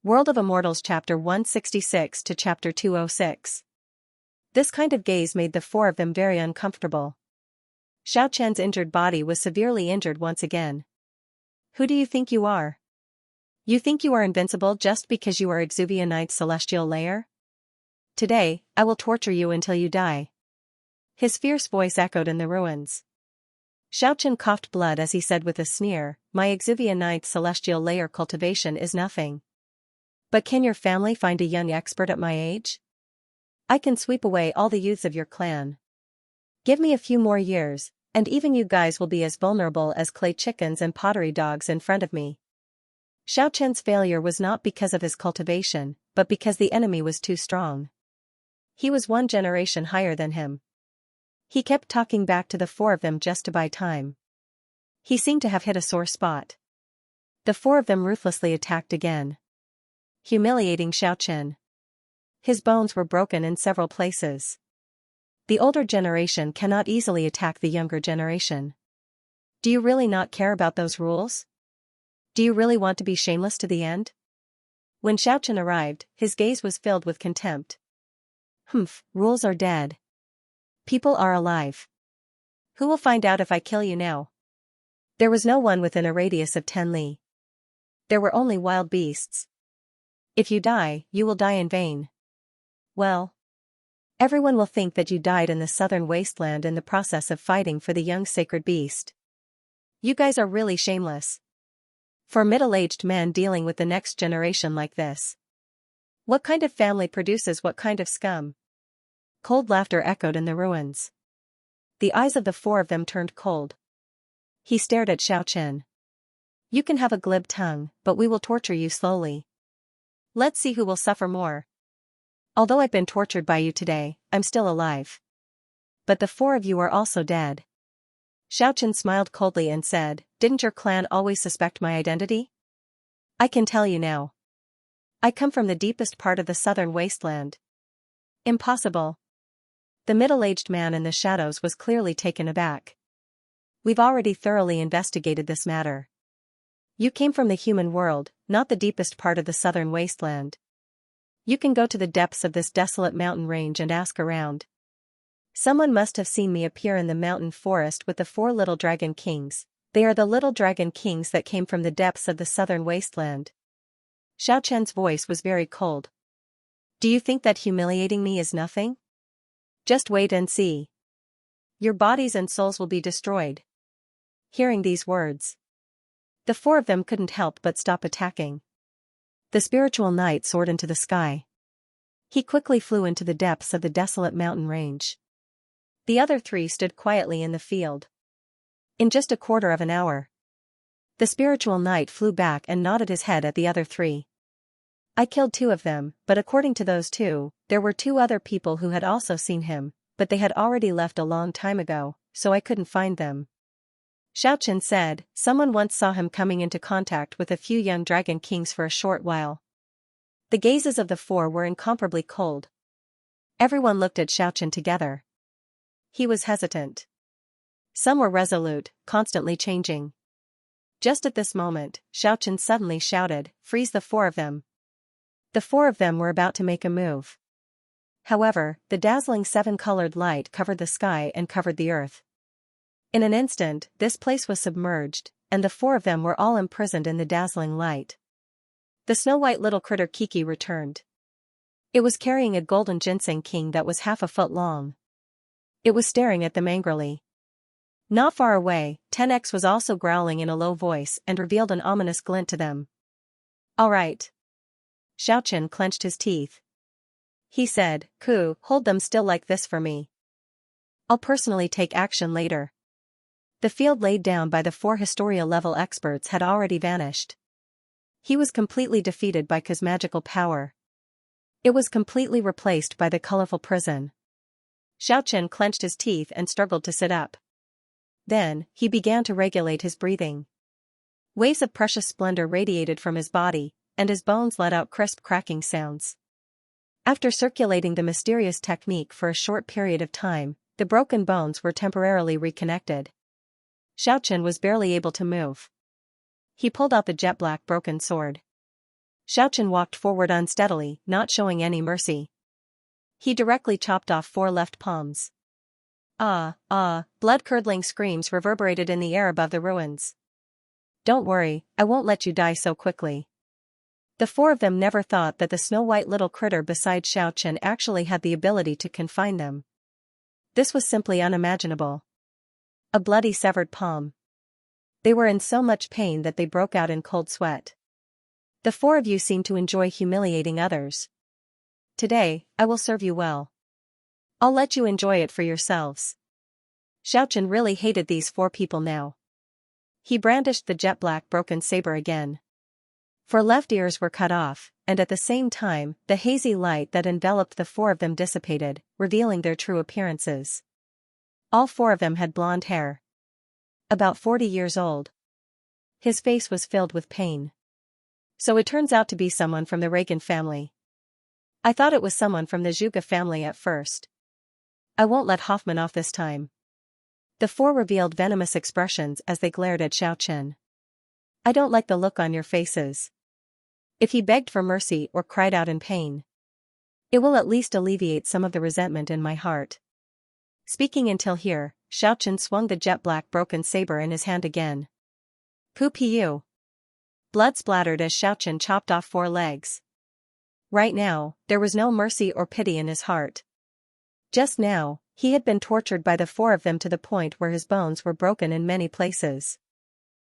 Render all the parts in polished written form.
World of Immortals Chapter 166 to Chapter 206. This kind of gaze made the four of them very uncomfortable. Xiaoqian's injured body was severely injured once again. Who do you think you are? You think you are invincible just because you are Xianxia Knight's celestial lair? Today, I will torture you until you die. His fierce voice echoed in the ruins. Xiaoqian coughed blood as he said with a sneer, My Xianxia Knight's celestial lair cultivation is nothing. But can your family find a young expert at my age? I can sweep away all the youths of your clan. Give me a few more years, and even you guys will be as vulnerable as clay chickens and pottery dogs in front of me. Xiaoqian's failure was not because of his cultivation, but because the enemy was too strong. He was one generation higher than him. He kept talking back to the four of them just to buy time. He seemed to have hit a sore spot. The four of them ruthlessly attacked again, humiliating Xiaoqian. His bones were broken in several places. The older generation cannot easily attack the younger generation. Do you really not care about those rules? Do you really want to be shameless to the end? When Xiaoqian arrived, his gaze was filled with contempt. Humph, rules are dead. People are alive. Who will find out if I kill you now? There was no one within a radius of 10 li. There were only wild beasts. If you die, you will die in vain. Well, everyone will think that you died in the southern wasteland in the process of fighting for the young sacred beast. You guys are really shameless. For a middle-aged man dealing with the next generation like this. What kind of family produces what kind of scum? Cold laughter echoed in the ruins. The eyes of the four of them turned cold. He stared at Xiaoqian. You can have a glib tongue, but we will torture you slowly. Let's see who will suffer more. Although I've been tortured by you today, I'm still alive. But the four of you are also dead. Xiaoqian smiled coldly and said, Didn't your clan always suspect my identity? I can tell you now. I come from the deepest part of the southern wasteland. Impossible. The middle-aged man in the shadows was clearly taken aback. We've already thoroughly investigated this matter. You came from the human world, not the deepest part of the southern wasteland. You can go to the depths of this desolate mountain range and ask around. Someone must have seen me appear in the mountain forest with the 4 little dragon kings. They are the little dragon kings that came from the depths of the southern wasteland. Xiaoqian's voice was very cold. Do you think that humiliating me is nothing? Just wait and see. Your bodies and souls will be destroyed. Hearing these words, the four of them couldn't help but stop attacking. The spiritual knight soared into the sky. He quickly flew into the depths of the desolate mountain range. The other 3 stood quietly in the field. In just a quarter of an hour, the spiritual knight flew back and nodded his head at the other 3. I killed 2 of them, but according to those 2, there were 2 other people who had also seen him, but they had already left a long time ago, so I couldn't find them. Xiaoqian said, someone once saw him coming into contact with a few young dragon kings for a short while. The gazes of the 4 were incomparably cold. Everyone looked at Xiaoqian together. He was hesitant. Some were resolute, constantly changing. Just at this moment, Xiaoqian suddenly shouted, Freeze the 4 of them. The 4 of them were about to make a move. However, the dazzling 7-colored light covered the sky and covered the earth. In an instant, this place was submerged, and the 4 of them were all imprisoned in the dazzling light. The snow-white little critter Kiki returned. It was carrying a golden ginseng king that was half a foot long. It was staring at them angrily. Not far away, 10X was also growling in a low voice and revealed an ominous glint to them. All right. Xiaoqian clenched his teeth. He said, Ku, hold them still like this for me. I'll personally take action later. The field laid down by the 4 Historia-level experts had already vanished. He was completely defeated by Ku's magical power. It was completely replaced by the colorful prison. Xiaoqian clenched his teeth and struggled to sit up. Then, he began to regulate his breathing. Waves of precious splendor radiated from his body, and his bones let out crisp cracking sounds. After circulating the mysterious technique for a short period of time, the broken bones were temporarily reconnected. Xiaoqian was barely able to move. He pulled out the jet-black broken sword. Xiaochen walked forward unsteadily, not showing any mercy. He directly chopped off 4 left palms. Blood-curdling screams reverberated in the air above the ruins. Don't worry, I won't let you die so quickly. The 4 of them never thought that the snow-white little critter beside Xiaochen actually had the ability to confine them. This was simply unimaginable. A bloody severed palm. They were in so much pain that they broke out in cold sweat. The 4 of you seem to enjoy humiliating others. Today, I will serve you well. I'll let you enjoy it for yourselves. Xiaochen really hated these 4 people now. He brandished the jet-black broken saber again. 4 left ears were cut off, and at the same time, the hazy light that enveloped the 4 of them dissipated, revealing their true appearances. All 4 of them had blonde hair. About 40 years old. His face was filled with pain. So it turns out to be someone from the Reagan family. I thought it was someone from the Zhuge family at first. I won't let Hoffman off this time. The 4 revealed venomous expressions as they glared at Xiaochen. I don't like the look on your faces. If he begged for mercy or cried out in pain, it will at least alleviate some of the resentment in my heart. Speaking until here, Xiaochen swung the jet-black broken saber in his hand again. Pu. Blood splattered as Xiaochen chopped off 4 legs. Right now, there was no mercy or pity in his heart. Just now, he had been tortured by the 4 of them to the point where his bones were broken in many places.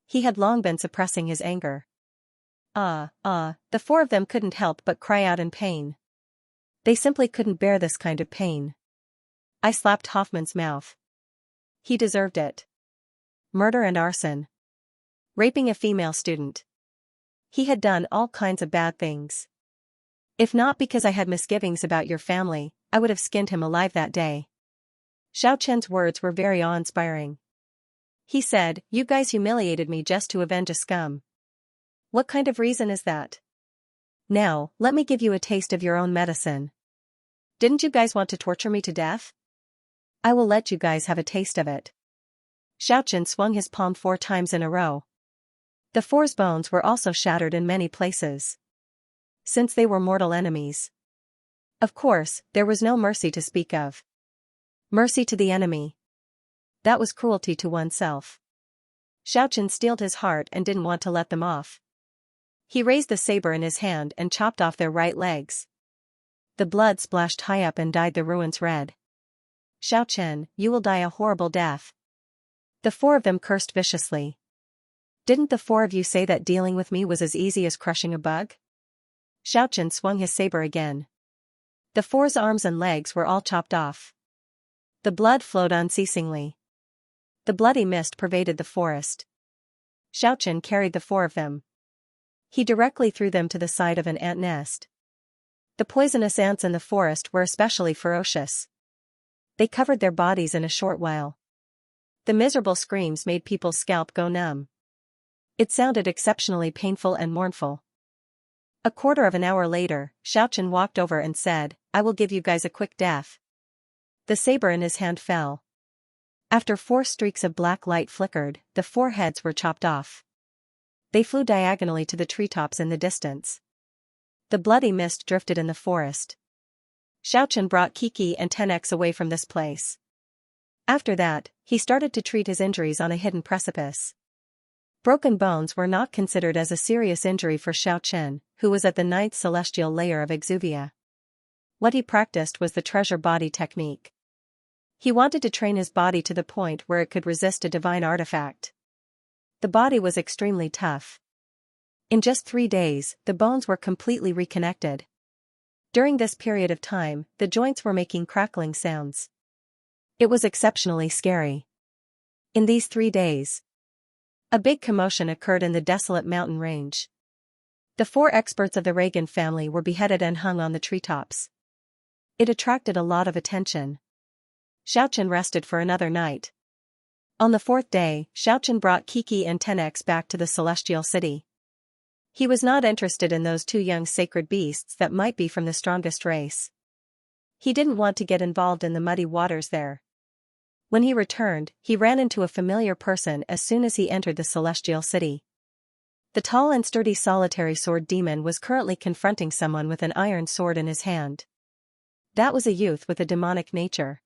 He had long been suppressing his anger. The 4 of them couldn't help but cry out in pain. They simply couldn't bear this kind of pain. I slapped Hoffman's mouth. He deserved it. Murder and arson. Raping a female student. He had done all kinds of bad things. If not because I had misgivings about your family, I would have skinned him alive that day. Xiaochen's words were very awe-inspiring. He said, "You guys humiliated me just to avenge a scum. What kind of reason is that? Now, let me give you a taste of your own medicine. Didn't you guys want to torture me to death? I will let you guys have a taste of it." Xiaochen swung his palm 4 times in a row. The 4's bones were also shattered in many places. Since they were mortal enemies. Of course, there was no mercy to speak of. Mercy to the enemy. That was cruelty to oneself. Xiaochen steeled his heart and didn't want to let them off. He raised the saber in his hand and chopped off their right legs. The blood splashed high up and dyed the ruins red. Xiaochen, you will die a horrible death. The 4 of them cursed viciously. Didn't the 4 of you say that dealing with me was as easy as crushing a bug? Xiaochen swung his saber again. The 4's arms and legs were all chopped off. The blood flowed unceasingly. The bloody mist pervaded the forest. Xiaochen carried the 4 of them. He directly threw them to the side of an ant nest. The poisonous ants in the forest were especially ferocious. They covered their bodies in a short while. The miserable screams made people's scalp go numb. It sounded exceptionally painful and mournful. A quarter of an hour later, Xiaochen walked over and said, "I will give you guys a quick death." The saber in his hand fell. After 4 streaks of black light flickered, the 4 heads were chopped off. They flew diagonally to the treetops in the distance. The bloody mist drifted in the forest. Xiaochen brought Kiki and 10x away from this place. After that, he started to treat his injuries on a hidden precipice. Broken bones were not considered as a serious injury for Xiaochen, who was at the 9th celestial layer of Exuvia. What he practiced was the treasure body technique. He wanted to train his body to the point where it could resist a divine artifact. The body was extremely tough. In just 3 days, the bones were completely reconnected. During this period of time, the joints were making crackling sounds. It was exceptionally scary. In these 3 days, a big commotion occurred in the desolate mountain range. The 4 experts of the Reagan family were beheaded and hung on the treetops. It attracted a lot of attention. Xiaochen rested for another night. On the 4th day, Xiaochen brought Kiki and 10x back to the celestial city. He was not interested in those 2 young sacred beasts that might be from the strongest race. He didn't want to get involved in the muddy waters there. When he returned, he ran into a familiar person as soon as he entered the celestial city. The tall and sturdy solitary sword demon was currently confronting someone with an iron sword in his hand. That was a youth with a demonic nature.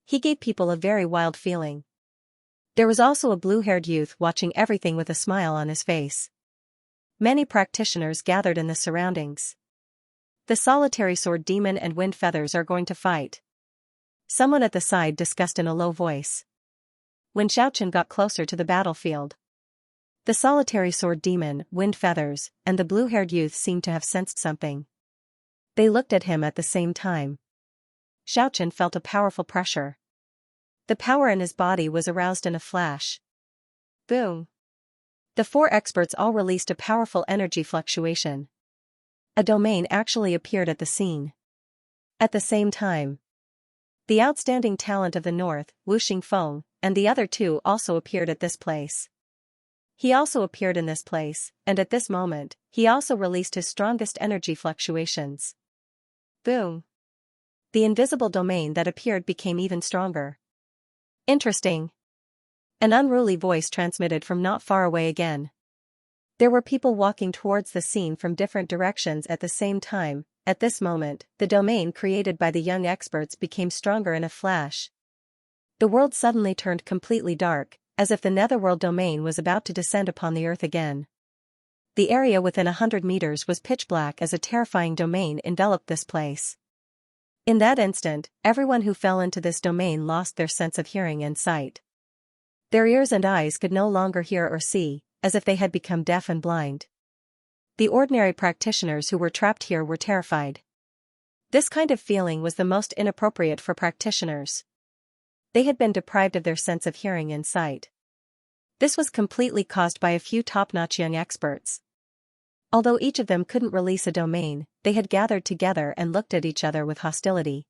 He gave people a very wild feeling. There was also a blue-haired youth watching everything with a smile on his face. Many practitioners gathered in the surroundings. The solitary sword demon and wind feathers are going to fight. Someone at the side discussed in a low voice. When Xiaochen got closer to the battlefield, the solitary sword demon, wind feathers, and the blue-haired youth seemed to have sensed something. They looked at him at the same time. Xiaochen felt a powerful pressure. The power in his body was aroused in a flash. Boom! The four experts all released a powerful energy fluctuation. A domain actually appeared at the scene. At the same time, the outstanding talent of the north, Wu Xingfeng, and the other two also appeared at this place. He also appeared in this place, and at this moment, he also released his strongest energy fluctuations. Boom! The invisible domain that appeared became even stronger. Interesting. An unruly voice transmitted from not far away again. There were people walking towards the scene from different directions at the same time. At this moment, the domain created by the young experts became stronger in a flash. The world suddenly turned completely dark, as if the netherworld domain was about to descend upon the earth again. The area within 100 meters was pitch black as a terrifying domain enveloped this place. In that instant, everyone who fell into this domain lost their sense of hearing and sight. Their ears and eyes could no longer hear or see, as if they had become deaf and blind. The ordinary practitioners who were trapped here were terrified. This kind of feeling was the most inappropriate for practitioners. They had been deprived of their sense of hearing and sight. This was completely caused by a few top-notch young experts. Although each of them couldn't release a domain, they had gathered together and looked at each other with hostility.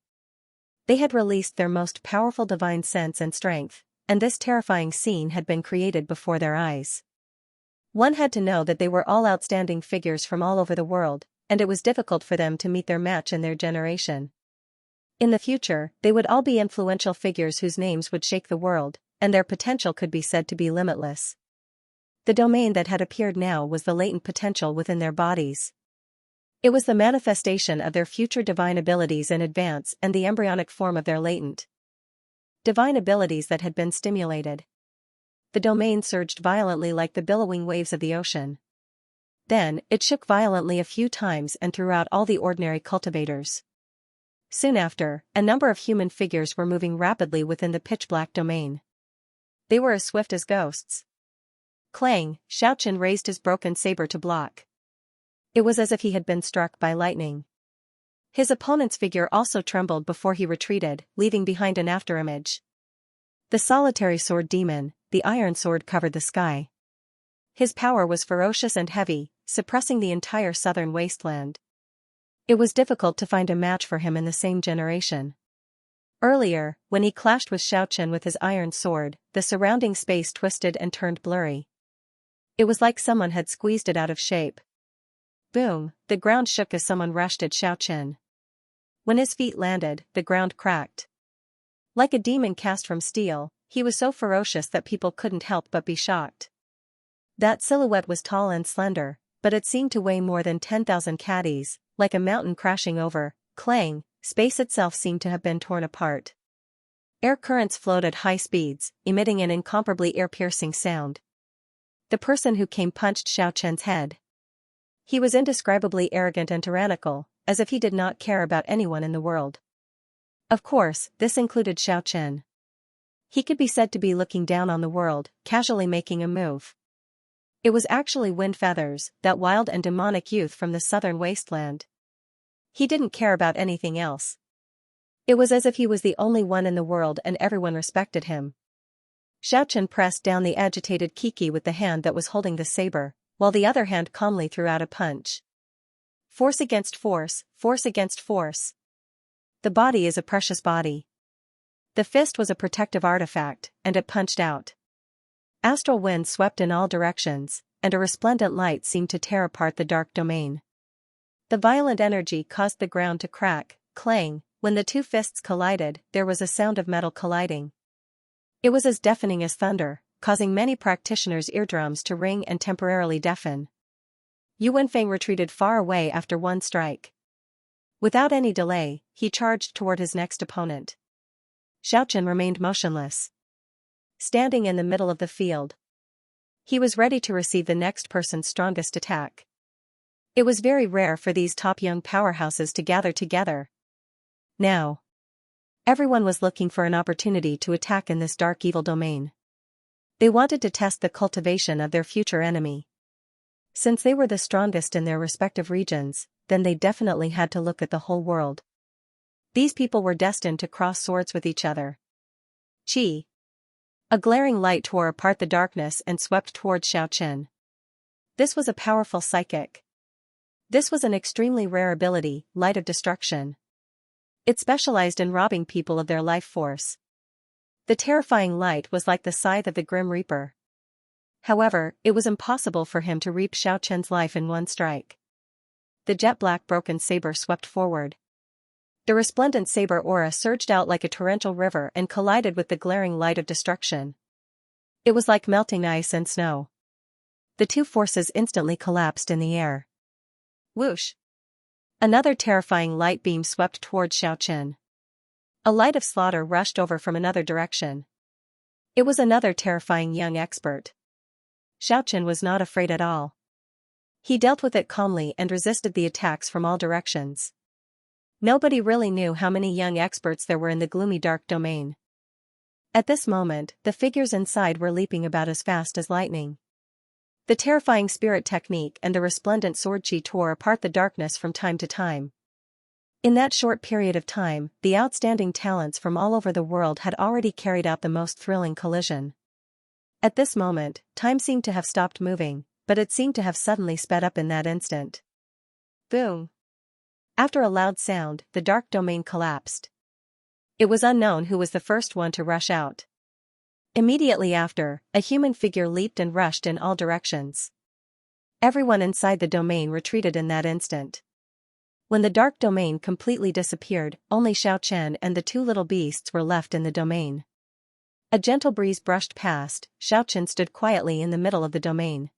They had released their most powerful divine sense and strength, and this terrifying scene had been created before their eyes. One had to know that they were all outstanding figures from all over the world, and it was difficult for them to meet their match in their generation. In the future, they would all be influential figures whose names would shake the world, and their potential could be said to be limitless. The domain that had appeared now was the latent potential within their bodies. It was the manifestation of their future divine abilities in advance and the embryonic form of their latent divine abilities that had been stimulated. The domain surged violently like the billowing waves of the ocean. Then, it shook violently a few times and threw out all the ordinary cultivators. Soon after, a number of human figures were moving rapidly within the pitch-black domain. They were as swift as ghosts. Clang, Xiaochen raised his broken saber to block. It was as if he had been struck by lightning. His opponent's figure also trembled before he retreated, leaving behind an afterimage. The solitary sword demon, the iron sword covered the sky. His power was ferocious and heavy, suppressing the entire southern wasteland. It was difficult to find a match for him in the same generation. Earlier, when he clashed with Xiaochen with his iron sword, the surrounding space twisted and turned blurry. It was like someone had squeezed it out of shape. Boom, the ground shook as someone rushed at Xiaochen. When his feet landed, the ground cracked. Like a demon cast from steel, he was so ferocious that people couldn't help but be shocked. That silhouette was tall and slender, but it seemed to weigh more than 10,000 caddies, like a mountain crashing over. Clang, space itself seemed to have been torn apart. Air currents flowed at high speeds, emitting an incomparably ear-piercing sound. The person who came punched Xiaochen's head. He was indescribably arrogant and tyrannical, as if he did not care about anyone in the world. Of course, this included Xiaochen. He could be said to be looking down on the world, casually making a move. It was actually Wind Feathers, that wild and demonic youth from the southern wasteland. He didn't care about anything else. It was as if he was the only one in the world and everyone respected him. Xiaochen pressed down the agitated Kiki with the hand that was holding the saber, while the other hand calmly threw out a punch. Force against force, force against force. The body is a precious body. The fist was a protective artifact, and it punched out. Astral wind swept in all directions, and a resplendent light seemed to tear apart the dark domain. The violent energy caused the ground to crack, clang. When the two fists collided, there was a sound of metal colliding. It was as deafening as thunder. causing many practitioners' eardrums to ring and temporarily deafen. Yu Wenfeng retreated far away after one strike. Without any delay, he charged toward his next opponent. Xiaochen remained motionless, standing in the middle of the field. He was ready to receive the next person's strongest attack. It was very rare for these top young powerhouses to gather together. Now, everyone was looking for an opportunity to attack in this dark evil domain. They wanted to test the cultivation of their future enemy. Since they were the strongest in their respective regions, then they definitely had to look at the whole world. These people were destined to cross swords with each other. Qi. A glaring light tore apart the darkness and swept towards Xiaochen. This was a powerful psychic. This was an extremely rare ability, Light of Destruction. It specialized in robbing people of their life force. The terrifying light was like the scythe of the Grim Reaper. However, it was impossible for him to reap Xiaochen's life in one strike. The jet-black broken saber swept forward. The resplendent saber aura surged out like a torrential river and collided with the glaring light of destruction. It was like melting ice and snow. The two forces instantly collapsed in the air. Whoosh! Another terrifying light beam swept towards Xiaochen. A light of slaughter rushed over from another direction. It was another terrifying young expert. Xiaochen was not afraid at all. He dealt with it calmly and resisted the attacks from all directions. Nobody really knew how many young experts there were in the gloomy dark domain. At this moment, the figures inside were leaping about as fast as lightning. The terrifying spirit technique and the resplendent sword chi tore apart the darkness from time to time. In that short period of time, the outstanding talents from all over the world had already carried out the most thrilling collision. At this moment, time seemed to have stopped moving, but it seemed to have suddenly sped up in that instant. Boom! After a loud sound, the dark domain collapsed. It was unknown who was the first one to rush out. Immediately after, a human figure leaped and rushed in all directions. Everyone inside the domain retreated in that instant. When the dark domain completely disappeared, only Xiaochen and the two little beasts were left in the domain. A gentle breeze brushed past. Xiaochen stood quietly in the middle of the domain.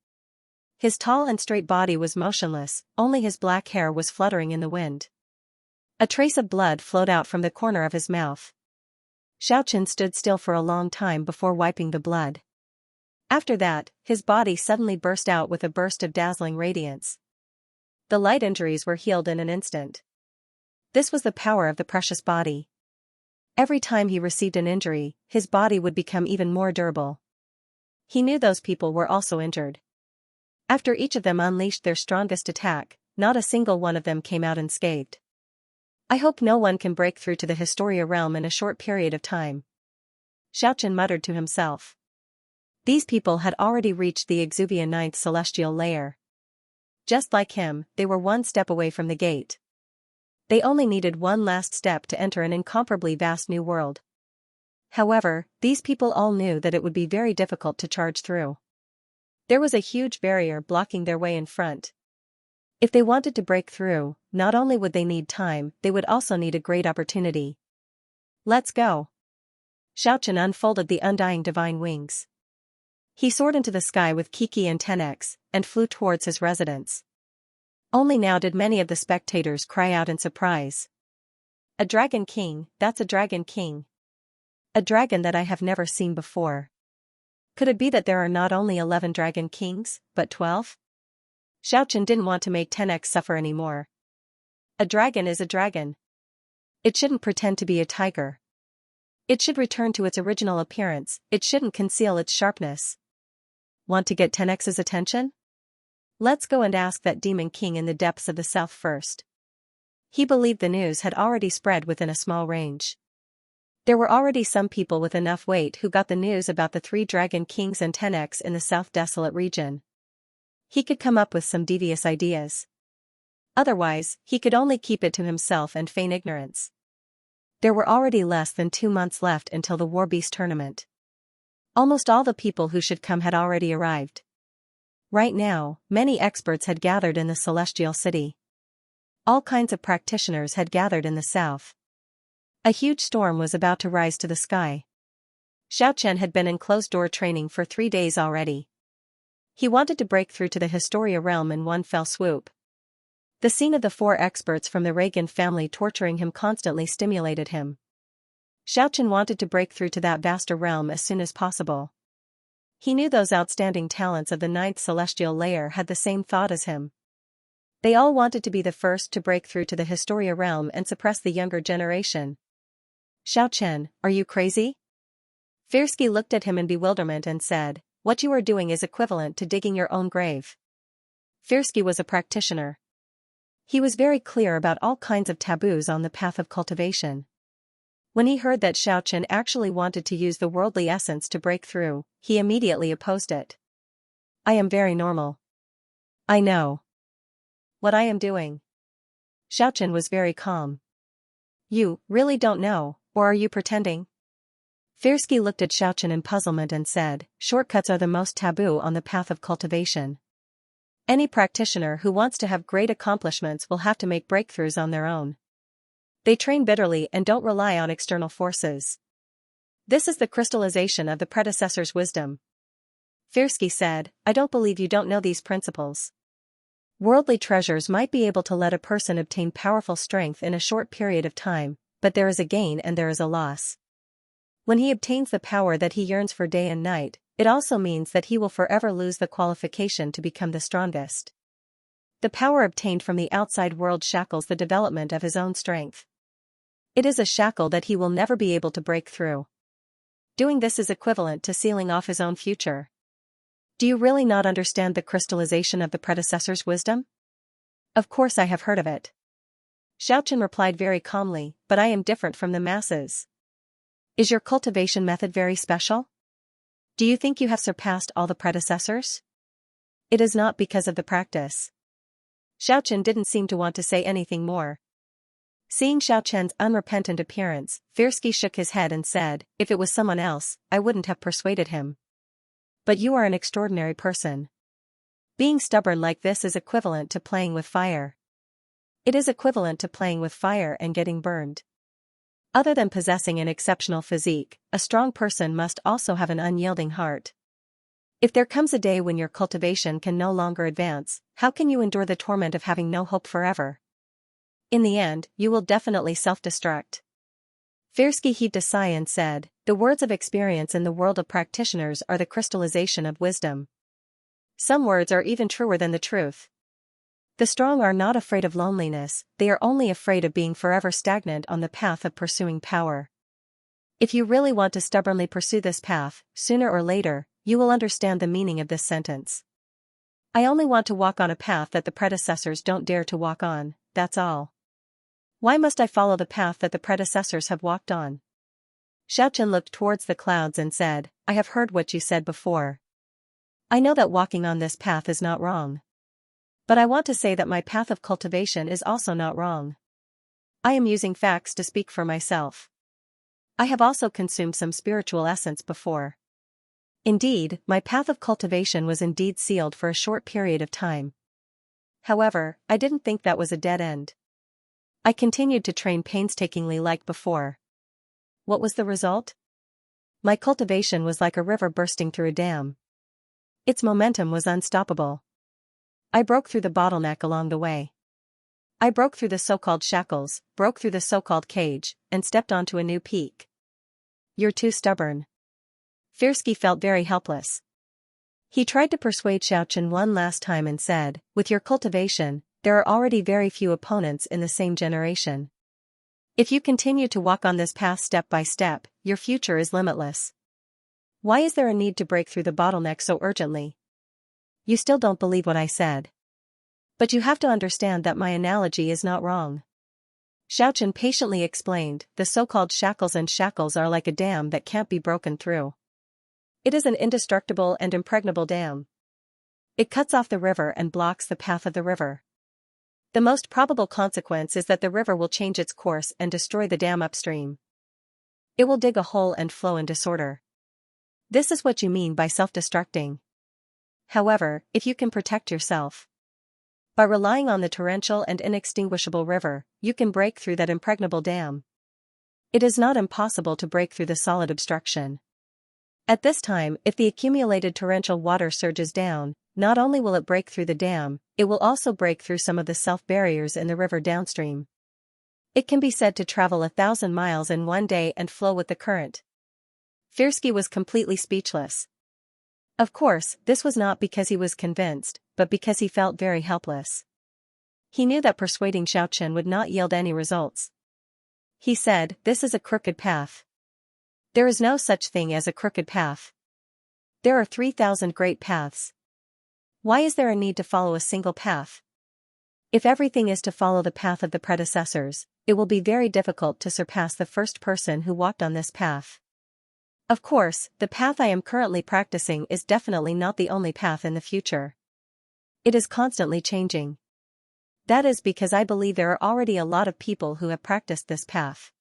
His tall and straight body was motionless, only his black hair was fluttering in the wind. A trace of blood flowed out from the corner of his mouth. Xiaochen stood still for a long time before wiping the blood. After that, his body suddenly burst out with a burst of dazzling radiance. The light injuries were healed in an instant. This was the power of the precious body. Every time he received an injury, his body would become even more durable. He knew those people were also injured. After each of them unleashed their strongest attack, not a single one of them came out unscathed. I hope no one can break through to the Historia realm in a short period of time. Xiaochen muttered to himself. These people had already reached the Exuvia ninth celestial layer. Just like him, they were one step away from the gate. They only needed one last step to enter an incomparably vast new world. However, these people all knew that it would be very difficult to charge through. There was a huge barrier blocking their way in front. If they wanted to break through, not only would they need time, they would also need a great opportunity. Let's go. Xiaochen unfolded the undying divine wings. He soared into the sky with Kiki and 10x, and flew towards his residence. Only now did many of the spectators cry out in surprise. A dragon king, that's a dragon king. A dragon that I have never seen before. Could it be that there are not only 11 dragon kings, but 12? Xiaochen didn't want to make 10x suffer anymore. A dragon is a dragon. It shouldn't pretend to be a tiger. It should return to its original appearance, it shouldn't conceal its sharpness. Want to get 10x's attention? Let's go and ask that demon king in the depths of the south first. He believed the news had already spread within a small range. There were already some people with enough weight who got the news about the 3 dragon kings and 10x in the south desolate region. He could come up with some devious ideas. Otherwise, he could only keep it to himself and feign ignorance. There were already less than 2 months left until the War Beast tournament. Almost all the people who should come had already arrived. Right now, many experts had gathered in the celestial city. All kinds of practitioners had gathered in the south. A huge storm was about to rise to the sky. Xiaochen had been in closed-door training for 3 days already. He wanted to break through to the Historia realm in one fell swoop. The scene of the 4 experts from the Reagan family torturing him constantly stimulated him. Xiaochen wanted to break through to that vaster realm as soon as possible. He knew those outstanding talents of the 9th celestial layer had the same thought as him. They all wanted to be the first to break through to the Historia realm and suppress the younger generation. Xiaochen, are you crazy? Firsky looked at him in bewilderment and said, what you are doing is equivalent to digging your own grave. Firsky was a practitioner. He was very clear about all kinds of taboos on the path of cultivation. When he heard that Xiaochen actually wanted to use the worldly essence to break through, he immediately opposed it. I am very normal. I know what I am doing. Xiaochen was very calm. You really don't know, or are you pretending? Firsky looked at Xiaochen in puzzlement and said, shortcuts are the most taboo on the path of cultivation. Any practitioner who wants to have great accomplishments will have to make breakthroughs on their own. They train bitterly and don't rely on external forces. This is the crystallization of the predecessor's wisdom. Firsky said, I don't believe you don't know these principles. Worldly treasures might be able to let a person obtain powerful strength in a short period of time, but there is a gain and there is a loss. When he obtains the power that he yearns for day and night, it also means that he will forever lose the qualification to become the strongest. The power obtained from the outside world shackles the development of his own strength. It is a shackle that he will never be able to break through. Doing this is equivalent to sealing off his own future. Do you really not understand the crystallization of the predecessor's wisdom? Of course I have heard of it. Xiaochen replied very calmly, but I am different from the masses. Is your cultivation method very special? Do you think you have surpassed all the predecessors? It is not because of the practice. Xiaochen didn't seem to want to say anything more. Seeing Xiaochen's unrepentant appearance, Firsky shook his head and said, if it was someone else, I wouldn't have persuaded him. But you are an extraordinary person. Being stubborn like this is equivalent to playing with fire. It is equivalent to playing with fire and getting burned. Other than possessing an exceptional physique, a strong person must also have an unyielding heart. If there comes a day when your cultivation can no longer advance, how can you endure the torment of having no hope forever? In the end, you will definitely self-destruct. Firsky heaved a sigh and said, the words of experience in the world of practitioners are the crystallization of wisdom. Some words are even truer than the truth. The strong are not afraid of loneliness, they are only afraid of being forever stagnant on the path of pursuing power. If you really want to stubbornly pursue this path, sooner or later, you will understand the meaning of this sentence. I only want to walk on a path that the predecessors don't dare to walk on, that's all. Why must I follow the path that the predecessors have walked on? Xiaochen looked towards the clouds and said, I have heard what you said before. I know that walking on this path is not wrong. But I want to say that my path of cultivation is also not wrong. I am using facts to speak for myself. I have also consumed some spiritual essence before. Indeed, my path of cultivation was indeed sealed for a short period of time. However, I didn't think that was a dead end. I continued to train painstakingly like before. What was the result? My cultivation was like a river bursting through a dam. Its momentum was unstoppable. I broke through the bottleneck along the way. I broke through the so-called shackles, broke through the so-called cage, and stepped onto a new peak. You're too stubborn. Firsky felt very helpless. He tried to persuade Xiaochen one last time and said, with your cultivation, there are already very few opponents in the same generation. If you continue to walk on this path step by step, your future is limitless. Why is there a need to break through the bottleneck so urgently? You still don't believe what I said. But you have to understand that my analogy is not wrong. Xiaochen patiently explained, the so-called shackles are like a dam that can't be broken through. It is an indestructible and impregnable dam. It cuts off the river and blocks the path of the river. The most probable consequence is that the river will change its course and destroy the dam upstream. It will dig a hole and flow in disorder. This is what you mean by self-destructing. However, if you can protect yourself by relying on the torrential and inextinguishable river, you can break through that impregnable dam. It is not impossible to break through the solid obstruction. At this time, if the accumulated torrential water surges down, not only will it break through the dam, it will also break through some of the self-barriers in the river downstream. It can be said to travel 1,000 miles in one day and flow with the current. Firsky was completely speechless. Of course, this was not because he was convinced, but because he felt very helpless. He knew that persuading Xiaochen would not yield any results. He said, "This is a crooked path. There is no such thing as a crooked path. There are 3,000 great paths. Why is there a need to follow a single path? If everything is to follow the path of the predecessors, it will be very difficult to surpass the first person who walked on this path. Of course, the path I am currently practicing is definitely not the only path in the future. It is constantly changing. That is because I believe there are already a lot of people who have practiced this path.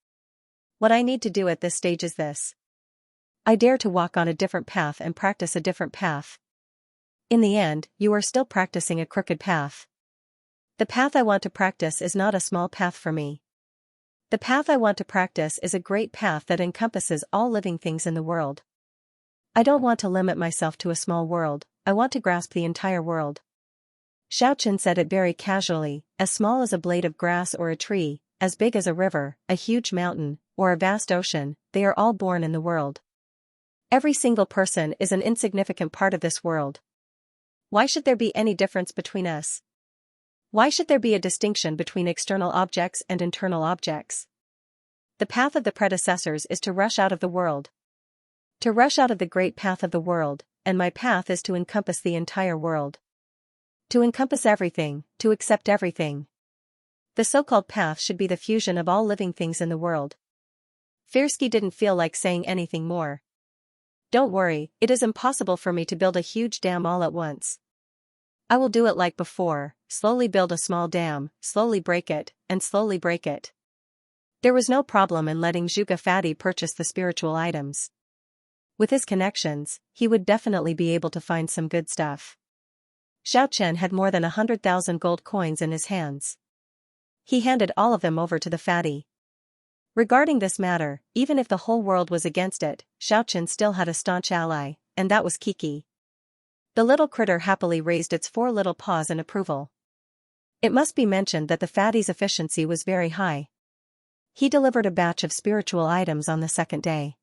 What I need to do at this stage is this. I dare to walk on a different path and practice a different path. In the end, you are still practicing a crooked path. The path I want to practice is not a small path for me. The path I want to practice is a great path that encompasses all living things in the world. I don't want to limit myself to a small world, I want to grasp the entire world." Xiaochen said it very casually, as small as a blade of grass or a tree, as big as a river, a huge mountain, or a vast ocean, they are all born in the world. Every single person is an insignificant part of this world. Why should there be any difference between us? Why should there be a distinction between external objects and internal objects? The path of the predecessors is to rush out of the world. To rush out of the great path of the world, and my path is to encompass the entire world. To encompass everything, to accept everything. The so-called path should be the fusion of all living things in the world. Firsky didn't feel like saying anything more. "Don't worry, it is impossible for me to build a huge dam all at once. I will do it like before, slowly build a small dam, slowly break it, and slowly break it." There was no problem in letting Zhuge Fatty purchase the spiritual items. With his connections, he would definitely be able to find some good stuff. Xiaochen had more than 100,000 gold coins in his hands. He handed all of them over to the fatty. Regarding this matter, even if the whole world was against it, Xiaochen still had a staunch ally, and that was Kiki. The little critter happily raised its 4 little paws in approval. It must be mentioned that the fatty's efficiency was very high. He delivered a batch of spiritual items on the second day.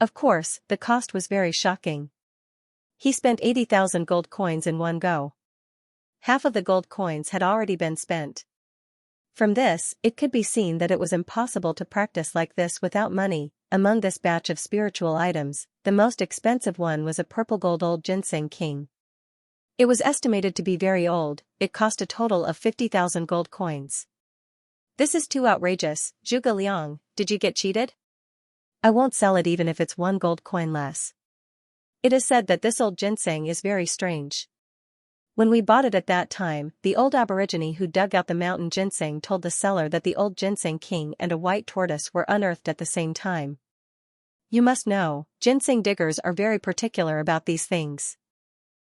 Of course, the cost was very shocking. He spent 80,000 gold coins in one go. Half of the gold coins had already been spent. From this, it could be seen that it was impossible to practice like this without money. Among this batch of spiritual items, the most expensive one was a purple gold old ginseng king. It was estimated to be very old, it cost a total of 50,000 gold coins. "This is too outrageous, Zhuge Liang, did you get cheated? I won't sell it even if it's 1 gold coin less. It is said that this old ginseng is very strange. When we bought it at that time, the old aborigine who dug out the mountain ginseng told the seller that the old ginseng king and a white tortoise were unearthed at the same time. You must know, ginseng diggers are very particular about these things.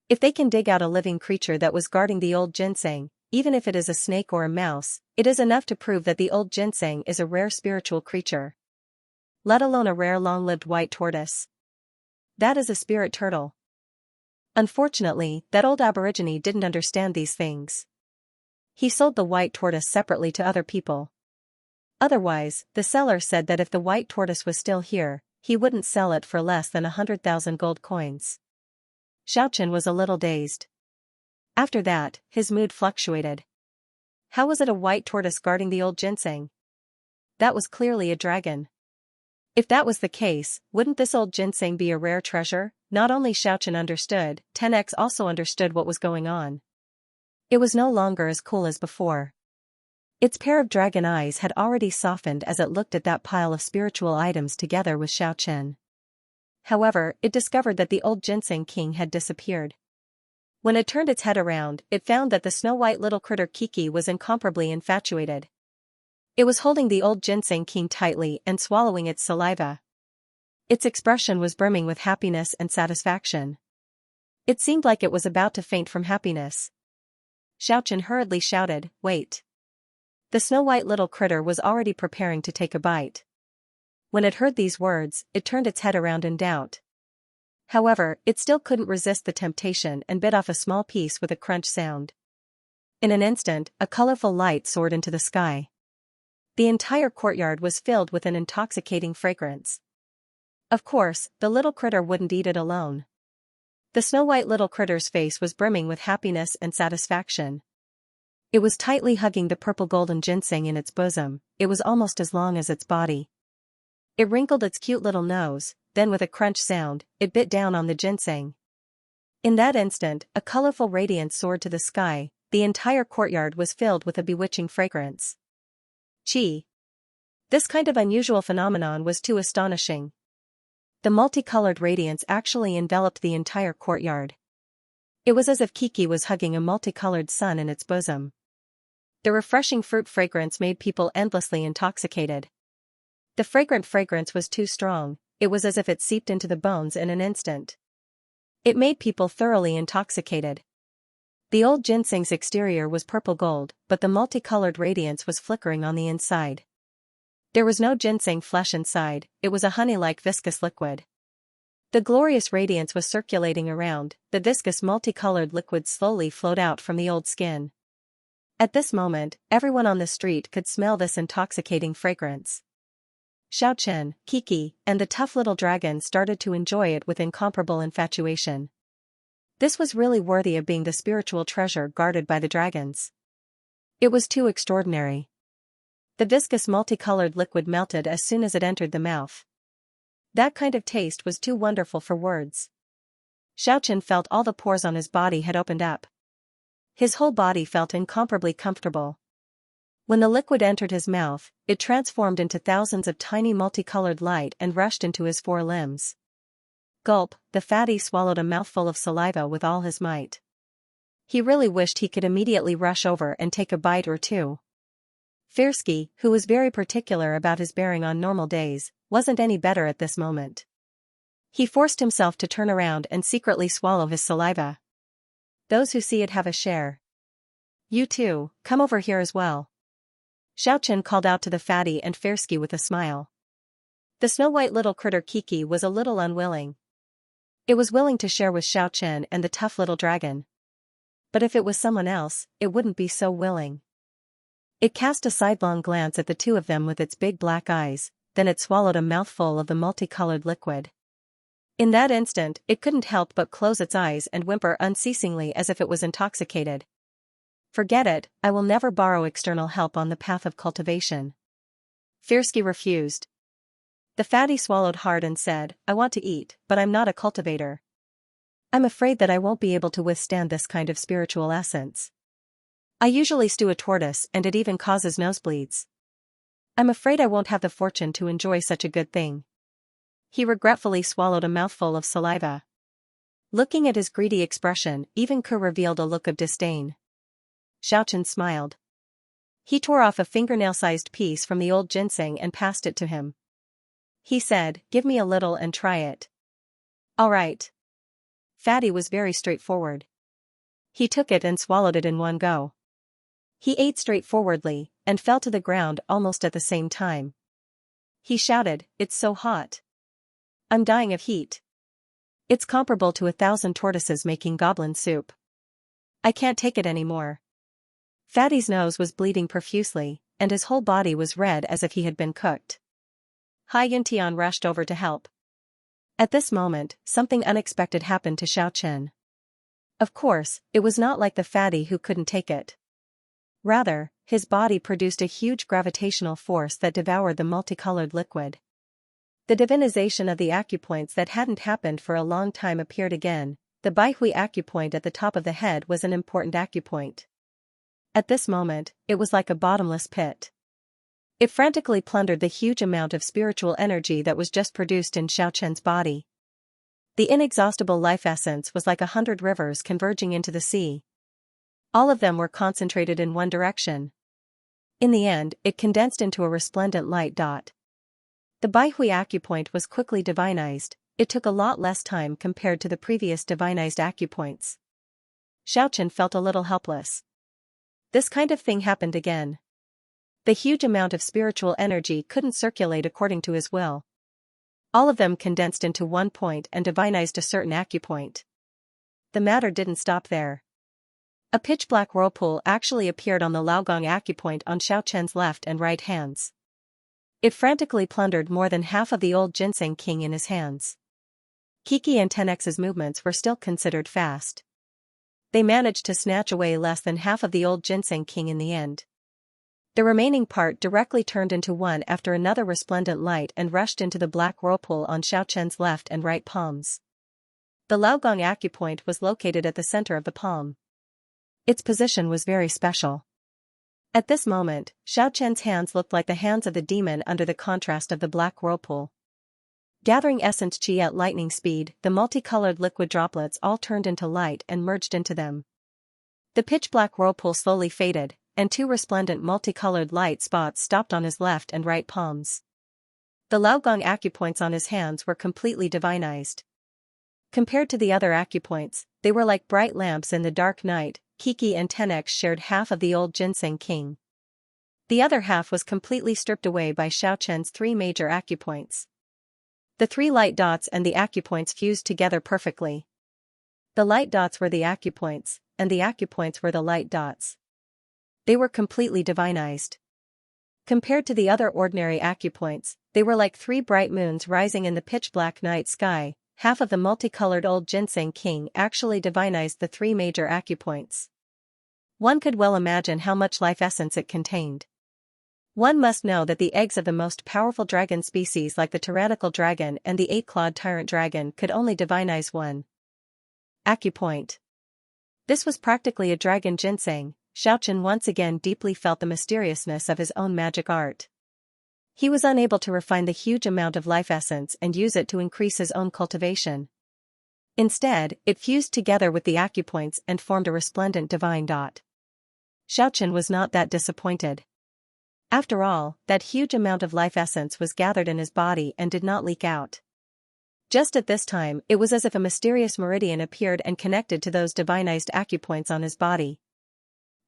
If they can dig out a living creature that was guarding the old ginseng, even if it is a snake or a mouse, it is enough to prove that the old ginseng is a rare spiritual creature. Let alone a rare long-lived white tortoise. That is a spirit turtle." Unfortunately, that old aborigine didn't understand these things. He sold the white tortoise separately to other people. Otherwise, the seller said that if the white tortoise was still here, he wouldn't sell it for less than 100,000 gold coins. Xiaochen was a little dazed. After that, his mood fluctuated. How was it a white tortoise guarding the old ginseng? That was clearly a dragon. If that was the case, wouldn't this old ginseng be a rare treasure? Not only Xiaochen understood, 10x also understood what was going on. It was no longer as cool as before. Its pair of dragon eyes had already softened as it looked at that pile of spiritual items together with Xiaochen. However, it discovered that the old ginseng king had disappeared. When it turned its head around, it found that the snow-white little critter Kiki was incomparably infatuated. It was holding the old ginseng king tightly and swallowing its saliva. Its expression was brimming with happiness and satisfaction. It seemed like it was about to faint from happiness. Xiaochen hurriedly shouted, "Wait." The snow-white little critter was already preparing to take a bite. When it heard these words, it turned its head around in doubt. However, it still couldn't resist the temptation and bit off a small piece with a crunch sound. In an instant, a colorful light soared into the sky. The entire courtyard was filled with an intoxicating fragrance. Of course, the little critter wouldn't eat it alone. The snow-white little critter's face was brimming with happiness and satisfaction. It was tightly hugging the purple-golden ginseng in its bosom. It was almost as long as its body. It wrinkled its cute little nose, then with a crunch sound, it bit down on the ginseng. In that instant, a colorful radiance soared to the sky. The entire courtyard was filled with a bewitching fragrance. Gee! This kind of unusual phenomenon was too astonishing. The multicolored radiance actually enveloped the entire courtyard. It was as if Kiki was hugging a multicolored sun in its bosom. The refreshing fruit fragrance made people endlessly intoxicated. The fragrant fragrance was too strong. It was as if it seeped into the bones in an instant. It made people thoroughly intoxicated. The old ginseng's exterior was purple gold, but the multicolored radiance was flickering on the inside. There was no ginseng flesh inside, it was a honey-like viscous liquid. The glorious radiance was circulating around. The viscous multicolored liquid slowly flowed out from the old skin. At this moment, everyone on the street could smell this intoxicating fragrance. Xiaochen, Kiki, and the tough little dragon started to enjoy it with incomparable infatuation. This was really worthy of being the spiritual treasure guarded by the dragons. It was too extraordinary. The viscous multicolored liquid melted as soon as it entered the mouth. That kind of taste was too wonderful for words. Xiaochen felt all the pores on his body had opened up. His whole body felt incomparably comfortable. When the liquid entered his mouth, it transformed into thousands of tiny multicolored light and rushed into his four limbs. Gulp, the fatty swallowed a mouthful of saliva with all his might. He really wished he could immediately rush over and take a bite or two. Firsky, who was very particular about his bearing on normal days, wasn't any better at this moment. He forced himself to turn around and secretly swallow his saliva. Those who see it have a share. You too, come over here as well. Xiaochen called out to the fatty and Firsky with a smile. The snow-white little critter Kiki was a little unwilling. It was willing to share with Xiaochen and the tough little dragon. But if it was someone else, it wouldn't be so willing. It cast a sidelong glance at the two of them with its big black eyes, then it swallowed a mouthful of the multicolored liquid. In that instant, it couldn't help but close its eyes and whimper unceasingly as if it was intoxicated. Forget it, I will never borrow external help on the path of cultivation. Firsky refused. The fatty swallowed hard and said, I want to eat, but I'm not a cultivator. I'm afraid that I won't be able to withstand this kind of spiritual essence. I usually stew a tortoise and it even causes nosebleeds. I'm afraid I won't have the fortune to enjoy such a good thing. He regretfully swallowed a mouthful of saliva. Looking at his greedy expression, even Ke revealed a look of disdain. Xiaochen smiled. He tore off a fingernail-sized piece from the old ginseng and passed it to him. He said, give me a little and try it. All right. Fatty was very straightforward. He took it and swallowed it in one go. He ate straightforwardly, and fell to the ground almost at the same time. He shouted, it's so hot. I'm dying of heat. It's comparable to 1,000 tortoises making goblin soup. I can't take it anymore. Fatty's nose was bleeding profusely, and his whole body was red as if he had been cooked. Hai Yuntian rushed over to help. At this moment, something unexpected happened to Xiaochen. Of course, it was not like the fatty who couldn't take it. Rather, his body produced a huge gravitational force that devoured the multicolored liquid. The divinization of the acupoints that hadn't happened for a long time appeared again. The Baihui acupoint at the top of the head was an important acupoint. At this moment, it was like a bottomless pit. It frantically plundered the huge amount of spiritual energy that was just produced in Xiaochen's body. The inexhaustible life essence was like 100 rivers converging into the sea. All of them were concentrated in one direction. In the end, it condensed into a resplendent light dot. The Baihui acupoint was quickly divinized. It took a lot less time compared to the previous divinized acupoints. Xiaochen felt a little helpless. This kind of thing happened again. The huge amount of spiritual energy couldn't circulate according to his will. All of them condensed into one point and divinized a certain acupoint. The matter didn't stop there. A pitch-black whirlpool actually appeared on the Laogong acupoint on Xiaochen's left and right hands. It frantically plundered more than half of the old ginseng king in his hands. Kiki and Tenex's movements were still considered fast. They managed to snatch away less than half of the old ginseng king in the end. The remaining part directly turned into one after another resplendent light and rushed into the black whirlpool on Xiaochen's left and right palms. The Laogong acupoint was located at the center of the palm. Its position was very special. At this moment, Xiaochen's hands looked like the hands of the demon under the contrast of the black whirlpool. Gathering essence chi at lightning speed, the multicolored liquid droplets all turned into light and merged into them. The pitch-black whirlpool slowly faded, and two resplendent multicolored light spots stopped on his left and right palms. The Laogong acupoints on his hands were completely divinized. Compared to the other acupoints, they were like bright lamps in the dark night. Kiki and Tenex shared half of the old ginseng king. The other half was completely stripped away by Xiaochen's three major acupoints. The three light dots and the acupoints fused together perfectly. The light dots were the acupoints, and the acupoints were the light dots. They were completely divinized. Compared to the other ordinary acupoints, they were like three bright moons rising in the pitch-black night sky. Half of the multicolored old ginseng king actually divinized the three major acupoints. One could well imagine how much life essence it contained. One must know that the eggs of the most powerful dragon species like the tyrannical dragon and the eight-clawed tyrant dragon could only divinize one acupoint. This was practically a dragon ginseng. Xiaochen once again deeply felt the mysteriousness of his own magic art. He was unable to refine the huge amount of life essence and use it to increase his own cultivation. Instead, it fused together with the acupoints and formed a resplendent divine dot. Xiaochen was not that disappointed. After all, that huge amount of life essence was gathered in his body and did not leak out. Just at this time, it was as if a mysterious meridian appeared and connected to those divinized acupoints on his body.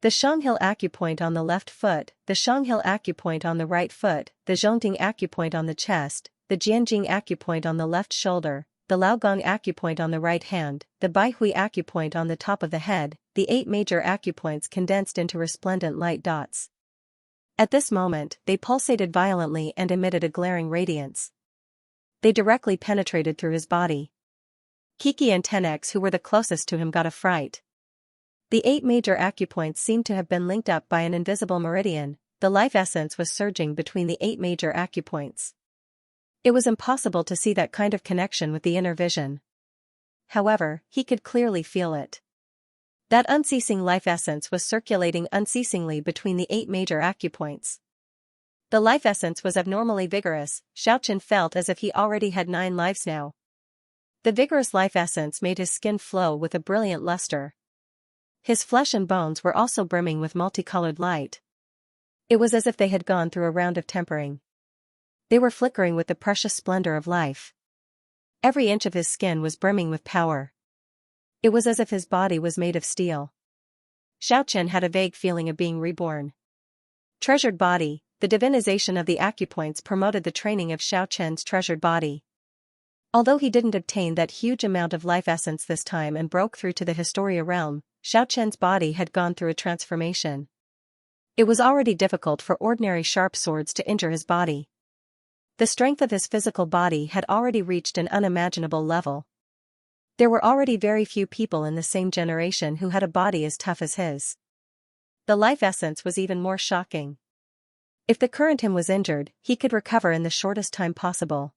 The Xianxia acupoint on the left foot, the Xianxia acupoint on the right foot, the Zhongting acupoint on the chest, the Jianjing acupoint on the left shoulder, the Laogong acupoint on the right hand, the Baihui acupoint on the top of the head, the 8 major acupoints condensed into resplendent light dots. At this moment, they pulsated violently and emitted a glaring radiance. They directly penetrated through his body. Kiki and Tenex, who were the closest to him, got a fright. The 8 major acupoints seemed to have been linked up by an invisible meridian. The life essence was surging between the 8 major acupoints. It was impossible to see that kind of connection with the inner vision. However, he could clearly feel it. That unceasing life essence was circulating unceasingly between the 8 major acupoints. The life essence was abnormally vigorous. Xiaochen felt as if he already had 9 lives now. The vigorous life essence made his skin flow with a brilliant luster. His flesh and bones were also brimming with multicolored light. It was as if they had gone through a round of tempering. They were flickering with the precious splendor of life. Every inch of his skin was brimming with power. It was as if his body was made of steel. Xiaochen had a vague feeling of being reborn. Treasured body. The divinization of the acupoints promoted the training of Xiaochen's treasured body. Although he didn't obtain that huge amount of life essence this time and broke through to the Historia realm, Xiaochen's body had gone through a transformation. It was already difficult for ordinary sharp swords to injure his body. The strength of his physical body had already reached an unimaginable level. There were already very few people in the same generation who had a body as tough as his. The life essence was even more shocking. If the current him was injured, he could recover in the shortest time possible.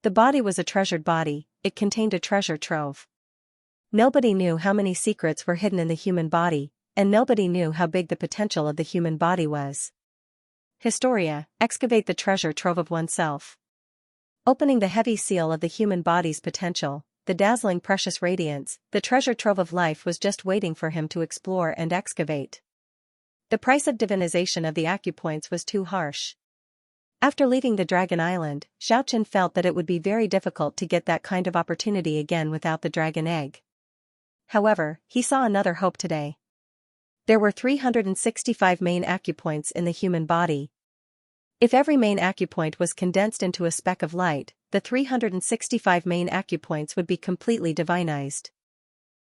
The body was a treasured body, it contained a treasure trove. Nobody knew how many secrets were hidden in the human body, and nobody knew how big the potential of the human body was. Historia, excavate the treasure trove of oneself. Opening the heavy seal of the human body's potential, the dazzling precious radiance, the treasure trove of life was just waiting for him to explore and excavate. The price of divinization of the acupoints was too harsh. After leaving the Dragon Island, Xiaochen felt that it would be very difficult to get that kind of opportunity again without the dragon egg. However, he saw another hope today. There were 365 main acupoints in the human body. If every main acupoint was condensed into a speck of light, the 365 main acupoints would be completely divinized.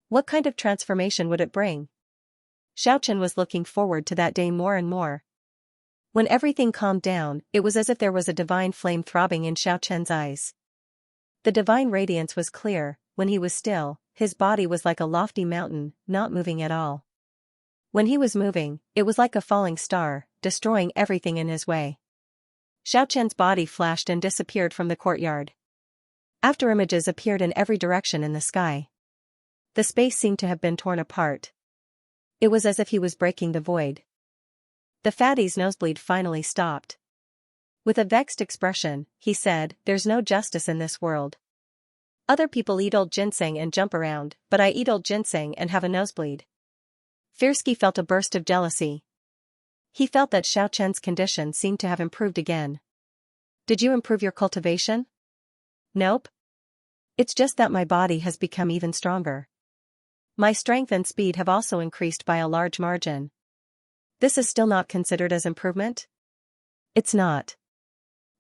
What kind of transformation would it bring? Xiaochen was looking forward to that day more and more. When everything calmed down, it was as if there was a divine flame throbbing in Xiaochen's eyes. The divine radiance was clear. When he was still, his body was like a lofty mountain, not moving at all. When he was moving, it was like a falling star, destroying everything in his way. Xiaochen's body flashed and disappeared from the courtyard. After images appeared in every direction in the sky. The space seemed to have been torn apart. It was as if he was breaking the void. The fatty's nosebleed finally stopped. With a vexed expression, he said, "There's no justice in this world. Other people eat old ginseng and jump around, but I eat old ginseng and have a nosebleed." Firsky felt a burst of jealousy. He felt that Xiaochen's condition seemed to have improved again. "Did you improve your cultivation?" "Nope. It's just that my body has become even stronger. My strength and speed have also increased by a large margin." "This is still not considered as improvement?" "It's not.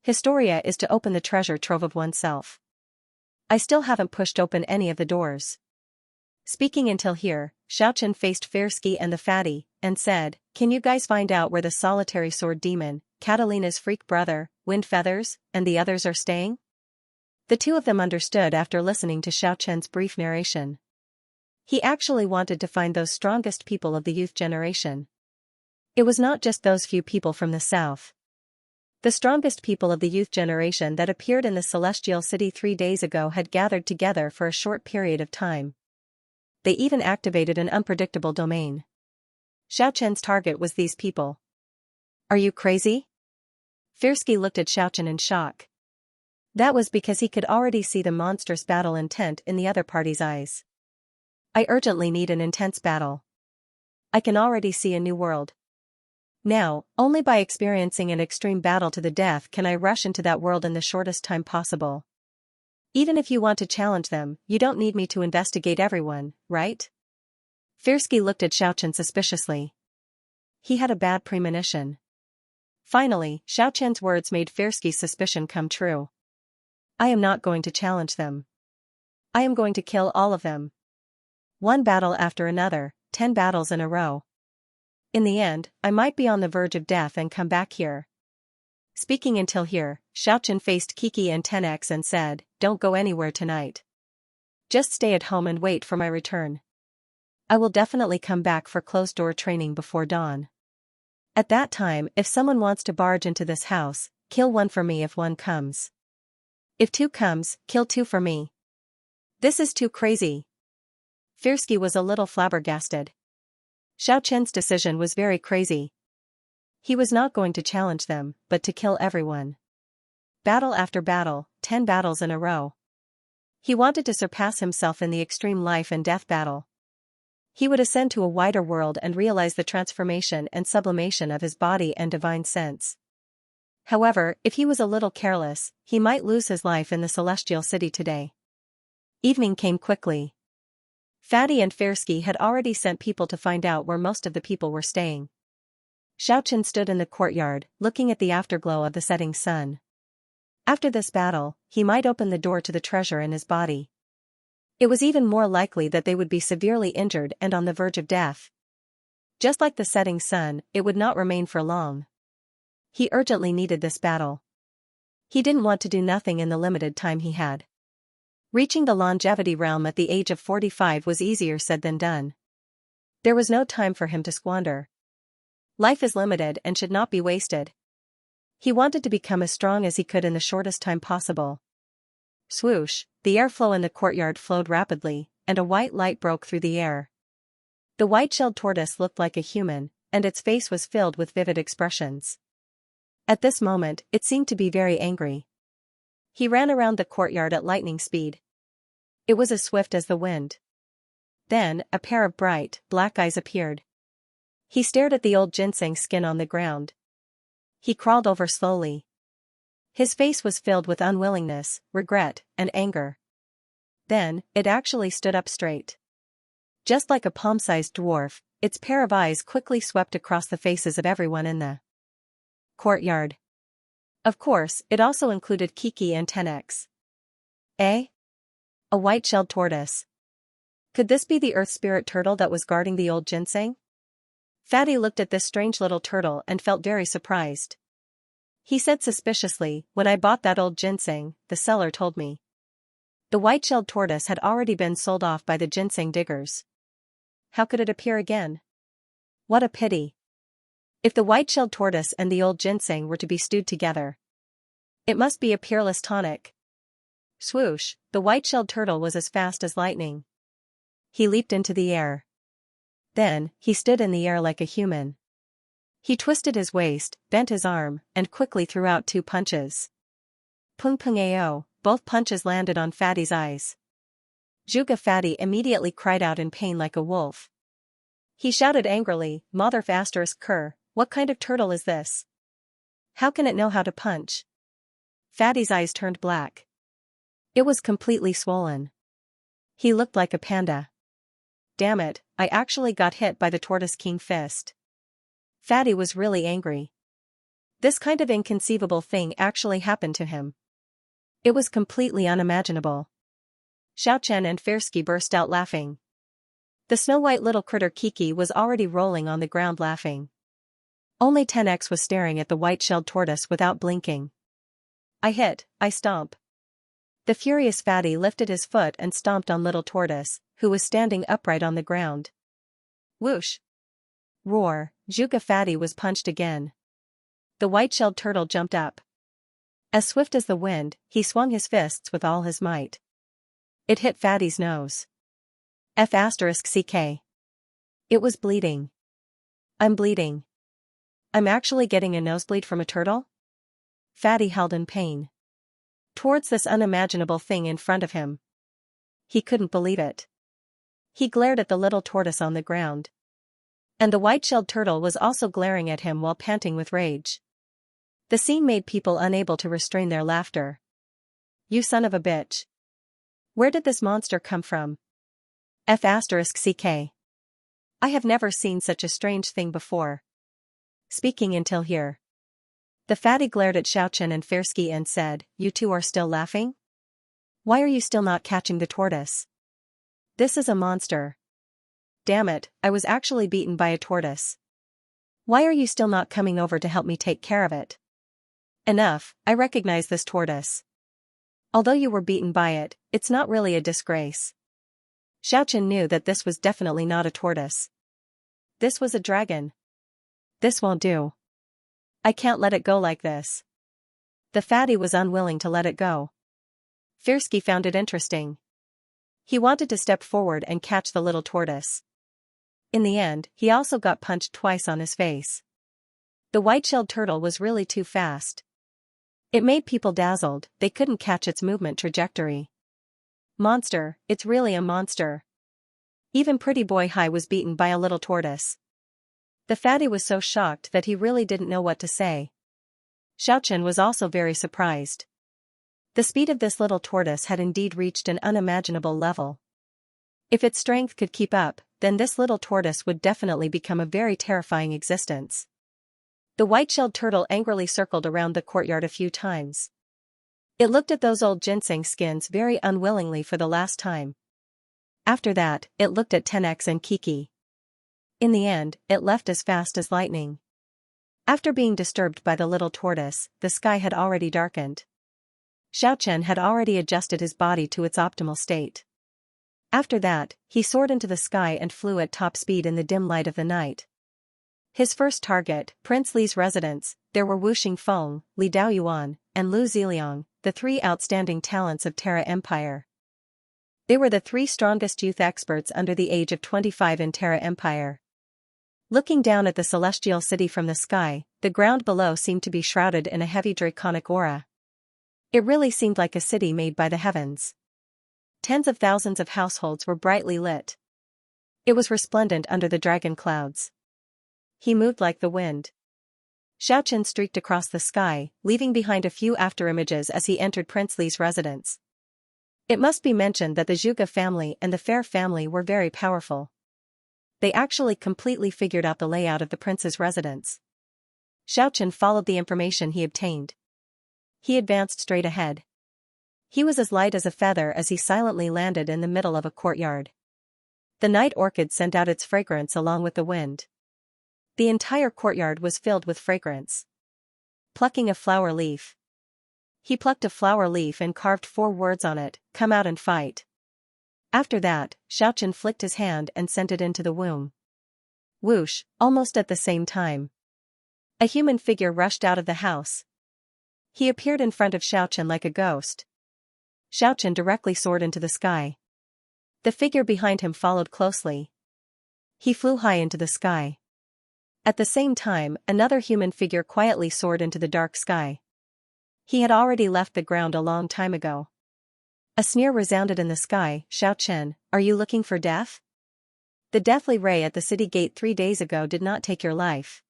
Historia is to open the treasure trove of oneself. I still haven't pushed open any of the doors." Speaking until here, Xiaochen faced Firsky and the fatty, and said, "Can you guys find out where the solitary sword demon, Catalina's freak brother, Wind Feathers, and the others are staying?" The two of them understood after listening to Xiaochen's brief narration. He actually wanted to find those strongest people of the youth generation. It was not just those few people from the south. The strongest people of the youth generation that appeared in the celestial city 3 days ago had gathered together for a short period of time. They even activated an unpredictable domain. Xiaochen's target was these people. "Are you crazy?" Firsky looked at Xiaochen in shock. That was because he could already see the monstrous battle intent in the other party's eyes. "I urgently need an intense battle. I can already see a new world. Now, only by experiencing an extreme battle to the death can I rush into that world in the shortest time possible. Even if you want to challenge them, you don't need me to investigate everyone, right?" Firsky looked at Xiaochen suspiciously. He had a bad premonition. Finally, Xiaochen's words made Firsky's suspicion come true. "I am not going to challenge them. I am going to kill all of them. One battle after another, 10 battles in a row. In the end, I might be on the verge of death and come back here." Speaking until here, Xiaochen faced Kiki and 10x and said, "Don't go anywhere tonight. Just stay at home and wait for my return. I will definitely come back for closed-door training before dawn. At that time, if someone wants to barge into this house, kill one for me if one comes. If 2 comes, kill 2 for me." "This is too crazy." Firsky was a little flabbergasted. Xiaochen's decision was very crazy. He was not going to challenge them, but to kill everyone. Battle after battle, 10 battles in a row. He wanted to surpass himself in the extreme life and death battle. He would ascend to a wider world and realize the transformation and sublimation of his body and divine sense. However, if he was a little careless, he might lose his life in the celestial city today. Evening came quickly. Fatty and Firsky had already sent people to find out where most of the people were staying. Xiaochen stood in the courtyard, looking at the afterglow of the setting sun. After this battle, he might open the door to the treasure in his body. It was even more likely that they would be severely injured and on the verge of death. Just like the setting sun, it would not remain for long. He urgently needed this battle. He didn't want to do nothing in the limited time he had. Reaching the longevity realm at the age of 45 was easier said than done. There was no time for him to squander. Life is limited and should not be wasted. He wanted to become as strong as he could in the shortest time possible. Swoosh, the airflow in the courtyard flowed rapidly, and a white light broke through the air. The white-shelled tortoise looked like a human, and its face was filled with vivid expressions. At this moment, it seemed to be very angry. He ran around the courtyard at lightning speed. It was as swift as the wind. Then, a pair of bright, black eyes appeared. He stared at the old ginseng skin on the ground. He crawled over slowly. His face was filled with unwillingness, regret, and anger. Then, it actually stood up straight. Just like a palm-sized dwarf, its pair of eyes quickly swept across the faces of everyone in the courtyard. Of course, it also included Kiki and 10x. Eh? A white-shelled tortoise. Could this be the earth spirit turtle that was guarding the old ginseng? Fatty looked at this strange little turtle and felt very surprised. He said suspiciously, "When I bought that old ginseng, the seller told me the white-shelled tortoise had already been sold off by the ginseng diggers. How could it appear again? What a pity. If the white-shelled tortoise and the old ginseng were to be stewed together, it must be a peerless tonic." Swoosh, the white-shelled turtle was as fast as lightning. He leaped into the air. Then, he stood in the air like a human. He twisted his waist, bent his arm, and quickly threw out 2 punches. Pung pung ao, both punches landed on Fatty's eyes. Juga Fatty immediately cried out in pain like a wolf. He shouted angrily, "Mother f*** cur, what kind of turtle is this? How can it know how to punch?" Fatty's eyes turned black. It was completely swollen. He looked like a panda. Damn it, I actually got hit by the tortoise king fist. Fatty was really angry. This kind of inconceivable thing actually happened to him. It was completely unimaginable. Xiaochen and Fersky burst out laughing. The snow-white little critter Kiki was already rolling on the ground laughing. Only 10x was staring at the white-shelled tortoise without blinking. I stomp. The furious Fatty lifted his foot and stomped on little tortoise, who was standing upright on the ground. Whoosh! Roar, Juga Fatty was punched again. The white-shelled turtle jumped up. As swift as the wind, he swung his fists with all his might. It hit Fatty's nose. F***ck. It was bleeding. I'm bleeding. I'm actually getting a nosebleed from a turtle? Fatty held in pain towards this unimaginable thing in front of him. He couldn't believe it. He glared at the little tortoise on the ground. And the white-shelled turtle was also glaring at him while panting with rage. The scene made people unable to restrain their laughter. You son of a bitch. Where did this monster come from? F***ck. I have never seen such a strange thing before. Speaking until here. The Fatty glared at Xiaochen and Fersky and said, "You two are still laughing? Why are you still not catching the tortoise? This is a monster. Damn it, I was actually beaten by a tortoise. Why are you still not coming over to help me take care of it? Enough, I recognize this tortoise. Although you were beaten by it, it's not really a disgrace." Xiaochen knew that this was definitely not a tortoise. This was a dragon. This won't do. I can't let it go like this. The Fatty was unwilling to let it go. Fersky found it interesting. He wanted to step forward and catch the little tortoise. In the end, he also got punched twice on his face. The white-shelled turtle was really too fast. It made people dazzled, they couldn't catch its movement trajectory. Monster, it's really a monster. Even Pretty Boy High was beaten by a little tortoise. The Fatty was so shocked that he really didn't know what to say. Xiaochen was also very surprised. The speed of this little tortoise had indeed reached an unimaginable level. If its strength could keep up, then this little tortoise would definitely become a very terrifying existence. The white-shelled turtle angrily circled around the courtyard a few times. It looked at those old ginseng skins very unwillingly for the last time. After that, it looked at 10x and Kiki. In the end, it left as fast as lightning. After being disturbed by the little tortoise, the sky had already darkened. Xiaochen had already adjusted his body to its optimal state. After that, he soared into the sky and flew at top speed in the dim light of the night. His first target, Prince Li's residence, there were Wu Xingfeng, Li Daoyuan, and Lu Ziliang, the 3 outstanding talents of Terra Empire. They were the 3 strongest youth experts under the age of 25 in Terra Empire. Looking down at the celestial city from the sky, the ground below seemed to be shrouded in a heavy draconic aura. It really seemed like a city made by the heavens. Tens of thousands of households were brightly lit. It was resplendent under the dragon clouds. He moved like the wind. Xiaochen streaked across the sky, leaving behind a few afterimages as he entered Prince Li's residence. It must be mentioned that the Zhuge family and the Fair family were very powerful. They actually completely figured out the layout of the prince's residence. Xiaochen followed the information he obtained. He advanced straight ahead. He was as light as a feather as he silently landed in the middle of a courtyard. The night orchid sent out its fragrance along with the wind. The entire courtyard was filled with fragrance. Plucking a flower leaf. He plucked a flower leaf and carved 4 words on it, "Come out and fight." After that, Xiaochen flicked his hand and sent it into the womb. Whoosh, almost at the same time. A human figure rushed out of the house. He appeared in front of Xiaochen like a ghost. Xiaochen directly soared into the sky. The figure behind him followed closely. He flew high into the sky. At the same time, another human figure quietly soared into the dark sky. He had already left the ground a long time ago. A sneer resounded in the sky. "Xiaochen, are you looking for death? The deathly ray at the city gate 3 days ago did not take your life.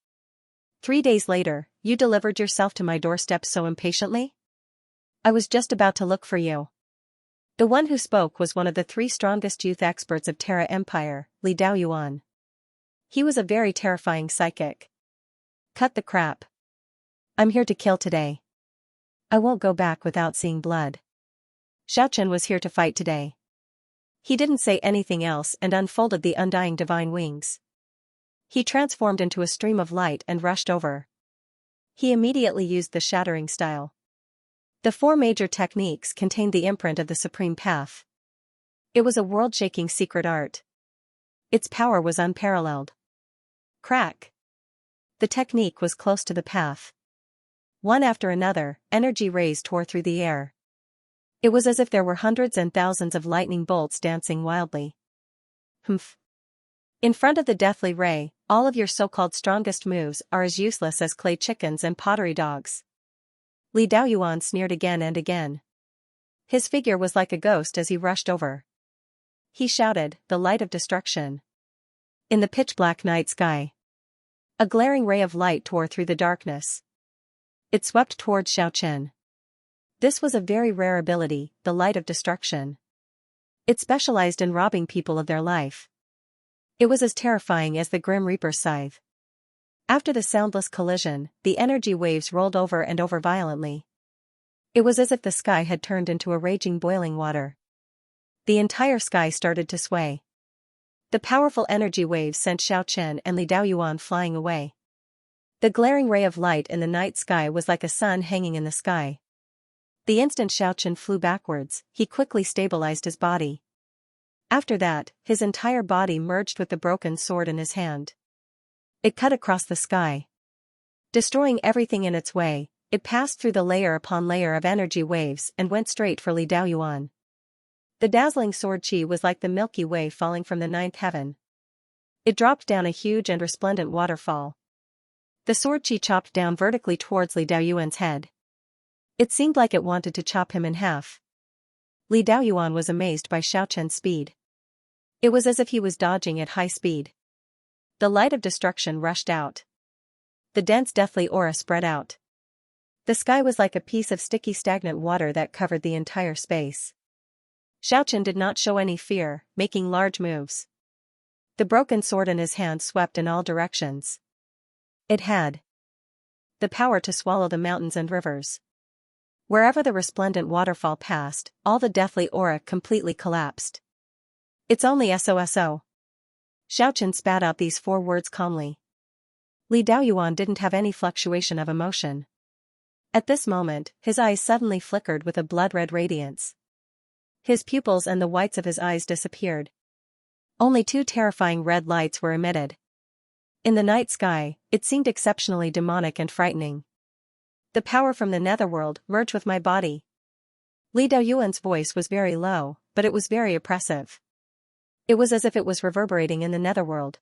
3 days later, you delivered yourself to my doorstep so impatiently? I was just about to look for you." The one who spoke was one of the 3 strongest youth experts of Terra Empire, Li Daoyuan. He was a very terrifying psychic. "Cut the crap. I'm here to kill today. I won't go back without seeing blood. Xiaochen was here to fight today." He didn't say anything else and unfolded the undying divine wings. He transformed into a stream of light and rushed over. He immediately used the shattering style. The 4 major techniques contained the imprint of the supreme path. It was a world-shaking secret art. Its power was unparalleled. Crack. The technique was close to the path. One after another, energy rays tore through the air. It was as if there were hundreds and thousands of lightning bolts dancing wildly. Humph. In front of the deathly ray, all of your so-called strongest moves are as useless as clay chickens and pottery dogs. Li Daoyuan sneered again and again. His figure was like a ghost as he rushed over. He shouted, "The light of destruction." In the pitch-black night sky, a glaring ray of light tore through the darkness. It swept towards Xiaochen. This was a very rare ability, the light of destruction. It specialized in robbing people of their life. It was as terrifying as the Grim Reaper's scythe. After the soundless collision, the energy waves rolled over and over violently. It was as if the sky had turned into a raging boiling water. The entire sky started to sway. The powerful energy waves sent Xiaochen and Li Daoyuan flying away. The glaring ray of light in the night sky was like a sun hanging in the sky. The instant Xiaochen flew backwards, he quickly stabilized his body. After that, his entire body merged with the broken sword in his hand. It cut across the sky. Destroying everything in its way, it passed through the layer upon layer of energy waves and went straight for Li Daoyuan. The dazzling sword chi was like the Milky Way falling from the 9th heaven. It dropped down a huge and resplendent waterfall. The sword chi chopped down vertically towards Li Daoyuan's head. It seemed like it wanted to chop him in half. Li Daoyuan was amazed by Xiaochen's speed. It was as if he was dodging at high speed. The light of destruction rushed out. The dense deathly aura spread out. The sky was like a piece of sticky stagnant water that covered the entire space. Xiaochen did not show any fear, making large moves. The broken sword in his hand swept in all directions. It had the power to swallow the mountains and rivers. Wherever the resplendent waterfall passed, all the deathly aura completely collapsed. "It's only SOSO." Xiaochen spat out these 4 words calmly. Li Daoyuan didn't have any fluctuation of emotion. At this moment, his eyes suddenly flickered with a blood-red radiance. His pupils and the whites of his eyes disappeared. Only 2 terrifying red lights were emitted. In the night sky, it seemed exceptionally demonic and frightening. "The power from the netherworld merged with my body." Li Daoyuan's voice was very low, but it was very oppressive. It was as if it was reverberating in the netherworld.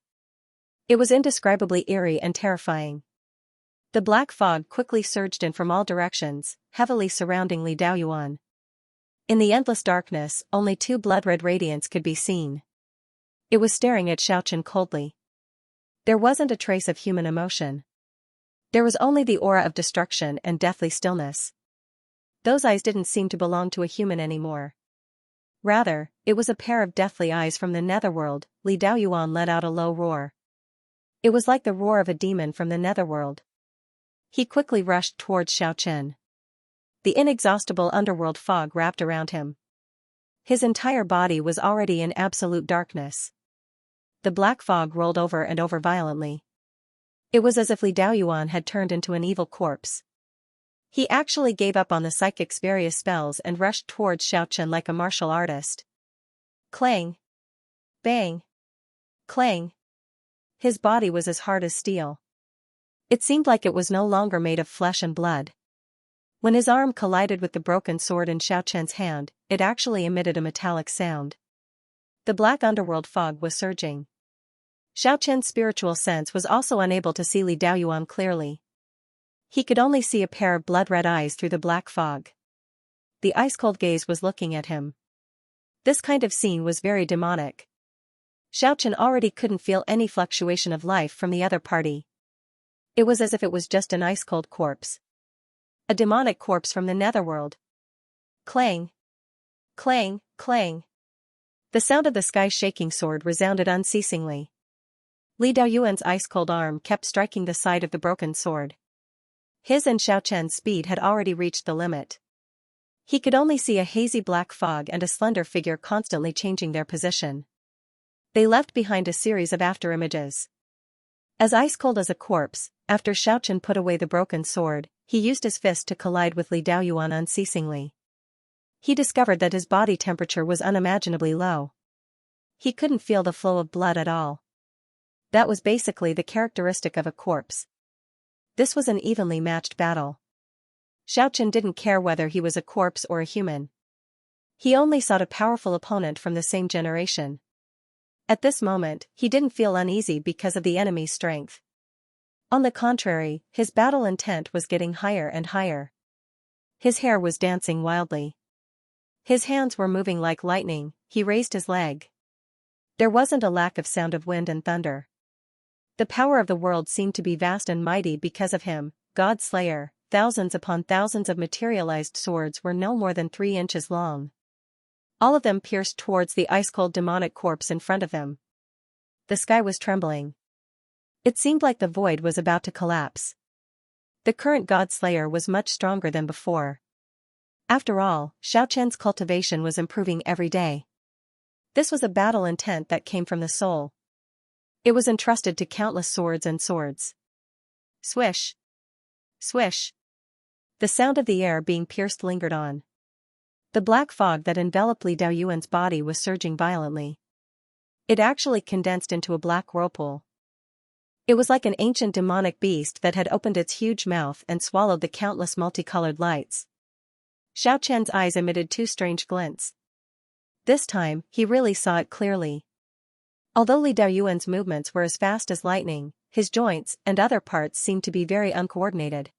It was indescribably eerie and terrifying. The black fog quickly surged in from all directions, heavily surrounding Li Daoyuan. In the endless darkness, only 2 blood-red radiants could be seen. It was staring at Xiaochen coldly. There wasn't a trace of human emotion. There was only the aura of destruction and deathly stillness. Those eyes didn't seem to belong to a human anymore. Rather, it was a pair of deathly eyes from the netherworld. Li Daoyuan let out a low roar. It was like the roar of a demon from the netherworld. He quickly rushed towards Xiaochen. The inexhaustible underworld fog wrapped around him. His entire body was already in absolute darkness. The black fog rolled over and over violently. It was as if Li Daoyuan had turned into an evil corpse. He actually gave up on the psychic's various spells and rushed towards Xiaochen like a martial artist. Clang! Bang! Clang! His body was as hard as steel. It seemed like it was no longer made of flesh and blood. When his arm collided with the broken sword in Xiaochen's hand, it actually emitted a metallic sound. The black underworld fog was surging. Xiaochen's spiritual sense was also unable to see Li Daoyuan clearly. He could only see a pair of blood-red eyes through the black fog. The ice-cold gaze was looking at him. This kind of scene was very demonic. Xiaochen already couldn't feel any fluctuation of life from the other party. It was as if it was just an ice-cold corpse. A demonic corpse from the netherworld. Clang! Clang! Clang! The sound of the sky-shaking sword resounded unceasingly. Li Daoyuan's ice-cold arm kept striking the side of the broken sword. His and Xiaochen's speed had already reached the limit. He could only see a hazy black fog and a slender figure constantly changing their position. They left behind a series of afterimages. As ice-cold as a corpse, after Xiaochen put away the broken sword, he used his fist to collide with Li Daoyuan unceasingly. He discovered that his body temperature was unimaginably low. He couldn't feel the flow of blood at all. That was basically the characteristic of a corpse. This was an evenly matched battle. Xiaochen didn't care whether he was a corpse or a human. He only sought a powerful opponent from the same generation. At this moment, he didn't feel uneasy because of the enemy's strength. On the contrary, his battle intent was getting higher and higher. His hair was dancing wildly. His hands were moving like lightning. He raised his leg. There wasn't a lack of sound of wind and thunder. The power of the world seemed to be vast and mighty because of him, God Slayer. Thousands upon thousands of materialized swords were no more than 3 inches long. All of them pierced towards the ice-cold demonic corpse in front of him. The sky was trembling. It seemed like the void was about to collapse. The current God Slayer was much stronger than before. After all, Xiaochen's cultivation was improving every day. This was a battle intent that came from the soul. It was entrusted to countless swords and swords. Swish! Swish! The sound of the air being pierced lingered on. The black fog that enveloped Li Daoyuan's body was surging violently. It actually condensed into a black whirlpool. It was like an ancient demonic beast that had opened its huge mouth and swallowed the countless multicolored lights. Xiaochen's eyes emitted 2 strange glints. This time, he really saw it clearly. Although Li Daoyuan's movements were as fast as lightning, his joints and other parts seemed to be very uncoordinated.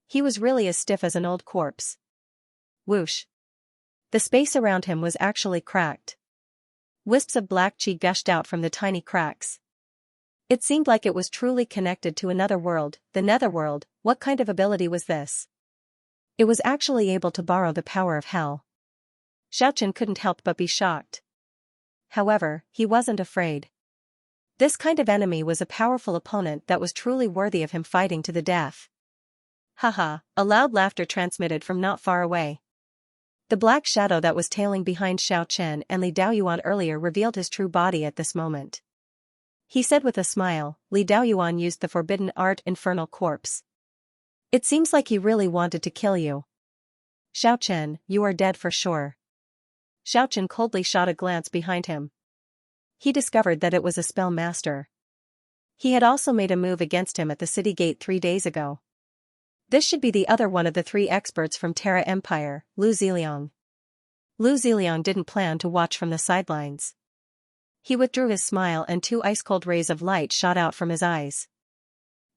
He was really as stiff as an old corpse. Whoosh! The space around him was actually cracked. Wisps of black chi gushed out from the tiny cracks. It seemed like it was truly connected to another world, the netherworld. What kind of ability was this? It was actually able to borrow the power of hell. Xiaochen couldn't help but be shocked. However, he wasn't afraid. This kind of enemy was a powerful opponent that was truly worthy of him fighting to the death. Haha, a loud laughter transmitted from not far away. The black shadow that was tailing behind Xiaochen and Li Daoyuan earlier revealed his true body at this moment. He said with a smile, Li Daoyuan used the forbidden art infernal corpse. It seems like he really wanted to kill you. Xiaochen, you are dead for sure. Xiaochen coldly shot a glance behind him. He discovered that it was a spell master. He had also made a move against him at the city gate 3 days ago. This should be the other one of the 3 experts from Terra Empire, Lu Ziliang. Lu Ziliang didn't plan to watch from the sidelines. He withdrew his smile and 2 ice-cold rays of light shot out from his eyes.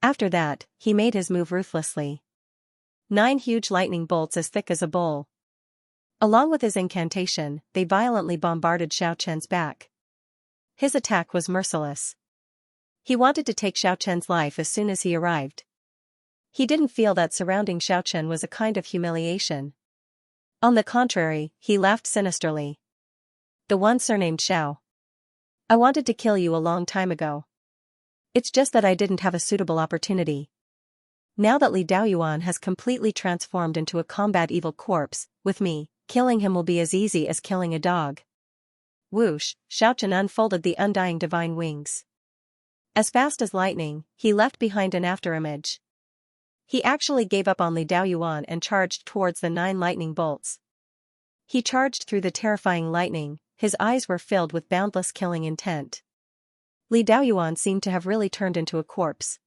After that, he made his move ruthlessly. 9 huge lightning bolts as thick as a bowl. Along with his incantation, they violently bombarded Xiaochen's back. His attack was merciless. He wanted to take Xiaochen's life as soon as he arrived. He didn't feel that surrounding Xiaochen was a kind of humiliation. On the contrary, he laughed sinisterly. The one surnamed Xiao. I wanted to kill you a long time ago. It's just that I didn't have a suitable opportunity. Now that Li Daoyuan has completely transformed into a combat evil corpse, with me, killing him will be as easy as killing a dog. Whoosh, Xiaochen unfolded the undying divine wings. As fast as lightning, he left behind an afterimage. He actually gave up on Li Daoyuan and charged towards the 9 lightning bolts. He charged through the terrifying lightning, his eyes were filled with boundless killing intent. Li Daoyuan seemed to have really turned into a corpse.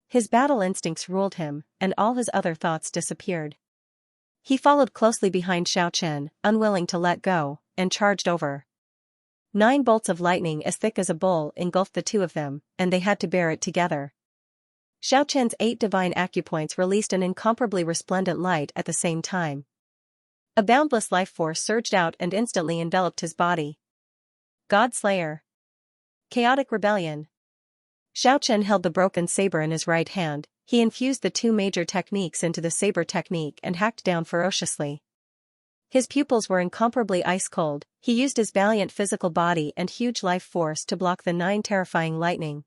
His battle instincts ruled him, and all his other thoughts disappeared. He followed closely behind Xiaochen, unwilling to let go, and charged over. 9 bolts of lightning as thick as a bowl engulfed the two of them, and they had to bear it together. Xiaochen's 8 divine acupoints released an incomparably resplendent light at the same time. A boundless life force surged out and instantly enveloped his body. God Slayer. Chaotic Rebellion. Xiaochen held the broken saber in his right hand. He infused the 2 major techniques into the saber technique and hacked down ferociously. His pupils were incomparably ice-cold. He used his valiant physical body and huge life force to block the 9 terrifying lightning.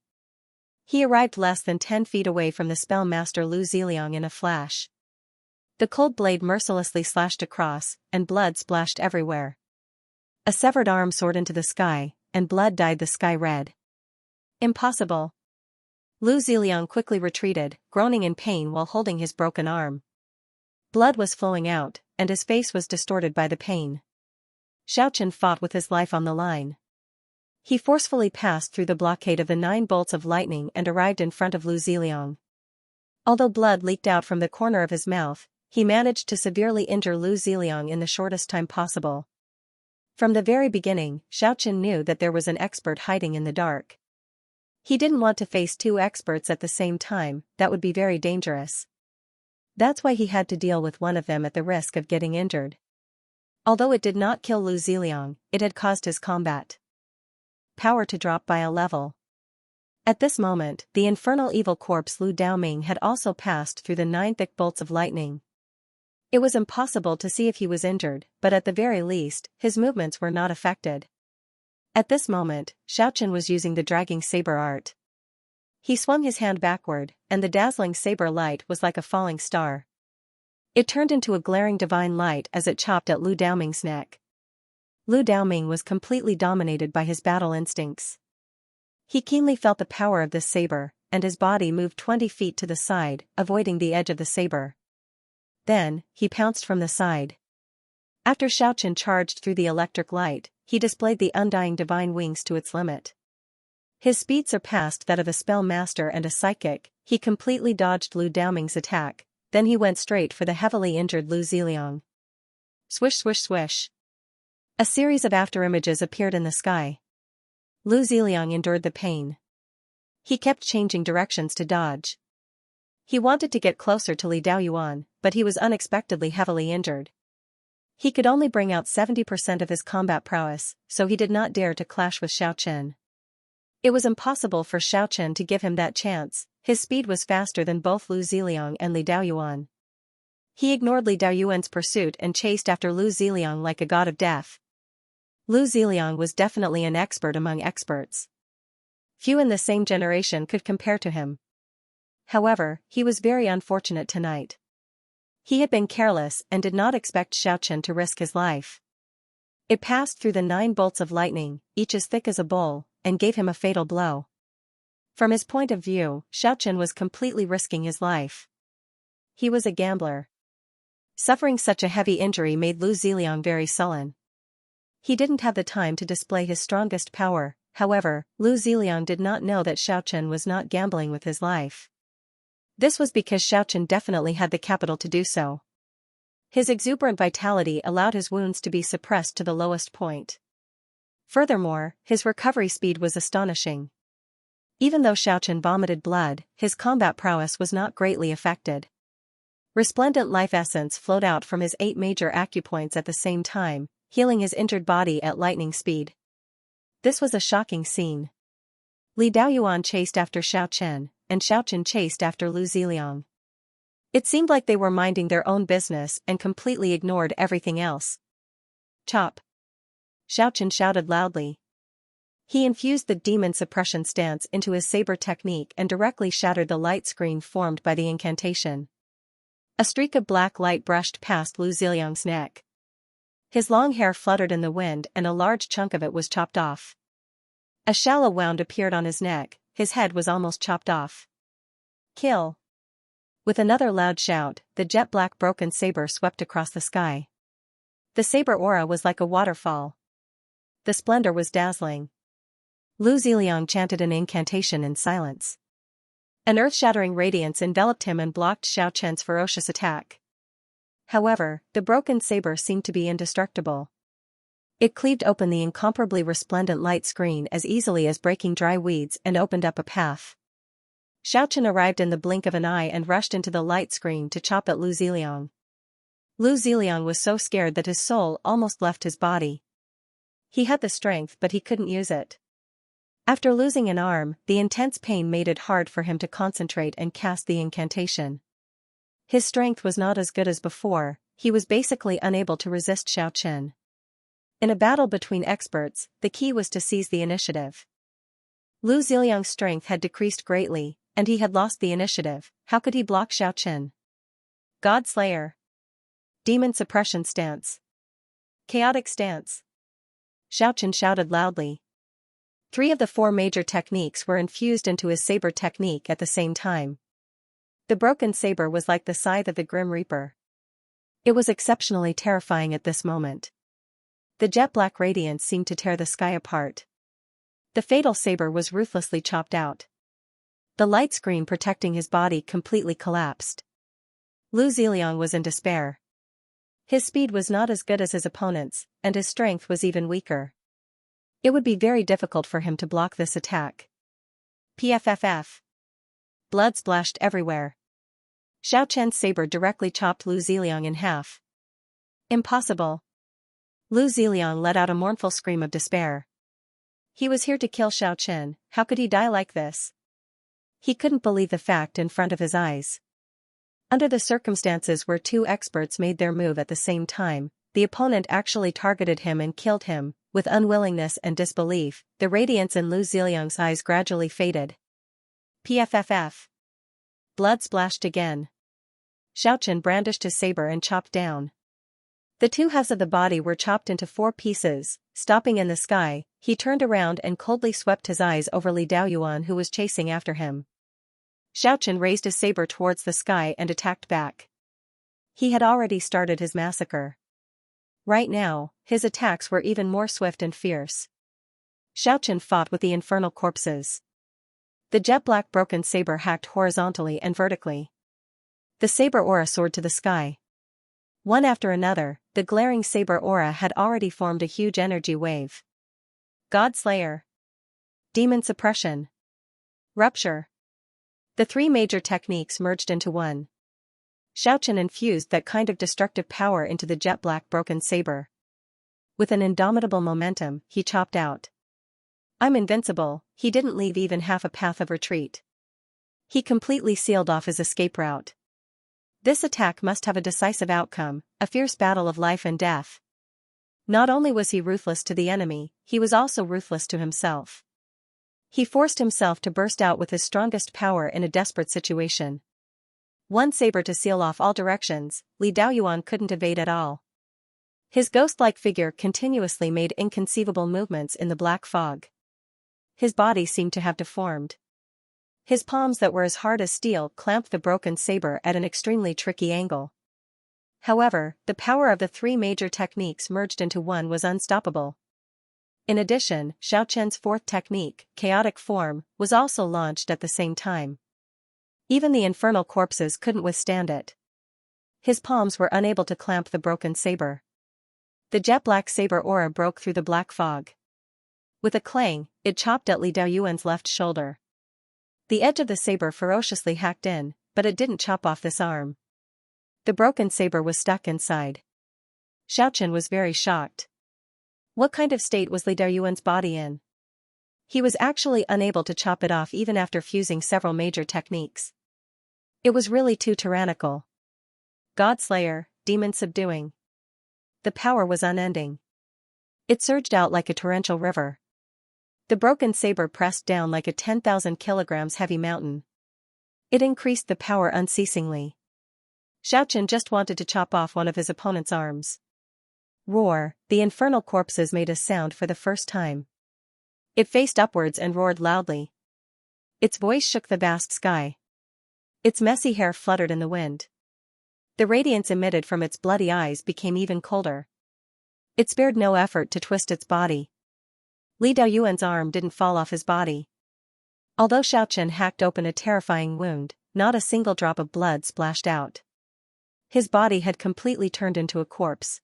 He arrived less than 10 feet away from the spell master Lu Ziliang in a flash. The cold blade mercilessly slashed across, and blood splashed everywhere. A severed arm soared into the sky, and blood dyed the sky red. Impossible. Lu Ziliang quickly retreated, groaning in pain while holding his broken arm. Blood was flowing out, and his face was distorted by the pain. Xiaochen fought with his life on the line. He forcefully passed through the blockade of the 9 bolts of lightning and arrived in front of Lu Ziliang. Although blood leaked out from the corner of his mouth, he managed to severely injure Lu Ziliang in the shortest time possible. From the very beginning, Xiaochen knew that there was an expert hiding in the dark. He didn't want to face 2 experts at the same time, that would be very dangerous. That's why he had to deal with one of them at the risk of getting injured. Although it did not kill Lu Ziliang, it had caused his combat power to drop by a level. At this moment, the infernal evil corpse Lu Daoming had also passed through the 9 thick bolts of lightning. It was impossible to see if he was injured, but at the very least, his movements were not affected. At this moment, Xiaochen was using the dragging saber art. He swung his hand backward, and the dazzling saber light was like a falling star. It turned into a glaring divine light as it chopped at Lu Daoming's neck. Lu Daoming was completely dominated by his battle instincts. He keenly felt the power of this saber, and his body moved 20 feet to the side, avoiding the edge of the saber. Then, he pounced from the side. After Xiaochen charged through the electric light, he displayed the undying divine wings to its limit. His speed surpassed that of a spell master and a psychic. He completely dodged Lu Daoming's attack, then he went straight for the heavily injured Lu Ziliang. Swish swish swish. A series of afterimages appeared in the sky. Lu Ziliang endured the pain. He kept changing directions to dodge. He wanted to get closer to Li Daoyuan, but he was unexpectedly heavily injured. He could only bring out 70% of his combat prowess, so he did not dare to clash with Xiaochen. It was impossible for Xiaochen to give him that chance. His speed was faster than both Lu Ziliang and Li Daoyuan. He ignored Li Daoyuan's pursuit and chased after Lu Ziliang like a god of death. Lu Ziliang was definitely an expert among experts. Few in the same generation could compare to him. However, he was very unfortunate tonight. He had been careless and did not expect Xiaochen to risk his life. It passed through the 9 bolts of lightning, each as thick as a bowl, and gave him a fatal blow. From his point of view, Xiaochen was completely risking his life. He was a gambler. Suffering such a heavy injury made Lu Ziliang very sullen. He didn't have the time to display his strongest power. However, Lu Ziliang did not know that Xiaochen was not gambling with his life. This was because Xiaochen definitely had the capital to do so. His exuberant vitality allowed his wounds to be suppressed to the lowest point. Furthermore, his recovery speed was astonishing. Even though Xiaochen vomited blood, his combat prowess was not greatly affected. Resplendent life essence flowed out from his 8 major acupoints at the same time, healing his injured body at lightning speed. This was a shocking scene. Li Daoyuan chased after Xiaochen, and Xiaochen chased after Lu Ziliang. It seemed like they were minding their own business and completely ignored everything else. Chop! Xiaochen shouted loudly. He infused the demon suppression stance into his saber technique and directly shattered the light screen formed by the incantation. A streak of black light brushed past Lu Ziliang's neck. His long hair fluttered in the wind and a large chunk of it was chopped off. A shallow wound appeared on his neck, his head was almost chopped off. Kill! With another loud shout, the jet-black broken saber swept across the sky. The saber aura was like a waterfall. The splendor was dazzling. Lu Ziliang chanted an incantation in silence. An earth-shattering radiance enveloped him and blocked Xiaochen's ferocious attack. However, the broken saber seemed to be indestructible. It cleaved open the incomparably resplendent light screen as easily as breaking dry weeds and opened up a path. Xiaochen arrived in the blink of an eye and rushed into the light screen to chop at Lu Ziliang. Lu Ziliang was so scared that his soul almost left his body. He had the strength but he couldn't use it. After losing an arm, the intense pain made it hard for him to concentrate and cast the incantation. His strength was not as good as before, he was basically unable to resist Xiaochen. In a battle between experts, the key was to seize the initiative. Lu Ziliang's strength had decreased greatly, and he had lost the initiative. How could he block Xiaochen? God Slayer. Demon Suppression Stance. Chaotic Stance. Xiaochen shouted loudly. 3 of the 4 major techniques were infused into his saber technique at the same time. The broken saber was like the scythe of the Grim Reaper. It was exceptionally terrifying at this moment. The jet-black radiance seemed to tear the sky apart. The fatal saber was ruthlessly chopped out. The light screen protecting his body completely collapsed. Lu Ziliang was in despair. His speed was not as good as his opponent's, and his strength was even weaker. It would be very difficult for him to block this attack. PFFF. Blood splashed everywhere. Xiaochen's saber directly chopped Lu Ziliang in half. Impossible. Lu Ziliang let out a mournful scream of despair. He was here to kill Xiaochen, how could he die like this? He couldn't believe the fact in front of his eyes. Under the circumstances where 2 experts made their move at the same time, the opponent actually targeted him and killed him. With unwillingness and disbelief, the radiance in Lu Ziliang's eyes gradually faded. PFFF. Blood splashed again. Xiaochen brandished his saber and chopped down. The 2 halves of the body were chopped into 4 pieces. Stopping in the sky, he turned around and coldly swept his eyes over Li Daoyuan who was chasing after him. Xiaochen raised his saber towards the sky and attacked back. He had already started his massacre. Right now, his attacks were even more swift and fierce. Xiaochen fought with the infernal corpses. The jet-black broken saber hacked horizontally and vertically. The saber aura soared to the sky. One after another, the glaring saber aura had already formed a huge energy wave. God Slayer. Demon Suppression. Rupture. The 3 major techniques merged into one. Xiaochen infused that kind of destructive power into the jet-black broken saber. With an indomitable momentum, he chopped out. I'm invincible, he didn't leave even half a path of retreat. He completely sealed off his escape route. This attack must have a decisive outcome, a fierce battle of life and death. Not only was he ruthless to the enemy, he was also ruthless to himself. He forced himself to burst out with his strongest power in a desperate situation. One saber to seal off all directions, Li Daoyuan couldn't evade at all. His ghost-like figure continuously made inconceivable movements in the black fog. His body seemed to have deformed. His palms that were as hard as steel clamped the broken saber at an extremely tricky angle. However, the power of the 3 major techniques merged into one was unstoppable. In addition, Xiaochen's 4th technique, Chaotic Form, was also launched at the same time. Even the infernal corpses couldn't withstand it. His palms were unable to clamp the broken saber. The jet-black saber aura broke through the black fog. With a clang, it chopped at Li Daoyuan's left shoulder. The edge of the saber ferociously hacked in, but it didn't chop off this arm. The broken saber was stuck inside. Xiaochen was very shocked. What kind of state was Li Daoyuan's body in? He was actually unable to chop it off even after fusing several major techniques. It was really too tyrannical. God Slayer, Demon Subduing. The power was unending. It surged out like a torrential river. The broken saber pressed down like a 10,000 kilograms heavy mountain. It increased the power unceasingly. Xiaochen just wanted to chop off one of his opponent's arms. Roar, the infernal corpses made a sound for the first time. It faced upwards and roared loudly. Its voice shook the vast sky. Its messy hair fluttered in the wind. The radiance emitted from its bloody eyes became even colder. It spared no effort to twist its body. Li Daoyuan's arm didn't fall off his body. Although Xiaochen hacked open a terrifying wound, not a single drop of blood splashed out. His body had completely turned into a corpse.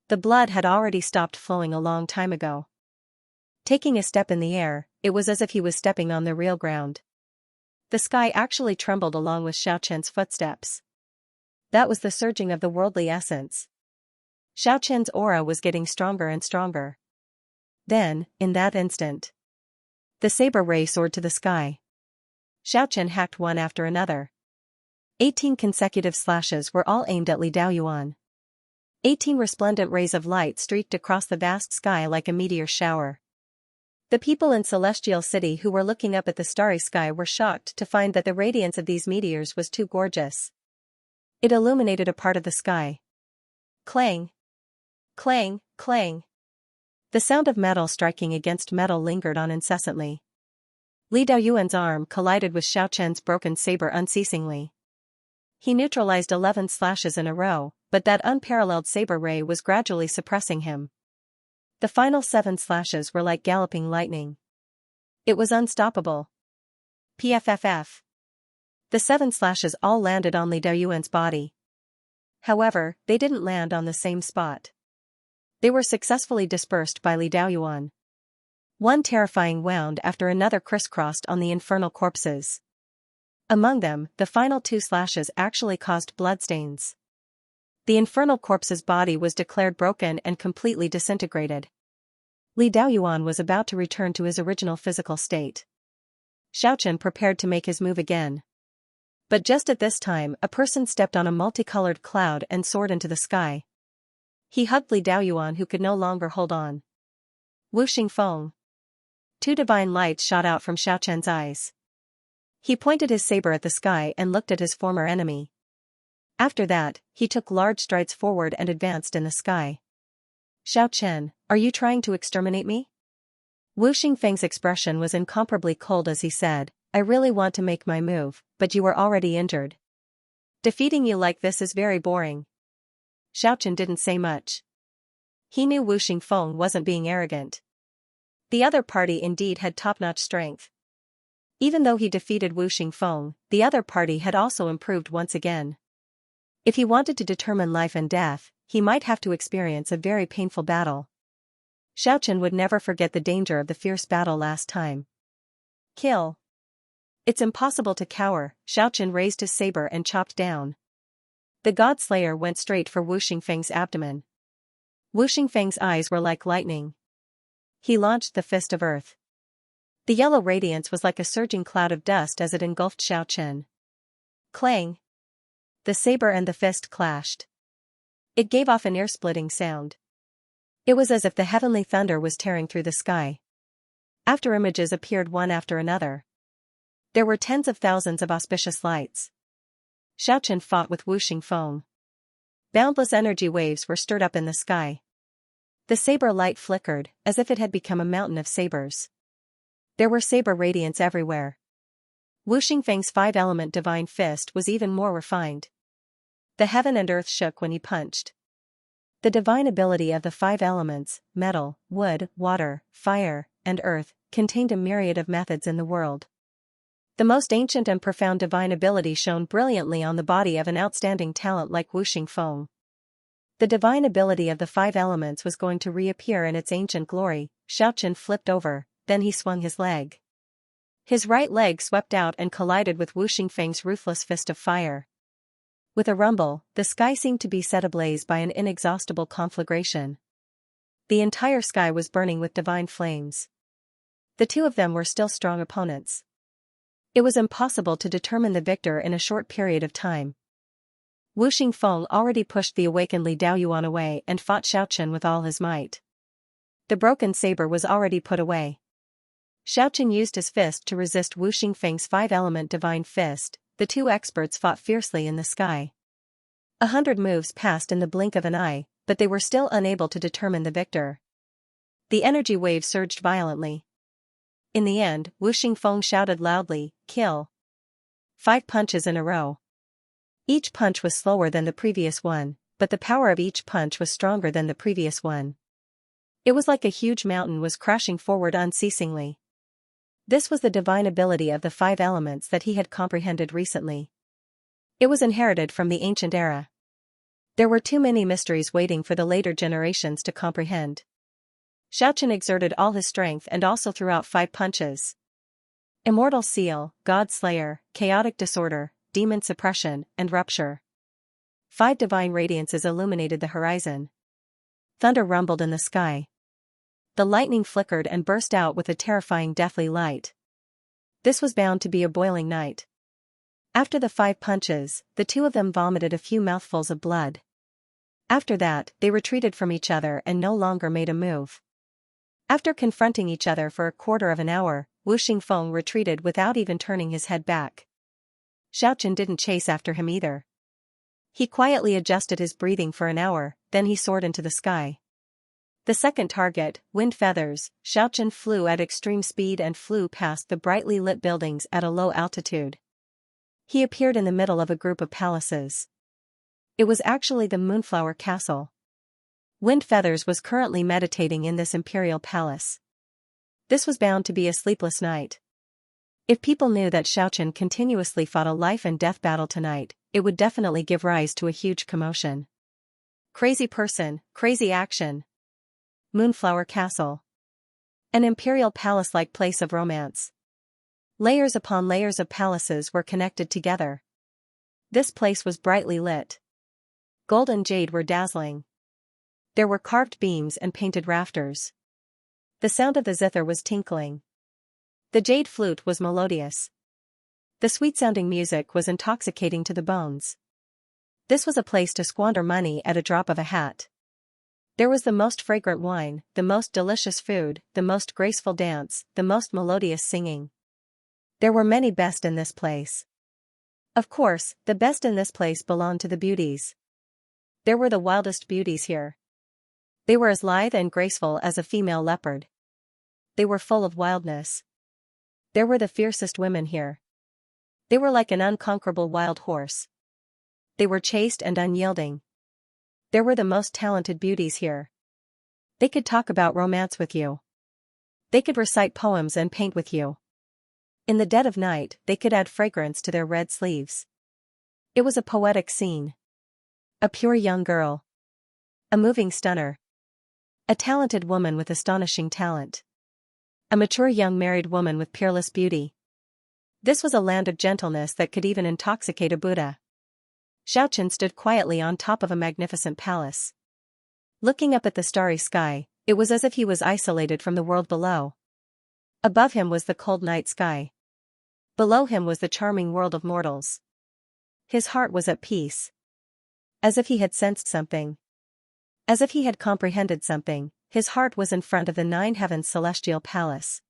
The blood had already stopped flowing a long time ago. Taking a step in the air, it was as if he was stepping on the real ground. The sky actually trembled along with Xiaochen's footsteps. That was the surging of the worldly essence. Xiaochen's aura was getting stronger and stronger. Then, in that instant, the saber ray soared to the sky. Xiaochen hacked one after another. 18 consecutive slashes were all aimed at Li Daoyuan. 18 resplendent rays of light streaked across the vast sky like a meteor shower. The people in Celestial City who were looking up at the starry sky were shocked to find that the radiance of these meteors was too gorgeous. It illuminated a part of the sky. Clang! Clang! Clang! The sound of metal striking against metal lingered on incessantly. Li Daoyuan's arm collided with Xiaochen's broken saber unceasingly. He neutralized 11 slashes in a row, but that unparalleled saber ray was gradually suppressing him. The final 7 slashes were like galloping lightning. It was unstoppable. PFFF. The 7 slashes all landed on Li Daoyuan's body. However, they didn't land on the same spot. They were successfully dispersed by Li Daoyuan. One terrifying wound after another crisscrossed on the infernal corpses. Among them, the final 2 slashes actually caused bloodstains. The infernal corpse's body was declared broken and completely disintegrated. Li Daoyuan was about to return to his original physical state. Xiaochen prepared to make his move again. But just at this time, a person stepped on a multicolored cloud and soared into the sky. He hugged Li Daoyuan, who could no longer hold on. Wu Xingfeng. 2 divine lights shot out from Xiaochen's eyes. He pointed his saber at the sky and looked at his former enemy. After that, he took large strides forward and advanced in the sky. Xiaochen, are you trying to exterminate me? Wu Xingfeng's expression was incomparably cold as he said, I really want to make my move, but you are already injured. Defeating you like this is very boring. Xiaochen didn't say much. He knew Wu Xingfeng wasn't being arrogant. The other party indeed had top-notch strength. Even though he defeated Wu Xingfeng, the other party had also improved once again. If he wanted to determine life and death, he might have to experience a very painful battle. Xiaochen would never forget the danger of the fierce battle last time. Kill. It's impossible to cower, Xiaochen raised his saber and chopped down. The God Slayer went straight for Wu Xingfeng's abdomen. Wu Xingfeng's eyes were like lightning. He launched the fist of earth. The yellow radiance was like a surging cloud of dust as it engulfed Xiaochen. Clang! The saber and the fist clashed. It gave off an ear-splitting sound. It was as if the heavenly thunder was tearing through the sky. After images appeared one after another. There were tens of thousands of auspicious lights. Xiaochen fought with Wu Xingfeng. Boundless energy waves were stirred up in the sky. The saber light flickered, as if it had become a mountain of sabers. There were saber radiance everywhere. Wu Xingfeng's 5-element divine fist was even more refined. The heaven and earth shook when he punched. The divine ability of the 5 elements, metal, wood, water, fire, and earth, contained a myriad of methods in the world. The most ancient and profound divine ability shone brilliantly on the body of an outstanding talent like Wu Xingfeng. The divine ability of the 5 elements was going to reappear in its ancient glory. Xiaochen flipped over, then he swung his leg. His right leg swept out and collided with Wu Xingfeng's ruthless fist of fire. With a rumble, the sky seemed to be set ablaze by an inexhaustible conflagration. The entire sky was burning with divine flames. The two of them were still strong opponents. It was impossible to determine the victor in a short period of time. Wu Xingfeng already pushed the awakened Li Daoyuan away and fought Xiaochen with all his might. The broken saber was already put away. Xiaochen used his fist to resist Wu Xingfeng's five-element divine fist. The two experts fought fiercely in the sky. 100 moves passed in the blink of an eye, but they were still unable to determine the victor. The energy wave surged violently. In the end, Wu Xingfeng shouted loudly, "Kill!" 5 punches in a row. Each punch was slower than the previous one, but the power of each punch was stronger than the previous one. It was like a huge mountain was crashing forward unceasingly. This was the divine ability of the 5 elements that he had comprehended recently. It was inherited from the ancient era. There were too many mysteries waiting for the later generations to comprehend. Xiaochen exerted all his strength and also threw out 5 punches. Immortal Seal, God Slayer, Chaotic Disorder, Demon Suppression, and Rupture. 5 divine radiances illuminated the horizon. Thunder rumbled in the sky. The lightning flickered and burst out with a terrifying deathly light. This was bound to be a boiling night. After the 5 punches, the two of them vomited a few mouthfuls of blood. After that, they retreated from each other and no longer made a move. After confronting each other for a quarter of an hour, Wu Xingfeng retreated without even turning his head back. Xiaochen didn't chase after him either. He quietly adjusted his breathing for an hour, then he soared into the sky. The second target, Wind Feathers, Xiaochen flew at extreme speed and flew past the brightly lit buildings at a low altitude. He appeared in the middle of a group of palaces. It was actually the Moonflower Castle. Wind Feathers was currently meditating in this imperial palace. This was bound to be a sleepless night. If people knew that Xiaochen continuously fought a life-and-death battle tonight, it would definitely give rise to a huge commotion. Crazy person, crazy action. Moonflower Castle. An imperial palace-like place of romance. Layers upon layers of palaces were connected together. This place was brightly lit. Gold and jade were dazzling. There were carved beams and painted rafters. The sound of the zither was tinkling. The jade flute was melodious. The sweet-sounding music was intoxicating to the bones. This was a place to squander money at a drop of a hat. There was the most fragrant wine, the most delicious food, the most graceful dance, the most melodious singing. There were many best in this place. Of course, the best in this place belonged to the beauties. There were the wildest beauties here. They were as lithe and graceful as a female leopard. They were full of wildness. There were the fiercest women here. They were like an unconquerable wild horse. They were chaste and unyielding. There were the most talented beauties here. They could talk about romance with you. They could recite poems and paint with you. In the dead of night, they could add fragrance to their red sleeves. It was a poetic scene. A pure young girl. A moving stunner. A talented woman with astonishing talent. A mature young married woman with peerless beauty. This was a land of gentleness that could even intoxicate a Buddha. Xiaochen stood quietly on top of a magnificent palace. Looking up at the starry sky, it was as if he was isolated from the world below. Above him was the cold night sky. Below him was the charming world of mortals. His heart was at peace. As if he had sensed something. As if he had comprehended something, his heart was in front of the 9 heavens celestial palace.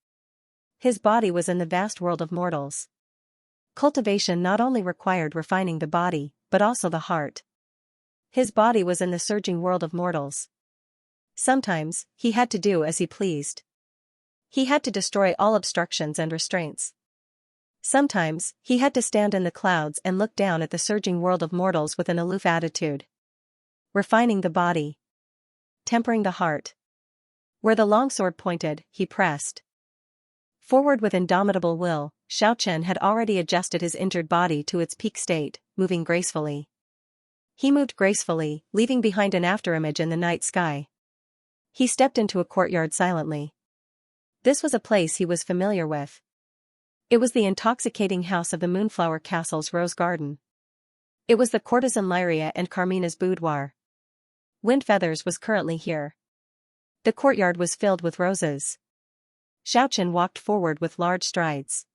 His body was in the vast world of mortals. Cultivation not only required refining the body, but also the heart. His body was in the surging world of mortals. Sometimes, he had to do as he pleased. He had to destroy all obstructions and restraints. Sometimes, he had to stand in the clouds and look down at the surging world of mortals with an aloof attitude. Refining the body. Tempering the heart. Where the longsword pointed, he pressed. Forward with indomitable will, Xiaochen had already adjusted his injured body to its peak state, moving gracefully. He moved gracefully, leaving behind an afterimage in the night sky. He stepped into a courtyard silently. This was a place he was familiar with. It was the intoxicating house of the Moonflower Castle's rose garden. It was the courtesan Lyria and Carmina's boudoir. Wind Feathers was currently here. The courtyard was filled with roses. Xiaochen walked forward with large strides.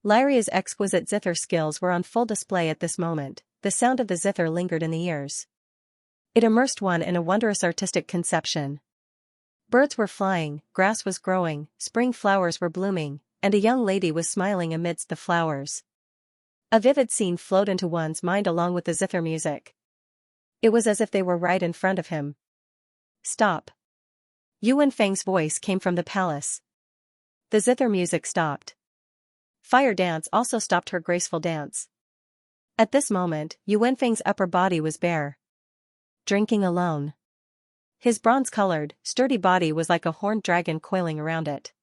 Lyria's exquisite zither skills were on full display at this moment. The sound of the zither lingered in the ears. It immersed one in a wondrous artistic conception. Birds were flying, grass was growing, spring flowers were blooming, and a young lady was smiling amidst the flowers. A vivid scene flowed into one's mind along with the zither music. It was as if they were right in front of him. Stop. Yuan Feng's voice came from the palace. The zither music stopped. Fire Dance also stopped her graceful dance. At this moment, Yuan Feng's upper body was bare. Drinking alone. His bronze-colored, sturdy body was like a horned dragon coiling around it.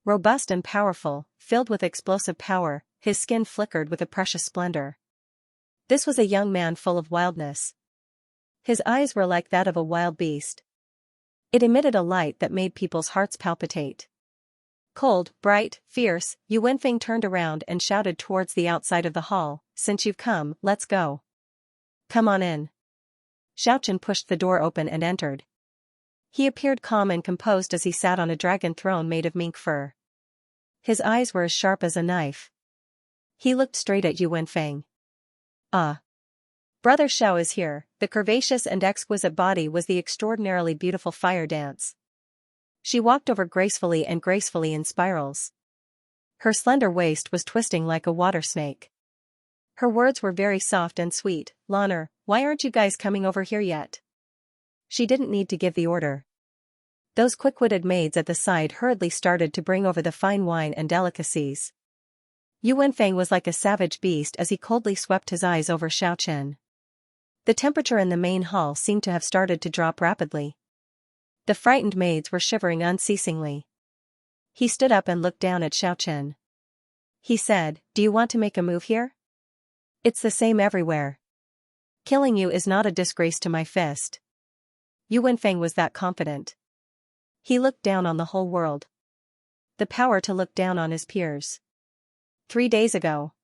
Robust and powerful, filled with explosive power, his skin flickered with a precious splendor. This was a young man full of wildness. His eyes were like that of a wild beast. It emitted a light that made people's hearts palpitate. Cold, bright, fierce, Yuan Feng turned around and shouted towards the outside of the hall, "Since you've come, let's go. Come on in." Xiaochen pushed the door open and entered. He appeared calm and composed as he sat on a dragon throne made of mink fur. His eyes were as sharp as a knife. He looked straight at Yuan Feng. "Ah. Brother Xiao is here." The curvaceous and exquisite body was the extraordinarily beautiful Fire Dance. She walked over gracefully in spirals. Her slender waist was twisting like a water snake. Her words were very soft and sweet. "Lanner, why aren't you guys coming over here yet?" She didn't need to give the order. Those quick-witted maids at the side hurriedly started to bring over the fine wine and delicacies. Yuan Feng was like a savage beast as he coldly swept his eyes over Xiaochen. The temperature in the main hall seemed to have started to drop rapidly. The frightened maids were shivering unceasingly. He stood up and looked down at Xiaochen. He said, "Do you want to make a move here? It's the same everywhere. Killing you is not a disgrace to my fist." Yuan Feng was that confident. He looked down on the whole world. The power to look down on his peers. 3 days ago,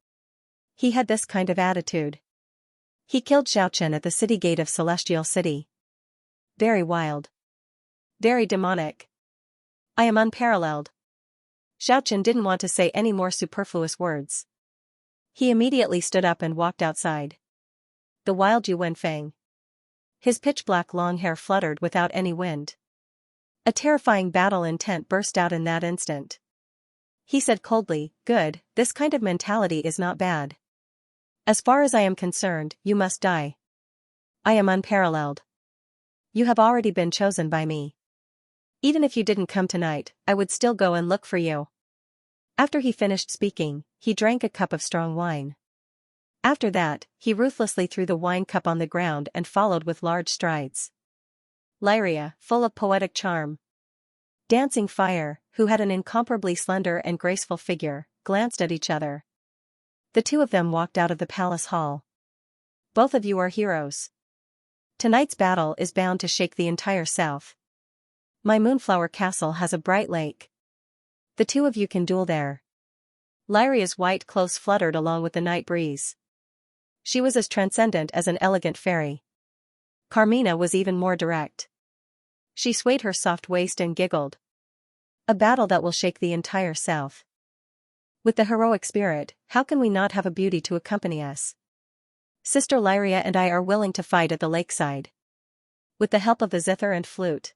he had this kind of attitude. He killed Xiaochen at the city gate of Celestial City. Very wild. Very demonic. I am unparalleled. Xiaochen didn't want to say any more superfluous words. He immediately stood up and walked outside. The wild Yuan Feng. His pitch-black long hair fluttered without any wind. A terrifying battle intent burst out in that instant. He said coldly, "Good, this kind of mentality is not bad. As far as I am concerned, you must die. I am unparalleled. You have already been chosen by me. Even if you didn't come tonight, I would still go and look for you." After he finished speaking, he drank a cup of strong wine. After that, he ruthlessly threw the wine cup on the ground and followed with large strides. Lyria, full of poetic charm. Dancing Fire, who had an incomparably slender and graceful figure, glanced at each other. The two of them walked out of the palace hall. "Both of you are heroes. Tonight's battle is bound to shake the entire south. My Moonflower Castle has a bright lake. The two of you can duel there." Lyria's white clothes fluttered along with the night breeze. She was as transcendent as an elegant fairy. Carmina was even more direct. She swayed her soft waist and giggled. "A battle that will shake the entire south. With the heroic spirit, how can we not have a beauty to accompany us? Sister Lyria and I are willing to fight at the lakeside. With the help of the zither and flute.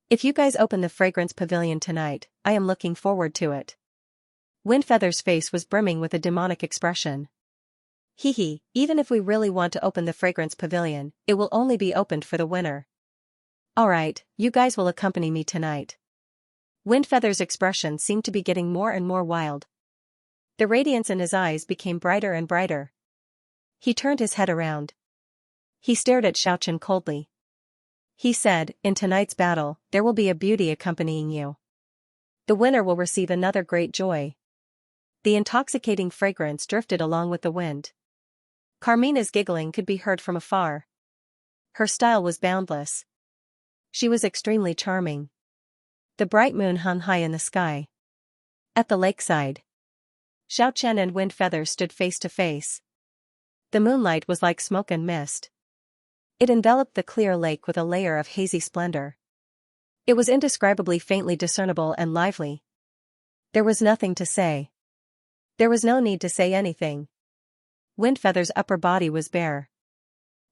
If you guys open the Fragrance Pavilion tonight, I am looking forward to it." Windfeather's face was brimming with a demonic expression. "Hee, even if we really want to open the Fragrance Pavilion, it will only be opened for the winner. Alright, you guys will accompany me tonight." Windfeather's expression seemed to be getting more and more wild. The radiance in his eyes became brighter and brighter. He turned his head around. He stared at Xiaochen coldly. He said, "In tonight's battle, there will be a beauty accompanying you. The winner will receive another great joy." The intoxicating fragrance drifted along with the wind. Carmina's giggling could be heard from afar. Her style was boundless. She was extremely charming. The bright moon hung high in the sky. At the lakeside, Xiaochen and Windfeather stood face to face. The moonlight was like smoke and mist. It enveloped the clear lake with a layer of hazy splendor. It was indescribably faintly discernible and lively. There was nothing to say. There was no need to say anything. Windfeather's upper body was bare.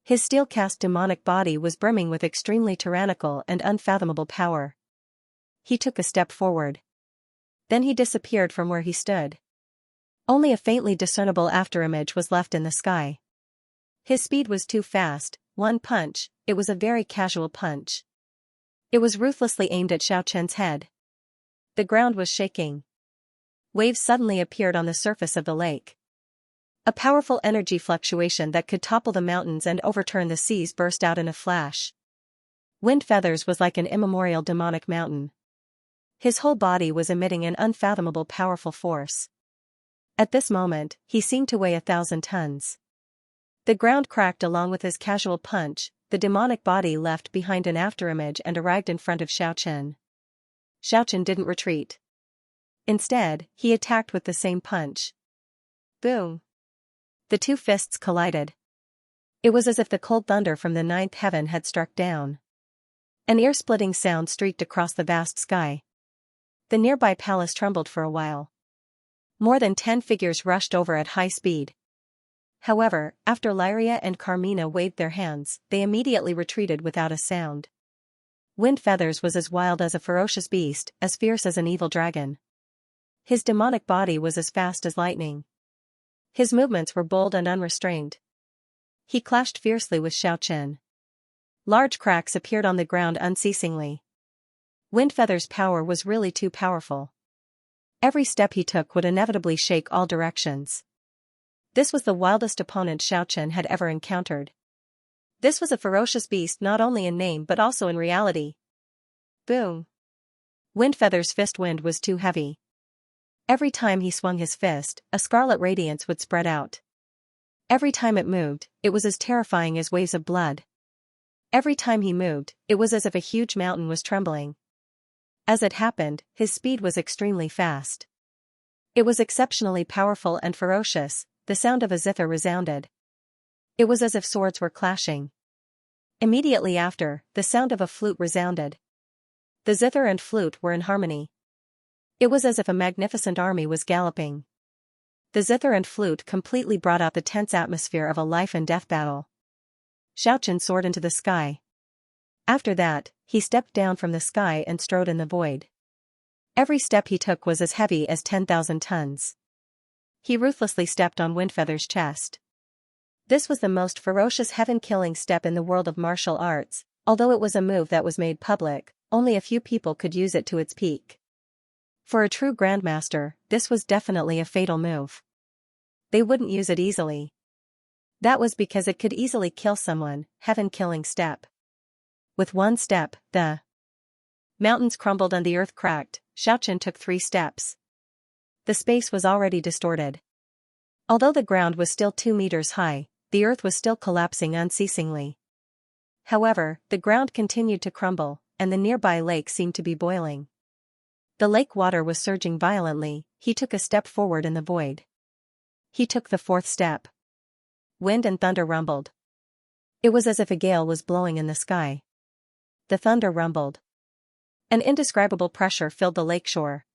His steel-cast demonic body was brimming with extremely tyrannical and unfathomable power. He took a step forward. Then he disappeared from where he stood. Only a faintly discernible afterimage was left in the sky. His speed was too fast. One punch, it was a very casual punch. It was ruthlessly aimed at Xiaochen's head. The ground was shaking. Waves suddenly appeared on the surface of the lake. A powerful energy fluctuation that could topple the mountains and overturn the seas burst out in a flash. Wind Feathers was like an immemorial demonic mountain. His whole body was emitting an unfathomable powerful force. At this moment, he seemed to weigh 1,000 tons. The ground cracked along with his casual punch. The demonic body left behind an afterimage and arrived in front of Xiaochen. Xiaochen didn't retreat. Instead, he attacked with the same punch. Boom! The two fists collided. It was as if the cold thunder from the ninth heaven had struck down. An ear-splitting sound streaked across the vast sky. The nearby palace trembled for a while. More than 10 figures rushed over at high speed. However, after Lyria and Carmina waved their hands, they immediately retreated without a sound. Wind Feathers was as wild as a ferocious beast, as fierce as an evil dragon. His demonic body was as fast as lightning. His movements were bold and unrestrained. He clashed fiercely with Xiaochen. Large cracks appeared on the ground unceasingly. Wind Feathers' power was really too powerful. Every step he took would inevitably shake all directions. This was the wildest opponent Xiaochen had ever encountered. This was a ferocious beast not only in name but also in reality. Boom! Wind Feathers' fist wind was too heavy. Every time he swung his fist, a scarlet radiance would spread out. Every time it moved, it was as terrifying as waves of blood. Every time he moved, it was as if a huge mountain was trembling. As it happened, his speed was extremely fast. It was exceptionally powerful and ferocious. The sound of a zither resounded. It was as if swords were clashing. Immediately after, the sound of a flute resounded. The zither and flute were in harmony. It was as if a magnificent army was galloping. The zither and flute completely brought out the tense atmosphere of a life-and-death battle. Xiaochen soared into the sky. After that, he stepped down from the sky and strode in the void. Every step he took was as heavy as 10,000 tons. He ruthlessly stepped on Wind Feathers' chest. This was the most ferocious heaven-killing step in the world of martial arts. Although it was a move that was made public, only a few people could use it to its peak. For a true grandmaster, this was definitely a fatal move. They wouldn't use it easily. That was because it could easily kill someone. Heaven-killing step. With one step, the mountains crumbled and the earth cracked. Xiaochen took 3 steps. The space was already distorted. Although the ground was still 2 meters high, the earth was still collapsing unceasingly. However, the ground continued to crumble, and the nearby lake seemed to be boiling. The lake water was surging violently. He took a step forward in the void. He took the 4th step. Wind and thunder rumbled. It was as if a gale was blowing in the sky. The thunder rumbled. An indescribable pressure filled the lakeshore.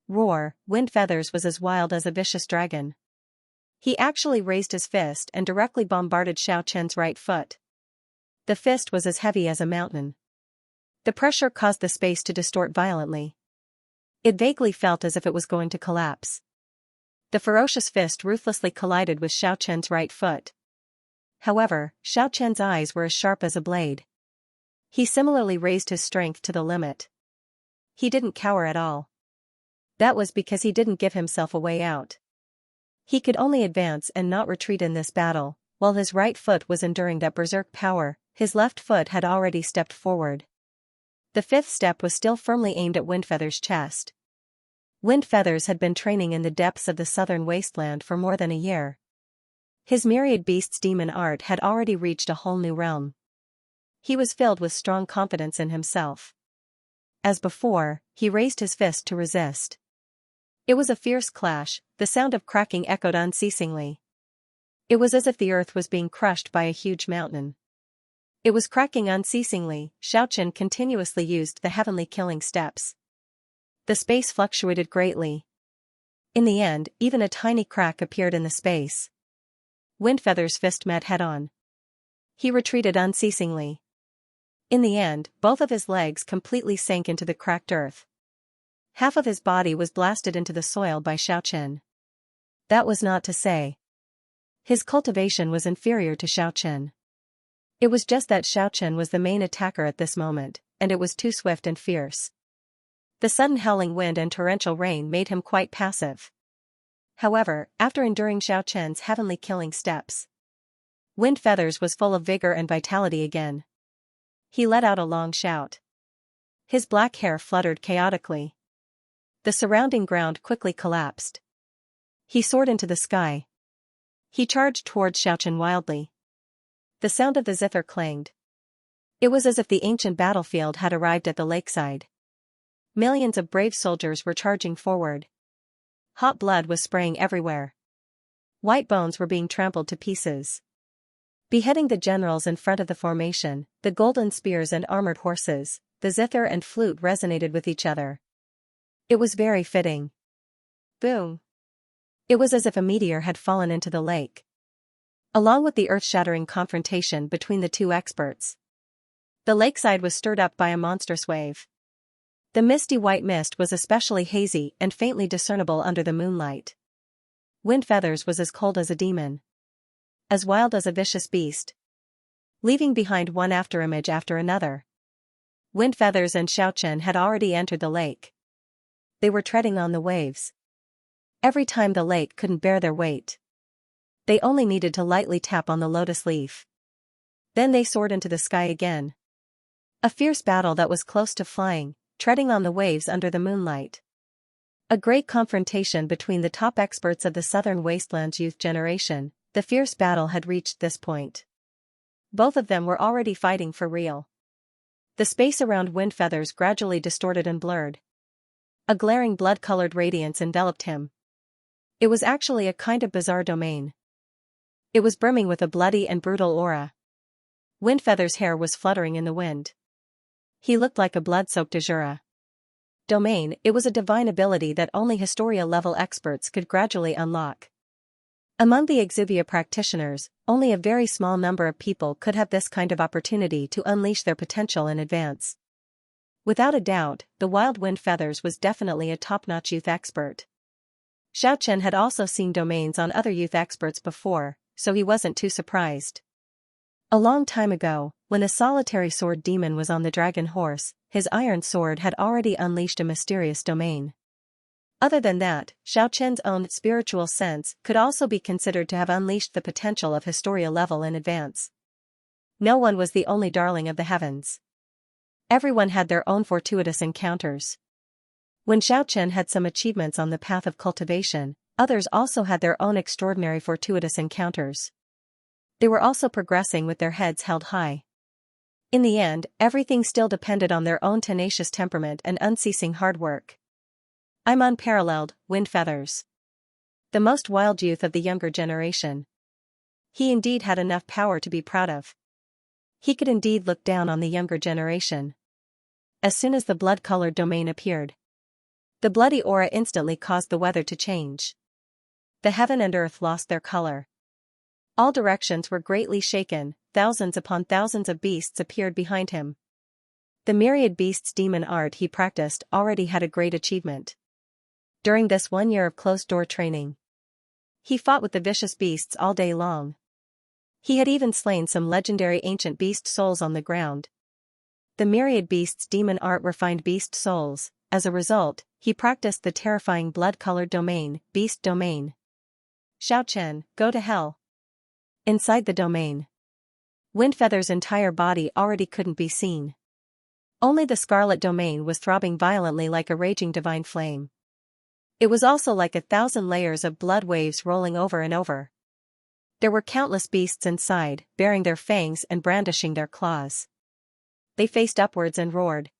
Roar! Wind Feathers was as wild as a vicious dragon. He actually raised his fist and directly bombarded Xiaochen's right foot. The fist was as heavy as a mountain. The pressure caused the space to distort violently. It vaguely felt as if it was going to collapse. The ferocious fist ruthlessly collided with Xiaochen's right foot. However, Xiaochen's eyes were as sharp as a blade. He similarly raised his strength to the limit. He didn't cower at all. That was because he didn't give himself a way out. He could only advance and not retreat in this battle. While his right foot was enduring that berserk power, his left foot had already stepped forward. The 5th step was still firmly aimed at Wind Feathers' chest. Wind Feathers had been training in the depths of the southern wasteland for more than a year. His myriad beasts demon art had already reached a whole new realm. He was filled with strong confidence in himself. As before, he raised his fist to resist. It was a fierce clash. The sound of cracking echoed unceasingly. It was as if the earth was being crushed by a huge mountain. It was cracking unceasingly. Xiaochen continuously used the heavenly killing steps. The space fluctuated greatly. In the end, even a tiny crack appeared in the space. Wind Feathers' fist met head-on. He retreated unceasingly. In the end, both of his legs completely sank into the cracked earth. Half of his body was blasted into the soil by Xiaochen. That was not to say his cultivation was inferior to Xiaochen. It was just that Xiaochen was the main attacker at this moment, and it was too swift and fierce. The sudden howling wind and torrential rain made him quite passive. However, after enduring Xiaochen's heavenly killing steps, Wind Feathers was full of vigor and vitality again. He let out a long shout. His black hair fluttered chaotically. The surrounding ground quickly collapsed. He soared into the sky. He charged towards Xiaochen wildly. The sound of the zither clanged. It was as if the ancient battlefield had arrived at the lakeside. Millions of brave soldiers were charging forward. Hot blood was spraying everywhere. White bones were being trampled to pieces. Beheading the generals in front of the formation, the golden spears and armored horses, the zither and flute resonated with each other. It was very fitting. Boom! It was as if a meteor had fallen into the lake. Along with the earth-shattering confrontation between the two experts, the lakeside was stirred up by a monstrous wave. The misty white mist was especially hazy and faintly discernible under the moonlight. Wind Feathers was as cold as a demon, as wild as a vicious beast, leaving behind one afterimage after another. Wind Feathers and Xiaochen had already entered the lake. They were treading on the waves. Every time the lake couldn't bear their weight, they only needed to lightly tap on the lotus leaf. Then they soared into the sky again. A fierce battle that was close to flying, treading on the waves under the moonlight. A great confrontation between the top experts of the Southern Wasteland's youth generation. The fierce battle had reached this point. Both of them were already fighting for real. The space around Wind Feathers gradually distorted and blurred. A glaring blood-colored radiance enveloped him. It was actually a kind of bizarre domain. It was brimming with a bloody and brutal aura. Wind Feathers' hair was fluttering in the wind. He looked like a blood-soaked Azura. Domain, it was a divine ability that only Historia-level experts could gradually unlock. Among the Exuvia practitioners, only a very small number of people could have this kind of opportunity to unleash their potential in advance. Without a doubt, the Wild Wind Feathers was definitely a top-notch youth expert. Xiaochen had also seen domains on other youth experts before, so he wasn't too surprised. A long time ago, when a solitary sword demon was on the dragon horse, his iron sword had already unleashed a mysterious domain. Other than that, Xiaochen's own spiritual sense could also be considered to have unleashed the potential of Historia level in advance. No one was the only darling of the heavens. Everyone had their own fortuitous encounters. When Xiaochen had some achievements on the path of cultivation, others also had their own extraordinary fortuitous encounters. They were also progressing with their heads held high. In the end, everything still depended on their own tenacious temperament and unceasing hard work. I'm unparalleled, Wind Feathers. The most wild youth of the younger generation. He indeed had enough power to be proud of. He could indeed look down on the younger generation. As soon as the blood-colored domain appeared, the bloody aura instantly caused the weather to change. The heaven and earth lost their color. All directions were greatly shaken, thousands upon thousands of beasts appeared behind him. The myriad beasts demon art he practiced already had a great achievement. During this 1 year of closed-door training, he fought with the vicious beasts all day long. He had even slain some legendary ancient beast souls on the ground. The myriad beasts demon art refined beast souls. As a result, he practiced the terrifying blood-colored domain, beast domain. Xiaochen, go to hell. Inside the domain, Wind Feathers' entire body already couldn't be seen. Only the scarlet domain was throbbing violently like a raging divine flame. It was also like 1,000 layers of blood waves rolling over and over. There were countless beasts inside, baring their fangs and brandishing their claws. They faced upwards and roared.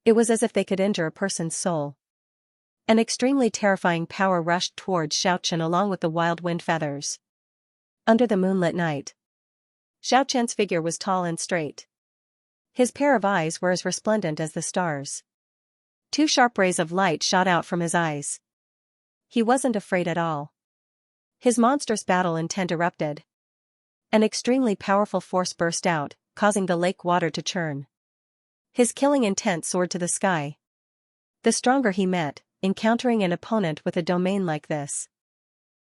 It was as if they could injure a person's soul. An extremely terrifying power rushed towards Xiaochen along with the wild Wind Feathers. Under the moonlit night, Xiaochen's figure was tall and straight. His pair of eyes were as resplendent as the stars. 2 sharp rays of light shot out from his eyes. He wasn't afraid at all. His monstrous battle intent erupted. An extremely powerful force burst out, causing the lake water to churn. His killing intent soared to the sky. The stronger he met, encountering an opponent with a domain like this.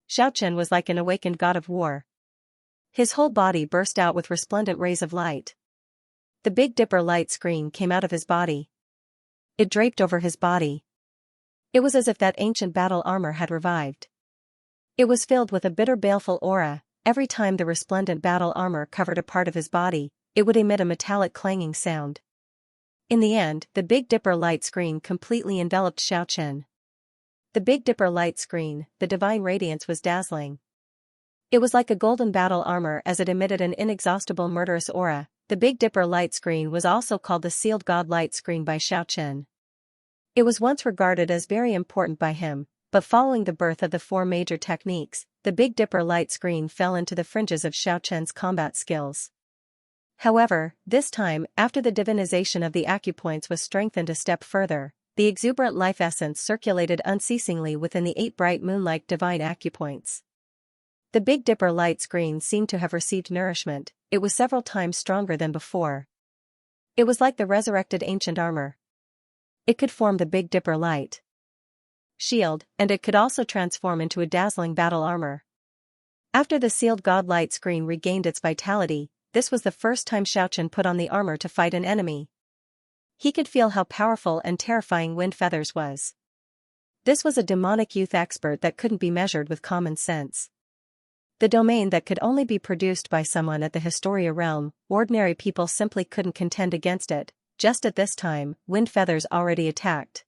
Xianxia was like an awakened god of war. His whole body burst out with resplendent rays of light. The Big Dipper light screen came out of his body. It draped over his body. It was as if that ancient battle armor had revived. It was filled with a bitter baleful aura. Every time the resplendent battle armor covered a part of his body, it would emit a metallic clanging sound. In the end, the Big Dipper light screen completely enveloped Xianxia. The Big Dipper light screen, the divine radiance was dazzling. It was like a golden battle armor as it emitted an inexhaustible murderous aura. The Big Dipper light screen was also called the sealed god light screen by Xianxia. It was once regarded as very important by him, but following the birth of the four major techniques, the Big Dipper light screen fell into the fringes of Xiaoqian's combat skills. However, this time, after the divinization of the acupoints was strengthened a step further, the exuberant life essence circulated unceasingly within the 8 bright moon-like divine acupoints. The Big Dipper light screen seemed to have received nourishment. It was several times stronger than before. It was like the resurrected ancient armor. It could form the Big Dipper light shield, and it could also transform into a dazzling battle armor. After the sealed god light screen regained its vitality, this was the first time Xiaoqian put on the armor to fight an enemy. He could feel how powerful and terrifying Wind Feathers was. This was a demonic youth expert that couldn't be measured with common sense. The domain that could only be produced by someone at the Historia realm, ordinary people simply couldn't contend against it. Just at this time, Wind Feathers already attacked.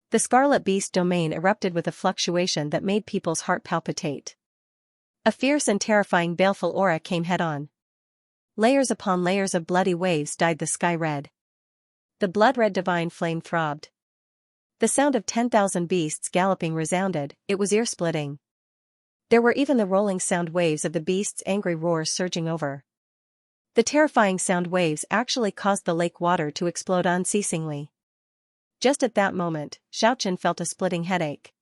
The Scarlet Beast domain erupted with a fluctuation that made people's heart palpitate. A fierce and terrifying baleful aura came head-on. Layers upon layers of bloody waves dyed the sky red. The blood-red divine flame throbbed. The sound of 10,000 beasts galloping resounded. It was ear-splitting. There were even the rolling sound waves of the beasts' angry roars surging over. The terrifying sound waves actually caused the lake water to explode unceasingly. Just at that moment, Xiaoqian felt a splitting headache.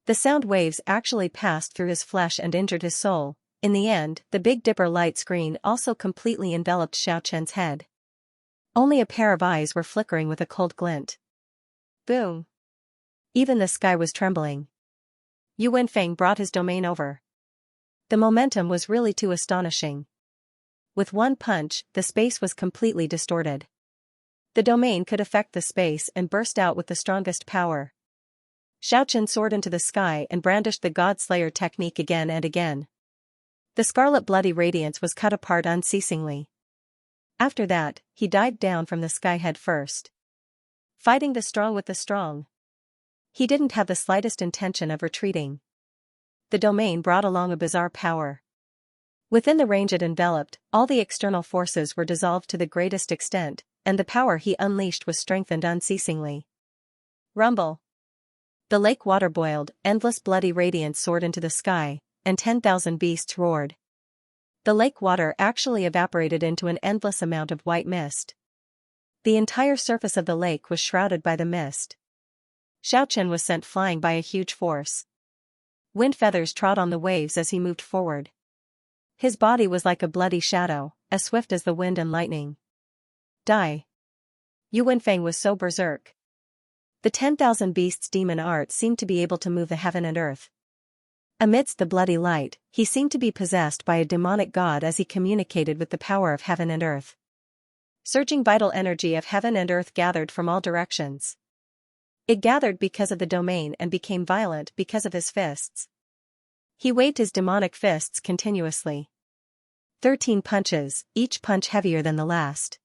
The sound waves actually passed through his flesh and injured his soul. In the end, the Big Dipper light screen also completely enveloped Xiaoqian's head. Only a pair of eyes were flickering with a cold glint. Boom! Even the sky was trembling. Yu Wenfeng brought his domain over. The momentum was really too astonishing. With one punch, the space was completely distorted. The domain could affect the space and burst out with the strongest power. Xiaoqian soared into the sky and brandished the God Slayer technique again and again. The scarlet bloody radiance was cut apart unceasingly. After that, he dived down from the sky head first. Fighting the strong with the strong. He didn't have the slightest intention of retreating. The domain brought along a bizarre power. Within the range it enveloped, all the external forces were dissolved to the greatest extent, and the power he unleashed was strengthened unceasingly. Rumble! The lake water boiled, endless bloody radiance soared into the sky, and 10,000 beasts roared. The lake water actually evaporated into an endless amount of white mist. The entire surface of the lake was shrouded by the mist. Xiaoqian was sent flying by a huge force. Wind Feathers trod on the waves as he moved forward. His body was like a bloody shadow, as swift as the wind and lightning. Die! Yu Wenfeng was so berserk. The 10,000 beasts' demon art seemed to be able to move the heaven and earth. Amidst the bloody light, he seemed to be possessed by a demonic god as he communicated with the power of heaven and earth. Surging vital energy of heaven and earth gathered from all directions. It gathered because of the domain and became violent because of his fists. He waved his demonic fists continuously. 13 punches, each punch heavier than the last.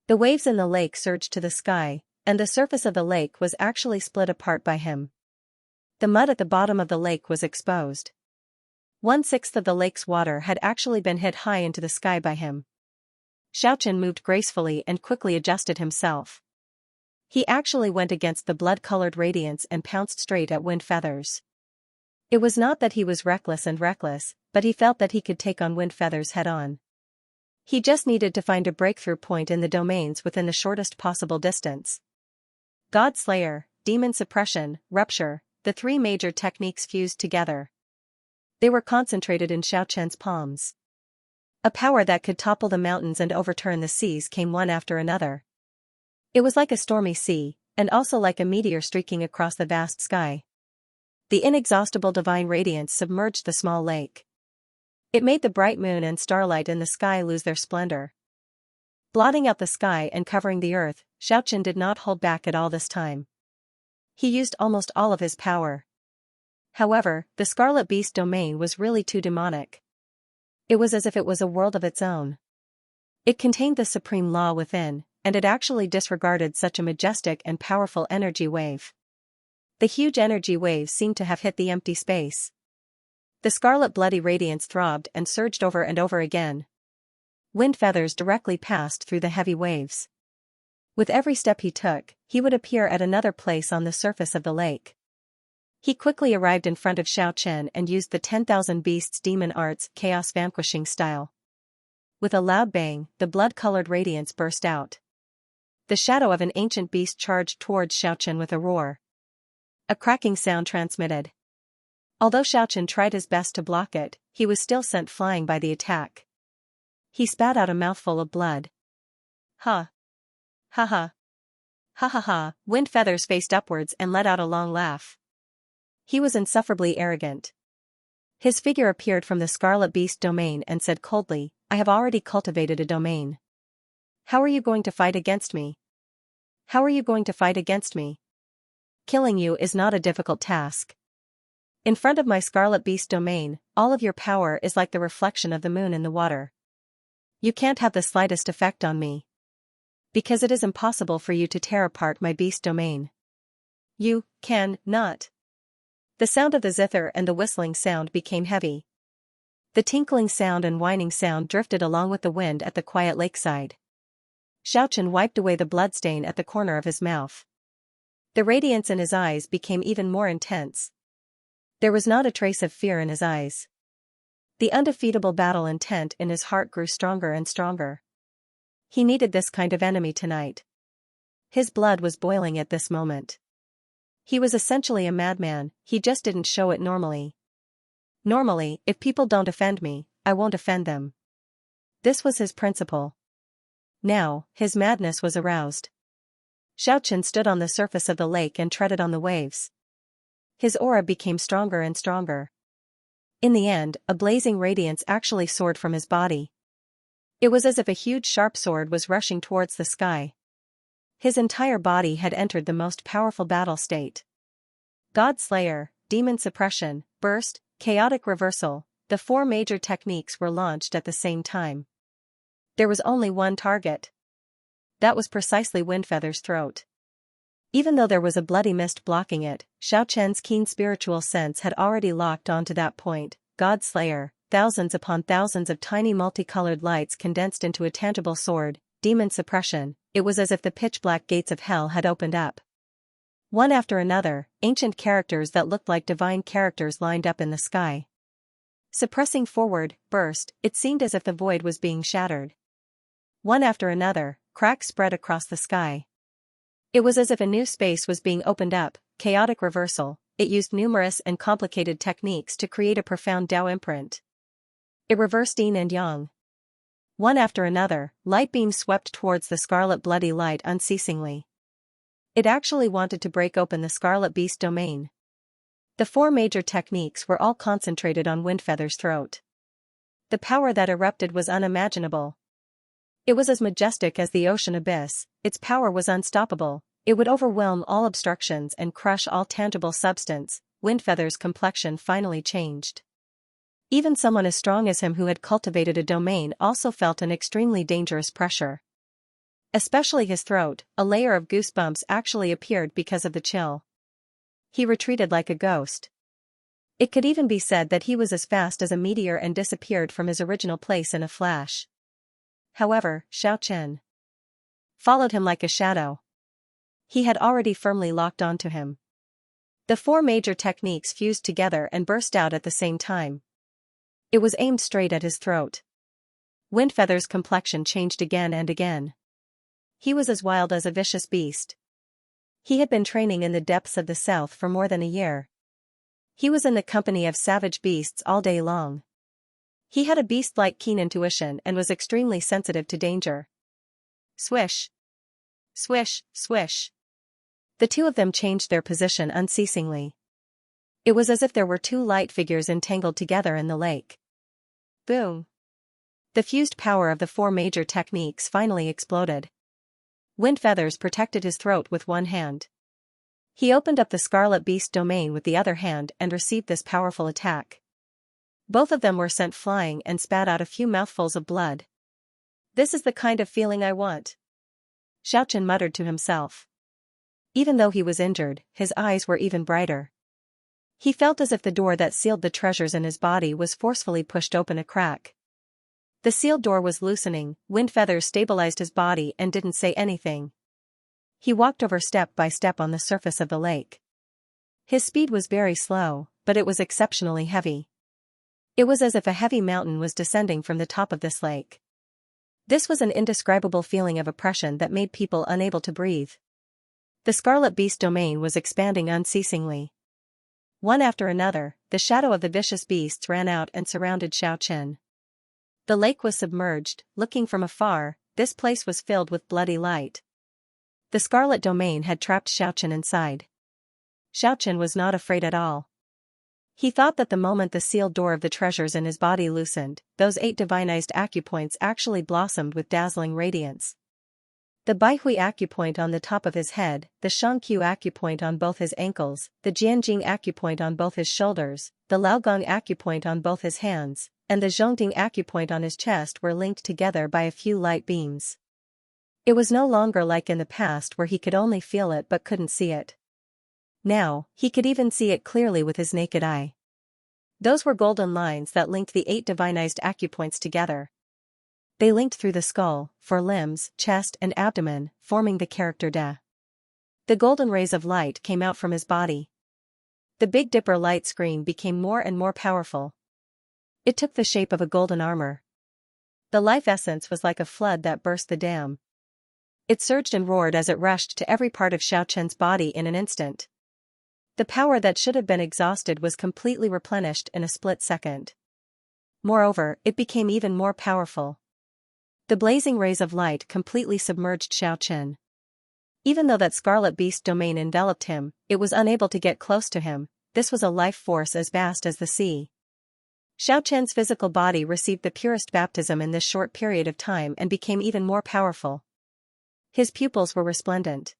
The waves in the lake surged to the sky, and the surface of the lake was actually split apart by him. The mud at the bottom of the lake was exposed. 1/6 of the lake's water had actually been hit high into the sky by him. Xiaoqian moved gracefully and quickly adjusted himself. He actually went against the blood-colored radiance and pounced straight at Wind Feathers. It was not that he was reckless, but he felt that he could take on Wind Feathers head-on. He just needed to find a breakthrough point in the domains within the shortest possible distance. God Slayer, Demon Suppression, Rupture, the 3 major techniques fused together. They were concentrated in Xiaoqian's palms. A power that could topple the mountains and overturn the seas came one after another. It was like a stormy sea, and also like a meteor streaking across the vast sky. The inexhaustible divine radiance submerged the small lake. It made the bright moon and starlight in the sky lose their splendor. Blotting out the sky and covering the earth, Xianxia did not hold back at all this time. He used almost all of his power. However, the Scarlet Beast domain was really too demonic. It was as if it was a world of its own. It contained the supreme law within, and it actually disregarded such a majestic and powerful energy wave. The huge energy wave seemed to have hit the empty space. The scarlet bloody radiance throbbed and surged over and over again. Wind feathers directly passed through the heavy waves. With every step he took, he would appear at another place on the surface of the lake. He quickly arrived in front of Xianxia and used the 10,000 Beasts demon arts chaos vanquishing style. With a loud bang, the blood-colored radiance burst out. The shadow of an ancient beast charged towards Xianxia with a roar. A cracking sound transmitted. Although Xianxia tried his best to block it, he was still sent flying by the attack. He spat out a mouthful of blood. Ha! Ha ha! Ha ha ha! Wind feathers faced upwards and let out a long laugh. He was insufferably arrogant. His figure appeared from the Scarlet Beast domain and said coldly, "I have already cultivated a domain. How are you going to fight against me? How are you going to fight against me? Killing you is not a difficult task. In front of my Scarlet Beast domain, all of your power is like the reflection of the moon in the water. You can't have the slightest effect on me. Because it is impossible for you to tear apart my beast domain. You can not." The sound of the zither and the whistling sound became heavy. The tinkling sound and whining sound drifted along with the wind at the quiet lakeside. Xianxia wiped away the bloodstain at the corner of his mouth. The radiance in his eyes became even more intense. There was not a trace of fear in his eyes. The undefeatable battle intent in his heart grew stronger and stronger. He needed this kind of enemy tonight. His blood was boiling at this moment. He was essentially a madman, he just didn't show it normally. Normally, if people don't offend me, I won't offend them. This was his principle. Now, his madness was aroused. Xianxia stood on the surface of the lake and treaded on the waves. His aura became stronger and stronger. In the end, a blazing radiance actually soared from his body. It was as if a huge sharp sword was rushing towards the sky. His entire body had entered the most powerful battle state. God Slayer, Demon Suppression, Burst, Chaotic Reversal, the four major techniques were launched at the same time. There was only one target. That was precisely Windfeather's throat. Even though there was a bloody mist blocking it, Xianxia's keen spiritual sense had already locked onto that point. God Slayer, thousands upon thousands of tiny multicolored lights condensed into a tangible sword, Demon Suppression. It was as if the pitch-black gates of hell had opened up. One after another, ancient characters that looked like divine characters lined up in the sky. Suppressing forward, burst, it seemed as if the void was being shattered. One after another, cracks spread across the sky. It was as if a new space was being opened up. Chaotic Reversal, it used numerous and complicated techniques to create a profound Tao imprint. It reversed yin and yang. One after another, light beams swept towards the scarlet bloody light unceasingly. It actually wanted to break open the Scarlet Beast domain. The four major techniques were all concentrated on Windfeather's throat. The power that erupted was unimaginable. It was as majestic as the ocean abyss, its power was unstoppable, it would overwhelm all obstructions and crush all tangible substance. Windfeather's complexion finally changed. Even someone as strong as him who had cultivated a domain also felt an extremely dangerous pressure. Especially his throat, a layer of goosebumps actually appeared because of the chill. He retreated like a ghost. It could even be said that he was as fast as a meteor and disappeared from his original place in a flash. However, Xianxia followed him like a shadow. He had already firmly locked onto him. The four major techniques fused together and burst out at the same time. It was aimed straight at his throat. Windfeather's complexion changed again and again. He was as wild as a vicious beast. He had been training in the depths of the south for more than a year. He was in the company of savage beasts all day long. He had a beast-like keen intuition and was extremely sensitive to danger. Swish. Swish, swish. The two of them changed their position unceasingly. It was as if there were two light figures entangled together in the lake. Boom. The fused power of the four major techniques finally exploded. Wind Feathers protected his throat with one hand. He opened up the Scarlet Beast domain with the other hand and received this powerful attack. Both of them were sent flying and spat out a few mouthfuls of blood. This is the kind of feeling I want, Xianxia muttered to himself. Even though he was injured, his eyes were even brighter. He felt as if the door that sealed the treasures in his body was forcefully pushed open a crack. The sealed door was loosening. Wind Feathers stabilized his body and didn't say anything. He walked over step by step on the surface of the lake. His speed was very slow, but it was exceptionally heavy. It was as if a heavy mountain was descending from the top of this lake. This was an indescribable feeling of oppression that made people unable to breathe. The Scarlet Beast domain was expanding unceasingly. One after another, the shadow of the vicious beasts ran out and surrounded Xianxia. The lake was submerged. Looking from afar, this place was filled with bloody light. The Scarlet Domain had trapped Xianxia inside. Xianxia was not afraid at all. He thought that the moment the sealed door of the treasures in his body loosened, those 8 divinized acupoints actually blossomed with dazzling radiance. The Baihui acupoint on the top of his head, the Xianxia acupoint on both his ankles, the Jianjing acupoint on both his shoulders, the Laogong acupoint on both his hands, and the Zhongding acupoint on his chest were linked together by a few light beams. It was no longer like in the past where he could only feel it but couldn't see it. Now, he could even see it clearly with his naked eye. Those were golden lines that linked the 8 divinized acupoints together. They linked through the skull, forelimbs, chest and abdomen, forming the character De. The golden rays of light came out from his body. The Big Dipper light screen became more and more powerful. It took the shape of a golden armor. The life essence was like a flood that burst the dam. It surged and roared as it rushed to every part of Xianxia's body in an instant. The power that should have been exhausted was completely replenished in a split second. Moreover, it became even more powerful. The blazing rays of light completely submerged Xianxia. Even though that Scarlet Beast domain enveloped him, it was unable to get close to him. This was a life force as vast as the sea. Xianxia's physical body received the purest baptism in this short period of time and became even more powerful. His pupils were resplendent.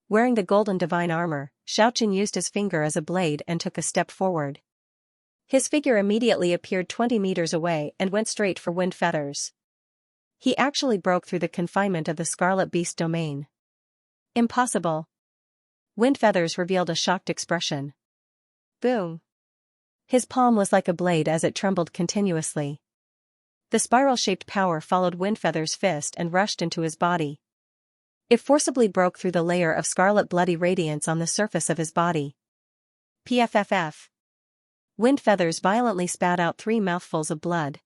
Wearing the golden divine armor, Xianxia used his finger as a blade and took a step forward. His figure immediately appeared 20 meters away and went straight for Wind Feathers. He actually broke through the confinement of the Scarlet Beast domain. Impossible. Wind Feathers revealed a shocked expression. Boom. His palm was like a blade as it trembled continuously. The spiral-shaped power followed Wind Feathers' fist and rushed into his body. It forcibly broke through the layer of scarlet bloody radiance on the surface of his body. Pfff. Wind Feathers violently spat out 3 mouthfuls of blood.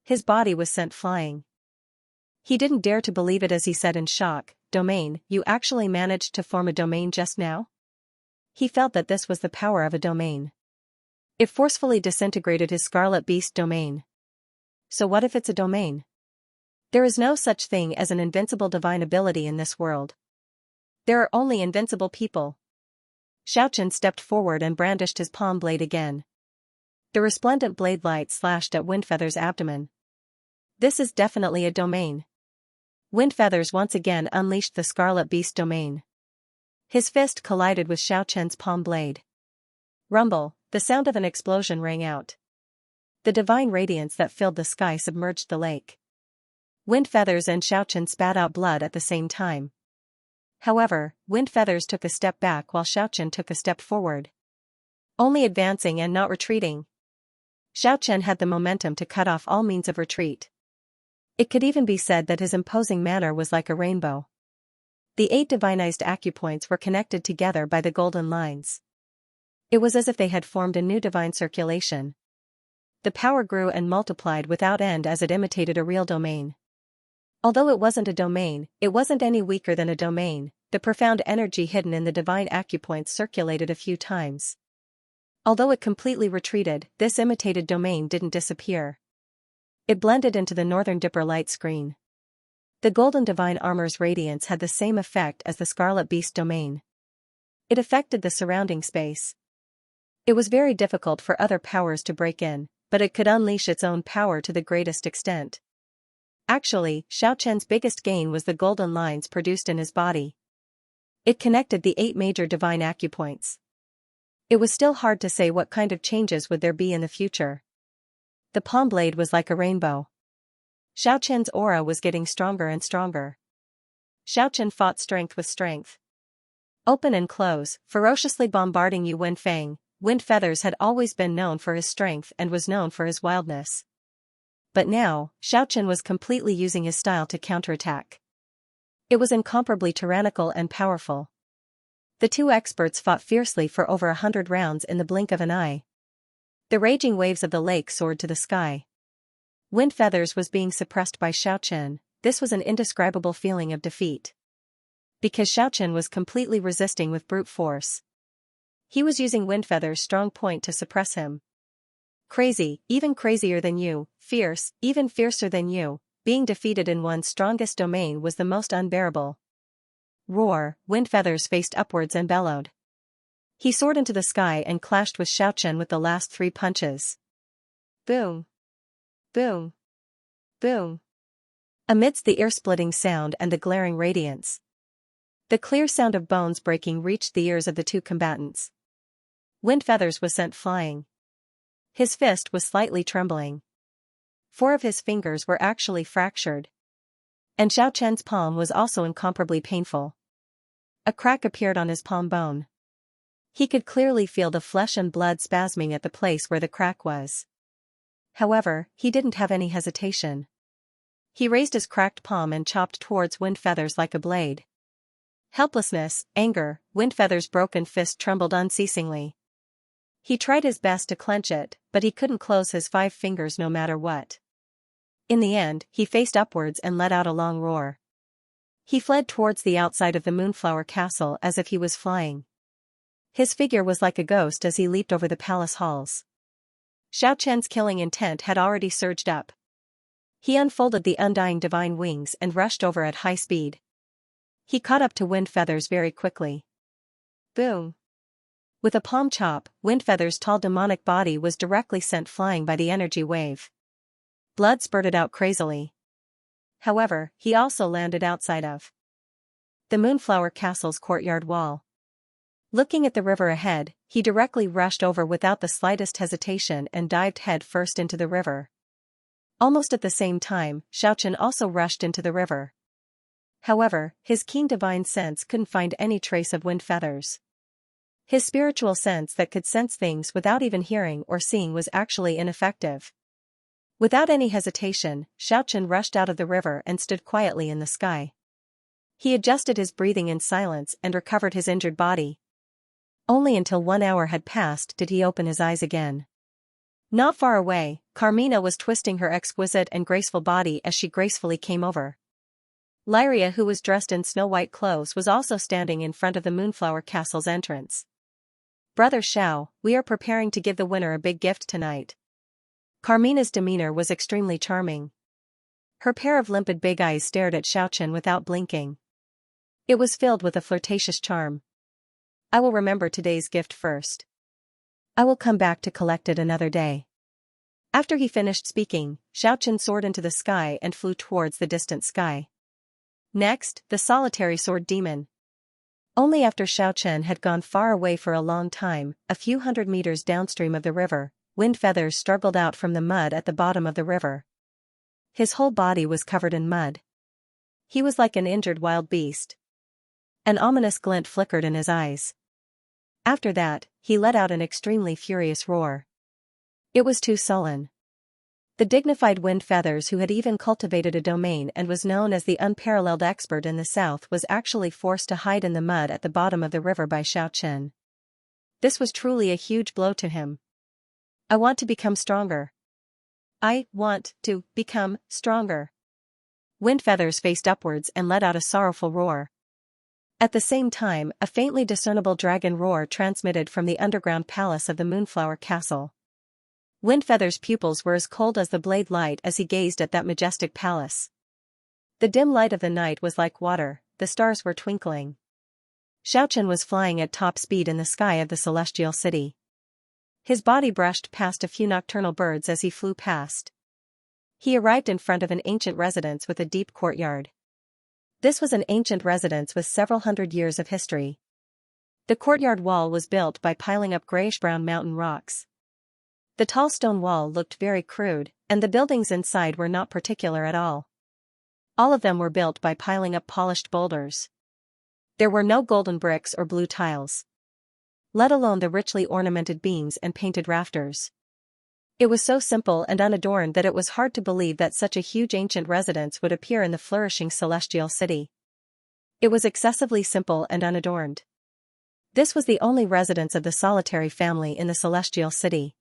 His body was sent flying. He didn't dare to believe it as he said in shock, "Domain, you actually managed to form a domain just now?" He felt that this was the power of a domain. It forcefully disintegrated his Scarlet Beast domain. So what if it's a domain? There is no such thing as an invincible divine ability in this world. There are only invincible people. Xianxia stepped forward and brandished his palm blade again. The resplendent blade light slashed at Wind Feathers' abdomen. This is definitely a domain. Wind Feathers once again unleashed the Scarlet Beast domain. His fist collided with Xianxia's palm blade. Rumble, the sound of an explosion rang out. The divine radiance that filled the sky submerged the lake. Wind Feathers and Xianxia spat out blood at the same time. However, Wind Feathers took a step back while Xianxia took a step forward. Only advancing and not retreating. Xianxia had the momentum to cut off all means of retreat. It could even be said that his imposing manner was like a rainbow. The 8 divinized acupoints were connected together by the golden lines. It was as if they had formed a new divine circulation. The power grew and multiplied without end as it imitated a real domain. Although it wasn't a domain, it wasn't any weaker than a domain. The profound energy hidden in the divine acupoints circulated a few times. Although it completely retreated, this imitated domain didn't disappear. It blended into the northern dipper light screen. The golden divine armor's radiance had the same effect as the scarlet beast domain. It affected the surrounding space. It was very difficult for other powers to break in, but it could unleash its own power to the greatest extent. Actually, Xiaoqian's biggest gain was the golden lines produced in his body. It connected the 8 major divine acupoints. It was still hard to say what kind of changes would there be in the future. The palm blade was like a rainbow. Xiaoqian's aura was getting stronger and stronger. Xiaoqian fought strength with strength. Open and close, ferociously bombarding Yu Wenfang. Wind Feathers had always been known for his strength and was known for his wildness. But now, Xiaoqian was completely using his style to counterattack. It was incomparably tyrannical and powerful. The two experts fought fiercely for over 100 rounds in the blink of an eye. The raging waves of the lake soared to the sky. Wind Feathers was being suppressed by Xiaoqian. This was an indescribable feeling of defeat. Because Xiaoqian was completely resisting with brute force. He was using Wind Feathers' strong point to suppress him. Crazy, even crazier than you, fierce, even fiercer than you, being defeated in one's strongest domain was the most unbearable. Roar, Wind Feathers faced upwards and bellowed. He soared into the sky and clashed with Xiaoqian with the last 3 punches. Boom. Boom. Boom. Amidst the ear-splitting sound and the glaring radiance, the clear sound of bones breaking reached the ears of the two combatants. Wind Feathers was sent flying. His fist was slightly trembling. 4 of his fingers were actually fractured. And Xiaoqian's palm was also incomparably painful. A crack appeared on his palm bone. He could clearly feel the flesh and blood spasming at the place where the crack was. However, he didn't have any hesitation. He raised his cracked palm and chopped towards Wind Feathers like a blade. Helplessness, anger, Wind Feathers' broken fist trembled unceasingly. He tried his best to clench it, but he couldn't close his 5 fingers no matter what. In the end, he faced upwards and let out a long roar. He fled towards the outside of the Moonflower Castle as if he was flying. His figure was like a ghost as he leaped over the palace halls. Xiaoqian's killing intent had already surged up. He unfolded the undying divine wings and rushed over at high speed. He caught up to Wind Feathers very quickly. Boom. With a palm chop, Wind Feathers' tall demonic body was directly sent flying by the energy wave. Blood spurted out crazily. However, he also landed outside of the Moonflower Castle's courtyard wall. Looking at the river ahead, he directly rushed over without the slightest hesitation and dived head first into the river. Almost at the same time, Xiaoqian also rushed into the river. However, his keen divine sense couldn't find any trace of Wind Feathers. His spiritual sense that could sense things without even hearing or seeing was actually ineffective. Without any hesitation, Xiaoqian rushed out of the river and stood quietly in the sky. He adjusted his breathing in silence and recovered his injured body. Only until 1 hour had passed did he open his eyes again. Not far away, Carmina was twisting her exquisite and graceful body as she gracefully came over. Lyria, who was dressed in snow-white clothes, was also standing in front of the Moonflower Castle's entrance. Brother Xiao, we are preparing to give the winner a big gift tonight. Carmina's demeanor was extremely charming. Her pair of limpid big eyes stared at Xiaoqian without blinking. It was filled with a flirtatious charm. I will remember today's gift first. I will come back to collect it another day. After he finished speaking, Xiaoqian soared into the sky and flew towards the distant sky. Next, the solitary sword demon. Only after Xiaoqian had gone far away for a long time, a few hundred meters downstream of the river, Wind Feathers struggled out from the mud at the bottom of the river. His whole body was covered in mud. He was like an injured wild beast. An ominous glint flickered in his eyes. After that, he let out an extremely furious roar. It was too sullen. The dignified Wind Feathers, who had even cultivated a domain and was known as the unparalleled expert in the south, was actually forced to hide in the mud at the bottom of the river by Xiaoqian. This was truly a huge blow to him. I want to become stronger. I want to become stronger. Wind Feathers faced upwards and let out a sorrowful roar. At the same time, a faintly discernible dragon roar transmitted from the underground palace of the Moonflower Castle. Windfeather's pupils were as cold as the blade light as he gazed at that majestic palace. The dim light of the night was like water, the stars were twinkling. Xianxia was flying at top speed in the sky of the celestial city. His body brushed past a few nocturnal birds as he flew past. He arrived in front of an ancient residence with a deep courtyard. This was an ancient residence with several hundred years of history. The courtyard wall was built by piling up grayish-brown mountain rocks. The tall stone wall looked very crude, and the buildings inside were not particular at all. All of them were built by piling up polished boulders. There were no golden bricks or blue tiles, let alone the richly ornamented beams and painted rafters. It was so simple and unadorned that it was hard to believe that such a huge ancient residence would appear in the flourishing celestial city. It was excessively simple and unadorned. This was the only residence of the solitary family in the celestial city.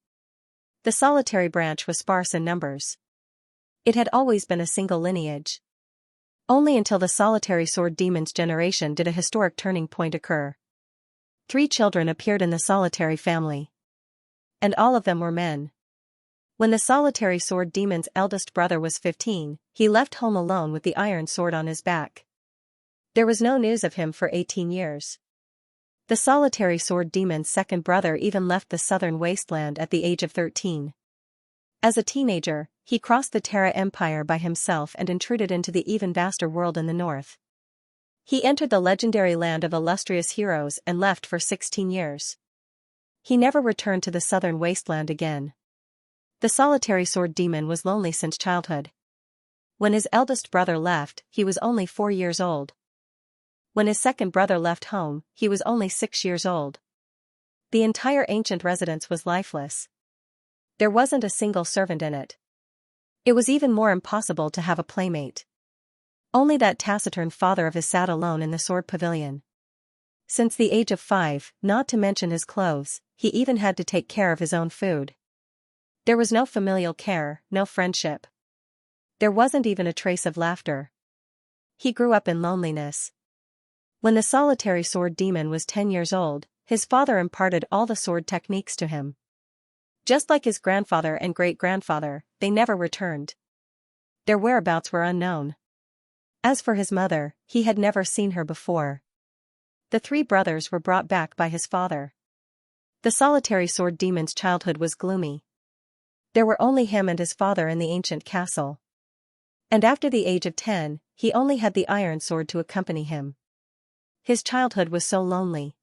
The solitary branch was sparse in numbers. It had always been a single lineage. Only until the solitary sword demon's generation did a historic turning point occur. 3 children appeared in the solitary family. And all of them were men. When the solitary sword demon's eldest brother was 15, he left home alone with the iron sword on his back. There was no news of him for 18 years. The solitary sword demon's second brother even left the southern wasteland at the age of 13. As a teenager, he crossed the Terra Empire by himself and intruded into the even vaster world in the north. He entered the legendary land of illustrious heroes and left for 16 years. He never returned to the southern wasteland again. The solitary sword demon was lonely since childhood. When his eldest brother left, he was only 4 years old. When his second brother left home, he was only 6 years old. The entire ancient residence was lifeless. There wasn't a single servant in it. It was even more impossible to have a playmate. Only that taciturn father of his sat alone in the sword pavilion. Since the age of 5, not to mention his clothes, he even had to take care of his own food. There was no familial care, no friendship. There wasn't even a trace of laughter. He grew up in loneliness. When the solitary sword demon was 10 years old, his father imparted all the sword techniques to him. Just like his grandfather and great-grandfather, they never returned. Their whereabouts were unknown. As for his mother, he had never seen her before. The 3 brothers were brought back by his father. The solitary sword demon's childhood was gloomy. There were only him and his father in the ancient castle. And after the age of 10, he only had the iron sword to accompany him. His childhood was so lonely.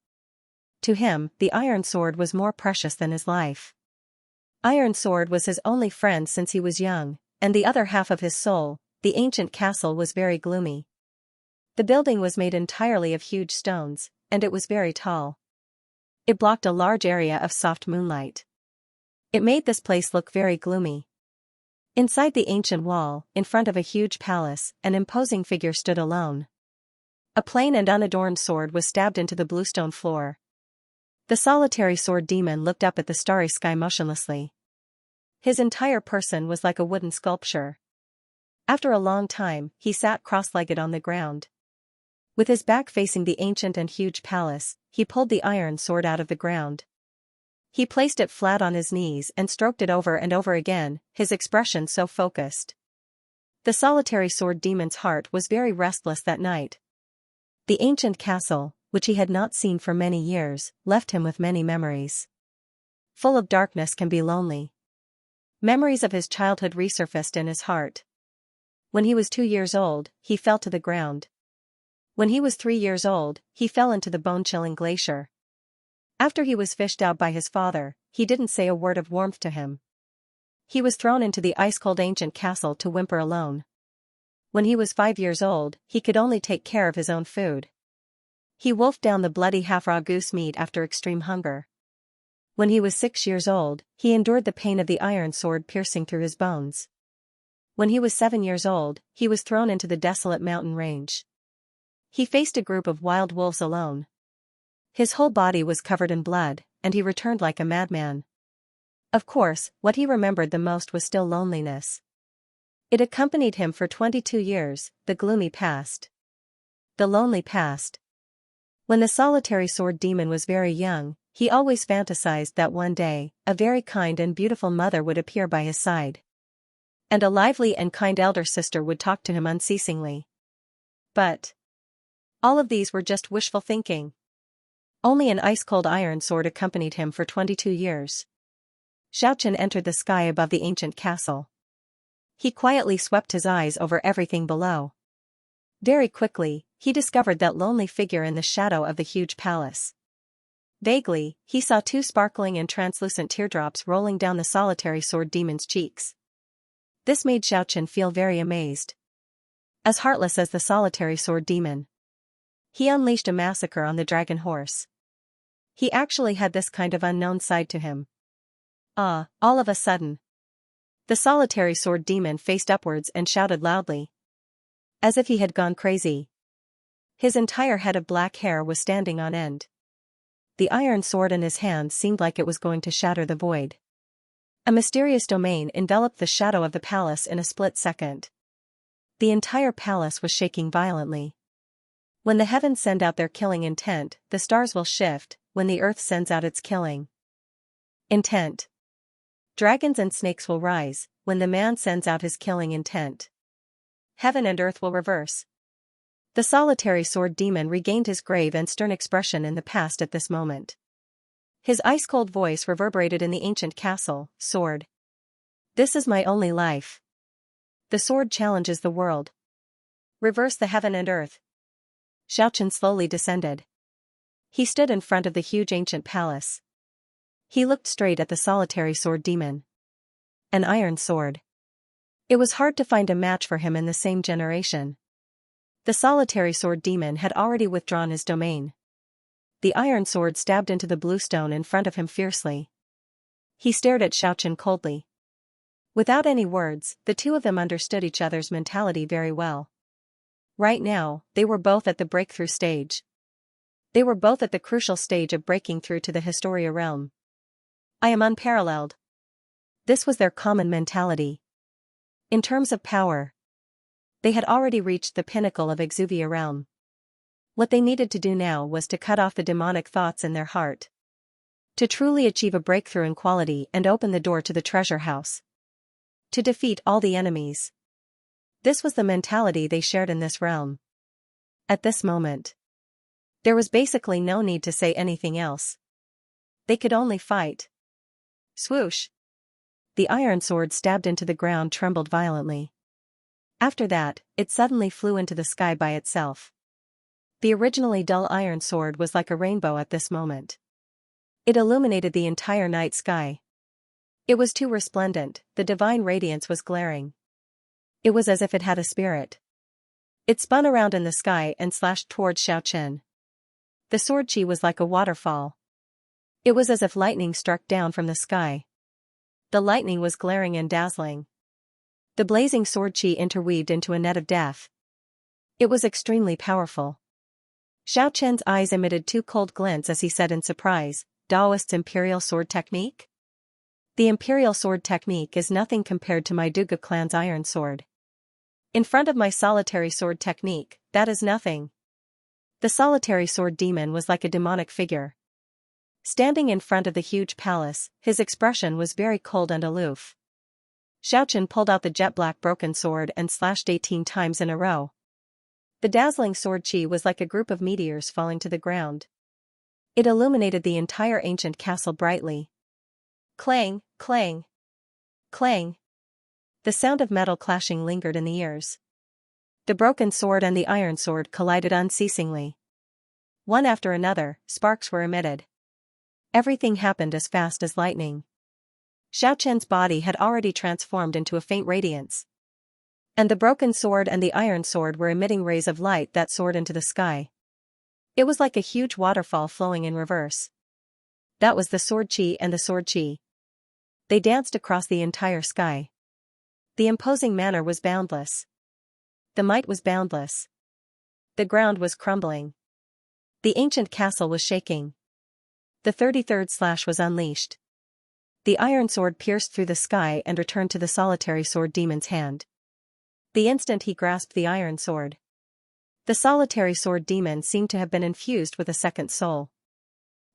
To him, the iron sword was more precious than his life. Iron sword was his only friend since he was young, and the other half of his soul, the ancient castle, was very gloomy. The building was made entirely of huge stones, and it was very tall. It blocked a large area of soft moonlight. It made this place look very gloomy. Inside the ancient wall, in front of a huge palace, an imposing figure stood alone. A plain and unadorned sword was stabbed into the bluestone floor. The solitary sword demon looked up at the starry sky motionlessly. His entire person was like a wooden sculpture. After a long time, he sat cross-legged on the ground. With his back facing the ancient and huge palace, he pulled the iron sword out of the ground. He placed it flat on his knees and stroked it over and over again, his expression so focused. The solitary sword demon's heart was very restless that night. The ancient castle, which he had not seen for many years, left him with many memories. Full of darkness can be lonely. Memories of his childhood resurfaced in his heart. When he was 2 years old, he fell to the ground. When he was 3 years old, he fell into the bone-chilling glacier. After he was fished out by his father, he didn't say a word of warmth to him. He was thrown into the ice-cold ancient castle to whimper alone. When he was 5 years old, he could only take care of his own food. He wolfed down the bloody half-raw goose meat after extreme hunger. When he was 6 years old, he endured the pain of the iron sword piercing through his bones. When he was 7 years old, he was thrown into the desolate mountain range. He faced a group of wild wolves alone. His whole body was covered in blood, and he returned like a madman. Of course, what he remembered the most was still loneliness. It accompanied him for 22 years, the gloomy past. The lonely past. When the solitary sword demon was very young, He always fantasized that one day, a very kind and beautiful mother would appear by his side. And a lively and kind elder sister would talk to him unceasingly. But all of these were just wishful thinking. Only an ice-cold iron sword accompanied him for 22 years. Xiaochen entered the sky above the ancient castle. He quietly swept his eyes over everything below. Very quickly, he discovered that lonely figure in the shadow of the huge palace. Vaguely, he saw two sparkling and translucent teardrops rolling down the solitary sword demon's cheeks. This made Xiaochen feel very amazed. As heartless as the solitary sword demon, he unleashed a massacre on the dragon horse. He actually had this kind of unknown side to him. All of a sudden, the solitary sword demon faced upwards and shouted loudly, as if he had gone crazy. His entire head of black hair was standing on end. The iron sword in his hand seemed like it was going to shatter the void. A mysterious domain enveloped the shadow of the palace in a split second. The entire palace was shaking violently. When the heavens send out their killing intent, the stars will shift. When the earth sends out its killing intent, dragons and snakes will rise. When the man sends out his killing intent, heaven and earth will reverse. The solitary sword demon regained his grave and stern expression in the past at this moment. His ice-cold voice reverberated in the ancient castle. Sword. This is my only life. The sword challenges the world. Reverse the heaven and earth. Xiaochen slowly descended. He stood in front of the huge ancient palace. He looked straight at the solitary sword demon. An iron sword. It was hard to find a match for him in the same generation. The solitary sword demon had already withdrawn his domain. The iron sword stabbed into the blue stone in front of him fiercely. He stared at Xiaochen coldly. Without any words, the two of them understood each other's mentality very well. Right now, they were both at the breakthrough stage. They were both at the crucial stage of breaking through to the Historia realm. I am unparalleled. This was their common mentality. In terms of power, they had already reached the pinnacle of Exuvia realm. What they needed to do now was to cut off the demonic thoughts in their heart. To truly achieve a breakthrough in quality and open the door to the treasure house. To defeat all the enemies. This was the mentality they shared in this realm. At this moment, there was basically no need to say anything else. They could only fight. Swoosh! The iron sword stabbed into the ground trembled violently. After that, it suddenly flew into the sky by itself. The originally dull iron sword was like a rainbow at this moment. It illuminated the entire night sky. It was too resplendent, the divine radiance was glaring. It was as if it had a spirit. It spun around in the sky and slashed towards Xiaochen. The sword chi was like a waterfall. It was as if lightning struck down from the sky. The lightning was glaring and dazzling. The blazing sword chi interweaved into a net of death. It was extremely powerful. Xiaochen's eyes emitted two cold glints as he said in surprise, Daoist's imperial sword technique? The imperial sword technique is nothing compared to my Duga clan's iron sword. In front of my solitary sword technique, that is nothing. The solitary sword demon was like a demonic figure. Standing in front of the huge palace, his expression was very cold and aloof. Xiaochen pulled out the jet-black broken sword and slashed 18 times in a row. The dazzling sword chi was like a group of meteors falling to the ground. It illuminated the entire ancient castle brightly. Clang, clang, clang. The sound of metal clashing lingered in the ears. The broken sword and the iron sword collided unceasingly. One after another, sparks were emitted. Everything happened as fast as lightning. Xiaochen's body had already transformed into a faint radiance. And the broken sword and the iron sword were emitting rays of light that soared into the sky. It was like a huge waterfall flowing in reverse. That was the sword chi and the sword chi. They danced across the entire sky. The imposing manner was boundless. The might was boundless. The ground was crumbling. The ancient castle was shaking. The 33rd slash was unleashed. The iron sword pierced through the sky and returned to the solitary sword demon's hand. The instant he grasped the iron sword, the solitary sword demon seemed to have been infused with a second soul.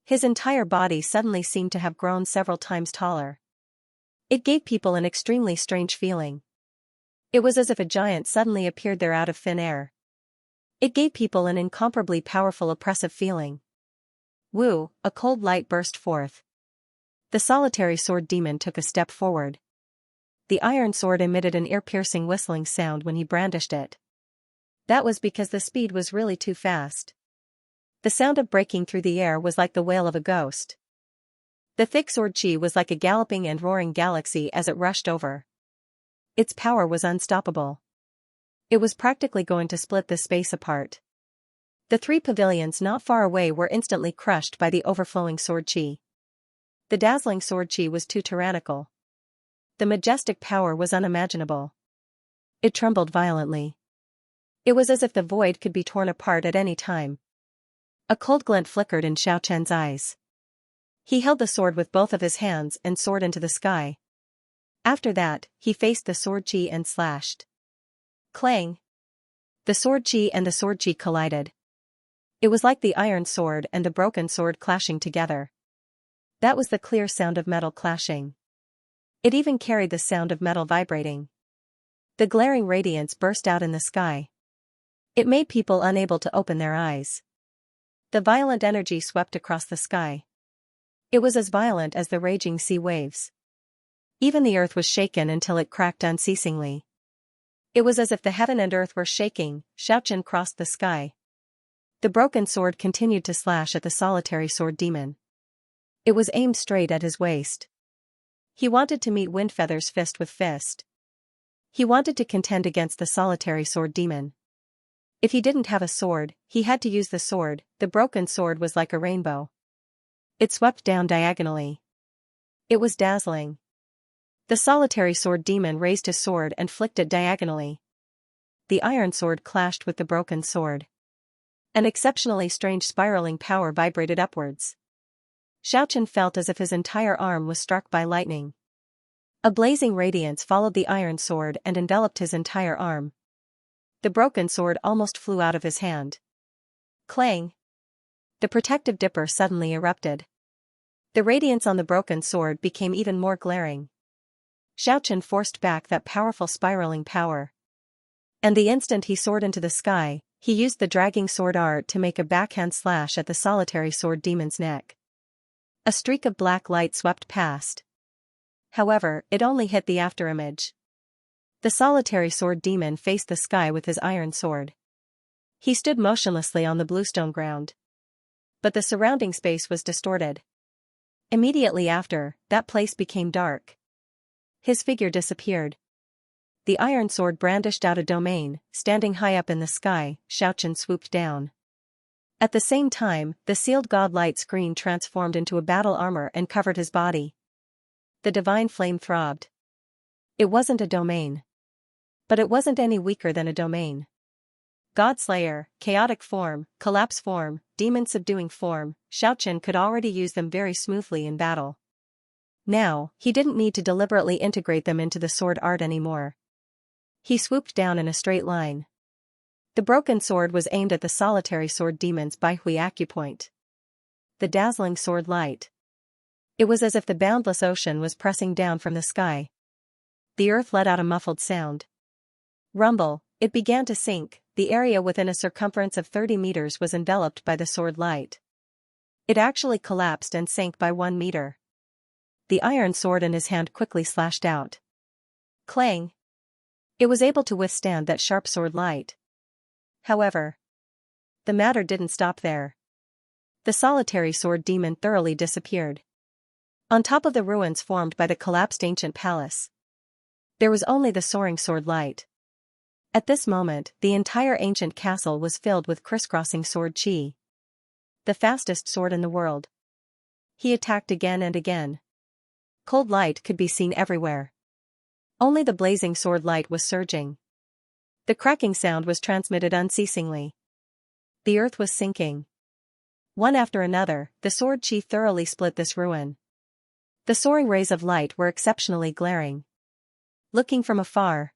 His entire body suddenly seemed to have grown several times taller. It gave people an extremely strange feeling. It was as if a giant suddenly appeared there out of thin air. It gave people an incomparably powerful oppressive feeling. Woo, a cold light burst forth. The solitary sword demon took a step forward. The iron sword emitted an ear-piercing whistling sound when he brandished it. That was because the speed was really too fast. The sound of breaking through the air was like the wail of a ghost. The thick sword chi was like a galloping and roaring galaxy as it rushed over. Its power was unstoppable. It was practically going to split the space apart. The three pavilions not far away were instantly crushed by the overflowing sword chi. The dazzling sword chi was too tyrannical. The majestic power was unimaginable. It trembled violently. It was as if the void could be torn apart at any time. A cold glint flickered in Xianxia's eyes. He held the sword with both of his hands and soared into the sky. After that, he faced the sword chi and slashed. Clang! The sword chi and the sword chi collided. It was like the iron sword and the broken sword clashing together. That was the clear sound of metal clashing. It even carried the sound of metal vibrating. The glaring radiance burst out in the sky. It made people unable to open their eyes. The violent energy swept across the sky. It was as violent as the raging sea waves. Even the earth was shaken until it cracked unceasingly. It was as if the heaven and earth were shaking. Xiaoqian crossed the sky. The broken sword continued to slash at the solitary sword demon. It was aimed straight at his waist. He wanted to meet Windfeather's fist with fist. He wanted to contend against the solitary sword demon. If he didn't have a sword, he had to use the sword. The broken sword was like a rainbow. It swept down diagonally. It was dazzling. The solitary sword demon raised his sword and flicked it diagonally. The iron sword clashed with the broken sword. An exceptionally strange spiraling power vibrated upwards. Xiaoqian felt as if his entire arm was struck by lightning. A blazing radiance followed the iron sword and enveloped his entire arm. The broken sword almost flew out of his hand. Clang! The protective dipper suddenly erupted. The radiance on the broken sword became even more glaring. Xiaoqian forced back that powerful spiraling power. And the instant he soared into the sky, he used the dragging sword art to make a backhand slash at the solitary sword demon's neck. A streak of black light swept past. However, it only hit the afterimage. The solitary sword demon faced the sky with his iron sword. He stood motionlessly on the bluestone ground. But the surrounding space was distorted. Immediately after, that place became dark. His figure disappeared. The iron sword brandished out a domain. Standing high up in the sky, Xiaoqian swooped down. At the same time, the sealed godlight screen transformed into a battle armor and covered his body. The divine flame throbbed. It wasn't a domain. But it wasn't any weaker than a domain. Godslayer, chaotic form, collapse form, demon subduing form, Xiaoqian could already use them very smoothly in battle. Now, he didn't need to deliberately integrate them into the sword art anymore. He swooped down in a straight line. The broken sword was aimed at the solitary sword demon's Baihui acupoint. The dazzling sword light. It was as if the boundless ocean was pressing down from the sky. The earth let out a muffled sound. Rumble, it began to sink. The area within a circumference of 30 meters was enveloped by the sword light. It actually collapsed and sank by 1 meter. The iron sword in his hand quickly slashed out. Clang! It was able to withstand that sharp sword light. However, the matter didn't stop there. The solitary sword demon thoroughly disappeared. On top of the ruins formed by the collapsed ancient palace, there was only the soaring sword light. At this moment, the entire ancient castle was filled with crisscrossing sword chi. The fastest sword in the world. He attacked again and again. Cold light could be seen everywhere. Only the blazing sword light was surging. The cracking sound was transmitted unceasingly. The earth was sinking. One after another, the sword chi thoroughly split this ruin. The soaring rays of light were exceptionally glaring. Looking from afar,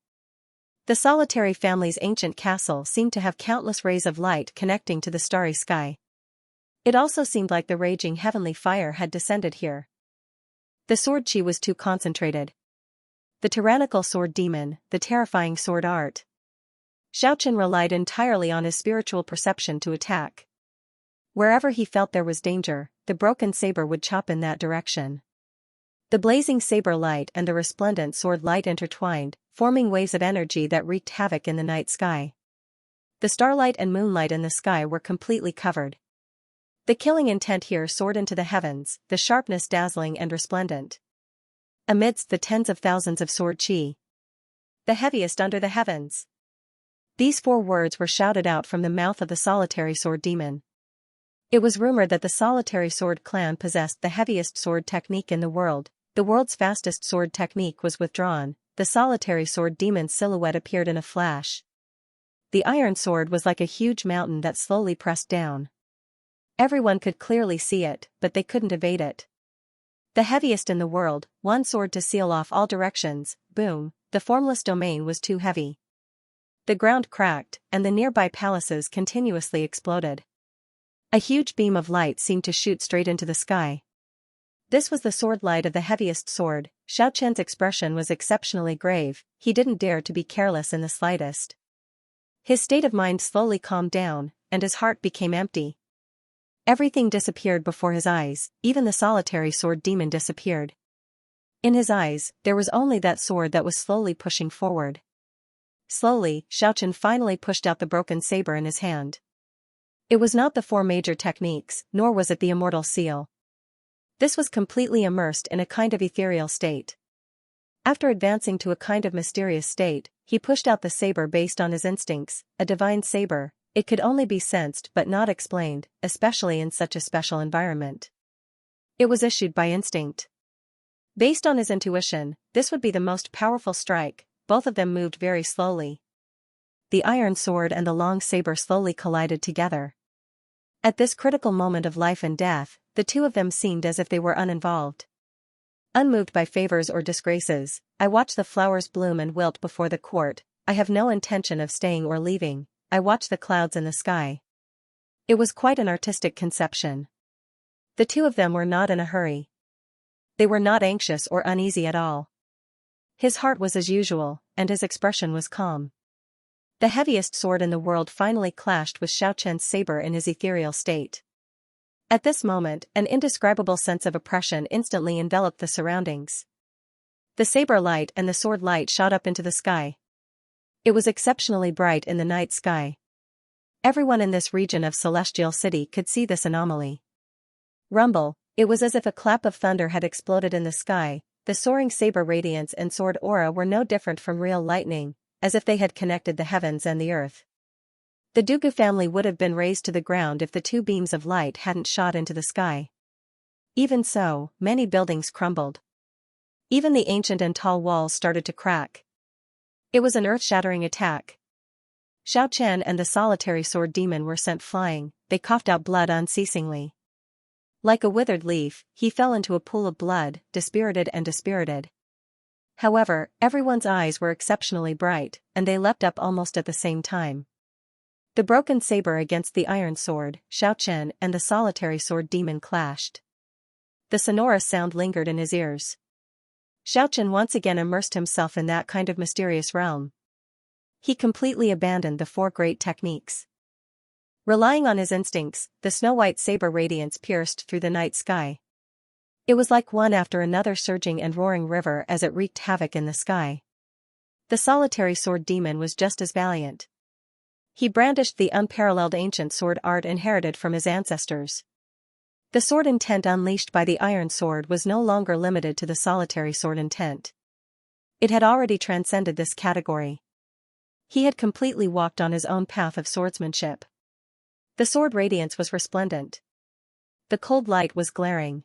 the solitary family's ancient castle seemed to have countless rays of light connecting to the starry sky. It also seemed like the raging heavenly fire had descended here. The sword chi was too concentrated. The tyrannical sword demon, the terrifying sword art. Xiaochen relied entirely on his spiritual perception to attack. Wherever he felt there was danger, the broken saber would chop in that direction. The blazing saber light and the resplendent sword light intertwined, forming waves of energy that wreaked havoc in the night sky. The starlight and moonlight in the sky were completely covered. The killing intent here soared into the heavens, the sharpness dazzling and resplendent. Amidst the tens of thousands of sword chi. The heaviest under the heavens. These 4 words were shouted out from the mouth of the solitary sword demon. It was rumored that the solitary sword clan possessed the heaviest sword technique in the world's fastest sword technique was withdrawn, the solitary sword demon's silhouette appeared in a flash. The iron sword was like a huge mountain that slowly pressed down. Everyone could clearly see it, but they couldn't evade it. The heaviest in the world, one sword to seal off all directions, boom, the formless domain was too heavy. The ground cracked, and the nearby palaces continuously exploded. A huge beam of light seemed to shoot straight into the sky. This was the sword light of the heaviest sword. Xiaochen's expression was exceptionally grave, he didn't dare to be careless in the slightest. His state of mind slowly calmed down, and his heart became empty. Everything disappeared before his eyes, even the solitary sword demon disappeared. In his eyes, there was only that sword that was slowly pushing forward. Slowly, Xiaochen finally pushed out the broken saber in his hand. It was not the 4 major techniques, nor was it the immortal seal. This was completely immersed in a kind of ethereal state. After advancing to a kind of mysterious state, he pushed out the saber based on his instincts, a divine saber. It could only be sensed but not explained, especially in such a special environment. It was issued by instinct. Based on his intuition, this would be the most powerful strike. Both of them moved very slowly. The iron sword and the long saber slowly collided together. At this critical moment of life and death, the 2 of them seemed as if they were uninvolved. Unmoved by favors or disgraces, I watch the flowers bloom and wilt before the court. I have no intention of staying or leaving. I watch the clouds in the sky. It was quite an artistic conception. The 2 of them were not in a hurry. They were not anxious or uneasy at all. His heart was as usual, and his expression was calm. The heaviest sword in the world finally clashed with Xiaochen's saber in his ethereal state. At this moment, an indescribable sense of oppression instantly enveloped the surroundings. The saber light and the sword light shot up into the sky. It was exceptionally bright in the night sky. Everyone in this region of Celestial City could see this anomaly. Rumble, it was as if a clap of thunder had exploded in the sky. The soaring saber radiance and sword aura were no different from real lightning, as if they had connected the heavens and the earth. The Dugu family would have been razed to the ground if the 2 beams of light hadn't shot into the sky. Even so, many buildings crumbled. Even the ancient and tall walls started to crack. It was an earth-shattering attack. Xiaochen and the solitary sword demon were sent flying, they coughed out blood unceasingly. Like a withered leaf, he fell into a pool of blood, dispirited and dispirited. However, everyone's eyes were exceptionally bright, and they leapt up almost at the same time. The broken saber against the iron sword, Xiaochen and the solitary sword demon clashed. The sonorous sound lingered in his ears. Xiaochen once again immersed himself in that kind of mysterious realm. He completely abandoned the 4 great techniques. Relying on his instincts, the snow-white saber radiance pierced through the night sky. It was like one after another surging and roaring river as it wreaked havoc in the sky. The solitary sword demon was just as valiant. He brandished the unparalleled ancient sword art inherited from his ancestors. The sword intent unleashed by the iron sword was no longer limited to the solitary sword intent. It had already transcended this category. He had completely walked on his own path of swordsmanship. The sword radiance was resplendent. The cold light was glaring.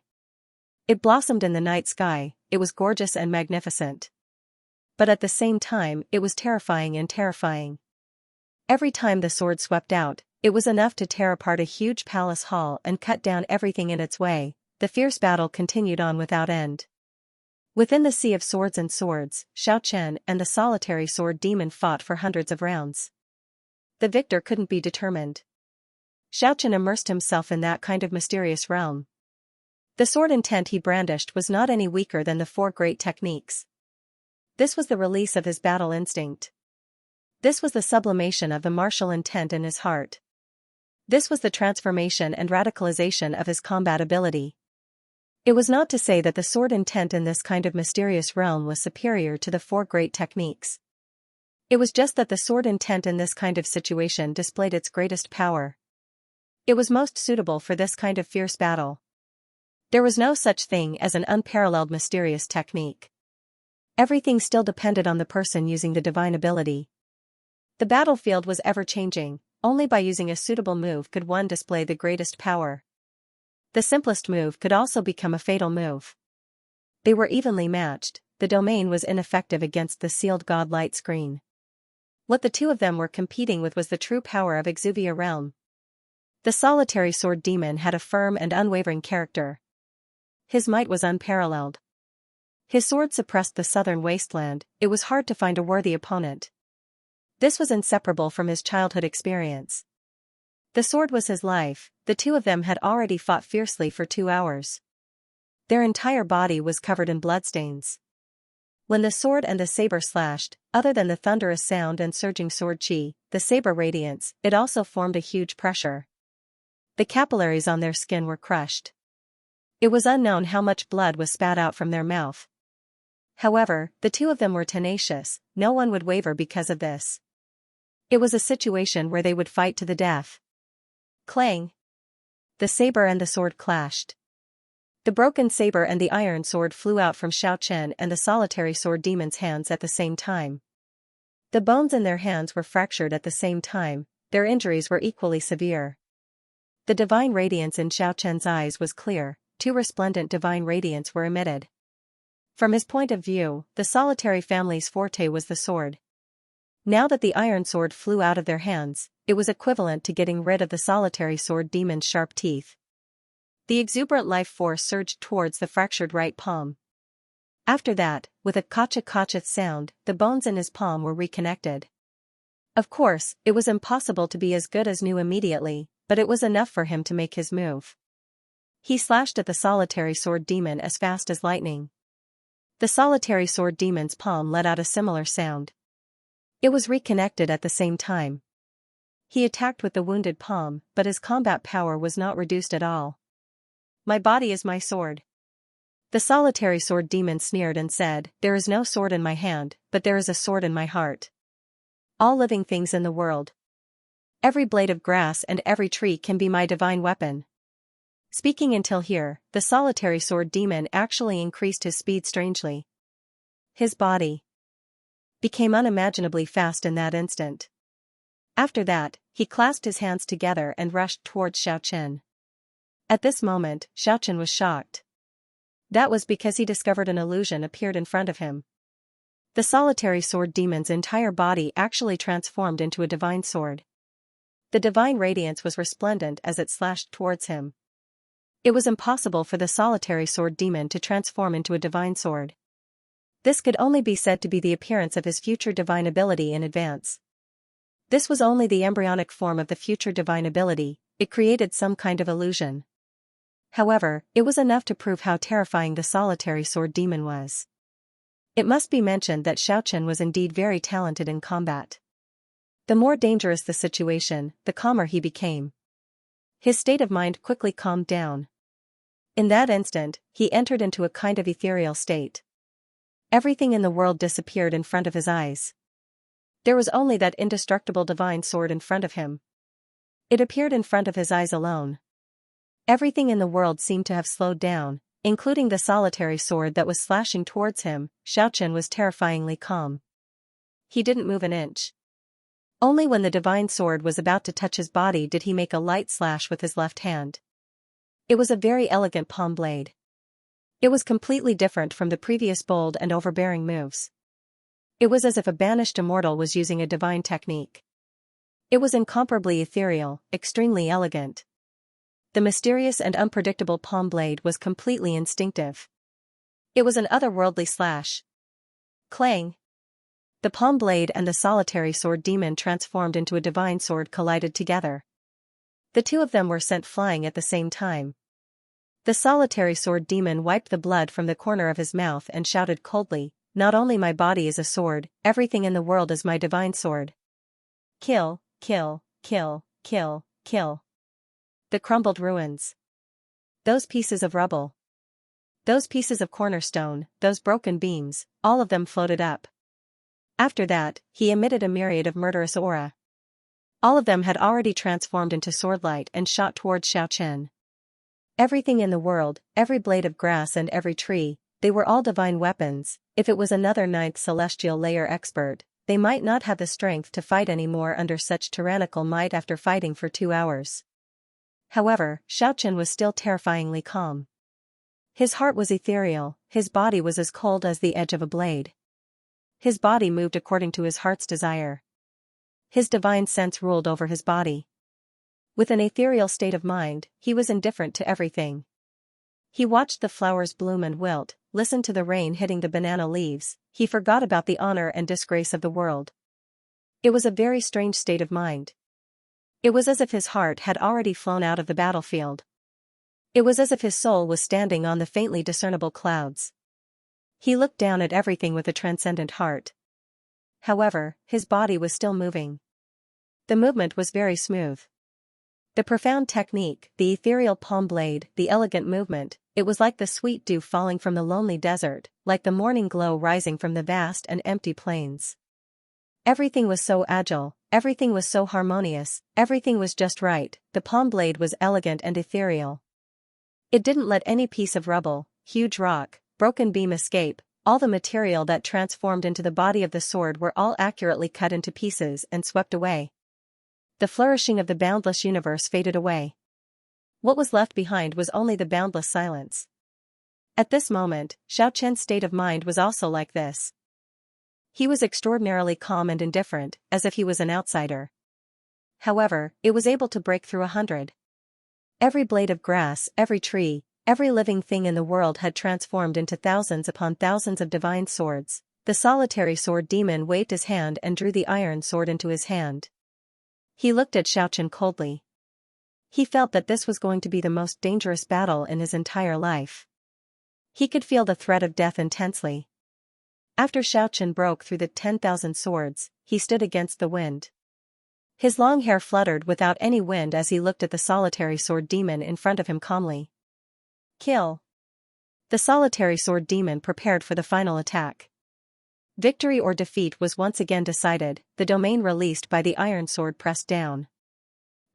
It blossomed in the night sky, it was gorgeous and magnificent. But at the same time, it was terrifying and terrifying. Every time the sword swept out, it was enough to tear apart a huge palace hall and cut down everything in its way. The fierce battle continued on without end. Within the sea of swords and swords, Xiaochen and the solitary sword demon fought for hundreds of rounds. The victor couldn't be determined. Xiaochen immersed himself in that kind of mysterious realm. The sword intent he brandished was not any weaker than the four great techniques. This was the release of his battle instinct. This was the sublimation of the martial intent in his heart. This was the transformation and radicalization of his combat ability. It was not to say that the sword intent in this kind of mysterious realm was superior to the four great techniques. It was just that the sword intent in this kind of situation displayed its greatest power. It was most suitable for this kind of fierce battle. There was no such thing as an unparalleled mysterious technique. Everything still depended on the person using the divine ability. The battlefield was ever-changing, only by using a suitable move could one display the greatest power. The simplest move could also become a fatal move. They were evenly matched, the domain was ineffective against the sealed god light screen. What the two of them were competing with was the true power of Exuvia realm. The solitary sword demon had a firm and unwavering character. His might was unparalleled. His sword suppressed the southern wasteland, it was hard to find a worthy opponent. This was inseparable from his childhood experience. The sword was his life, the two of them had already fought fiercely for 2 hours. Their entire body was covered in bloodstains. When the sword and the saber slashed, other than the thunderous sound and surging sword chi, the saber radiance, it also formed a huge pressure. The capillaries on their skin were crushed. It was unknown how much blood was spat out from their mouth. However, the two of them were tenacious, no one would waver because of this. It was a situation where they would fight to the death. Clang! The saber and the sword clashed. The broken saber and the iron sword flew out from Xiaochen and the solitary sword demon's hands at the same time. The bones in their hands were fractured at the same time, their injuries were equally severe. The divine radiance in Xiaochen's eyes was clear, 2 resplendent divine radiance were emitted. From his point of view, the solitary family's forte was the sword. Now that the iron sword flew out of their hands, it was equivalent to getting rid of the solitary sword demon's sharp teeth. The exuberant life force surged towards the fractured right palm. After that, with a kacha-kacha sound, the bones in his palm were reconnected. Of course, it was impossible to be as good as new immediately, but it was enough for him to make his move. He slashed at the solitary sword demon as fast as lightning. The solitary sword demon's palm let out a similar sound. It was reconnected at the same time. He attacked with the wounded palm, but his combat power was not reduced at all. "My body is my sword." The solitary sword demon sneered and said, "There is no sword in my hand, but there is a sword in my heart. All living things in the world. Every blade of grass and every tree can be my divine weapon." Speaking until here, the solitary sword demon actually increased his speed strangely. His body became unimaginably fast in that instant. After that, he clasped his hands together and rushed towards Xiaochen. At this moment, Xiaochen was shocked. That was because he discovered an illusion appeared in front of him. The solitary sword demon's entire body actually transformed into a divine sword. The divine radiance was resplendent as it slashed towards him. It was impossible for the solitary sword demon to transform into a divine sword. This could only be said to be the appearance of his future divine ability in advance. This was only the embryonic form of the future divine ability, it created some kind of illusion. However, it was enough to prove how terrifying the solitary sword demon was. It must be mentioned that Xiaochen was indeed very talented in combat. The more dangerous the situation, the calmer he became. His state of mind quickly calmed down. In that instant, he entered into a kind of ethereal state. Everything in the world disappeared in front of his eyes. There was only that indestructible divine sword in front of him. It appeared in front of his eyes alone. Everything in the world seemed to have slowed down, including the solitary sword that was slashing towards him. Xiaochen was terrifyingly calm. He didn't move an inch. Only when the divine sword was about to touch his body did he make a light slash with his left hand. It was a very elegant palm blade. It was completely different from the previous bold and overbearing moves. It was as if a banished immortal was using a divine technique. It was incomparably ethereal, extremely elegant. The mysterious and unpredictable palm blade was completely instinctive. It was an otherworldly slash. Clang! The palm blade and the solitary sword demon transformed into a divine sword collided together. The two of them were sent flying at the same time. The solitary sword demon wiped the blood from the corner of his mouth and shouted coldly, "Not only my body is a sword, everything in the world is my divine sword. Kill, kill, kill, kill, kill. The crumbled ruins. Those pieces of rubble. Those pieces of cornerstone, those broken beams, all of them floated up." After that, he emitted a myriad of murderous aura. All of them had already transformed into swordlight and shot towards Xiaochen. Everything in the world, every blade of grass and every tree, they were all divine weapons. If it was another ninth celestial layer expert, they might not have the strength to fight anymore under such tyrannical might after fighting for 2 hours. However, Xiaochen was still terrifyingly calm. His heart was ethereal, his body was as cold as the edge of a blade. His body moved according to his heart's desire. His divine sense ruled over his body. With an ethereal state of mind, he was indifferent to everything. He watched the flowers bloom and wilt, listened to the rain hitting the banana leaves, he forgot about the honor and disgrace of the world. It was a very strange state of mind. It was as if his heart had already flown out of the battlefield. It was as if his soul was standing on the faintly discernible clouds. He looked down at everything with a transcendent heart. However, his body was still moving. The movement was very smooth. The profound technique, the ethereal palm blade, the elegant movement, it was like the sweet dew falling from the lonely desert, like the morning glow rising from the vast and empty plains. Everything was so agile, everything was so harmonious, everything was just right. The palm blade was elegant and ethereal. It didn't let any piece of rubble, huge rock, broken beam escape. All the material that transformed into the body of the sword were all accurately cut into pieces and swept away. The flourishing of the boundless universe faded away. What was left behind was only the boundless silence. At this moment, Xiaochen's state of mind was also like this. He was extraordinarily calm and indifferent, as if he was an outsider. However, it was able to break through 100. Every blade of grass, every tree, every living thing in the world had transformed into thousands upon thousands of divine swords. The solitary sword demon waved his hand and drew the iron sword into his hand. He looked at Xiaochen coldly. He felt that this was going to be the most dangerous battle in his entire life. He could feel the threat of death intensely. After Xiaochen broke through the 10,000 swords, he stood against the wind. His long hair fluttered without any wind as he looked at the solitary sword demon in front of him calmly. Kill. The solitary sword demon prepared for the final attack. Victory or defeat was once again decided, the domain released by the iron sword pressed down.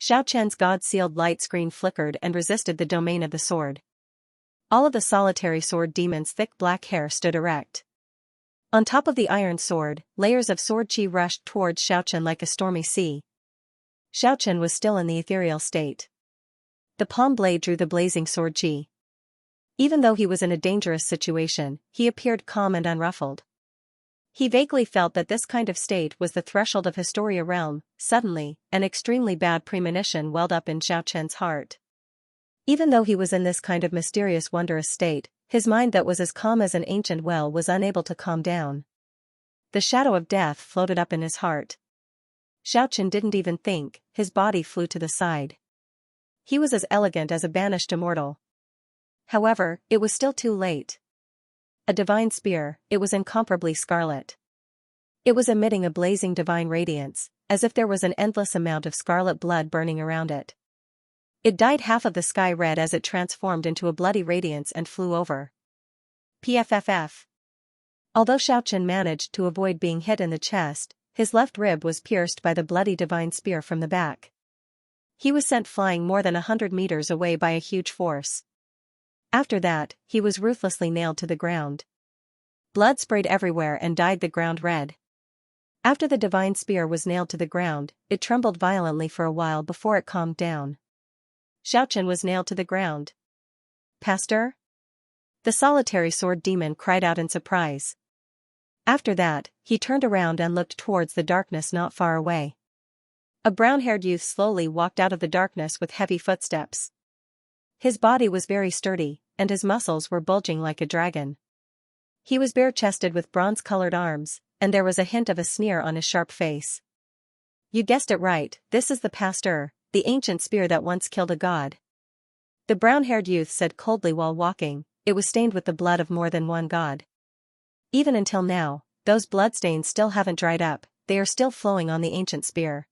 Xiaochen's god-sealed light screen flickered and resisted the domain of the sword. All of the solitary sword demon's thick black hair stood erect. On top of the iron sword, layers of sword chi rushed towards Xiaochen like a stormy sea. Xiaochen was still in the ethereal state. The palm blade drew the blazing sword chi. Even though he was in a dangerous situation, he appeared calm and unruffled. He vaguely felt that this kind of state was the threshold of Historia realm. Suddenly, an extremely bad premonition welled up in Xiaochen's heart. Even though he was in this kind of mysterious wondrous state, his mind that was as calm as an ancient well was unable to calm down. The shadow of death floated up in his heart. Xiaochen didn't even think, his body flew to the side. He was as elegant as a banished immortal. However, it was still too late. A divine spear, it was incomparably scarlet. It was emitting a blazing divine radiance, as if there was an endless amount of scarlet blood burning around it. It dyed half of the sky red as it transformed into a bloody radiance and flew over. PFFF. Although Xiaochen managed to avoid being hit in the chest, his left rib was pierced by the bloody divine spear from the back. He was sent flying more than 100 meters away by a huge force. After that, he was ruthlessly nailed to the ground. Blood sprayed everywhere and dyed the ground red. After the divine spear was nailed to the ground, it trembled violently for a while before it calmed down. Xiaochen was nailed to the ground. Pastor? The solitary sword demon cried out in surprise. After that, he turned around and looked towards the darkness not far away. A brown-haired youth slowly walked out of the darkness with heavy footsteps. His body was very sturdy, and his muscles were bulging like a dragon. He was bare-chested with bronze-colored arms, and there was a hint of a sneer on his sharp face. You guessed it right, this is the pastor, The ancient spear that once killed a god. The brown-haired youth said coldly while walking, it was stained with the blood of more than one god. Even until now, those bloodstains still haven't dried up, they are still flowing on the ancient spear.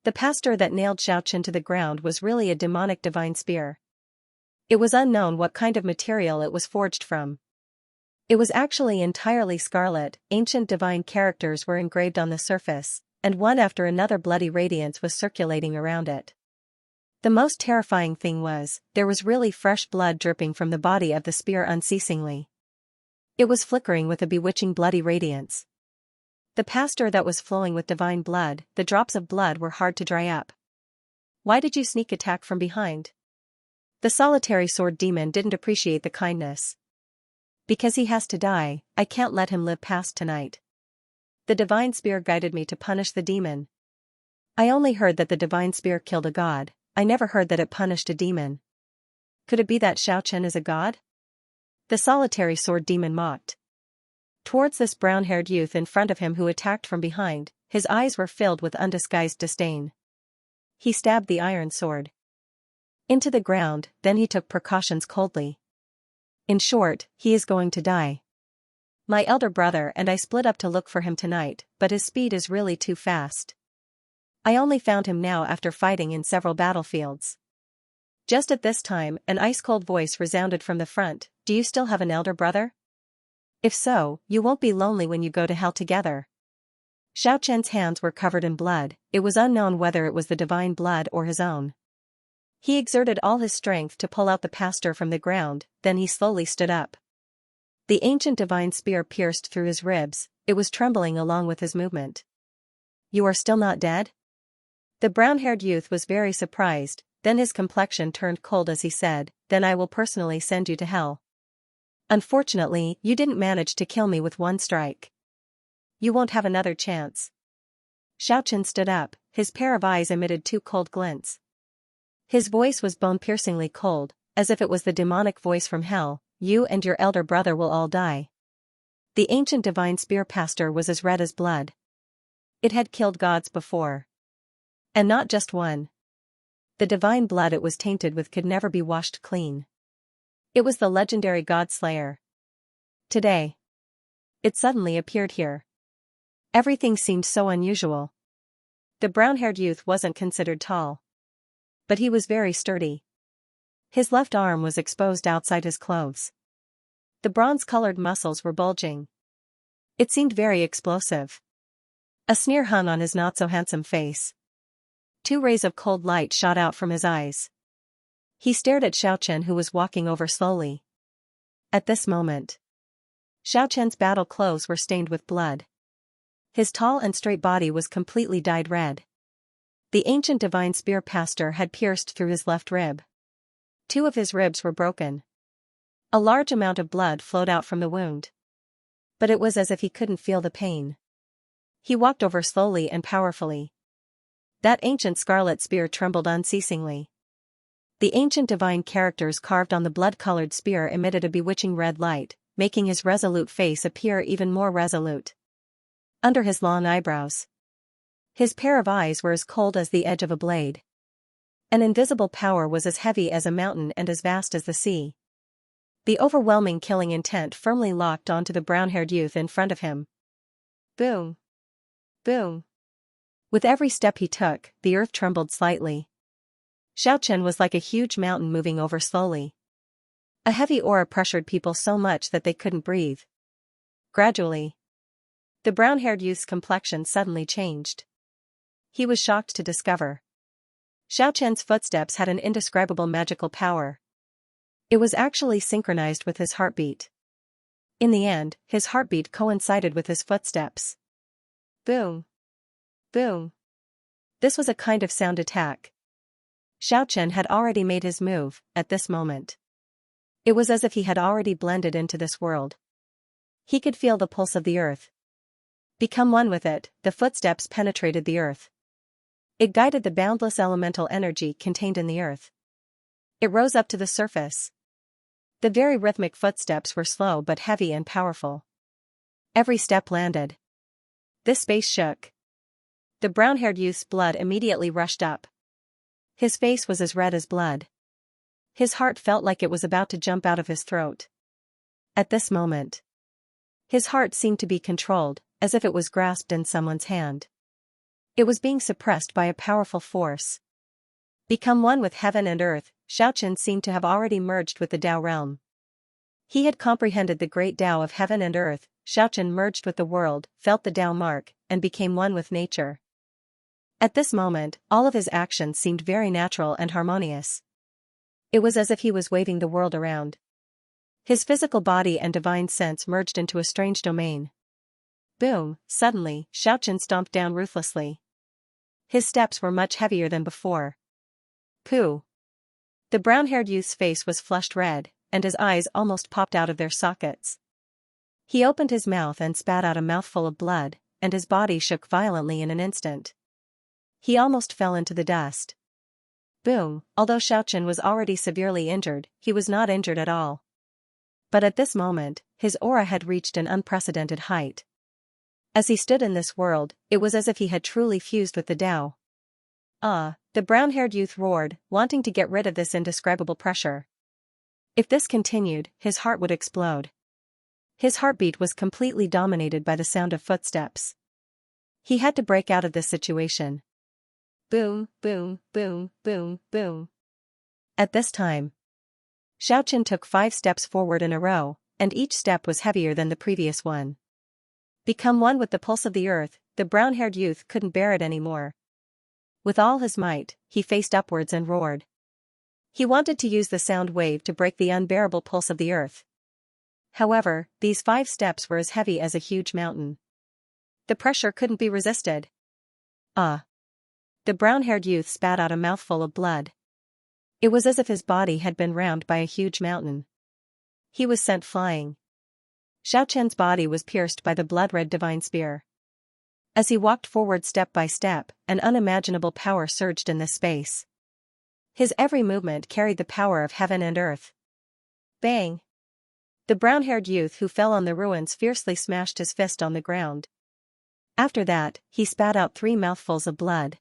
The pastor that nailed Xianxia to the ground was really a demonic divine spear. It was unknown what kind of material it was forged from. It was actually entirely scarlet, ancient divine characters were engraved on the surface, and one after another bloody radiance was circulating around it. The most terrifying thing was, there was really fresh blood dripping from the body of the spear unceasingly. It was flickering with a bewitching bloody radiance. The pastor that was flowing with divine blood, the drops of blood were hard to dry up. Why did you sneak attack from behind? The solitary sword demon didn't appreciate the kindness. Because he has to die, I can't let him live past tonight. The divine spear guided me to punish the demon. I only heard that the divine spear killed a god, I never heard that it punished a demon. Could it be that Xianxia is a god? The solitary sword demon mocked. Towards this brown-haired youth in front of him who attacked from behind, his eyes were filled with undisguised disdain. He stabbed the iron sword into the ground, then he took precautions coldly. In short, he is going to die. My elder brother and I split up to look for him tonight, but his speed is really too fast. I only found him now after fighting in several battlefields. Just at this time, an ice-cold voice resounded from the front, do you still have an elder brother? If so, you won't be lonely when you go to hell together. Xiaoqian's hands were covered in blood, it was unknown whether it was the divine blood or his own. He exerted all his strength to pull out the pastor from the ground, then he slowly stood up. The ancient divine spear pierced through his ribs, it was trembling along with his movement. You are still not dead? The brown-haired youth was very surprised, then his complexion turned cold as he said, then I will personally send you to hell. Unfortunately, you didn't manage to kill me with one strike. You won't have another chance. Xiaoqian stood up, his pair of eyes emitted two cold glints. His voice was bone-piercingly cold, as if it was the demonic voice from hell, you and your elder brother will all die. The ancient divine spear pastor was as red as blood. It had killed gods before. And not just one. The divine blood it was tainted with could never be washed clean. It was the legendary god slayer. Today, it suddenly appeared here. Everything seemed so unusual. The brown-haired youth wasn't considered tall. But he was very sturdy. His left arm was exposed outside his clothes. The bronze-colored muscles were bulging. It seemed very explosive. A sneer hung on his not-so-handsome face. Two rays of cold light shot out from his eyes. He stared at Xiaoqian who was walking over slowly. At this moment, Xiaoqian's battle clothes were stained with blood. His tall and straight body was completely dyed red. The ancient divine spear pastor had pierced through his left rib. Two of his ribs were broken. A large amount of blood flowed out from the wound. But it was as if he couldn't feel the pain. He walked over slowly and powerfully. That ancient scarlet spear trembled unceasingly. The ancient divine characters carved on the blood-colored spear emitted a bewitching red light, making his resolute face appear even more resolute. Under his long eyebrows, his pair of eyes were as cold as the edge of a blade. An invisible power was as heavy as a mountain and as vast as the sea. The overwhelming killing intent firmly locked onto the brown-haired youth in front of him. Boom! Boom! With every step he took, the earth trembled slightly. Xiaoqian was like a huge mountain moving over slowly. A heavy aura pressured people so much that they couldn't breathe. Gradually, the brown-haired youth's complexion suddenly changed. He was shocked to discover Xiaoqian's footsteps had an indescribable magical power. It was actually synchronized with his heartbeat. In the end, his heartbeat coincided with his footsteps. Boom! Boom! This was a kind of sound attack. Xiaoqian had already made his move, at this moment. It was as if he had already blended into this world. He could feel the pulse of the earth. Become one with it, the footsteps penetrated the earth. It guided the boundless elemental energy contained in the earth. It rose up to the surface. The very rhythmic footsteps were slow but heavy and powerful. Every step landed. This space shook. The brown-haired youth's blood immediately rushed up. His face was as red as blood. His heart felt like it was about to jump out of his throat. At this moment, his heart seemed to be controlled, as if it was grasped in someone's hand. It was being suppressed by a powerful force. Become one with heaven and earth, Xiaoqian seemed to have already merged with the Tao realm. He had comprehended the great Tao of heaven and earth. Xiaoqian merged with the world, felt the Tao mark, and became one with nature. At this moment, all of his actions seemed very natural and harmonious. It was as if he was waving the world around. His physical body and divine sense merged into a strange domain. Boom! Suddenly, Xiaoqian stomped down ruthlessly. His steps were much heavier than before. Pooh! The brown-haired youth's face was flushed red, and his eyes almost popped out of their sockets. He opened his mouth and spat out a mouthful of blood, and his body shook violently in an instant. He almost fell into the dust. Boom! Although Xiaoqian was already severely injured, he was not injured at all. But at this moment, his aura had reached an unprecedented height. As he stood in this world, it was as if he had truly fused with the Tao. Ah! The brown-haired youth roared, wanting to get rid of this indescribable pressure. If this continued, his heart would explode. His heartbeat was completely dominated by the sound of footsteps. He had to break out of this situation. Boom, boom, boom, boom, boom. At this time, Xiaoqian took 5 steps forward in a row, and each step was heavier than the previous one. Become one with the pulse of the earth, the brown-haired youth couldn't bear it anymore. With all his might, he faced upwards and roared. He wanted to use the sound wave to break the unbearable pulse of the earth. However, these 5 steps were as heavy as a huge mountain. The pressure couldn't be resisted. Ah! The brown-haired youth spat out a mouthful of blood. It was as if his body had been rammed by a huge mountain. He was sent flying. Xiaoqian's body was pierced by the blood-red divine spear. As he walked forward step by step, an unimaginable power surged in this space. His every movement carried the power of heaven and earth. Bang! The brown-haired youth who fell on the ruins fiercely smashed his fist on the ground. After that, he spat out 3 mouthfuls of blood.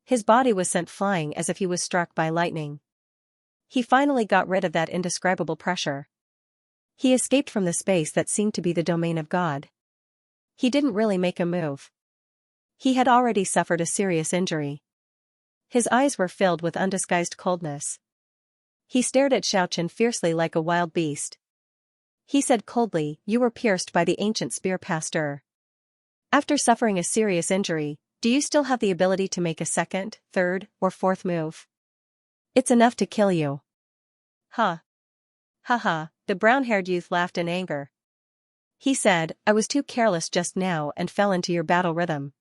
His body was sent flying as if he was struck by lightning. He finally got rid of that indescribable pressure. He escaped from the space that seemed to be the domain of God. He didn't really make a move. He had already suffered a serious injury. His eyes were filled with undisguised coldness. He stared at Xiaoqian fiercely like a wild beast. He said coldly, "You were pierced by the ancient spear pastor. After suffering a serious injury, do you still have the ability to make a second, third, or fourth move? It's enough to kill you." Huh. Ha. The brown-haired youth laughed in anger. He said, "I was too careless just now and fell into your battle rhythm.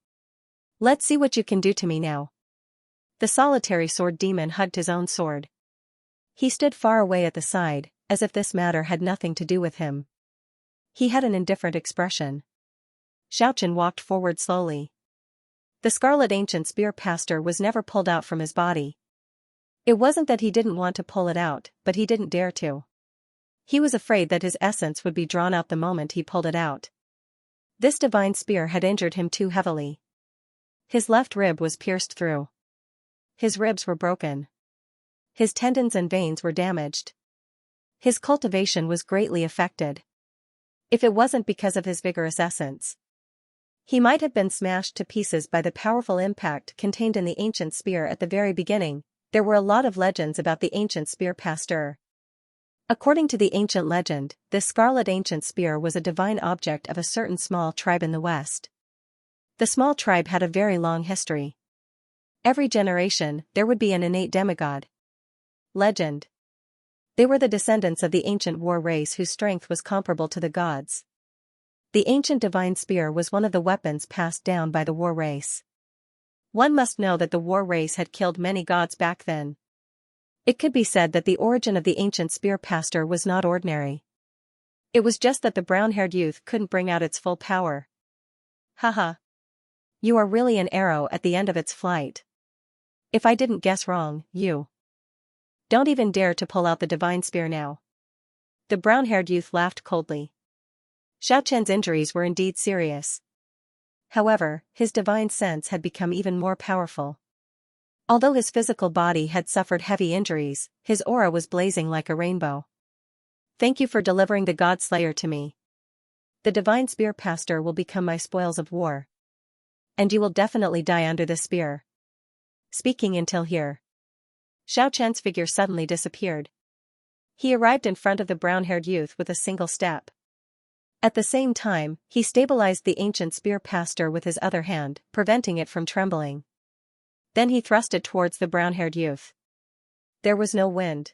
Let's see what you can do to me now." The solitary sword demon hugged his own sword. He stood far away at the side, as if this matter had nothing to do with him. He had an indifferent expression. Xiaoqian walked forward slowly. The scarlet ancient spear pastor was never pulled out from his body. It wasn't that he didn't want to pull it out, but he didn't dare to. He was afraid that his essence would be drawn out the moment he pulled it out. This divine spear had injured him too heavily. His left rib was pierced through. His ribs were broken. His tendons and veins were damaged. His cultivation was greatly affected. If it wasn't because of his vigorous essence, he might have been smashed to pieces by the powerful impact contained in the ancient spear at the very beginning. There were a lot of legends about the ancient spear pastor. According to the ancient legend, this scarlet ancient spear was a divine object of a certain small tribe in the west. The small tribe had a very long history. Every generation, there would be an innate demigod. Legend. They were the descendants of the ancient war race whose strength was comparable to the gods. The ancient divine spear was one of the weapons passed down by the war race. One must know that the war race had killed many gods back then. It could be said that the origin of the ancient spear pastor was not ordinary. It was just that the brown-haired youth couldn't bring out its full power. Haha. You are really an arrow at the end of its flight. If I didn't guess wrong, you don't even dare to pull out the divine spear now. The brown-haired youth laughed coldly. Xiaoqian's injuries were indeed serious. However, his divine sense had become even more powerful. Although his physical body had suffered heavy injuries, his aura was blazing like a rainbow. "Thank you for delivering the God Slayer to me. The divine spear pastor will become my spoils of war. And you will definitely die under this spear." Speaking until here, Xiaochen's figure suddenly disappeared. He arrived in front of the brown-haired youth with a single step. At the same time, he stabilized the ancient spear pastor with his other hand, preventing it from trembling. Then he thrust it towards the brown-haired youth. There was no wind.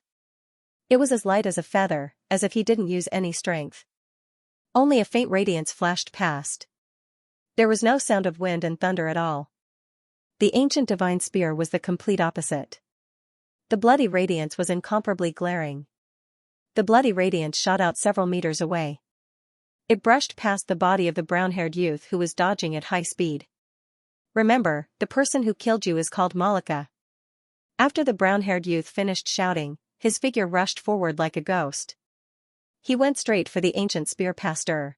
It was as light as a feather, as if he didn't use any strength. Only a faint radiance flashed past. There was no sound of wind and thunder at all. The ancient divine spear was the complete opposite. The bloody radiance was incomparably glaring. The bloody radiance shot out several meters away. It brushed past the body of the brown-haired youth who was dodging at high speed. "Remember, the person who killed you is called Malika." After the brown-haired youth finished shouting, his figure rushed forward like a ghost. He went straight for the ancient spear pastor.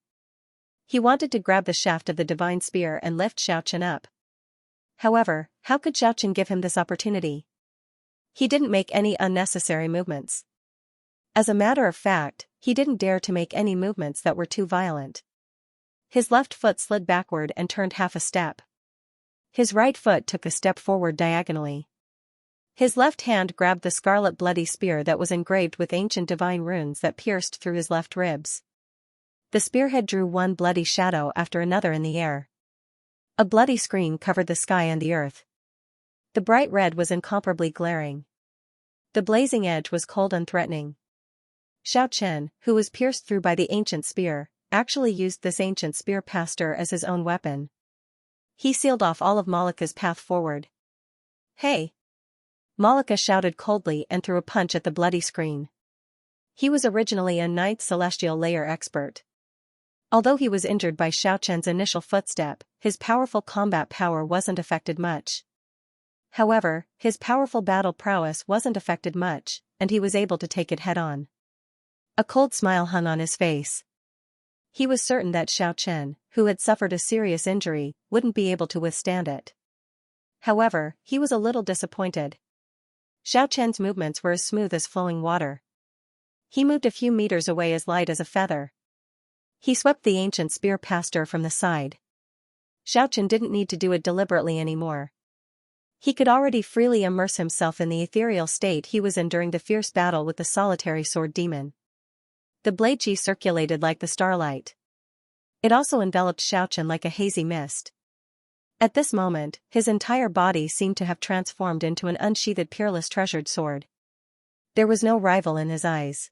He wanted to grab the shaft of the divine spear and lift Xiaochen up. However, how could Xiaochen give him this opportunity? He didn't make any unnecessary movements. As a matter of fact, he didn't dare to make any movements that were too violent. His left foot slid backward and turned half a step. His right foot took a step forward diagonally. His left hand grabbed the scarlet bloody spear that was engraved with ancient divine runes that pierced through his left ribs. The spearhead drew one bloody shadow after another in the air. A bloody screen covered the sky and the earth. The bright red was incomparably glaring. The blazing edge was cold and threatening. Xiaochen, who was pierced through by the ancient spear, actually used this ancient spear pastor as his own weapon. He sealed off all of Malika's path forward. "Hey!" Malika shouted coldly and threw a punch at the bloody screen. He was originally a ninth celestial layer expert. Although he was injured by Xiaochen's initial footstep, his powerful combat power wasn't affected much. However, his powerful battle prowess wasn't affected much, and he was able to take it head-on. A cold smile hung on his face. He was certain that Xiaochen, who had suffered a serious injury, wouldn't be able to withstand it. However, he was a little disappointed. Xiaochen's movements were as smooth as flowing water. He moved a few meters away as light as a feather. He swept the ancient spear pastor from the side. Xiaochen didn't need to do it deliberately anymore. He could already freely immerse himself in the ethereal state he was in during the fierce battle with the solitary sword demon. The blade chi circulated like the starlight. It also enveloped Xiaochen like a hazy mist. At this moment, his entire body seemed to have transformed into an unsheathed peerless treasured sword. There was no rival in his eyes.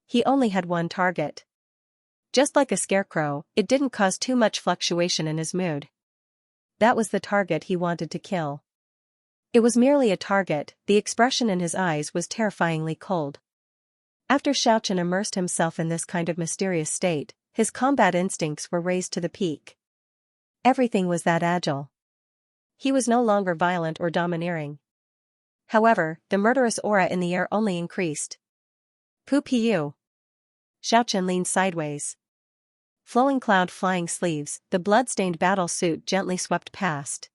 He only had one target. Just like a scarecrow, it didn't cause too much fluctuation in his mood. That was the target he wanted to kill. It was merely a target, the expression in his eyes was terrifyingly cold. After Xiaochen immersed himself in this kind of mysterious state, his combat instincts were raised to the peak. Everything was that agile. He was no longer violent or domineering. However, the murderous aura in the air only increased. "Pu Piu." Xiaochen leaned sideways. Flowing cloud flying sleeves, the blood-stained battle suit gently swept past.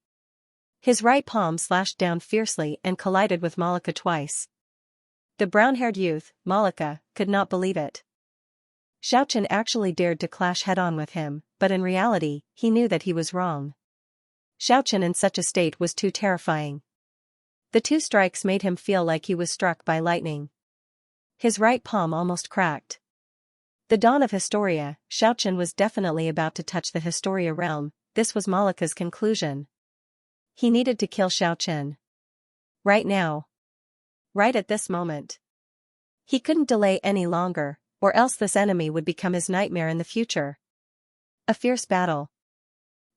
His right palm slashed down fiercely and collided with Malika twice. The brown-haired youth, Malika, could not believe it. Xiaochen actually dared to clash head-on with him, but in reality, he knew that he was wrong. Xiaochen in such a state was too terrifying. The two strikes made him feel like he was struck by lightning. His right palm almost cracked. The dawn of Historia, Xiaochen was definitely about to touch the Historia realm, this was Malika's conclusion. He needed to kill Xiaochen. Right now. Right at this moment. He couldn't delay any longer, or else this enemy would become his nightmare in the future. A fierce battle.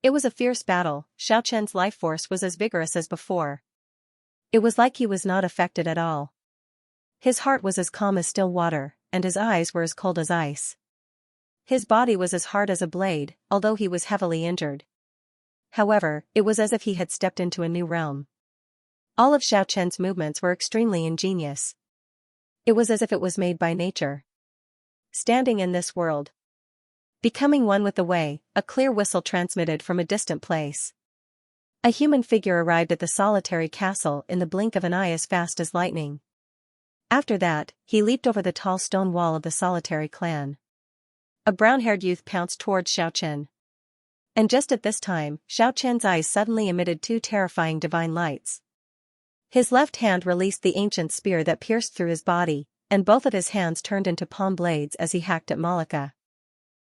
It was a fierce battle, Xiaochen's life force was as vigorous as before. It was like he was not affected at all. His heart was as calm as still water, and his eyes were as cold as ice. His body was as hard as a blade, although he was heavily injured. However, it was as if he had stepped into a new realm. All of Xiaochen's movements were extremely ingenious. It was as if it was made by nature. Standing in this world. Becoming one with the way, a clear whistle transmitted from a distant place. A human figure arrived at the solitary castle in the blink of an eye as fast as lightning. After that, he leaped over the tall stone wall of the solitary clan. A brown-haired youth pounced towards Xiaochen. And just at this time, Xiaochen's eyes suddenly emitted two terrifying divine lights. His left hand released the ancient spear that pierced through his body, and both of his hands turned into palm blades as he hacked at Malika.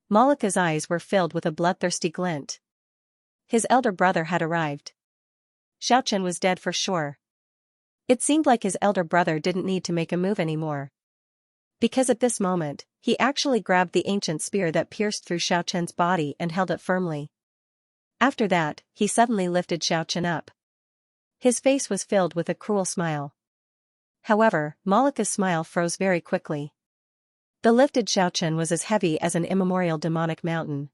Malika's eyes were filled with a bloodthirsty glint. His elder brother had arrived. Xiaochen was dead for sure. It seemed like his elder brother didn't need to make a move anymore. Because at this moment, he actually grabbed the ancient spear that pierced through Xiaochen's body and held it firmly. After that, he suddenly lifted Xiaochen up. His face was filled with a cruel smile. However, Malika's smile froze very quickly. The lifted Xiaochen was as heavy as an immemorial demonic mountain.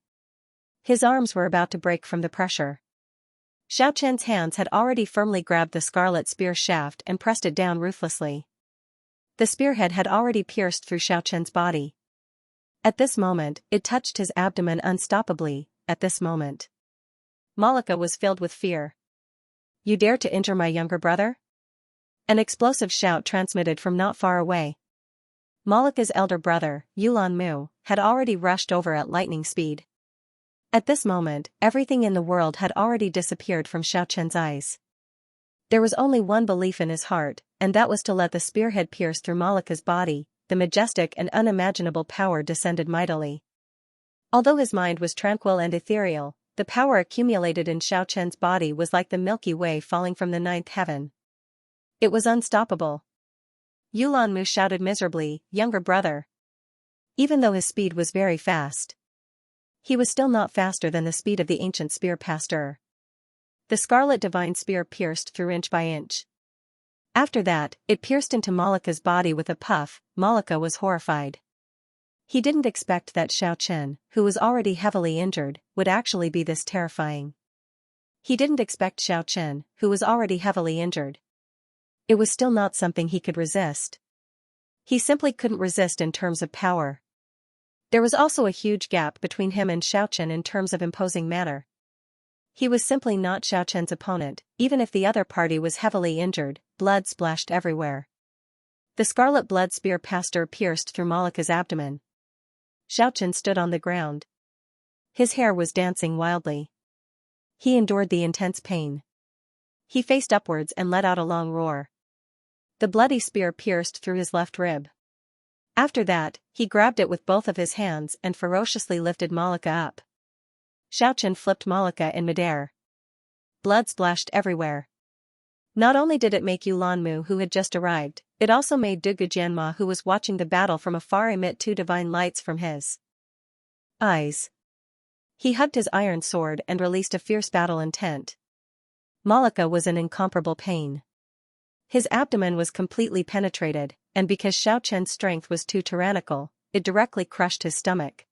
His arms were about to break from the pressure. Xiaochen's hands had already firmly grabbed the scarlet spear shaft and pressed it down ruthlessly. The spearhead had already pierced through Xiaochen's body. At this moment, it touched his abdomen unstoppably. At this moment, Malika was filled with fear. "You dare to injure my younger brother?" An explosive shout transmitted from not far away. Malika's elder brother, Yulanmu, had already rushed over at lightning speed. At this moment, everything in the world had already disappeared from Xiaochen's eyes. There was only one belief in his heart, and that was to let the spearhead pierce through Malika's body. The majestic and unimaginable power descended mightily. Although his mind was tranquil and ethereal, the power accumulated in Xiaochen's body was like the Milky Way falling from the ninth heaven. It was unstoppable. Yulanmu shouted miserably, "Younger brother!" Even though his speed was very fast, he was still not faster than the speed of the ancient spear pastor. The scarlet divine spear pierced through inch by inch. After that, it pierced into Malika's body with a puff. Malika was horrified. He didn't expect that Xiaochen, who was already heavily injured, would actually be this terrifying. He didn't expect Xiaochen, who was already heavily injured. It was still not something he could resist. He simply couldn't resist in terms of power. There was also a huge gap between him and Xiaochen in terms of imposing manner. He was simply not Xiaochen's opponent, even if the other party was heavily injured. Blood splashed everywhere. The scarlet blood spear pastor pierced through Malika's abdomen. Xiaochen stood on the ground. His hair was dancing wildly. He endured the intense pain. He faced upwards and let out a long roar. The bloody spear pierced through his left rib. After that, he grabbed it with both of his hands and ferociously lifted Malika up. Xiaochen flipped Malika in midair. Blood splashed everywhere. Not only did it make Yulanmu, who had just arrived, it also made Dugu Jianma, who was watching the battle from afar, emit two divine lights from his eyes. He hugged his iron sword and released a fierce battle intent. Malika was in incomparable pain. His abdomen was completely penetrated, and because Xiaochen's strength was too tyrannical, it directly crushed his stomach.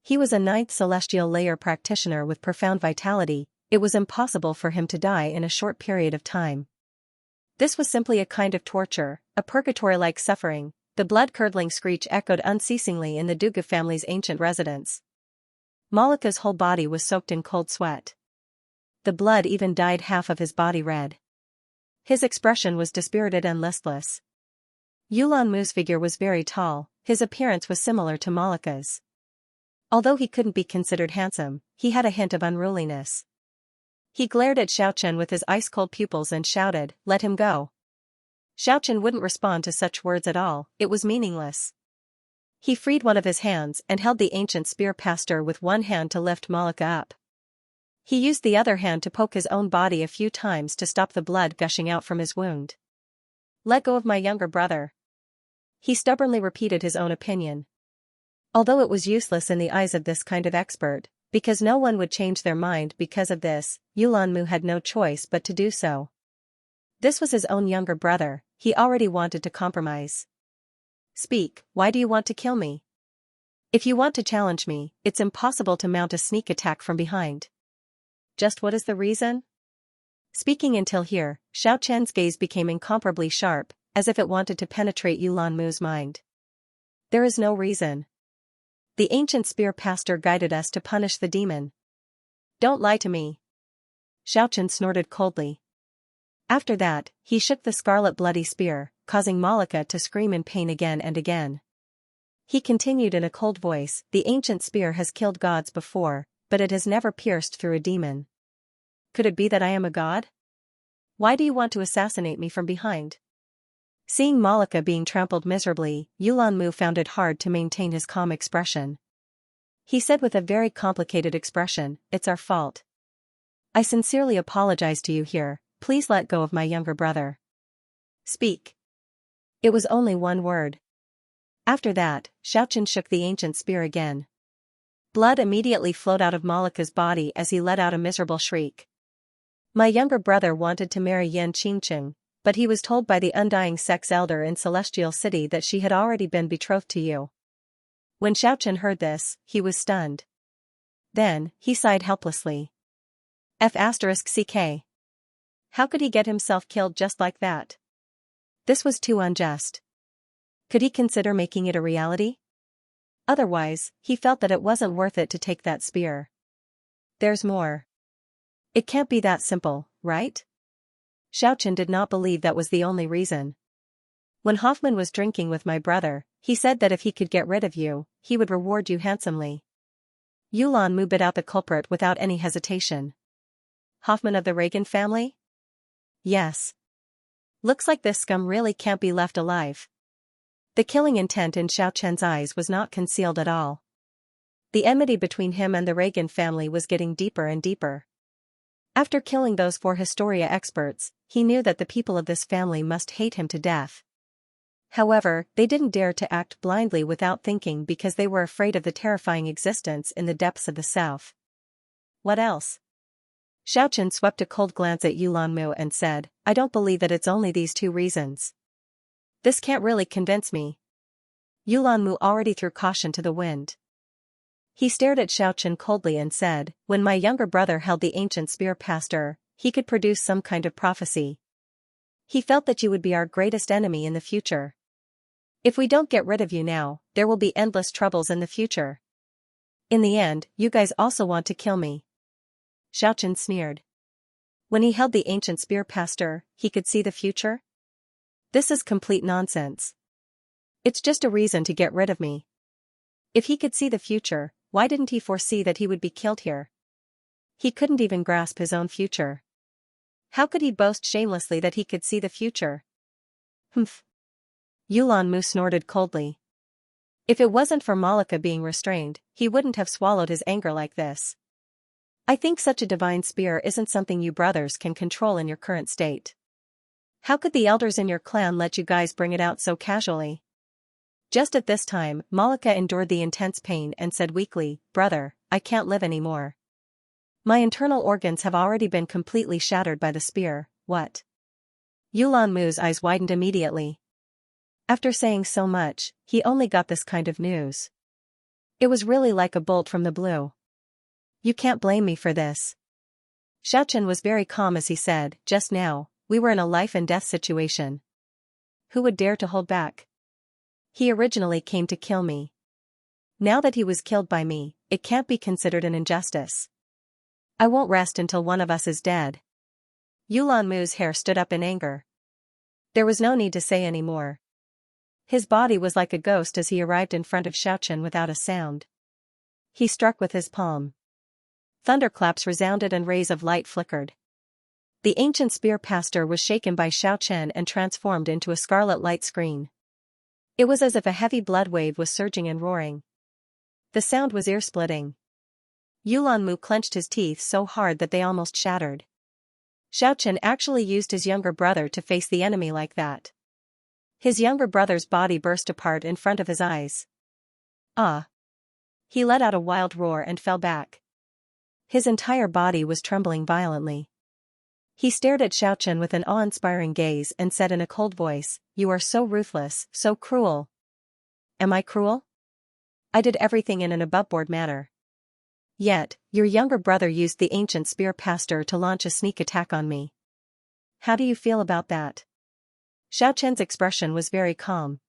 He was a ninth celestial layer practitioner with profound vitality. It was impossible for him to die in a short period of time. This was simply a kind of torture, a purgatory-like suffering. The blood-curdling screech echoed unceasingly in the Dugu family's ancient residence. Malika's whole body was soaked in cold sweat. The blood even dyed half of his body red. His expression was dispirited and listless. Yulanmu's figure was very tall. His appearance was similar to Malika's. Although he couldn't be considered handsome, he had a hint of unruliness. He glared at Xiaochen with his ice-cold pupils and shouted, "Let him go." Xiaochen wouldn't respond to such words at all. It was meaningless. He freed one of his hands and held the ancient spear pastor with one hand to lift Malika up. He used the other hand to poke his own body a few times to stop the blood gushing out from his wound. "Let go of my younger brother." He stubbornly repeated his own opinion. Although it was useless in the eyes of this kind of expert, because no one would change their mind because of this, Yulanmu had no choice but to do so. This was his own younger brother. He already wanted to compromise. "Speak, why do you want to kill me? If you want to challenge me, it's impossible to mount a sneak attack from behind. Just what is the reason?" Speaking until here, Xiaochen's gaze became incomparably sharp, as if it wanted to penetrate Yulanmu's mind. "There is no reason. The ancient spear pastor guided us to punish the demon. Don't lie to me." Xiaochen snorted coldly. After that, he shook the scarlet bloody spear, causing Malika to scream in pain again and again. He continued in a cold voice, the ancient spear has killed gods before, but it has never pierced through a demon. Could it be that I am a god? Why do you want to assassinate me from behind? Seeing Malika being trampled miserably, Yulanmu found it hard to maintain his calm expression. He said with a very complicated expression, "It's our fault. I sincerely apologize to you here, please let go of my younger brother." Speak. It was only one word. After that, Xiaochen shook the ancient spear again. Blood immediately flowed out of Malika's body as he let out a miserable shriek. My younger brother wanted to marry Yan Qingqing, but he was told by the undying sex elder in Celestial City that she had already been betrothed to you. When Xiaochen heard this, he was stunned. Then, he sighed helplessly. F***ck. How could he get himself killed just like that? This was too unjust. Could he consider making it a reality? Otherwise, he felt that it wasn't worth it to take that spear. There's more. It can't be that simple, right? Xiaochen did not believe that was the only reason. When Hoffman was drinking with my brother, he said that if he could get rid of you, he would reward you handsomely. Yulanmu bit out the culprit without any hesitation. Hoffman of the Reagan family? Yes. Looks like this scum really can't be left alive. The killing intent in Xiaochen's eyes was not concealed at all. The enmity between him and the Reagan family was getting deeper and deeper. After killing those 4 Historia experts, he knew that the people of this family must hate him to death. However, they didn't dare to act blindly without thinking because they were afraid of the terrifying existence in the depths of the South. What else? Xiaochen swept a cold glance at Yulanmu and said, I don't believe that it's only these 2 reasons. This can't really convince me. Yulanmu already threw caution to the wind. He stared at Xiaochen coldly and said, when my younger brother held the ancient spear past her, he could produce some kind of prophecy. He felt that you would be our greatest enemy in the future. If we don't get rid of you now, there will be endless troubles in the future. In the end, you guys also want to kill me. Xiaochen sneered. When he held the ancient spear past her, he could see the future? This is complete nonsense. It's just a reason to get rid of me. If he could see the future, why didn't he foresee that he would be killed here? He couldn't even grasp his own future. How could he boast shamelessly that he could see the future? Humph. Yulanmu snorted coldly. If it wasn't for Malika being restrained, he wouldn't have swallowed his anger like this. I think such a divine spear isn't something you brothers can control in your current state. How could the elders in your clan let you guys bring it out so casually? Just at this time, Malika endured the intense pain and said weakly, Brother, I can't live anymore. My internal organs have already been completely shattered by the spear. What? Yulanmu's eyes widened immediately. After saying so much, he only got this kind of news. It was really like a bolt from the blue. You can't blame me for this. Xiaochen was very calm as he said, just now, we were in a life and death situation. Who would dare to hold back? He originally came to kill me. Now that he was killed by me, it can't be considered an injustice. I won't rest until one of us is dead. Yulanmu's hair stood up in anger. There was no need to say any more. His body was like a ghost as he arrived in front of Xiaochen without a sound. He struck with his palm. Thunderclaps resounded and rays of light flickered. The ancient spear pastor was shaken by Xiaochen and transformed into a scarlet light screen. It was as if a heavy blood wave was surging and roaring. The sound was ear-splitting. Yulanmu clenched his teeth so hard that they almost shattered. Xiaochen actually used his younger brother to face the enemy like that. His younger brother's body burst apart in front of his eyes. Ah! He let out a wild roar and fell back. His entire body was trembling violently. He stared at Xiaochen with an awe-inspiring gaze and said in a cold voice, You are so ruthless, so cruel. Am I cruel? I did everything in an aboveboard manner. Yet, your younger brother used the ancient spear pastor to launch a sneak attack on me. How do you feel about that? Xiaochen's expression was very calm.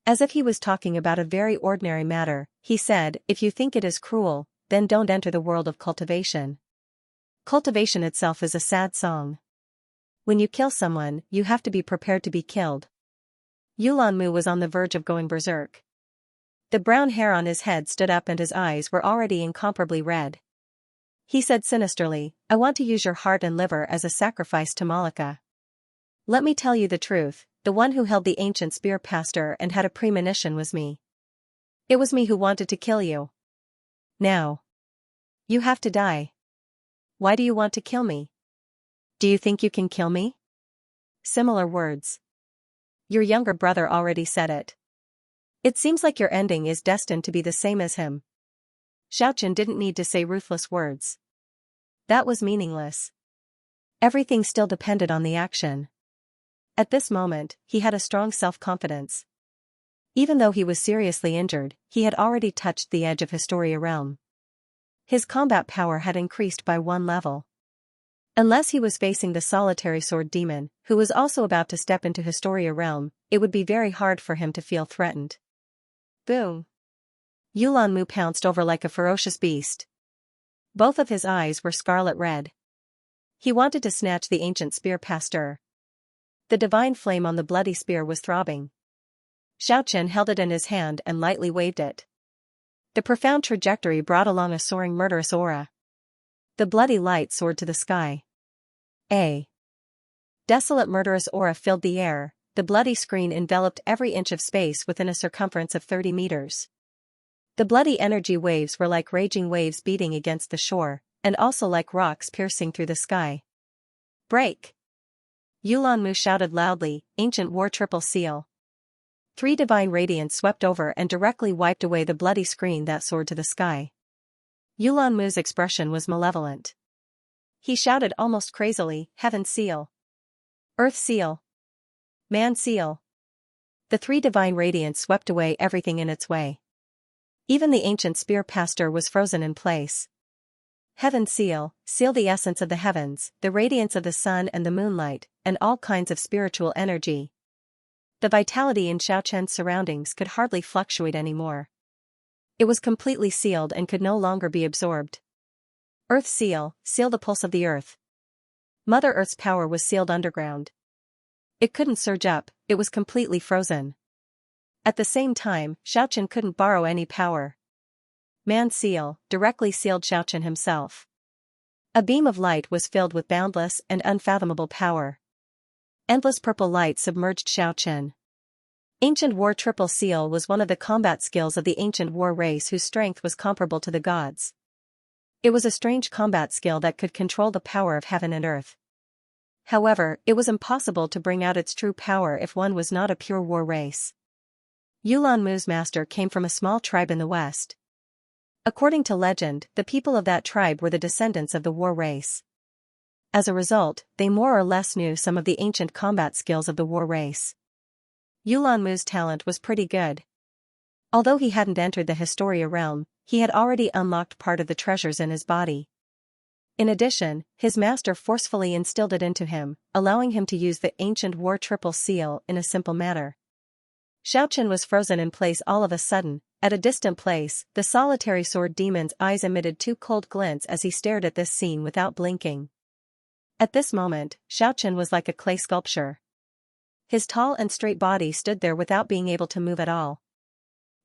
As if he was talking about a very ordinary matter, he said, If you think it is cruel, then don't enter the world of cultivation. Cultivation itself is a sad song. When you kill someone, you have to be prepared to be killed. Yulanmu was on the verge of going berserk. The brown hair on his head stood up and his eyes were already incomparably red. He said sinisterly, "I want to use your heart and liver as a sacrifice to Malika. Let me tell you the truth, the one who held the ancient spear pastor and had a premonition was me. It was me who wanted to kill you. Now. You have to die. Why do you want to kill me? Do you think you can kill me?" Similar words. Your younger brother already said it. It seems like your ending is destined to be the same as him. Xiaochen didn't need to say ruthless words. That was meaningless. Everything still depended on the action. At this moment, he had a strong self-confidence. Even though he was seriously injured, he had already touched the edge of Historia Realm. His combat power had increased by 1 level. Unless he was facing the solitary sword demon, who was also about to step into Historia Realm, it would be very hard for him to feel threatened. Boom! Yulanmu pounced over like a ferocious beast. Both of his eyes were scarlet red. He wanted to snatch the ancient spear pastor. The divine flame on the bloody spear was throbbing. Xiaochen held it in his hand and lightly waved it. The profound trajectory brought along a soaring murderous aura. The bloody light soared to the sky. A desolate murderous aura filled the air, the bloody screen enveloped every inch of space within a circumference of 30 meters. The bloody energy waves were like raging waves beating against the shore, and also like rocks piercing through the sky. Break! Yulanmu shouted loudly, "Ancient War Triple Seal." 3 divine radiance swept over and directly wiped away the bloody screen that soared to the sky. Yulanmu's expression was malevolent. He shouted almost crazily, "Heaven Seal! Earth Seal! Man Seal!" The 3 divine radiance swept away everything in its way. Even the ancient spear pastor was frozen in place. Heaven Seal, seal the essence of the heavens, the radiance of the sun and the moonlight, and all kinds of spiritual energy. The vitality in Xiaochen's surroundings could hardly fluctuate anymore. It was completely sealed and could no longer be absorbed. Earth Seal, seal the pulse of the earth. Mother Earth's power was sealed underground. It couldn't surge up, it was completely frozen. At the same time, Xiaochen couldn't borrow any power. Man Seal, directly sealed Xiaochen himself. A beam of light was filled with boundless and unfathomable power. Endless purple light submerged Xiaochen. Ancient War Triple Seal was one of the combat skills of the ancient war race whose strength was comparable to the gods. It was a strange combat skill that could control the power of heaven and earth. However, it was impossible to bring out its true power if one was not a pure war race. Yulanmu's master came from a small tribe in the west. According to legend, the people of that tribe were the descendants of the war race. As a result, they more or less knew some of the ancient combat skills of the war race. Yulanmu's talent was pretty good. Although he hadn't entered the Historia realm, he had already unlocked part of the treasures in his body. In addition, his master forcefully instilled it into him, allowing him to use the ancient War Triple Seal in a simple manner. Xiaochen was frozen in place all of a sudden. At a distant place, the solitary sword demon's eyes emitted 2 cold glints as he stared at this scene without blinking. At this moment, Xiaochen was like a clay sculpture. His tall and straight body stood there without being able to move at all.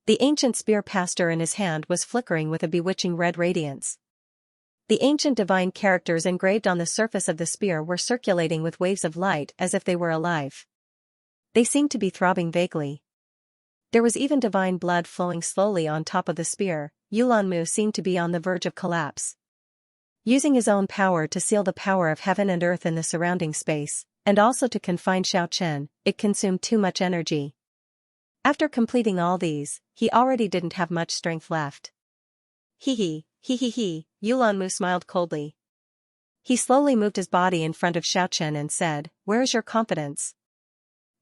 The ancient spear pastor in his hand was flickering with a bewitching red radiance. The ancient divine characters engraved on the surface of the spear were circulating with waves of light as if they were alive. They seemed to be throbbing vaguely. There was even divine blood flowing slowly on top of the spear. Yulanmu seemed to be on the verge of collapse. Using his own power to seal the power of heaven and earth in the surrounding space, and also to confine Xiaochen, it consumed too much energy. After completing all these, he already didn't have much strength left. Hee, Yulanmu smiled coldly. He slowly moved his body in front of Xiaochen and said, "Where is your confidence?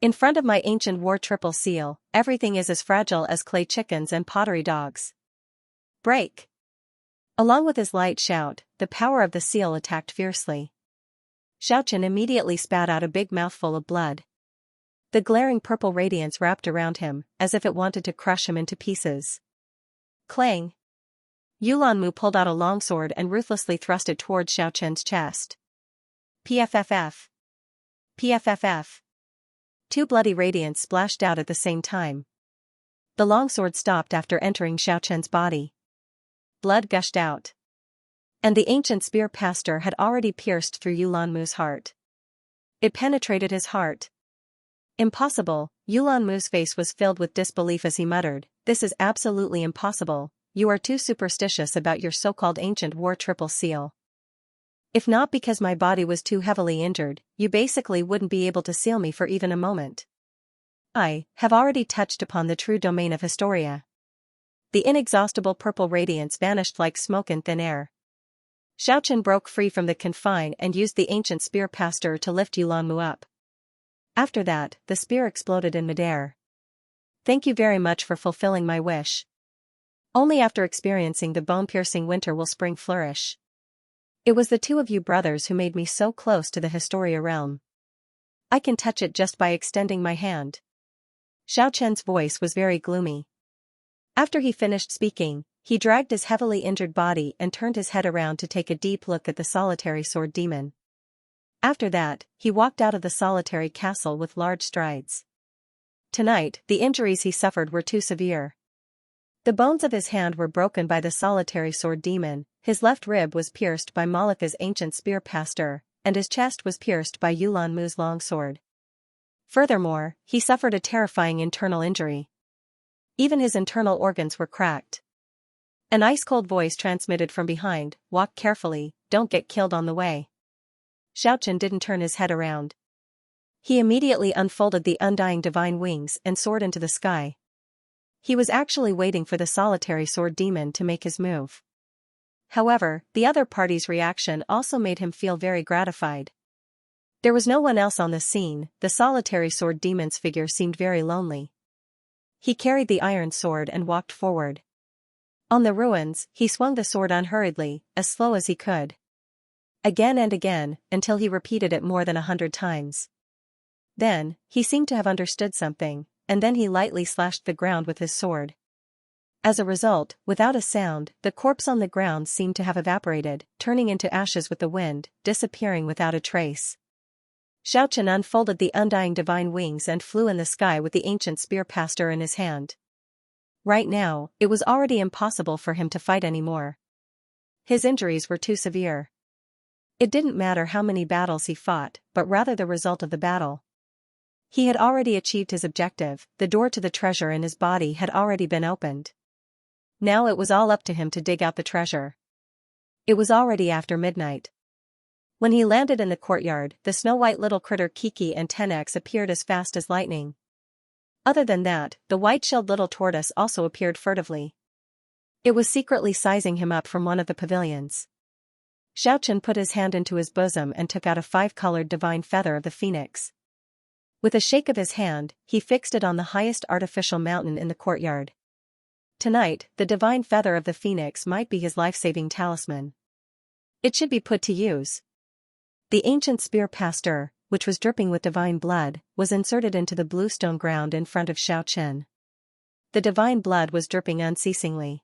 In front of my ancient War Triple Seal, everything is as fragile as clay chickens and pottery dogs. Break!" Along with his light shout, the power of the seal attacked fiercely. Xiaochen immediately spat out a big mouthful of blood. The glaring purple radiance wrapped around him, as if it wanted to crush him into pieces. Clang! Yulanmu pulled out a longsword and ruthlessly thrust it towards Xiaochen's chest. PFFF. PFFF. Two bloody radiants splashed out at the same time. The longsword stopped after entering Xiaochen's body. Blood gushed out. And the ancient spear pastor had already pierced through Yulanmu's heart. It penetrated his heart. Impossible. Yulanmu's face was filled with disbelief as he muttered, "This is absolutely impossible. You are too superstitious about your so-called ancient war triple seal. If not because my body was too heavily injured, you basically wouldn't be able to seal me for even a moment. I have already touched upon the true domain of Historia." The inexhaustible purple radiance vanished like smoke in thin air. Xiaochen broke free from the confine and used the ancient spear pastor to lift Yulanmu up. After that, the spear exploded in midair. "Thank you very much for fulfilling my wish. Only after experiencing the bone-piercing winter will spring flourish. It was the two of you brothers who made me so close to the Historia realm. I can touch it just by extending my hand." Xiaochen's voice was very gloomy. After he finished speaking, he dragged his heavily injured body and turned his head around to take a deep look at the solitary sword demon. After that, he walked out of the solitary castle with large strides. Tonight, the injuries he suffered were too severe. The bones of his hand were broken by the solitary sword demon, his left rib was pierced by Malika's ancient spear pastor, and his chest was pierced by Yulanmu's longsword. Furthermore, he suffered a terrifying internal injury. Even his internal organs were cracked. An ice-cold voice transmitted from behind, "Walk carefully, don't get killed on the way." Xiaochen didn't turn his head around. He immediately unfolded the undying divine wings and soared into the sky. He was actually waiting for the solitary sword demon to make his move. However, the other party's reaction also made him feel very gratified. There was no one else on the scene. The solitary sword demon's figure seemed very lonely. He carried the iron sword and walked forward. On the ruins, he swung the sword unhurriedly, as slow as he could. Again and again, until he repeated it more than 100 times. Then, he seemed to have understood something, and then he lightly slashed the ground with his sword. As a result, without a sound, the corpse on the ground seemed to have evaporated, turning into ashes with the wind, disappearing without a trace. Xiaochen unfolded the undying divine wings and flew in the sky with the ancient spear pastor in his hand. Right now, it was already impossible for him to fight anymore. His injuries were too severe. It didn't matter how many battles he fought, but rather the result of the battle. He had already achieved his objective, the door to the treasure in his body had already been opened. Now it was all up to him to dig out the treasure. It was already after midnight. When he landed in the courtyard, the snow-white little critter Kiki and Tenax appeared as fast as lightning. Other than that, the white-shelled little tortoise also appeared furtively. It was secretly sizing him up from one of the pavilions. Xiaochen put his hand into his bosom and took out a 5-colored divine feather of the phoenix. With a shake of his hand, he fixed it on the highest artificial mountain in the courtyard. Tonight, the divine feather of the phoenix might be his life-saving talisman. It should be put to use. The ancient spear pastor, which was dripping with divine blood, was inserted into the bluestone ground in front of Xiaochen. The divine blood was dripping unceasingly.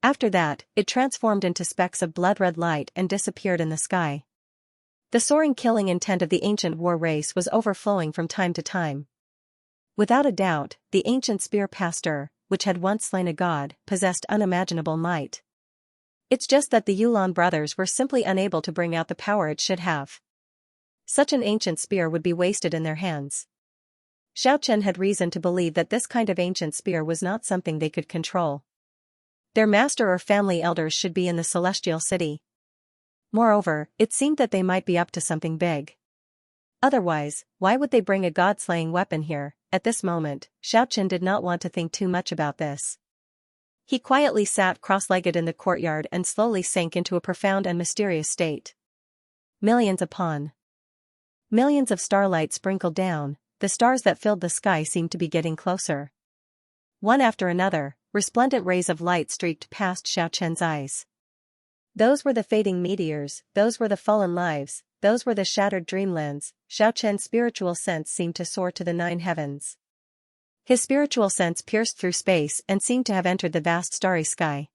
After that, it transformed into specks of blood-red light and disappeared in the sky. The soaring killing intent of the ancient war race was overflowing from time to time. Without a doubt, the ancient spear pastor, which had once slain a god, possessed unimaginable might. It's just that the Yulan brothers were simply unable to bring out the power it should have. Such an ancient spear would be wasted in their hands. Xiaochen had reason to believe that this kind of ancient spear was not something they could control. Their master or family elders should be in the celestial city. Moreover, it seemed that they might be up to something big. Otherwise, why would they bring a god-slaying weapon here? At this moment, Xiaochen did not want to think too much about this. He quietly sat cross-legged in the courtyard and slowly sank into a profound and mysterious state. Millions upon millions of starlight sprinkled down, the stars that filled the sky seemed to be getting closer. One after another, resplendent rays of light streaked past Xiaochen's eyes. Those were the fading meteors, those were the fallen lives, those were the shattered dreamlands. Xiaochen's spiritual sense seemed to soar to the 9 heavens. His spiritual sense pierced through space and seemed to have entered the vast starry sky.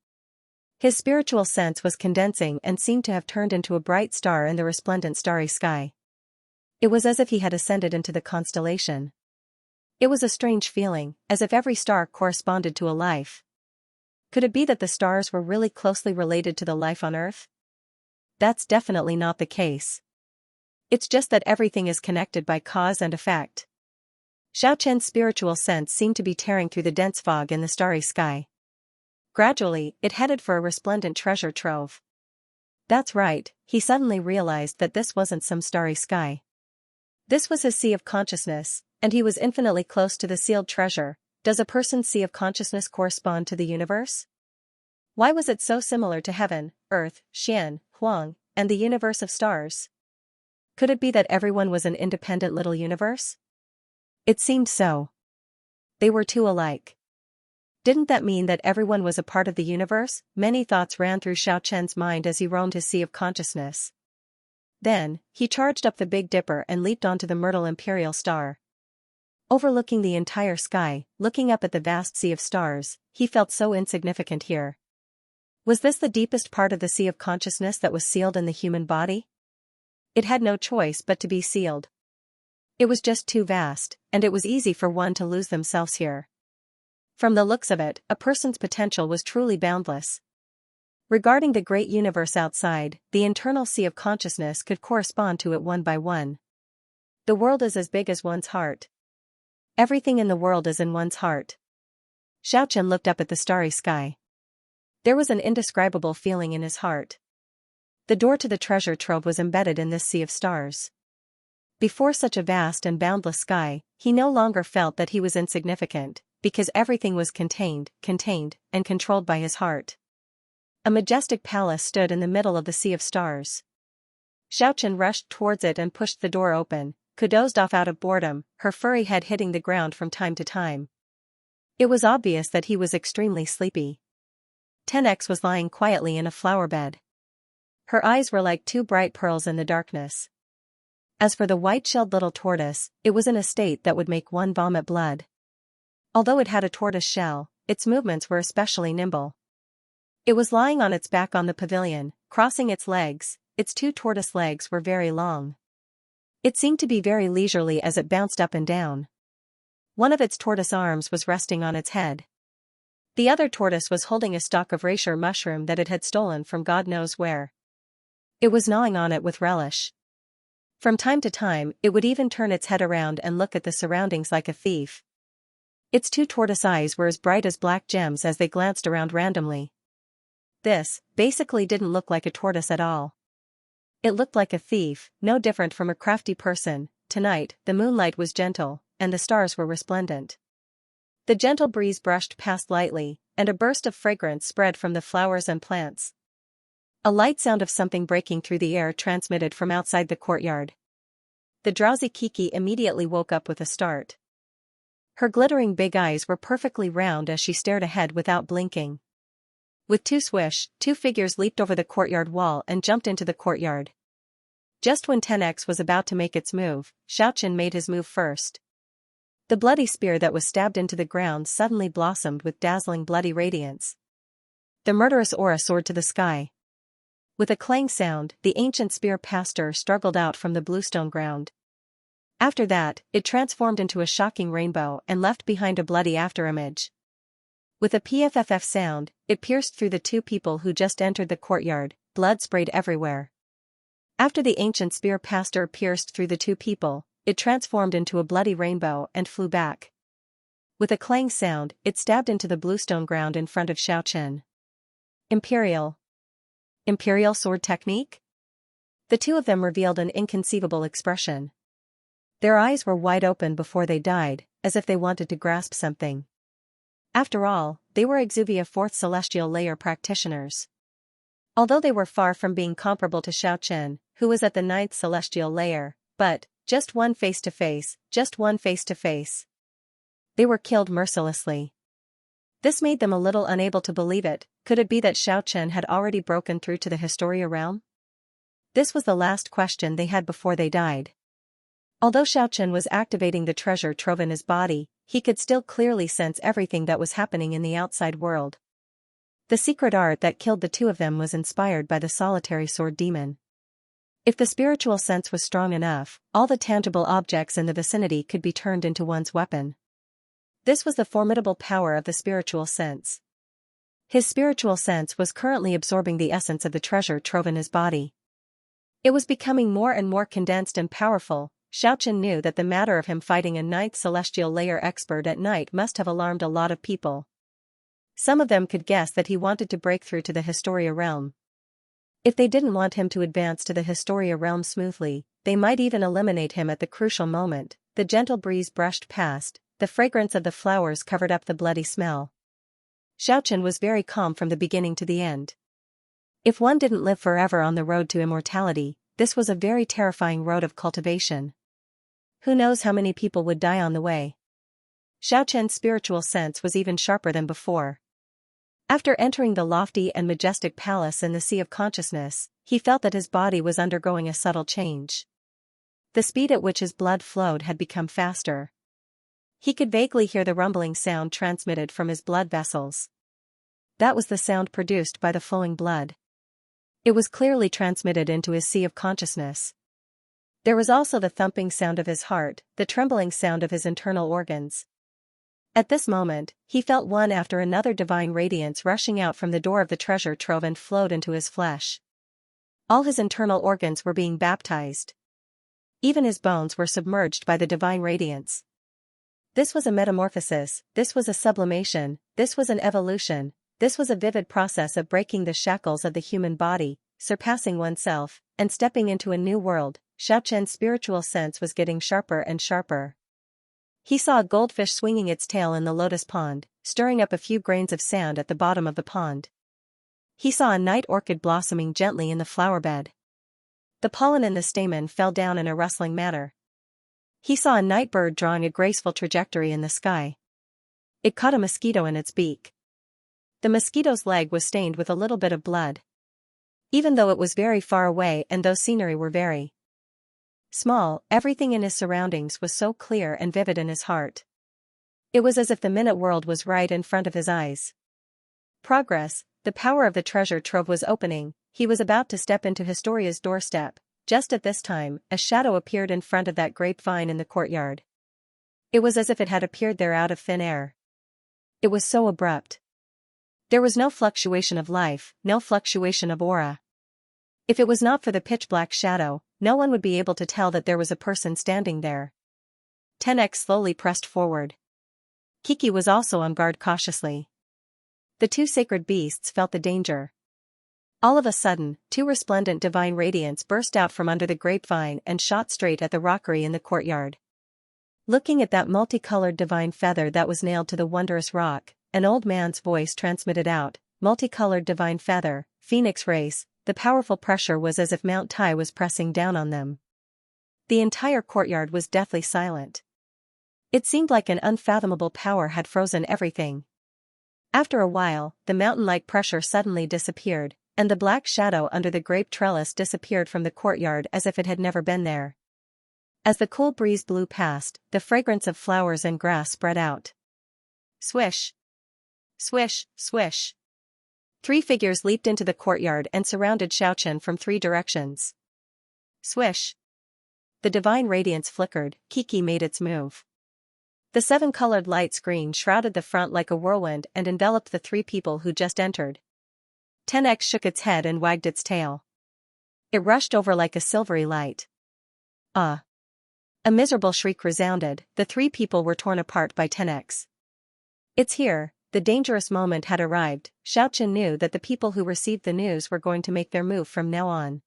His spiritual sense was condensing and seemed to have turned into a bright star in the resplendent starry sky. It was as if he had ascended into the constellation. It was a strange feeling, as if every star corresponded to a life. Could it be that the stars were really closely related to the life on Earth? That's definitely not the case. It's just that everything is connected by cause and effect. Xiaochen's spiritual sense seemed to be tearing through the dense fog in the starry sky. Gradually, it headed for a resplendent treasure trove. That's right, he suddenly realized that this wasn't some starry sky. This was his sea of consciousness, and he was infinitely close to the sealed treasure. Does a person's sea of consciousness correspond to the universe? Why was it so similar to heaven, earth, Xian, Huang, and the universe of stars? Could it be that everyone was an independent little universe? It seemed so. They were too alike. Didn't that mean that everyone was a part of the universe? Many thoughts ran through Xiaochen's mind as he roamed his sea of consciousness. Then, he charged up the Big Dipper and leaped onto the Myrtle Imperial Star. Overlooking the entire sky, looking up at the vast sea of stars, he felt so insignificant here. Was this the deepest part of the sea of consciousness that was sealed in the human body? It had no choice but to be sealed. It was just too vast, and it was easy for one to lose themselves here. From the looks of it, a person's potential was truly boundless. Regarding the great universe outside, the internal sea of consciousness could correspond to it one by one. The world is as big as one's heart. Everything in the world is in one's heart. Xiaochen looked up at the starry sky. There was an indescribable feeling in his heart. The door to the treasure trove was embedded in this sea of stars. Before such a vast and boundless sky, he no longer felt that he was insignificant, because everything was contained, and controlled by his heart. A majestic palace stood in the middle of the sea of stars. Xiaochen rushed towards it and pushed the door open, dozed off out of boredom, her furry head hitting the ground from time to time. It was obvious that he was extremely sleepy. 10X was lying quietly in a flower bed. Her eyes were like two bright pearls in the darkness. As for the white-shelled little tortoise, it was in a state that would make one vomit blood. Although it had a tortoise shell, its movements were especially nimble. It was lying on its back on the pavilion, crossing its legs. Its two tortoise legs were very long. It seemed to be very leisurely as it bounced up and down. One of its tortoise arms was resting on its head. The other tortoise was holding a stalk of reishi mushroom that it had stolen from God knows where. It was gnawing on it with relish. From time to time, it would even turn its head around and look at the surroundings like a thief. Its two tortoise eyes were as bright as black gems as they glanced around randomly. This, basically, didn't look like a tortoise at all. It looked like a thief, no different from a crafty person. Tonight, the moonlight was gentle, and the stars were resplendent. The gentle breeze brushed past lightly, and a burst of fragrance spread from the flowers and plants. A light sound of something breaking through the air transmitted from outside the courtyard. The drowsy Kiki immediately woke up with a start. Her glittering big eyes were perfectly round as she stared ahead without blinking. With two swish, two figures leaped over the courtyard wall and jumped into the courtyard. Just when 10X was about to make its move, Xiaochen made his move first. The bloody spear that was stabbed into the ground suddenly blossomed with dazzling bloody radiance. The murderous aura soared to the sky. With a clang sound, the ancient spear pastor struggled out from the bluestone ground. After that, it transformed into a shocking rainbow and left behind a bloody afterimage. With a pfff sound, it pierced through the two people who just entered the courtyard. Blood sprayed everywhere. After the ancient spear pastor pierced through the two people, it transformed into a bloody rainbow and flew back. With a clang sound, it stabbed into the bluestone ground in front of Xiaochen. Imperial sword technique? The two of them revealed an inconceivable expression. Their eyes were wide open before they died, as if they wanted to grasp something. After all, they were Exuvia 4th Celestial Layer practitioners. Although they were far from being comparable to Xiaochen, who was at the 9th Celestial Layer, but, just one face to face. They were killed mercilessly. This made them a little unable to believe it. Could it be that Xiaochen had already broken through to the Historia realm? This was the last question they had before they died. Although Xiaochen was activating the treasure trove in his body, he could still clearly sense everything that was happening in the outside world. The secret art that killed the two of them was inspired by the solitary sword demon. If the spiritual sense was strong enough, all the tangible objects in the vicinity could be turned into one's weapon. This was the formidable power of the spiritual sense. His spiritual sense was currently absorbing the essence of the treasure trove in his body. It was becoming more and more condensed and powerful. Xianxia knew that the matter of him fighting a ninth celestial layer expert at night must have alarmed a lot of people. Some of them could guess that he wanted to break through to the Historia realm. If they didn't want him to advance to the Historia realm smoothly, they might even eliminate him at the crucial moment. The gentle breeze brushed past, the fragrance of the flowers covered up the bloody smell. Xianxia was very calm from the beginning to the end. If one didn't live forever on the road to immortality, this was a very terrifying road of cultivation. Who knows how many people would die on the way? Xiaoqian's spiritual sense was even sharper than before. After entering the lofty and majestic palace in the Sea of Consciousness, he felt that his body was undergoing a subtle change. The speed at which his blood flowed had become faster. He could vaguely hear the rumbling sound transmitted from his blood vessels. That was the sound produced by the flowing blood. It was clearly transmitted into his Sea of Consciousness. There was also the thumping sound of his heart, the trembling sound of his internal organs. At this moment, he felt one after another divine radiance rushing out from the door of the treasure trove and flowed into his flesh. All his internal organs were being baptized. Even his bones were submerged by the divine radiance. This was a metamorphosis, this was a sublimation, this was an evolution, this was a vivid process of breaking the shackles of the human body, surpassing oneself, and stepping into a new world. Xiaoqian's spiritual sense was getting sharper and sharper. He saw a goldfish swinging its tail in the lotus pond, stirring up a few grains of sand at the bottom of the pond. He saw a night orchid blossoming gently in the flower bed. The pollen in the stamen fell down in a rustling manner. He saw a night bird drawing a graceful trajectory in the sky. It caught a mosquito in its beak. The mosquito's leg was stained with a little bit of blood. Even though it was very far away and though scenery were very small, everything in his surroundings was so clear and vivid in his heart. It was as if the minute world was right in front of his eyes. Progress, the power of the treasure trove was opening. He was about to step into Historia's doorstep. Just at this time, a shadow appeared in front of that grapevine in the courtyard. It was as if it had appeared there out of thin air. It was so abrupt. There was no fluctuation of life, no fluctuation of aura. If it was not for the pitch-black shadow, no one would be able to tell that there was a person standing there. 10x slowly pressed forward. Kiki was also on guard cautiously. The two sacred beasts felt the danger. All of a sudden, two resplendent divine radiance burst out from under the grapevine and shot straight at the rockery in the courtyard. Looking at that multicolored divine feather that was nailed to the wondrous rock, an old man's voice transmitted out, multicolored divine feather, phoenix race. The powerful pressure was as if Mount Tai was pressing down on them. The entire courtyard was deathly silent. It seemed like an unfathomable power had frozen everything. After a while, the mountain-like pressure suddenly disappeared, and the black shadow under the grape trellis disappeared from the courtyard as if it had never been there. As the cool breeze blew past, the fragrance of flowers and grass spread out. Swish! Swish, swish! 3 figures leaped into the courtyard and surrounded Xiaoqian from 3 directions. Swish! The divine radiance flickered. Kiki made its move. The 7-colored light screen shrouded the front like a whirlwind and enveloped the 3 people who just entered. 10x shook its head and wagged its tail. It rushed over like a silvery light. A miserable shriek resounded. The 3 people were torn apart by 10x. It's here. The dangerous moment had arrived. Xiaoqian knew that the people who received the news were going to make their move from now on.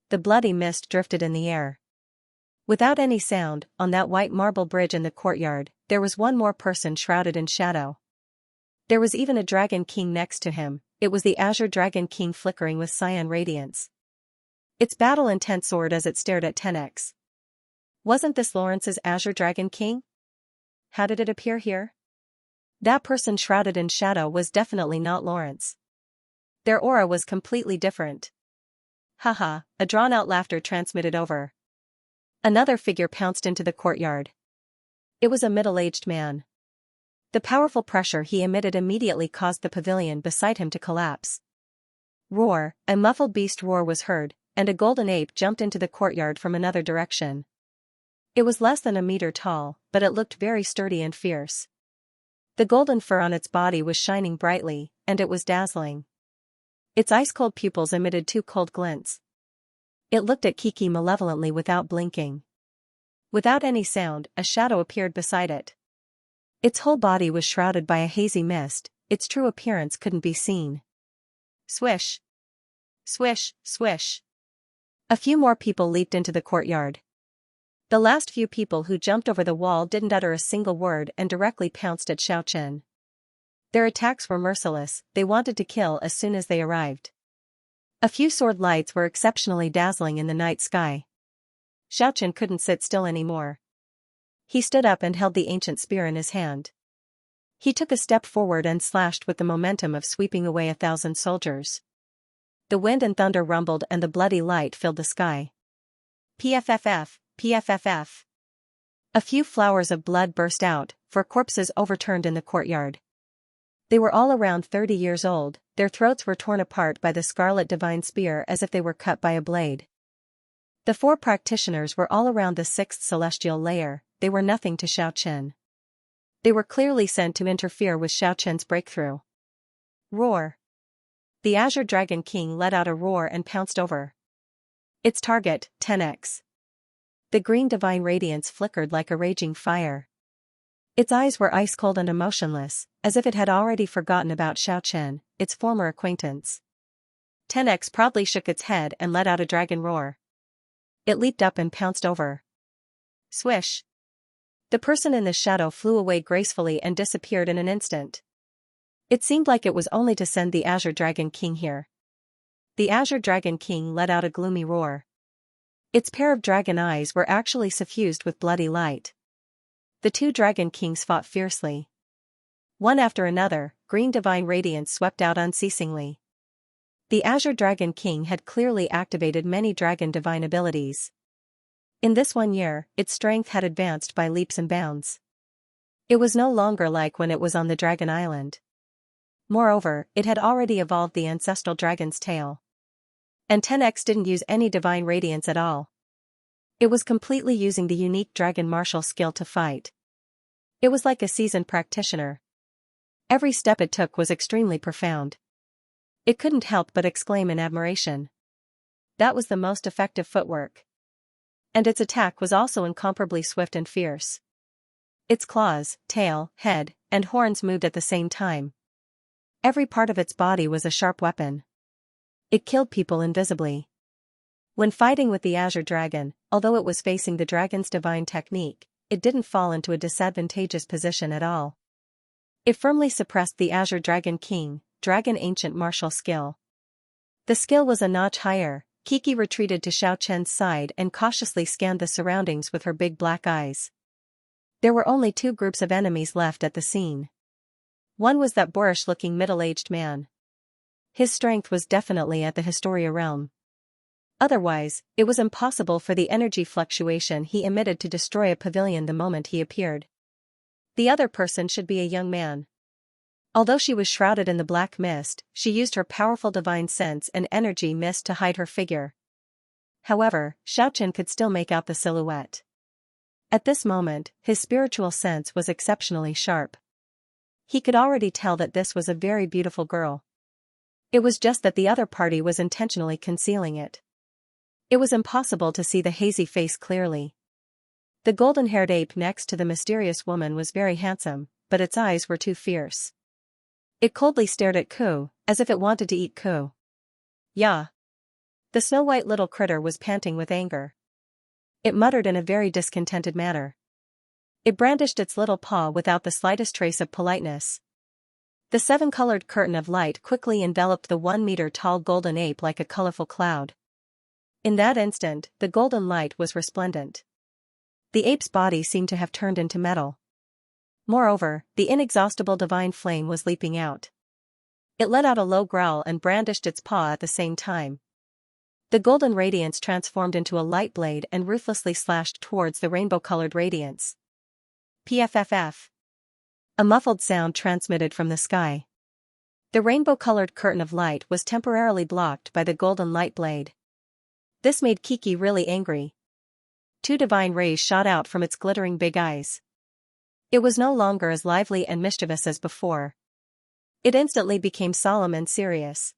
The bloody mist drifted in the air. Without any sound, on that white marble bridge in the courtyard, there was one more person shrouded in shadow. There was even a dragon king next to him. It was the azure dragon king flickering with cyan radiance. Its battle-intent soared as it stared at 10x. Wasn't this Lawrence's azure dragon king? How did it appear here? That person shrouded in shadow was definitely not Lawrence. Their aura was completely different. Haha, a drawn-out laughter transmitted over. Another figure pounced into the courtyard. It was a middle-aged man. The powerful pressure he emitted immediately caused the pavilion beside him to collapse. Roar, a muffled beast roar was heard, and a golden ape jumped into the courtyard from another direction. It was less than a meter tall, but it looked very sturdy and fierce. The golden fur on its body was shining brightly, and it was dazzling. Its ice-cold pupils emitted two cold glints. It looked at Kiki malevolently without blinking. Without any sound, a shadow appeared beside it. Its whole body was shrouded by a hazy mist, its true appearance couldn't be seen. Swish! Swish, swish! A few more people leaped into the courtyard. The last few people who jumped over the wall didn't utter a single word and directly pounced at Xiaochen. Their attacks were merciless, they wanted to kill as soon as they arrived. A few sword lights were exceptionally dazzling in the night sky. Xiaochen couldn't sit still anymore. He stood up and held the ancient spear in his hand. He took a step forward and slashed with the momentum of sweeping away 1,000 soldiers. The wind and thunder rumbled and the bloody light filled the sky. PFFF, PFFF. A few flowers of blood burst out, for corpses overturned in the courtyard. They were all around 30 years old, their throats were torn apart by the scarlet divine spear as if they were cut by a blade. The 4 practitioners were all around the 6th celestial layer, they were nothing to Xiaochen. They were clearly sent to interfere with Xiaochen's breakthrough. Roar! The Azure Dragon King let out a roar and pounced over its target, 10x. The green divine radiance flickered like a raging fire. Its eyes were ice-cold and emotionless, as if it had already forgotten about Xiaochen, its former acquaintance. 10x proudly shook its head and let out a dragon roar. It leaped up and pounced over. Swish! The person in the shadow flew away gracefully and disappeared in an instant. It seemed like it was only to send the Azure Dragon King here. The Azure Dragon King let out a gloomy roar. Its pair of dragon eyes were actually suffused with bloody light. The 2 Dragon Kings fought fiercely. One after another, green divine radiance swept out unceasingly. The Azure Dragon King had clearly activated many dragon divine abilities. In this 1 year, its strength had advanced by leaps and bounds. It was no longer like when it was on the Dragon Island. Moreover, it had already evolved the ancestral dragon's tail. And 10x didn't use any divine radiance at all. It was completely using the unique dragon martial skill to fight. It was like a seasoned practitioner. Every step it took was extremely profound. It couldn't help but exclaim in admiration. That was the most effective footwork. And its attack was also incomparably swift and fierce. Its claws, tail, head, and horns moved at the same time. Every part of its body was a sharp weapon. It killed people invisibly. When fighting with the Azure Dragon, although it was facing the dragon's divine technique, it didn't fall into a disadvantageous position at all. It firmly suppressed the Azure Dragon King, dragon ancient martial skill. The skill was a notch higher. Kiki retreated to Xiaochen's side and cautiously scanned the surroundings with her big black eyes. There were only 2 groups of enemies left at the scene. One was that boorish-looking middle-aged man. His strength was definitely at the Historia realm. Otherwise, it was impossible for the energy fluctuation he emitted to destroy a pavilion the moment he appeared. The other person should be a young man. Although she was shrouded in the black mist, she used her powerful divine sense and energy mist to hide her figure. However, Xiaochen could still make out the silhouette. At this moment, his spiritual sense was exceptionally sharp. He could already tell that this was a very beautiful girl. It was just that the other party was intentionally concealing it. It was impossible to see the hazy face clearly. The golden-haired ape next to the mysterious woman was very handsome, but its eyes were too fierce. It coldly stared at Ku, as if it wanted to eat Ku. Yeah. The snow-white little critter was panting with anger. It muttered in a very discontented manner. It brandished its little paw without the slightest trace of politeness. The 7-colored curtain of light quickly enveloped the 1-meter-tall golden ape like a colorful cloud. In that instant, the golden light was resplendent. The ape's body seemed to have turned into metal. Moreover, the inexhaustible divine flame was leaping out. It let out a low growl and brandished its paw at the same time. The golden radiance transformed into a light blade and ruthlessly slashed towards the rainbow-colored radiance. PFFF. A muffled sound transmitted from the sky. The rainbow-colored curtain of light was temporarily blocked by the golden light blade. This made Kiki really angry. Two divine rays shot out from its glittering big eyes. It was no longer as lively and mischievous as before. It instantly became solemn and serious.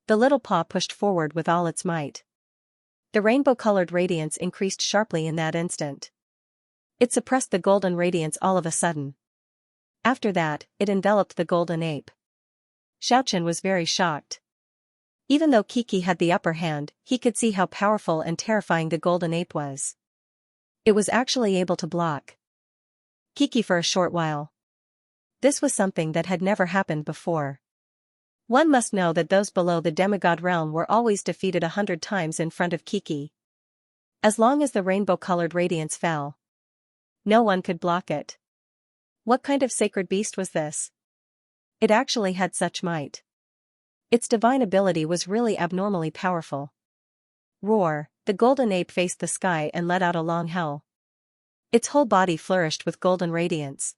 The little paw pushed forward with all its might. The rainbow-colored radiance increased sharply in that instant. It suppressed the golden radiance all of a sudden. After that, it enveloped the golden ape. Xiaochen was very shocked. Even though Kiki had the upper hand, he could see how powerful and terrifying the golden ape was. It was actually able to block Kiki for a short while. This was something that had never happened before. One must know that those below the demigod realm were always defeated 100 times in front of Kiki. As long as the rainbow-colored radiance fell, no one could block it. What kind of sacred beast was this? It actually had such might. Its divine ability was really abnormally powerful. Roar! The golden ape faced the sky and let out a long howl. Its whole body flourished with golden radiance.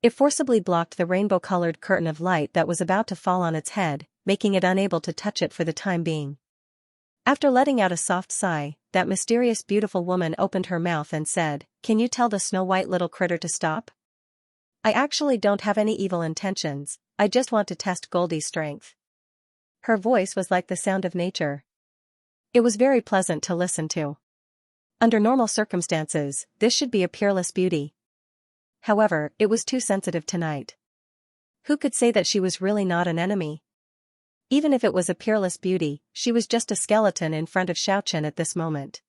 It forcibly blocked the rainbow-colored curtain of light that was about to fall on its head, making it unable to touch it for the time being. After letting out a soft sigh, that mysterious beautiful woman opened her mouth and said, "Can you tell the snow-white little critter to stop? I actually don't have any evil intentions, I just want to test Goldie's strength." Her voice was like the sound of nature. It was very pleasant to listen to. Under normal circumstances, this should be a peerless beauty. However, it was too sensitive tonight. Who could say that she was really not an enemy? Even if it was a peerless beauty, she was just a skeleton in front of Xiaochen at this moment.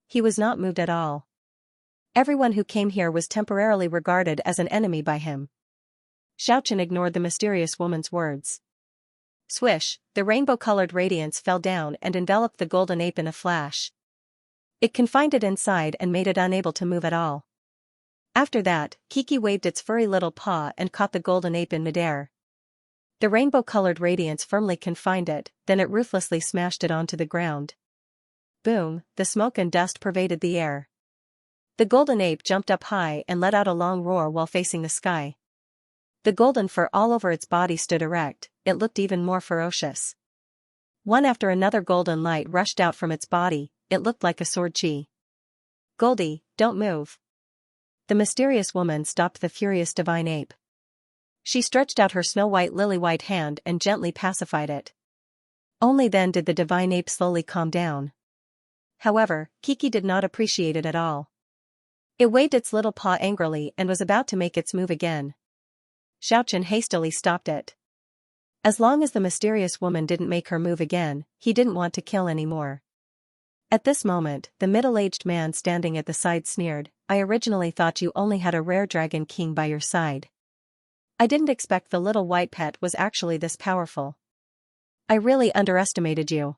He was not moved at all. Everyone who came here was temporarily regarded as an enemy by him. Xiaochen ignored the mysterious woman's words. Swish, the rainbow-colored radiance fell down and enveloped the golden ape in a flash. It confined it inside and made it unable to move at all. After that, Kiki waved its furry little paw and caught the golden ape in midair. The rainbow-colored radiance firmly confined it, then it ruthlessly smashed it onto the ground. Boom, the smoke and dust pervaded the air. The golden ape jumped up high and let out a long roar while facing the sky. The golden fur all over its body stood erect, it looked even more ferocious. One after another golden light rushed out from its body, it looked like a sword chi. "Goldie, don't move." The mysterious woman stopped the furious divine ape. She stretched out her snow-white lily-white hand and gently pacified it. Only then did the divine ape slowly calm down. However, Kiki did not appreciate it at all. It waved its little paw angrily and was about to make its move again. Xiaochen hastily stopped it. As long as the mysterious woman didn't make her move again, he didn't want to kill anymore. At this moment, the middle-aged man standing at the side sneered, "I originally thought you only had a rare dragon king by your side. I didn't expect the little white pet was actually this powerful. I really underestimated you."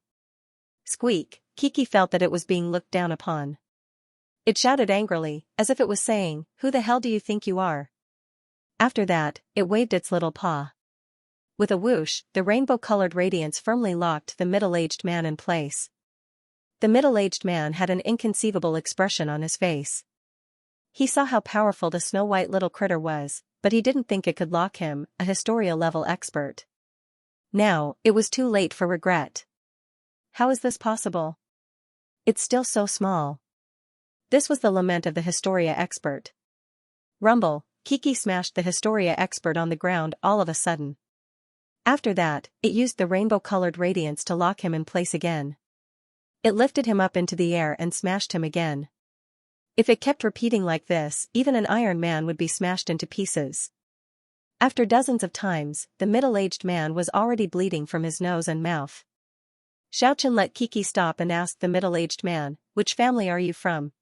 Squeak, Kiki felt that it was being looked down upon. It shouted angrily, as if it was saying, "Who the hell do you think you are?" After that, it waved its little paw. With a whoosh, the rainbow-colored radiance firmly locked the middle-aged man in place. The middle-aged man had an inconceivable expression on his face. He saw how powerful the snow-white little critter was, but he didn't think it could lock him, a Historia-level expert. Now, it was too late for regret. How is this possible? It's still so small. This was the lament of the Historia expert. Rumble, Kiki smashed the Historia expert on the ground all of a sudden. After that, it used the rainbow-colored radiance to lock him in place again. It lifted him up into the air and smashed him again. If it kept repeating like this, even an Iron Man would be smashed into pieces. After dozens of times, the middle-aged man was already bleeding from his nose and mouth. Xiaochen let Kiki stop and asked the middle-aged man, "Which family are you from?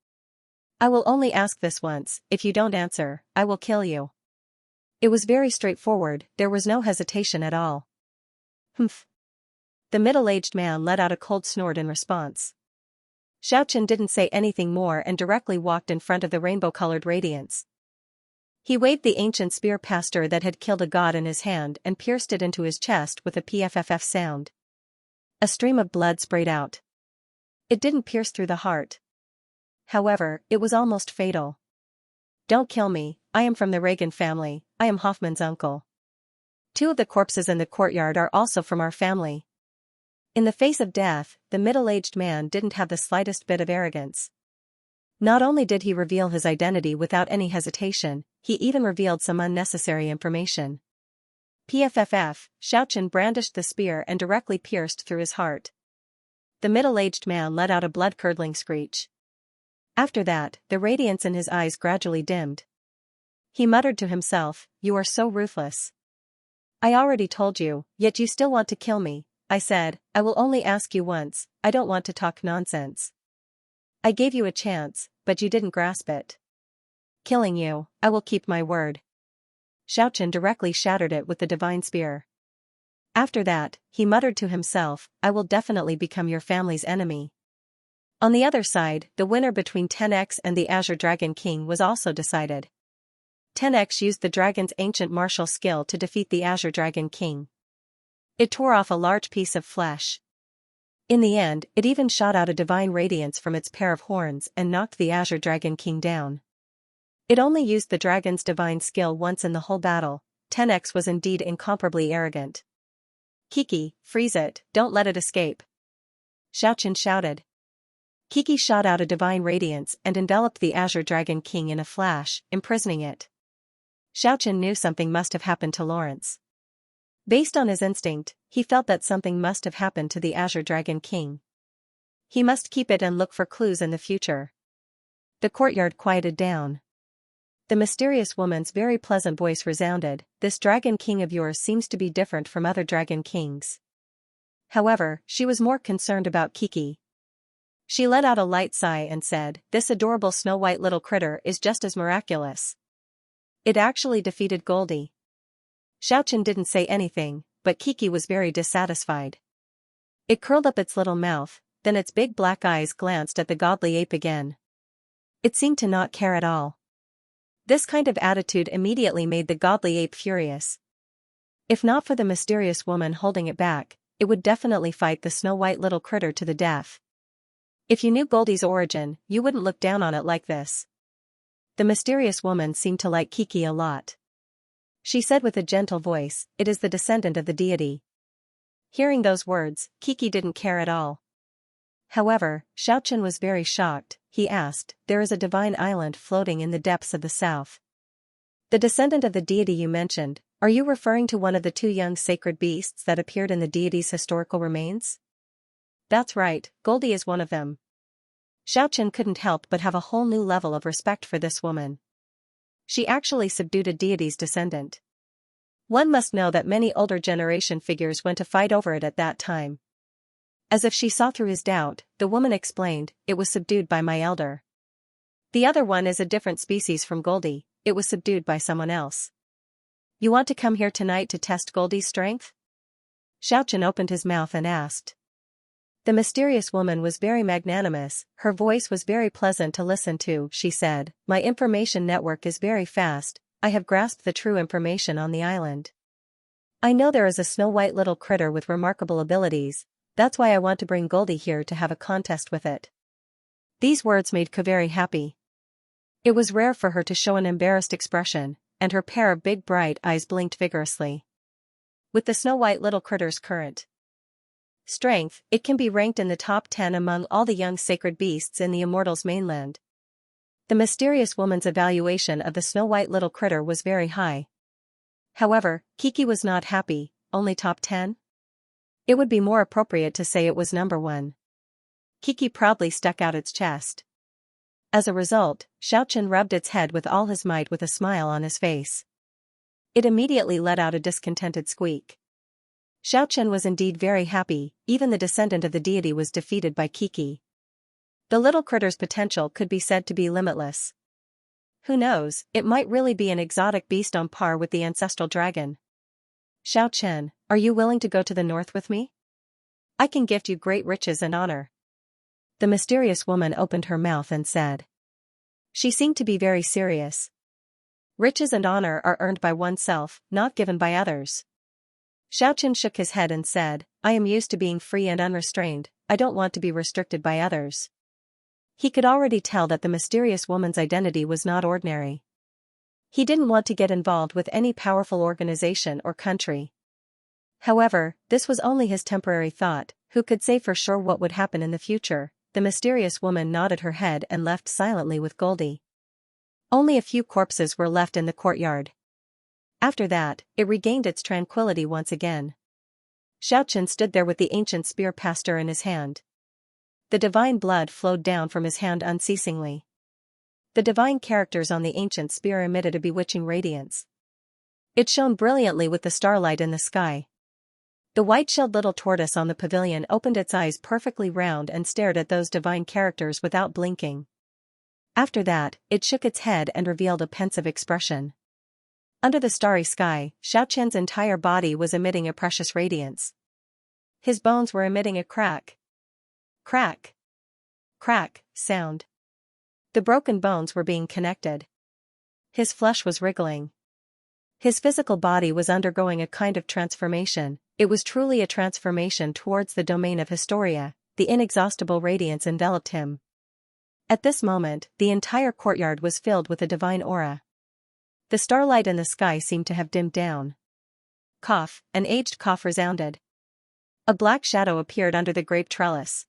I will only ask this once, if you don't answer, I will kill you." It was very straightforward, there was no hesitation at all. Humph. The middle-aged man let out a cold snort in response. Xiaochen didn't say anything more and directly walked in front of the rainbow-colored radiance. He waved the ancient spear pastor that had killed a god in his hand and pierced it into his chest with a pfff sound. A stream of blood sprayed out. It didn't pierce through the heart. However, it was almost fatal. Don't kill me, I am from the Reagan family, I am Hoffman's uncle. 2 of the corpses in the courtyard are also from our family. In the face of death, the middle-aged man didn't have the slightest bit of arrogance. Not only did he reveal his identity without any hesitation, he even revealed some unnecessary information. PFFF, Xiaochen brandished the spear and directly pierced through his heart. The middle-aged man let out a blood-curdling screech. After that, the radiance in his eyes gradually dimmed. He muttered to himself, "You are so ruthless. I already told you, yet you still want to kill me." I said, "I will only ask you once, I don't want to talk nonsense. I gave you a chance, but you didn't grasp it. Killing you, I will keep my word." Xiaochen directly shattered it with the divine spear. After that, he muttered to himself, "I will definitely become your family's enemy." On the other side, the winner between 10X and the Azure Dragon King was also decided. 10X used the dragon's ancient martial skill to defeat the Azure Dragon King. It tore off a large piece of flesh. In the end, it even shot out a divine radiance from its pair of horns and knocked the Azure Dragon King down. It only used the dragon's divine skill once in the whole battle. 10X was indeed incomparably arrogant. "Kiki, freeze it, don't let it escape," Xiaochen shouted. Kiki shot out a divine radiance and enveloped the Azure Dragon King in a flash, imprisoning it. Xiaochen knew something must have happened to Lawrence. Based on his instinct, he felt that something must have happened to the Azure Dragon King. He must keep it and look for clues in the future. The courtyard quieted down. The mysterious woman's very pleasant voice resounded, "This Dragon King of yours seems to be different from other Dragon Kings." However, she was more concerned about Kiki. She let out a light sigh and said, "This adorable snow-white little critter is just as miraculous. It actually defeated Goldie." Xiaochen didn't say anything, but Kiki was very dissatisfied. It curled up its little mouth, then its big black eyes glanced at the godly ape again. It seemed to not care at all. This kind of attitude immediately made the godly ape furious. If not for the mysterious woman holding it back, it would definitely fight the snow-white little critter to the death. "If you knew Goldie's origin, you wouldn't look down on it like this." The mysterious woman seemed to like Kiki a lot. She said with a gentle voice, "It is the descendant of the deity." Hearing those words, Kiki didn't care at all. However, Xiaochen was very shocked. He asked, "There is a divine island floating in the depths of the south. The descendant of the deity you mentioned, are you referring to one of the 2 young sacred beasts that appeared in the deity's historical remains?" "That's right, Goldie is one of them." Xiaochen couldn't help but have a whole new level of respect for this woman. She actually subdued a deity's descendant. One must know that many older generation figures went to fight over it at that time. As if she saw through his doubt, the woman explained, "It was subdued by my elder. The other one is a different species from Goldie, it was subdued by someone else." "You want to come here tonight to test Goldie's strength?" Xiaochen opened his mouth and asked. The mysterious woman was very magnanimous, her voice was very pleasant to listen to. She said, "My information network is very fast, I have grasped the true information on the island. I know there is a snow-white little critter with remarkable abilities, that's why I want to bring Goldie here to have a contest with it." These words made Ka very happy. It was rare for her to show an embarrassed expression, and her pair of big bright eyes blinked vigorously. With the snow-white little critter's current strength, it can be ranked in the top 10 among all the young sacred beasts in the Immortals mainland. The mysterious woman's evaluation of the snow-white little critter was very high. However, Kiki was not happy. Only top 10? It would be more appropriate to say it was number 1. Kiki proudly stuck out its chest. As a result, Xiaochen rubbed its head with all his might with a smile on his face. It immediately let out a discontented squeak. Xiaochen was indeed very happy, even the descendant of the deity was defeated by Kiki. The little critter's potential could be said to be limitless. Who knows, it might really be an exotic beast on par with the ancestral dragon. "Xiaochen, are you willing to go to the north with me? I can gift you great riches and honor." The mysterious woman opened her mouth and said. She seemed to be very serious. Riches and honor are earned by oneself, not given by others. Xiaochen shook his head and said, "I am used to being free and unrestrained, I don't want to be restricted by others." He could already tell that the mysterious woman's identity was not ordinary. He didn't want to get involved with any powerful organization or country. However, this was only his temporary thought. Who could say for sure what would happen in the future? The mysterious woman nodded her head and left silently with Goldie. Only a few corpses were left in the courtyard. After that, it regained its tranquility once again. Xiaochen stood there with the ancient spear pastor in his hand. The divine blood flowed down from his hand unceasingly. The divine characters on the ancient spear emitted a bewitching radiance. It shone brilliantly with the starlight in the sky. The white-shelled little tortoise on the pavilion opened its eyes perfectly round and stared at those divine characters without blinking. After that, it shook its head and revealed a pensive expression. Under the starry sky, Xiaochen's entire body was emitting a precious radiance. His bones were emitting a crack, crack, crack sound. The broken bones were being connected. His flesh was wriggling. His physical body was undergoing a kind of transformation. It was truly a transformation towards the domain of Historia. The inexhaustible radiance enveloped him. At this moment, the entire courtyard was filled with a divine aura. The starlight in the sky seemed to have dimmed down. Cough, an aged cough resounded. A black shadow appeared under the grape trellis.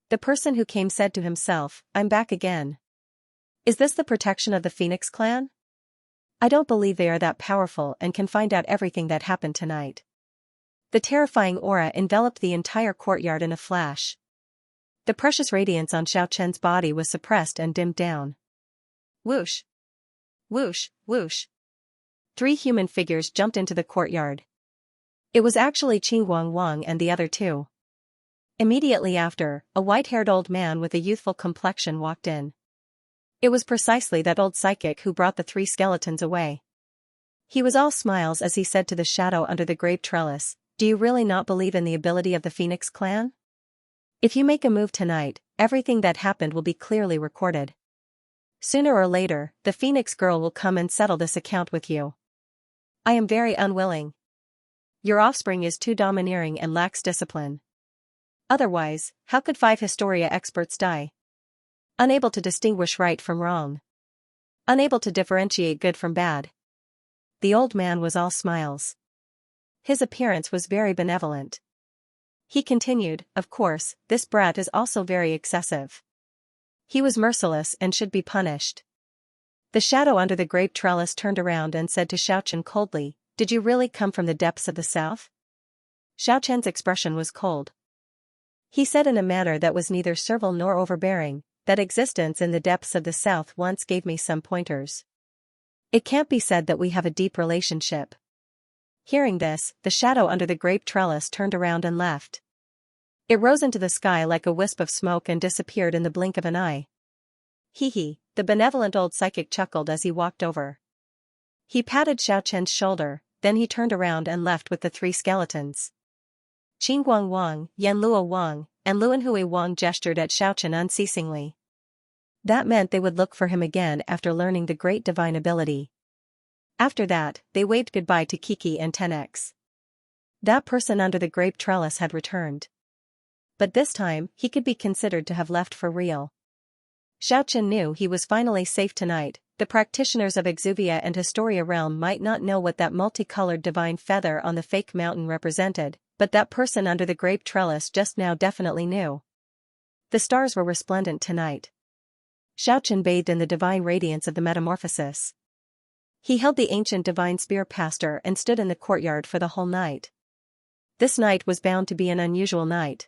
The person who came said to himself, "I'm back again. Is this the protection of the Phoenix clan? I don't believe they are that powerful and can find out everything that happened tonight." The terrifying aura enveloped the entire courtyard in a flash. The precious radiance on Xiaochen's body was suppressed and dimmed down. Whoosh! Whoosh, whoosh. 3 human figures jumped into the courtyard. It was actually Qing Wang and the other 2. Immediately after, a white-haired old man with a youthful complexion walked in. It was precisely that old psychic who brought the 3 skeletons away. He was all smiles as he said to the shadow under the grape trellis, "Do you really not believe in the ability of the Phoenix clan? If you make a move tonight, everything that happened will be clearly recorded. Sooner or later, the Phoenix girl will come and settle this account with you. I am very unwilling. Your offspring is too domineering and lacks discipline. Otherwise, how could 5 Historia experts die? Unable to distinguish right from wrong. Unable to differentiate good from bad." The old man was all smiles. His appearance was very benevolent. He continued, "Of course, this brat is also very excessive. He was merciless and should be punished." The shadow under the grape trellis turned around and said to Xiaochen coldly, "Did you really come from the depths of the south?" Xiaochen's expression was cold. He said in a manner that was neither servile nor overbearing, "That existence in the depths of the south once gave me some pointers. It can't be said that we have a deep relationship." Hearing this, the shadow under the grape trellis turned around and left. It rose into the sky like a wisp of smoke and disappeared in the blink of an eye. "Hee," the benevolent old psychic chuckled as he walked over. He patted Xiaochen's shoulder, then he turned around and left with the 3 skeletons. Qingguang Wang, Yanluo Wang, and Luanhui Wang gestured at Xiaochen unceasingly. That meant they would look for him again after learning the great divine ability. After that, they waved goodbye to Kiki and 10x. That person under the grape trellis had returned. But this time, he could be considered to have left for real. Xiaochen knew he was finally safe tonight. The practitioners of Exuvia and Historia realm might not know what that multicolored divine feather on the fake mountain represented, but that person under the grape trellis just now definitely knew. The stars were resplendent tonight. Xiaochen bathed in the divine radiance of the metamorphosis. He held the ancient divine spear pastor and stood in the courtyard for the whole night. This night was bound to be an unusual night.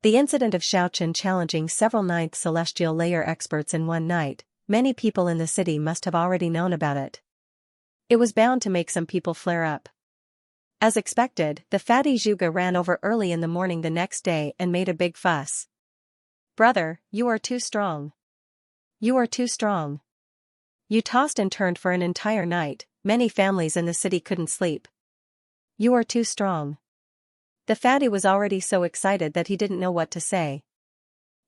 The incident of Xiaochen challenging several 9th celestial layer experts in one night, many people in the city must have already known about it. It was bound to make some people flare up. As expected, the fatty Zhuge ran over early in the morning the next day and made a big fuss. "Brother, you are too strong. You are too strong. You tossed and turned for an entire night, many families in the city couldn't sleep. You are too strong." The fatty was already so excited that he didn't know what to say.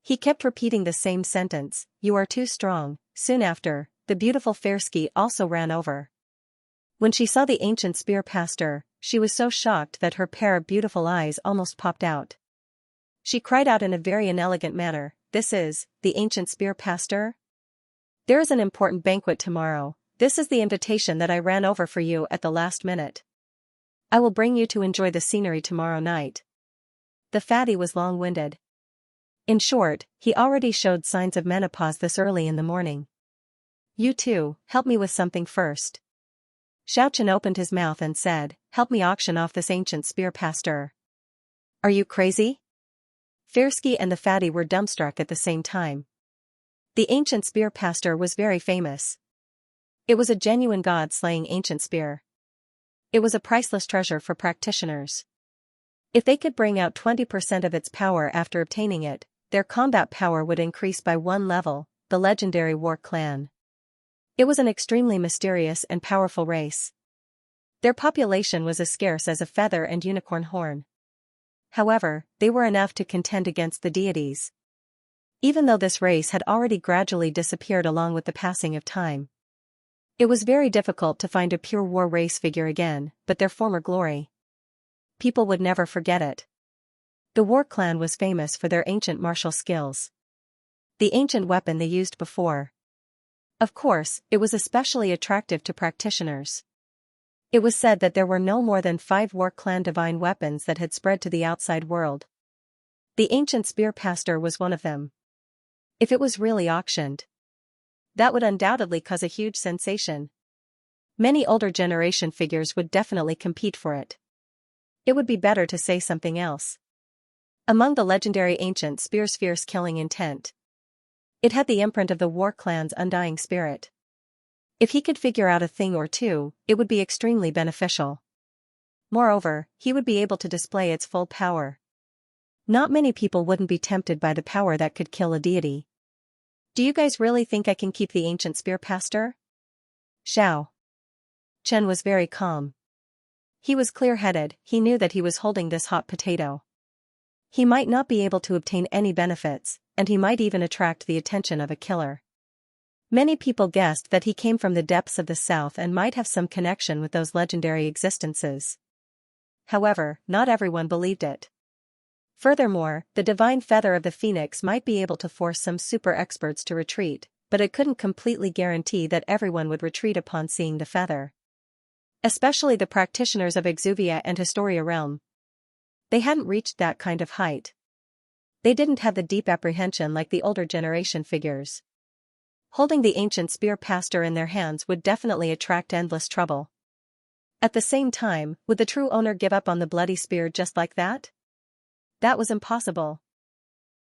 He kept repeating the same sentence, "You are too strong." Soon after, the beautiful Fairski also ran over. When she saw the ancient spear pastor, she was so shocked that her pair of beautiful eyes almost popped out. She cried out in a very inelegant manner, "This is the ancient spear pastor? There is an important banquet tomorrow. This is the invitation that I ran over for you at the last minute. I will bring you to enjoy the scenery tomorrow night. The fatty was long-winded. In short, he already showed signs of menopause this early in the morning. You too, help me with something first. Xiaochen opened his mouth and said, help me auction off this ancient spear pastor. Are you crazy? Firsky and the fatty were dumbstruck at the same time. The ancient spear pastor was very famous. It was a genuine god-slaying ancient spear. It was a priceless treasure for practitioners. If they could bring out 20% of its power after obtaining it, their combat power would increase by 1 level, the legendary war clan. It was an extremely mysterious and powerful race. Their population was as scarce as a feather and unicorn horn. However, they were enough to contend against the deities. Even though this race had already gradually disappeared along with the passing of time. It was very difficult to find a pure war race figure again, but their former glory. People would never forget it. The war clan was famous for their ancient martial skills. The ancient weapon they used before. Of course, it was especially attractive to practitioners. It was said that there were no more than 5 war clan divine weapons that had spread to the outside world. The ancient spear pastor was one of them. If it was really auctioned, that would undoubtedly cause a huge sensation. Many older generation figures would definitely compete for it. It would be better to say something else. Among the legendary ancient spear's fierce killing intent. It had the imprint of the war clan's undying spirit. If he could figure out a thing or two, it would be extremely beneficial. Moreover, he would be able to display its full power. Not many people wouldn't be tempted by the power that could kill a deity. Do you guys really think I can keep the ancient spear pastor? Xiao Chen was very calm. He was clear-headed, he knew that he was holding this hot potato. He might not be able to obtain any benefits, and he might even attract the attention of a killer. Many people guessed that he came from the depths of the south and might have some connection with those legendary existences. However, not everyone believed it. Furthermore, the divine feather of the phoenix might be able to force some super experts to retreat, but it couldn't completely guarantee that everyone would retreat upon seeing the feather. Especially the practitioners of Exuvia and Historia realm. They hadn't reached that kind of height. They didn't have the deep apprehension like the older generation figures. Holding the ancient spear pastor in their hands would definitely attract endless trouble. At the same time, would the true owner give up on the bloody spear just like that? That was impossible.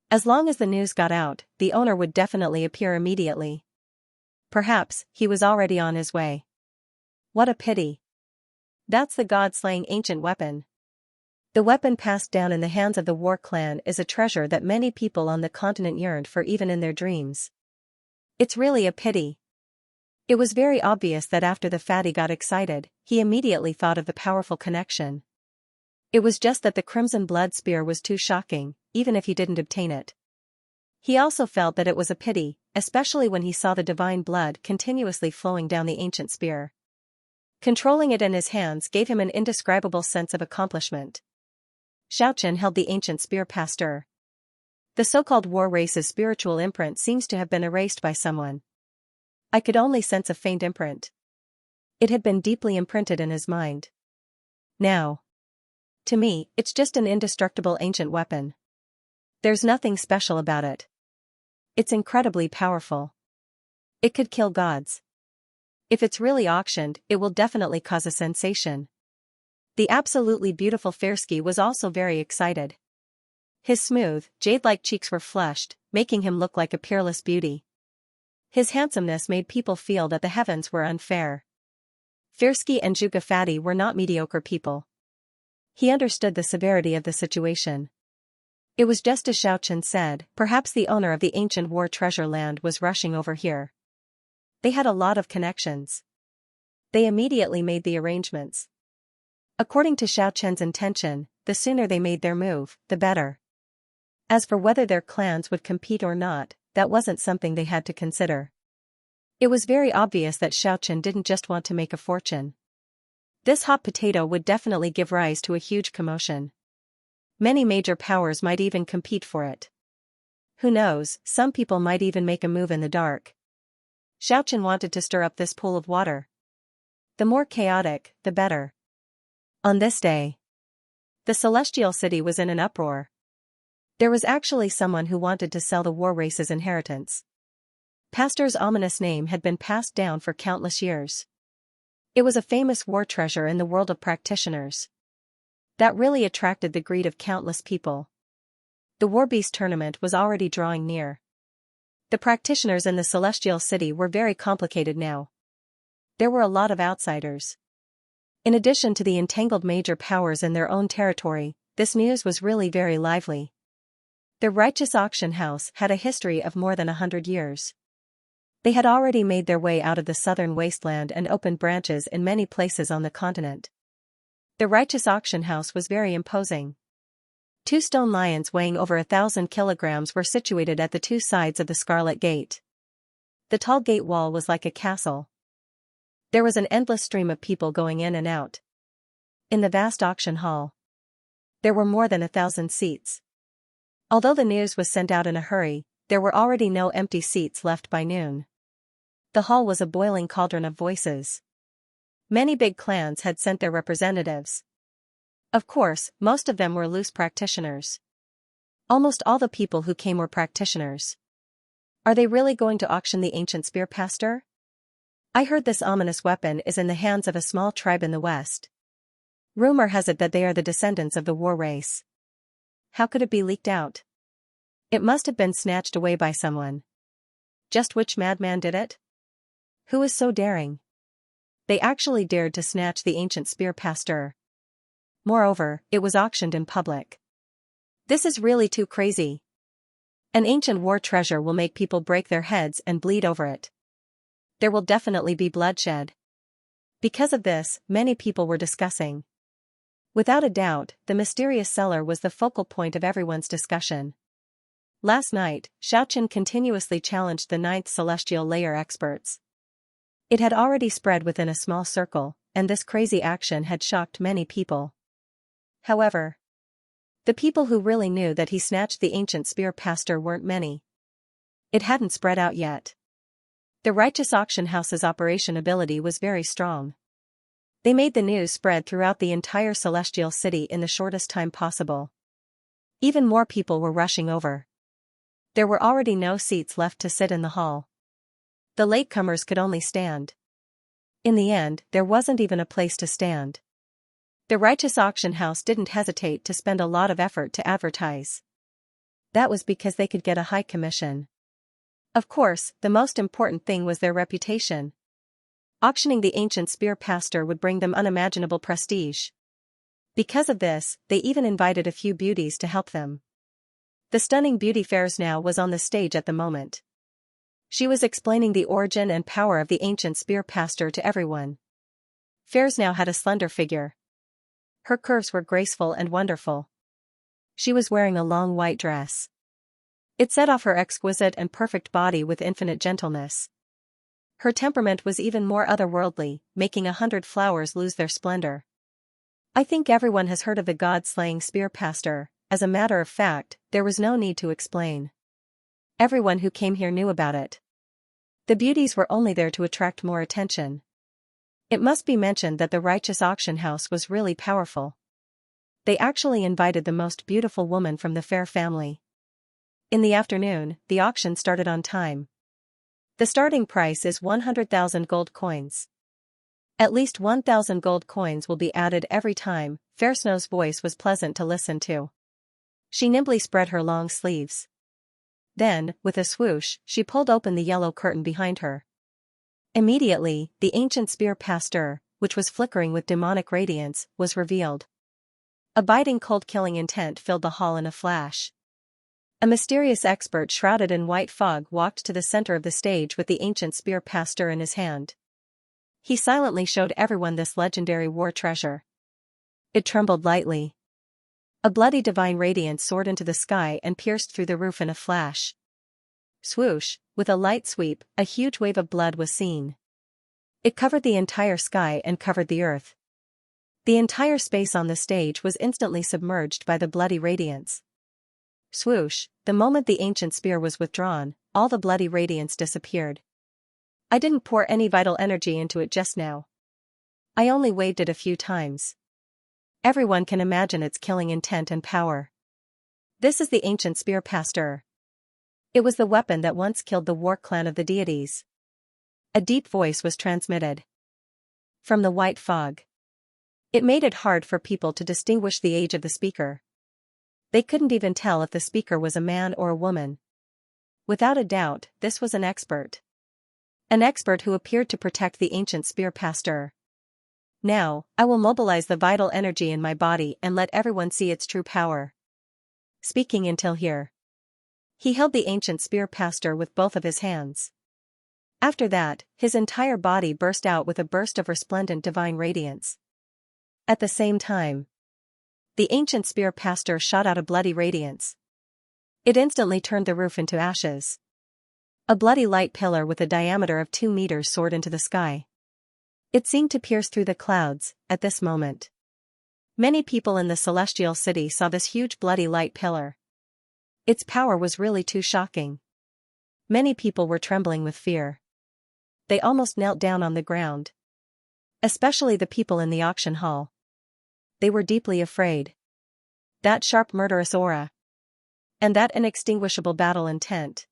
As long as the news got out, the owner would definitely appear immediately. Perhaps, he was already on his way. What a pity. That's the god-slaying ancient weapon. The weapon passed down in the hands of the war clan is a treasure that many people on the continent yearned for even in their dreams. It's really a pity. It was very obvious that after the fatty got excited, he immediately thought of the powerful connection. It was just that the crimson blood spear was too shocking, even if he didn't obtain it. He also felt that it was a pity, especially when he saw the divine blood continuously flowing down the ancient spear. Controlling it in his hands gave him an indescribable sense of accomplishment. Xiaochen held the ancient spear pastor. The so-called war race's spiritual imprint seems to have been erased by someone. I could only sense a faint imprint. It had been deeply imprinted in his mind. Now, to me, it's just an indestructible ancient weapon. There's nothing special about it. It's incredibly powerful. It could kill gods. If it's really auctioned, it will definitely cause a sensation. The absolutely beautiful Firsky was also very excited. His smooth, jade-like cheeks were flushed, making him look like a peerless beauty. His handsomeness made people feel that the heavens were unfair. Firsky and Zhuge Fatty were not mediocre people. He understood the severity of the situation. It was just as Xiaochen said, perhaps the owner of the ancient war treasure land was rushing over here. They had a lot of connections. They immediately made the arrangements. According to Xiaochen's intention, the sooner they made their move, the better. As for whether their clans would compete or not, that wasn't something they had to consider. It was very obvious that Xiaochen didn't just want to make a fortune. This hot potato would definitely give rise to a huge commotion. Many major powers might even compete for it. Who knows, some people might even make a move in the dark. Xiaoqian wanted to stir up this pool of water. The more chaotic, the better. On this day, the celestial city was in an uproar. There was actually someone who wanted to sell the war race's inheritance. Pastor's ominous name had been passed down for countless years. It was a famous war treasure in the world of practitioners. That really attracted the greed of countless people. The War Beast tournament was already drawing near. The practitioners in the celestial city were very complicated now. There were a lot of outsiders. In addition to the entangled major powers in their own territory, this news was really very lively. The righteous auction house had a history of more than 100 years. They had already made their way out of the southern wasteland and opened branches in many places on the continent. The righteous auction house was very imposing. 2 stone lions weighing over 1,000 kilograms were situated at the 2 sides of the Scarlet Gate. The tall gate wall was like a castle. There was an endless stream of people going in and out. In the vast auction hall, there were more than 1,000 seats. Although the news was sent out in a hurry, there were already no empty seats left by noon. The hall was a boiling cauldron of voices. Many big clans had sent their representatives. Of course, most of them were loose practitioners. Almost all the people who came were practitioners. Are they really going to auction the ancient spear, Pastor? I heard this ominous weapon is in the hands of a small tribe in the west. Rumor has it that they are the descendants of the war race. How could it be leaked out? It must have been snatched away by someone. Just which madman did it? Who is so daring? They actually dared to snatch the ancient spear, Pastor. Moreover, it was auctioned in public. This is really too crazy. An ancient war treasure will make people break their heads and bleed over it. There will definitely be bloodshed. Because of this, many people were discussing. Without a doubt, the mysterious seller was the focal point of everyone's discussion. Last night, Xiaoqian continuously challenged the 9th celestial layer experts. It had already spread within a small circle, and this crazy action had shocked many people. However, the people who really knew that he snatched the ancient spear, Pastor, weren't many. It hadn't spread out yet. The righteous auction house's operation ability was very strong. They made the news spread throughout the entire celestial city in the shortest time possible. Even more people were rushing over. There were already no seats left to sit in the hall. The latecomers could only stand. In the end, there wasn't even a place to stand. The righteous auction house didn't hesitate to spend a lot of effort to advertise. That was because they could get a high commission. Of course, the most important thing was their reputation. Auctioning the ancient spear, Pastor, would bring them unimaginable prestige. Because of this, they even invited a few beauties to help them. The stunning beauty Fairs now was on the stage at the moment. She was explaining the origin and power of the ancient spear, Pastor, to everyone. Fairs now had a slender figure. Her curves were graceful and wonderful. She was wearing a long white dress. It set off her exquisite and perfect body with infinite gentleness. Her temperament was even more otherworldly, making 100 flowers lose their splendor. I think everyone has heard of the god-slaying spear, Pastor. As a matter of fact, there was no need to explain. Everyone who came here knew about it. The beauties were only there to attract more attention. It must be mentioned that the righteous auction house was really powerful. They actually invited the most beautiful woman from the Fair family. In the afternoon, the auction started on time. The starting price is 100,000 gold coins. At least 1,000 gold coins will be added every time. Fair Snow's voice was pleasant to listen to. She nimbly spread her long sleeves. Then, with a swoosh, she pulled open the yellow curtain behind her. Immediately, the ancient spear, Pastor, which was flickering with demonic radiance, was revealed. A biting cold-killing intent filled the hall in a flash. A mysterious expert shrouded in white fog walked to the center of the stage with the ancient spear, Pastor, in his hand. He silently showed everyone this legendary war treasure. It trembled lightly. A bloody divine radiance soared into the sky and pierced through the roof in a flash. Swoosh, with a light sweep, a huge wave of blood was seen. It covered the entire sky and covered the earth. The entire space on the stage was instantly submerged by the bloody radiance. Swoosh, the moment the ancient spear was withdrawn, all the bloody radiance disappeared. I didn't pour any vital energy into it just now. I only waved it a few times. Everyone can imagine its killing intent and power. This is the ancient spear pastor. It was the weapon that once killed the war clan of the deities. A deep voice was transmitted from the white fog. It made it hard for people to distinguish the age of the speaker. They couldn't even tell if the speaker was a man or a woman. Without a doubt, this was an expert. An expert who appeared to protect the ancient spear pastor. Now, I will mobilize the vital energy in my body and let everyone see its true power. Speaking until here. He held the ancient spear pastor with both of his hands. After that, his entire body burst out with a burst of resplendent divine radiance. At the same time, the ancient spear pastor shot out a bloody radiance. It instantly turned the roof into ashes. A bloody light pillar with a diameter of 2 meters soared into the sky. It seemed to pierce through the clouds, at this moment. Many people in the celestial city saw this huge bloody light pillar. Its power was really too shocking. Many people were trembling with fear. They almost knelt down on the ground. Especially the people in the auction hall. They were deeply afraid. That sharp murderous aura. And that inextinguishable battle intent.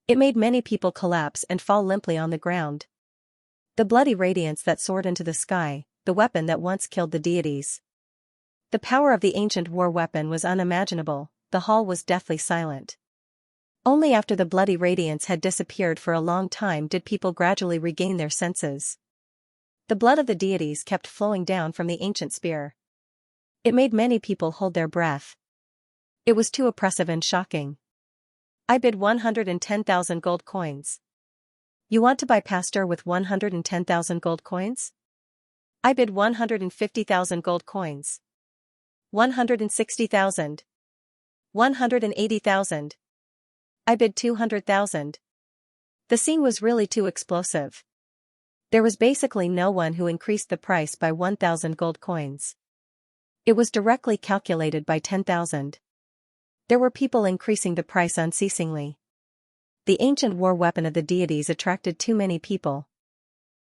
It made many people collapse and fall limply on the ground. The bloody radiance that soared into the sky, the weapon that once killed the deities. The power of the ancient war weapon was unimaginable. The hall was deathly silent. Only after the bloody radiance had disappeared for a long time did people gradually regain their senses. The blood of the deities kept flowing down from the ancient spear. It made many people hold their breath. It was too oppressive and shocking. I bid 110,000 gold coins. You want to buy pastor with 110,000 gold coins? I bid 150,000 gold coins. 160,000. 180,000. I bid 200,000. The scene was really too explosive. There was basically no one who increased the price by 1,000 gold coins. It was directly calculated by 10,000. There were people increasing the price unceasingly. The ancient war weapon of the deities attracted too many people.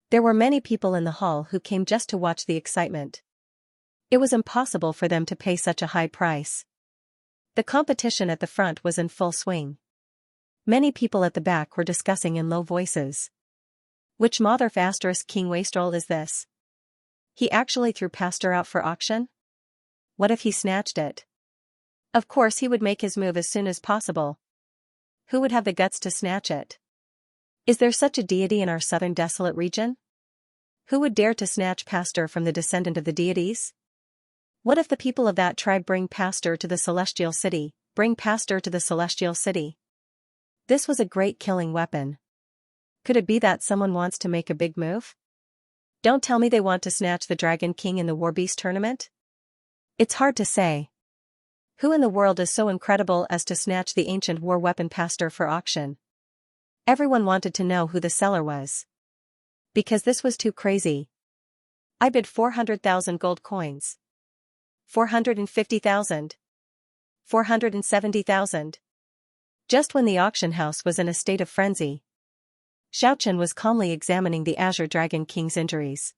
There were many people in the hall who came just to watch the excitement. It was impossible for them to pay such a high price. The competition at the front was in full swing. Many people at the back were discussing in low voices. Which Motherf * King Wastrel is this? He actually threw pastor out for auction? What if he snatched it? Of course he would make his move as soon as possible. Who would have the guts to snatch it? Is there such a deity in our southern desolate region? Who would dare to snatch pastor from the descendant of the deities? What if the people of that tribe bring pastor to the celestial city, bring pastor to the celestial city? This was a great killing weapon. Could it be that someone wants to make a big move? Don't tell me they want to snatch the Dragon King in the War Beast tournament? It's hard to say. Who in the world is so incredible as to snatch the ancient war weapon pastor for auction? Everyone wanted to know who the seller was. Because this was too crazy. I bid 400,000 gold coins. 450,000. 470,000. Just when the auction house was in a state of frenzy, Xianxia was calmly examining the Azure Dragon King's injuries.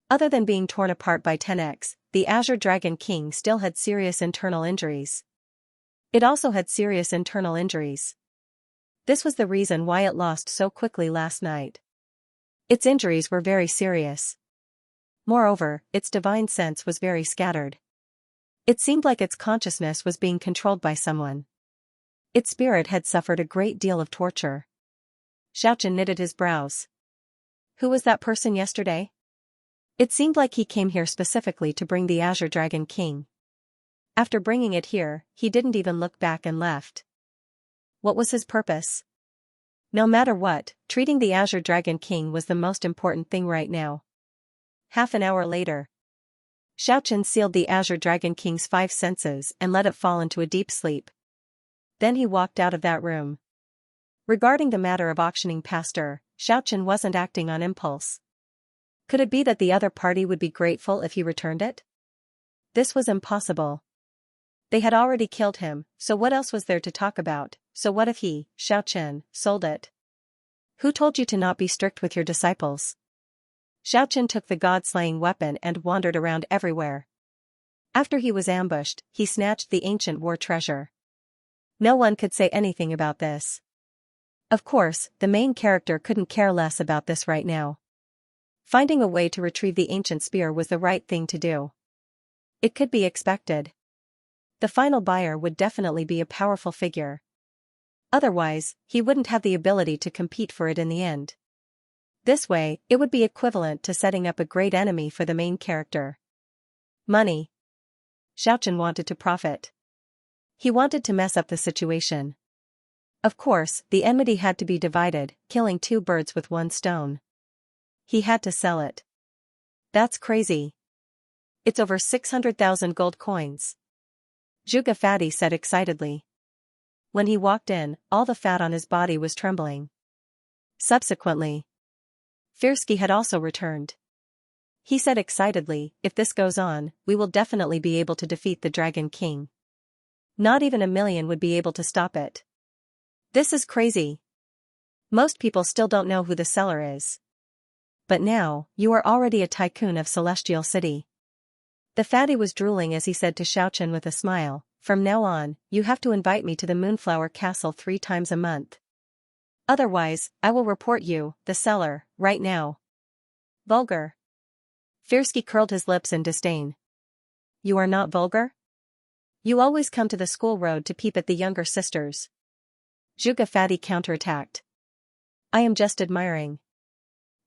Other than being torn apart by 10x, the Azure Dragon King still had serious internal injuries. It also had serious internal injuries. This was the reason why it lost so quickly last night. Its injuries were very serious. Moreover, its divine sense was very scattered. It seemed like its consciousness was being controlled by someone. Its spirit had suffered a great deal of torture. Xianxia knitted his brows. Who was that person yesterday? It seemed like he came here specifically to bring the Azure Dragon King. After bringing it here, he didn't even look back and left. What was his purpose? No matter what, treating the Azure Dragon King was the most important thing right now. Half an hour later, Xianxia sealed the Azure Dragon King's 5 senses and let it fall into a deep sleep. Then he walked out of that room. Regarding the matter of auctioning pastor, Xianxia wasn't acting on impulse. Could it be that the other party would be grateful if he returned it? This was impossible. They had already killed him, so what else was there to talk about? So what if he, Xianxia, sold it? Who told you to not be strict with your disciples? Xiaochen took the god-slaying weapon and wandered around everywhere. After he was ambushed, he snatched the ancient war treasure. No one could say anything about this. Of course, the main character couldn't care less about this right now. Finding a way to retrieve the ancient spear was the right thing to do. It could be expected. The final buyer would definitely be a powerful figure. Otherwise, he wouldn't have the ability to compete for it in the end. This way, it would be equivalent to setting up a great enemy for the main character. Money. Xiaochen wanted to profit. He wanted to mess up the situation. Of course, the enmity had to be divided, killing two birds with one stone. He had to sell it. That's crazy. It's over 600,000 gold coins. Zhuge Fatty said excitedly. When he walked in, all the fat on his body was trembling. Subsequently, Firsky had also returned. He said excitedly, if this goes on, we will definitely be able to defeat the Dragon King. Not even 1,000,000 would be able to stop it. This is crazy. Most people still don't know who the seller is. But now, you are already a tycoon of Celestial City. The fatty was drooling as he said to Xiaochen with a smile, from now on, you have to invite me to the Moonflower Castle 3 times a month. Otherwise, I will report you, the seller, right now. Vulgar. Firsky curled his lips in disdain. You are not vulgar? You always come to the school road to peep at the younger sisters. Zhuge Fatty counterattacked. I am just admiring.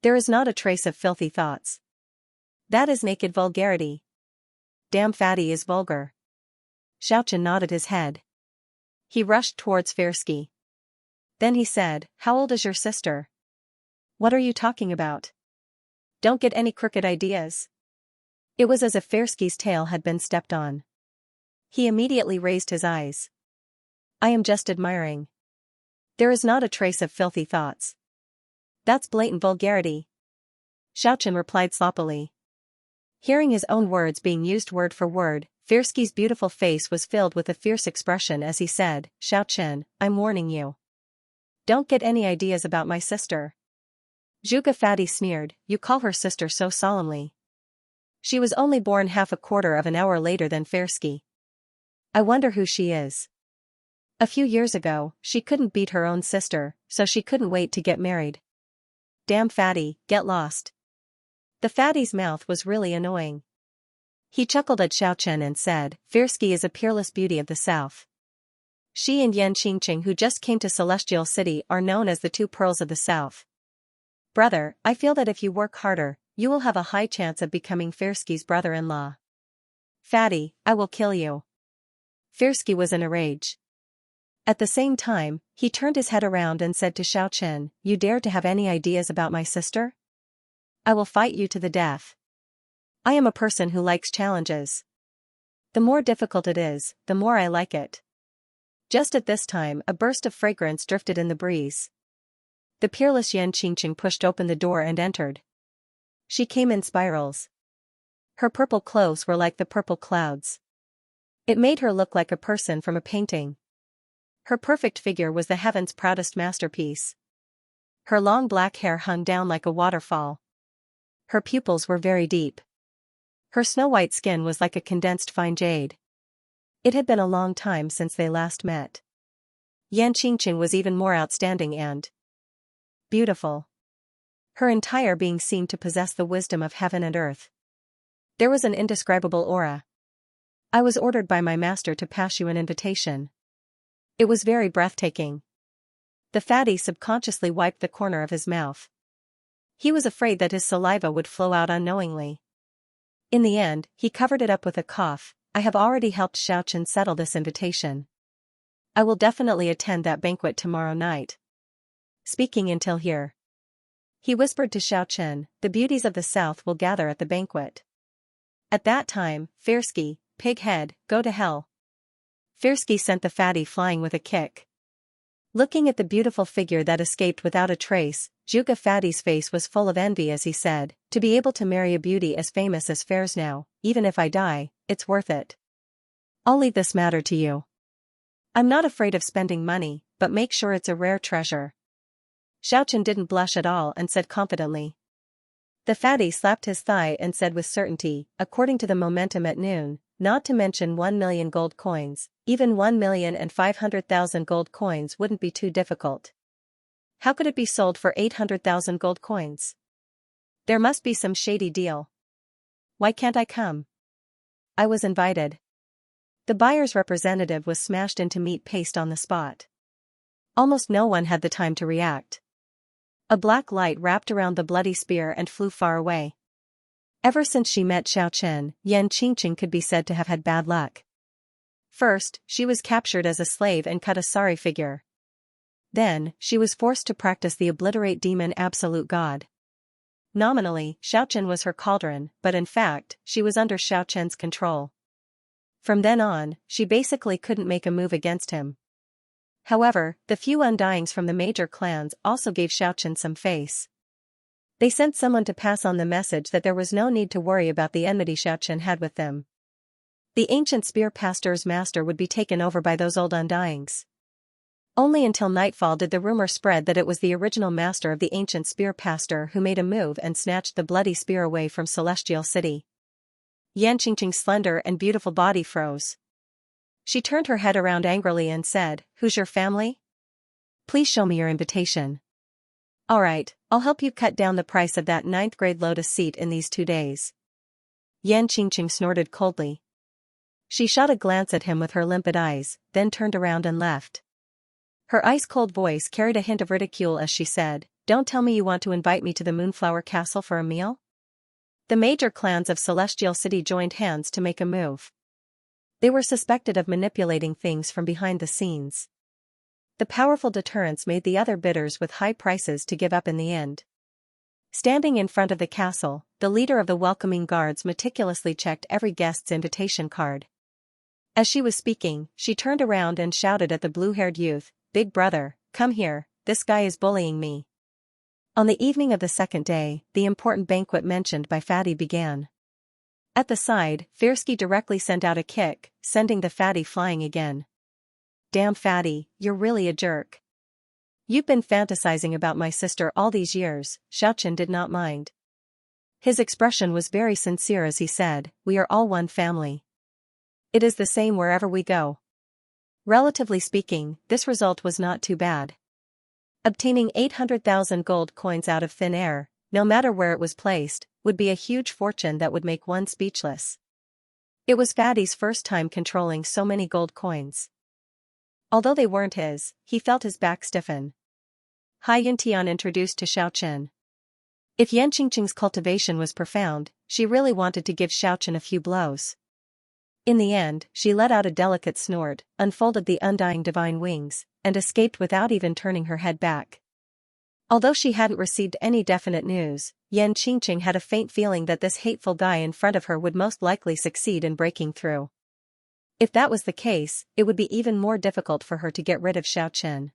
There is not a trace of filthy thoughts. That is naked vulgarity. Damn fatty is vulgar. Xiaochen nodded his head. He rushed towards Firsky. Then he said, how old is your sister? What are you talking about? Don't get any crooked ideas. It was as if Firsky's tail had been stepped on. He immediately raised his eyes. I am just admiring. There is not a trace of filthy thoughts. That's blatant vulgarity. Xiaochen replied sloppily. Hearing his own words being used word for word, Firsky's beautiful face was filled with a fierce expression as he said, Xiaochen, I'm warning you. Don't get any ideas about my sister. Zhuge Fatty sneered, you call her sister so solemnly. She was only born half a quarter of an hour later than Firsky. I wonder who she is. A few years ago, she couldn't beat her own sister, so she couldn't wait to get married. Damn fatty, get lost. The fatty's mouth was really annoying. He chuckled at Xiaochen and said, Firsky is a peerless beauty of the south. She and Yan Qingqing who just came to Celestial City are known as the two pearls of the south. Brother, I feel that if you work harder, you will have a high chance of becoming Firsky's brother-in-law. Fatty, I will kill you. Firsky was in a rage. At the same time, he turned his head around and said to Xiaochen, you dare to have any ideas about my sister? I will fight you to the death. I am a person who likes challenges. The more difficult it is, the more I like it. Just at this time a burst of fragrance drifted in the breeze. The peerless Yan Qingqing pushed open the door and entered. She came in spirals. Her purple clothes were like the purple clouds. It made her look like a person from a painting. Her perfect figure was the heaven's proudest masterpiece. Her long black hair hung down like a waterfall. Her pupils were very deep. Her snow-white skin was like a condensed fine jade. It had been a long time since they last met. Yan Qingqing was even more outstanding and beautiful. Her entire being seemed to possess the wisdom of heaven and earth. There was an indescribable aura. I was ordered by my master to pass you an invitation. It was very breathtaking. The fatty subconsciously wiped the corner of his mouth. He was afraid that his saliva would flow out unknowingly. In the end, he covered it up with a cough. I have already helped Xiaochen settle this invitation. I will definitely attend that banquet tomorrow night. Speaking until here. He whispered to Xiaochen, the beauties of the south will gather at the banquet. At that time, Firsky, pighead, go to hell. Firsky sent the fatty flying with a kick. Looking at the beautiful figure that escaped without a trace, Zhuge Fatty's face was full of envy as he said, to be able to marry a beauty as famous as Fairs now, even if I die, it's worth it. I'll leave this matter to you. I'm not afraid of spending money, but make sure it's a rare treasure. Xiaochen didn't blush at all and said confidently. The fatty slapped his thigh and said with certainty, according to the momentum at noon, not to mention 1 million gold coins, even 1,500,000 gold coins wouldn't be too difficult. How could it be sold for 800,000 gold coins? There must be some shady deal. Why can't I come? I was invited. The buyer's representative was smashed into meat paste on the spot. Almost no one had the time to react. A black light wrapped around the bloody spear and flew far away. Ever since she met Xiaochen, Yan Qingqing could be said to have had bad luck. First, she was captured as a slave and cut a sorry figure. Then, she was forced to practice the obliterate demon absolute god. Nominally, Xiaochen was her cauldron, but in fact, she was under Xiaochen's control. From then on, she basically couldn't make a move against him. However, the few undyings from the major clans also gave Xiaochen some face. They sent someone to pass on the message that there was no need to worry about the enmity Xiaochen had with them. The ancient spear pastor's master would be taken over by those old undyings. Only until nightfall did the rumor spread that it was the original master of the ancient spear pastor who made a move and snatched the bloody spear away from Celestial City. Yan Qingqing's slender and beautiful body froze. She turned her head around angrily and said, "Who's your family? Please show me your invitation." "Alright, I'll help you cut down the price of that 9th grade lotus seat in these 2 days." Yan Qingqing snorted coldly. She shot a glance at him with her limpid eyes, then turned around and left. Her ice-cold voice carried a hint of ridicule as she said, "Don't tell me you want to invite me to the Moonflower Castle for a meal?" The major clans of Celestial City joined hands to make a move. They were suspected of manipulating things from behind the scenes. The powerful deterrence made the other bidders with high prices to give up in the end. Standing in front of the castle, the leader of the welcoming guards meticulously checked every guest's invitation card. As she was speaking, she turned around and shouted at the blue-haired youth, "Big brother, come here, this guy is bullying me." On the evening of the second day, the important banquet mentioned by Fatty began. At the side, Firsky directly sent out a kick, sending the fatty flying again. "Damn Fatty, you're really a jerk. You've been fantasizing about my sister all these years." Xiaochen did not mind. His expression was very sincere as he said, "We are all one family. It is the same wherever we go." Relatively speaking, this result was not too bad. Obtaining 800,000 gold coins out of thin air, no matter where it was placed, would be a huge fortune that would make one speechless. It was Fatty's first time controlling so many gold coins. Although they weren't his, he felt his back stiffen. Hai Yuntian introduced to Xiaochen. If Yan Qingqing's cultivation was profound, she really wanted to give Xiaochen a few blows. In the end, she let out a delicate snort, unfolded the undying divine wings, and escaped without even turning her head back. Although she hadn't received any definite news, Yan Qingqing had a faint feeling that this hateful guy in front of her would most likely succeed in breaking through. If that was the case, it would be even more difficult for her to get rid of Xiaochen.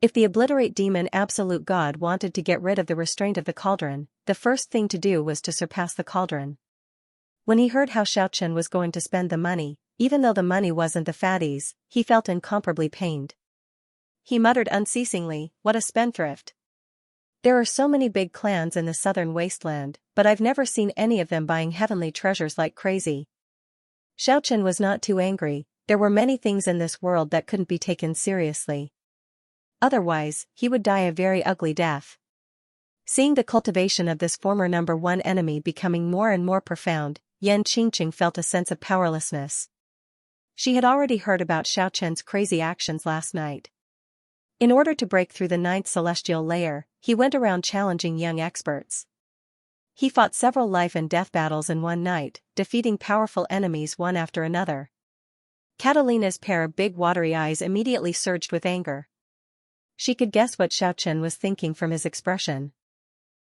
If the obliterate demon absolute god wanted to get rid of the restraint of the cauldron, the first thing to do was to surpass the cauldron. When he heard how Xiaochen was going to spend the money, even though the money wasn't the fatty's, he felt incomparably pained. He muttered unceasingly, "What a spendthrift. There are so many big clans in the southern wasteland, but I've never seen any of them buying heavenly treasures like crazy." Xiaochen was not too angry. There were many things in this world that couldn't be taken seriously. Otherwise, he would die a very ugly death. Seeing the cultivation of this former number one enemy becoming more and more profound, Yan Qingqing felt a sense of powerlessness. She had already heard about Xiaochen's crazy actions last night. In order to break through the 9th celestial layer, he went around challenging young experts. He fought several life and death battles in one night, defeating powerful enemies one after another. Catalina's pair of big watery eyes immediately surged with anger. She could guess what Xiaochen was thinking from his expression.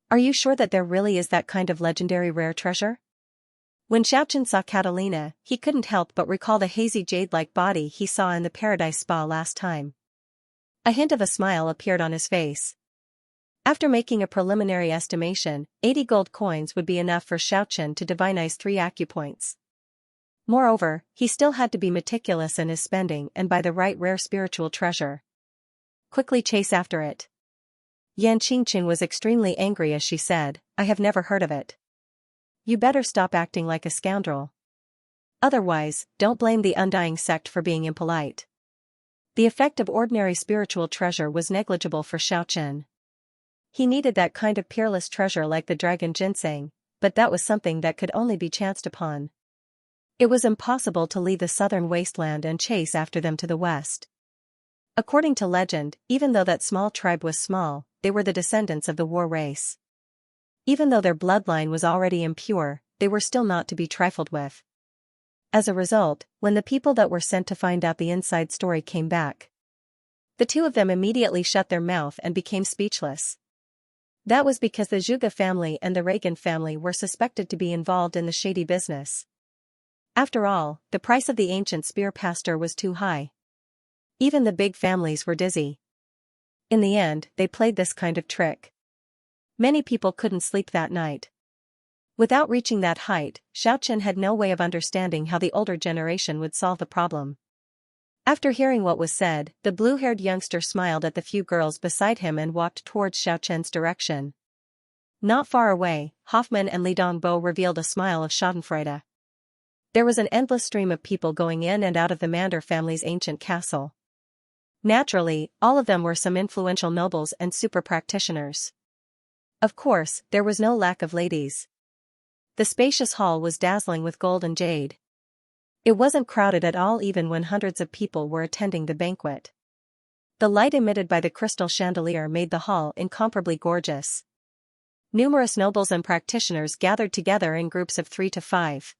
"Are you sure that there really is that kind of legendary rare treasure?" When Xiaochen saw Catalina, he couldn't help but recall the hazy jade-like body he saw in the Paradise Spa last time. A hint of a smile appeared on his face. After making a preliminary estimation, 80 gold coins would be enough for Xiaochen to divinize 3 acupoints. Moreover, he still had to be meticulous in his spending and buy the right rare spiritual treasure. Quickly chase after it. Yan Qingqing was extremely angry as she said, I have never heard of it. You better stop acting like a scoundrel. Otherwise, don't blame the Undying sect for being impolite. The effect of ordinary spiritual treasure was negligible for Xiaochen. He needed that kind of peerless treasure like the dragon ginseng, but that was something that could only be chanced upon. It was impossible to leave the southern wasteland and chase after them to the west. According to legend, even though that small tribe was small, they were the descendants of the war race. Even though their bloodline was already impure, they were still not to be trifled with. As a result, when the people that were sent to find out the inside story came back, the two of them immediately shut their mouth and became speechless. That was because the Zhuge family and the Reagan family were suspected to be involved in the shady business. After all, the price of the ancient spear pastor was too high. Even the big families were dizzy. In the end, they played this kind of trick. Many people couldn't sleep that night. Without reaching that height, Xiaochen had no way of understanding how the older generation would solve the problem. After hearing what was said, the blue-haired youngster smiled at the few girls beside him and walked towards Xiaochen's direction. Not far away, Hoffman and Li Dongbo revealed a smile of schadenfreude. There was an endless stream of people going in and out of the Mander family's ancient castle. Naturally, all of them were some influential nobles and super practitioners. Of course, there was no lack of ladies. The spacious hall was dazzling with gold and jade. It wasn't crowded at all even when hundreds of people were attending the banquet. The light emitted by the crystal chandelier made the hall incomparably gorgeous. Numerous nobles and practitioners gathered together in groups of 3 to 5.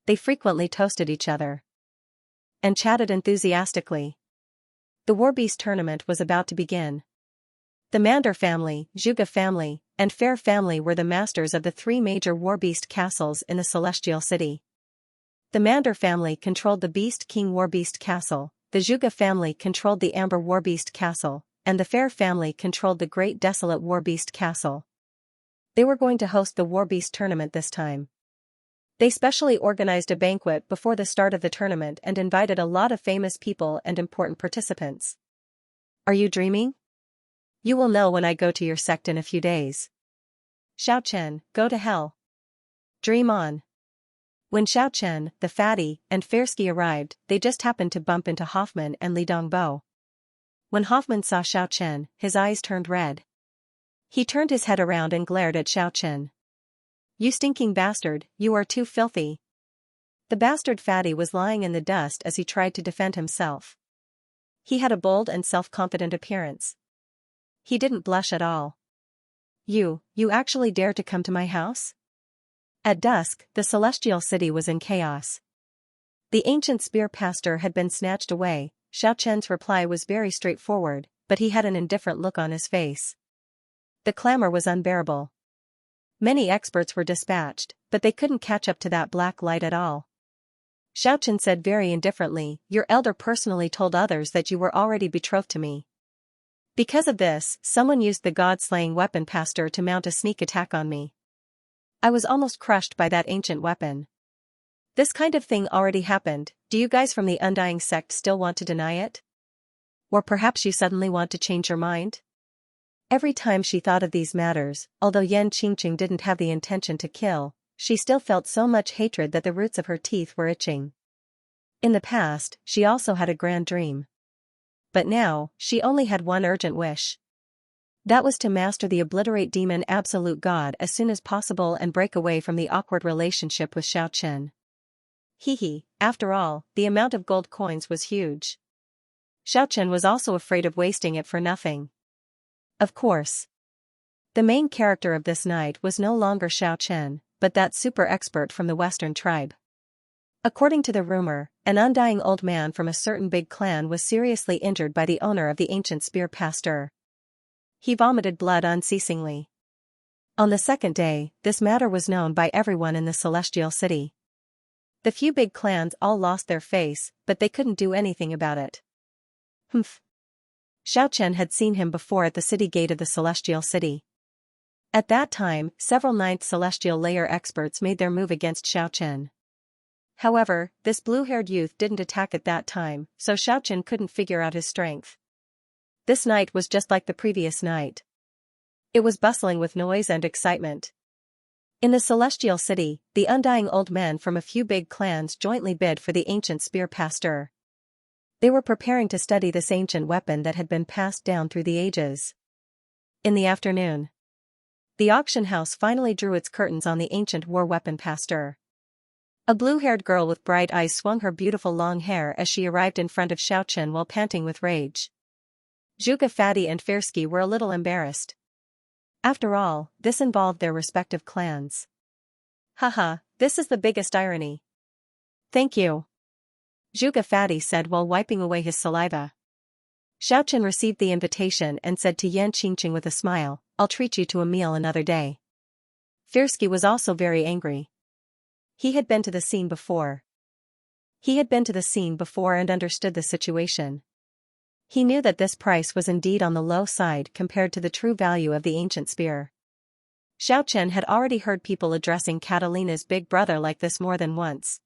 They frequently toasted each other and chatted enthusiastically. The War Beast tournament was about to begin. The Mander family, Zhuge family, and Fair family were the masters of the 3 major War Beast castles in the Celestial City. The Mander family controlled the Beast King War Beast Castle, the Zhuge family controlled the Amber War Beast Castle, and the Fair family controlled the Great Desolate War Beast Castle. They were going to host the War Beast tournament this time. They specially organized a banquet before the start of the tournament and invited a lot of famous people and important participants. Are you dreaming? You will know when I go to your sect in a few days. Xiaochen, go to hell. Dream on. When Xiaochen, the fatty, and Fairsky arrived, they just happened to bump into Hoffman and Li Dongbo. When Hoffman saw Xiaochen, his eyes turned red. He turned his head around and glared at Xiaochen. You stinking bastard, you are too filthy. The bastard fatty was lying in the dust as he tried to defend himself. He had a bold and self-confident appearance. He didn't blush at all. You actually dare to come to my house? At dusk, the Celestial City was in chaos. The ancient spear pastor had been snatched away. Xiaochen's reply was very straightforward, but he had an indifferent look on his face. The clamor was unbearable. Many experts were dispatched, but they couldn't catch up to that black light at all. Xiaochen said very indifferently, your elder personally told others that you were already betrothed to me. Because of this, someone used the god-slaying weapon pastor to mount a sneak attack on me. I was almost crushed by that ancient weapon. This kind of thing already happened. Do you guys from the Undying sect still want to deny it? Or perhaps you suddenly want to change your mind? Every time she thought of these matters, although Yan Qingqing didn't have the intention to kill, she still felt so much hatred that the roots of her teeth were itching. In the past, she also had a grand dream. But now, she only had one urgent wish. That was to master the obliterate demon absolute god as soon as possible and break away from the awkward relationship with Xiaochen. After all, the amount of gold coins was huge. Xiaochen was also afraid of wasting it for nothing. Of course. The main character of this night was no longer Xiaochen, but that super expert from the western tribe. According to the rumor, an undying old man from a certain big clan was seriously injured by the owner of the ancient spear pastor. He vomited blood unceasingly. On the second day, this matter was known by everyone in the Celestial City. The few big clans all lost their face, but they couldn't do anything about it. Xiaochen had seen him before at the city gate of the Celestial City. At that time, several ninth celestial layer experts made their move against Xiaochen. However, this blue-haired youth didn't attack at that time, so Xiaochen couldn't figure out his strength. This night was just like the previous night. It was bustling with noise and excitement. In the celestial city, the undying old men from a few big clans jointly bid for the ancient spear pasteur. They were preparing to study this ancient weapon that had been passed down through the ages. In the afternoon, the auction house finally drew its curtains on the ancient war weapon pasteur. A blue-haired girl with bright eyes swung her beautiful long hair as she arrived in front of Xiaochen while panting with rage. Zhuge Fadi and Firsky were a little embarrassed. After all, this involved their respective clans. Haha, this is the biggest irony. Thank you, Zhuge Fadi said while wiping away his saliva. Xiaochen received the invitation and said to Yan Qingqing with a smile, I'll treat you to a meal another day. Firsky was also very angry. He had been to the scene before. And understood the situation. He knew that this price was indeed on the low side compared to the true value of the ancient spear. Xiaochen had already heard people addressing Catalina's big brother like this more than once.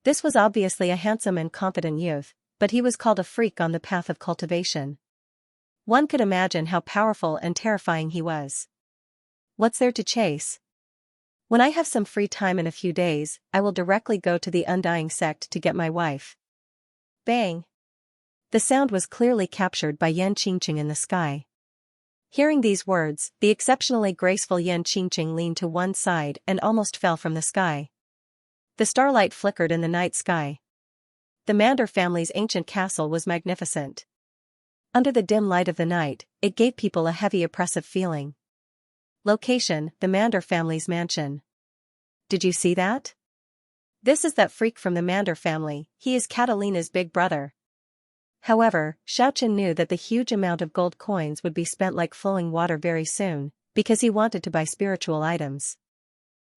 This was obviously a handsome and confident youth, but he was called a freak on the path of cultivation. One could imagine how powerful and terrifying he was. What's there to chase? When I have some free time in a few days, I will directly go to the Undying sect to get my wife. Bang! The sound was clearly captured by Yan Qingqing in the sky. Hearing these words, the exceptionally graceful Yan Qingqing leaned to one side and almost fell from the sky. The starlight flickered in the night sky. The Mander family's ancient castle was magnificent. Under the dim light of the night, it gave people a heavy oppressive feeling. Location: the Mander family's mansion. Did you see that? This is that freak from the Mander family, he is Catalina's big brother. However, Xiaochen knew that the huge amount of gold coins would be spent like flowing water very soon, because he wanted to buy spiritual items.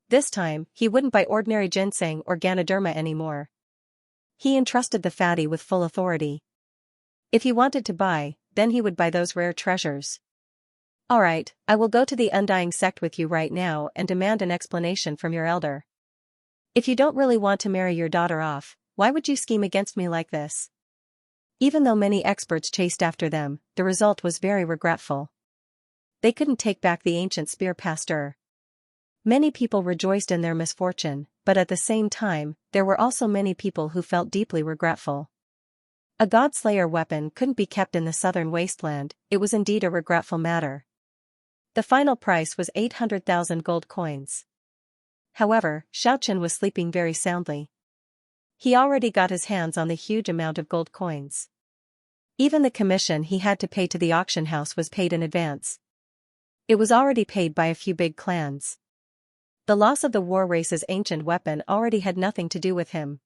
This time, he wouldn't buy ordinary ginseng or Ganoderma anymore. He entrusted the fatty with full authority. If he wanted to buy, then he would buy those rare treasures. Alright, I will go to the Undying sect with you right now and demand an explanation from your elder. If you don't really want to marry your daughter off, why would you scheme against me like this? Even though many experts chased after them, the result was very regretful. They couldn't take back the ancient spear pasteur. Many people rejoiced in their misfortune, but at the same time, there were also many people who felt deeply regretful. A God-slayer weapon couldn't be kept in the southern wasteland, it was indeed a regretful matter. The final price was 800,000 gold coins. However, Xiaochen was sleeping very soundly. He already got his hands on the huge amount of gold coins. Even the commission he had to pay to the auction house was paid in advance. It was already paid by a few big clans. The loss of the war race's ancient weapon already had nothing to do with him.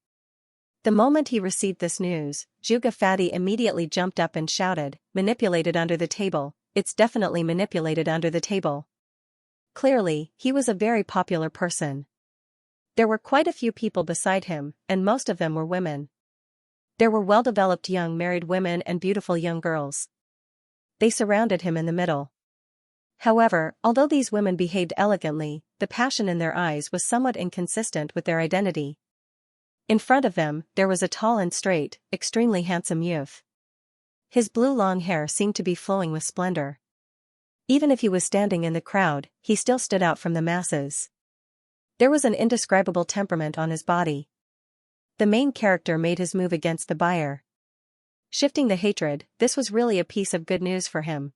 The moment he received this news, Zhuge Fadi immediately jumped up and shouted, manipulated under the table, it's definitely manipulated under the table. Clearly, he was a very popular person. There were quite a few people beside him, and most of them were women. There were well-developed young married women and beautiful young girls. They surrounded him in the middle. However, although these women behaved elegantly, the passion in their eyes was somewhat inconsistent with their identity. In front of them, there was a tall and straight, extremely handsome youth. His blue long hair seemed to be flowing with splendor. Even if he was standing in the crowd, he still stood out from the masses. There was an indescribable temperament on his body. The main character made his move against the buyer. Shifting the hatred, this was really a piece of good news for him.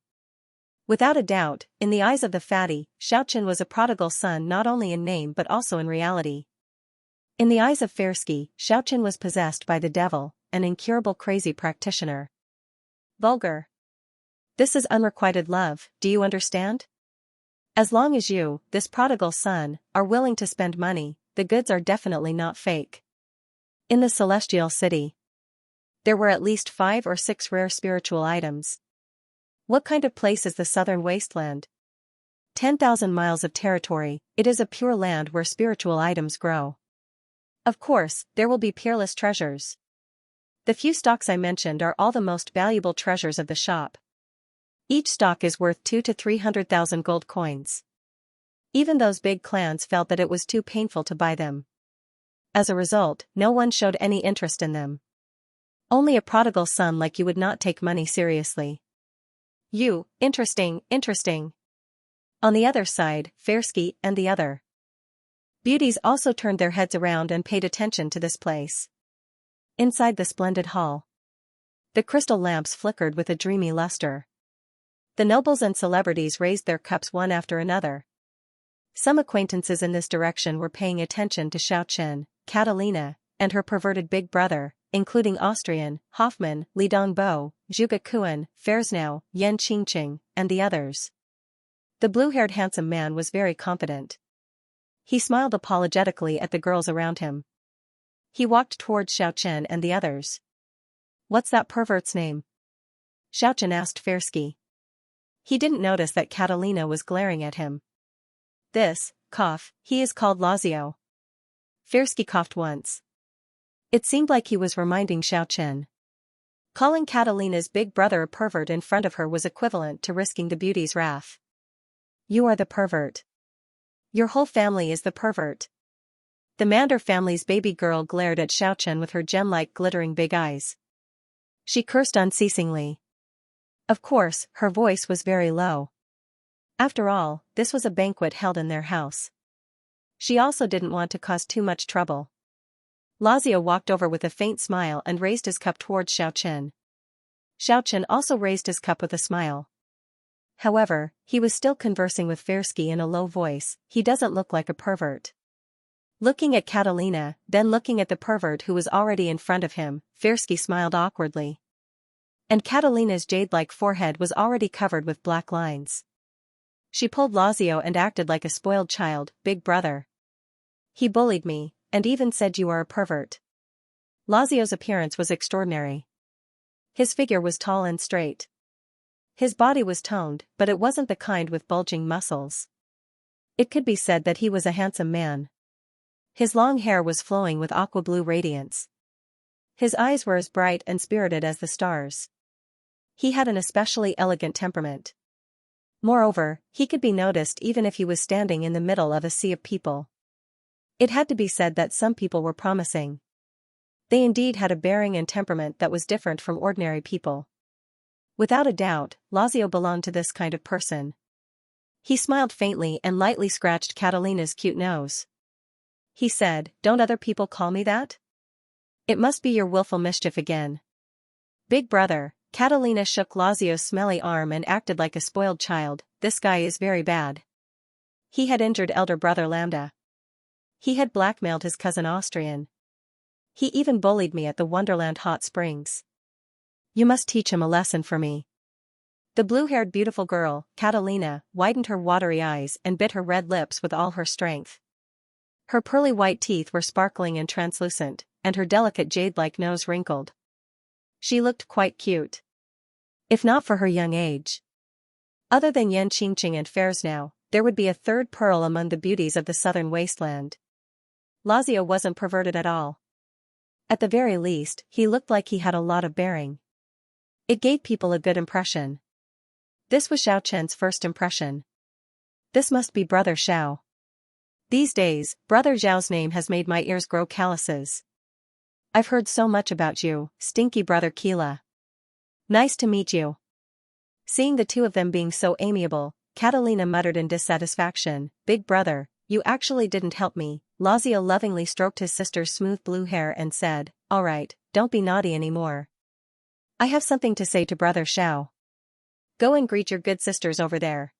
Without a doubt, in the eyes of the fatty, Xiaochen was a prodigal son not only in name but also in reality. In the eyes of Firsky, Xiaochen was possessed by the devil, an incurable crazy practitioner. Vulgar. This is unrequited love, do you understand? As long as you, this prodigal son, are willing to spend money, the goods are definitely not fake. In the celestial city, there were at least 5 or 6 rare spiritual items. What kind of place is the southern wasteland? 10,000 miles of territory, it is a pure land where spiritual items grow. Of course, there will be peerless treasures. The few stocks I mentioned are all the most valuable treasures of the shop. Each stock is worth 200,000 to 300,000 gold coins. Even those big clans felt that it was too painful to buy them. As a result, no one showed any interest in them. Only a prodigal son like you would not take money seriously. You, interesting. On the other side, Fairski and the other beauties also turned their heads around and paid attention to this place. Inside the splendid hall, the crystal lamps flickered with a dreamy luster. The nobles and celebrities raised their cups one after another. Some acquaintances in this direction were paying attention to Xiaochen, Catalina, and her perverted big brother, including Austrian, Hoffman, Li Dongbo, Zhuge Kuan, Fersnau, Yan Qingqing, and the others. The blue-haired handsome man was very confident. He smiled apologetically at the girls around him. He walked towards Xiaochen and the others. "What's that pervert's name?" Xiaochen asked Fairski. He didn't notice that Catalina was glaring at him. He is called Lazio. Fairski coughed once. It seemed like he was reminding Xiaochen. Calling Catalina's big brother a pervert in front of her was equivalent to risking the beauty's wrath. "You are the pervert. Your whole family is the pervert." The Mander family's baby girl glared at Xiaochen with her gem-like glittering big eyes. She cursed unceasingly. Of course, her voice was very low. After all, this was a banquet held in their house. She also didn't want to cause too much trouble. Lazio walked over with a faint smile and raised his cup towards Xiaochen. Xiaochen also raised his cup with a smile. However, he was still conversing with Fairski in a low voice. "He doesn't look like a pervert." Looking at Catalina, then looking at the pervert who was already in front of him, Fairski smiled awkwardly. And Catalina's jade-like forehead was already covered with black lines. She pulled Lazio and acted like a spoiled child. "Big brother. He bullied me, and even said you are a pervert." Lazio's appearance was extraordinary. His figure was tall and straight. His body was toned, but it wasn't the kind with bulging muscles. It could be said that he was a handsome man. His long hair was flowing with aqua-blue radiance. His eyes were as bright and spirited as the stars. He had an especially elegant temperament. Moreover, he could be noticed even if he was standing in the middle of a sea of people. It had to be said that some people were promising. They indeed had a bearing and temperament that was different from ordinary people. Without a doubt, Lazio belonged to this kind of person. He smiled faintly and lightly scratched Catalina's cute nose. He said, "Don't other people call me that? It must be your willful mischief again." "Big brother," Catalina shook Lazio's smelly arm and acted like a spoiled child. "This guy is very bad. He had injured elder brother Lambda. He had blackmailed his cousin Austrian. He even bullied me at the Wonderland Hot Springs. You must teach him a lesson for me." The blue-haired beautiful girl, Catalina, widened her watery eyes and bit her red lips with all her strength. Her pearly white teeth were sparkling and translucent, and her delicate jade-like nose wrinkled. She looked quite cute. If not for her young age. Other than Yan Qingqing and Fersnau, there would be a third pearl among the beauties of the southern wasteland. Lazio wasn't perverted at all. At the very least, he looked like he had a lot of bearing. It gave people a good impression. This was Xiaochen's first impression. This must be Brother Xiao. These days, Brother Xiao's name has made my ears grow calluses. I've heard so much about you, stinky brother Keela. Nice to meet you. Seeing the two of them being so amiable, Catalina muttered in dissatisfaction, "Big brother, you actually didn't help me." Lazio lovingly stroked his sister's smooth blue hair and said, "All right, don't be naughty anymore. I have something to say to Brother Xiao. Go and greet your good sisters over there."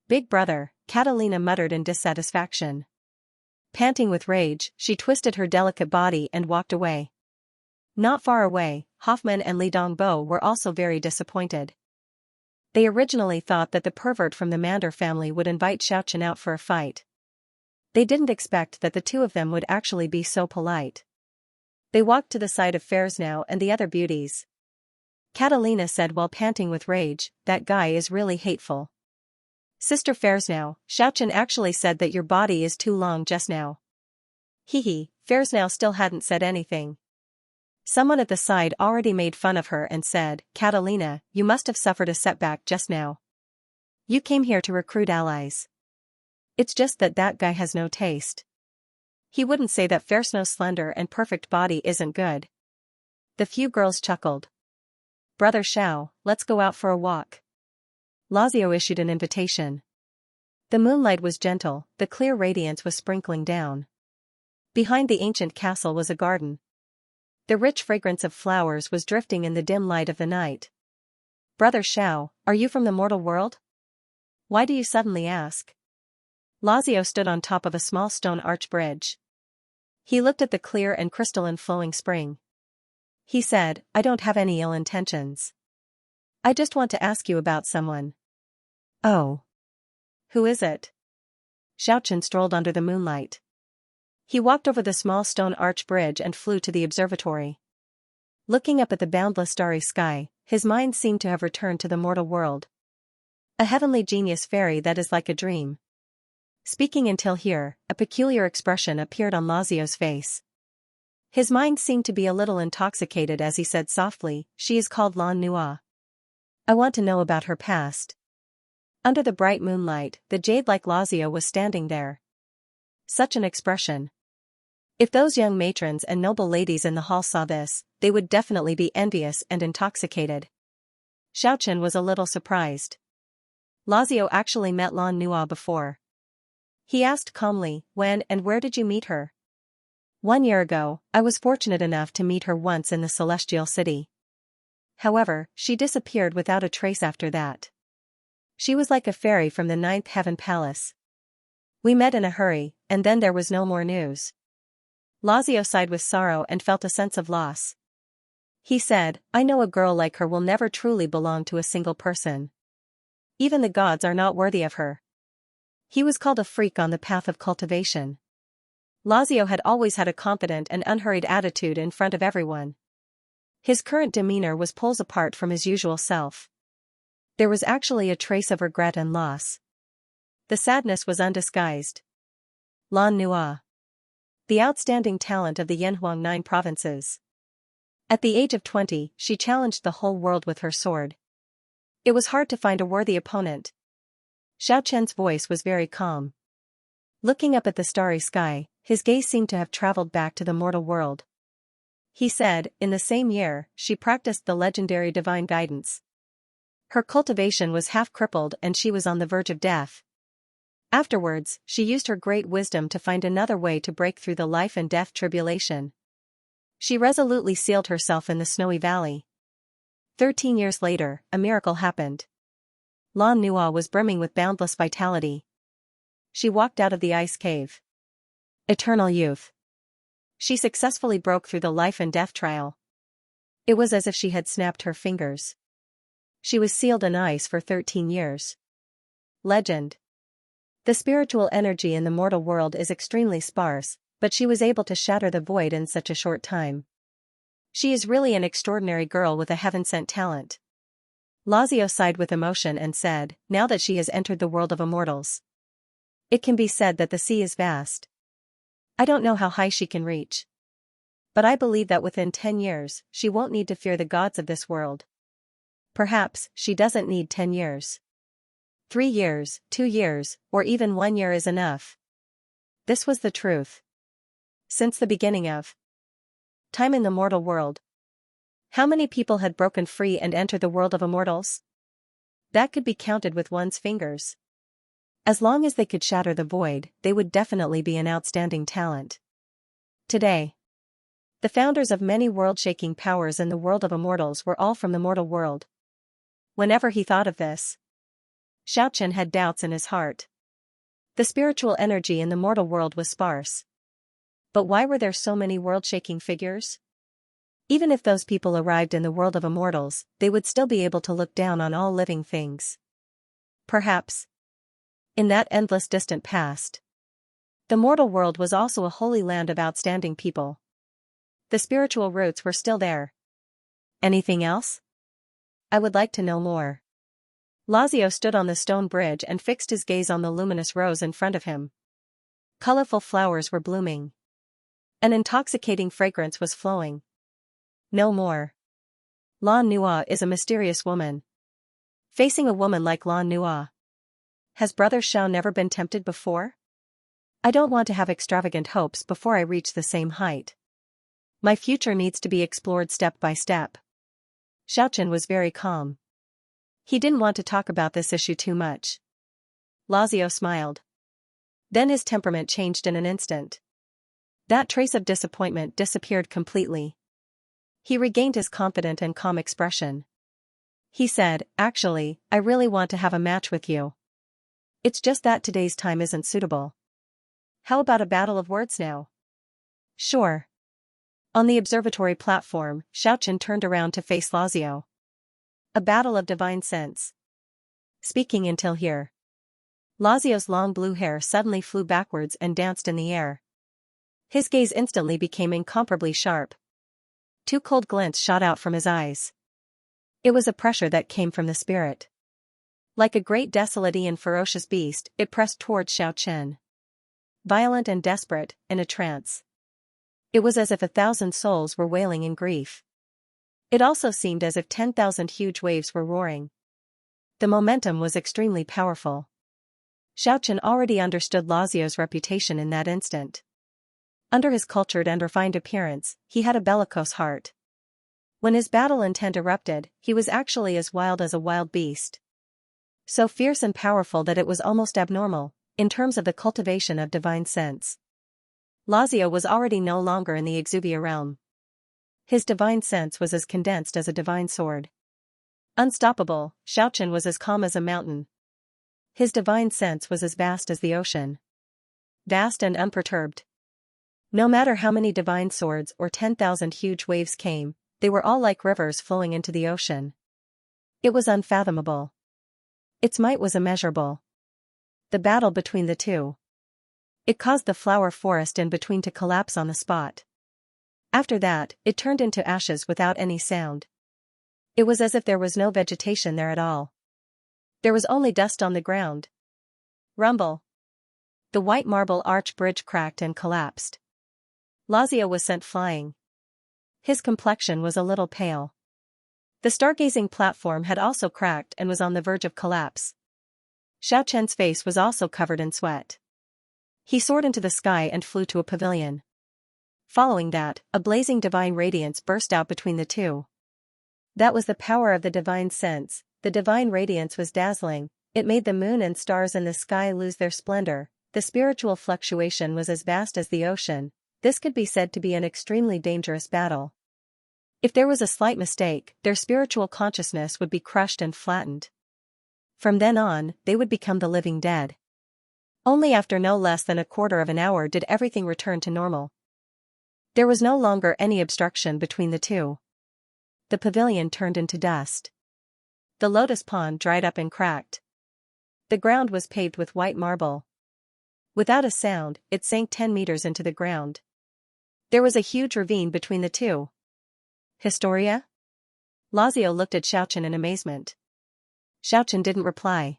"Big brother," Catalina muttered in dissatisfaction. Panting with rage, she twisted her delicate body and walked away. Not far away, Hoffman and Li Dongbo were also very disappointed. They originally thought that the pervert from the Mander family would invite Xiaochen out for a fight. They didn't expect that the two of them would actually be so polite. They walked to the side of Fersnau and the other beauties. Catalina said while panting with rage, "That guy is really hateful. Sister Fersnau, Xiaochen actually said that your body is too long just now." Hee. Fersnau still hadn't said anything. Someone at the side already made fun of her and said, "Catalina, you must have suffered a setback just now. You came here to recruit allies. It's just that that guy has no taste. He wouldn't say that Fersnau's slender and perfect body isn't good." The few girls chuckled. "Brother Xiao, let's go out for a walk." Lazio issued an invitation. The moonlight was gentle, the clear radiance was sprinkling down. Behind the ancient castle was a garden. The rich fragrance of flowers was drifting in the dim light of the night. "Brother Xiao, are you from the mortal world? Why do you suddenly ask?" Lazio stood on top of a small stone arch bridge. He looked at the clear and crystalline flowing spring. He said, "I don't have any ill intentions. I just want to ask you about someone." "Oh. Who is it?" Xiaochen strolled under the moonlight. He walked over the small stone arch bridge and flew to the observatory. Looking up at the boundless starry sky, his mind seemed to have returned to the mortal world. A heavenly genius fairy that is like a dream. Speaking until here, a peculiar expression appeared on Lazio's face. His mind seemed to be a little intoxicated as he said softly, "She is called Lan Nua. I want to know about her past." Under the bright moonlight, the jade-like Lazio was standing there. Such an expression. If those young matrons and noble ladies in the hall saw this, they would definitely be envious and intoxicated. Xiaochen was a little surprised. Lazio actually met Lan Nua before. He asked calmly, "When and where did you meet her?" 1 year ago, I was fortunate enough to meet her once in the celestial city. However, she disappeared without a trace after that. She was like a fairy from the 9th heaven palace. We met in a hurry, and then there was no more news." Lazio sighed with sorrow and felt a sense of loss. He said, "I know a girl like her will never truly belong to a single person. Even the gods are not worthy of her." He was called a freak on the path of cultivation. Lazio had always had a confident and unhurried attitude in front of everyone. His current demeanor was poles apart from his usual self. There was actually a trace of regret and loss. The sadness was undisguised. Lan Nua. The outstanding talent of the Yanhuang 9 provinces. At the age of 20, she challenged the whole world with her sword. It was hard to find a worthy opponent. Xiaochen's voice was very calm. Looking up at the starry sky, his gaze seemed to have traveled back to the mortal world. He said, "In the same year, she practiced the legendary divine guidance. Her cultivation was half crippled and she was on the verge of death. Afterwards, she used her great wisdom to find another way to break through the life and death tribulation. She resolutely sealed herself in the snowy valley. 13 years later, a miracle happened. Lan Nua was brimming with boundless vitality. She walked out of the ice cave. Eternal youth. She successfully broke through the life and death trial. It was as if she had snapped her fingers. She was sealed in ice for 13 years. Legend. The spiritual energy in the mortal world is extremely sparse, but she was able to shatter the void in such a short time. She is really an extraordinary girl with a heaven-sent talent." Lazio sighed with emotion and said, "Now that she has entered the world of immortals, it can be said that the sea is vast. I don't know how high she can reach. But I believe that within 10 years, she won't need to fear the gods of this world. Perhaps, she doesn't need 10 years. 3 years, 2 years, or even 1 year is enough." This was the truth. Since the beginning of time in the mortal world, how many people had broken free and entered the world of immortals? That could be counted with one's fingers. As long as they could shatter the void, they would definitely be an outstanding talent. Today, the founders of many world-shaking powers in the world of immortals were all from the mortal world. Whenever he thought of this, Xiaochen had doubts in his heart. The spiritual energy in the mortal world was sparse. But why were there so many world-shaking figures? Even if those people arrived in the world of immortals, they would still be able to look down on all living things. Perhaps, in that endless distant past, the mortal world was also a holy land of outstanding people. The spiritual roots were still there. Anything else? I would like to know more. Lazio stood on the stone bridge and fixed his gaze on the luminous rose in front of him. Colorful flowers were blooming. An intoxicating fragrance was flowing. No more. Lan Nua is a mysterious woman. Facing a woman like Lan Nua. Has Brother Xiao never been tempted before? I don't want to have extravagant hopes before I reach the same height. My future needs to be explored step by step. Xiaochen was very calm. He didn't want to talk about this issue too much. Lazio smiled. Then his temperament changed in an instant. That trace of disappointment disappeared completely. He regained his confident and calm expression. He said, "Actually, I really want to have a match with you. It's just that today's time isn't suitable. How about a battle of words now?" "Sure." On the observatory platform, Xiaochen turned around to face Lazio. "A battle of divine sense." Speaking until here. Lazio's long blue hair suddenly flew backwards and danced in the air. His gaze instantly became incomparably sharp. Two cold glints shot out from his eyes. It was a pressure that came from the spirit. Like a great desolate and ferocious beast, it pressed towards Xiaochen. Violent and desperate, in a trance. It was as if 1,000 souls were wailing in grief. It also seemed as if 10,000 huge waves were roaring. The momentum was extremely powerful. Xiaochen already understood Lazio's reputation in that instant. Under his cultured and refined appearance, he had a bellicose heart. When his battle intent erupted, he was actually as wild as a wild beast. So fierce and powerful that it was almost abnormal, in terms of the cultivation of divine sense. Lazio was already no longer in the Exuvia realm. His divine sense was as condensed as a divine sword. Unstoppable, Xiaochen was as calm as a mountain. His divine sense was as vast as the ocean. Vast and unperturbed. No matter how many divine swords or 10,000 huge waves came, they were all like rivers flowing into the ocean. It was unfathomable. Its might was immeasurable. The battle between the two. It caused the flower forest in between to collapse on the spot. After that, it turned into ashes without any sound. It was as if there was no vegetation there at all. There was only dust on the ground. Rumble. The white marble arch bridge cracked and collapsed. Lazio was sent flying. His complexion was a little pale. The stargazing platform had also cracked and was on the verge of collapse. Xiaochen's face was also covered in sweat. He soared into the sky and flew to a pavilion. Following that, a blazing divine radiance burst out between the two. That was the power of the divine sense. The divine radiance was dazzling, it made the moon and stars in the sky lose their splendor. The spiritual fluctuation was as vast as the ocean. This could be said to be an extremely dangerous battle. If there was a slight mistake, their spiritual consciousness would be crushed and flattened. From then on, they would become the living dead. Only after no less than a quarter of an hour did everything return to normal. There was no longer any obstruction between the two. The pavilion turned into dust. The lotus pond dried up and cracked. The ground was paved with white marble. Without a sound, it sank 10 meters into the ground. There was a huge ravine between the two. Historia? Lazio looked at Xiaochen in amazement. Xiaochen didn't reply.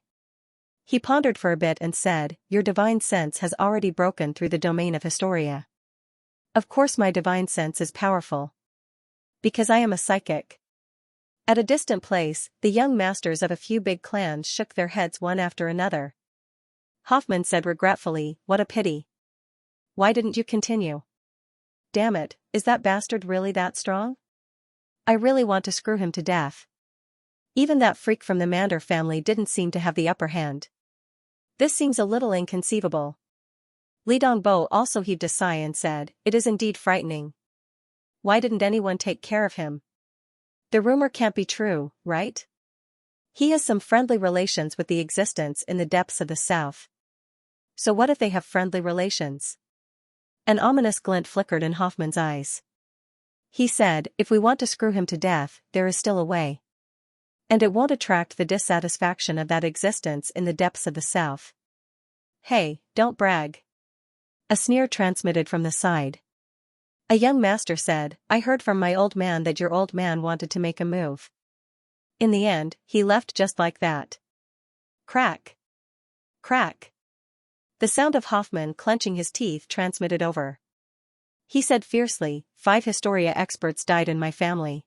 He pondered for a bit and said, "Your divine sense has already broken through the domain of Historia." "Of course my divine sense is powerful. Because I am a psychic." At a distant place, the young masters of a few big clans shook their heads one after another. Hoffman said regretfully, "What a pity. Why didn't you continue? Damn it, is that bastard really that strong? I really want to screw him to death." Even that freak from the Mander family didn't seem to have the upper hand. This seems a little inconceivable. Li Dongbo also heaved a sigh and said, "It is indeed frightening. Why didn't anyone take care of him? The rumor can't be true, right? He has some friendly relations with the existence in the depths of the south. So what if they have friendly relations?" An ominous glint flickered in Hoffman's eyes. He said, "If we want to screw him to death, there is still a way. And it won't attract the dissatisfaction of that existence in the depths of the south." "Hey, don't brag." A sneer transmitted from the side. A young master said, "I heard from my old man that your old man wanted to make a move. In the end, he left just like that." Crack. Crack. The sound of Hoffman clenching his teeth transmitted over. He said fiercely, 5 Historia experts died in my family.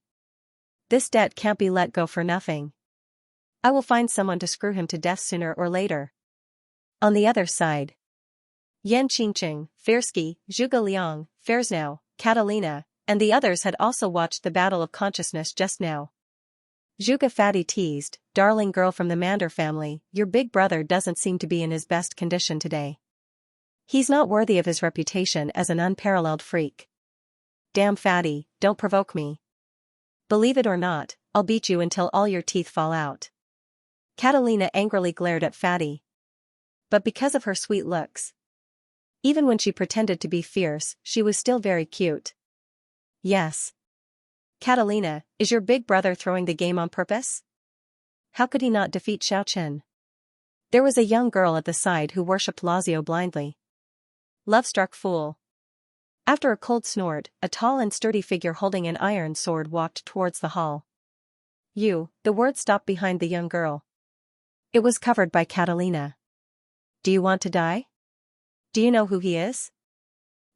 This debt can't be let go for nothing. I will find someone to screw him to death sooner or later." On the other side, Yan Qingqing, Firsky, Zhuge Liang, Fairsnow, Catalina, and the others had also watched the battle of consciousness just now. Zhuge Fatty teased, darling girl from the Mander family, your big brother doesn't seem to be in his best condition today. He's not worthy of his reputation as an unparalleled freak. Damn Fatty, don't provoke me. Believe it or not, I'll beat you until all your teeth fall out. Catalina angrily glared at Fatty. But because of her sweet looks, even when she pretended to be fierce, she was still very cute. Yes. Catalina, is your big brother throwing the game on purpose? How could he not defeat Xiaochen? There was a young girl at the side who worshipped Lazio blindly. Love-struck fool. After a cold snort, a tall and sturdy figure holding an iron sword walked towards the hall. The word stopped behind the young girl. It was covered by Catalina. Do you want to die? Do you know who he is?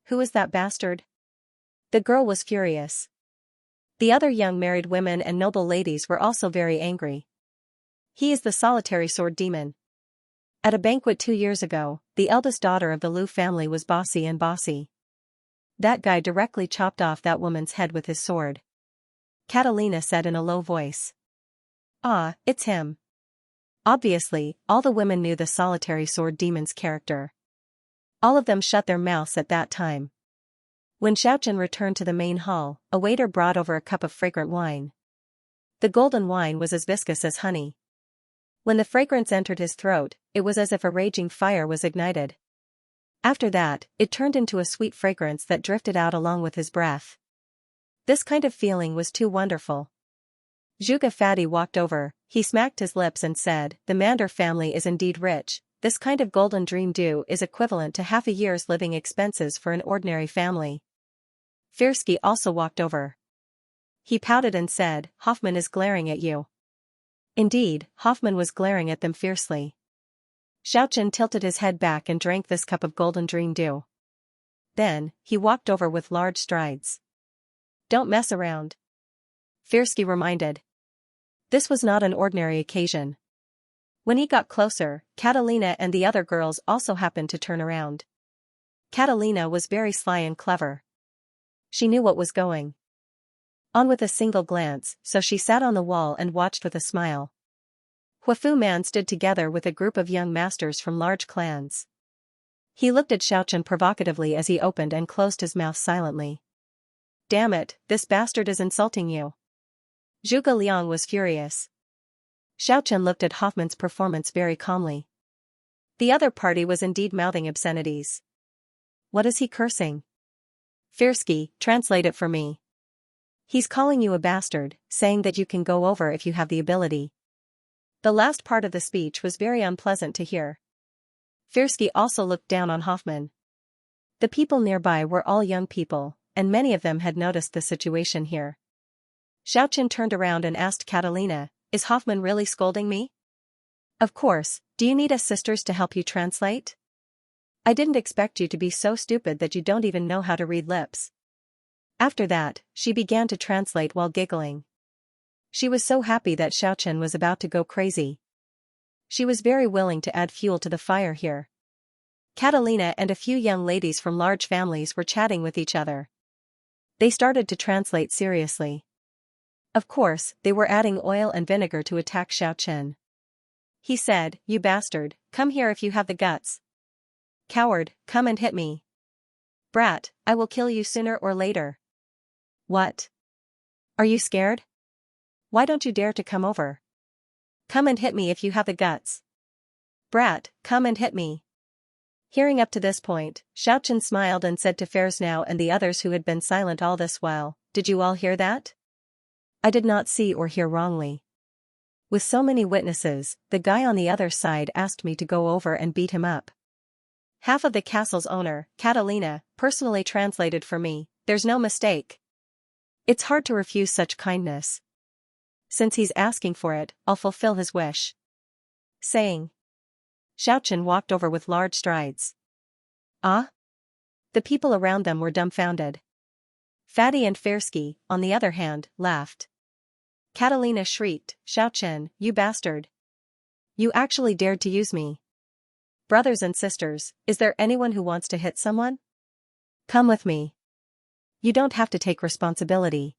Who is that bastard? The girl was furious. The other young married women and noble ladies were also very angry. He is the solitary sword demon. At a banquet 2 years ago, the eldest daughter of the Liu family was bossy and bossy. That guy directly chopped off that woman's head with his sword. Catalina said in a low voice. Ah, it's him. Obviously, all the women knew the solitary sword demon's character. All of them shut their mouths at that time. When Xiaochen returned to the main hall, a waiter brought over a cup of fragrant wine. The golden wine was as viscous as honey. When the fragrance entered his throat, it was as if a raging fire was ignited. After that, it turned into a sweet fragrance that drifted out along with his breath. This kind of feeling was too wonderful. Zhuge Fatty walked over, he smacked his lips and said, the Mander family is indeed rich. This kind of golden dream dew is equivalent to half a year's living expenses for an ordinary family. Firsky also walked over. He pouted and said, Hoffman is glaring at you. Indeed, Hoffman was glaring at them fiercely. Xiaochen tilted his head back and drank this cup of golden dream dew. Then, he walked over with large strides. Don't mess around. Firsky reminded. This was not an ordinary occasion. When he got closer, Catalina and the other girls also happened to turn around. Catalina was very sly and clever. She knew what was going on with a single glance, so she sat on the wall and watched with a smile. Huafu Man stood together with a group of young masters from large clans. He looked at Xiaochen provocatively as he opened and closed his mouth silently. Damn it, this bastard is insulting you. Zhuge Liang was furious. Xiaochen looked at Hoffman's performance very calmly. The other party was indeed mouthing obscenities. What is he cursing? Firsky, translate it for me. He's calling you a bastard, saying that you can go over if you have the ability. The last part of the speech was very unpleasant to hear. Firsky also looked down on Hoffman. The people nearby were all young people, and many of them had noticed the situation here. Xiaochen turned around and asked Catalina, is Hoffman really scolding me? Of course, do you need us sisters to help you translate? I didn't expect you to be so stupid that you don't even know how to read lips. After that, she began to translate while giggling. She was so happy that Xiaochen was about to go crazy. She was very willing to add fuel to the fire here. Catalina and a few young ladies from large families were chatting with each other. They started to translate seriously. Of course, they were adding oil and vinegar to attack Xiaochen. He said, you bastard, come here if you have the guts. Coward, come and hit me. Brat, I will kill you sooner or later. What? Are you scared? Why don't you dare to come over? Come and hit me if you have the guts. Brat, come and hit me. Hearing up to this point, Xiaochen smiled and said to Fairsnow and the others who had been silent all this while, did you all hear that? I did not see or hear wrongly. With so many witnesses, the guy on the other side asked me to go over and beat him up. Half of the castle's owner, Catalina, personally translated for me, there's no mistake. It's hard to refuse such kindness. Since he's asking for it, I'll fulfill his wish. Saying. Xiaochen walked over with large strides. Ah? The people around them were dumbfounded. Fatty and Firsky, on the other hand, laughed. Catalina shrieked, Xiaochen, you bastard. You actually dared to use me. Brothers and sisters, is there anyone who wants to hit someone? Come with me. You don't have to take responsibility.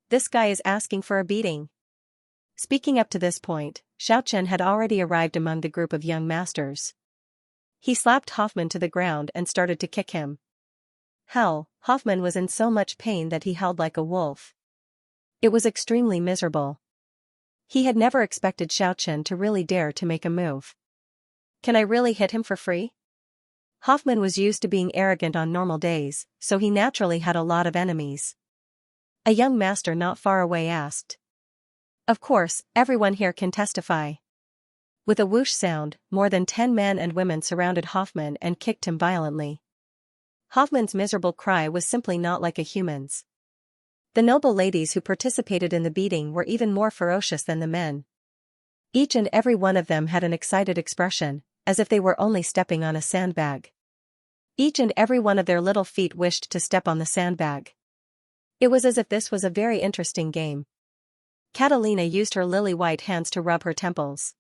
This guy is asking for a beating. Speaking up to this point, Xiaochen had already arrived among the group of young masters. He slapped Hoffman to the ground and started to kick him. Hell, Hoffman was in so much pain that he howled like a wolf. It was extremely miserable. He had never expected Xiaochen to really dare to make a move. Can I really hit him for free? Hoffman was used to being arrogant on normal days, so he naturally had a lot of enemies. A young master not far away asked. Of course, everyone here can testify. With a whoosh sound, more than 10 men and women surrounded Hoffman and kicked him violently. Hoffman's miserable cry was simply not like a human's. The noble ladies who participated in the beating were even more ferocious than the men. Each and every one of them had an excited expression, as if they were only stepping on a sandbag. Each and every one of their little feet wished to step on the sandbag. It was as if this was a very interesting game. Catalina used her lily-white hands to rub her temples.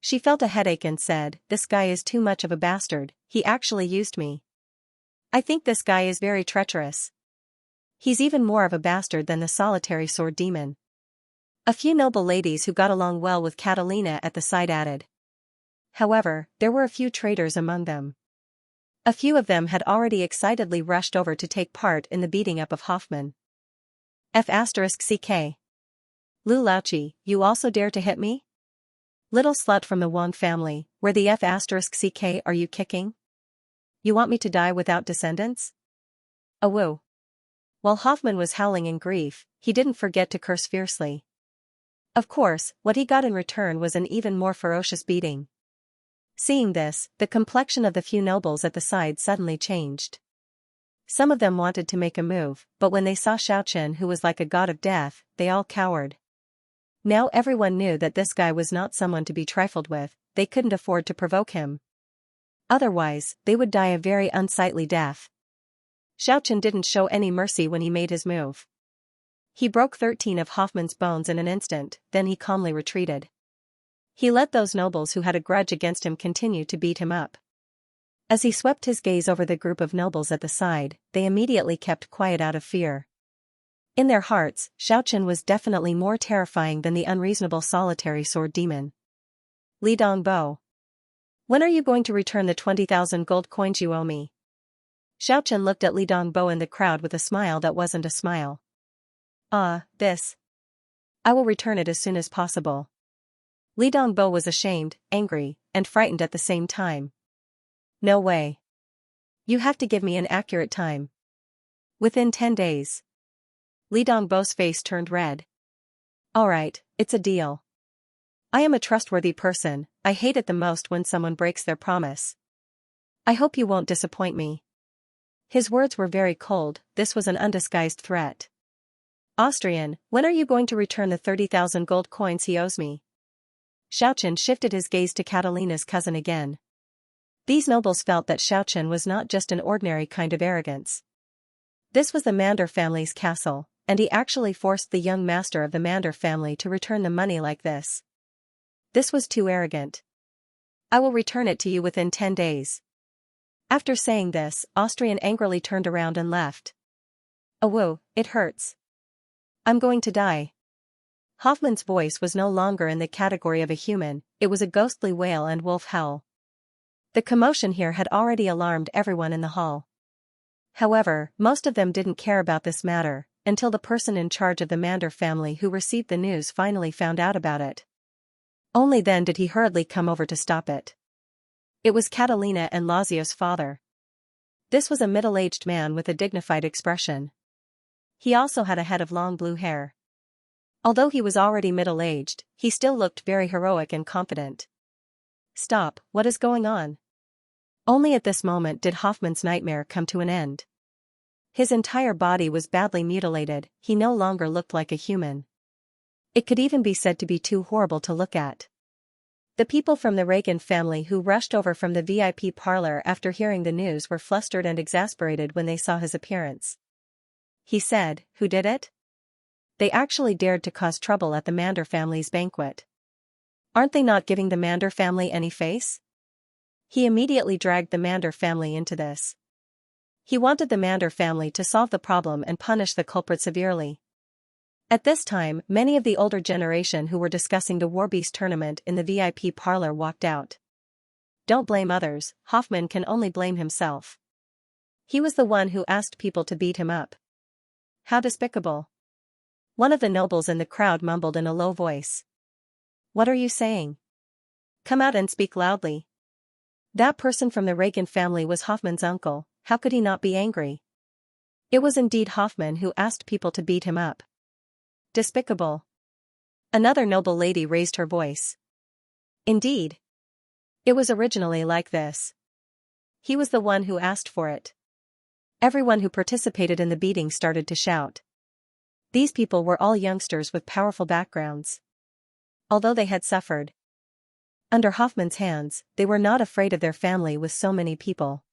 She felt a headache and said, "This guy is too much of a bastard, he actually used me. I think this guy is very treacherous. He's even more of a bastard than the solitary sword demon." A few noble ladies who got along well with Catalina at the side added. However, there were a few traitors among them. A few of them had already excitedly rushed over to take part in the beating up of Hoffman. F***ck. Lu Laochi, you also dare to hit me? Little slut from the Wang family, where the F***ck are you kicking? You want me to die without descendants? Awoo. While Hoffman was howling in grief, he didn't forget to curse fiercely. Of course, what he got in return was an even more ferocious beating. Seeing this, the complexion of the few nobles at the side suddenly changed. Some of them wanted to make a move, but when they saw Xiaochen, who was like a god of death, they all cowered. Now everyone knew that this guy was not someone to be trifled with, they couldn't afford to provoke him. Otherwise, they would die a very unsightly death. Xiaochen didn't show any mercy when he made his move. He broke 13 of Hoffman's bones in an instant, then he calmly retreated. He let those nobles who had a grudge against him continue to beat him up. As he swept his gaze over the group of nobles at the side, they immediately kept quiet out of fear. In their hearts, Xiaochen was definitely more terrifying than the unreasonable solitary sword demon. Li Dongbo. When are you going to return the 20,000 gold coins you owe me? Xiaochen looked at Li Dongbo in the crowd with a smile that wasn't a smile. This. I will return it as soon as possible. Li Dongbo was ashamed, angry, and frightened at the same time. No way. You have to give me an accurate time. Within 10 days. Li Dongbo's face turned red. Alright, it's a deal. I am a trustworthy person, I hate it the most when someone breaks their promise. I hope you won't disappoint me. His words were very cold, this was an undisguised threat. Austrian, when are you going to return the 30,000 gold coins he owes me? Xiaochen shifted his gaze to Catalina's cousin again. These nobles felt that Xiaochen was not just an ordinary kind of arrogance. This was the Mandur family's castle, and he actually forced the young master of the Mandur family to return the money like this. This was too arrogant. I will return it to you within 10 days. After saying this, Austrian angrily turned around and left. Awoo, it hurts. I'm going to die. Hoffman's voice was no longer in the category of a human, it was a ghostly wail and wolf howl. The commotion here had already alarmed everyone in the hall. However, most of them didn't care about this matter, until the person in charge of the Mandur family who received the news finally found out about it. Only then did he hurriedly come over to stop it. It was Catalina and Lazio's father. This was a middle-aged man with a dignified expression. He also had a head of long blue hair. Although he was already middle-aged, he still looked very heroic and confident. Stop, what is going on? Only at this moment did Hoffman's nightmare come to an end. His entire body was badly mutilated, he no longer looked like a human. It could even be said to be too horrible to look at. The people from the Reagan family who rushed over from the VIP parlor after hearing the news were flustered and exasperated when they saw his appearance. He said, "Who did it? They actually dared to cause trouble at the Mandur family's banquet. Aren't they not giving the Mandur family any face?" He immediately dragged the Mandur family into this. He wanted the Mandur family to solve the problem and punish the culprit severely. At this time, many of the older generation who were discussing the Warbeast tournament in the VIP parlor walked out. Don't blame others, Hoffman can only blame himself. He was the one who asked people to beat him up. How despicable. One of the nobles in the crowd mumbled in a low voice. What are you saying? Come out and speak loudly. That person from the Reagan family was Hoffman's uncle, how could he not be angry? It was indeed Hoffman who asked people to beat him up. Despicable. Another noble lady raised her voice. Indeed. It was originally like this. He was the one who asked for it. Everyone who participated in the beating started to shout. These people were all youngsters with powerful backgrounds. Although they had suffered under Hoffman's hands, they were not afraid of their family with so many people.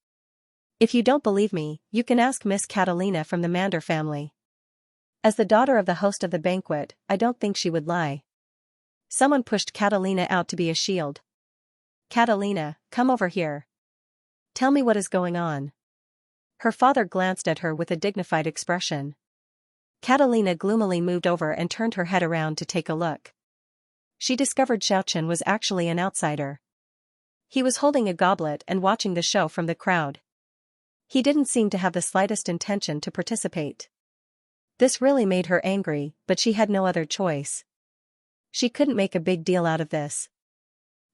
If you don't believe me, you can ask Miss Catalina from the Mander family. As the daughter of the host of the banquet, I don't think she would lie. Someone pushed Catalina out to be a shield. Catalina, come over here. Tell me what is going on. Her father glanced at her with a dignified expression. Catalina gloomily moved over and turned her head around to take a look. She discovered Xiaochen was actually an outsider. He was holding a goblet and watching the show from the crowd. He didn't seem to have the slightest intention to participate. This really made her angry, but she had no other choice. She couldn't make a big deal out of this.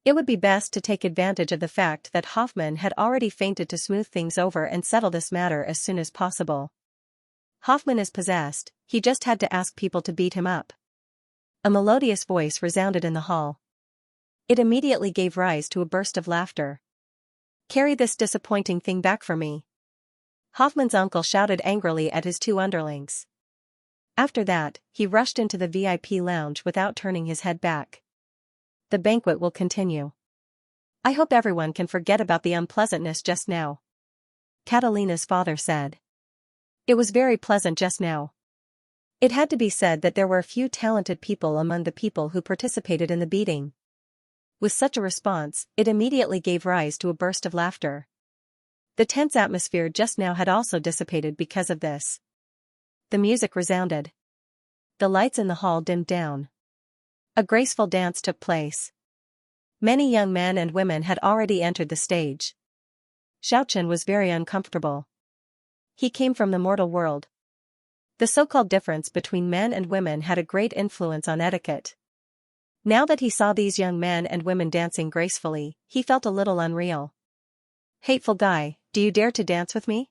It would be best to take advantage of the fact that Hoffman had already fainted to smooth things over and settle this matter as soon as possible. Hoffman is possessed, he just had to ask people to beat him up. A melodious voice resounded in the hall. It immediately gave rise to a burst of laughter. Carry this disappointing thing back for me. Hoffman's uncle shouted angrily at his two underlings. After that, he rushed into the VIP lounge without turning his head back. The banquet will continue. I hope everyone can forget about the unpleasantness just now. Catalina's father said. It was very pleasant just now. It had to be said that there were a few talented people among the people who participated in the beating. With such a response, it immediately gave rise to a burst of laughter. The tense atmosphere just now had also dissipated because of this. The music resounded. The lights in the hall dimmed down. A graceful dance took place. Many young men and women had already entered the stage. Xiaochen was very uncomfortable. He came from the mortal world. The so-called difference between men and women had a great influence on etiquette. Now that he saw these young men and women dancing gracefully, he felt a little unreal. Hateful guy, do you dare to dance with me?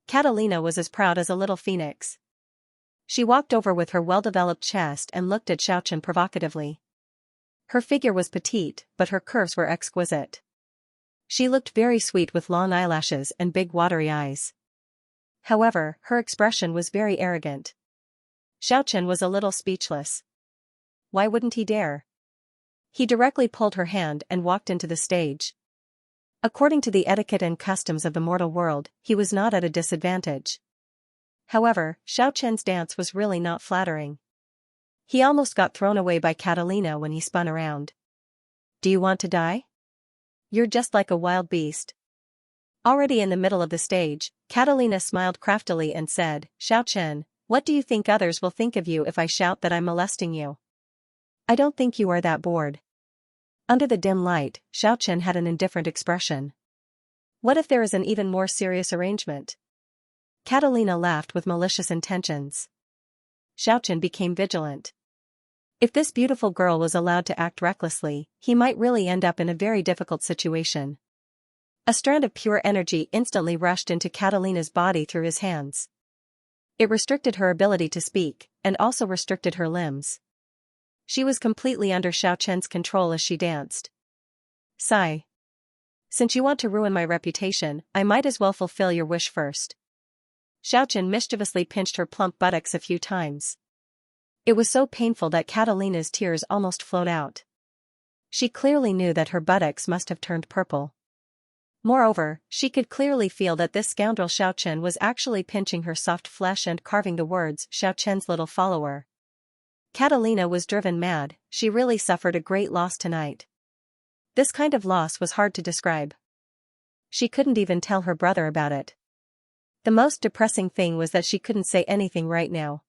Catalina was as proud as a little phoenix. She walked over with her well-developed chest and looked at Xiaochen provocatively. Her figure was petite, but her curves were exquisite. She looked very sweet with long eyelashes and big watery eyes. However, her expression was very arrogant. Xiaochen was a little speechless. Why wouldn't he dare? He directly pulled her hand and walked into the stage. According to the etiquette and customs of the mortal world, he was not at a disadvantage. However, Xiaochen's dance was really not flattering. He almost got thrown away by Catalina when he spun around. Do you want to die? You're just like a wild beast. Already in the middle of the stage, Catalina smiled craftily and said, Xiaochen, what do you think others will think of you if I shout that I'm molesting you? I don't think you are that bored. Under the dim light, Xiaochen had an indifferent expression. What if there is an even more serious arrangement? Catalina laughed with malicious intentions. Xiaochen became vigilant. If this beautiful girl was allowed to act recklessly, he might really end up in a very difficult situation. A strand of pure energy instantly rushed into Catalina's body through his hands. It restricted her ability to speak, and also restricted her limbs. She was completely under Xiaochen's control as she danced. Sigh. Since you want to ruin my reputation, I might as well fulfill your wish first. Xiaochen mischievously pinched her plump buttocks a few times. It was so painful that Catalina's tears almost flowed out. She clearly knew that her buttocks must have turned purple. Moreover, she could clearly feel that this scoundrel Xiaochen was actually pinching her soft flesh and carving the words, Xiaochen's little follower. Catalina was driven mad, she really suffered a great loss tonight. This kind of loss was hard to describe. She couldn't even tell her brother about it. The most depressing thing was that she couldn't say anything right now.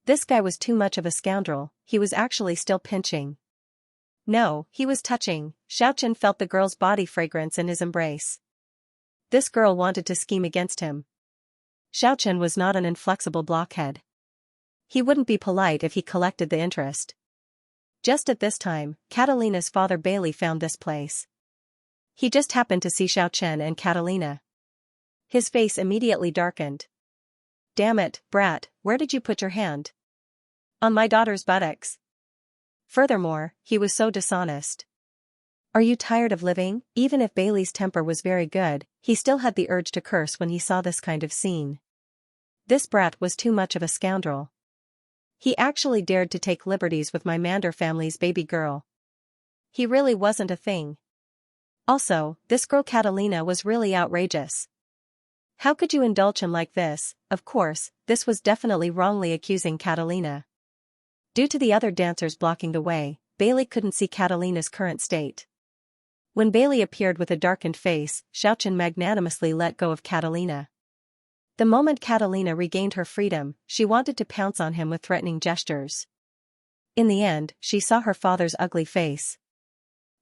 This guy was too much of a scoundrel, he was actually still pinching. No, he was touching. Xiaochen felt the girl's body fragrance in his embrace. This girl wanted to scheme against him. Xiaochen was not an inflexible blockhead. He wouldn't be polite if he collected the interest. Just at this time, Catalina's father Bailey found this place. He just happened to see Xiaochen and Catalina. His face immediately darkened. Damn it, brat, where did you put your hand? On my daughter's buttocks. Furthermore, he was so dishonest. Are you tired of living? Even if Bailey's temper was very good, he still had the urge to curse when he saw this kind of scene. This brat was too much of a scoundrel. He actually dared to take liberties with my Mander family's baby girl. He really wasn't a thing. Also, this girl Catalina was really outrageous. How could you indulge him like this? Of course, this was definitely wrongly accusing Catalina. Due to the other dancers blocking the way, Bailey couldn't see Catalina's current state. When Bailey appeared with a darkened face, Xiaochen magnanimously let go of Catalina. The moment Catalina regained her freedom, she wanted to pounce on him with threatening gestures. In the end, she saw her father's ugly face.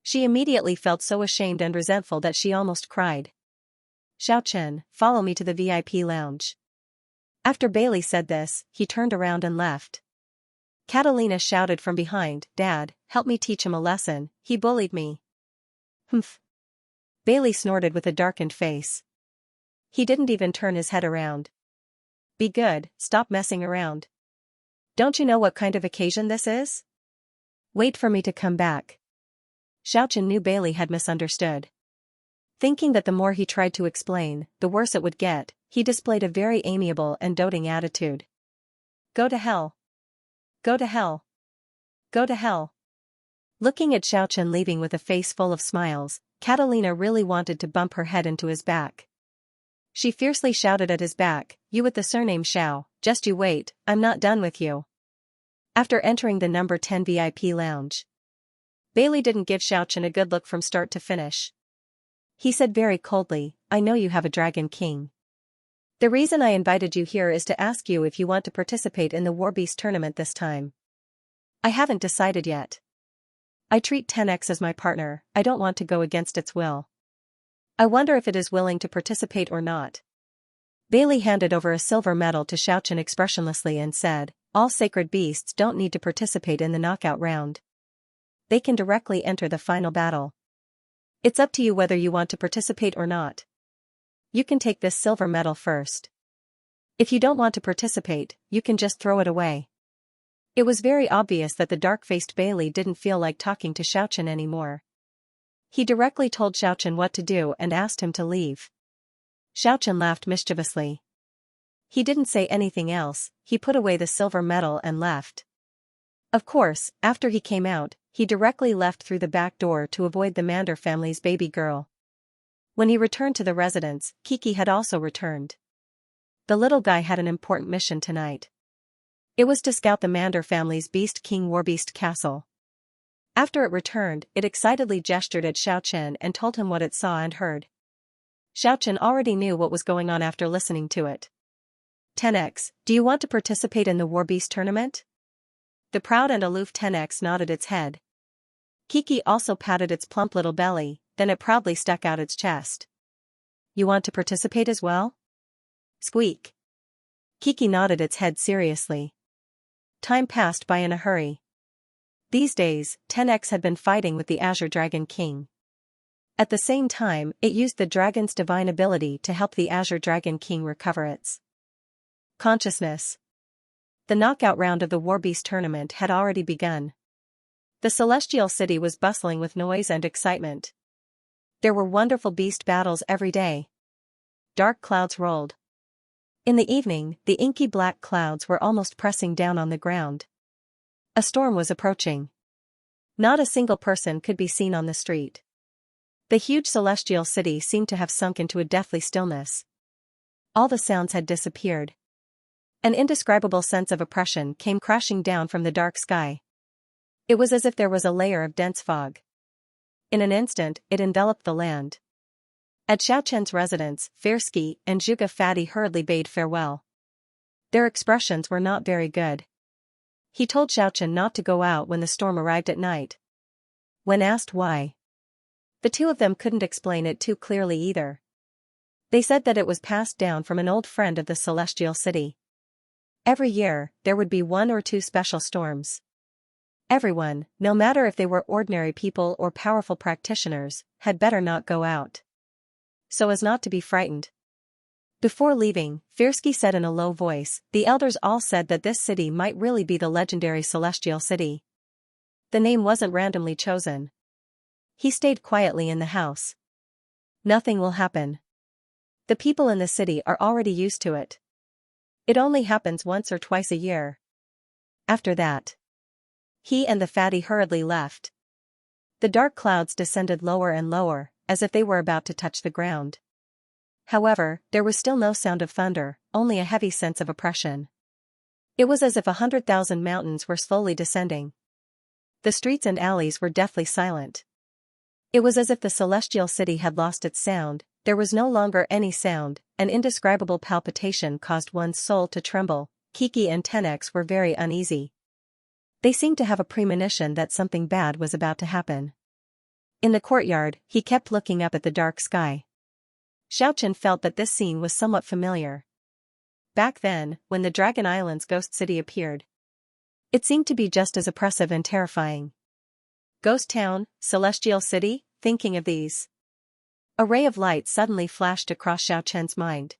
She immediately felt so ashamed and resentful that she almost cried. Xiaochen, follow me to the VIP lounge. After Bailey said this, he turned around and left. Catalina shouted from behind, Dad, help me teach him a lesson, he bullied me. Humph. Bailey snorted with a darkened face. He didn't even turn his head around. Be good, stop messing around. Don't you know what kind of occasion this is? Wait for me to come back. Xiaochen knew Bailey had misunderstood. Thinking that the more he tried to explain, the worse it would get, he displayed a very amiable and doting attitude. Go to hell. Go to hell. Go to hell. Looking at Xiaochen leaving with a face full of smiles, Catalina really wanted to bump her head into his back. She fiercely shouted at his back, You with the surname Xiao, just you wait, I'm not done with you. After entering the number 10 VIP lounge, Bailey didn't give Xiaochen a good look from start to finish. He said very coldly, I know you have a Dragon King. The reason I invited you here is to ask you if you want to participate in the War Beast tournament this time. I haven't decided yet. I treat 10X as my partner, I don't want to go against its will. I wonder if it is willing to participate or not. Bailey handed over a silver medal to Xiaochen expressionlessly and said, All sacred beasts don't need to participate in the knockout round. They can directly enter the final battle. It's up to you whether you want to participate or not. You can take this silver medal first. If you don't want to participate, you can just throw it away. It was very obvious that the dark-faced Bailey didn't feel like talking to Xiaochen anymore. He directly told Xiaochen what to do and asked him to leave. Xiaochen laughed mischievously. He didn't say anything else, he put away the silver medal and left. Of course, after he came out, he directly left through the back door to avoid the Mander family's baby girl. When he returned to the residence, Kiki had also returned. The little guy had an important mission tonight. It was to scout the Mander family's Beast King Warbeast castle. After it returned, it excitedly gestured at Xiaochen and told him what it saw and heard. Xiaochen already knew what was going on after listening to it. 10X, do you want to participate in the Warbeast tournament? The proud and aloof 10X nodded its head. Kiki also patted its plump little belly, then it proudly stuck out its chest. You want to participate as well? Squeak. Kiki nodded its head seriously. Time passed by in a hurry. These days, 10X had been fighting with the Azure Dragon King. At the same time, it used the dragon's divine ability to help the Azure Dragon King recover its consciousness. The knockout round of the Warbeast tournament had already begun. The celestial city was bustling with noise and excitement. There were wonderful beast battles every day. Dark clouds rolled. In the evening, the inky black clouds were almost pressing down on the ground. A storm was approaching. Not a single person could be seen on the street. The huge celestial city seemed to have sunk into a deathly stillness. All the sounds had disappeared. An indescribable sense of oppression came crashing down from the dark sky. It was as if there was a layer of dense fog. In an instant, it enveloped the land. At Xiaochen's residence, Fairski and Zhuge Fatty hurriedly bade farewell. Their expressions were not very good. He told Xiaochen not to go out when the storm arrived at night. When asked why, the two of them couldn't explain it too clearly either. They said that it was passed down from an old friend of the celestial city. Every year, there would be 1 or 2 special storms. Everyone, no matter if they were ordinary people or powerful practitioners, had better not go out, so as not to be frightened. Before leaving, Firsky said in a low voice, the elders all said that this city might really be the legendary celestial city. The name wasn't randomly chosen. He stayed quietly in the house. Nothing will happen. The people in the city are already used to it. It only happens once or twice a year. After that, he and the fatty hurriedly left. The dark clouds descended lower and lower, as if they were about to touch the ground. However, there was still no sound of thunder, only a heavy sense of oppression. It was as if 100,000 mountains were slowly descending. The streets and alleys were deathly silent. It was as if the celestial city had lost its sound. There was no longer any sound. An indescribable palpitation caused one's soul to tremble. Kiki and Tenex were very uneasy. They seemed to have a premonition that something bad was about to happen. In the courtyard, he kept looking up at the dark sky. Xiaochen felt that this scene was somewhat familiar. Back then, when the Dragon Island's ghost city appeared, it seemed to be just as oppressive and terrifying. Ghost town, celestial city, thinking of these. A ray of light suddenly flashed across Xiaochen's mind.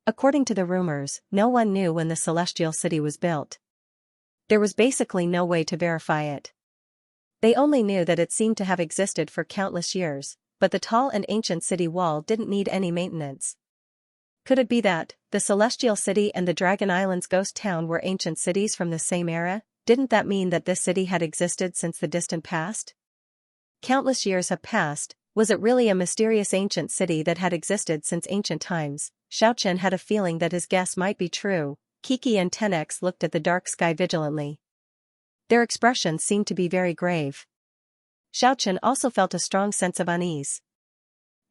According to the rumors, no one knew when the celestial city was built. There was basically no way to verify it. They only knew that it seemed to have existed for countless years, but the tall and ancient city wall didn't need any maintenance. Could it be that the celestial city and the Dragon Island's ghost town were ancient cities from the same era? Didn't that mean that this city had existed since the distant past? Countless years have passed. Was it really a mysterious ancient city that had existed since ancient times? Xiaochen had a feeling that his guess might be true. Kiki and Tenex looked at the dark sky vigilantly. Their expressions seemed to be very grave. Xiaochen also felt a strong sense of unease.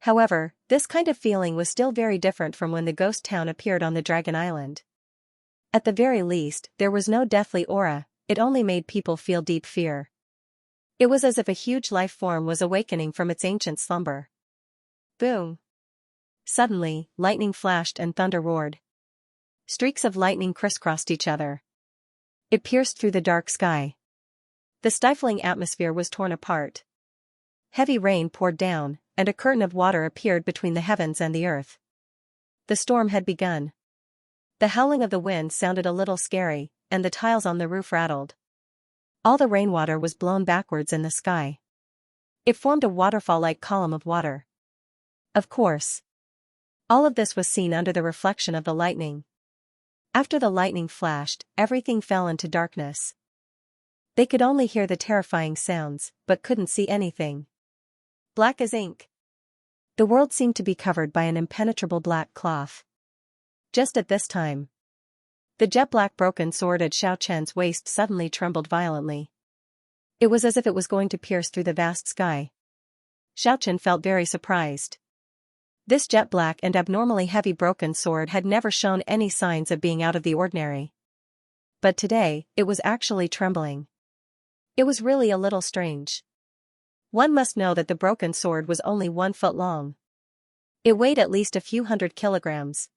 However, this kind of feeling was still very different from when the ghost town appeared on the Dragon Island. At the very least, there was no deathly aura, it only made people feel deep fear. It was as if a huge life form was awakening from its ancient slumber. Boom! Suddenly, lightning flashed and thunder roared. Streaks of lightning crisscrossed each other. It pierced through the dark sky. The stifling atmosphere was torn apart. Heavy rain poured down, and a curtain of water appeared between the heavens and the earth. The storm had begun. The howling of the wind sounded a little scary, and the tiles on the roof rattled. All the rainwater was blown backwards in the sky. It formed a waterfall-like column of water. Of course, all of this was seen under the reflection of the lightning. After the lightning flashed, everything fell into darkness. They could only hear the terrifying sounds, but couldn't see anything. Black as ink. The world seemed to be covered by an impenetrable black cloth. Just at this time, the jet-black broken sword at Xiaochen's waist suddenly trembled violently. It was as if it was going to pierce through the vast sky. Xiaochen felt very surprised. This jet-black and abnormally heavy broken sword had never shown any signs of being out of the ordinary. But today, it was actually trembling. It was really a little strange. One must know that the broken sword was only 1 foot long. It weighed at least a few hundred kilograms.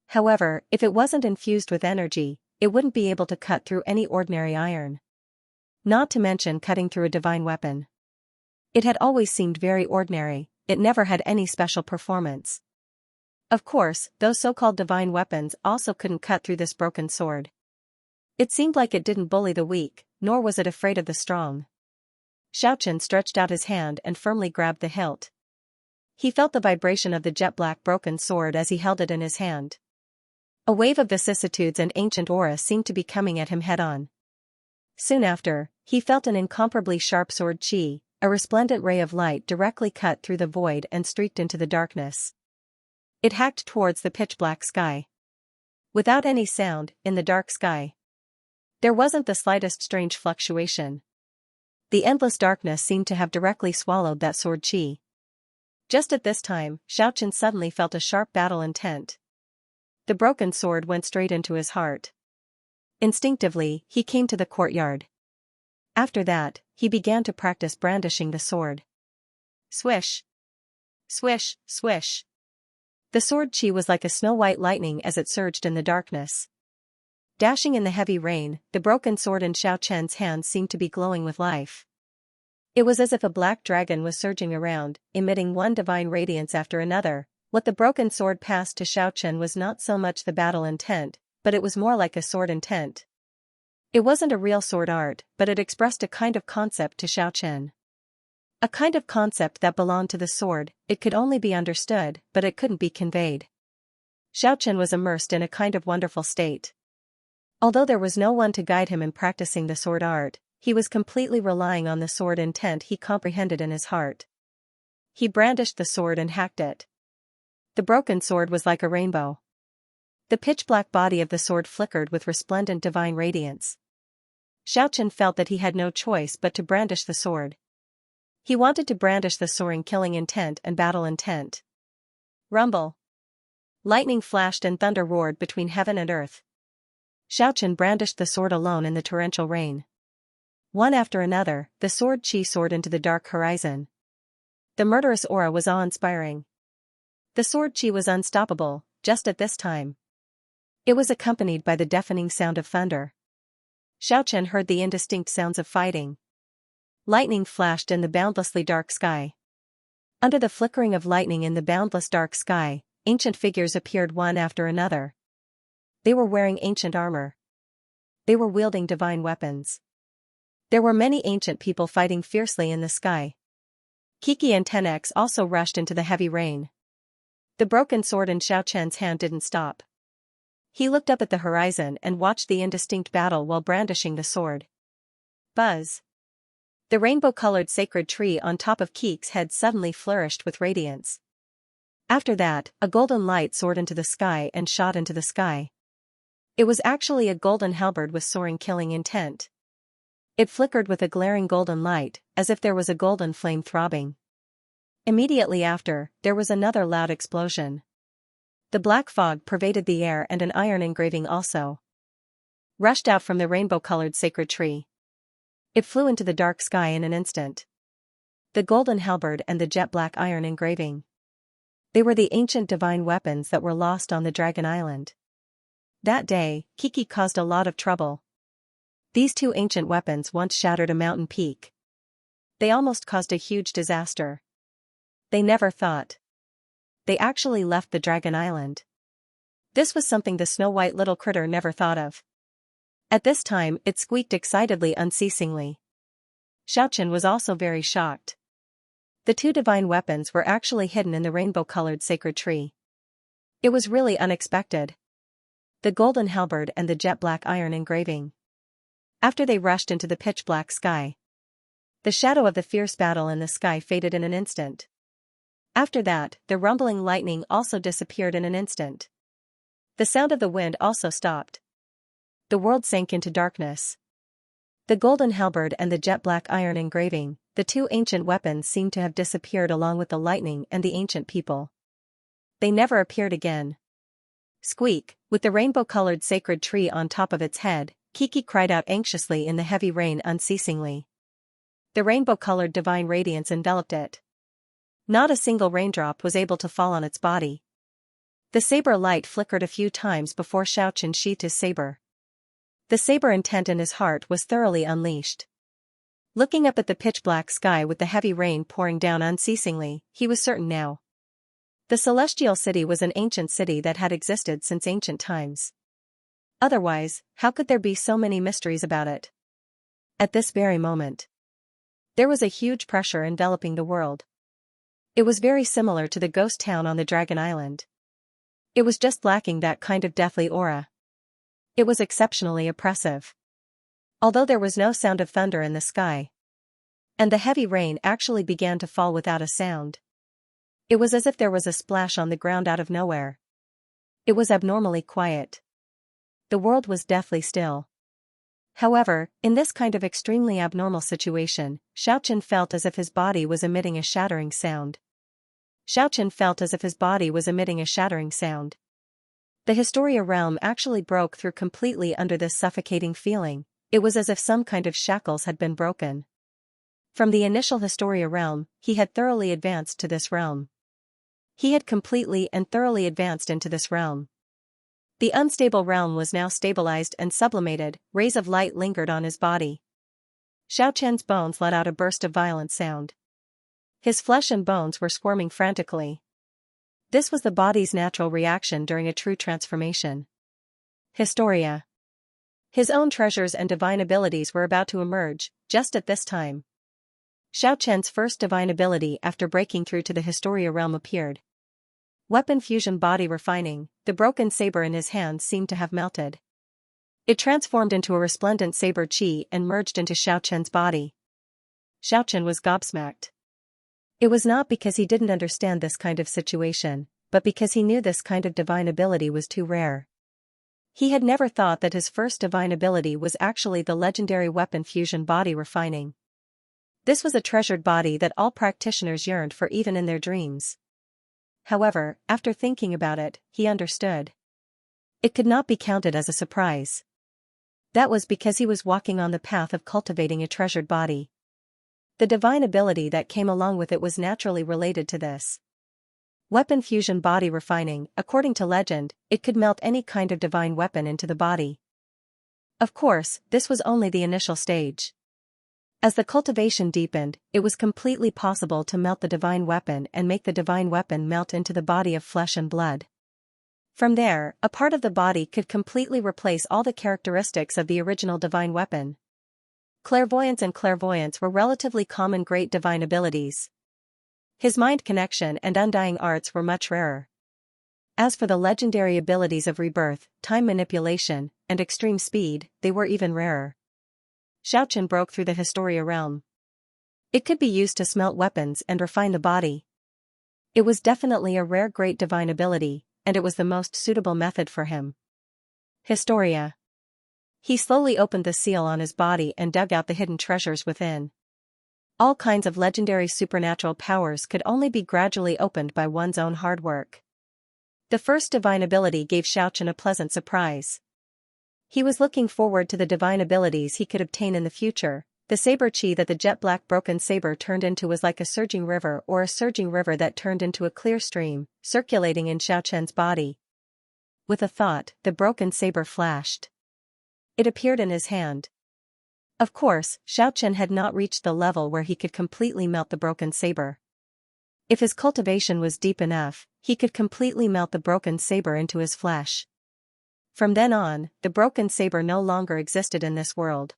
However, if it wasn't infused with energy, it wouldn't be able to cut through any ordinary iron. Not to mention cutting through a divine weapon. It had always seemed very ordinary. It never had any special performance. Of course, those so-called divine weapons also couldn't cut through this broken sword. It seemed like it didn't bully the weak, nor was it afraid of the strong. Xiaochen stretched out his hand and firmly grabbed the hilt. He felt the vibration of the jet-black broken sword as he held it in his hand. A wave of vicissitudes and ancient aura seemed to be coming at him head-on. Soon after, he felt an incomparably sharp sword chi. A resplendent ray of light directly cut through the void and streaked into the darkness. It hacked towards the pitch-black sky. Without any sound, in the dark sky, there wasn't the slightest strange fluctuation. The endless darkness seemed to have directly swallowed that sword chi. Just at this time, Xiaochen suddenly felt a sharp battle intent. The broken sword went straight into his heart. Instinctively, he came to the courtyard. After that, he began to practice brandishing the sword. Swish! Swish, swish! The sword chi was like a snow-white lightning as it surged in the darkness. Dashing in the heavy rain, the broken sword in Xiaochen's hand seemed to be glowing with life. It was as if a black dragon was surging around, emitting one divine radiance after another. What the broken sword passed to Xiaochen was not so much the battle intent, but it was more like a sword intent. It wasn't a real sword art, but it expressed a kind of concept to Xiaochen. A kind of concept that belonged to the sword. It could only be understood, but it couldn't be conveyed. Xiaochen was immersed in a kind of wonderful state. Although there was no one to guide him in practicing the sword art, he was completely relying on the sword intent he comprehended in his heart. He brandished the sword and hacked it. The broken sword was like a rainbow. The pitch-black body of the sword flickered with resplendent divine radiance. Xiaochen felt that he had no choice but to brandish the sword. He wanted to brandish the soaring killing intent and battle intent. Rumble! Lightning flashed and thunder roared between heaven and earth. Xiaochen brandished the sword alone in the torrential rain. One after another, the sword chi soared into the dark horizon. The murderous aura was awe-inspiring. The sword chi was unstoppable, just at this time. It was accompanied by the deafening sound of thunder. Xiaochen heard the indistinct sounds of fighting. Lightning flashed in the boundlessly dark sky. Under the flickering of lightning in the boundless dark sky, ancient figures appeared one after another. They were wearing ancient armor. They were wielding divine weapons. There were many ancient people fighting fiercely in the sky. Kiki and 10x also rushed into the heavy rain. The broken sword in Xiaochen's hand didn't stop. He looked up at the horizon and watched the indistinct battle while brandishing the sword. Buzz! The rainbow-colored sacred tree on top of Keek's head suddenly flourished with radiance. After that, a golden light soared into the sky and shot into the sky. It was actually a golden halberd with soaring killing intent. It flickered with a glaring golden light, as if there was a golden flame throbbing. Immediately after, there was another loud explosion. The black fog pervaded the air and an iron engraving also rushed out from the rainbow-colored sacred tree. It flew into the dark sky in an instant. The golden halberd and the jet-black iron engraving. They were the ancient divine weapons that were lost on the Dragon Island. That day, Kiki caused a lot of trouble. These two ancient weapons once shattered a mountain peak. They almost caused a huge disaster. They never thought. They actually left the Dragon Island. This was something the snow-white little critter never thought of. At this time, it squeaked excitedly unceasingly. Xiaochen was also very shocked. The two divine weapons were actually hidden in the rainbow-colored sacred tree. It was really unexpected. The golden halberd and the jet-black iron engraving. After they rushed into the pitch-black sky. The shadow of the fierce battle in the sky faded in an instant. After that, the rumbling lightning also disappeared in an instant. The sound of the wind also stopped. The world sank into darkness. The golden halberd and the jet-black iron engraving, the two ancient weapons seemed to have disappeared along with the lightning and the ancient people. They never appeared again. Squeak, with the rainbow-colored sacred tree on top of its head, Kiki cried out anxiously in the heavy rain unceasingly. The rainbow-colored divine radiance enveloped it. Not a single raindrop was able to fall on its body. The saber light flickered a few times before Xiaochen sheathed his saber. The saber intent in his heart was thoroughly unleashed. Looking up at the pitch-black sky with the heavy rain pouring down unceasingly, he was certain now. The Celestial City was an ancient city that had existed since ancient times. Otherwise, how could there be so many mysteries about it? At this very moment, there was a huge pressure enveloping the world. It was very similar to the ghost town on the Dragon Island. It was just lacking that kind of deathly aura. It was exceptionally oppressive. Although there was no sound of thunder in the sky, and the heavy rain actually began to fall without a sound. It was as if there was a splash on the ground out of nowhere. It was abnormally quiet. The world was deathly still. However, in this kind of extremely abnormal situation, Xiaochen felt as if his body was emitting a shattering sound. Xiaochen felt as if his body was emitting a shattering sound. The Historia realm actually broke through completely under this suffocating feeling. It was as if some kind of shackles had been broken. From the initial Historia realm, he had thoroughly advanced to this realm. He had completely and thoroughly advanced into this realm. The unstable realm was now stabilized and sublimated. Rays of light lingered on his body. Xiaoqian's bones let out a burst of violent sound. His flesh and bones were squirming frantically. This was the body's natural reaction during a true transformation. Historia. His own treasures and divine abilities were about to emerge, just at this time. Xiaoqian's first divine ability after breaking through to the Historia realm appeared. Weapon fusion body refining. The broken saber in his hand seemed to have melted. It transformed into a resplendent saber chi and merged into Xiaoqian's body. Xiaoqian was gobsmacked. It was not because he didn't understand this kind of situation, but because he knew this kind of divine ability was too rare. He had never thought that his first divine ability was actually the legendary weapon fusion body refining. This was a treasured body that all practitioners yearned for even in their dreams. However, after thinking about it, he understood. It could not be counted as a surprise. That was because he was walking on the path of cultivating a treasured body. The divine ability that came along with it was naturally related to this. Weapon fusion body refining. According to legend, it could melt any kind of divine weapon into the body. Of course, this was only the initial stage. As the cultivation deepened, it was completely possible to melt the divine weapon and make the divine weapon melt into the body of flesh and blood. From there, a part of the body could completely replace all the characteristics of the original divine weapon. Clairvoyance and clairvoyance were relatively common great divine abilities. His mind connection and undying arts were much rarer. As for the legendary abilities of rebirth, time manipulation, and extreme speed, they were even rarer. Xiaoqian broke through the Historia realm. It could be used to smelt weapons and refine the body. It was definitely a rare great divine ability, and it was the most suitable method for him. Historia. He slowly opened the seal on his body and dug out the hidden treasures within. All kinds of legendary supernatural powers could only be gradually opened by one's own hard work. The first divine ability gave Xiaoqian a pleasant surprise. He was looking forward to the divine abilities he could obtain in the future. The saber chi that the jet-black broken saber turned into was like a surging river or a surging river that turned into a clear stream, circulating in Xiaoqian's body. With a thought, the broken saber flashed. It appeared in his hand. Of course, Xiaoqian had not reached the level where he could completely melt the broken saber. If his cultivation was deep enough, he could completely melt the broken saber into his flesh. From then on, the broken saber no longer existed in this world.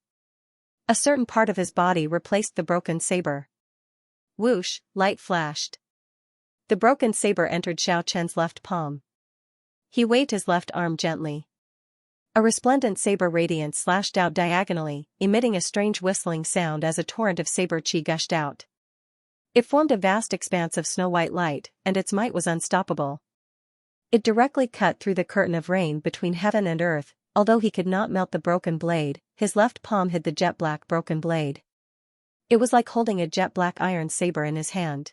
A certain part of his body replaced the broken saber. Whoosh, light flashed. The broken saber entered Xiaoqian's left palm. He waved his left arm gently. A resplendent saber radiance slashed out diagonally, emitting a strange whistling sound as a torrent of saber chi gushed out. It formed a vast expanse of snow-white light, and its might was unstoppable. It directly cut through the curtain of rain between heaven and earth. Although he could not melt the broken blade, his left palm hid the jet-black broken blade. It was like holding a jet-black iron saber in his hand.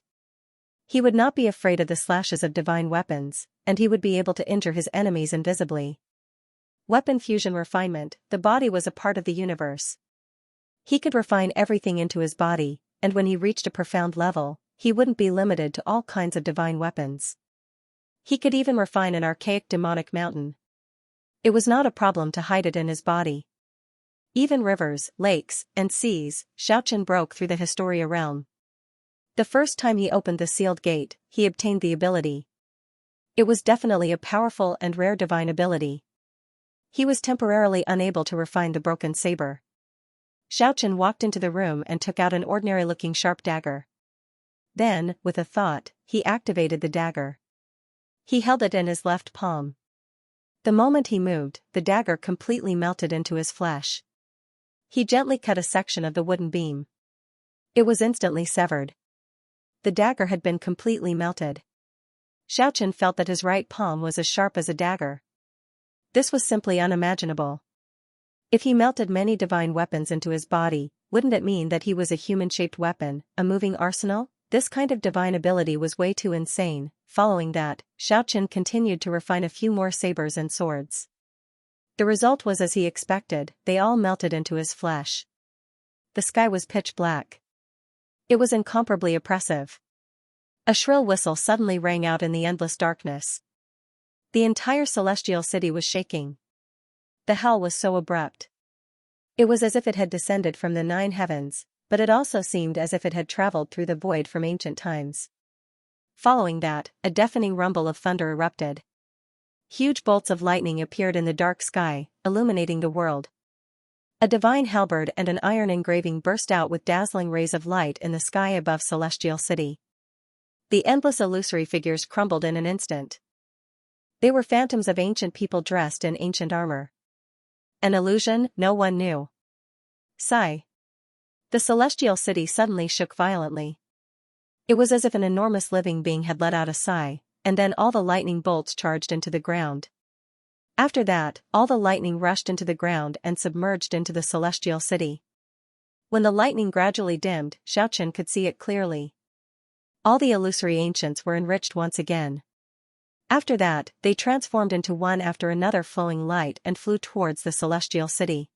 He would not be afraid of the slashes of divine weapons, and he would be able to injure his enemies invisibly. Weapon fusion refinement. The body was a part of the universe. He could refine everything into his body, and when he reached a profound level, he wouldn't be limited to all kinds of divine weapons. He could even refine an archaic demonic mountain. It was not a problem to hide it in his body. Even rivers, lakes, and seas, Xiaoqian broke through the Historia realm. The first time he opened the sealed gate, he obtained the ability. It was definitely a powerful and rare divine ability. He was temporarily unable to refine the broken saber. Xiaoqian walked into the room and took out an ordinary-looking sharp dagger. Then, with a thought, he activated the dagger. He held it in his left palm. The moment he moved, the dagger completely melted into his flesh. He gently cut a section of the wooden beam. It was instantly severed. The dagger had been completely melted. Xiaoqian felt that his right palm was as sharp as a dagger. This was simply unimaginable. If he melted many divine weapons into his body, wouldn't it mean that he was a human-shaped weapon, a moving arsenal? this kind of divine ability was way too insane. Following that, Xiaochen continued to refine a few more sabers and swords. The result was as he expected, they all melted into his flesh. The sky was pitch black. It was incomparably oppressive. A shrill whistle suddenly rang out in the endless darkness. The entire celestial city was shaking. The howl was so abrupt. It was as if it had descended from the 9 heavens, but it also seemed as if it had traveled through the void from ancient times. Following that, a deafening rumble of thunder erupted. Huge bolts of lightning appeared in the dark sky, illuminating the world. A divine halberd and an iron engraving burst out with dazzling rays of light in the sky above Celestial City. The endless illusory figures crumbled in an instant. They were phantoms of ancient people dressed in ancient armor. An illusion? No one knew. Sigh. The Celestial City suddenly shook violently. It was as if an enormous living being had let out a sigh, and then all the lightning bolts charged into the ground. After that, all the lightning rushed into the ground and submerged into the Celestial City. When the lightning gradually dimmed, Xiaochen could see it clearly. All the illusory ancients were enriched once again. After that, they transformed into one after another flowing light and flew towards the Celestial City.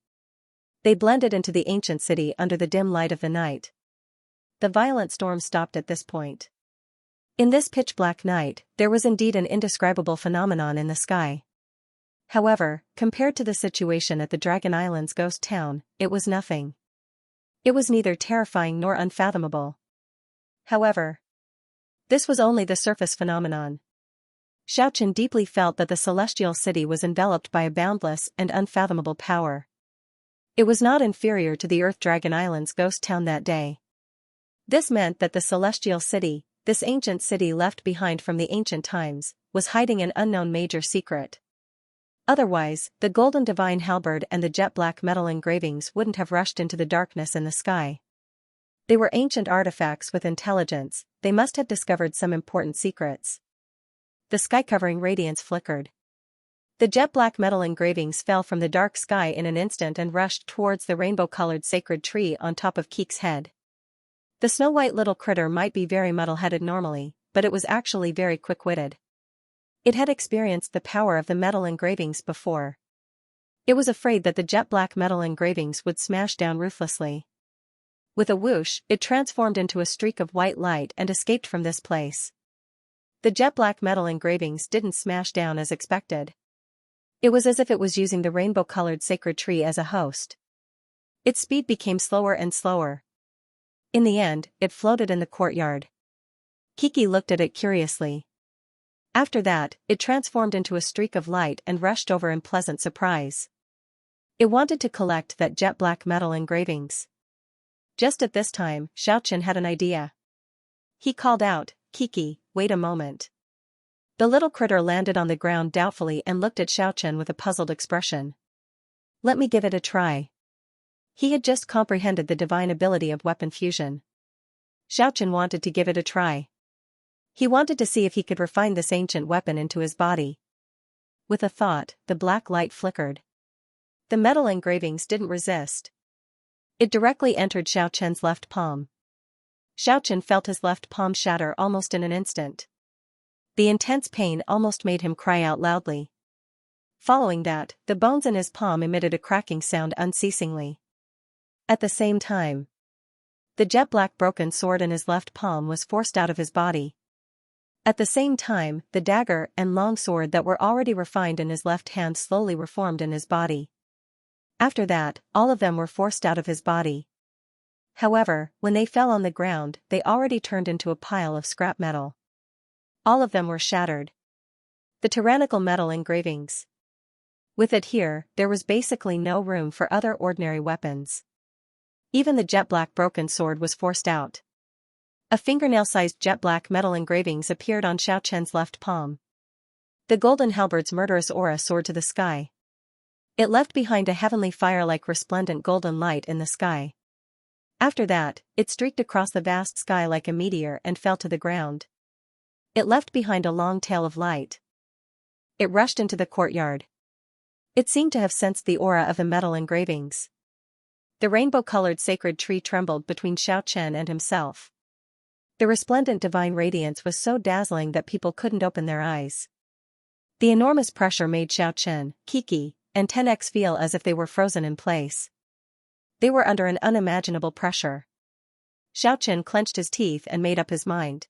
They blended into the ancient city under the dim light of the night. The violent storm stopped at this point. In this pitch-black night, there was indeed an indescribable phenomenon in the sky. However, compared to the situation at the Dragon Island's ghost town, it was nothing. It was neither terrifying nor unfathomable. However, this was only the surface phenomenon. Xiaochen deeply felt that the Celestial City was enveloped by a boundless and unfathomable power. It was not inferior to the Earth Dragon Island's ghost town that day. This meant that the Celestial City, this ancient city left behind from the ancient times, was hiding an unknown major secret. Otherwise, the golden divine halberd and the jet-black metal engravings wouldn't have rushed into the darkness in the sky. They were ancient artifacts with intelligence, they must have discovered some important secrets. The sky-covering radiance flickered. The jet-black metal engravings fell from the dark sky in an instant and rushed towards the rainbow-colored sacred tree on top of Keek's head. The snow-white little critter might be very muddle-headed normally, but it was actually very quick-witted. It had experienced the power of the metal engravings before. It was afraid that the jet-black metal engravings would smash down ruthlessly. With a whoosh, it transformed into a streak of white light and escaped from this place. The jet-black metal engravings didn't smash down as expected. It was as if it was using the rainbow-colored sacred tree as a host. Its speed became slower and slower. In the end, it floated in the courtyard. Kiki looked at it curiously. After that, it transformed into a streak of light and rushed over in pleasant surprise. It wanted to collect that jet-black metal engravings. Just at this time, Xiaochen had an idea. He called out, "Kiki, wait a moment." The little critter landed on the ground doubtfully and looked at Xiaochen with a puzzled expression. "Let me give it a try." He had just comprehended the divine ability of weapon fusion. Xiaochen wanted to give it a try. He wanted to see if he could refine this ancient weapon into his body. With a thought, the black light flickered. The metal engravings didn't resist. It directly entered Xiaochen's left palm. Xiaochen felt his left palm shatter almost in an instant. The intense pain almost made him cry out loudly. Following that, the bones in his palm emitted a cracking sound unceasingly. At the same time, the jet-black broken sword in his left palm was forced out of his body. At the same time, the dagger and long sword that were already refined in his left hand slowly reformed in his body. After that, all of them were forced out of his body. However, when they fell on the ground, they already turned into a pile of scrap metal. All of them were shattered. The tyrannical metal engravings. With it here, there was basically no room for other ordinary weapons. Even the jet-black broken sword was forced out. A fingernail-sized jet-black metal engravings appeared on Xiaochen's left palm. The golden halberd's murderous aura soared to the sky. It left behind a heavenly fire-like resplendent golden light in the sky. After that, it streaked across the vast sky like a meteor and fell to the ground. It left behind a long tail of light. It rushed into the courtyard. It seemed to have sensed the aura of the metal engravings. The rainbow-colored sacred tree trembled between Xiaochen and himself. The resplendent divine radiance was so dazzling that people couldn't open their eyes. The enormous pressure made Xiaochen, Kiki, and 10x feel as if they were frozen in place. They were under an unimaginable pressure. Xiaochen clenched his teeth and made up his mind.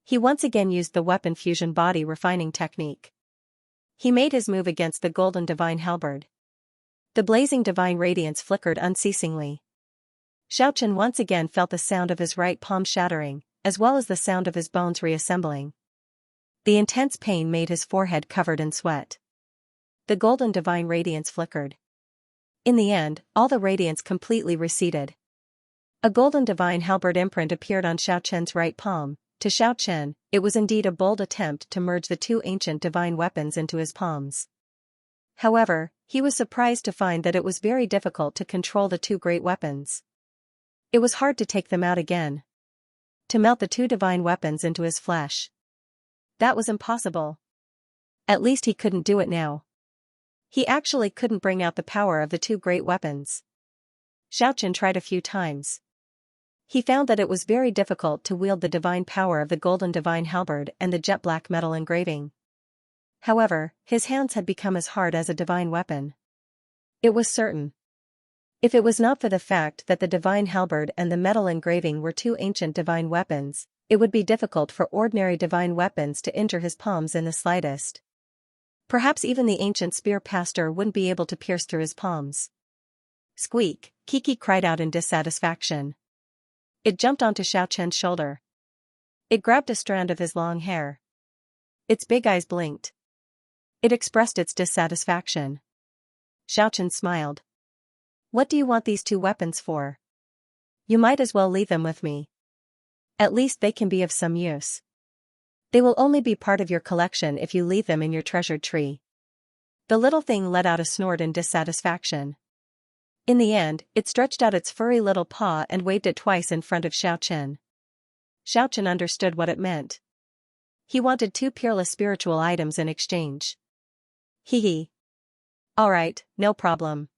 He once again used the weapon fusion body refining technique. He made his move against the golden divine halberd. The blazing divine radiance flickered unceasingly. Xiaochen once again felt the sound of his right palm shattering, as well as the sound of his bones reassembling. The intense pain made his forehead covered in sweat. The golden divine radiance flickered. In the end, all the radiance completely receded. A golden divine halberd imprint appeared on Xiaochen's right palm. To Xiaochen, it was indeed a bold attempt to merge the two ancient divine weapons into his palms. However, he was surprised to find that it was very difficult to control the two great weapons. It was hard to take them out again. To melt the two divine weapons into his flesh. That was impossible. At least he couldn't do it now. He actually couldn't bring out the power of the two great weapons. Xiaochen tried a few times. He found that it was very difficult to wield the divine power of the golden divine halberd and the jet black metal engraving. However, his hands had become as hard as a divine weapon. It was certain. If it was not for the fact that the divine halberd and the metal engraving were two ancient divine weapons, it would be difficult for ordinary divine weapons to injure his palms in the slightest. Perhaps even the ancient spear pastor wouldn't be able to pierce through his palms. Squeak, Kiki cried out in dissatisfaction. It jumped onto Xiaochen's shoulder. It grabbed a strand of his long hair. Its big eyes blinked. It expressed its dissatisfaction. Xiaochen smiled. What do you want these two weapons for? You might as well leave them with me. At least they can be of some use. They will only be part of your collection if you leave them in your treasured tree. The little thing let out a snort in dissatisfaction. In the end, it stretched out its furry little paw and waved it twice in front of Xiaochen. Xiaochen understood what it meant. He wanted two peerless spiritual items in exchange. Hee hee. Alright, no problem.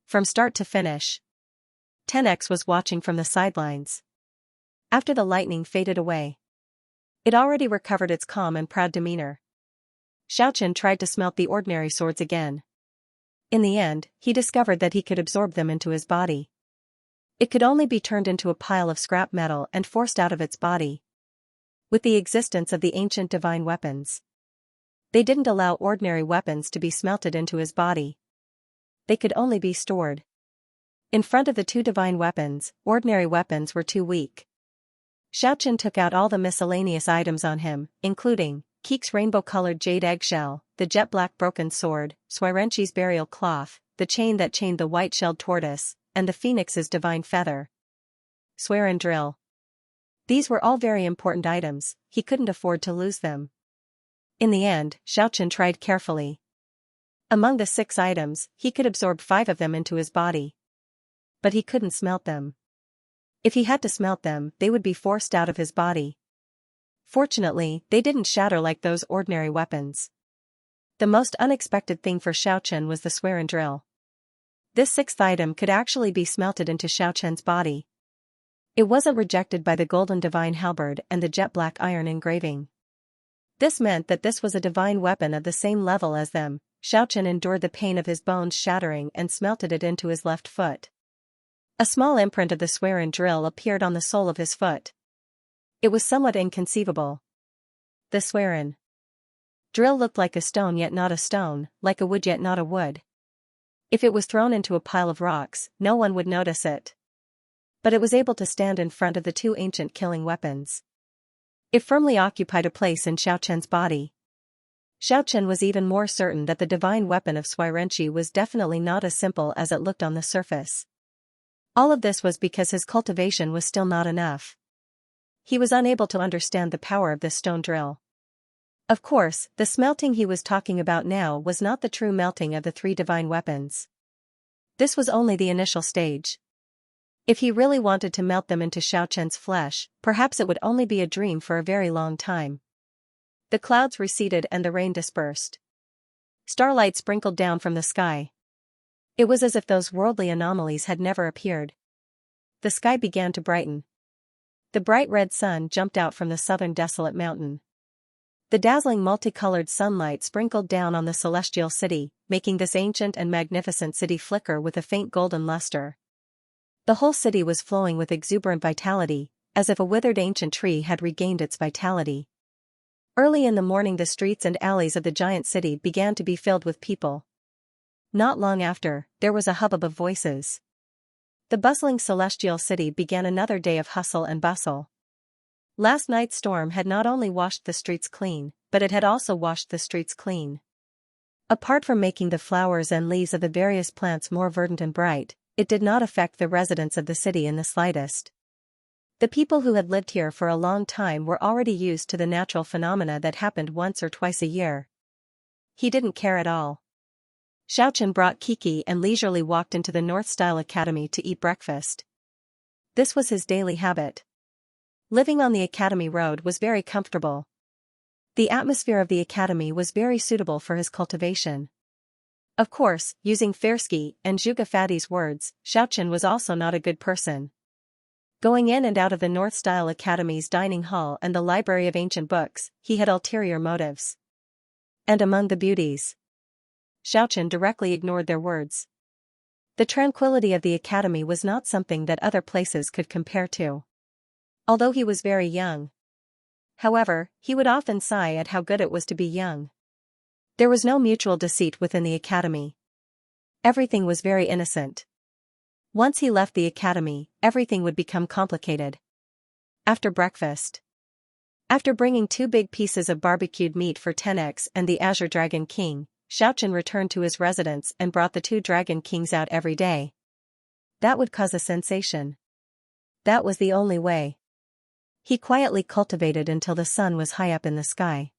From start to finish. 10x was watching from the sidelines. After the lightning faded away, it already recovered its calm and proud demeanor. Xiaochen tried to smelt the ordinary swords again. In the end, he discovered that he could absorb them into his body. It could only be turned into a pile of scrap metal and forced out of its body. With the existence of the ancient divine weapons, they didn't allow ordinary weapons to be smelted into his body. They could only be stored. In front of the two divine weapons, ordinary weapons were too weak. Xiaochen took out all the miscellaneous items on him, including Keek's rainbow-colored jade eggshell, the jet-black broken sword, Xianxia's burial cloth, the chain that chained the white-shelled tortoise, and the phoenix's divine feather. Swear and drill. These were all very important items, he couldn't afford to lose them. In the end, Xiaochen tried carefully. Among the 6 items, he could absorb 5 of them into his body. But he couldn't smelt them. If he had to smelt them, they would be forced out of his body. Fortunately, they didn't shatter like those ordinary weapons. The most unexpected thing for Xiaochen was the swear and drill. This 6th item could actually be smelted into Xiaochen's body. It wasn't rejected by the golden divine halberd and the jet-black iron engraving. This meant that this was a divine weapon of the same level as them. Xiaochen endured the pain of his bones shattering and smelted it into his left foot. A small imprint of the swear and drill appeared on the sole of his foot. It was somewhat inconceivable. The swear and drill looked like a stone yet not a stone, like a wood yet not a wood. If it was thrown into a pile of rocks, no one would notice it. But it was able to stand in front of the 2 ancient killing weapons. It firmly occupied a place in Xiaochen's body. Xiaochen was even more certain that the divine weapon of Xianxia was definitely not as simple as it looked on the surface. All of this was because his cultivation was still not enough. He was unable to understand the power of this stone drill. Of course, the smelting he was talking about now was not the true melting of the 3 divine weapons. This was only the initial stage. If he really wanted to melt them into Xiaochen's flesh, perhaps it would only be a dream for a very long time. The clouds receded and the rain dispersed. Starlight sprinkled down from the sky. It was as if those worldly anomalies had never appeared. The sky began to brighten. The bright red sun jumped out from the southern desolate mountain. The dazzling multicolored sunlight sprinkled down on the celestial city, making this ancient and magnificent city flicker with a faint golden luster. The whole city was flowing with exuberant vitality, as if a withered ancient tree had regained its vitality. Early in the morning the streets and alleys of the giant city began to be filled with people. Not long after, there was a hubbub of voices. The bustling celestial city began another day of hustle and bustle. Last night's storm had not only washed the streets clean, but it had also washed the streets clean. Apart from making the flowers and leaves of the various plants more verdant and bright, it did not affect the residents of the city in the slightest. The people who had lived here for a long time were already used to the natural phenomena that happened once or twice a year. He didn't care at all. Xiaochen brought Kiki and leisurely walked into the North Style Academy to eat breakfast. This was his daily habit. Living on the Academy Road was very comfortable. The atmosphere of the Academy was very suitable for his cultivation. Of course, using Fersky and Zhuge Fadi's words, Xiaochen was also not a good person. Going in and out of the North Style Academy's dining hall and the library of ancient books, he had ulterior motives. And among the beauties, Xiaochen directly ignored their words. The tranquility of the Academy was not something that other places could compare to. Although he was very young. However, he would often sigh at how good it was to be young. There was no mutual deceit within the Academy. Everything was very innocent. Once he left the Academy, everything would become complicated. After breakfast. After bringing 2 big pieces of barbecued meat for 10x and the Azure Dragon King, Xiaochen returned to his residence and brought the 2 Dragon Kings out every day. That would cause a sensation. That was the only way. He quietly cultivated until the sun was high up in the sky.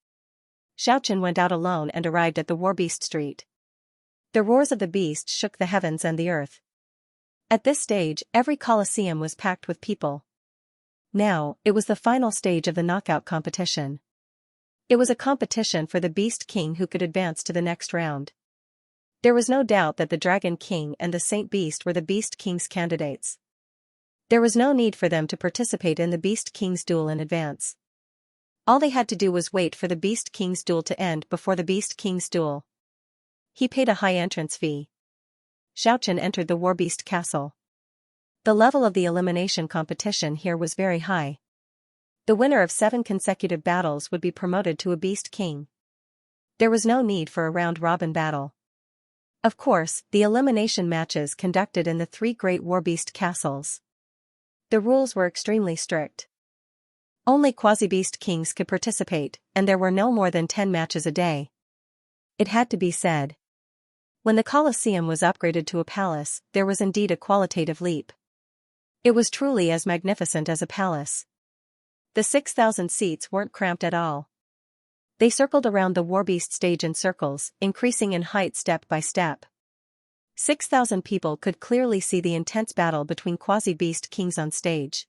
Xiaochen went out alone and arrived at the Warbeast Street. The roars of the beast shook the heavens and the earth. At this stage, every coliseum was packed with people. Now, it was the final stage of the knockout competition. It was a competition for the Beast King who could advance to the next round. There was no doubt that the Dragon King and the Saint Beast were the Beast King's candidates. There was no need for them to participate in the Beast King's duel in advance. All they had to do was wait for the Beast King's duel to end before the Beast King's duel. He paid a high entrance fee. Xiaochen entered the Warbeast Castle. The level of the elimination competition here was very high. The winner of 7 consecutive battles would be promoted to a Beast King. There was no need for a round-robin battle. Of course, the elimination matches conducted in the 3 great Warbeast castles. The rules were extremely strict. Only quasi-beast kings could participate, and there were no more than 10 matches a day. It had to be said. When the Colosseum was upgraded to a palace, there was indeed a qualitative leap. It was truly as magnificent as a palace. The 6,000 seats weren't cramped at all. They circled around the Warbeast stage in circles, increasing in height step by step. 6,000 people could clearly see the intense battle between quasi-beast kings on stage.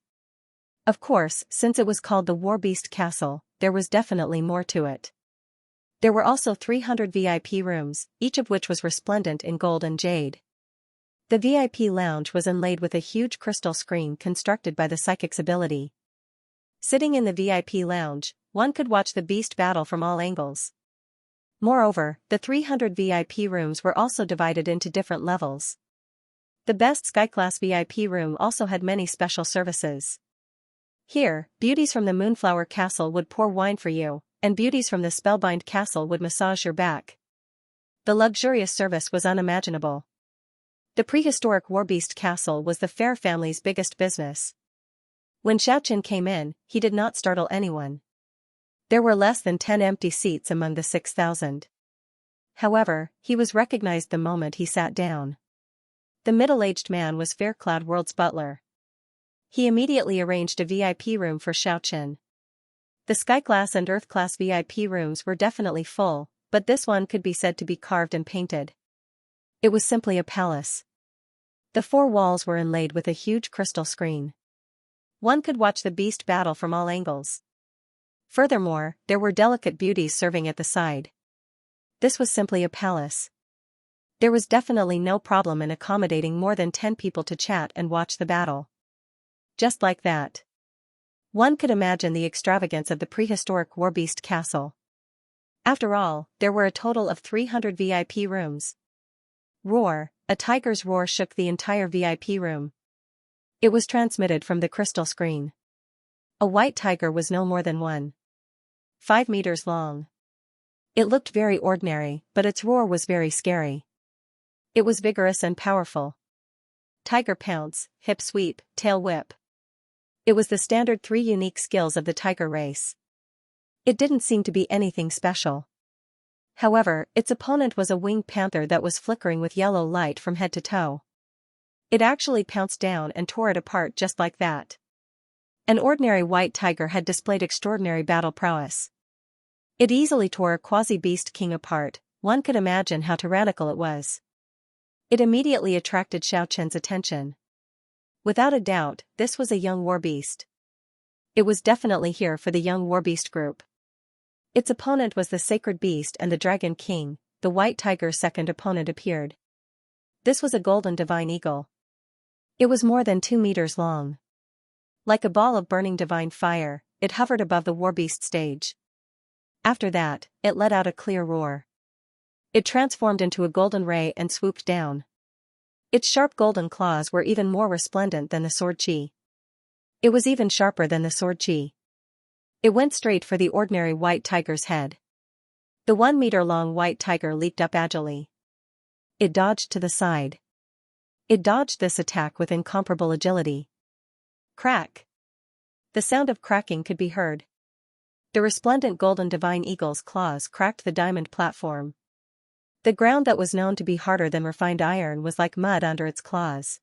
Of course, since it was called the Warbeast Castle, there was definitely more to it. There were also 300 VIP rooms, each of which was resplendent in gold and jade. The VIP lounge was inlaid with a huge crystal screen constructed by the psychic's ability. Sitting in the VIP lounge, one could watch the beast battle from all angles. Moreover, the 300 VIP rooms were also divided into different levels. The best Sky-class VIP room also had many special services. Here, beauties from the Moonflower Castle would pour wine for you, and beauties from the Spellbind Castle would massage your back. The luxurious service was unimaginable. The prehistoric Warbeast Castle was the Fair family's biggest business. When Xiaochen came in, he did not startle anyone. There were less than 10 empty seats among the 6,000. However, he was recognized the moment he sat down. The middle-aged man was Faircloud World's butler. He immediately arranged a VIP room for Xiaochen. The Sky-class and Earth-class VIP rooms were definitely full, but this one could be said to be carved and painted. It was simply a palace. The 4 walls were inlaid with a huge crystal screen. One could watch the beast battle from all angles. Furthermore, there were delicate beauties serving at the side. This was simply a palace. There was definitely no problem in accommodating more than 10 people to chat and watch the battle. Just like that. One could imagine the extravagance of the prehistoric warbeast castle. After all, there were a total of 300 VIP rooms. Roar, a tiger's roar shook the entire VIP room. It was transmitted from the crystal screen. A white tiger was no more than 1.5 meters long. It looked very ordinary, but its roar was very scary. It was vigorous and powerful. Tiger pounce, hip sweep, tail whip. It was the standard 3 unique skills of the tiger race. It didn't seem to be anything special. However, its opponent was a winged panther that was flickering with yellow light from head to toe. It actually pounced down and tore it apart just like that. An ordinary white tiger had displayed extraordinary battle prowess. It easily tore a quasi-beast king apart. One could imagine how tyrannical it was. It immediately attracted Xiaoqian's attention. Without a doubt, this was a young warbeast. It was definitely here for the young warbeast group. Its opponent was the sacred beast and the dragon king. The white tiger's second opponent appeared. This was a golden divine eagle. It was more than 2 meters long. Like a ball of burning divine fire, it hovered above the warbeast stage. After that, it let out a clear roar. It transformed into a golden ray and swooped down. Its sharp golden claws were even more resplendent than the sword chi. It was even sharper than the sword chi. It went straight for the ordinary white tiger's head. The 1-meter-long white tiger leaped up agilely. It dodged to the side. It dodged this attack with incomparable agility. Crack! The sound of cracking could be heard. The resplendent golden divine eagle's claws cracked the diamond platform. The ground that was known to be harder than refined iron was like mud under its claws.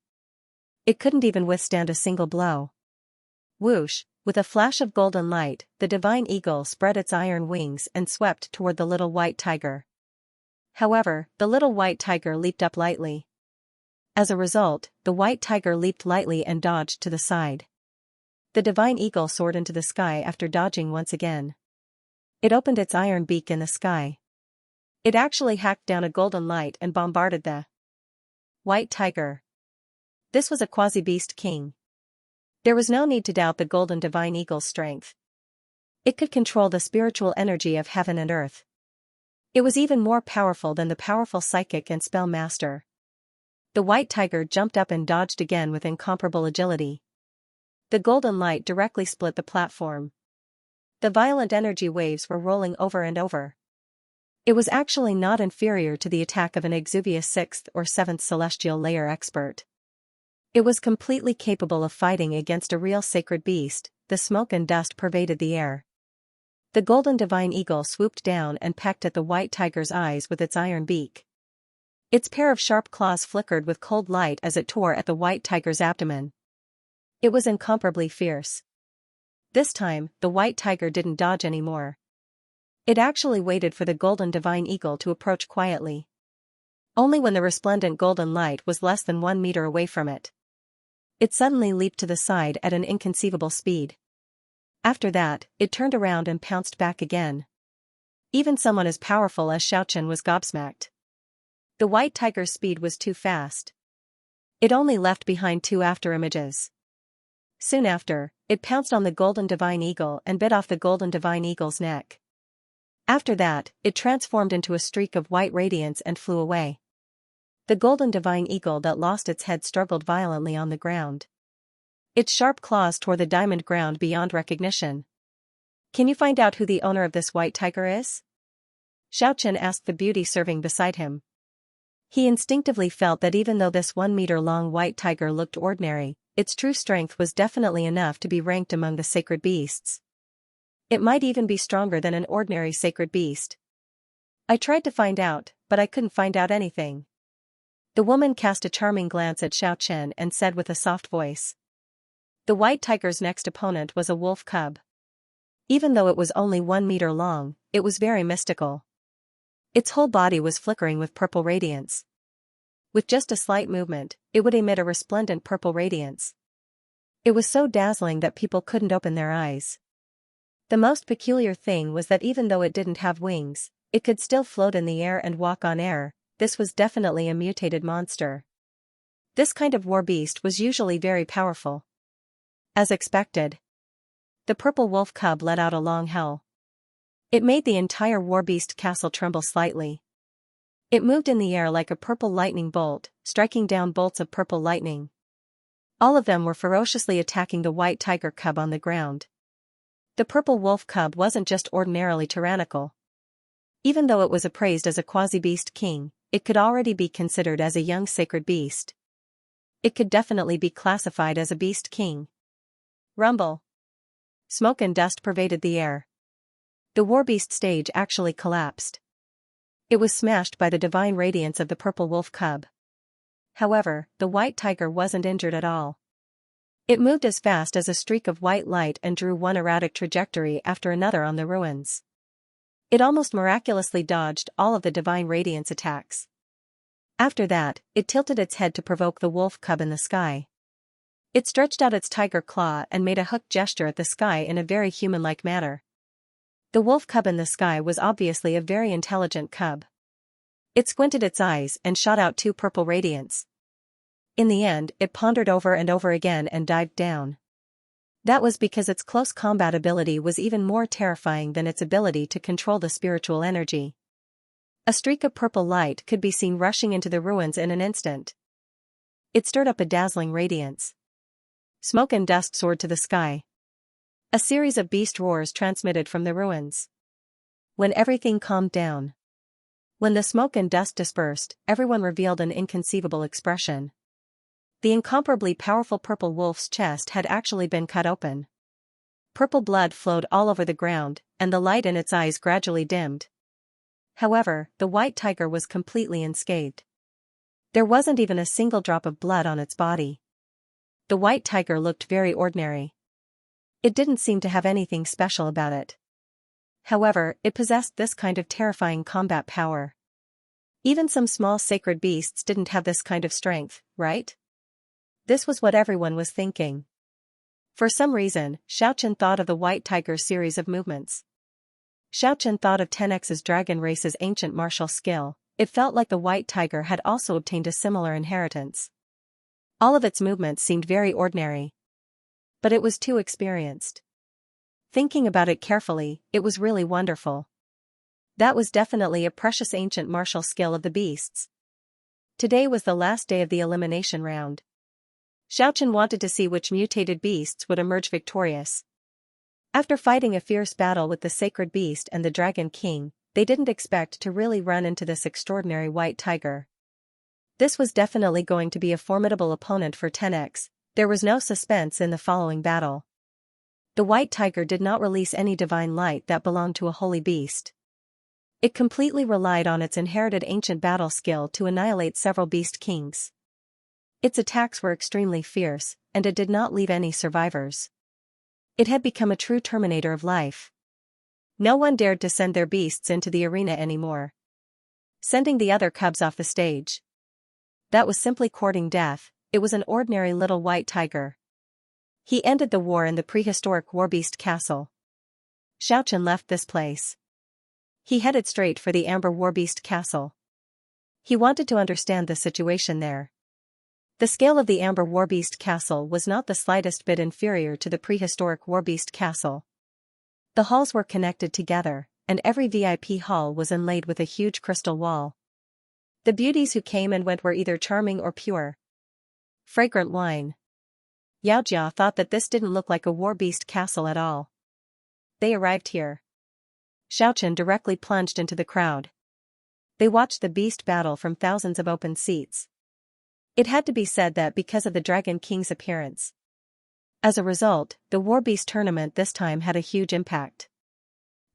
It couldn't even withstand a single blow. Whoosh! With a flash of golden light, the divine eagle spread its iron wings and swept toward the little white tiger. However, the little white tiger leaped up lightly. As a result, the white tiger leaped lightly and dodged to the side. The divine eagle soared into the sky after dodging once again. It opened its iron beak in the sky. It actually hacked down a golden light and bombarded the white tiger. This was a quasi-beast king. There was no need to doubt the golden divine eagle's strength. It could control the spiritual energy of heaven and earth. It was even more powerful than the powerful psychic and spell master. The white tiger jumped up and dodged again with incomparable agility. The golden light directly split the platform. The violent energy waves were rolling over and over. It was actually not inferior to the attack of an exuvious 6th or 7th celestial layer expert. It was completely capable of fighting against a real sacred beast. The smoke and dust pervaded the air. The golden divine eagle swooped down and pecked at the white tiger's eyes with its iron beak. Its pair of sharp claws flickered with cold light as it tore at the white tiger's abdomen. It was incomparably fierce. This time, the white tiger didn't dodge anymore. It actually waited for the golden divine eagle to approach quietly. Only when the resplendent golden light was less than 1 meter away from it. It suddenly leaped to the side at an inconceivable speed. After that, it turned around and pounced back again. Even someone as powerful as Xiaoqian was gobsmacked. The white tiger's speed was too fast. It only left behind 2 afterimages. Soon after, it pounced on the golden divine eagle and bit off the golden divine eagle's neck. After that, it transformed into a streak of white radiance and flew away. The golden divine eagle that lost its head struggled violently on the ground. Its sharp claws tore the diamond ground beyond recognition. "Can you find out who the owner of this white tiger is?" Xiaoqian asked the beauty serving beside him. He instinctively felt that even though this 1-meter-long white tiger looked ordinary, its true strength was definitely enough to be ranked among the sacred beasts. It might even be stronger than an ordinary sacred beast. "I tried to find out, but I couldn't find out anything." The woman cast a charming glance at Xiaoqian and said with a soft voice. The white tiger's next opponent was a wolf cub. Even though it was only 1 meter long, it was very mystical. Its whole body was flickering with purple radiance. With just a slight movement, it would emit a resplendent purple radiance. It was so dazzling that people couldn't open their eyes. The most peculiar thing was that even though it didn't have wings, it could still float in the air and walk on air. This was definitely a mutated monster. This kind of war beast was usually very powerful. As expected. The purple wolf cub let out a long howl. It made the entire warbeast castle tremble slightly. It moved in the air like a purple lightning bolt, striking down bolts of purple lightning. All of them were ferociously attacking the white tiger cub on the ground. The purple wolf cub wasn't just ordinarily tyrannical. Even though it was appraised as a quasi-beast king, it could already be considered as a young sacred beast. It could definitely be classified as a beast king. Rumble. Smoke and dust pervaded the air. The warbeast stage actually collapsed. It was smashed by the divine radiance of the purple wolf cub. However, the white tiger wasn't injured at all. It moved as fast as a streak of white light and drew one erratic trajectory after another on the ruins. It almost miraculously dodged all of the divine radiance attacks. After that, it tilted its head to provoke the wolf cub in the sky. It stretched out its tiger claw and made a hook gesture at the sky in a very human-like manner. The wolf cub in the sky was obviously a very intelligent cub. It squinted its eyes and shot out two purple radiance. In the end, it pondered over and over again and dived down. That was because its close combat ability was even more terrifying than its ability to control the spiritual energy. A streak of purple light could be seen rushing into the ruins in an instant. It stirred up a dazzling radiance. Smoke and dust soared to the sky. A series of beast roars transmitted from the ruins. When everything calmed down. When the smoke and dust dispersed, everyone revealed an inconceivable expression. The incomparably powerful purple wolf's chest had actually been cut open. Purple blood flowed all over the ground, and the light in its eyes gradually dimmed. However, the white tiger was completely unscathed. There wasn't even a single drop of blood on its body. The white tiger looked very ordinary. It didn't seem to have anything special about it. However, it possessed this kind of terrifying combat power. Even some small sacred beasts didn't have this kind of strength, right? This was what everyone was thinking. For some reason, Xianxia thought of the white tiger's series of movements. Xianxia thought of 10x's dragon race's ancient martial skill. It felt like the white tiger had also obtained a similar inheritance. All of its movements seemed very ordinary. But it was too experienced. Thinking about it carefully, it was really wonderful. That was definitely a precious ancient martial skill of the beasts. Today was the last day of the elimination round. Xianxia wanted to see which mutated beasts would emerge victorious. After fighting a fierce battle with the sacred beast and the dragon king, they didn't expect to really run into this extraordinary white tiger. This was definitely going to be a formidable opponent for 10x. There was no suspense in the following battle. The white tiger did not release any divine light that belonged to a holy beast. It completely relied on its inherited ancient battle skill to annihilate several beast kings. Its attacks were extremely fierce, and it did not leave any survivors. It had become a true terminator of life. No one dared to send their beasts into the arena anymore. Sending the other cubs off the stage. That was simply courting death. It was an ordinary little white tiger. He ended the war in the prehistoric warbeast castle. Xianxia left this place. He headed straight for the amber warbeast castle. He wanted to understand the situation there. The scale of the amber warbeast castle was not the slightest bit inferior to the prehistoric warbeast castle. The halls were connected together, and every VIP hall was inlaid with a huge crystal wall. The beauties who came and went were either charming or pure. Fragrant wine. Xianxia thought that this didn't look like a warbeast castle at all. They arrived here. Xianxia directly plunged into the crowd. They watched the beast battle from thousands of open seats. It had to be said that because of the Dragon King's appearance. As a result, the warbeast tournament this time had a huge impact.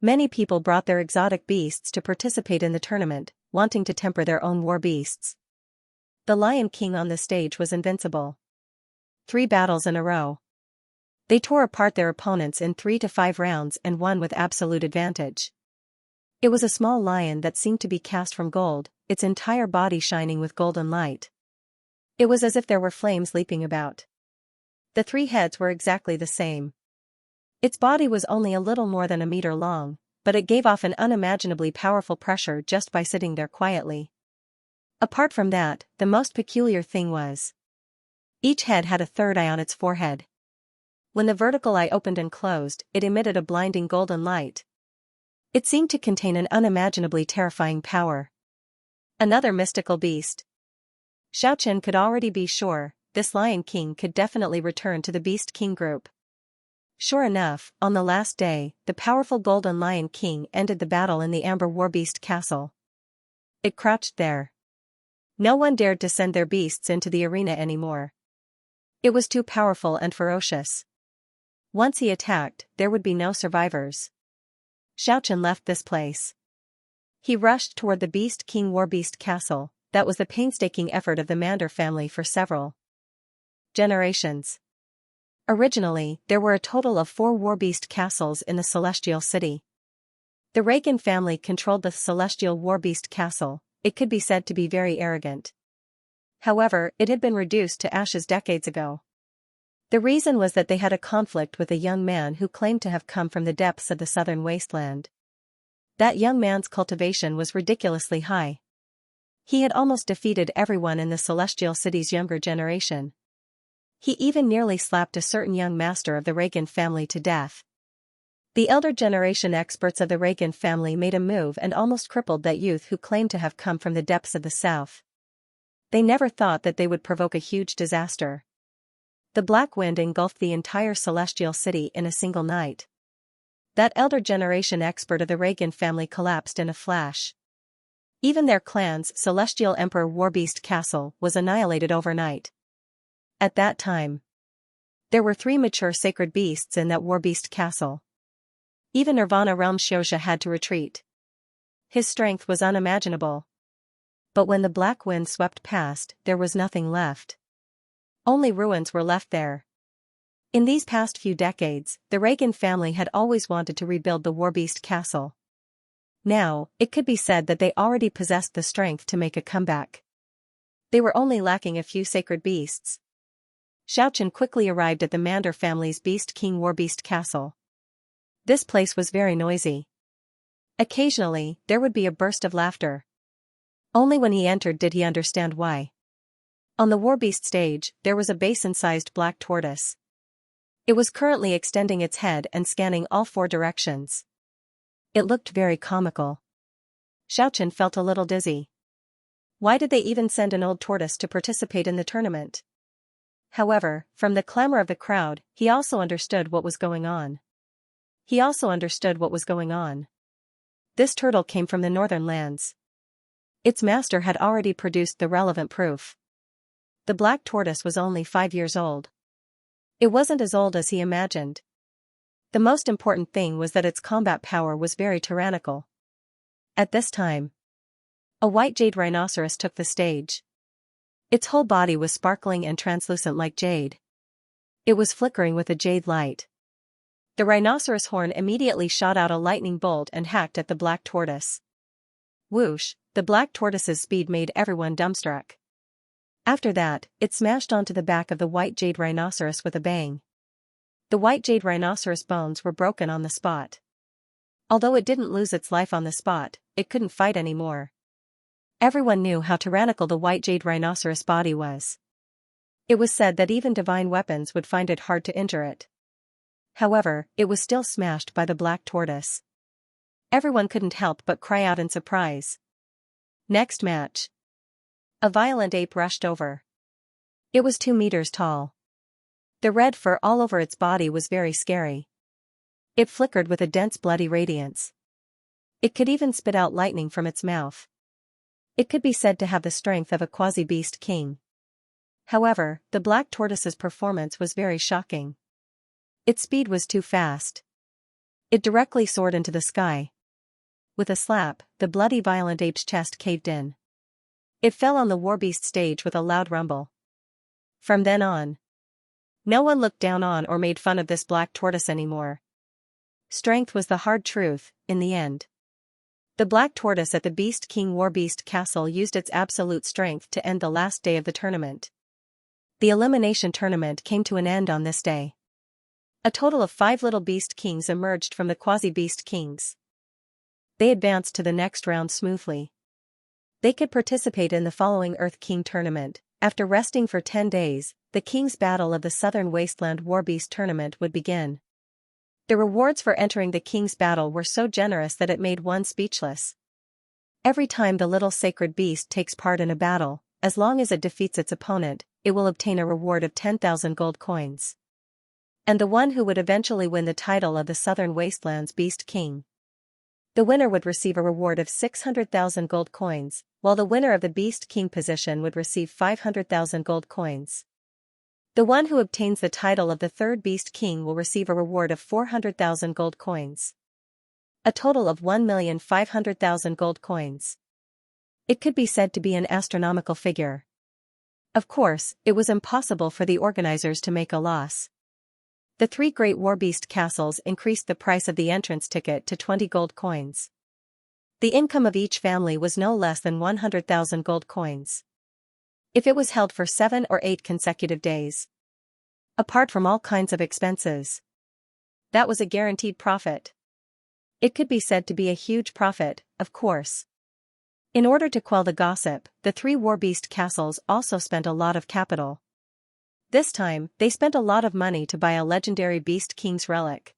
Many people brought their exotic beasts to participate in the tournament, wanting to temper their own warbeasts. The Lion King on the stage was invincible. 3 battles in a row. They tore apart their opponents in 3 to 5 rounds and won with absolute advantage. It was a small lion that seemed to be cast from gold, its entire body shining with golden light. It was as if there were flames leaping about. The 3 heads were exactly the same. Its body was only a little more than a meter long, but it gave off an unimaginably powerful pressure just by sitting there quietly. Apart from that, the most peculiar thing was, each head had a third eye on its forehead. When the vertical eye opened and closed, it emitted a blinding golden light. It seemed to contain an unimaginably terrifying power. Another mystical beast. Xiaochen could already be sure, this Lion King could definitely return to the Beast King group. Sure enough, on the last day, the powerful Golden Lion King ended the battle in the Amber Warbeast Castle. It crouched there. No one dared to send their beasts into the arena anymore. It was too powerful and ferocious. Once he attacked, there would be no survivors. Xiaochen left this place. He rushed toward the Beast King Warbeast Castle. That was the painstaking effort of the Mander family for several generations. Originally, there were a total of 4 Warbeast castles in the Celestial City. The Reagan family controlled the Celestial Warbeast Castle. It could be said to be very arrogant. However, it had been reduced to ashes decades ago. The reason was that they had a conflict with a young man who claimed to have come from the depths of the southern wasteland. That young man's cultivation was ridiculously high. He had almost defeated everyone in the Celestial City's younger generation. He even nearly slapped a certain young master of the Reagan family to death. The elder generation experts of the Reagan family made a move and almost crippled that youth who claimed to have come from the depths of the south. They never thought that they would provoke a huge disaster. The black wind engulfed the entire Celestial City in a single night. That elder generation expert of the Reagan family collapsed in a flash. Even their clan's Celestial Emperor Warbeast Castle was annihilated overnight. At that time, there were 3 mature sacred beasts in that Warbeast Castle. Even Nirvana Realm Xianxia had to retreat. His strength was unimaginable. But when the black wind swept past, there was nothing left. Only ruins were left there. In these past few decades, the Reagan family had always wanted to rebuild the Warbeast Castle. Now, it could be said that they already possessed the strength to make a comeback. They were only lacking a few sacred beasts. Xiaochen quickly arrived at the Mander family's Beast King Warbeast Castle. This place was very noisy. Occasionally, there would be a burst of laughter. Only when he entered did he understand why. On the Warbeast stage, there was a basin-sized black tortoise. It was currently extending its head and scanning all 4 directions. It looked very comical. Xiaochen felt a little dizzy. Why did they even send an old tortoise to participate in the tournament? However, from the clamor of the crowd, he also understood what was going on. This turtle came from the northern lands. Its master had already produced the relevant proof. The black tortoise was only 5 years old. It wasn't as old as he imagined. The most important thing was that its combat power was very tyrannical. At this time, a white jade rhinoceros took the stage. Its whole body was sparkling and translucent like jade. It was flickering with a jade light. The rhinoceros horn immediately shot out a lightning bolt and hacked at the black tortoise. Whoosh, the black tortoise's speed made everyone dumbstruck. After that, it smashed onto the back of the white jade rhinoceros with a bang. The white jade rhinoceros bones were broken on the spot. Although it didn't lose its life on the spot, it couldn't fight anymore. Everyone knew how tyrannical the white jade rhinoceros body was. It was said that even divine weapons would find it hard to injure it. However, it was still smashed by the black tortoise. Everyone couldn't help but cry out in surprise. Next match. A violent ape rushed over. It was 2 meters tall. The red fur all over its body was very scary. It flickered with a dense bloody radiance. It could even spit out lightning from its mouth. It could be said to have the strength of a quasi-beast king. However, the black tortoise's performance was very shocking. Its speed was too fast. It directly soared into the sky. With a slap, the bloody violent ape's chest caved in. It fell on the Warbeast stage with a loud rumble. From then on, no one looked down on or made fun of this black tortoise anymore. Strength was the hard truth, in the end. The black tortoise at the Beast King Warbeast Castle used its absolute strength to end the last day of the tournament. The elimination tournament came to an end on this day. A total of 5 little Beast Kings emerged from the Quasi-Beast Kings. They advanced to the next round smoothly. They could participate in the following Earth King tournament, after resting for 10 days, the King's Battle of the Southern Wasteland Warbeast Tournament would begin. The rewards for entering the King's Battle were so generous that it made one speechless. Every time the little sacred beast takes part in a battle, as long as it defeats its opponent, it will obtain a reward of 10,000 gold coins. And the one who would eventually win the title of the Southern Wastelands Beast King. The winner would receive a reward of 600,000 gold coins, while the winner of the Beast King position would receive 500,000 gold coins. The one who obtains the title of the third Beast King will receive a reward of 400,000 gold coins. A total of 1,500,000 gold coins. It could be said to be an astronomical figure. Of course, it was impossible for the organizers to make a loss. The 3 great Warbeast castles increased the price of the entrance ticket to 20 gold coins. The income of each family was no less than 100,000 gold coins. If it was held for 7 or 8 consecutive days. Apart from all kinds of expenses. That was a guaranteed profit. It could be said to be a huge profit, of course. In order to quell the gossip, the 3 Warbeast castles also spent a lot of capital. This time, they spent a lot of money to buy a legendary Beast King's relic.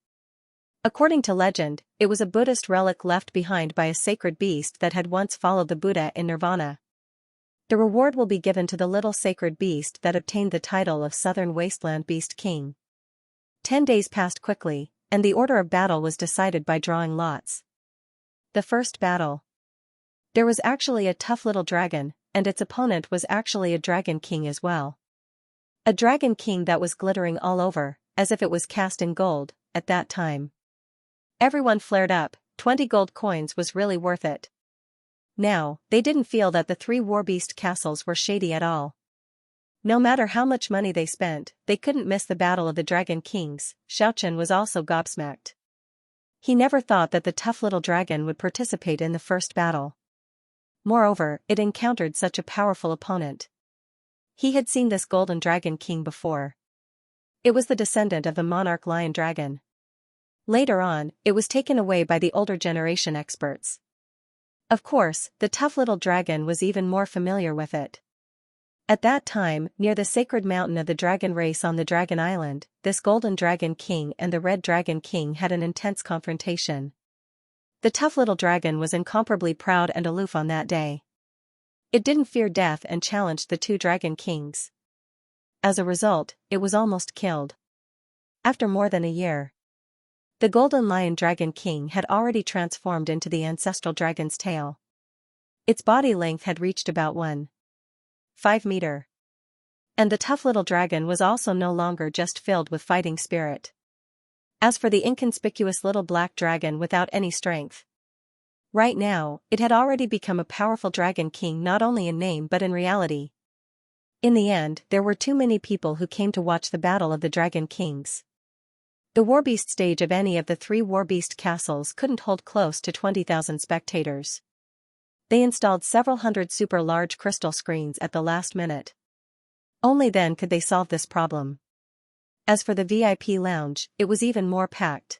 According to legend, it was a Buddhist relic left behind by a sacred beast that had once followed the Buddha in Nirvana. The reward will be given to the little sacred beast that obtained the title of Southern Wasteland Beast King. 10 days passed quickly, and the order of battle was decided by drawing lots. The first battle. There was actually a tough little dragon, and its opponent was actually a dragon king as well. A dragon king that was glittering all over, as if it was cast in gold, at that time. Everyone flared up, 20 gold coins was really worth it. Now, they didn't feel that the 3 Warbeast castles were shady at all. No matter how much money they spent, they couldn't miss the battle of the Dragon Kings. Xianxia was also gobsmacked. He never thought that the tough little dragon would participate in the first battle. Moreover, it encountered such a powerful opponent. He had seen this golden dragon king before. It was the descendant of the monarch lion dragon. Later on, it was taken away by the older generation experts. Of course, the tough little dragon was even more familiar with it. At that time, near the sacred mountain of the dragon race on the Dragon Island, this golden dragon king and the red dragon king had an intense confrontation. The tough little dragon was incomparably proud and aloof on that day. It didn't fear death and challenged the 2 dragon kings. As a result, it was almost killed. After more than a year, the golden lion dragon king had already transformed into the ancestral dragon's tail. Its body length had reached about 1.5 meters. And the tough little dragon was also no longer just filled with fighting spirit. As for the inconspicuous little black dragon without any strength, right now, it had already become a powerful dragon king not only in name but in reality. In the end, there were too many people who came to watch the battle of the Dragon Kings. The Warbeast stage of any of the 3 Warbeast castles couldn't hold close to 20,000 spectators. They installed several hundred super large crystal screens at the last minute. Only then could they solve this problem. As for the VIP lounge, it was even more packed.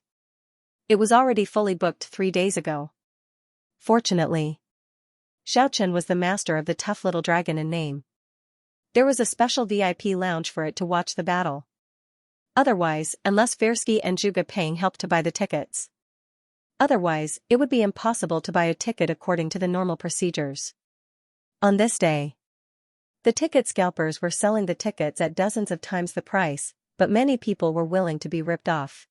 It was already fully booked 3 days ago. Fortunately, Xianxia was the master of the tough little dragon in name. There was a special VIP lounge for it to watch the battle. Otherwise, unless Firsky and Zhuge Peng helped to buy the tickets. Otherwise, it would be impossible to buy a ticket according to the normal procedures. On this day, the ticket scalpers were selling the tickets at dozens of times the price, but many people were willing to be ripped off.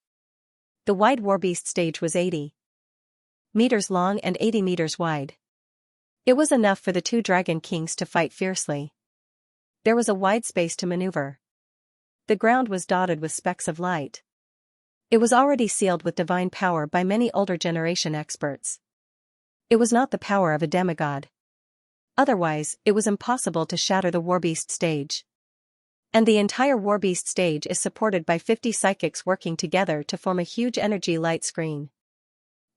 The wide Warbeast stage was 80 meters long and 80 meters wide. It was enough for the 2 Dragon Kings to fight fiercely. There was a wide space to maneuver. The ground was dotted with specks of light. It was already sealed with divine power by many older generation experts. It was not the power of a demigod. Otherwise, it was impossible to shatter the Warbeast stage. And the entire Warbeast stage is supported by 50 psychics working together to form a huge energy light screen.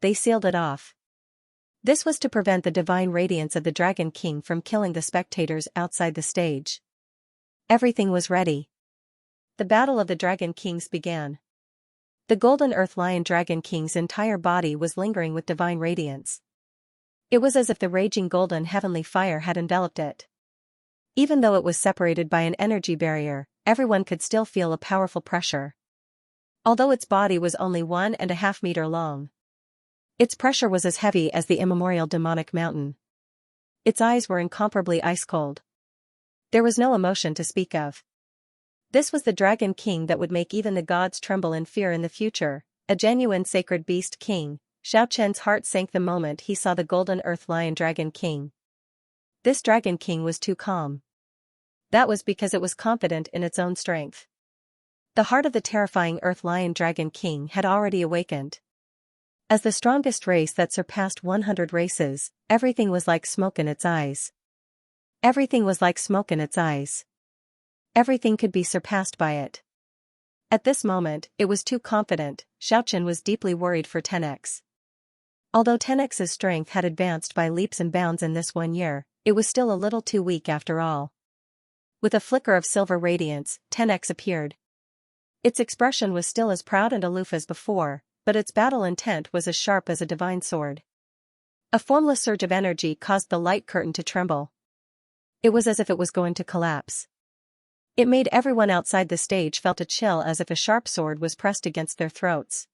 They sealed it off. This was to prevent the divine radiance of the Dragon King from killing the spectators outside the stage. Everything was ready. The battle of the Dragon Kings began. The Golden Earth Lion Dragon King's entire body was lingering with divine radiance. It was as if the raging golden heavenly fire had enveloped it. Even though it was separated by an energy barrier, everyone could still feel a powerful pressure. Although its body was only 1.5 meters long, its pressure was as heavy as the immemorial demonic mountain. Its eyes were incomparably ice-cold. There was no emotion to speak of. This was the Dragon King that would make even the gods tremble in fear in the future, a genuine sacred beast king. Xianxia's heart sank the moment he saw the golden earth lion Dragon King. This Dragon King was too calm. That was because it was confident in its own strength. The heart of the terrifying earth lion Dragon King had already awakened. As the strongest race that surpassed 100 races, everything was like smoke in its eyes. Everything was like smoke in its eyes. Everything could be surpassed by it. At this moment, it was too confident. Xiaoqian was deeply worried for 10x. Although 10x's strength had advanced by leaps and bounds in this 1 year, it was still a little too weak after all. With a flicker of silver radiance, 10x appeared. Its expression was still as proud and aloof as before, but its battle intent was as sharp as a divine sword. A formless surge of energy caused the light curtain to tremble. It was as if it was going to collapse. It made everyone outside the stage felt a chill as if a sharp sword was pressed against their throats.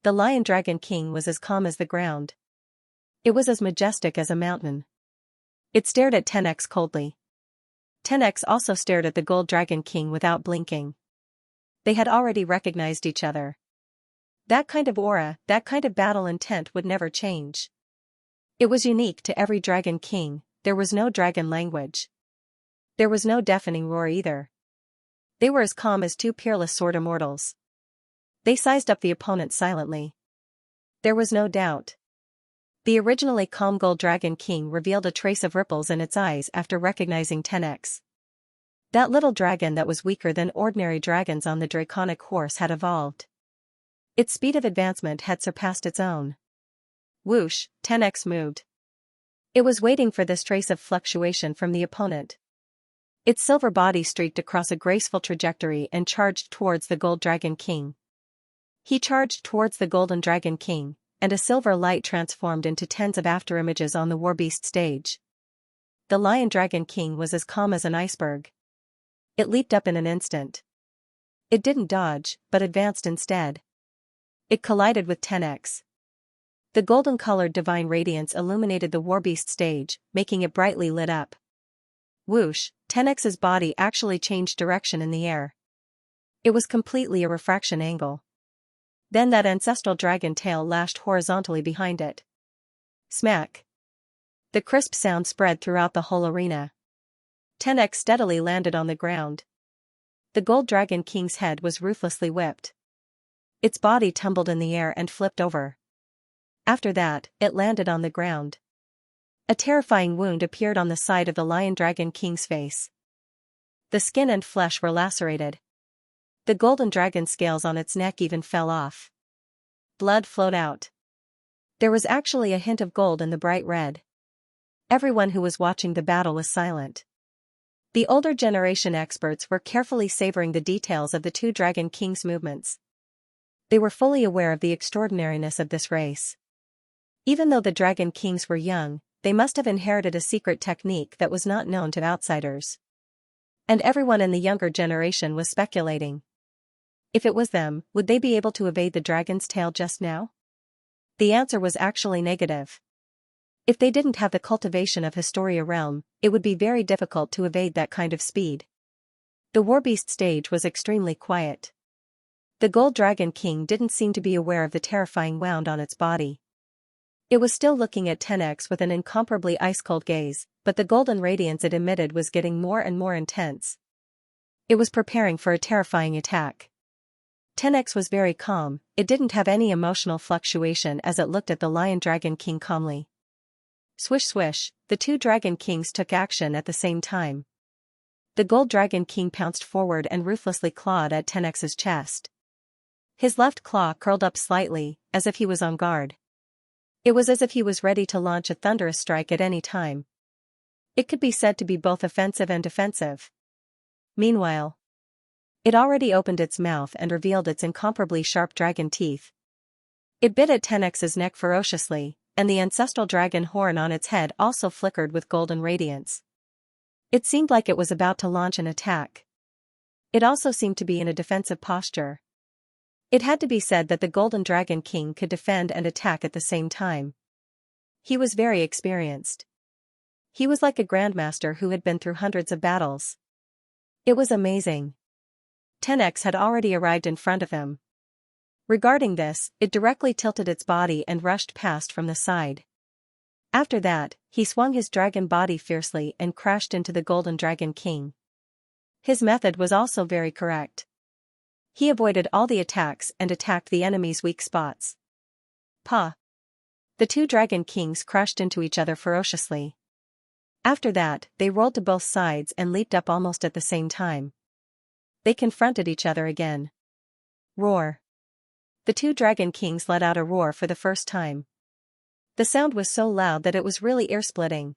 The Lion Dragon King was as calm as the ground. It was as majestic as a mountain. It stared at 10x coldly. 10x also stared at the Gold Dragon King without blinking. They had already recognized each other. That kind of aura, that kind of battle intent would never change. It was unique to every Dragon King. There was no dragon language. There was no deafening roar either. They were as calm as two peerless sword immortals. They sized up the opponent silently. There was no doubt. The originally calm Gold Dragon King revealed a trace of ripples in its eyes after recognizing 10x. That little dragon that was weaker than ordinary dragons on the draconic horse had evolved. Its speed of advancement had surpassed its own. Whoosh, 10x moved. It was waiting for this trace of fluctuation from the opponent. Its silver body streaked across a graceful trajectory and charged towards the Gold Dragon King. He charged towards the Golden Dragon King, and a silver light transformed into tens of afterimages on the Warbeast stage. The Lion Dragon King was as calm as an iceberg. It leaped up in an instant. It didn't dodge, but advanced instead. It collided with 10x. The golden-colored divine radiance illuminated the Warbeast stage, making it brightly lit up. Whoosh, 10x's body actually changed direction in the air. It was completely a refraction angle. Then that ancestral dragon tail lashed horizontally behind it. Smack. The crisp sound spread throughout the whole arena. 10x steadily landed on the ground. The Gold Dragon King's head was ruthlessly whipped. Its body tumbled in the air and flipped over. After that, it landed on the ground. A terrifying wound appeared on the side of the Lion Dragon King's face. The skin and flesh were lacerated. The golden dragon scales on its neck even fell off. Blood flowed out. There was actually a hint of gold in the bright red. Everyone who was watching the battle was silent. The older generation experts were carefully savoring the details of the two Dragon Kings' movements. They were fully aware of the extraordinariness of this race. Even though the Dragon Kings were young, they must have inherited a secret technique that was not known to outsiders. And everyone in the younger generation was speculating. If it was them, would they be able to evade the dragon's tail just now? The answer was actually negative. If they didn't have the cultivation of Historia Realm, it would be very difficult to evade that kind of speed. The Warbeast stage was extremely quiet. The Gold Dragon King didn't seem to be aware of the terrifying wound on its body. It was still looking at 10x with an incomparably ice-cold gaze, but the golden radiance it emitted was getting more and more intense. It was preparing for a terrifying attack. 10x was very calm, it didn't have any emotional fluctuation as it looked at the Lion Dragon King calmly. Swish swish, the two Dragon Kings took action at the same time. The Gold Dragon King pounced forward and ruthlessly clawed at 10x's chest. His left claw curled up slightly, as if he was on guard. It was as if he was ready to launch a thunderous strike at any time. It could be said to be both offensive and defensive. Meanwhile, it already opened its mouth and revealed its incomparably sharp dragon teeth. It bit at 10x's neck ferociously, and the ancestral dragon horn on its head also flickered with golden radiance. It seemed like it was about to launch an attack. It also seemed to be in a defensive posture. It had to be said that the Golden Dragon King could defend and attack at the same time. He was very experienced. He was like a grandmaster who had been through hundreds of battles. It was amazing. 10x had already arrived in front of him. Regarding this, it directly tilted its body and rushed past from the side. After that, he swung his dragon body fiercely and crashed into the Golden Dragon King. His method was also very correct. He avoided all the attacks and attacked the enemy's weak spots. Pa! The two Dragon Kings crashed into each other ferociously. After that, they rolled to both sides and leaped up almost at the same time. They confronted each other again. Roar! The two Dragon Kings let out a roar for the first time. The sound was so loud that it was really ear-splitting.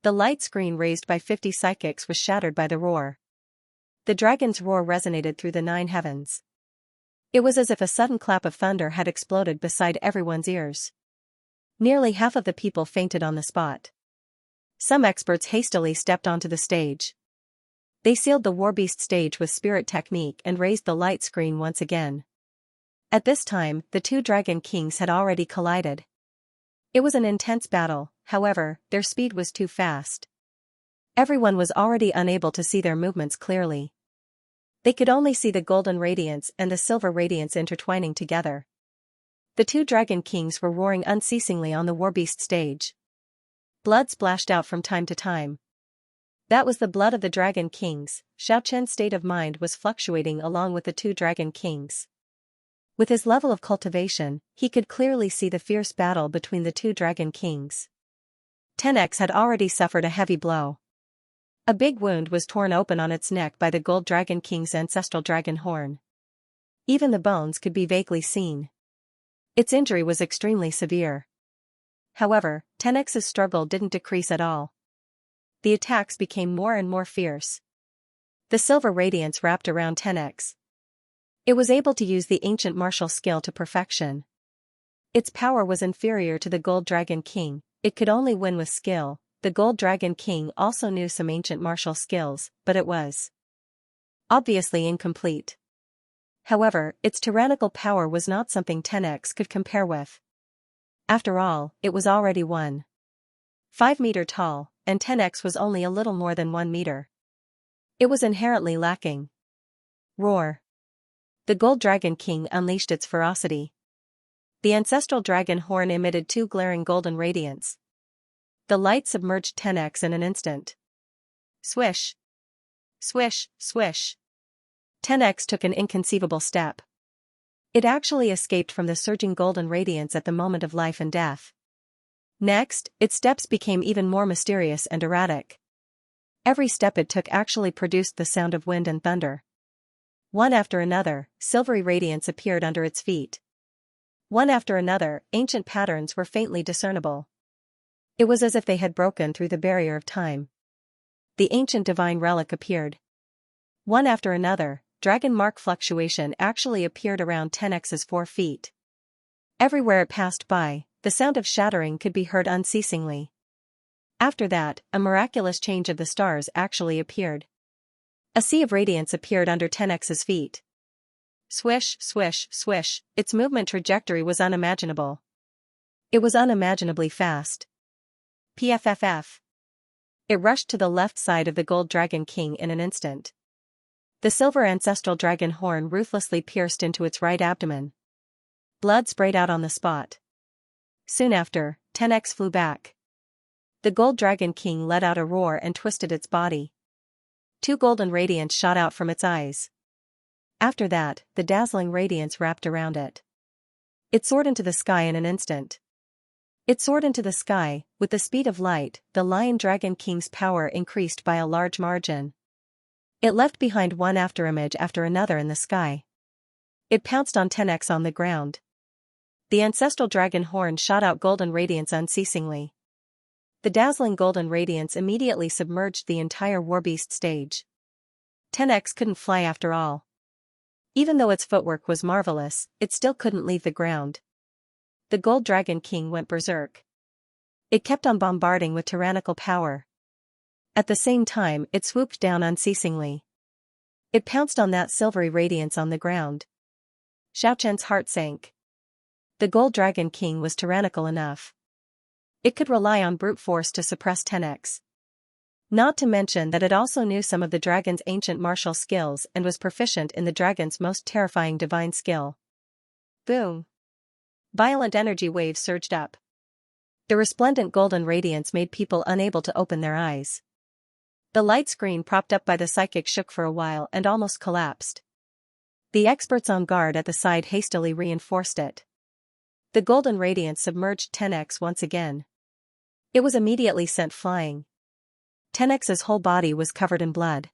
The light screen raised by 50 psychics was shattered by the roar. The dragon's roar resonated through the 9 heavens. It was as if a sudden clap of thunder had exploded beside everyone's ears. Nearly half of the people fainted on the spot. Some experts hastily stepped onto the stage. They sealed the Warbeast stage with spirit technique and raised the light screen once again. At this time, the two Dragon Kings had already collided. It was an intense battle, however, their speed was too fast. Everyone was already unable to see their movements clearly. They could only see the golden radiance and the silver radiance intertwining together. The two Dragon Kings were roaring unceasingly on the Warbeast stage. Blood splashed out from time to time. That was the blood of the Dragon Kings. Xianxia's state of mind was fluctuating along with the two Dragon Kings. With his level of cultivation, he could clearly see the fierce battle between the two Dragon Kings. 10x had already suffered a heavy blow. A big wound was torn open on its neck by the Gold Dragon King's ancestral dragon horn. Even the bones could be vaguely seen. Its injury was extremely severe. However, 10x's struggle didn't decrease at all. The attacks became more and more fierce. The silver radiance wrapped around 10x. It was able to use the ancient martial skill to perfection. Its power was inferior to the Gold Dragon King, it could only win with skill. The Gold Dragon King also knew some ancient martial skills, but it was obviously incomplete. However, its tyrannical power was not something 10x could compare with. After all, it was already 1.5 meter tall, and 10x was only a little more than 1 meter. It was inherently lacking. Roar! The Gold Dragon King unleashed its ferocity. The ancestral dragon horn emitted 2 glaring golden radiance. The light submerged 10x in an instant. Swish! Swish, swish! 10x took an inconceivable step. It actually escaped from the surging golden radiance at the moment of life and death. Next, its steps became even more mysterious and erratic. Every step it took actually produced the sound of wind and thunder. One after another, silvery radiance appeared under its feet. One after another, ancient patterns were faintly discernible. It was as if they had broken through the barrier of time. The ancient divine relic appeared. One after another, dragon mark fluctuation actually appeared around 10x's 4 feet. Everywhere it passed by, the sound of shattering could be heard unceasingly. After that, a miraculous change of the stars actually appeared. A sea of radiance appeared under 10x's feet. Swish, swish, swish, its movement trajectory was unimaginable. It was unimaginably fast. PFFF. It rushed to the left side of the Gold Dragon King in an instant. The silver ancestral dragon horn ruthlessly pierced into its right abdomen. Blood sprayed out on the spot. Soon after, 10x flew back. The Gold Dragon King let out a roar and twisted its body. 2 golden radiance shot out from its eyes. After that, the dazzling radiance wrapped around it. It soared into the sky in an instant. It soared into the sky, with the speed of light. The Lion Dragon King's power increased by a large margin. It left behind one afterimage after another in the sky. It pounced on 10x on the ground. The ancestral dragon horn shot out golden radiance unceasingly. The dazzling golden radiance immediately submerged the entire Warbeast stage. 10x couldn't fly after all. Even though its footwork was marvelous, it still couldn't leave the ground. The Gold Dragon King went berserk. It kept on bombarding with tyrannical power. At the same time, it swooped down unceasingly. It pounced on that silvery radiance on the ground. Xiaoqian's heart sank. The Gold Dragon King was tyrannical enough. It could rely on brute force to suppress 10x. Not to mention that it also knew some of the dragon's ancient martial skills and was proficient in the dragon's most terrifying divine skill. Boom! Violent energy waves surged up. The resplendent golden radiance made people unable to open their eyes. The light screen propped up by the psychic shook for a while and almost collapsed. The experts on guard at the side hastily reinforced it. The golden radiance submerged 10x once again. It was immediately sent flying. 10x's whole body was covered in blood.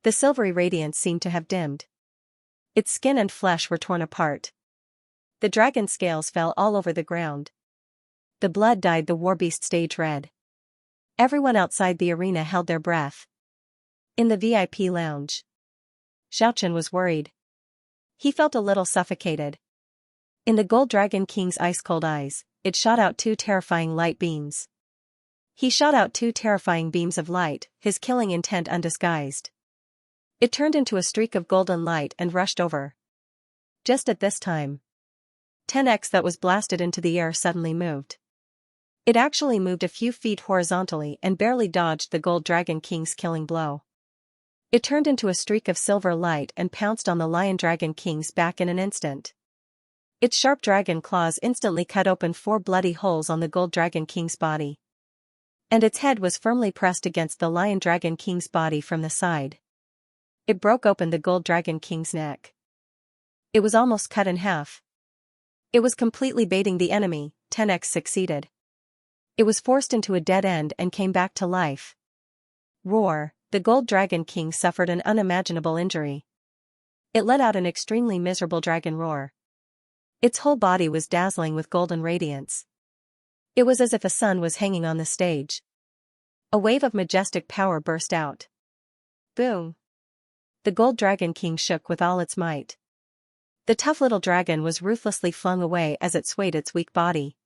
The silvery radiance seemed to have dimmed. Its skin and flesh were torn apart. The dragon's scales fell all over the ground. The blood dyed the warbeast stage red. Everyone outside the arena held their breath. In the VIP lounge, Xiaoqian was worried. He felt a little suffocated. In the Gold Dragon King's ice-cold eyes, it shot out two terrifying light beams. He shot out two terrifying beams of light, his killing intent undisguised. It turned into a streak of golden light and rushed over. Just at this time, 10x that was blasted into the air suddenly moved. It actually moved a few feet horizontally and barely dodged the Gold Dragon King's killing blow. It turned into a streak of silver light and pounced on the Lion Dragon King's back in an instant. Its sharp dragon claws instantly cut open 4 bloody holes on the Gold Dragon King's body. And its head was firmly pressed against the Lion Dragon King's body from the side. It broke open the Gold Dragon King's neck. It was almost cut in half. It was completely baiting the enemy. 10x succeeded. It was forced into a dead end and came back to life. Roar! The Gold Dragon King suffered an unimaginable injury. It let out an extremely miserable dragon roar. Its whole body was dazzling with golden radiance. It was as if a sun was hanging on the stage. A wave of majestic power burst out. Boom! The Gold Dragon King shook with all its might. The tough little dragon was ruthlessly flung away as it swayed its weak body.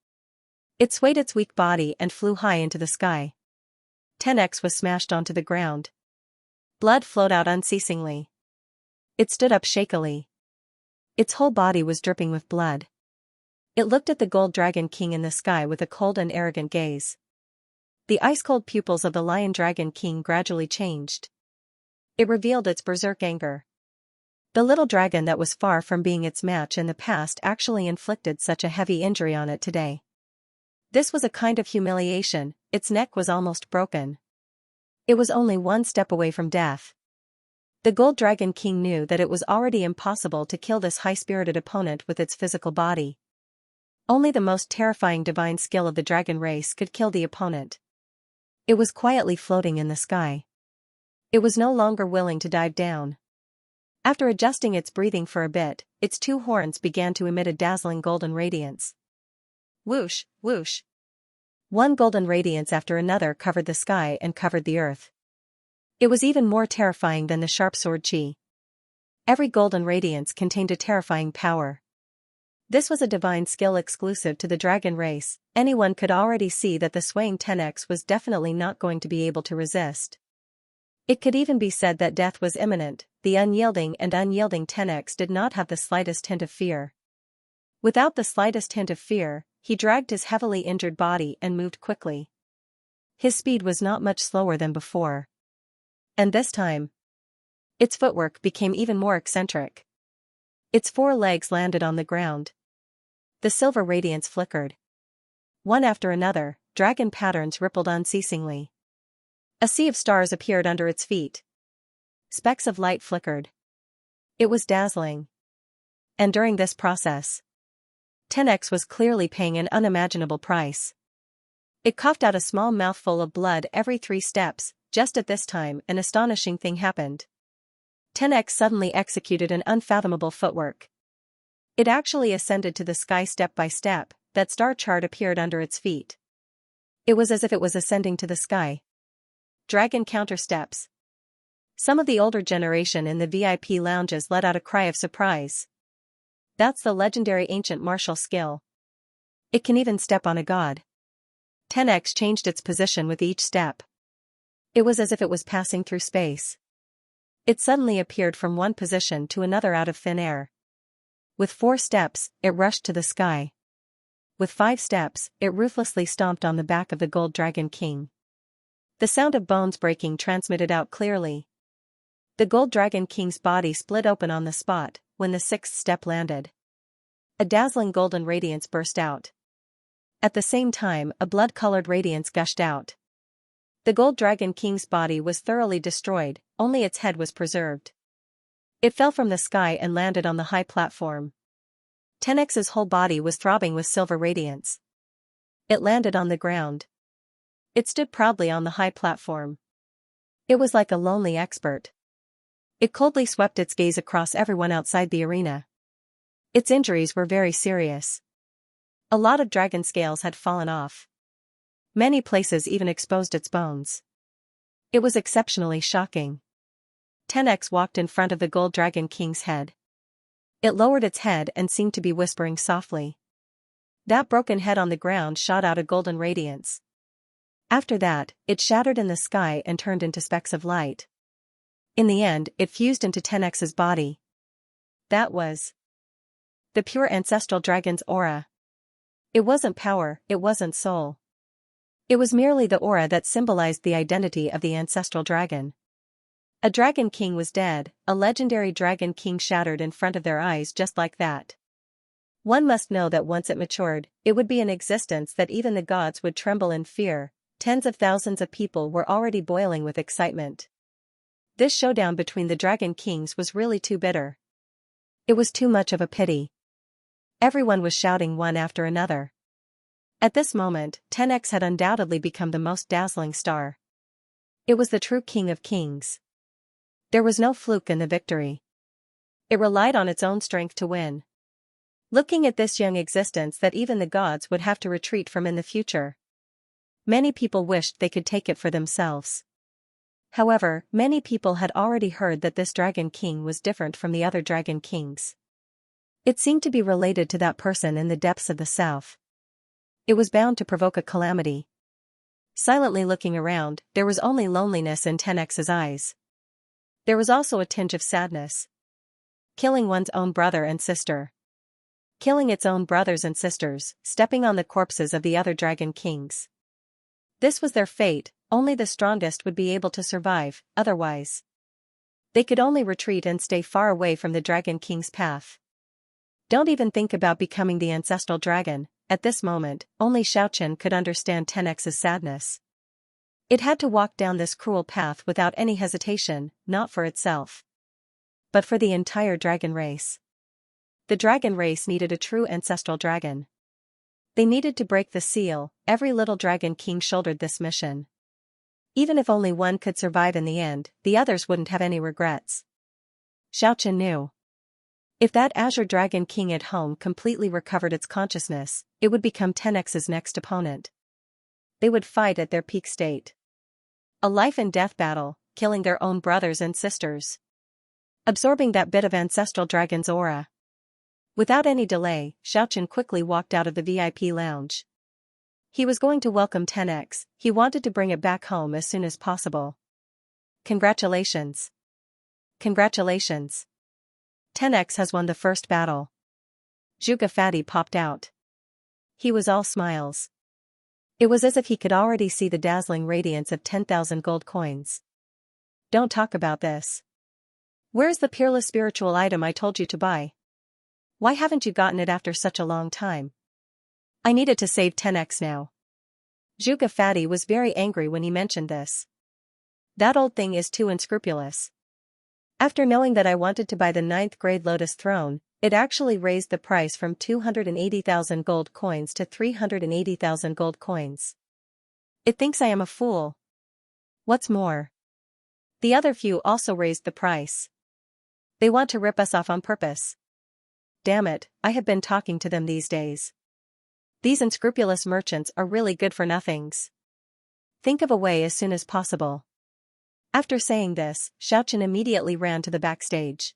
It swayed its weak body and flew high into the sky. 10x was smashed onto the ground. Blood flowed out unceasingly. It stood up shakily. Its whole body was dripping with blood. It looked at the Gold Dragon King in the sky with a cold and arrogant gaze. The ice-cold pupils of the Lion Dragon King gradually changed. It revealed its berserk anger. The little dragon that was far from being its match in the past actually inflicted such a heavy injury on it today. This was a kind of humiliation. Its neck was almost broken. It was only one step away from death. The Gold Dragon King knew that it was already impossible to kill this high-spirited opponent with its physical body. Only the most terrifying divine skill of the dragon race could kill the opponent. It was quietly floating in the sky. It was no longer willing to dive down. After adjusting its breathing for a bit, its 2 horns began to emit a dazzling golden radiance. Whoosh, whoosh. One golden radiance after another covered the sky and covered the earth. It was even more terrifying than the sharp sword chi. Every golden radiance contained a terrifying power. This was a divine skill exclusive to the dragon race. Anyone could already see that the swaying 10x was definitely not going to be able to resist. It could even be said that death was imminent. The unyielding 10x did not have the slightest hint of fear. Without the slightest hint of fear, he dragged his heavily injured body and moved quickly. His speed was not much slower than before. And this time, its footwork became even more eccentric. Its 4 legs landed on the ground. The silver radiance flickered. One after another, dragon patterns rippled unceasingly. A sea of stars appeared under its feet. Specks of light flickered. It was dazzling. And during this process, 10x was clearly paying an unimaginable price. It coughed out a small mouthful of blood every 3 steps. Just at this time, an astonishing thing happened. 10x suddenly executed an unfathomable footwork. It actually ascended to the sky step by step. That star chart appeared under its feet. It was as if it was ascending to the sky. Dragon counter steps. Some of the older generation in the VIP lounges let out a cry of surprise. That's the legendary ancient martial skill. It can even step on a god. 10x changed its position with each step. It was as if it was passing through space. It suddenly appeared from one position to another out of thin air. With 4 steps, it rushed to the sky. With 5 steps, it ruthlessly stomped on the back of the Gold Dragon King. The sound of bones breaking transmitted out clearly. The Gold Dragon King's body split open on the spot when the 6th step landed. A dazzling golden radiance burst out. At the same time, a blood-colored radiance gushed out. The Gold Dragon King's body was thoroughly destroyed, only its head was preserved. It fell from the sky and landed on the high platform. 10x's whole body was throbbing with silver radiance. It landed on the ground. It stood proudly on the high platform. It was like a lonely expert. It coldly swept its gaze across everyone outside the arena. Its injuries were very serious. A lot of dragon scales had fallen off. Many places even exposed its bones. It was exceptionally shocking. 10x walked in front of the Gold Dragon King's head. It lowered its head and seemed to be whispering softly. That broken head on the ground shot out a golden radiance. After that, it shattered in the sky and turned into specks of light. In the end, it fused into 10x's body. That was the pure ancestral dragon's aura. It wasn't power, it wasn't soul. It was merely the aura that symbolized the identity of the ancestral dragon. A dragon king was dead, a legendary dragon king shattered in front of their eyes just like that. One must know that once it matured, it would be an existence that even the gods would tremble in fear. Tens of thousands of people were already boiling with excitement. This showdown between the dragon kings was really too bitter. It was too much of a pity. Everyone was shouting one after another. At this moment, 10x had undoubtedly become the most dazzling star. It was the true king of kings. There was no fluke in the victory. It relied on its own strength to win. Looking at this young existence that even the gods would have to retreat from in the future. Many people wished they could take it for themselves. However, many people had already heard that this dragon king was different from the other dragon kings. It seemed to be related to that person in the depths of the south. It was bound to provoke a calamity. Silently looking around, there was only loneliness in 10x's eyes. There was also a tinge of sadness. Killing one's own brother and sister. Killing its own brothers and sisters, stepping on the corpses of the other dragon kings. This was their fate, only the strongest would be able to survive, otherwise. They could only retreat and stay far away from the Dragon King's path. Don't even think about becoming the ancestral dragon. At this moment, only Xianxia could understand 10x's sadness. It had to walk down this cruel path without any hesitation, not for itself, but for the entire dragon race. The dragon race needed a true ancestral dragon. They needed to break the seal. Every little dragon king shouldered this mission. Even if only one could survive in the end, the others wouldn't have any regrets. Xianxia knew. If that Azure Dragon King at home completely recovered its consciousness, it would become 10x's next opponent. They would fight at their peak state. A life and death battle, killing their own brothers and sisters. Absorbing that bit of ancestral dragon's aura. Without any delay, Xianxia quickly walked out of the VIP lounge. He was going to welcome 10x, he wanted to bring it back home as soon as possible. Congratulations. Congratulations. 10x has won the first battle. Zhuge Fatty popped out. He was all smiles. It was as if he could already see the dazzling radiance of 10,000 gold coins. Don't talk about this. Where's the peerless spiritual item I told you to buy? Why haven't you gotten it after such a long time? I needed to save 10x now. Zhuge Fatty was very angry when he mentioned this. That old thing is too unscrupulous. After knowing that I wanted to buy the 9th grade Lotus Throne, it actually raised the price from 280,000 gold coins to 380,000 gold coins. It thinks I am a fool. What's more, the other few also raised the price. They want to rip us off on purpose. Damn it, I have been talking to them these days. These unscrupulous merchants are really good for nothings. Think of a way as soon as possible. After saying this, Xianxia immediately ran to the backstage.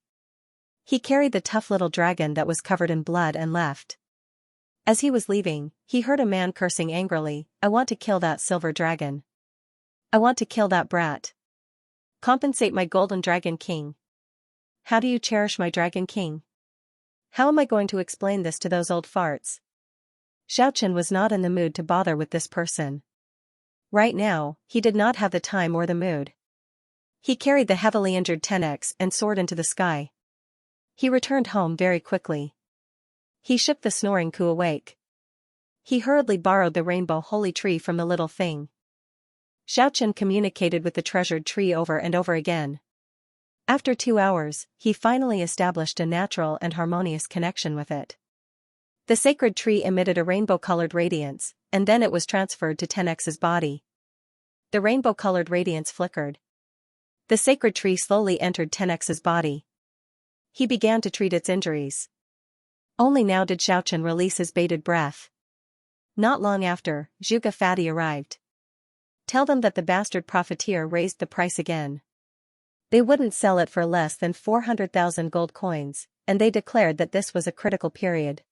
He carried the tough little dragon that was covered in blood and left. As he was leaving, he heard a man cursing angrily, "I want to kill that silver dragon." I want to kill that brat. Compensate my golden dragon king. How do you cherish my dragon king? How am I going to explain this to those old farts? Xiaochen was not in the mood to bother with this person. Right now, he did not have the time or the mood. He carried the heavily injured 10x and soared into the sky. He returned home very quickly. He shook the snoring Ku awake. He hurriedly borrowed the rainbow holy tree from the little thing. Xiaochen communicated with the treasured tree over and over again. After 2 hours, he finally established a natural and harmonious connection with it. The sacred tree emitted a rainbow-colored radiance, and then it was transferred to 10x's body. The rainbow-colored radiance flickered. The sacred tree slowly entered 10x's body. He began to treat its injuries. Only now did Xiaochen release his bated breath. Not long after, Zhuge Fatty arrived. Tell them that the bastard profiteer raised the price again. They wouldn't sell it for less than 400,000 gold coins, and they declared that this was a critical period.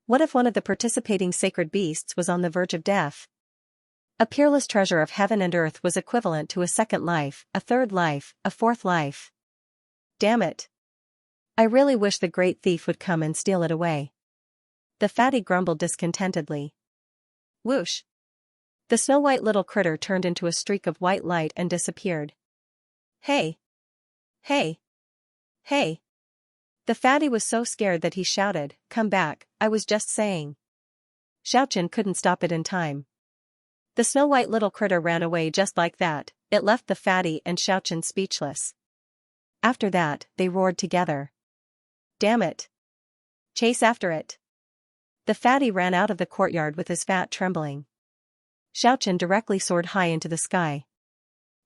What if one of the participating sacred beasts was on the verge of death? A peerless treasure of heaven and earth was equivalent to a second life, a third life, a fourth life. Damn it. I really wish the great thief would come and steal it away. The fatty grumbled discontentedly. Whoosh. The snow-white little critter turned into a streak of white light and disappeared. Hey! Hey! Hey! The fatty was so scared that he shouted, "Come back, I was just saying." Xiaochen couldn't stop it in time. The snow-white little critter ran away just like that. It left the fatty and Xiaochen speechless. After that, they roared together. Damn it! Chase after it! The fatty ran out of the courtyard with his fat trembling. Xiaochen directly soared high into the sky.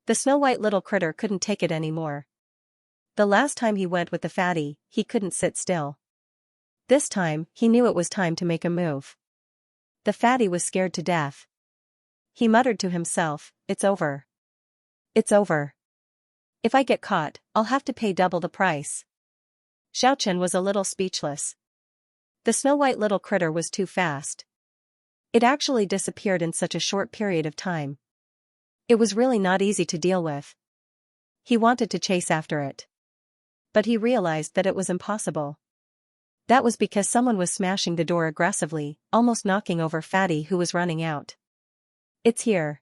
The snow-white little critter couldn't take it anymore. The last time he went with the fatty, he couldn't sit still. This time, he knew it was time to make a move. The fatty was scared to death. He muttered to himself, "It's over. It's over. If I get caught, I'll have to pay double the price." Xiaochen was a little speechless. The snow-white little critter was too fast. It actually disappeared in such a short period of time. It was really not easy to deal with. He wanted to chase after it. But he realized that it was impossible. That was because someone was smashing the door aggressively, almost knocking over Fatty, who was running out. It's here.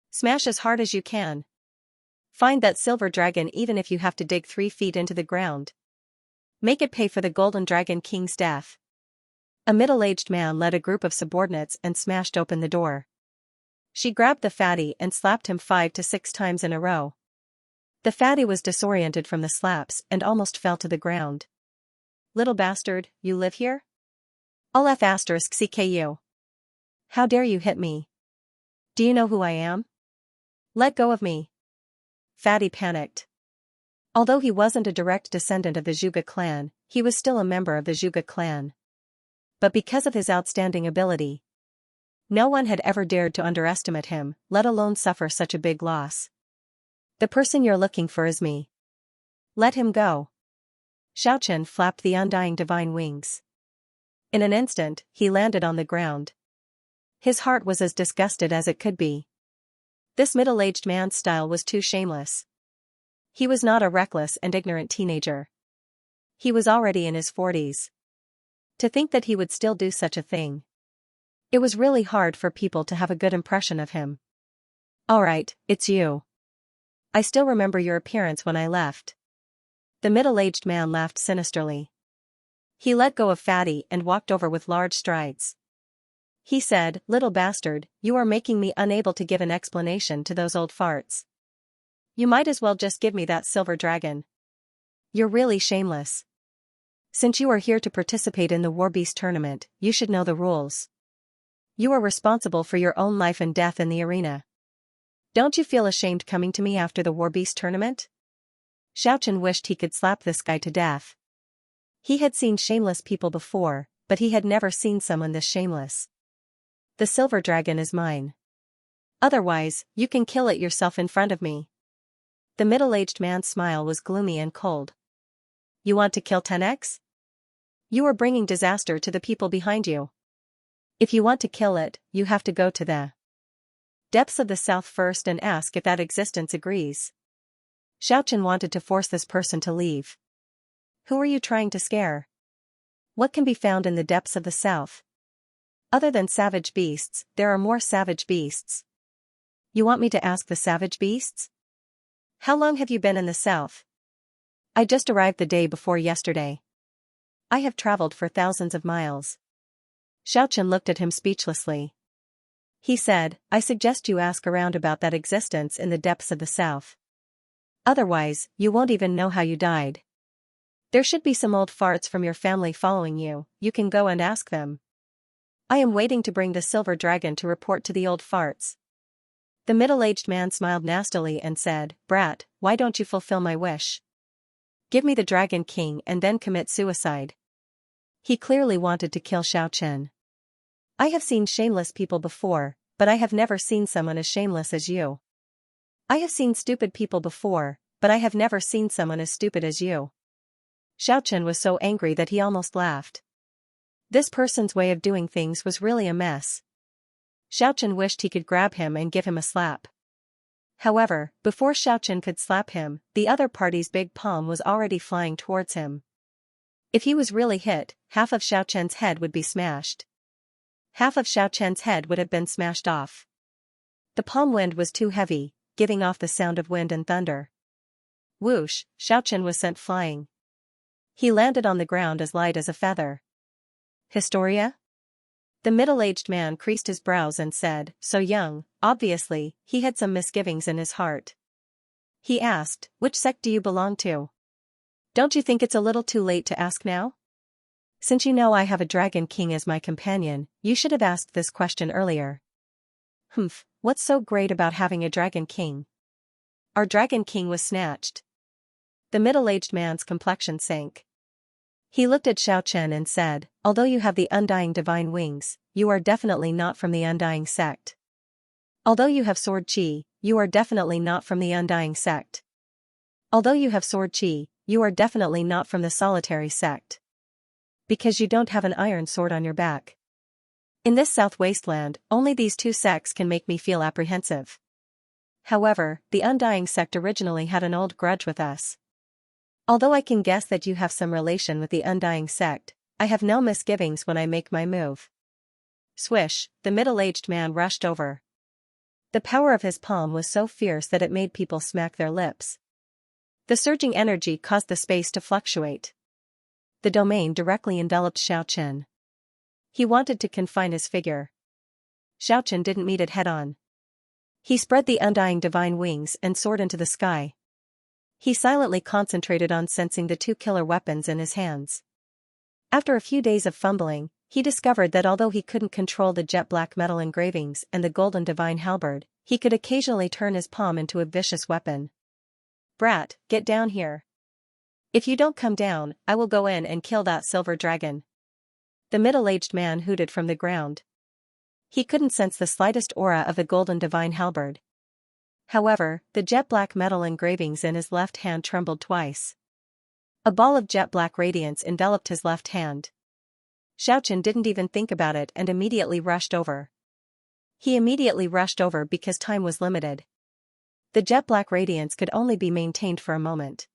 Smash as hard as you can. Find that silver dragon even if you have to dig 3 feet into the ground. Make it pay for the golden dragon king's death. A middle-aged man led a group of subordinates and smashed open the door. She grabbed the fatty and slapped him 5 to 6 times in a row. The fatty was disoriented from the slaps and almost fell to the ground. Little bastard, you live here? I'll F***CKU. How dare you hit me? Do you know who I am? Let go of me. Fatty panicked. Although he wasn't a direct descendant of the Zhuge clan, he was still a member of the Zhuge clan. But because of his outstanding ability, no one had ever dared to underestimate him, let alone suffer such a big loss. The person you're looking for is me. Let him go. Xiaochen flapped the undying divine wings. In an instant, he landed on the ground. His heart was as disgusted as it could be. This middle-aged man's style was too shameless. He was not a reckless and ignorant teenager. He was already in his 40s. To think that he would still do such a thing. It was really hard for people to have a good impression of him. Alright, it's you. I still remember your appearance when I left. The middle-aged man laughed sinisterly. He let go of Fatty and walked over with large strides. He said, "Little bastard, you are making me unable to give an explanation to those old farts. You might as well just give me that silver dragon. You're really shameless. Since you are here to participate in the War Beast tournament, you should know the rules. You are responsible for your own life and death in the arena. Don't you feel ashamed coming to me after the War Beast tournament?" Xiaochen wished he could slap this guy to death. He had seen shameless people before, but he had never seen someone this shameless. The silver dragon is mine. Otherwise, you can kill it yourself in front of me. The middle-aged man's smile was gloomy and cold. You want to kill 10x? You are bringing disaster to the people behind you. If you want to kill it, you have to go to the Depths of the South first and ask if that existence agrees. Xiaochen wanted to force this person to leave. Who are you trying to scare? What can be found in the depths of the South? Other than savage beasts, there are more savage beasts. You want me to ask the savage beasts? How long have you been in the South? I just arrived the day before yesterday. I have traveled for thousands of miles. Xiaochen looked at him speechlessly. He said, I suggest you ask around about that existence in the depths of the South. Otherwise, you won't even know how you died. There should be some old farts from your family following you, you can go and ask them. I am waiting to bring the silver dragon to report to the old farts. The middle-aged man smiled nastily and said, Brat, why don't you fulfill my wish? Give me the Dragon King and then commit suicide. He clearly wanted to kill Xiaochen. I have seen shameless people before, but I have never seen someone as shameless as you. I have seen stupid people before, but I have never seen someone as stupid as you. Xiaochen was so angry that he almost laughed. This person's way of doing things was really a mess. Xiaochen wished he could grab him and give him a slap. However, before Xiaochen could slap him, the other party's big palm was already flying towards him. If he was really hit, half of Xiaochen's head would be smashed. Half of Xiaochen's head would have been smashed off. The palm wind was too heavy, giving off the sound of wind and thunder. Whoosh, Xiaochen was sent flying. He landed on the ground as light as a feather. Historia? The middle-aged man creased his brows and said, so young, obviously, he had some misgivings in his heart. He asked, which sect do you belong to? Don't you think it's a little too late to ask now? Since you know I have a Dragon King as my companion, you should have asked this question earlier. Humph, what's so great about having a Dragon King? Our Dragon King was snatched. The middle-aged man's complexion sank. He looked at Xiaochen and said, although you have the undying divine wings, you are definitely not from the undying sect. Although you have sword chi, you are definitely not from the undying sect. Although you have sword chi, you are definitely not from the solitary sect. Because you don't have an iron sword on your back. In this South Wasteland, only these two sects can make me feel apprehensive. However, the undying sect originally had an old grudge with us. Although I can guess that you have some relation with the undying sect, I have no misgivings when I make my move. Swish, the middle-aged man rushed over. The power of his palm was so fierce that it made people smack their lips. The surging energy caused the space to fluctuate. The domain directly enveloped Xiaochen. He wanted to confine his figure. Xiaochen didn't meet it head-on. He spread the undying divine wings and soared into the sky. He silently concentrated on sensing the two killer weapons in his hands. After a few days of fumbling, he discovered that although he couldn't control the jet black metal engravings and the golden divine halberd, he could occasionally turn his palm into a vicious weapon. Brat, get down here. If you don't come down, I will go in and kill that silver dragon. The middle-aged man hooted from the ground. He couldn't sense the slightest aura of the golden divine halberd. However, the jet-black metal engravings in his left hand trembled twice. A ball of jet-black radiance enveloped his left hand. Xiaochen didn't even think about it and immediately rushed over. He immediately rushed over because time was limited. The jet-black radiance could only be maintained for a moment.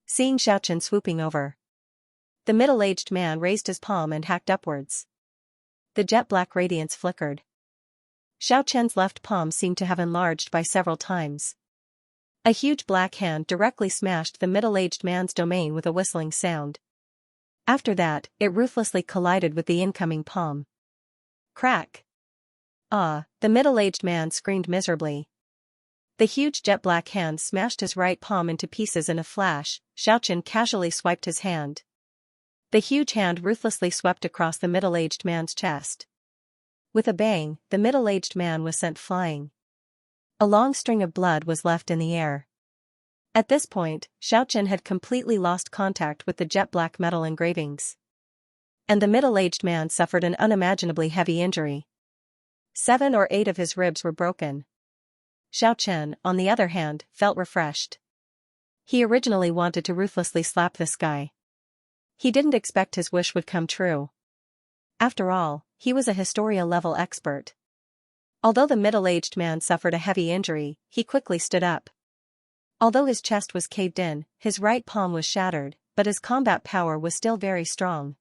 Seeing Xiaochen swooping over, the middle-aged man raised his palm and hacked upwards. The jet-black radiance flickered. Xiaochen's left palm seemed to have enlarged by several times. A huge black hand directly smashed the middle-aged man's domain with a whistling sound. After that, it ruthlessly collided with the incoming palm. Crack! Ah, the middle-aged man screamed miserably. The huge jet-black hand smashed his right palm into pieces in a flash. Xiaochen casually swiped his hand. The huge hand ruthlessly swept across the middle-aged man's chest. With a bang, the middle-aged man was sent flying. A long string of blood was left in the air. At this point, Xiaochen had completely lost contact with the jet-black metal engravings. And the middle-aged man suffered an unimaginably heavy injury. 7 or 8 of his ribs were broken. Xiaochen, on the other hand, felt refreshed. He originally wanted to ruthlessly slap this guy. He didn't expect his wish would come true. After all, he was a Historia-level expert. Although the middle-aged man suffered a heavy injury, he quickly stood up. Although his chest was caved in, his right palm was shattered, but his combat power was still very strong.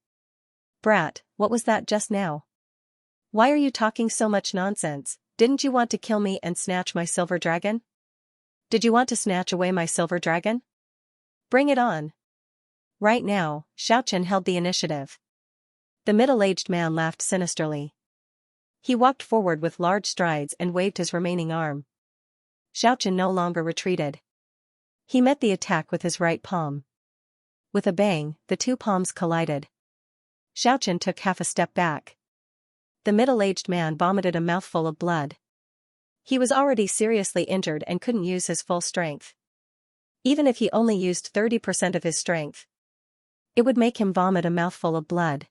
Brat, what was that just now? Why are you talking so much nonsense? Didn't you want to kill me and snatch my silver dragon? Did you want to snatch away my silver dragon? Bring it on. Right now, Xiaochen held the initiative. The middle-aged man laughed sinisterly. He walked forward with large strides and waved his remaining arm. Xiaochen no longer retreated. He met the attack with his right palm. With a bang, the two palms collided. Xiaochen took half a step back. The middle-aged man vomited a mouthful of blood. He was already seriously injured and couldn't use his full strength. Even if he only used 30% of his strength, it would make him vomit a mouthful of blood.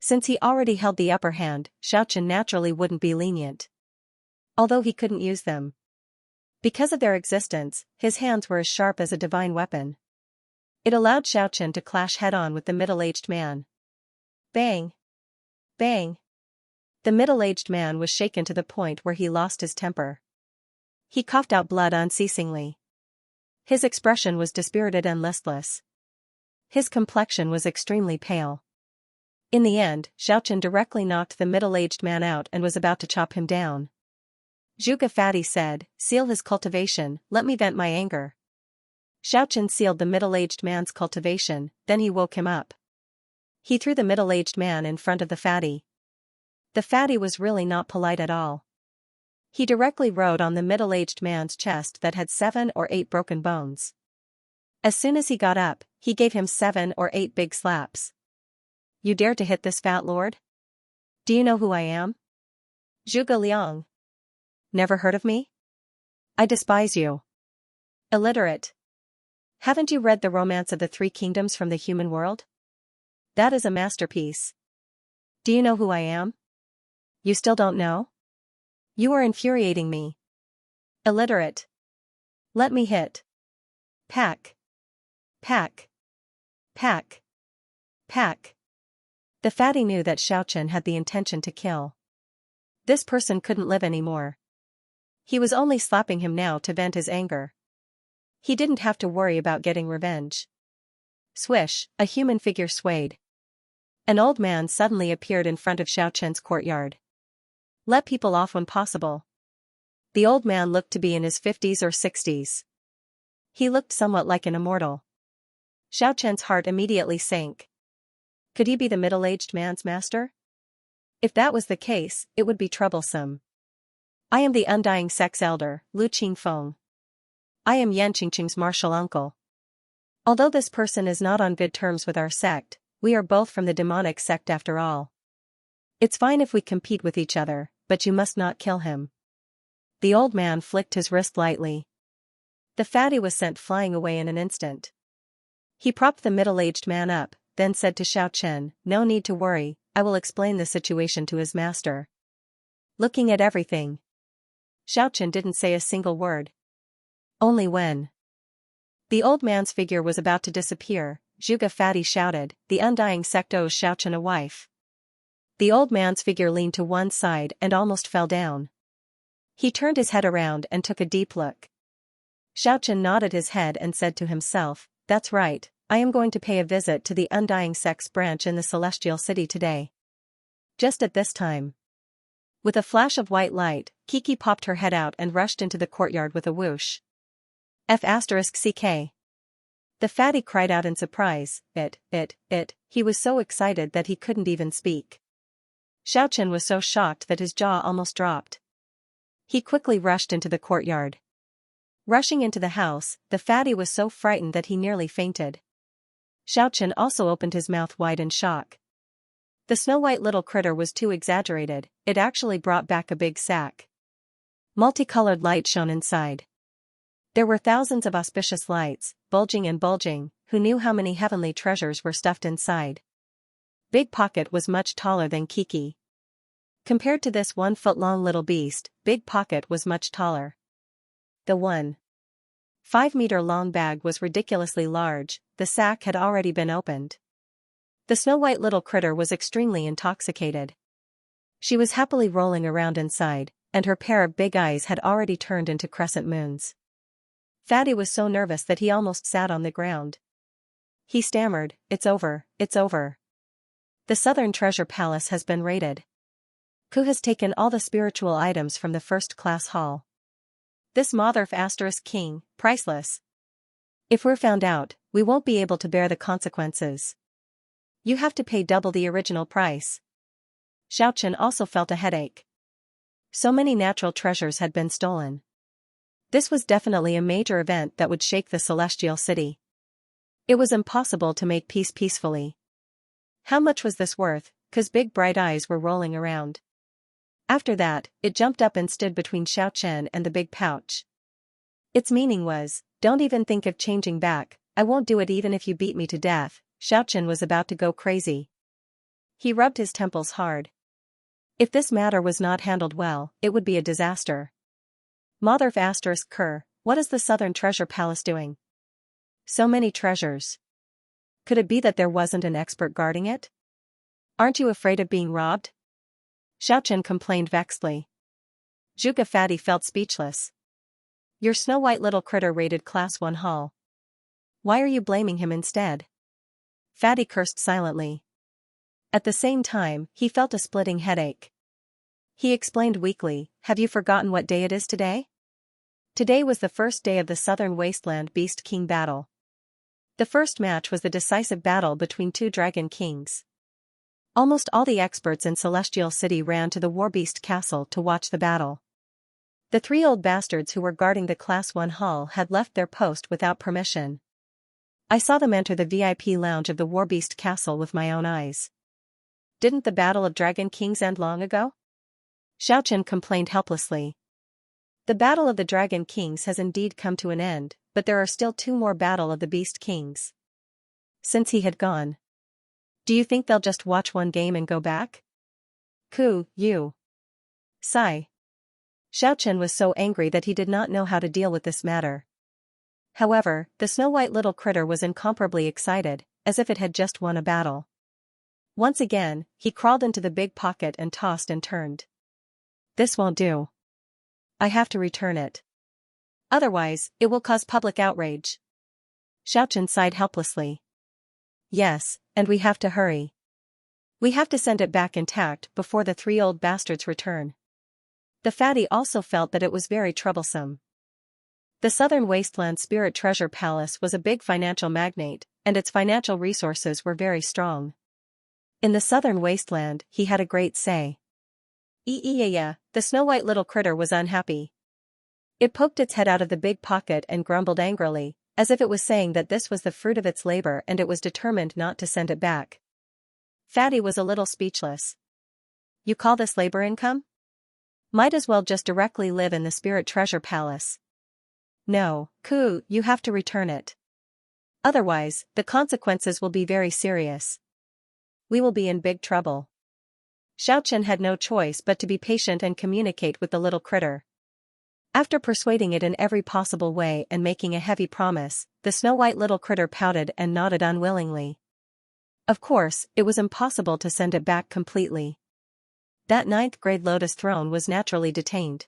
Since he already held the upper hand, Xiaochen naturally wouldn't be lenient. Although he couldn't use them. Because of their existence, his hands were as sharp as a divine weapon. It allowed Xiaochen to clash head-on with the middle-aged man. Bang! Bang! The middle-aged man was shaken to the point where he lost his temper. He coughed out blood unceasingly. His expression was dispirited and listless. His complexion was extremely pale. In the end, Xiaochen directly knocked the middle-aged man out and was about to chop him down. Zhuge Fatty said, "Seal his cultivation, let me vent my anger." Xiaochen sealed the middle-aged man's cultivation, then he woke him up. He threw the middle-aged man in front of the fatty. The fatty was really not polite at all. He directly rode on the middle-aged man's chest that had 7 or 8 broken bones. As soon as he got up, he gave him 7 or 8 big slaps. "You dare to hit this fat lord? Do you know who I am? Zhuge Liang. Never heard of me? I despise you. Illiterate. Haven't you read the Romance of the Three Kingdoms from the Human World? That is a masterpiece. Do you know who I am? You still don't know? You are infuriating me. Illiterate. Let me hit. Pack. Pack. Pack. Pack." The fatty knew that Xiaochen had the intention to kill. This person couldn't live anymore. He was only slapping him now to vent his anger. He didn't have to worry about getting revenge. Swish, a human figure swayed. An old man suddenly appeared in front of Xiaochen's courtyard. "Let people off when possible." The old man looked to be in his 50s or 60s. He looked somewhat like an immortal. Xiaochen's heart immediately sank. Could he be the middle-aged man's master? If that was the case, it would be troublesome. "I am the Undying Sect's elder, Lu Qingfeng. I am Yan Qingqing's martial uncle. Although this person is not on good terms with our sect, we are both from the demonic sect after all. It's fine if we compete with each other, but you must not kill him." The old man flicked his wrist lightly. The fatty was sent flying away in an instant. He propped the middle-aged man up, then said to Xiaochen, "No need to worry, I will explain the situation to his master." Looking at everything, Xiaochen didn't say a single word. Only when the old man's figure was about to disappear, Zhuge Fatty shouted, "The Undying Sect owes Xiaochen a wife." The old man's figure leaned to one side and almost fell down. He turned his head around and took a deep look. Xiaochen nodded his head and said to himself, "That's right, I am going to pay a visit to the Undying Sect's branch in the Celestial City today." Just at this time, with a flash of white light, Kiki popped her head out and rushed into the courtyard with a whoosh. F***CK. The fatty cried out in surprise, He was so excited that he couldn't even speak. Xiaochen was so shocked that his jaw almost dropped. He quickly rushed into the courtyard. Rushing into the house, the fatty was so frightened that he nearly fainted. Xiaochen also opened his mouth wide in shock. The snow-white little critter was too exaggerated, it actually brought back a big sack. Multicolored light shone inside. There were thousands of auspicious lights, bulging and bulging, who knew how many heavenly treasures were stuffed inside. Big Pocket was much taller than Kiki. Compared to this 1-foot-long little beast, Big Pocket was much taller. The 1.5-meter-long bag was ridiculously large, the sack had already been opened. The snow-white little critter was extremely intoxicated. She was happily rolling around inside, and her pair of big eyes had already turned into crescent moons. Fatty was so nervous that he almost sat on the ground. He stammered, "It's over, it's over. The Southern Treasure Palace has been raided. Ku has taken all the spiritual items from the first-class hall. This mother ** king, priceless. If we're found out, we won't be able to bear the consequences. You have to pay double the original price." Xiaochen also felt a headache. So many natural treasures had been stolen. This was definitely a major event that would shake the celestial city. It was impossible to make peace peacefully. How much was this worth? Ku's big bright eyes were rolling around. After that, it jumped up and stood between Xiaochen and the big pouch. Its meaning was, "Don't even think of changing back, I won't do it even if you beat me to death." Xiaochen was about to go crazy. He rubbed his temples hard. If this matter was not handled well, it would be a disaster. Mother ** Kur, what is the Southern Treasure Palace doing? So many treasures. Could it be that there wasn't an expert guarding it? Aren't you afraid of being robbed? Xiaochen complained vexedly. Zhuge Fatty felt speechless. Your snow-white little critter raided Class 1 hall. Why are you blaming him instead? Fatty cursed silently. At the same time, he felt a splitting headache. He explained weakly, "Have you forgotten what day it is today? Today was the first day of the Southern Wasteland Beast King battle. The first match was the decisive battle between two dragon kings. Almost all the experts in Celestial City ran to the Warbeast Castle to watch the battle. The three old bastards who were guarding the Class 1 hall had left their post without permission. I saw them enter the VIP lounge of the Warbeast Castle with my own eyes." Didn't the Battle of Dragon Kings end long ago? Xiaochen complained helplessly. The Battle of the Dragon Kings has indeed come to an end, but there are still 2 more Battle of the Beast Kings. Since he had gone. Do you think they'll just watch one game and go back? Ku, you. Sigh. Xiaochen was so angry that he did not know how to deal with this matter. However, the snow-white little critter was incomparably excited, as if it had just won a battle. Once again, he crawled into the big pocket and tossed and turned. This won't do. I have to return it. Otherwise, it will cause public outrage. Xiaochen sighed helplessly. Yes, and we have to hurry. We have to send it back intact before the 3 old bastards return. The fatty also felt that it was very troublesome. The Southern Wasteland Spirit Treasure Palace was a big financial magnate, and its financial resources were very strong. In the Southern Wasteland, he had a great say. Yeah, the snow-white little critter was unhappy. It poked its head out of the big pocket and grumbled angrily, as if it was saying that this was the fruit of its labor and it was determined not to send it back. Fatty was a little speechless. You call this labor income? Might as well just directly live in the Spirit Treasure Palace. No, Ku, you have to return it. Otherwise, the consequences will be very serious. We will be in big trouble. Xiaochen had no choice but to be patient and communicate with the little critter. After persuading it in every possible way and making a heavy promise, the snow-white little critter pouted and nodded unwillingly. Of course, it was impossible to send it back completely. That 9th-grade lotus throne was naturally detained.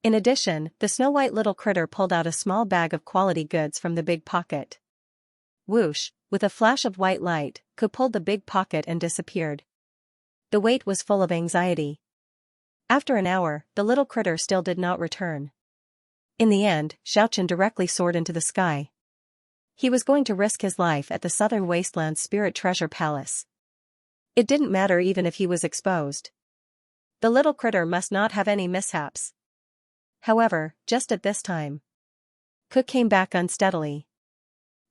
In addition, the snow-white little critter pulled out a small bag of quality goods from the big pocket. Whoosh, with a flash of white light, Ku pulled the big pocket and disappeared. The wait was full of anxiety. After an hour, the little critter still did not return. In the end, Xiaochen directly soared into the sky. He was going to risk his life at the Southern Wasteland Spirit Treasure Palace. It didn't matter even if he was exposed. The little critter must not have any mishaps. However, just at this time, Ku came back unsteadily.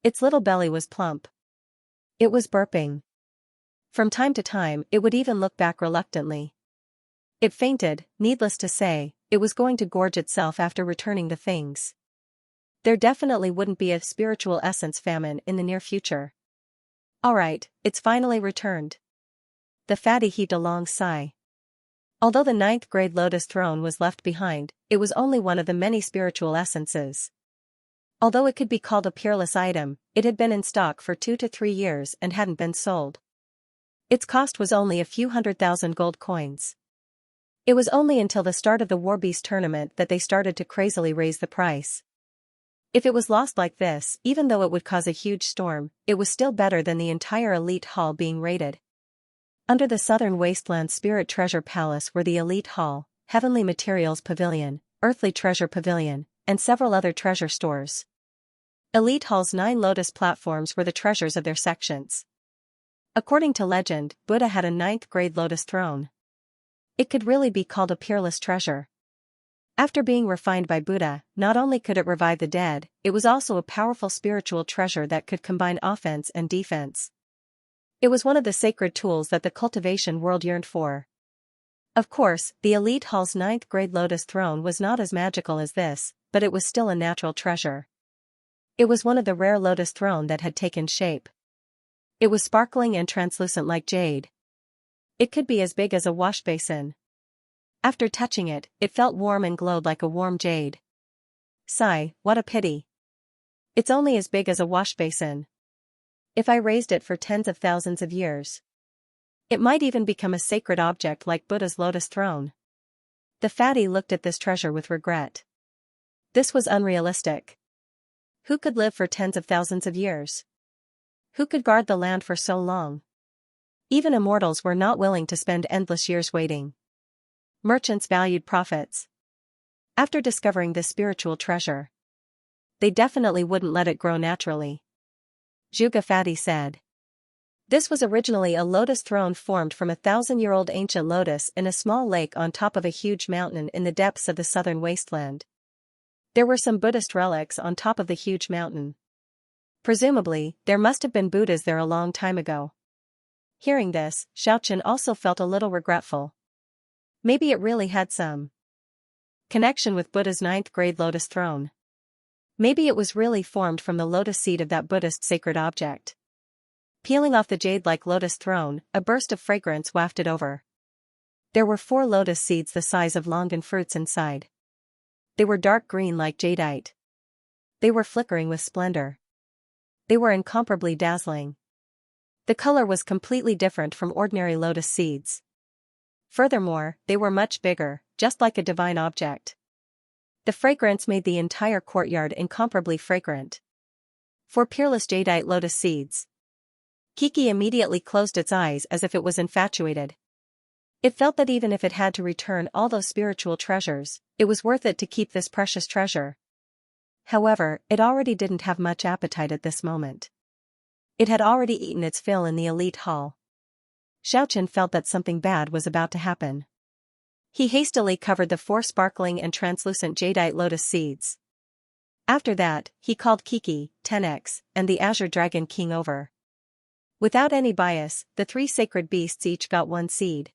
Its little belly was plump. It was burping. From time to time, it would even look back reluctantly. It fainted, needless to say, it was going to gorge itself after returning the things. There definitely wouldn't be a spiritual essence famine in the near future. Alright, it's finally returned. The fatty heaved a long sigh. Although the 9th-grade lotus throne was left behind, it was only one of the many spiritual essences. Although it could be called a peerless item, it had been in stock for 2 to 3 years and hadn't been sold. Its cost was only a few 100,000 gold coins. It was only until the start of the War Beast tournament that they started to crazily raise the price. If it was lost like this, even though it would cause a huge storm, it was still better than the entire elite hall being raided. Under the southern wasteland Spirit Treasure Palace were the elite hall, Heavenly Materials Pavilion, Earthly Treasure Pavilion, and several other treasure stores. Elite Hall's 9 lotus platforms were the treasures of their sections. According to legend, Buddha had a 9th-grade lotus throne. It could really be called a peerless treasure. After being refined by Buddha, not only could it revive the dead, it was also a powerful spiritual treasure that could combine offense and defense. It was one of the sacred tools that the cultivation world yearned for. Of course, the Elite Hall's 9th-grade lotus throne was not as magical as this, but it was still a natural treasure. It was one of the rare lotus throne that had taken shape. It was sparkling and translucent like jade. It could be as big as a wash basin. After touching it, it felt warm and glowed like a warm jade. Sigh, what a pity. It's only as big as a wash basin. If I raised it for tens of thousands of years, it might even become a sacred object like Buddha's lotus throne. The fatty looked at this treasure with regret. This was unrealistic. Who could live for tens of thousands of years? Who could guard the land for so long? Even immortals were not willing to spend endless years waiting. Merchants valued profits. After discovering this spiritual treasure, they definitely wouldn't let it grow naturally. Zhuge Fatty said. This was originally a lotus throne formed from a 1,000-year-old ancient lotus in a small lake on top of a huge mountain in the depths of the southern wasteland. There were some Buddhist relics on top of the huge mountain. Presumably, there must have been Buddhas there a long time ago. Hearing this, Xiaochen also felt a little regretful. Maybe it really had some connection with Buddha's 9th-grade lotus throne. Maybe it was really formed from the lotus seed of that Buddhist sacred object. Peeling off the jade-like lotus throne, a burst of fragrance wafted over. There were 4 lotus seeds the size of longan fruits inside. They were dark green like jadeite. They were flickering with splendor. They were incomparably dazzling. The color was completely different from ordinary lotus seeds. Furthermore, they were much bigger, just like a divine object. The fragrance made the entire courtyard incomparably fragrant. 4 peerless jadeite lotus seeds. Kiki immediately closed its eyes as if it was infatuated. It felt that even if it had to return all those spiritual treasures, it was worth it to keep this precious treasure. However, it already didn't have much appetite at this moment. It had already eaten its fill in the elite hall. Xiaochen felt that something bad was about to happen. He hastily covered the 4 sparkling and translucent jadeite lotus seeds. After that, he called Kiki, 10x, and the Azure Dragon King over. Without any bias, the 3 sacred beasts each got 1 seed.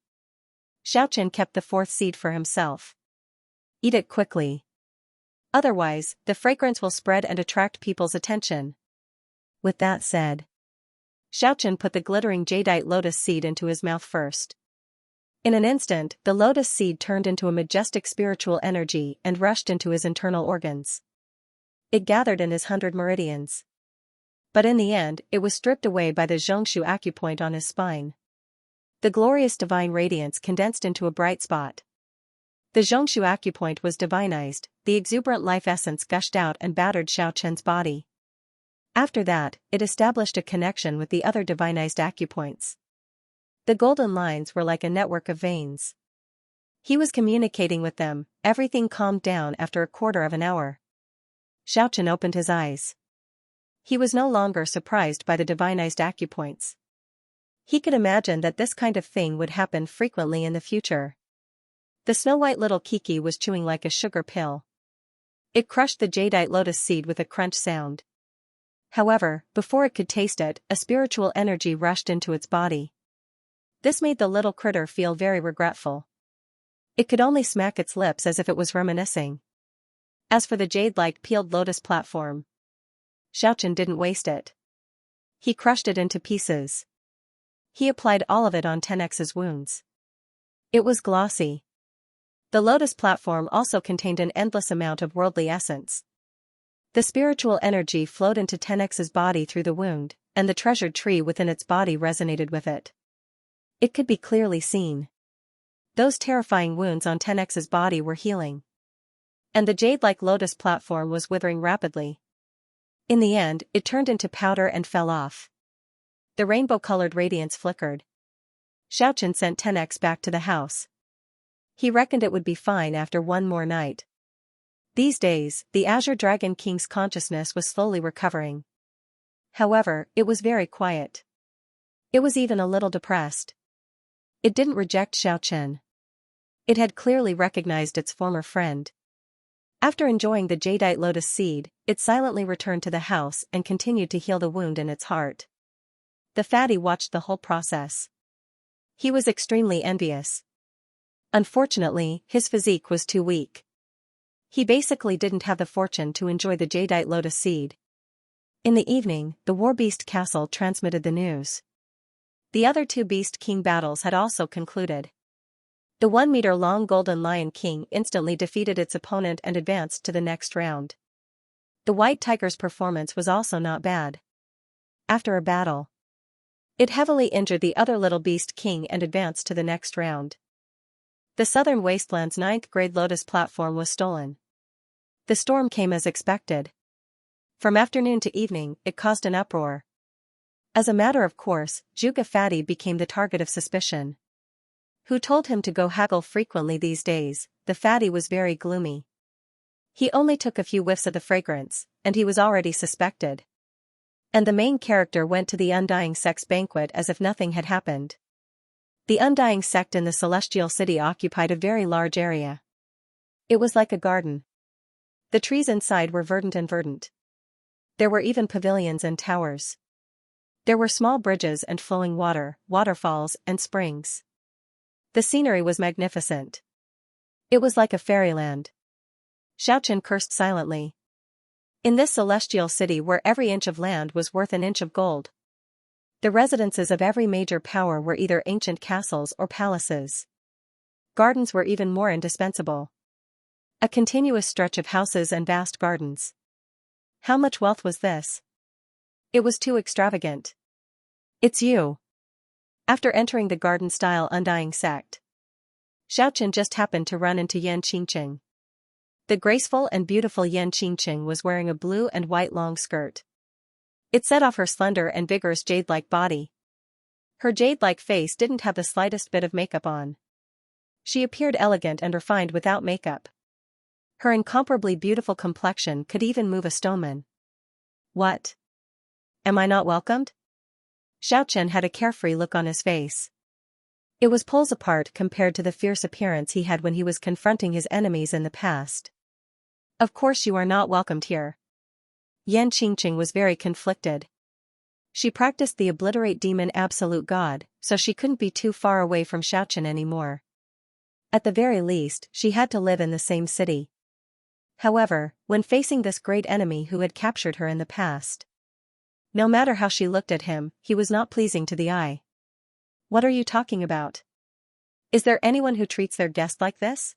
Xiaochen kept the 4th seed for himself. Eat it quickly. Otherwise, the fragrance will spread and attract people's attention. With that said, Xiaochen put the glittering jadeite lotus seed into his mouth first. In an instant, the lotus seed turned into a majestic spiritual energy and rushed into his internal organs. It gathered in his 100 meridians. But in the end, it was stripped away by the Xianxia acupoint on his spine. The glorious divine radiance condensed into a bright spot. The Xianxia acupoint was divinized, the exuberant life essence gushed out and battered Xiaochen's body. After that, it established a connection with the other divinized acupoints. The golden lines were like a network of veins. He was communicating with them. Everything calmed down after a quarter of an hour. Xiaochen opened his eyes. He was no longer surprised by the divinized acupoints. He could imagine that this kind of thing would happen frequently in the future. The snow-white little Kiki was chewing like a sugar pill. It crushed the jadeite lotus seed with a crunch sound. However, before it could taste it, a spiritual energy rushed into its body. This made the little critter feel very regretful. It could only smack its lips as if it was reminiscing. As for the jade-like peeled lotus platform, Xiaochen didn't waste it. He crushed it into pieces. He applied all of it on 10x's wounds. It was glossy. The lotus platform also contained an endless amount of worldly essence. The spiritual energy flowed into 10x's body through the wound, and the treasured tree within its body resonated with it. It could be clearly seen. Those terrifying wounds on 10x's body were healing. And the jade-like lotus platform was withering rapidly. In the end, it turned into powder and fell off. The rainbow-colored radiance flickered. Xiaochen sent 10x back to the house. He reckoned it would be fine after one more night. These days, the Azure Dragon King's consciousness was slowly recovering. However, it was very quiet. It was even a little depressed. It didn't reject Xiaochen. It had clearly recognized its former friend. After enjoying the jadeite lotus seed, it silently returned to the house and continued to heal the wound in its heart. The fatty watched the whole process. He was extremely envious. Unfortunately, his physique was too weak. He basically didn't have the fortune to enjoy the jadeite lotus seed. In the evening, the War Beast Castle transmitted the news. The other two Beast King battles had also concluded. The 1-meter-long Golden Lion King instantly defeated its opponent and advanced to the next round. The White Tiger's performance was also not bad. After a battle, it heavily injured the other Little Beast King and advanced to the next round. The Southern Wasteland's 9th-grade Lotus platform was stolen. The storm came as expected. From afternoon to evening, it caused an uproar. As a matter of course, Zhuge Fatty became the target of suspicion. Who told him to go haggle frequently these days? The fatty was very gloomy. He only took a few whiffs of the fragrance, and he was already suspected. And the main character went to the Undying Sect's banquet as if nothing had happened. The Undying Sect in the Celestial City occupied a very large area. It was like a garden. The trees inside were verdant and verdant. There were even pavilions and towers. There were small bridges and flowing water, waterfalls, and springs. The scenery was magnificent. It was like a fairyland. Xiaochen cursed silently. In this celestial city where every inch of land was worth an inch of gold. The residences of every major power were either ancient castles or palaces. Gardens were even more indispensable. A continuous stretch of houses and vast gardens. How much wealth was this? It was too extravagant. It's you. After entering the garden-style Undying Sect, Xiaochen just happened to run into Yan Qingqing. The graceful and beautiful Yan Qingqing was wearing a blue and white long skirt. It set off her slender and vigorous jade-like body. Her jade-like face didn't have the slightest bit of makeup on. She appeared elegant and refined without makeup. Her incomparably beautiful complexion could even move a stoneman. What? Am I not welcomed? Xiaochen had a carefree look on his face. It was poles apart compared to the fierce appearance he had when he was confronting his enemies in the past. Of course you are not welcomed here. Yan Qingqing was very conflicted. She practiced the obliterate demon absolute god, so she couldn't be too far away from Xiaochen anymore. At the very least, she had to live in the same city. However, when facing this great enemy who had captured her in the past, no matter how she looked at him, he was not pleasing to the eye. What are you talking about? Is there anyone who treats their guest like this?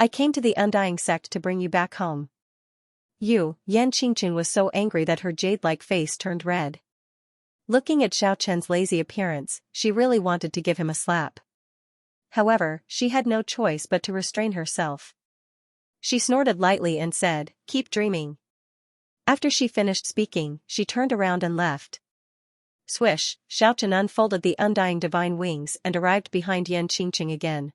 I came to the Undying Sect to bring you back home. Yan Qingqing was so angry that her jade-like face turned red. Looking at Xiaochen's lazy appearance, she really wanted to give him a slap. However, she had no choice but to restrain herself. She snorted lightly and said, "Keep dreaming." After she finished speaking, she turned around and left. Swish, Xiaochen unfolded the undying divine wings and arrived behind Yan Qingqing again.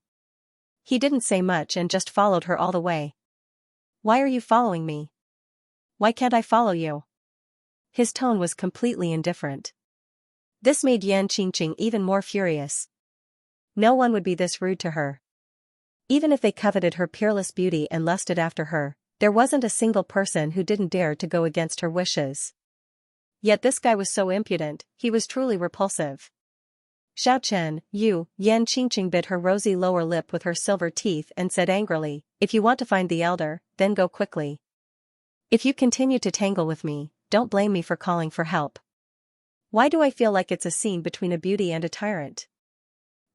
He didn't say much and just followed her all the way. Why are you following me? Why can't I follow you? His tone was completely indifferent. This made Yan Qingqing even more furious. No one would be this rude to her. Even if they coveted her peerless beauty and lusted after her, there wasn't a single person who didn't dare to go against her wishes. Yet this guy was so impudent, he was truly repulsive. Xiaochen, Yan Qingqing bit her rosy lower lip with her silver teeth and said angrily, "If you want to find the elder, then go quickly. If you continue to tangle with me, don't blame me for calling for help." Why do I feel like it's a scene between a beauty and a tyrant?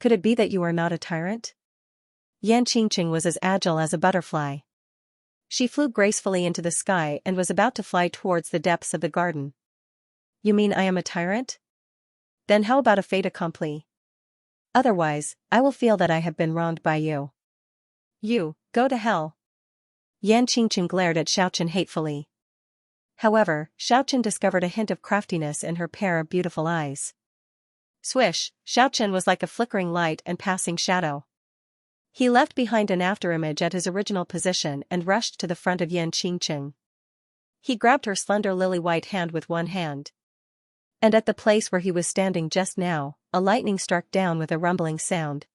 Could it be that you are not a tyrant? Yan Qingqing was as agile as a butterfly. She flew gracefully into the sky and was about to fly towards the depths of the garden. You mean I am a tyrant? Then how about a fait accompli? Otherwise, I will feel that I have been wronged by you. You, go to hell. Yan Qingqing glared at Xiaochen hatefully. However, Xiaochen discovered a hint of craftiness in her pair of beautiful eyes. Swish, Xiaochen was like a flickering light and passing shadow. He left behind an afterimage at his original position and rushed to the front of Yan Qingqing. He grabbed her slender lily-white hand with one hand. And at the place where he was standing just now, a lightning struck down with a rumbling sound.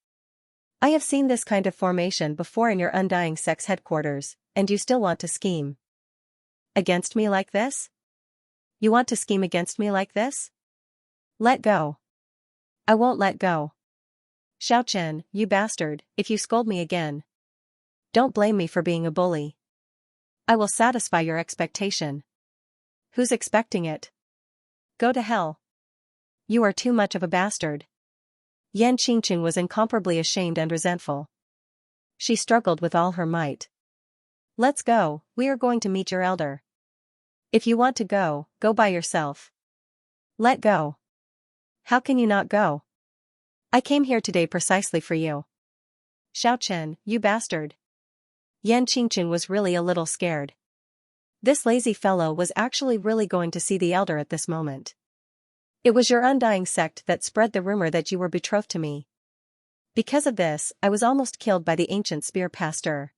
I have seen this kind of formation before in your undying sex headquarters, and you still want to scheme against me like this? You want to scheme against me like this? Let go. I won't let go. Xiaochen, you bastard, if you scold me again, don't blame me for being a bully. I will satisfy your expectation. Who's expecting it? Go to hell. You are too much of a bastard. Yan Qingqing was incomparably ashamed and resentful. She struggled with all her might. Let's go, we are going to meet your elder. If you want to go, go by yourself. Let go. How can you not go? I came here today precisely for you. Xiaochen, you bastard. Yan Qingqing was really a little scared. This lazy fellow was actually really going to see the elder at this moment. It was your undying sect that spread the rumor that you were betrothed to me. Because of this, I was almost killed by the ancient spear pastor.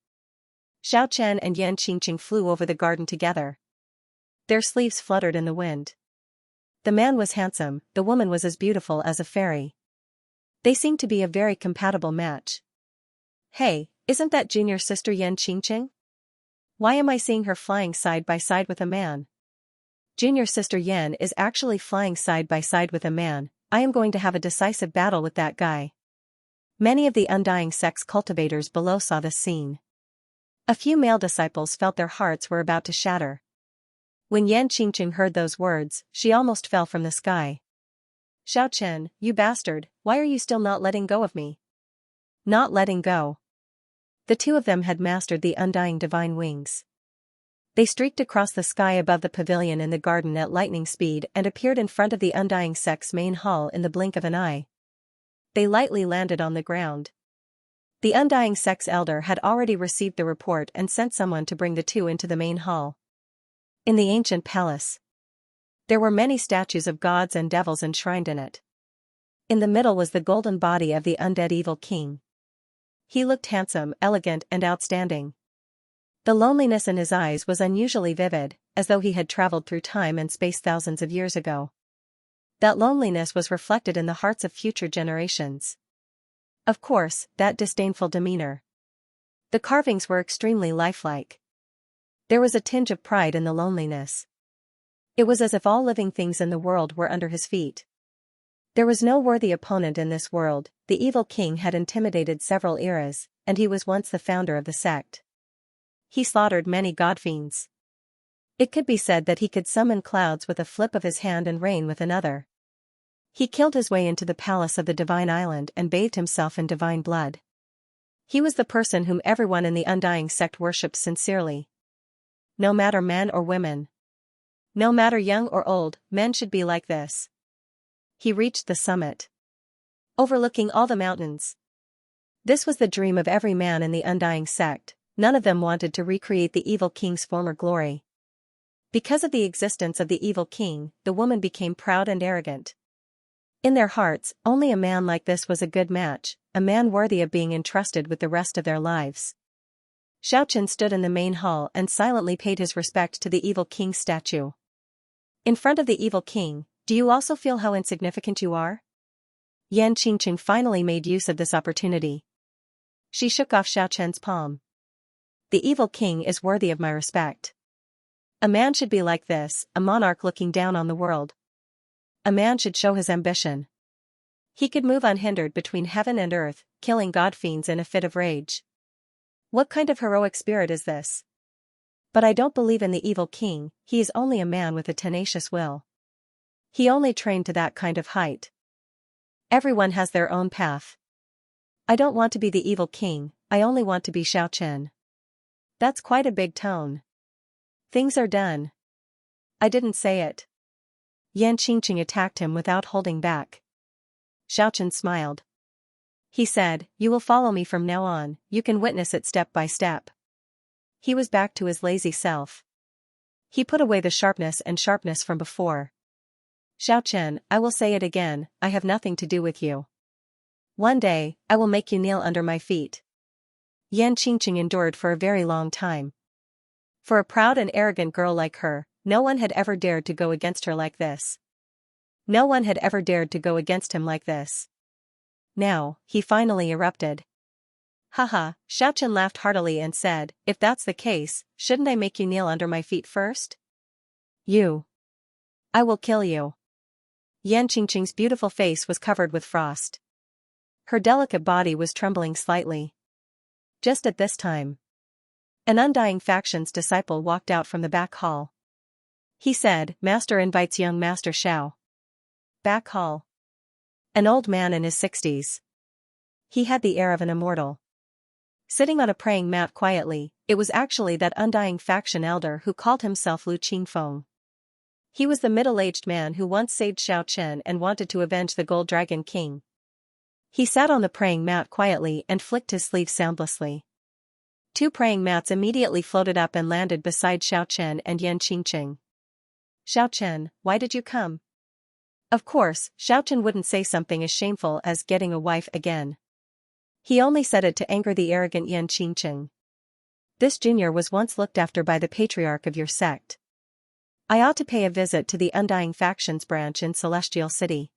Xiaochen and Yan Qingqing flew over the garden together. Their sleeves fluttered in the wind. The man was handsome, the woman was as beautiful as a fairy. They seemed to be a very compatible match. Hey, isn't that junior sister Yan Qingqing? Why am I seeing her flying side by side with a man? Junior sister Yan is actually flying side by side with a man. I am going to have a decisive battle with that guy. Many of the undying sex cultivators below saw this scene. A few male disciples felt their hearts were about to shatter. When Yan Qingqing heard those words, she almost fell from the sky. Xiaochen, you bastard, why are you still not letting go of me? Not letting go. The two of them had mastered the undying divine wings. They streaked across the sky above the pavilion in the garden at lightning speed and appeared in front of the undying sex main hall in the blink of an eye. They lightly landed on the ground. The undying sex elder had already received the report and sent someone to bring the two into the main hall. In the ancient palace, there were many statues of gods and devils enshrined in it. In the middle was the golden body of the undead evil king. He looked handsome, elegant, and outstanding. The loneliness in his eyes was unusually vivid, as though he had traveled through time and space thousands of years ago. That loneliness was reflected in the hearts of future generations. Of course, that disdainful demeanor. The carvings were extremely lifelike. There was a tinge of pride in the loneliness. It was as if all living things in the world were under his feet. There was no worthy opponent in this world. The evil king had intimidated several eras, and he was once the founder of the sect. He slaughtered many godfiends. It could be said that he could summon clouds with a flip of his hand and rain with another. He killed his way into the palace of the divine island and bathed himself in divine blood. He was the person whom everyone in the undying sect worshipped sincerely. No matter men or women. No matter young or old, men should be like this. He reached the summit, overlooking all the mountains. This was the dream of every man in the undying sect. None of them wanted to recreate the evil king's former glory. Because of the existence of the evil king, the woman became proud and arrogant. In their hearts, only a man like this was a good match, a man worthy of being entrusted with the rest of their lives. Xiaochen stood in the main hall and silently paid his respect to the evil king's statue. In front of the evil king, do you also feel how insignificant you are? Yan Qingqing finally made use of this opportunity. She shook off Xiaochen's palm. The evil king is worthy of my respect. A man should be like this, a monarch looking down on the world. A man should show his ambition. He could move unhindered between heaven and earth, killing godfiends in a fit of rage. What kind of heroic spirit is this? But I don't believe in the evil king. He is only a man with a tenacious will. He only trained to that kind of height. Everyone has their own path. I don't want to be the evil king, I only want to be Xiaochen. That's quite a big tone. Things are done. I didn't say it. Yan Qingqing attacked him without holding back. Xiaochen smiled. He said, "You will follow me from now on, you can witness it step by step." He was back to his lazy self. He put away the sharpness from before. "Xiaochen, I will say it again, I have nothing to do with you. One day, I will make you kneel under my feet." Yan Qingqing endured for a very long time. For a proud and arrogant girl like her, no one had ever dared to go against her like this. No one had ever dared to go against him like this. Now, he finally erupted. "Haha," Xiaochen laughed heartily and said, "If that's the case, shouldn't I make you kneel under my feet first? You. I will kill you." Yan Qingqing's beautiful face was covered with frost. Her delicate body was trembling slightly. Just at this time, an Undying Faction's disciple walked out from the back hall. He said, "Master invites young Master Xiao." Back hall. An old man in his 60s. He had the air of an immortal. Sitting on a praying mat quietly, it was actually that Undying Faction elder who called himself Lu Qingfeng. He was the middle-aged man who once saved Xiao Chen and wanted to avenge the Gold Dragon King. He sat on the praying mat quietly and flicked his sleeve soundlessly. 2 praying mats immediately floated up and landed beside Xiao Chen and Yan Qingqing. "Xiao Chen, why did you come?" Of course, Xiao Chen wouldn't say something as shameful as getting a wife again. He only said it to anger the arrogant Yan Qingqing. "This junior was once looked after by the patriarch of your sect. I ought to pay a visit to the Undying Factions branch in Celestial City."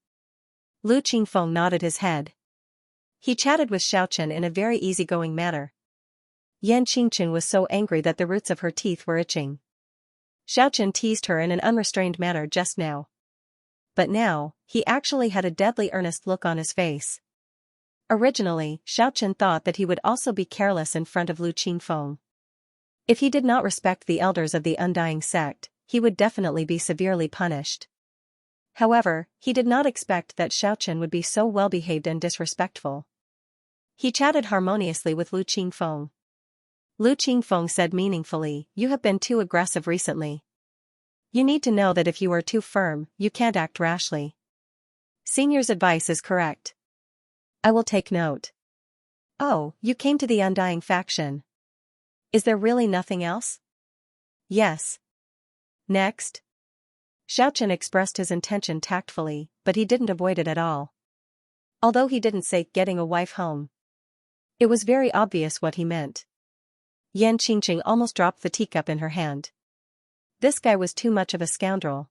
Lu Qingfeng nodded his head. He chatted with Xiao Chen in a very easygoing manner. Yan Qingqing was so angry that the roots of her teeth were itching. Xiao Chen teased her in an unrestrained manner just now. But now, he actually had a deadly earnest look on his face. Originally, Xiao Chen thought that he would also be careless in front of Lu Qingfeng. If he did not respect the elders of the Undying sect, he would definitely be severely punished. However, he did not expect that Xiao Chen would be so well-behaved and disrespectful. He chatted harmoniously with Lu Qingfeng. Lu Qingfeng said meaningfully, "You have been too aggressive recently. You need to know that if you are too firm, you can't act rashly. Senior's advice is correct. I will take note." "Oh, you came to the Undying Faction. Is there really nothing else?" "Yes." "Next?" Xiao Chen expressed his intention tactfully, but he didn't avoid it at all. Although he didn't say getting a wife home, it was very obvious what he meant. Yan Qingqing almost dropped the teacup in her hand. This guy was too much of a scoundrel.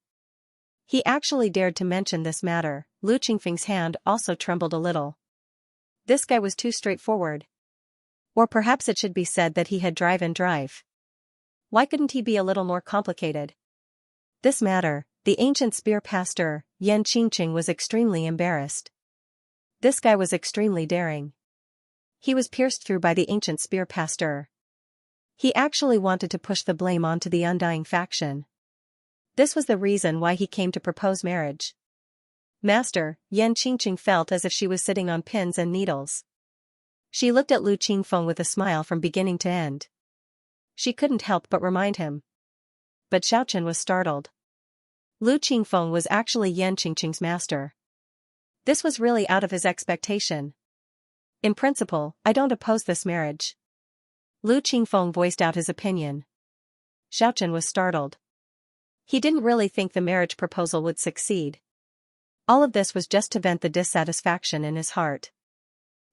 He actually dared to mention this matter. Lu Qingfeng's hand also trembled a little. This guy was too straightforward. Or perhaps it should be said that he had drive and drive. Why couldn't he be a little more complicated? This matter, the ancient spear pastor, Yan Qingqing was extremely embarrassed. This guy was extremely daring. He was pierced through by the ancient spear pastor. He actually wanted to push the blame onto the Undying Faction. This was the reason why he came to propose marriage. "Master," Yan Qingqing felt as if she was sitting on pins and needles. She looked at Lu Qingfeng with a smile from beginning to end. She couldn't help but remind him. But Xiao Chen was startled. Lu Qingfeng was actually Yan Qingqing's master. This was really out of his expectation. "In principle, I don't oppose this marriage." Lu Qingfeng voiced out his opinion. Xiao Chen was startled. He didn't really think the marriage proposal would succeed. All of this was just to vent the dissatisfaction in his heart.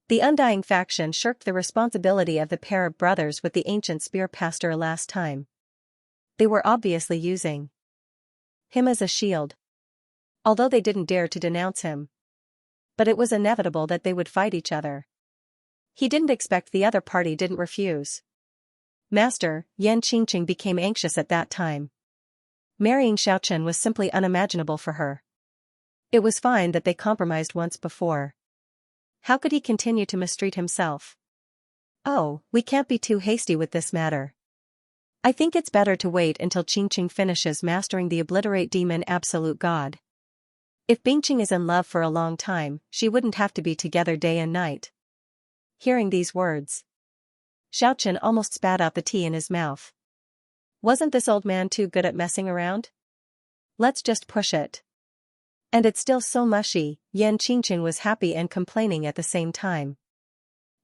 The Undying Faction shirked the responsibility of the pair of brothers with the ancient spear pastor last time. They were obviously using him as a shield. Although they didn't dare to denounce him. But it was inevitable that they would fight each other. He didn't expect the other party didn't refuse. "Master," Yan Qingqing became anxious at that time. Marrying Xiao Chen was simply unimaginable for her. It was fine that they compromised once before. How could he continue to mistreat himself? "Oh, we can't be too hasty with this matter. I think it's better to wait until Qingqing finishes mastering the Obliterate Demon Absolute God. If Bingqing is in love for a long time, she wouldn't have to be together day and night." Hearing these words, Xiao Chen almost spat out the tea in his mouth. Wasn't this old man too good at messing around? Let's just push it. And it's still so mushy. Yan Qingqing was happy and complaining at the same time.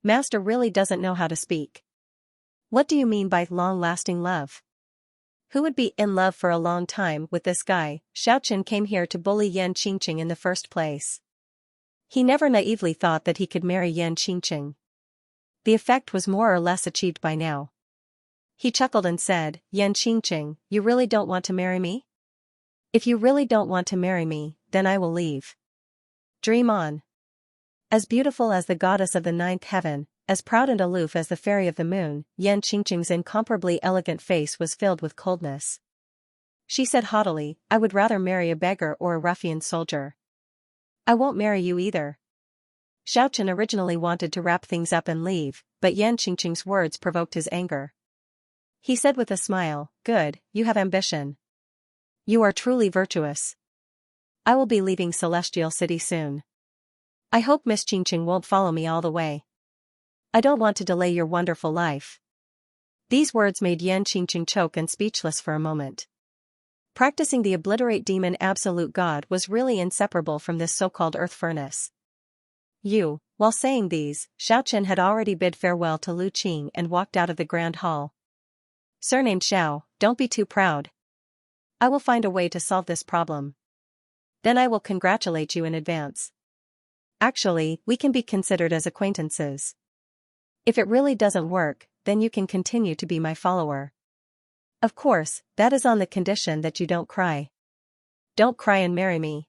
Master really doesn't know how to speak. What do you mean by long-lasting love? Who would be in love for a long time with this guy? Xiaochen came here to bully Yan Qingqing in the first place. He never naively thought that he could marry Yan Qingqing. The effect was more or less achieved by now. He chuckled and said, Yan Qingqing, you really don't want to marry me? If you really don't want to marry me, then I will leave. Dream on. As beautiful as the goddess of the ninth heaven, as proud and aloof as the fairy of the moon, Yan Qingqing's incomparably elegant face was filled with coldness. She said haughtily, I would rather marry a beggar or a ruffian soldier. I won't marry you either. Xiaochen originally wanted to wrap things up and leave, but Yan Qingqing's words provoked his anger. He said with a smile, good, you have ambition. You are truly virtuous. I will be leaving Celestial City soon. I hope Miss Qingqing won't follow me all the way. I don't want to delay your wonderful life. These words made Yan Qingqing choke and speechless for a moment. Practicing the obliterate demon absolute god was really inseparable from this so-called earth furnace. While saying these, Xiaochen had already bid farewell to Lu Qing and walked out of the grand hall. Surnamed Xiao, don't be too proud. I will find a way to solve this problem. Then I will congratulate you in advance. Actually, we can be considered as acquaintances. If it really doesn't work, then you can continue to be my follower. Of course, that is on the condition that you don't cry. Don't cry and marry me.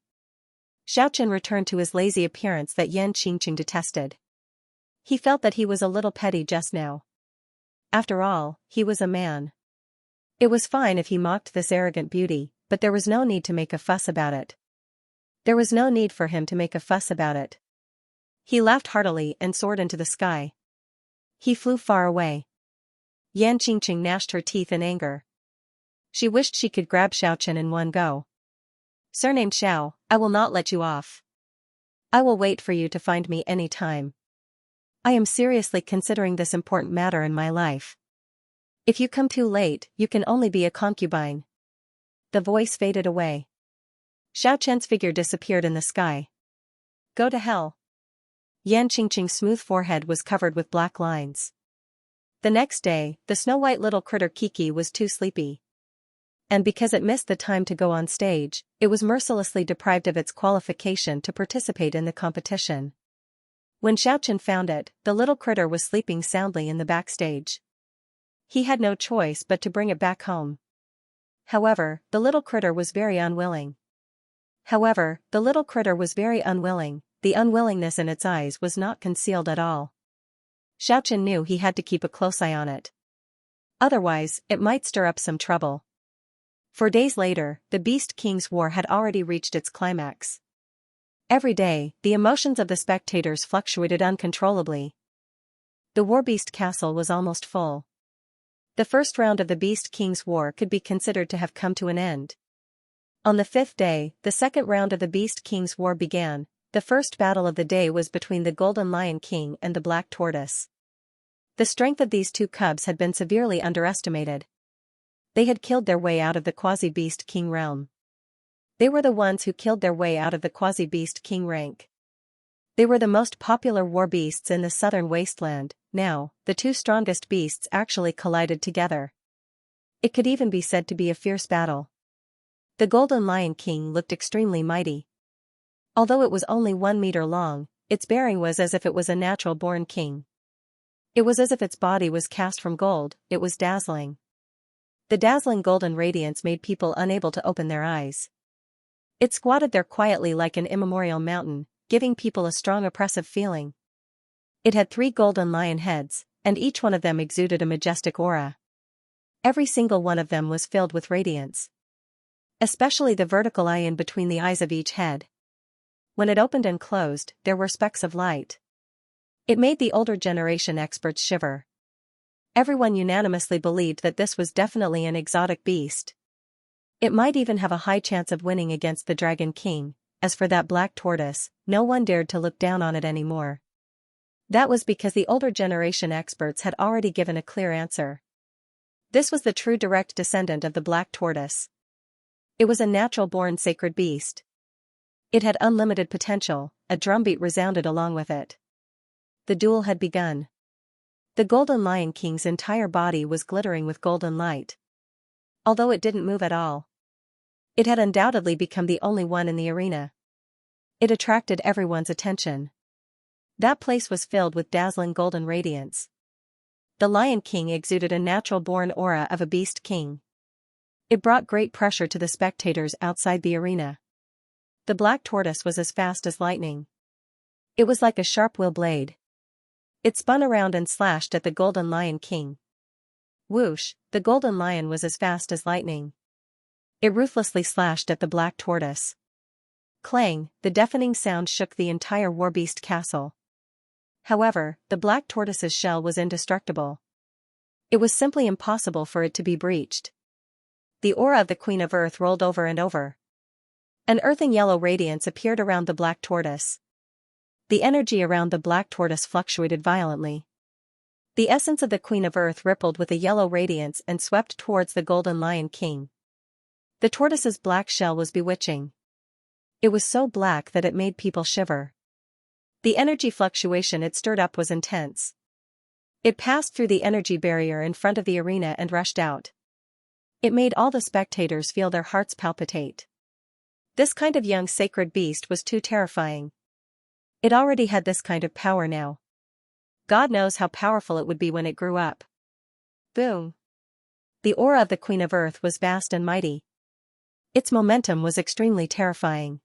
Xiaochen returned to his lazy appearance that Yan Qingqing detested. He felt that he was a little petty just now. After all, he was a man. It was fine if he mocked this arrogant beauty, but there was no need to make a fuss about it. There was no need for him to make a fuss about it. He laughed heartily and soared into the sky. He flew far away. Yan Qingqing gnashed her teeth in anger. She wished she could grab Xiaochen in one go. Surnamed Xiao, I will not let you off. I will wait for you to find me any time. I am seriously considering this important matter in my life. If you come too late, you can only be a concubine. The voice faded away. Xiaochen's figure disappeared in the sky. Go to hell. Yan Qingqing's smooth forehead was covered with black lines. The next day, the snow-white little critter Kiki was too sleepy. And because it missed the time to go on stage, it was mercilessly deprived of its qualification to participate in the competition. When Xiaochen found it, the little critter was sleeping soundly in the backstage. He had no choice but to bring it back home. However, the little critter was very unwilling. The unwillingness in its eyes was not concealed at all. Xiaochen knew he had to keep a close eye on it. Otherwise, it might stir up some trouble. 4 days later, the Beast King's war had already reached its climax. Every day, the emotions of the spectators fluctuated uncontrollably. The War Beast Castle was almost full. The first round of the Beast King's war could be considered to have come to an end. On the 5th day, the second round of the Beast King's war began. The first battle of the day was between the Golden Lion King and the Black Tortoise. The strength of these two cubs had been severely underestimated. They had killed their way out of the Quasi-Beast King realm. They were the ones who killed their way out of the Quasi-Beast King rank. They were the most popular war beasts in the southern wasteland. Now, the two strongest beasts actually collided together. It could even be said to be a fierce battle. The Golden Lion King looked extremely mighty. Although it was only 1 meter long, its bearing was as if it was a natural-born king. It was as if its body was cast from gold. It was dazzling. The dazzling golden radiance made people unable to open their eyes. It squatted there quietly like an immemorial mountain, giving people a strong oppressive feeling. It had 3 golden lion heads, and each one of them exuded a majestic aura. Every single one of them was filled with radiance. Especially the vertical eye in between the eyes of each head. When it opened and closed, there were specks of light. It made the older generation experts shiver. Everyone unanimously believed that this was definitely an exotic beast. It might even have a high chance of winning against the Dragon King. As for that black tortoise, no one dared to look down on it anymore. That was because the older generation experts had already given a clear answer. This was the true direct descendant of the black tortoise. It was a natural-born sacred beast. It had unlimited potential. A drumbeat resounded along with it. The duel had begun. The Golden Lion King's entire body was glittering with golden light. Although it didn't move at all, it had undoubtedly become the only one in the arena. It attracted everyone's attention. That place was filled with dazzling golden radiance. The Lion King exuded a natural-born aura of a beast king. It brought great pressure to the spectators outside the arena. The black tortoise was as fast as lightning. It was like a sharp wheel blade. It spun around and slashed at the Golden Lion King. Whoosh, the Golden Lion was as fast as lightning. It ruthlessly slashed at the black tortoise. Clang, the deafening sound shook the entire Warbeast castle. However, the black tortoise's shell was indestructible. It was simply impossible for it to be breached. The aura of the Queen of Earth rolled over and over. An earthing yellow radiance appeared around the black tortoise. The energy around the black tortoise fluctuated violently. The essence of the Queen of Earth rippled with a yellow radiance and swept towards the Golden Lion King. The tortoise's black shell was bewitching. It was so black that it made people shiver. The energy fluctuation it stirred up was intense. It passed through the energy barrier in front of the arena and rushed out. It made all the spectators feel their hearts palpitate. This kind of young sacred beast was too terrifying. It already had this kind of power now. God knows how powerful it would be when it grew up. Boom! The aura of the Queen of Earth was vast and mighty. Its momentum was extremely terrifying.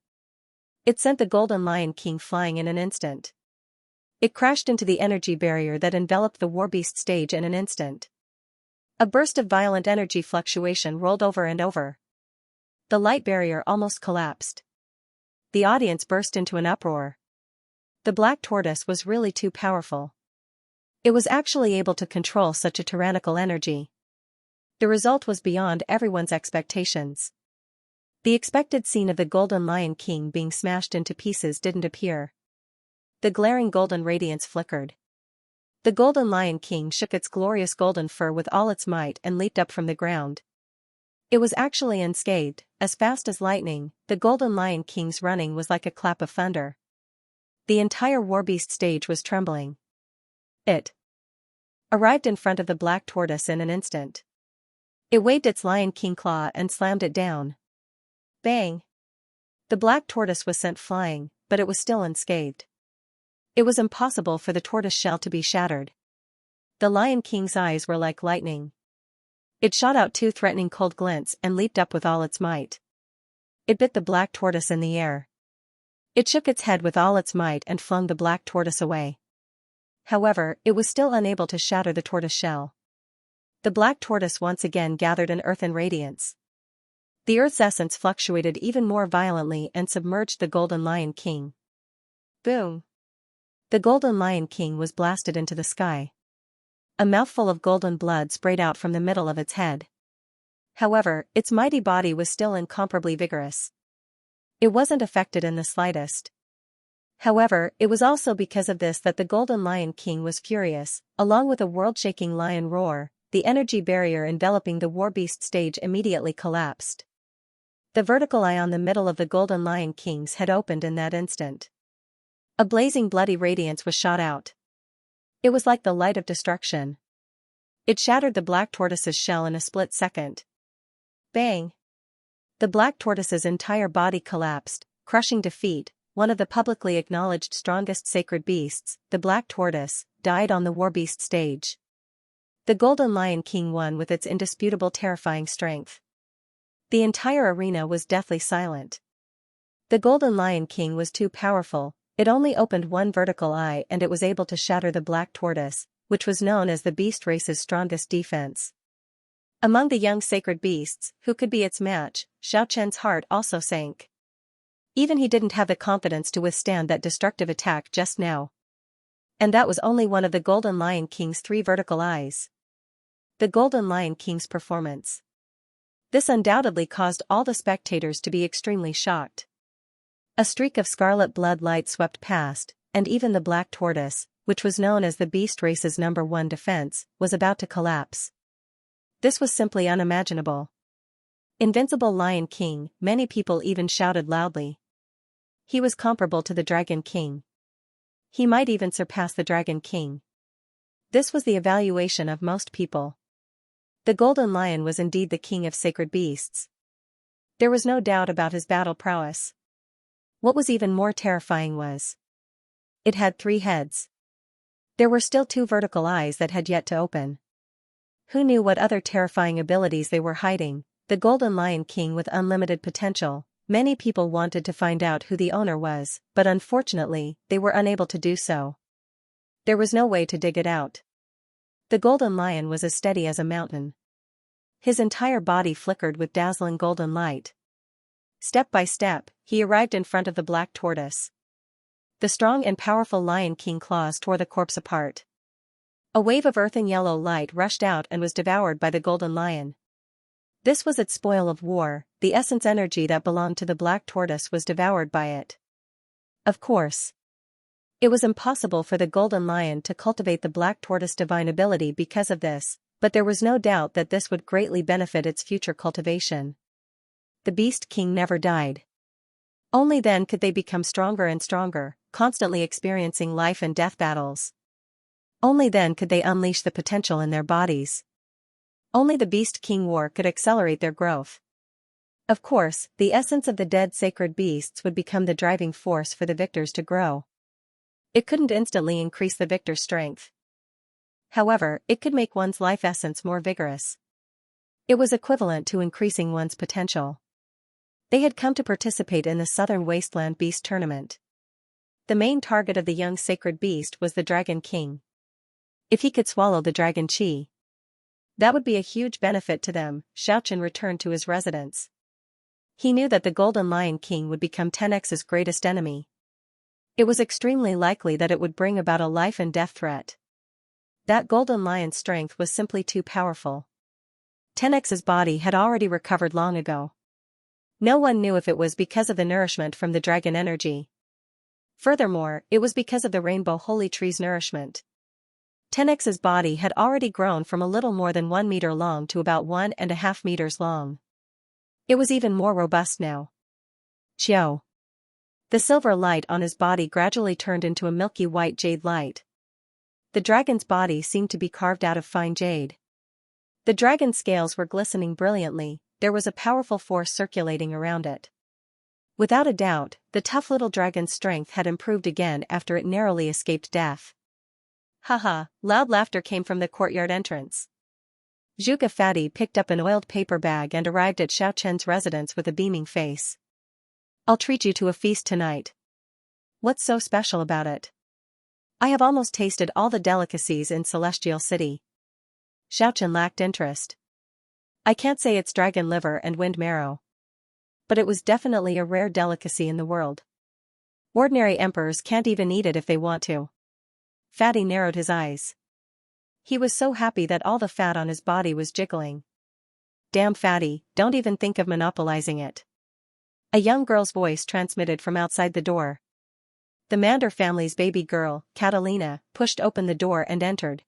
It sent the Golden Lion King flying in an instant. It crashed into the energy barrier that enveloped the Warbeast stage in an instant. A burst of violent energy fluctuation rolled over and over. The light barrier almost collapsed. The audience burst into an uproar. The black tortoise was really too powerful. It was actually able to control such a tyrannical energy. The result was beyond everyone's expectations. The expected scene of the Golden Lion King being smashed into pieces didn't appear. The glaring golden radiance flickered. The Golden Lion King shook its glorious golden fur with all its might and leaped up from the ground. It was actually unscathed, as fast as lightning. The Golden Lion King's running was like a clap of thunder. The entire Warbeast stage was trembling. It arrived in front of the black tortoise in an instant. It waved its Lion King claw and slammed it down. Bang! The black tortoise was sent flying, but it was still unscathed. It was impossible for the tortoise shell to be shattered. The Lion King's eyes were like lightning. It shot out two threatening cold glints and leaped up with all its might. It bit the black tortoise in the air. It shook its head with all its might and flung the black tortoise away. However, it was still unable to shatter the tortoise shell. The black tortoise once again gathered an earthen radiance. The Earth's essence fluctuated even more violently and submerged the Golden Lion King. Boom! The Golden Lion King was blasted into the sky. A mouthful of golden blood sprayed out from the middle of its head. However, its mighty body was still incomparably vigorous. It wasn't affected in the slightest. However, it was also because of this that the Golden Lion King was furious. Along with a world-shaking lion roar, the energy barrier enveloping the Warbeast stage immediately collapsed. The vertical eye on the middle of the Golden Lion King's head opened in that instant. A blazing bloody radiance was shot out. It was like the light of destruction. It shattered the black tortoise's shell in a split second. Bang! The black tortoise's entire body collapsed, crushing defeat. One of the publicly acknowledged strongest sacred beasts, the black tortoise, died on the Warbeast stage. The Golden Lion King won with its indisputable terrifying strength. The entire arena was deathly silent. The Golden Lion King was too powerful. It only opened one vertical eye and it was able to shatter the black tortoise, which was known as the beast race's strongest defense. Among the young sacred beasts, who could be its match, Xianxia's heart also sank. Even he didn't have the confidence to withstand that destructive attack just now. And that was only one of the Golden Lion King's 3 vertical eyes. The Golden Lion King's performance. This undoubtedly caused all the spectators to be extremely shocked. A streak of scarlet blood light swept past, and even the black tortoise, which was known as the beast race's #1 defense, was about to collapse. This was simply unimaginable. Invincible Lion King, many people even shouted loudly. He was comparable to the Dragon King. He might even surpass the Dragon King. This was the evaluation of most people. The Golden Lion was indeed the king of sacred beasts. There was no doubt about his battle prowess. What was even more terrifying was, it had 3 heads. There were still 2 vertical eyes that had yet to open. Who knew what other terrifying abilities they were hiding? The Golden Lion King with unlimited potential. Many people wanted to find out who the owner was, but unfortunately, they were unable to do so. There was no way to dig it out. The Golden Lion was as steady as a mountain. His entire body flickered with dazzling golden light. Step by step, he arrived in front of the black tortoise. The strong and powerful Lion King claws tore the corpse apart. A wave of earthen yellow light rushed out and was devoured by the Golden Lion. This was its spoil of war. The essence energy that belonged to the black tortoise was devoured by it. Of course, it was impossible for the Golden Lion to cultivate the black tortoise divine ability because of this, but there was no doubt that this would greatly benefit its future cultivation. The Beast King never died. Only then could they become stronger and stronger, constantly experiencing life and death battles. Only then could they unleash the potential in their bodies. Only the Beast King War could accelerate their growth. Of course, the essence of the dead sacred beasts would become the driving force for the victors to grow. It couldn't instantly increase the victor's strength. However, it could make one's life essence more vigorous. It was equivalent to increasing one's potential. They had come to participate in the Southern Wasteland Beast Tournament. The main target of the young sacred beast was the Dragon King. If he could swallow the Dragon Chi, that would be a huge benefit to them. Xianxia returned to his residence. He knew that the Golden Lion King would become 10x's greatest enemy. It was extremely likely that it would bring about a life and death threat. That Golden Lion's strength was simply too powerful. 10x's body had already recovered long ago. No one knew if it was because of the nourishment from the dragon energy. Furthermore, it was because of the rainbow holy tree's nourishment. 10x's body had already grown from a little more than 1 meter long to about 1.5 meters long. It was even more robust now. Chiao. The silver light on his body gradually turned into a milky white jade light. The dragon's body seemed to be carved out of fine jade. The dragon's scales were glistening brilliantly. There was a powerful force circulating around it. Without a doubt, the tough little dragon's strength had improved again after it narrowly escaped death. Haha, loud laughter came from the courtyard entrance. Zhuge Fatty picked up an oiled paper bag and arrived at Xiaoqian's residence with a beaming face. I'll treat you to a feast tonight. What's so special about it? I have almost tasted all the delicacies in Celestial City. Xiaoqian lacked interest. I can't say it's dragon liver and wind marrow. But it was definitely a rare delicacy in the world. Ordinary emperors can't even eat it if they want to. Fatty narrowed his eyes. He was so happy that all the fat on his body was jiggling. Damn Fatty, don't even think of monopolizing it. A young girl's voice transmitted from outside the door. The Mander family's baby girl, Catalina, pushed open the door and entered.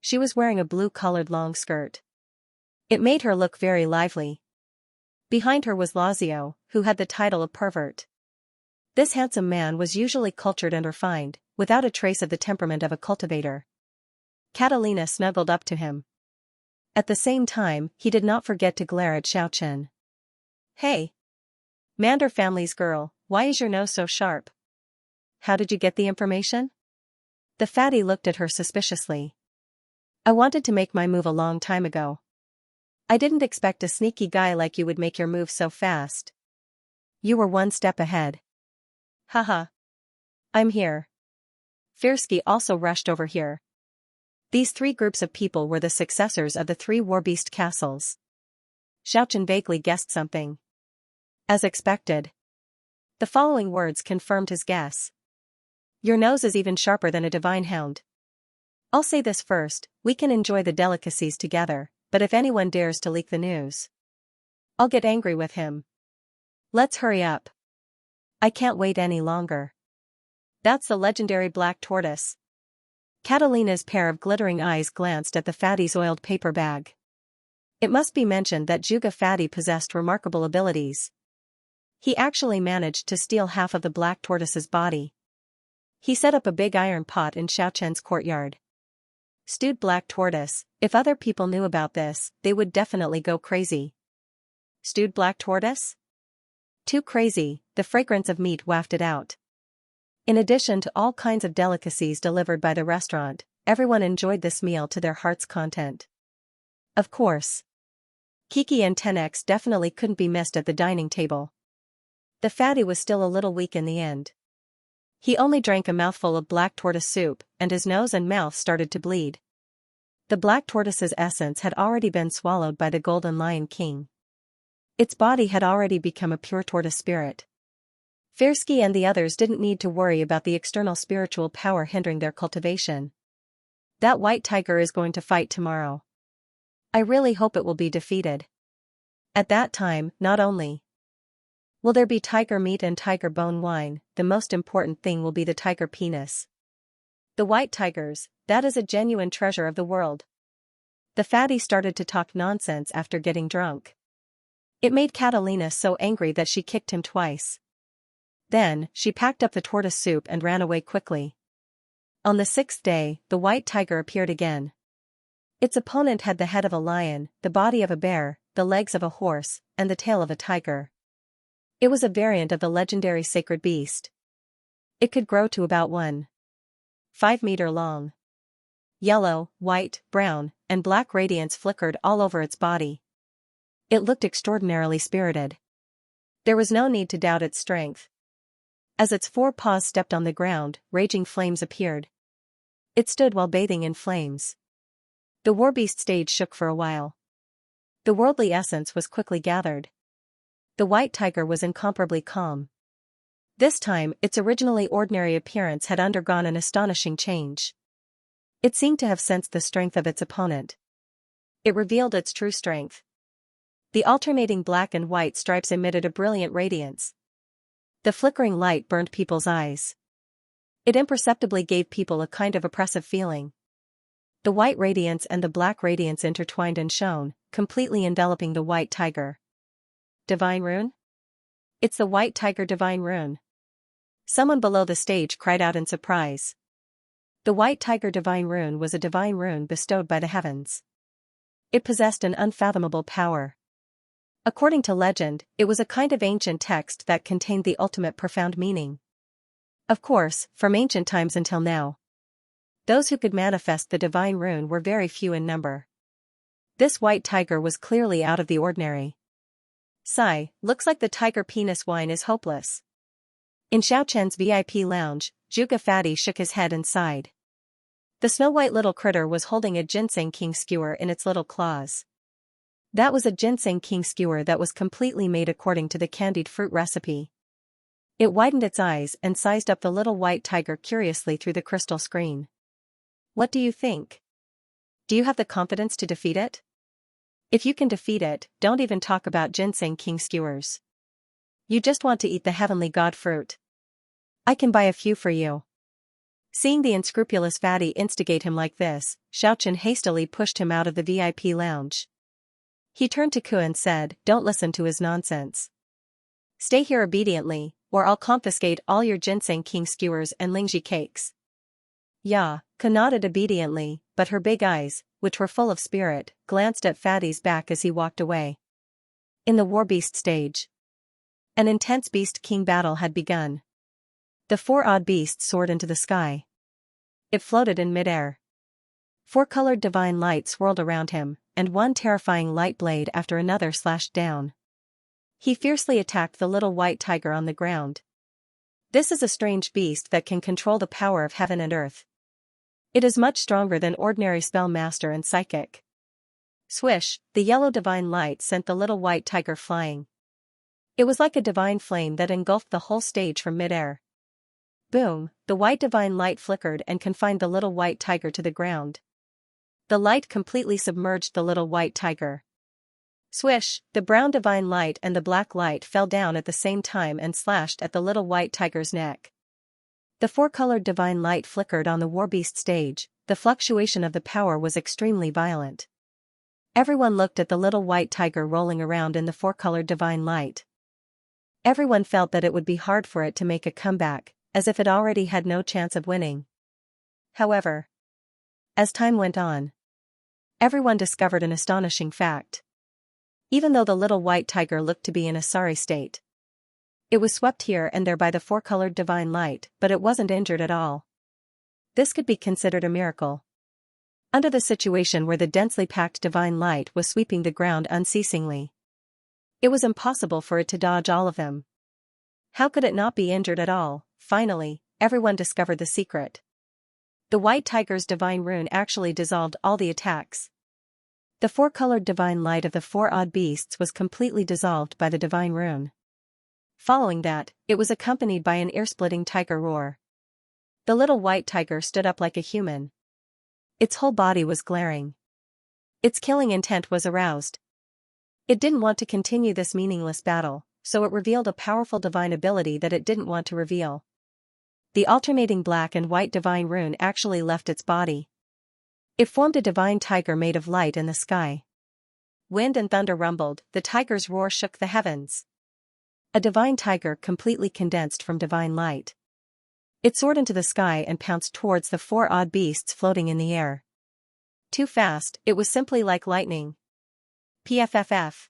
She was wearing a blue-colored long skirt. It made her look very lively. Behind her was Lazio, who had the title of pervert. This handsome man was usually cultured and refined, without a trace of the temperament of a cultivator. Catalina snuggled up to him. At the same time, he did not forget to glare at Xiaoqian. Hey! Mander family's girl, why is your nose so sharp? How did you get the information? The fatty looked at her suspiciously. I wanted to make my move a long time ago. I didn't expect a sneaky guy like you would make your move so fast. You were one step ahead. Haha. I'm here. Firsky also rushed over here. These 3 groups of people were the successors of the 3 warbeast castles. Xiaoqian vaguely guessed something. As expected. The following words confirmed his guess. Your nose is even sharper than a divine hound. I'll say this first, we can enjoy the delicacies together, but if anyone dares to leak the news, I'll get angry with him. Let's hurry up. I can't wait any longer. That's the legendary black tortoise. Catalina's pair of glittering eyes glanced at the fatty's oiled paper bag. It must be mentioned that Zhuge Fatty possessed remarkable abilities. He actually managed to steal half of the black tortoise's body. He set up a big iron pot in Xiaochen's courtyard. Stewed black tortoise. If other people knew about this, they would definitely go crazy. Stewed black tortoise? Too crazy, the fragrance of meat wafted out. In addition to all kinds of delicacies delivered by the restaurant, everyone enjoyed this meal to their heart's content. Of course. Kiki and 10x definitely couldn't be missed at the dining table. The fatty was still a little weak in the end. He only drank a mouthful of black tortoise soup, and his nose and mouth started to bleed. The black tortoise's essence had already been swallowed by the golden lion king. Its body had already become a pure tortoise spirit. Firsky and the others didn't need to worry about the external spiritual power hindering their cultivation. That white tiger is going to fight tomorrow. I really hope it will be defeated. At that time, not only will there be tiger meat and tiger bone wine, the most important thing will be the tiger penis. The white tigers, that is a genuine treasure of the world. The fatty started to talk nonsense after getting drunk. It made Catalina so angry that she kicked him twice. Then, she packed up the tortoise soup and ran away quickly. On the 6th day, the white tiger appeared again. Its opponent had the head of a lion, the body of a bear, the legs of a horse, and the tail of a tiger. It was a variant of the legendary sacred beast. It could grow to about 1.5 meters long. Yellow, white, brown, and black radiance flickered all over its body. It looked extraordinarily spirited. There was no need to doubt its strength. As its 4 paws stepped on the ground, raging flames appeared. It stood while bathing in flames. The warbeast stage shook for a while. The worldly essence was quickly gathered. The white tiger was incomparably calm. This time, its originally ordinary appearance had undergone an astonishing change. It seemed to have sensed the strength of its opponent. It revealed its true strength. The alternating black and white stripes emitted a brilliant radiance. The flickering light burned people's eyes. It imperceptibly gave people a kind of oppressive feeling. The white radiance and the black radiance intertwined and shone, completely enveloping the white tiger. Divine rune? It's the white tiger divine rune. Someone below the stage cried out in surprise. The white tiger divine rune was a divine rune bestowed by the heavens. It possessed an unfathomable power. According to legend, it was a kind of ancient text that contained the ultimate profound meaning. Of course, from ancient times until now, those who could manifest the divine rune were very few in number. This white tiger was clearly out of the ordinary. Sigh, looks like the tiger penis wine is hopeless. In Xiaochen's VIP lounge, Zhuge Fatty shook his head and sighed. The snow-white little critter was holding a ginseng king skewer in its little claws. That was a ginseng king skewer that was completely made according to the candied fruit recipe. It widened its eyes and sized up the little white tiger curiously through the crystal screen. What do you think? Do you have the confidence to defeat it? If you can defeat it, don't even talk about ginseng king skewers. You just want to eat the heavenly god fruit. I can buy a few for you. Seeing the unscrupulous fatty instigate him like this, Xiaochen hastily pushed him out of the VIP lounge. He turned to Ku and said, "Don't listen to his nonsense. Stay here obediently, or I'll confiscate all your ginseng king skewers and lingji cakes." Ya, Ku nodded obediently, but her big eyes, which were full of spirit, glanced at Fatty's back as he walked away. In the warbeast stage, an intense beast-king battle had begun. The 4 odd beasts soared into the sky. It floated in midair. 4 colored divine light swirled around him, and one terrifying light blade after another slashed down. He fiercely attacked the little white tiger on the ground. This is a strange beast that can control the power of heaven and earth. It is much stronger than ordinary spell master and psychic. Swish, the yellow divine light sent the little white tiger flying. It was like a divine flame that engulfed the whole stage from midair. Boom, the white divine light flickered and confined the little white tiger to the ground. The light completely submerged the little white tiger. Swish, the brown divine light and the black light fell down at the same time and slashed at the little white tiger's neck. The 4-colored divine light flickered on the warbeast stage. The fluctuation of the power was extremely violent. Everyone looked at the little white tiger rolling around in the 4-colored divine light. Everyone felt that it would be hard for it to make a comeback, as if it already had no chance of winning. However, as time went on, everyone discovered an astonishing fact. Even though the little white tiger looked to be in a sorry state, it was swept here and there by the four-colored divine light, but it wasn't injured at all. This could be considered a miracle. Under the situation where the densely packed divine light was sweeping the ground unceasingly, it was impossible for it to dodge all of them. How could it not be injured at all? Finally, everyone discovered the secret. The white tiger's divine rune actually dissolved all the attacks. The four-colored divine light of the four odd beasts was completely dissolved by the divine rune. Following that, it was accompanied by an ear-splitting tiger roar. The little white tiger stood up like a human. Its whole body was glaring. Its killing intent was aroused. It didn't want to continue this meaningless battle, so it revealed a powerful divine ability that it didn't want to reveal. The alternating black and white divine rune actually left its body. It formed a divine tiger made of light in the sky. Wind and thunder rumbled, the tiger's roar shook the heavens. A divine tiger completely condensed from divine light. It soared into the sky and pounced towards the four odd beasts floating in the air. Too fast, it was simply like lightning. Pfff.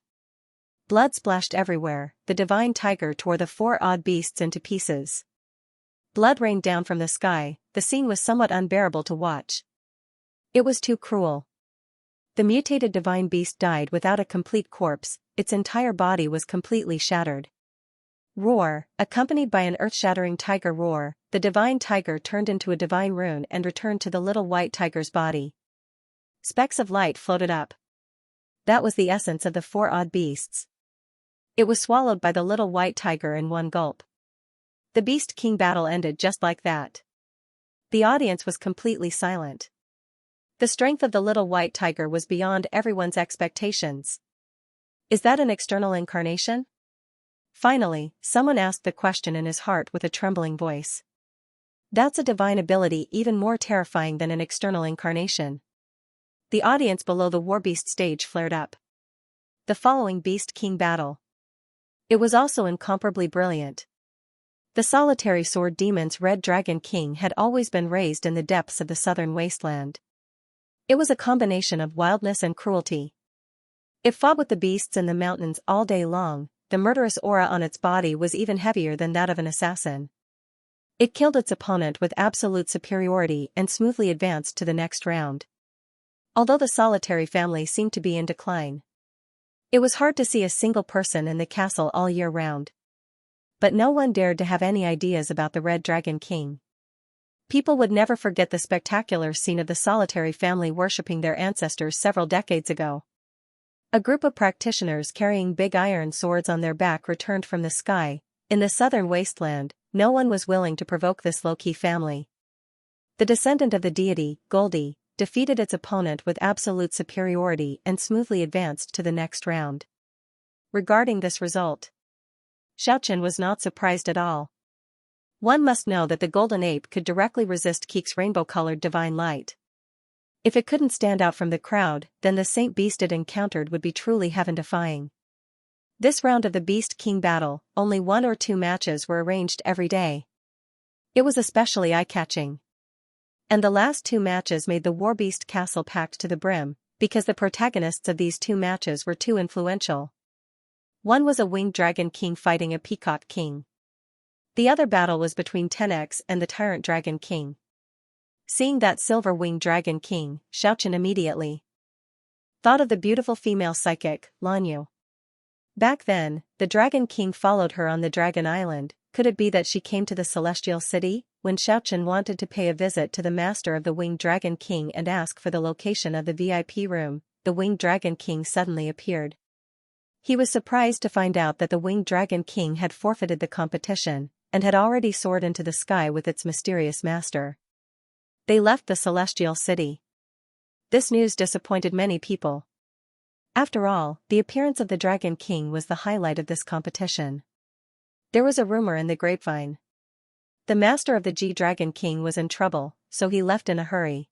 Blood splashed everywhere, the divine tiger tore the four odd beasts into pieces. Blood rained down from the sky, the scene was somewhat unbearable to watch. It was too cruel. The mutated divine beast died without a complete corpse, its entire body was completely shattered. Roar, accompanied by an earth-shattering tiger roar, the divine tiger turned into a divine rune and returned to the little white tiger's body. Specks of light floated up. That was the essence of the four odd beasts. It was swallowed by the little white tiger in one gulp. The Beast King battle ended just like that. The audience was completely silent. The strength of the little white tiger was beyond everyone's expectations. Is that an external incarnation? Finally, someone asked the question in his heart with a trembling voice. That's a divine ability even more terrifying than an external incarnation. The audience below the Warbeast stage flared up. The following Beast King battle. It was also incomparably brilliant. The solitary sword demon's Red Dragon King had always been raised in the depths of the southern wasteland. It was a combination of wildness and cruelty. It fought with the beasts in the mountains all day long, the murderous aura on its body was even heavier than that of an assassin. It killed its opponent with absolute superiority and smoothly advanced to the next round. Although the solitary family seemed to be in decline, it was hard to see a single person in the castle all year round. But no one dared to have any ideas about the Red Dragon King. People would never forget the spectacular scene of the solitary family worshipping their ancestors several decades ago. A group of practitioners carrying big iron swords on their back returned from the sky. In the southern wasteland, no one was willing to provoke this low-key family. The descendant of the deity, Goldie, defeated its opponent with absolute superiority and smoothly advanced to the next round. Regarding this result, Xianxia was not surprised at all. One must know that the golden ape could directly resist Keek's rainbow-colored divine light. If it couldn't stand out from the crowd, then the saint beast it encountered would be truly heaven-defying. This round of the Beast King battle, only 1 or 2 matches were arranged every day. It was especially eye-catching. And the last 2 matches made the Warbeast castle packed to the brim, because the protagonists of these 2 matches were too influential. One was a winged dragon king fighting a peacock king. The other battle was between Tenex and the tyrant dragon king. Seeing that silver-winged dragon king, Xianxia immediately thought of the beautiful female psychic, Lanyu. Back then, the dragon king followed her on the dragon island. Could it be that she came to the celestial city? When Xianxia wanted to pay a visit to the master of the winged dragon king and ask for the location of the VIP room, the winged dragon king suddenly appeared. He was surprised to find out that the winged dragon king had forfeited the competition, and had already soared into the sky with its mysterious master. They left the celestial city. This news disappointed many people. After all, the appearance of the Dragon King was the highlight of this competition. There was a rumor in the grapevine. The master of the Dragon King was in trouble, so he left in a hurry.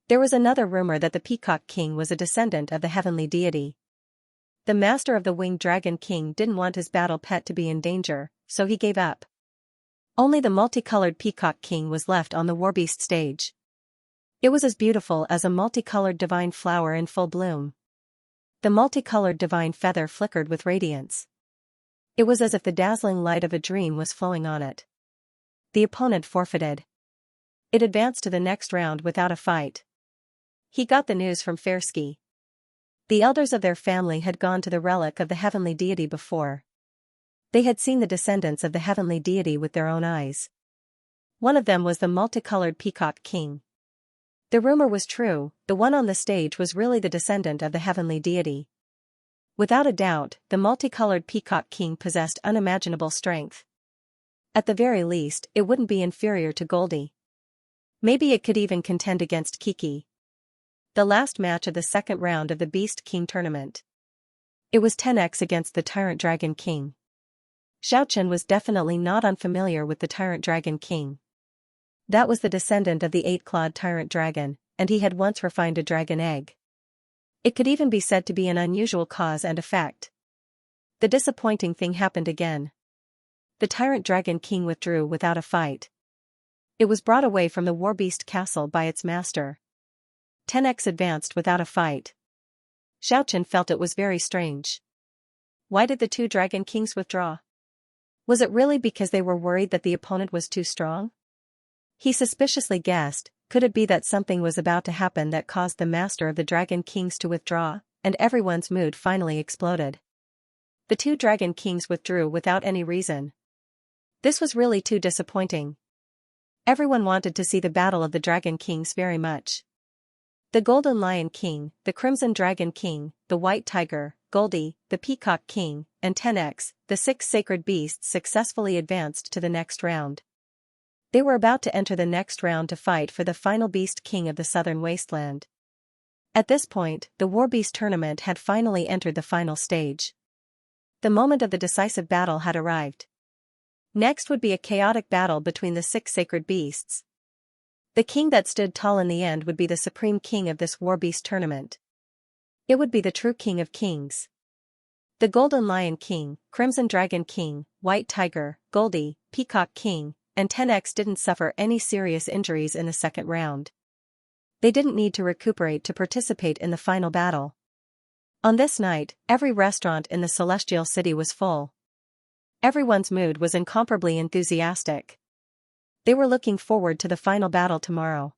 There was another rumor that the Peacock King was a descendant of the heavenly deity. The master of the Winged Dragon King didn't want his battle pet to be in danger, so he gave up. Only the multicolored Peacock King was left on the Warbeast stage. It was as beautiful as a multicolored divine flower in full bloom. The multicolored divine feather flickered with radiance. It was as if the dazzling light of a dream was flowing on it. The opponent forfeited. It advanced to the next round without a fight. He got the news from Fairski. The elders of their family had gone to the relic of the heavenly deity before. They had seen the descendants of the heavenly deity with their own eyes. One of them was the multicolored Peacock King. The rumor was true, the one on the stage was really the descendant of the heavenly deity. Without a doubt, the multicolored Peacock King possessed unimaginable strength. At the very least, it wouldn't be inferior to Goldie. Maybe it could even contend against Kiki. The last match of the second round of the Beast King tournament. It was 10x against the Tyrant Dragon King. Xiaochen was definitely not unfamiliar with the Tyrant Dragon King. That was the descendant of the 8-clawed Tyrant Dragon, and he had once refined a dragon egg. It could even be said to be an unusual cause and effect. The disappointing thing happened again. The Tyrant Dragon King withdrew without a fight. It was brought away from the Warbeast castle by its master. 10x advanced without a fight. Xiaochen felt it was very strange. Why did the two Dragon Kings withdraw? Was it really because they were worried that the opponent was too strong? He suspiciously guessed, could it be that something was about to happen that caused the master of the Dragon Kings to withdraw, and everyone's mood finally exploded. The two Dragon Kings withdrew without any reason. This was really too disappointing. Everyone wanted to see the battle of the Dragon Kings very much. The Golden Lion King, the Crimson Dragon King, the White Tiger, Goldie, the Peacock King, and 10x, the 6 sacred beasts successfully advanced to the next round. They were about to enter the next round to fight for the final Beast King of the Southern Wasteland. At this point, the Warbeast tournament had finally entered the final stage. The moment of the decisive battle had arrived. Next would be a chaotic battle between the 6 sacred beasts. The king that stood tall in the end would be the supreme king of this Warbeast tournament. It would be the true king of kings. The Golden Lion King, Crimson Dragon King, White Tiger, Goldie, Peacock King, and 10x didn't suffer any serious injuries in the second round. They didn't need to recuperate to participate in the final battle. On this night, every restaurant in the Celestial City was full. Everyone's mood was incomparably enthusiastic. They were looking forward to the final battle tomorrow.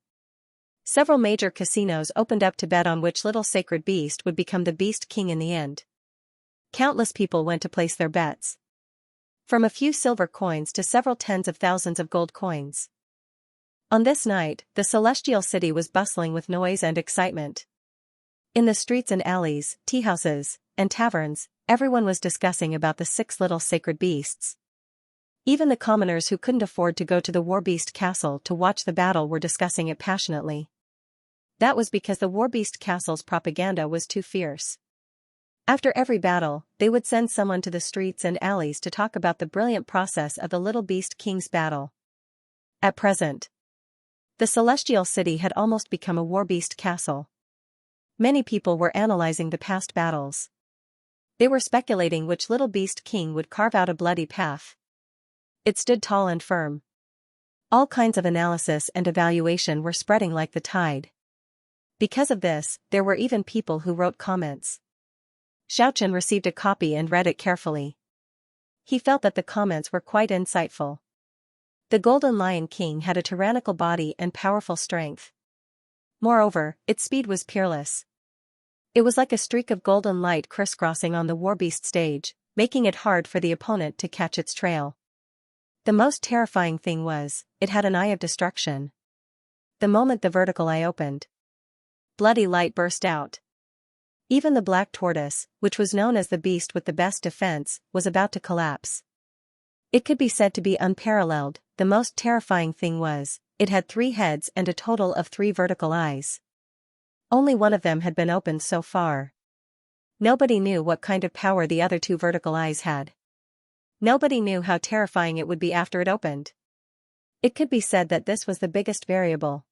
Several major casinos opened up to bet on which little sacred beast would become the Beast King in the end. Countless people went to place their bets. From a few silver coins to several tens of thousands of gold coins. On this night, the Celestial City was bustling with noise and excitement. In the streets and alleys, teahouses, and taverns, everyone was discussing about the 6 little sacred beasts. Even the commoners who couldn't afford to go to the Warbeast Castle to watch the battle were discussing it passionately. That was because the Warbeast Castle's propaganda was too fierce. After every battle, they would send someone to the streets and alleys to talk about the brilliant process of the Little Beast King's battle. At present, the Celestial City had almost become a Warbeast castle. Many people were analyzing the past battles. They were speculating which Little Beast King would carve out a bloody path. It stood tall and firm. All kinds of analysis and evaluation were spreading like the tide. Because of this, there were even people who wrote comments. Xiaochen received a copy and read it carefully. He felt that the comments were quite insightful. The Golden Lion King had a tyrannical body and powerful strength. Moreover, its speed was peerless. It was like a streak of golden light crisscrossing on the Warbeast stage, making it hard for the opponent to catch its trail. The most terrifying thing was, it had an eye of destruction. The moment the vertical eye opened, bloody light burst out. Even the black tortoise, which was known as the beast with the best defense, was about to collapse. It could be said to be unparalleled. The most terrifying thing was, it had 3 heads and a total of 3 vertical eyes. Only one of them had been opened so far. Nobody knew what kind of power the other 2 vertical eyes had. Nobody knew how terrifying it would be after it opened. It could be said that this was the biggest variable.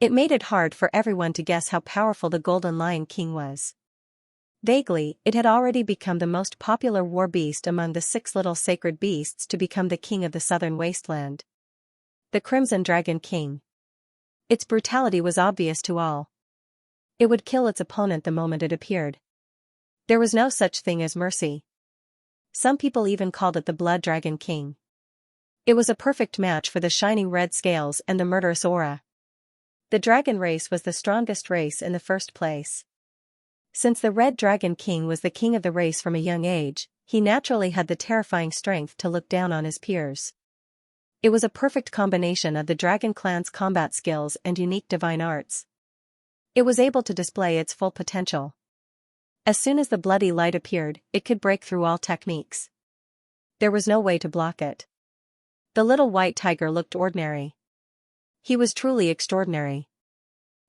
It made it hard for everyone to guess how powerful the Golden Lion King was. Vaguely, it had already become the most popular war beast among the 6 little sacred beasts to become the king of the southern wasteland. The Crimson Dragon King. Its brutality was obvious to all. It would kill its opponent the moment it appeared. There was no such thing as mercy. Some people even called it the Blood Dragon King. It was a perfect match for the shining red scales and the murderous aura. The dragon race was the strongest race in the first place. Since the Red Dragon King was the king of the race from a young age, he naturally had the terrifying strength to look down on his peers. It was a perfect combination of the dragon clan's combat skills and unique divine arts. It was able to display its full potential. As soon as the bloody light appeared, it could break through all techniques. There was no way to block it. The little white tiger looked ordinary. He was truly extraordinary.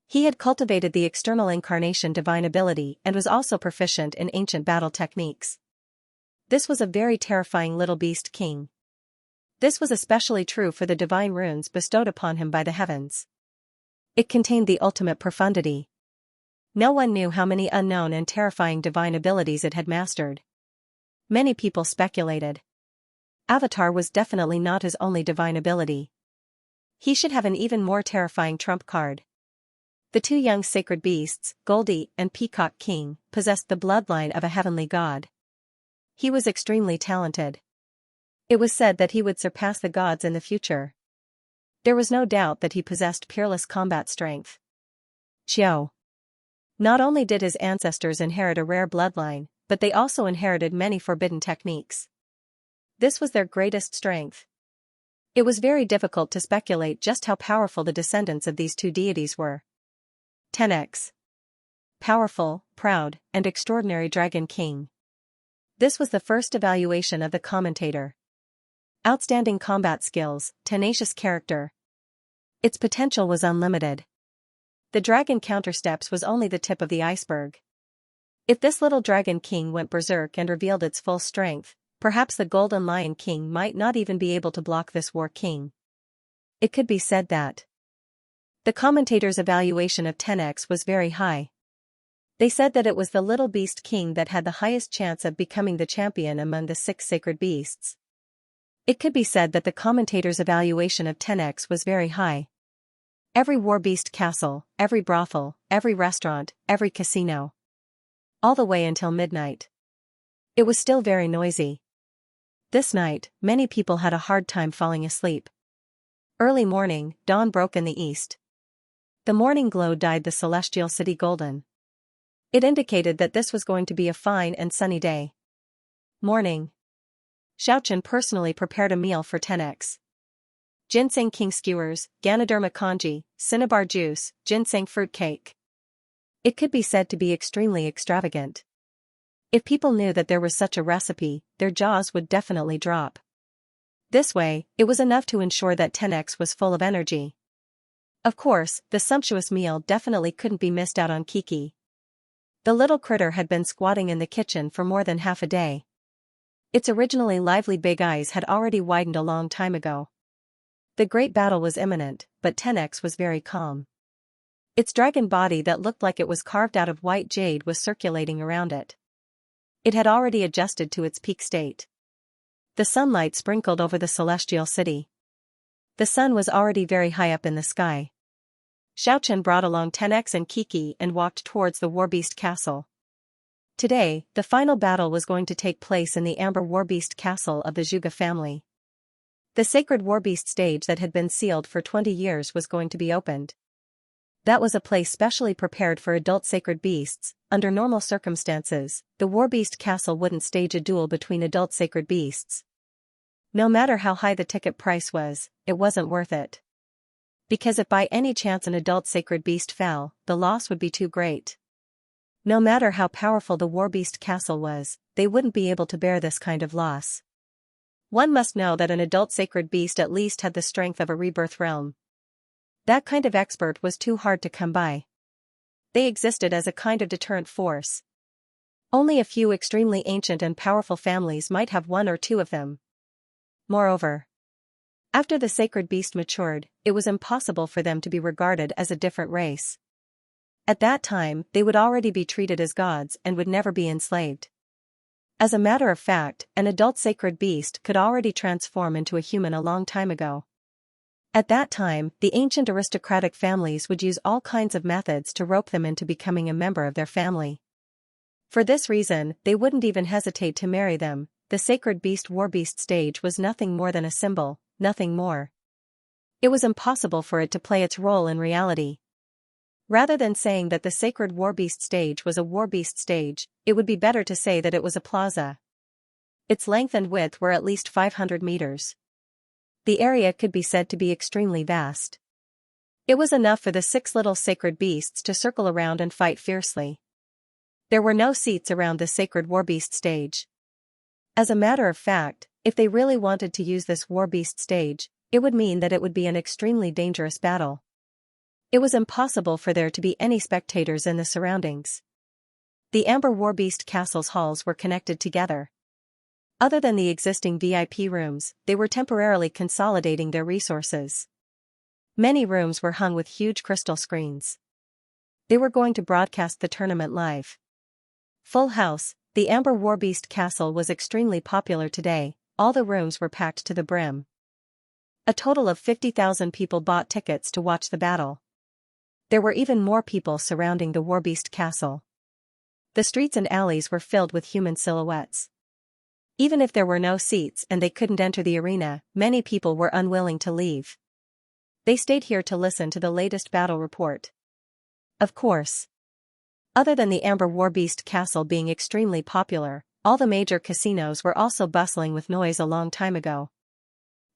He had cultivated the external incarnation divine ability and was also proficient in ancient battle techniques. This was a very terrifying little beast king. This was especially true for the divine runes bestowed upon him by the heavens. It contained the ultimate profundity. No one knew how many unknown and terrifying divine abilities it had mastered. Many people speculated. Avatar was definitely not his only divine ability. He should have an even more terrifying trump card. The 2 young sacred beasts, Goldie and Peacock King, possessed the bloodline of a heavenly god. He was extremely talented. It was said that he would surpass the gods in the future. There was no doubt that he possessed peerless combat strength. Xiao. Not only did his ancestors inherit a rare bloodline, but they also inherited many forbidden techniques. This was their greatest strength. It was very difficult to speculate just how powerful the descendants of these 2 deities were. 10x. Powerful, proud, and extraordinary Dragon King. This was the first evaluation of the commentator. Outstanding combat skills, tenacious character. Its potential was unlimited. The dragon countersteps was only the tip of the iceberg. If this little Dragon King went berserk and revealed its full strength, perhaps the Golden Lion King might not even be able to block this war king. It could be said that the commentator's evaluation of 10x was very high. They said that it was the little beast king that had the highest chance of becoming the champion among the 6 sacred beasts. It could be said that the commentator's evaluation of 10x was very high. Every war beast castle, every brothel, every restaurant, every casino. All the way until midnight. It was still very noisy. This night, many people had a hard time falling asleep. Early morning, dawn broke in the east. The morning glow dyed the celestial city golden. It indicated that this was going to be a fine and sunny day. Morning. Xiaochen personally prepared a meal for 10x. Ginseng king skewers, Ganoderma congee, cinnabar juice, ginseng fruit cake. It could be said to be extremely extravagant. If people knew that there was such a recipe, their jaws would definitely drop. This way, it was enough to ensure that 10x was full of energy. Of course, the sumptuous meal definitely couldn't be missed out on Kiki. The little critter had been squatting in the kitchen for more than half a day. Its originally lively big eyes had already widened a long time ago. The great battle was imminent, but 10x was very calm. Its dragon body that looked like it was carved out of white jade was circulating around it. It had already adjusted to its peak state. The sunlight sprinkled over the celestial city. The sun was already very high up in the sky. Xiaochen brought along 10x and Kiki and walked towards the Warbeast Castle. Today, the final battle was going to take place in the Amber Warbeast Castle of the Zhuge family. The sacred Warbeast stage that had been sealed for 20 years was going to be opened. That was a place specially prepared for adult sacred beasts. Under normal circumstances, the Warbeast Castle wouldn't stage a duel between adult sacred beasts. No matter how high the ticket price was, it wasn't worth it. Because if by any chance an adult sacred beast fell, the loss would be too great. No matter how powerful the Warbeast Castle was, they wouldn't be able to bear this kind of loss. One must know that an adult sacred beast at least had the strength of a rebirth realm. That kind of expert was too hard to come by. They existed as a kind of deterrent force. Only a few extremely ancient and powerful families might have one or two of them. Moreover, after the sacred beast matured, it was impossible for them to be regarded as a different race. At that time, they would already be treated as gods and would never be enslaved. As a matter of fact, an adult sacred beast could already transform into a human a long time ago. At that time, the ancient aristocratic families would use all kinds of methods to rope them into becoming a member of their family. For this reason, they wouldn't even hesitate to marry them. The sacred beast warbeast stage was nothing more than a symbol, nothing more. It was impossible for it to play its role in reality. Rather than saying that the sacred warbeast stage was a warbeast stage, it would be better to say that it was a plaza. Its length and width were at least 500 meters. The area could be said to be extremely vast. It was enough for the 6 little sacred beasts to circle around and fight fiercely. There were no seats around the sacred warbeast stage. As a matter of fact, if they really wanted to use this warbeast stage, it would mean that it would be an extremely dangerous battle. It was impossible for there to be any spectators in the surroundings. The Amber Warbeast Castle's halls were connected together. Other than the existing VIP rooms, they were temporarily consolidating their resources. Many rooms were hung with huge crystal screens. They were going to broadcast the tournament live. Full house, the Amber Warbeast Castle was extremely popular today. All the rooms were packed to the brim. A total of 50,000 people bought tickets to watch the battle. There were even more people surrounding the Warbeast Castle. The streets and alleys were filled with human silhouettes. Even if there were no seats and they couldn't enter the arena, many people were unwilling to leave. They stayed here to listen to the latest battle report. Of course. Other than the Amber Warbeast Castle being extremely popular, all the major casinos were also bustling with noise a long time ago.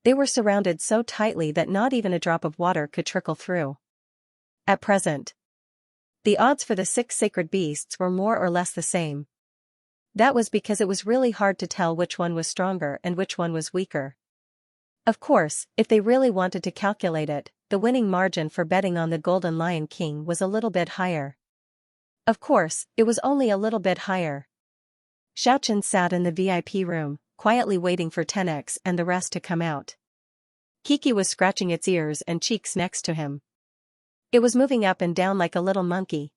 They were surrounded so tightly that not even a drop of water could trickle through. At present, the odds for the 6 sacred beasts were more or less the same. That was because it was really hard to tell which one was stronger and which one was weaker. Of course, if they really wanted to calculate it, the winning margin for betting on the Golden Lion King was a little bit higher. Of course, it was only a little bit higher. Xiaochen sat in the VIP room, quietly waiting for 10x and the rest to come out. Kiki was scratching its ears and cheeks next to him. It was moving up and down like a little monkey.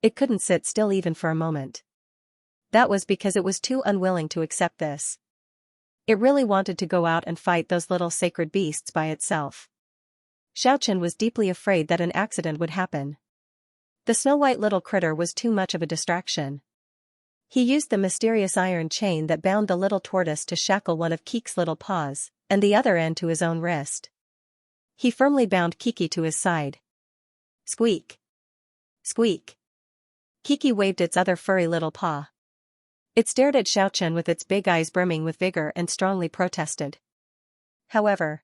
It couldn't sit still even for a moment. That was because it was too unwilling to accept this. It really wanted to go out and fight those little sacred beasts by itself. Xiaochen was deeply afraid that an accident would happen. The snow-white little critter was too much of a distraction. He used the mysterious iron chain that bound the little tortoise to shackle one of Kiki's little paws, and the other end to his own wrist. He firmly bound Kiki to his side. Squeak! Squeak! Kiki waved its other furry little paw. It stared at Xiaochen with its big eyes brimming with vigor and strongly protested. However,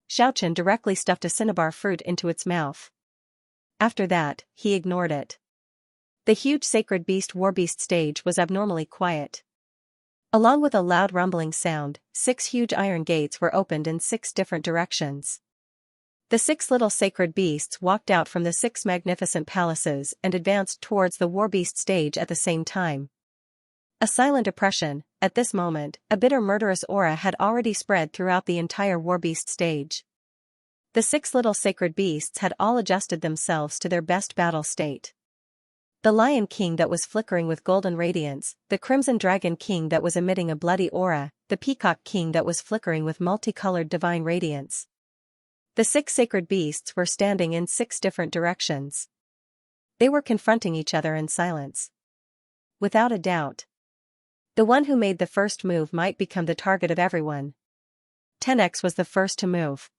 Xiaochen directly stuffed a cinnabar fruit into its mouth. After that, he ignored it. The huge sacred beast warbeast stage was abnormally quiet. Along with a loud rumbling sound, 6 huge iron gates were opened in 6 different directions. The 6 little sacred beasts walked out from the 6 magnificent palaces and advanced towards the warbeast stage at the same time. A silent oppression, at this moment, a bitter murderous aura had already spread throughout the entire warbeast stage. The 6 little sacred beasts had all adjusted themselves to their best battle state. The Lion King that was flickering with golden radiance, the Crimson Dragon King that was emitting a bloody aura, the Peacock King that was flickering with multicolored divine radiance. The 6 sacred beasts were standing in 6 different directions. They were confronting each other in silence. Without a doubt, the one who made the first move might become the target of everyone. 10x was the first to move.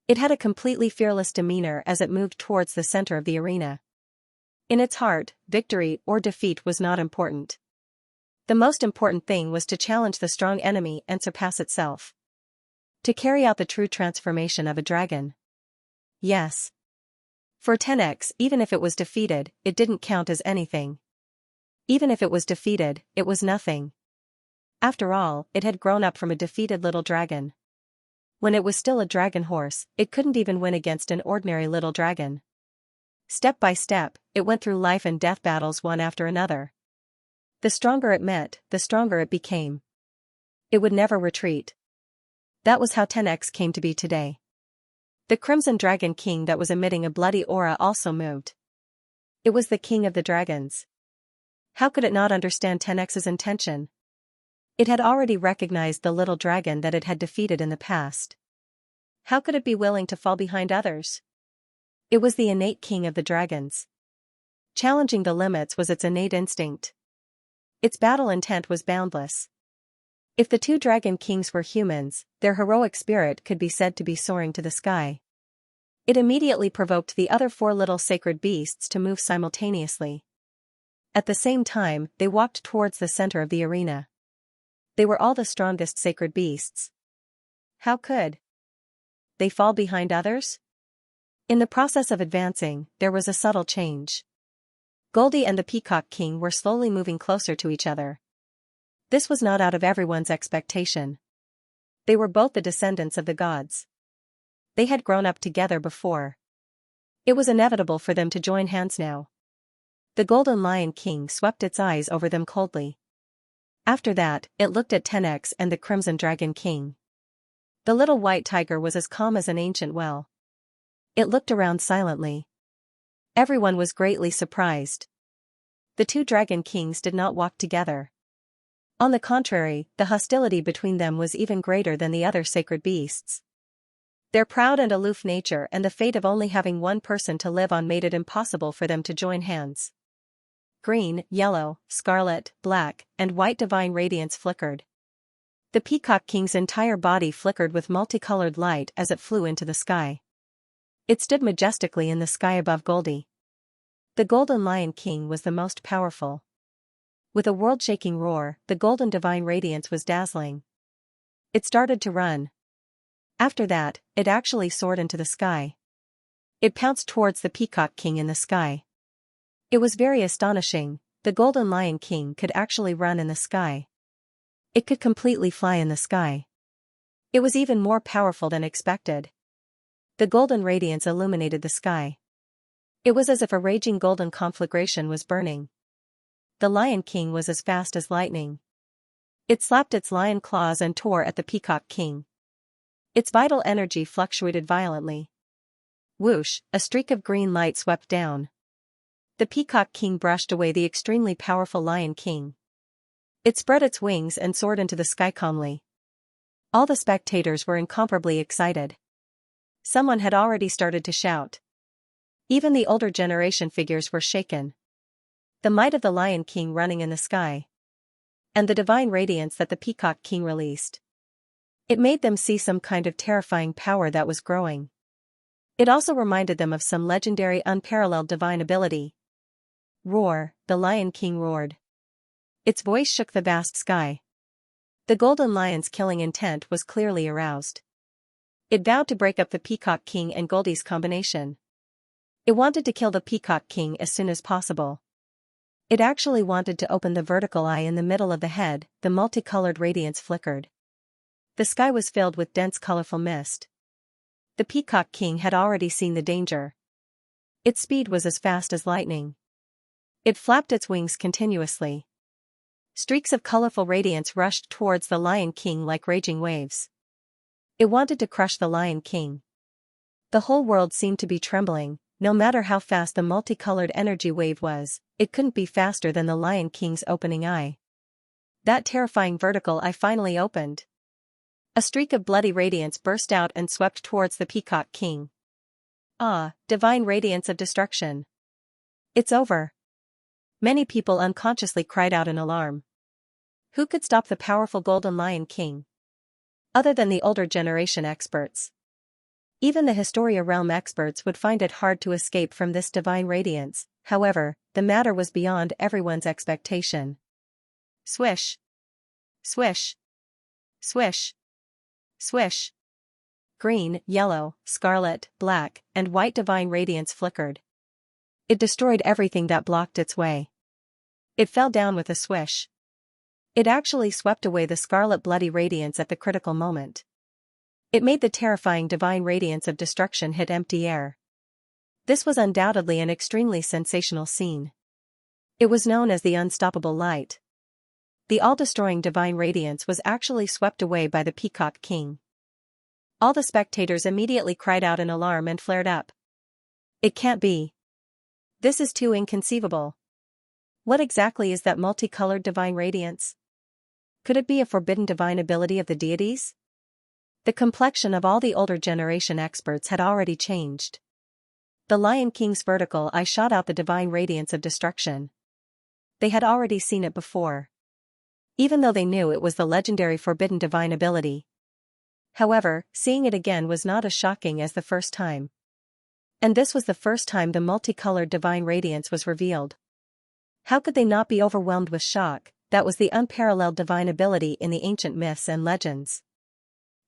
It had a completely fearless demeanor as it moved towards the center of the arena. In its heart, victory or defeat was not important. The most important thing was to challenge the strong enemy and surpass itself. To carry out the true transformation of a dragon. Yes. For 10x, even if it was defeated, it didn't count as anything. Even if it was defeated, it was nothing. After all, it had grown up from a defeated little dragon. When it was still a dragon horse, it couldn't even win against an ordinary little dragon. Step by step, it went through life and death battles one after another. The stronger it met, the stronger it became. It would never retreat. That was how 10x came to be today. The Crimson Dragon King that was emitting a bloody aura also moved. It was the king of the dragons. How could it not understand 10x's intention? It had already recognized the little dragon that it had defeated in the past. How could it be willing to fall behind others? It was the innate king of the dragons. Challenging the limits was its innate instinct. Its battle intent was boundless. If the two dragon kings were humans, their heroic spirit could be said to be soaring to the sky. It immediately provoked the other four little sacred beasts to move simultaneously. At the same time, they walked towards the center of the arena. They were all the strongest sacred beasts. How could they fall behind others? In the process of advancing, there was a subtle change. Goldie and the Peacock King were slowly moving closer to each other. This was not out of everyone's expectation. They were both the descendants of the gods. They had grown up together before. It was inevitable for them to join hands now. The Golden Lion King swept its eyes over them coldly. After that, it looked at 10x and the Crimson Dragon King. The little white tiger was as calm as an ancient well. It looked around silently. Everyone was greatly surprised. The two dragon kings did not walk together. On the contrary, the hostility between them was even greater than the other sacred beasts. Their proud and aloof nature and the fate of only having one person to live on made it impossible for them to join hands. Green, yellow, scarlet, black, and white divine radiance flickered. The Peacock King's entire body flickered with multicolored light as it flew into the sky. It stood majestically in the sky above Goldie. The Golden Lion King was the most powerful. With a world-shaking roar, the golden divine radiance was dazzling. It started to run. After that, it actually soared into the sky. It pounced towards the Peacock King in the sky. It was very astonishing. The Golden Lion King could actually run in the sky. It could completely fly in the sky. It was even more powerful than expected. The golden radiance illuminated the sky. It was as if a raging golden conflagration was burning. The Lion King was as fast as lightning. It slapped its lion claws and tore at the Peacock King. Its vital energy fluctuated violently. Whoosh, a streak of green light swept down. The Peacock King brushed away the extremely powerful Lion King. It spread its wings and soared into the sky calmly. All the spectators were incomparably excited. Someone had already started to shout. Even the older generation figures were shaken. The might of the Lion King running in the sky. And the divine radiance that the Peacock King released. It made them see some kind of terrifying power that was growing. It also reminded them of some legendary unparalleled divine ability. Roar, the Lion King roared. Its voice shook the vast sky. The Golden Lion's killing intent was clearly aroused. It vowed to break up the Peacock King and Goldie's combination. It wanted to kill the Peacock King as soon as possible. It actually wanted to open the vertical eye in the middle of the head. The multicolored radiance flickered. The sky was filled with dense colorful mist. The Peacock King had already seen the danger. Its speed was as fast as lightning. It flapped its wings continuously. Streaks of colorful radiance rushed towards the Lion King like raging waves. It wanted to crush the Lion King. The whole world seemed to be trembling. No matter how fast the multicolored energy wave was, it couldn't be faster than the Lion King's opening eye. That terrifying vertical eye finally opened. A streak of bloody radiance burst out and swept towards the Peacock King. Ah, divine radiance of destruction. It's over. Many people unconsciously cried out in alarm. Who could stop the powerful Golden Lion King? Other than the older generation experts. Even the Historia Realm experts would find it hard to escape from this divine radiance. However, the matter was beyond everyone's expectation. Swish. Swish. Swish. Swish. Green, yellow, scarlet, black, and white divine radiance flickered. It destroyed everything that blocked its way. It fell down with a swish. It actually swept away the scarlet bloody radiance at the critical moment. It made the terrifying divine radiance of destruction hit empty air. This was undoubtedly an extremely sensational scene. It was known as the unstoppable light. The all-destroying divine radiance was actually swept away by the Peacock King. All the spectators immediately cried out in alarm and flared up. It can't be. This is too inconceivable. What exactly is that multicolored divine radiance? Could it be a forbidden divine ability of the deities? The complexion of all the older generation experts had already changed. The Lion King's vertical eye shot out the divine radiance of destruction. They had already seen it before, even though they knew it was the legendary forbidden divine ability. However, seeing it again was not as shocking as the first time. And this was the first time the multicolored divine radiance was revealed. How could they not be overwhelmed with shock? That was the unparalleled divine ability in the ancient myths and legends.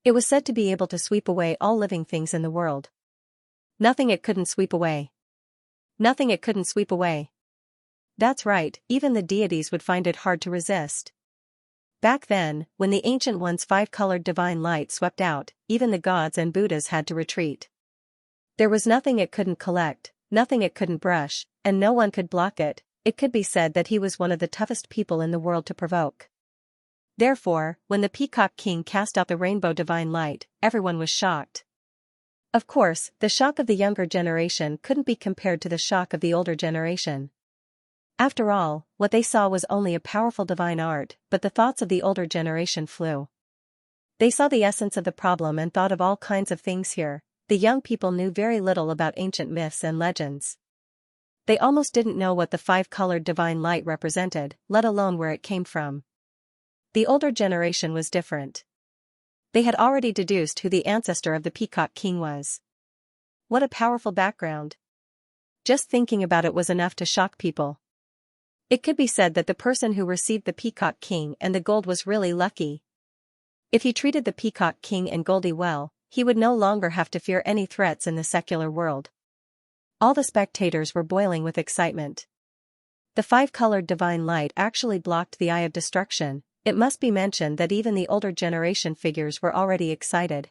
It was said to be able to sweep away all living things in the world. Nothing it couldn't sweep away. Nothing it couldn't sweep away. That's right, even the deities would find it hard to resist. Back then, when the Ancient One's five-colored divine light swept out, even the gods and Buddhas had to retreat. There was nothing it couldn't collect, nothing it couldn't brush, and no one could block it. It could be said that he was one of the toughest people in the world to provoke. Therefore, when the Peacock King cast out the rainbow divine light, everyone was shocked. Of course, the shock of the younger generation couldn't be compared to the shock of the older generation. After all, what they saw was only a powerful divine art, but the thoughts of the older generation flew. They saw the essence of the problem and thought of all kinds of things here. The young people knew very little about ancient myths and legends. They almost didn't know what the five-colored divine light represented, let alone where it came from. The older generation was different. They had already deduced who the ancestor of the Peacock King was. What a powerful background. Just thinking about it was enough to shock people. It could be said that the person who received the Peacock King and the gold was really lucky. If he treated the Peacock King and Goldie well, he would no longer have to fear any threats in the secular world. All the spectators were boiling with excitement. The five-colored divine light actually blocked the eye of destruction. It must be mentioned that even the older generation figures were already excited.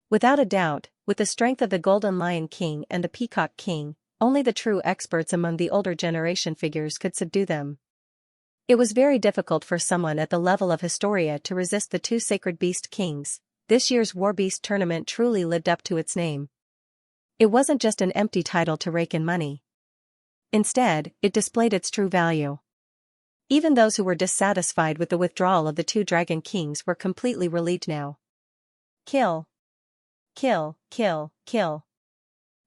Without a doubt, with the strength of the Golden Lion King and the Peacock King, only the true experts among the older generation figures could subdue them. It was very difficult for someone at the level of Historia to resist the two Sacred Beast Kings. This year's War Beast tournament truly lived up to its name. It wasn't just an empty title to rake in money. Instead, it displayed its true value. Even those who were dissatisfied with the withdrawal of the two Dragon Kings were completely relieved now. Kill. Kill, kill, kill.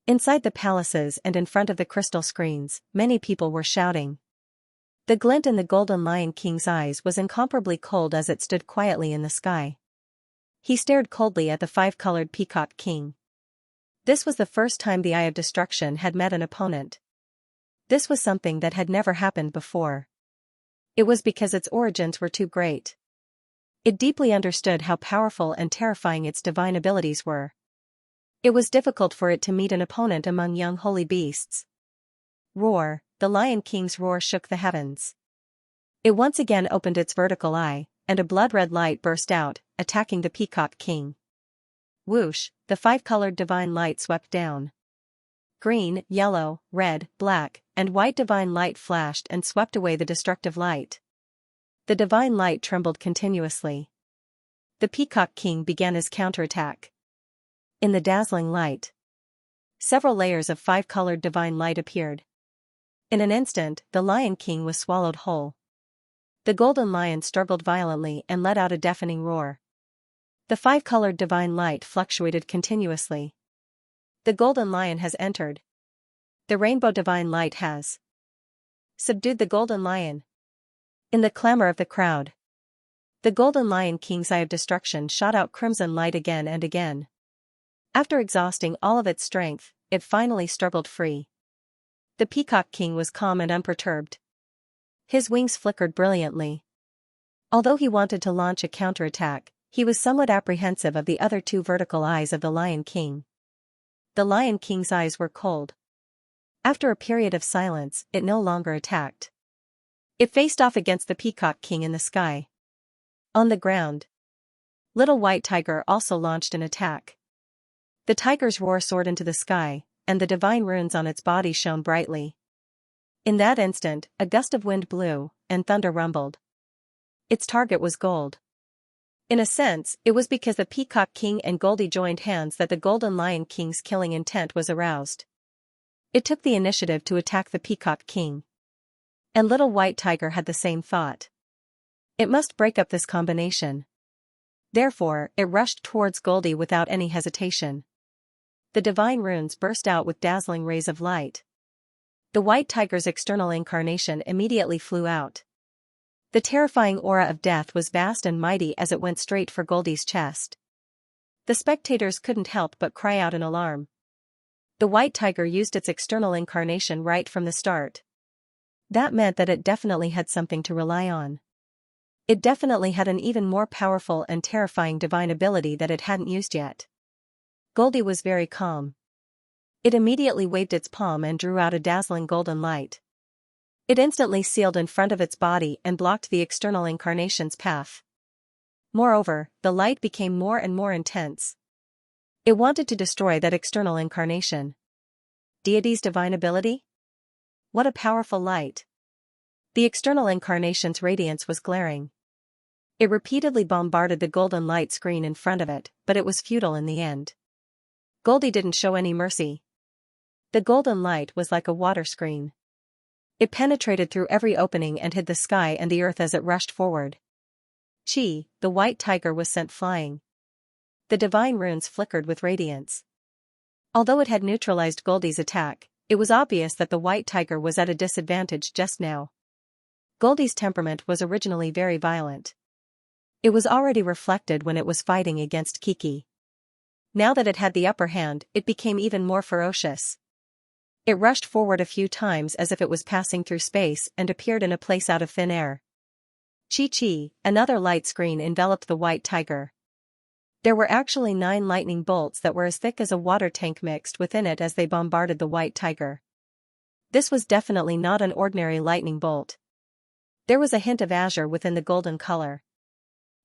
Inside the palaces and in front of the crystal screens, many people were shouting. The glint in the Golden Lion King's eyes was incomparably cold as it stood quietly in the sky. He stared coldly at the five-colored Peacock King. This was the first time the Eye of Destruction had met an opponent. This was something that had never happened before. It was because its origins were too great. It deeply understood how powerful and terrifying its divine abilities were. It was difficult for it to meet an opponent among young holy beasts. Roar, the Lion King's roar shook the heavens. It once again opened its vertical eye, and a blood-red light burst out, attacking the Peacock King. Whoosh, the five-colored divine light swept down. Green, yellow, red, black, and white divine light flashed and swept away the destructive light. The divine light trembled continuously. The Peacock King began his counterattack. In the dazzling light, several layers of five-colored divine light appeared. In an instant, the Lion King was swallowed whole. The Golden Lion struggled violently and let out a deafening roar. The five-colored divine light fluctuated continuously. The Golden Lion has entered. The Rainbow Divine Light has subdued the Golden Lion. In the clamor of the crowd, the Golden Lion King's Eye of Destruction shot out crimson light again and again. After exhausting all of its strength, it finally struggled free. The Peacock King was calm and unperturbed. His wings flickered brilliantly. Although he wanted to launch a counterattack, he was somewhat apprehensive of the other two vertical eyes of the Lion King. The Lion King's eyes were cold. After a period of silence, it no longer attacked. It faced off against the Peacock King in the sky. On the ground, Little White Tiger also launched an attack. The tiger's roar soared into the sky, and the divine runes on its body shone brightly. In that instant, a gust of wind blew, and thunder rumbled. Its target was gold. In a sense, it was because the Peacock King and Goldie joined hands that the Golden Lion King's killing intent was aroused. It took the initiative to attack the Peacock King. And little white tiger had the same thought. It must break up this combination. Therefore, it rushed towards Goldie without any hesitation. The divine runes burst out with dazzling rays of light. The white tiger's external incarnation immediately flew out. The terrifying aura of death was vast and mighty as it went straight for Goldie's chest. The spectators couldn't help but cry out in alarm. The white tiger used its external incarnation right from the start. That meant that it definitely had something to rely on. It definitely had an even more powerful and terrifying divine ability that it hadn't used yet. Goldie was very calm. It immediately waved its palm and drew out a dazzling golden light. It instantly sealed in front of its body and blocked the external incarnation's path. Moreover, the light became more and more intense. It wanted to destroy that external incarnation. Deity's divine ability? What a powerful light. The external incarnation's radiance was glaring. It repeatedly bombarded the golden light screen in front of it, but it was futile in the end. Goldie didn't show any mercy. The golden light was like a water screen. It penetrated through every opening and hid the sky and the earth as it rushed forward. Chi, the white tiger, was sent flying. The divine runes flickered with radiance. Although it had neutralized Goldie's attack, it was obvious that the white tiger was at a disadvantage just now. Goldie's temperament was originally very violent. It was already reflected when it was fighting against Kiki. Now that it had the upper hand, it became even more ferocious. It rushed forward a few times as if it was passing through space and appeared in a place out of thin air. Chi-chi, another light screen enveloped the white tiger. There were actually 9 lightning bolts that were as thick as a water tank mixed within it as they bombarded the white tiger. This was definitely not an ordinary lightning bolt. There was a hint of azure within the golden color.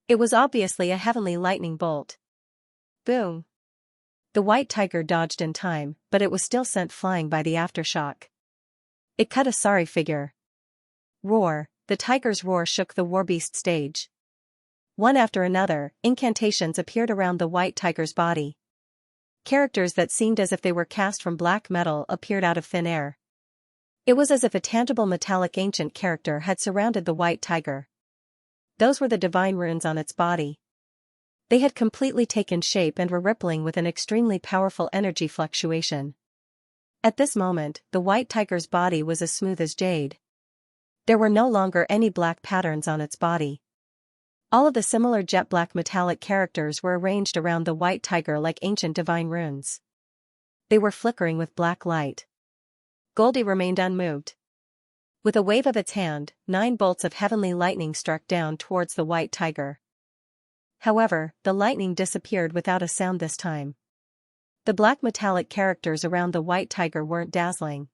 It was obviously a heavenly lightning bolt. Boom! The white tiger dodged in time, but it was still sent flying by the aftershock. It cut a sorry figure. Roar! The tiger's roar shook the warbeast stage. One after another, incantations appeared around the white tiger's body. Characters that seemed as if they were cast from black metal appeared out of thin air. It was as if a tangible metallic ancient character had surrounded the white tiger. Those were the divine runes on its body. They had completely taken shape and were rippling with an extremely powerful energy fluctuation. At this moment, the white tiger's body was as smooth as jade. There were no longer any black patterns on its body. All of the similar jet black metallic characters were arranged around the white tiger like ancient divine runes. They were flickering with black light. Goldie remained unmoved. With a wave of its hand, 9 bolts of heavenly lightning struck down towards the white tiger. However, the lightning disappeared without a sound this time. The black metallic characters around the white tiger weren't dazzling.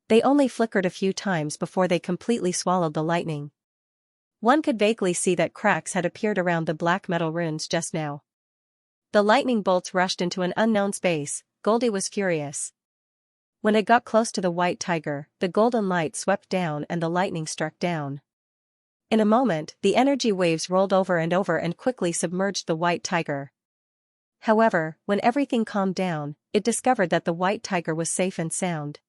They only flickered a few times before they completely swallowed the lightning. One could vaguely see that cracks had appeared around the black metal runes just now. The lightning bolts rushed into an unknown space. Goldie was furious. When it got close to the white tiger, the golden light swept down and the lightning struck down. In a moment, the energy waves rolled over and quickly submerged the white tiger. However, when everything calmed down, it discovered that the white tiger was safe and sound.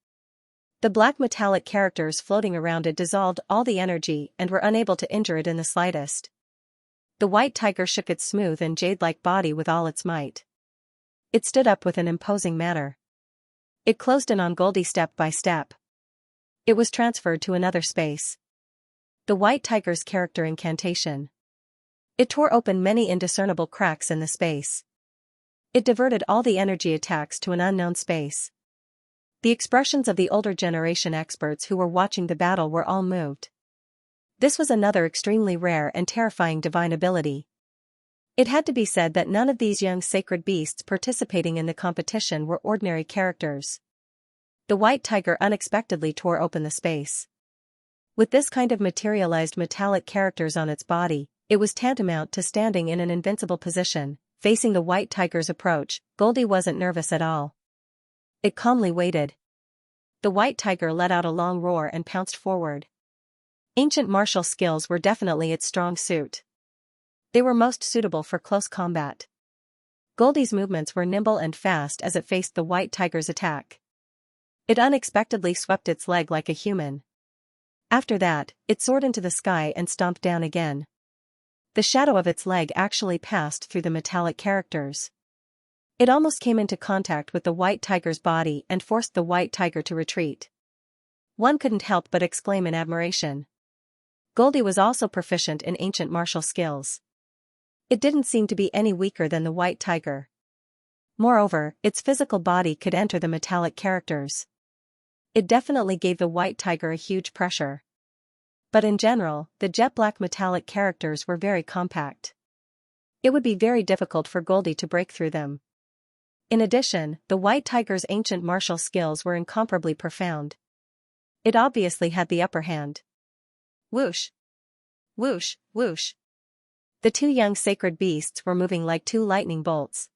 The black metallic characters floating around it dissolved all the energy and were unable to injure it in the slightest. The white tiger shook its smooth and jade-like body with all its might. It stood up with an imposing manner. It closed in on Goldie step by step. It was transferred to another space. The white tiger's character incantation. It tore open many indiscernible cracks in the space. It diverted all the energy attacks to an unknown space. The expressions of the older generation experts who were watching the battle were all moved. This was another extremely rare and terrifying divine ability. It had to be said that none of these young sacred beasts participating in the competition were ordinary characters. The white tiger unexpectedly tore open the space. With this kind of materialized metallic characters on its body, it was tantamount to standing in an invincible position, facing the white tiger's approach. Goldie wasn't nervous at all. It calmly waited. The white tiger let out a long roar and pounced forward. Ancient martial skills were definitely its strong suit. They were most suitable for close combat. Goldie's movements were nimble and fast as it faced the white tiger's attack. It unexpectedly swept its leg like a human. After that, it soared into the sky and stomped down again. The shadow of its leg actually passed through the metallic characters. It almost came into contact with the white tiger's body and forced the white tiger to retreat. One couldn't help but exclaim in admiration. Goldie was also proficient in ancient martial skills. It didn't seem to be any weaker than the white tiger. Moreover, its physical body could enter the metallic characters. It definitely gave the white tiger a huge pressure. But in general, the jet-black metallic characters were very compact. It would be very difficult for Goldie to break through them. In addition, the white tiger's ancient martial skills were incomparably profound. It obviously had the upper hand. Whoosh! Whoosh, whoosh! The two young sacred beasts were moving like two lightning bolts.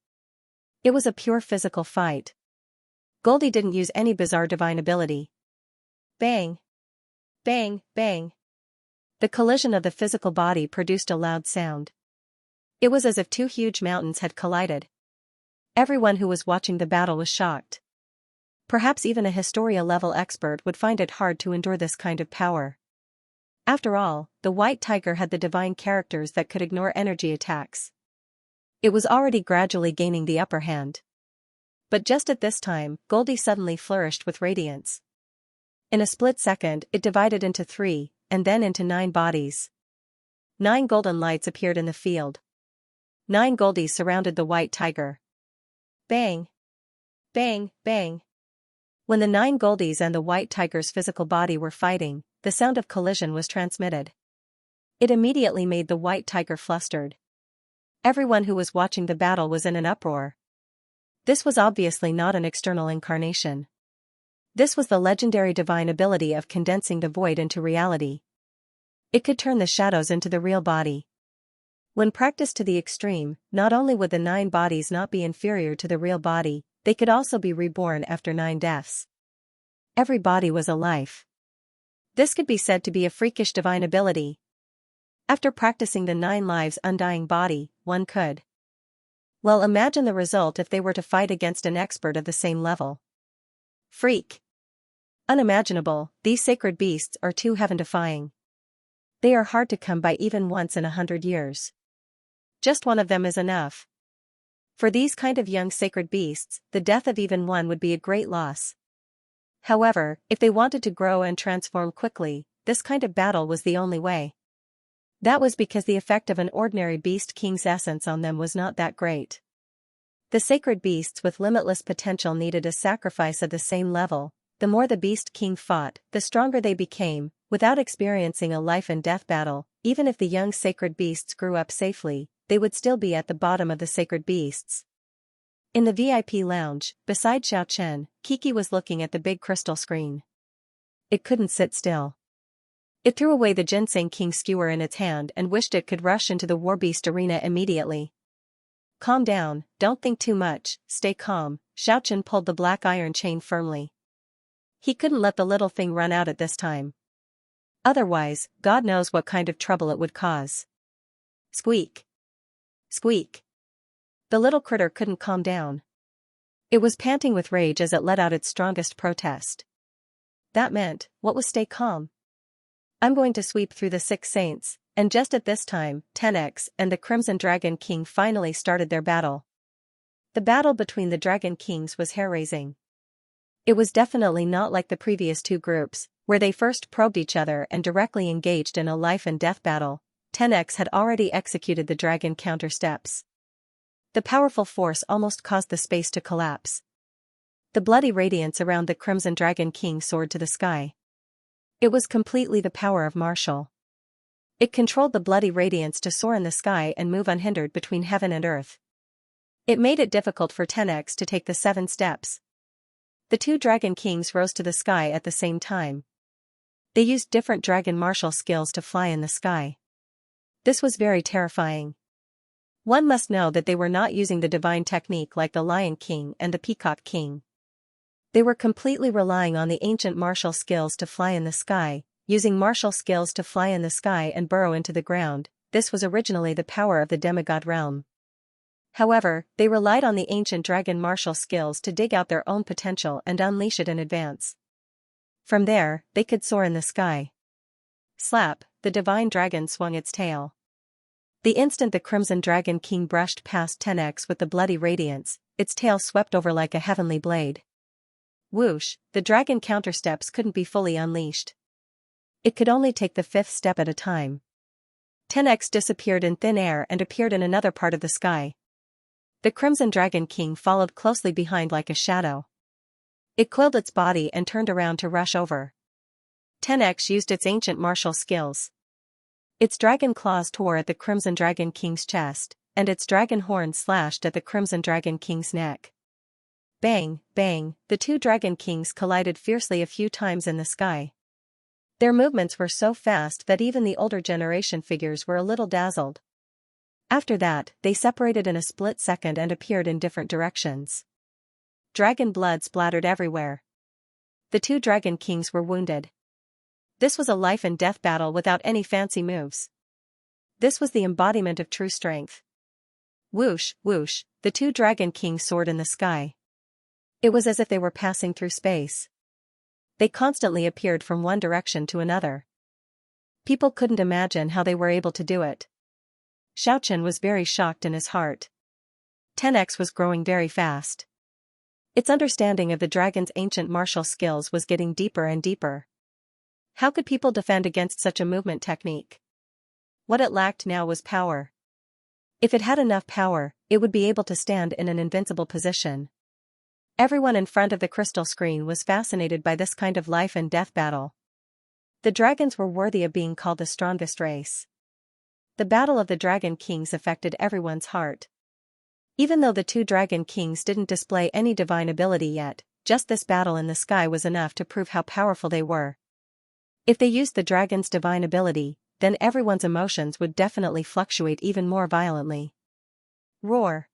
It was a pure physical fight. Goldie didn't use any bizarre divine ability. Bang! Bang, bang! The collision of the physical body produced a loud sound. It was as if two huge mountains had collided. Everyone who was watching the battle was shocked. Perhaps even a Historia-level expert would find it hard to endure this kind of power. After all, the white tiger had the divine characters that could ignore energy attacks. It was already gradually gaining the upper hand. But just at this time, Goldie suddenly flourished with radiance. In a split second, it divided into 3, and then into 9 bodies. 9 golden lights appeared in the field. 9 Goldies surrounded the white tiger. Bang! Bang, bang! When the 9 Goldies and the white tiger's physical body were fighting, the sound of collision was transmitted. It immediately made the white tiger flustered. Everyone who was watching the battle was in an uproar. This was obviously not an external incarnation. This was the legendary divine ability of condensing the void into reality. It could turn the shadows into the real body. When practiced to the extreme, not only would the 9 bodies not be inferior to the real body, they could also be reborn after 9 deaths. Every body was a life. This could be said to be a freakish divine ability. After practicing the 9 lives undying body, one could. Well, imagine the result if they were to fight against an expert of the same level. Freak. Unimaginable, these sacred beasts are too heaven-defying. They are hard to come by even once in 100 years. Just one of them is enough. For these kind of young sacred beasts, the death of even one would be a great loss. However, if they wanted to grow and transform quickly, this kind of battle was the only way. That was because the effect of an ordinary beast king's essence on them was not that great. The sacred beasts with limitless potential needed a sacrifice of the same level. The more the beast king fought, the stronger they became, without experiencing a life and death battle. Even if the young sacred beasts grew up safely, they would still be at the bottom of the sacred beasts. In the VIP lounge, beside Xiaochen, Kiki was looking at the big crystal screen. It couldn't sit still. It threw away the ginseng king skewer in its hand and wished it could rush into the warbeast arena immediately. Calm down, don't think too much, stay calm. Xiaochen pulled the black iron chain firmly. He couldn't let the little thing run out at this time. Otherwise, God knows what kind of trouble it would cause. Squeak. Squeak. The little critter couldn't calm down. It was panting with rage as it let out its strongest protest. That meant, what was stay calm? I'm going to sweep through the 6 saints, and just at this time, 10x and the Crimson Dragon King finally started their battle. The battle between the Dragon Kings was hair-raising. It was definitely not like the previous 2 groups, where they first probed each other and directly engaged in a life and death battle. 10x had already executed the dragon counter steps. The powerful force almost caused the space to collapse. The bloody radiance around the Crimson Dragon King soared to the sky. It was completely the power of martial. It controlled the bloody radiance to soar in the sky and move unhindered between heaven and earth. It made it difficult for 10x to take the 7 steps. The 2 Dragon Kings rose to the sky at the same time. They used different dragon martial skills to fly in the sky. This was very terrifying. One must know that they were not using the divine technique like the Lion King and the Peacock King. They were completely relying on the ancient martial skills to fly in the sky, using martial skills to fly in the sky and burrow into the ground. This was originally the power of the demigod realm. However, they relied on the ancient dragon martial skills to dig out their own potential and unleash it in advance. From there, they could soar in the sky. Slap, the divine dragon swung its tail. The instant the Crimson Dragon King brushed past 10x with the bloody radiance, its tail swept over like a heavenly blade. Whoosh, the dragon countersteps couldn't be fully unleashed. It could only take the fifth step at a time. 10x disappeared in thin air and appeared in another part of the sky. The Crimson Dragon King followed closely behind like a shadow. It coiled its body and turned around to rush over. 10x used its ancient martial skills. Its dragon claws tore at the Crimson Dragon King's chest, and its dragon horns slashed at the Crimson Dragon King's neck. Bang, bang, the two Dragon Kings collided fiercely a few times in the sky. Their movements were so fast that even the older generation figures were a little dazzled. After that, they separated in a split second and appeared in different directions. Dragon blood splattered everywhere. The two Dragon Kings were wounded. This was a life and death battle without any fancy moves. This was the embodiment of true strength. Whoosh, whoosh, the two Dragon Kings soared in the sky. It was as if they were passing through space. They constantly appeared from one direction to another. People couldn't imagine how they were able to do it. Xianxia was very shocked in his heart. 10x was growing very fast. Its understanding of the dragon's ancient martial skills was getting deeper and deeper. How could people defend against such a movement technique? What it lacked now was power. If it had enough power, it would be able to stand in an invincible position. Everyone in front of the crystal screen was fascinated by this kind of life and death battle. The dragons were worthy of being called the strongest race. The battle of the Dragon Kings affected everyone's heart. Even though the two Dragon Kings didn't display any divine ability yet, just this battle in the sky was enough to prove how powerful they were. If they used the dragon's divine ability, then everyone's emotions would definitely fluctuate even more violently. Roar.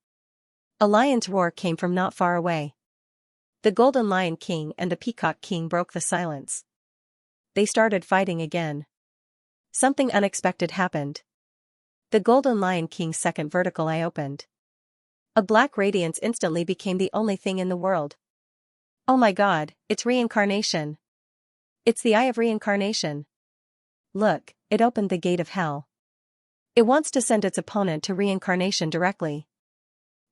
A lion's roar came from not far away. The Golden Lion King and the Peacock King broke the silence. They started fighting again. Something unexpected happened. The Golden Lion King's second vertical eye opened. A black radiance instantly became the only thing in the world. Oh my God, it's reincarnation. It's the Eye of Reincarnation. Look, it opened the gate of hell. It wants to send its opponent to reincarnation directly.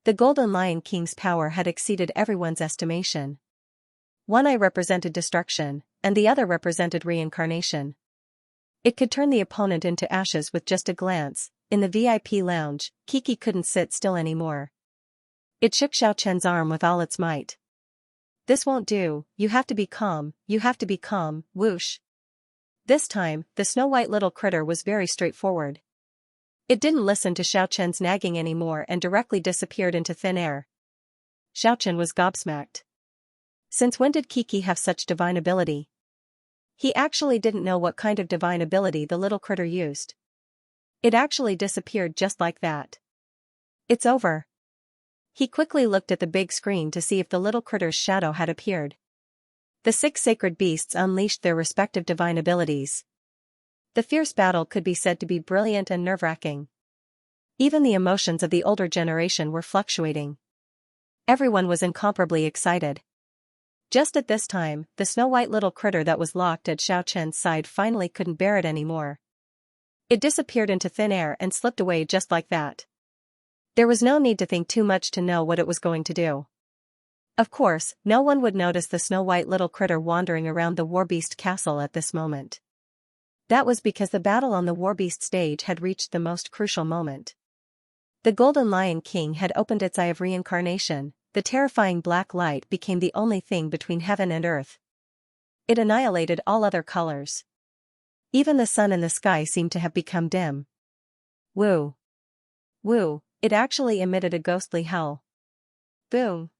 The Golden Lion King's power had exceeded everyone's estimation. One eye represented destruction, and the other represented reincarnation. It could turn the opponent into ashes with just a glance. In the VIP lounge, Kiki couldn't sit still anymore. It shook Xiaoqian's arm with all its might. This won't do, you have to be calm, whoosh. This time, the snow-white little critter was very straightforward. It didn't listen to Xiaoqian's nagging anymore and directly disappeared into thin air. Xiaoqian was gobsmacked. Since when did Kiki have such divine ability? He actually didn't know what kind of divine ability the little critter used. It actually disappeared just like that. It's over. He quickly looked at the big screen to see if the little critter's shadow had appeared. The 6 sacred beasts unleashed their respective divine abilities. The fierce battle could be said to be brilliant and nerve-wracking. Even the emotions of the older generation were fluctuating. Everyone was incomparably excited. Just at this time, the snow-white little critter that was locked at Xiaoqian's side finally couldn't bear it anymore. It disappeared into thin air and slipped away just like that. There was no need to think too much to know what it was going to do. Of course, no one would notice the snow-white little critter wandering around the Warbeast castle at this moment. That was because the battle on the Warbeast stage had reached the most crucial moment. The Golden Lion King had opened its Eye of Reincarnation. The terrifying black light became the only thing between heaven and earth. It annihilated all other colors. Even the sun in the sky seemed to have become dim. Woo. Woo, it actually emitted a ghostly howl. Boom.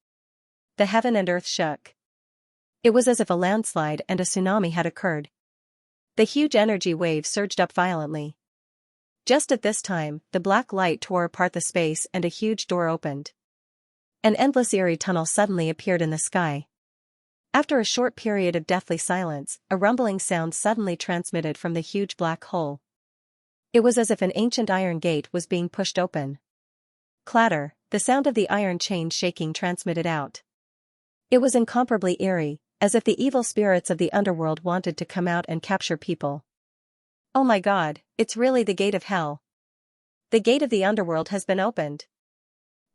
The heaven and earth shook. It was as if a landslide and a tsunami had occurred. The huge energy wave surged up violently. Just at this time, the black light tore apart the space and a huge door opened. An endless eerie tunnel suddenly appeared in the sky. After a short period of deathly silence, a rumbling sound suddenly transmitted from the huge black hole. It was as if an ancient iron gate was being pushed open. Clatter, the sound of the iron chain shaking transmitted out. It was incomparably eerie, as if the evil spirits of the underworld wanted to come out and capture people. Oh my God, it's really the gate of hell. The gate of the underworld has been opened.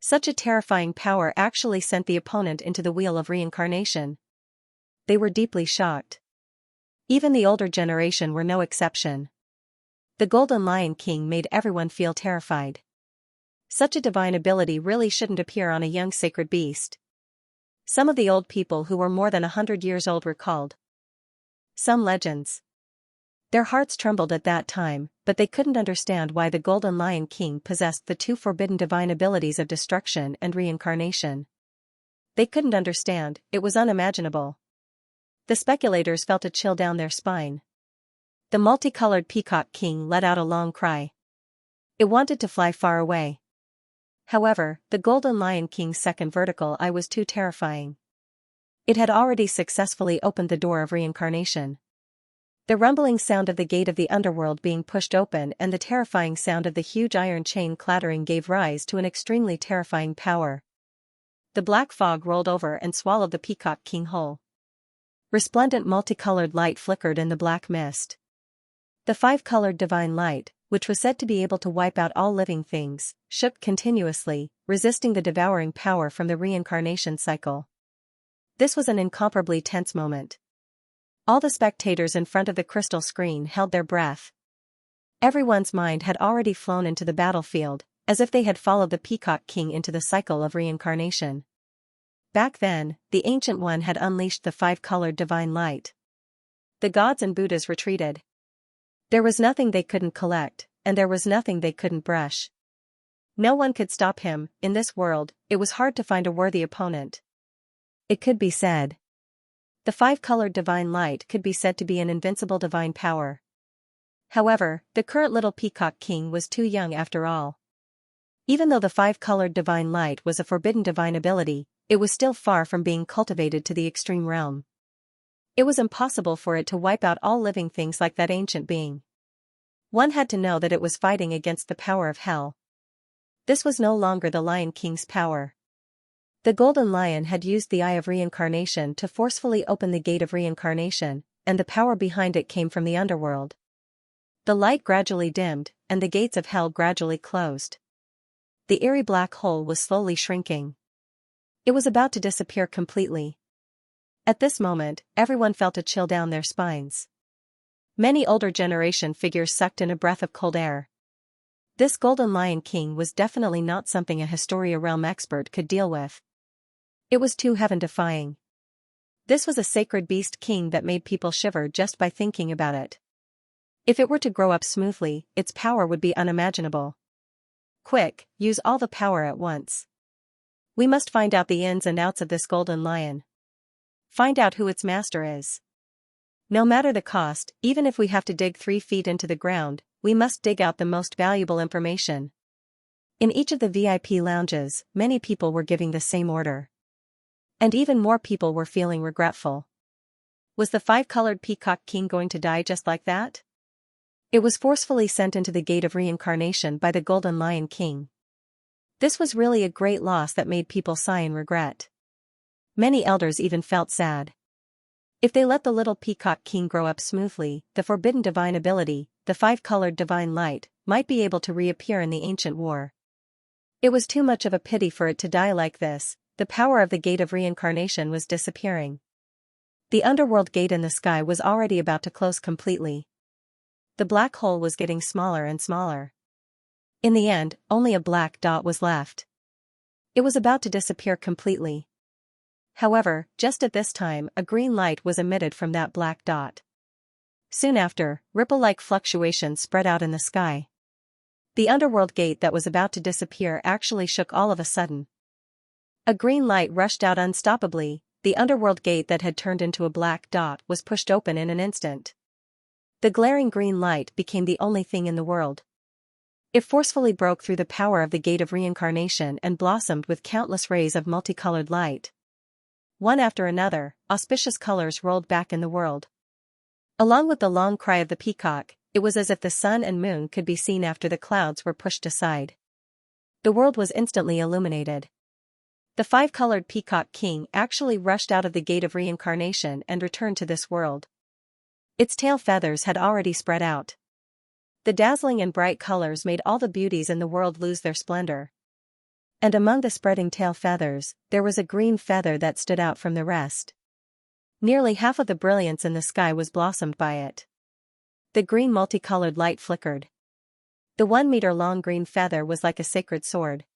Such a terrifying power actually sent the opponent into the wheel of reincarnation. They were deeply shocked. Even the older generation were no exception. The Golden Lion King made everyone feel terrified. Such a divine ability really shouldn't appear on a young sacred beast. Some of the old people who were more than 100 years old recalled some legends. Their hearts trembled at that time, but they couldn't understand why the Golden Lion King possessed the two forbidden divine abilities of destruction and reincarnation. They couldn't understand, it was unimaginable. The speculators felt a chill down their spine. The multicolored Peacock King let out a long cry. It wanted to fly far away. However, the Golden Lion King's second vertical eye was too terrifying. It had already successfully opened the door of reincarnation. The rumbling sound of the gate of the underworld being pushed open and the terrifying sound of the huge iron chain clattering gave rise to an extremely terrifying power. The black fog rolled over and swallowed the Peacock King whole. Resplendent multicolored light flickered in the black mist. The five-colored divine light, which was said to be able to wipe out all living things, shook continuously, resisting the devouring power from the reincarnation cycle. This was an incomparably tense moment. All the spectators in front of the crystal screen held their breath. Everyone's mind had already flown into the battlefield, as if they had followed the Peacock King into the cycle of reincarnation. Back then, the Ancient One had unleashed the five-colored divine light. The gods and Buddhas retreated. There was nothing they couldn't collect, and there was nothing they couldn't brush. No one could stop him. In this world, it was hard to find a worthy opponent. It could be said. The five-colored divine light could be said to be an invincible divine power. However, the current little Peacock King was too young after all. Even though the five-colored divine light was a forbidden divine ability, it was still far from being cultivated to the extreme realm. It was impossible for it to wipe out all living things like that ancient being. One had to know that it was fighting against the power of hell. This was no longer the Lion King's power. The Golden Lion had used the Eye of Reincarnation to forcefully open the gate of reincarnation, and the power behind it came from the underworld. The light gradually dimmed, and the gates of hell gradually closed. The eerie black hole was slowly shrinking. It was about to disappear completely. At this moment, everyone felt a chill down their spines. Many older generation figures sucked in a breath of cold air. This Golden Lion King was definitely not something a Historia Realm expert could deal with. It was too heaven-defying. This was a sacred beast king that made people shiver just by thinking about it. If it were to grow up smoothly, its power would be unimaginable. Quick, use all the power at once. We must find out the ins and outs of this Golden Lion. Find out who its master is. No matter the cost, even if we have to dig 3 feet into the ground, we must dig out the most valuable information. In each of the VIP lounges, many people were giving the same order. And even more people were feeling regretful. Was the five-colored Peacock King going to die just like that? It was forcefully sent into the gate of reincarnation by the Golden Lion King. This was really a great loss that made people sigh in regret. Many elders even felt sad. If they let the little Peacock King grow up smoothly, the forbidden divine ability, the five-colored divine light, might be able to reappear in the ancient war. It was too much of a pity for it to die like this. The power of the gate of reincarnation was disappearing. The underworld gate in the sky was already about to close completely. The black hole was getting smaller and smaller. In the end, only a black dot was left. It was about to disappear completely. However, just at this time, a green light was emitted from that black dot. Soon after, ripple-like fluctuations spread out in the sky. The underworld gate that was about to disappear actually shook all of a sudden. A green light rushed out unstoppably. The underworld gate that had turned into a black dot was pushed open in an instant. The glaring green light became the only thing in the world. It forcefully broke through the power of the gate of reincarnation and blossomed with countless rays of multicolored light. One after another, auspicious colors rolled back in the world. Along with the long cry of the peacock, it was as if the sun and moon could be seen after the clouds were pushed aside. The world was instantly illuminated. The five-colored Peacock King actually rushed out of the gate of reincarnation and returned to this world. Its tail feathers had already spread out. The dazzling and bright colors made all the beauties in the world lose their splendor. And among the spreading tail feathers, there was a green feather that stood out from the rest. Nearly half of the brilliance in the sky was blossomed by it. The green multicolored light flickered. The 1-meter-long green feather was like a sacred sword.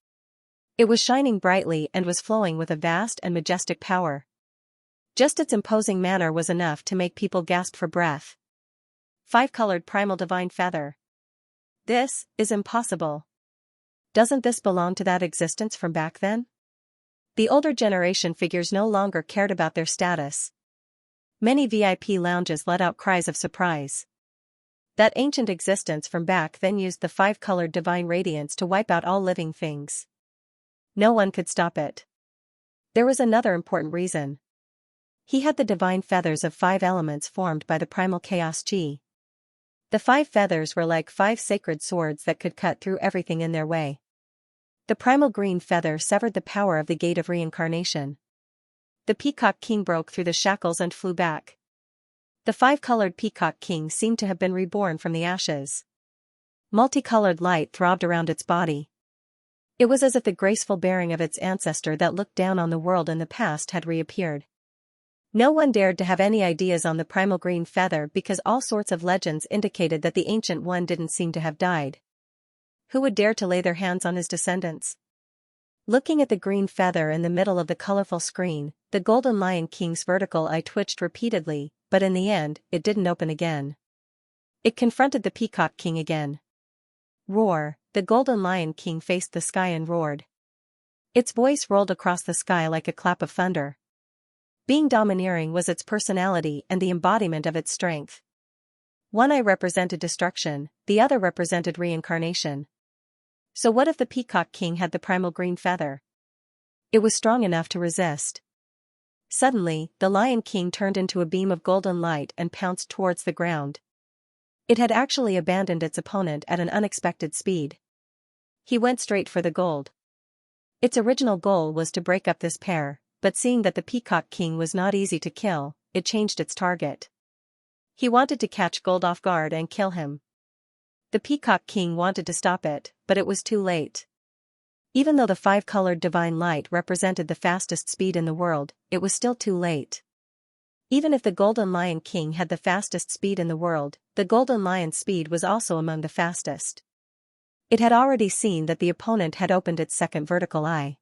It was shining brightly and was flowing with a vast and majestic power. Just its imposing manner was enough to make people gasp for breath. Five-colored primal divine feather. This is impossible. Doesn't this belong to that existence from back then? The older generation figures no longer cared about their status. Many VIP lounges let out cries of surprise. That ancient existence from back then used the five-colored divine radiance to wipe out all living things. No one could stop it. There was another important reason. He had the divine feathers of 5 elements formed by the primal chaos chi. The 5 feathers were like 5 sacred swords that could cut through everything in their way. The primal green feather severed the power of the gate of reincarnation. The Peacock King broke through the shackles and flew back. The 5-colored Peacock King seemed to have been reborn from the ashes. Multicolored light throbbed around its body. It was as if the graceful bearing of its ancestor that looked down on the world in the past had reappeared. No one dared to have any ideas on the primal green feather because all sorts of legends indicated that the Ancient One didn't seem to have died. Who would dare to lay their hands on his descendants? Looking at the green feather in the middle of the colorful screen, the Golden Lion King's vertical eye twitched repeatedly, but in the end, it didn't open again. It confronted the Peacock King again. Roar! The Golden Lion King faced the sky and roared. Its voice rolled across the sky like a clap of thunder. Being domineering was its personality and the embodiment of its strength. One eye represented destruction, the other represented reincarnation. So what if the Peacock King had the primal green feather? It was strong enough to resist. Suddenly, the Lion King turned into a beam of golden light and pounced towards the ground. It had actually abandoned its opponent at an unexpected speed. He went straight for the gold. Its original goal was to break up this pair, but seeing that the Peacock King was not easy to kill, it changed its target. He wanted to catch Gold off guard and kill him. The Peacock King wanted to stop it, but it was too late. Even though the 5-colored divine light represented the fastest speed in the world, it was still too late. Even if the Golden Lion King had the fastest speed in the world, the Golden Lion's speed was also among the fastest. It had already seen that the opponent had opened its second vertical eye.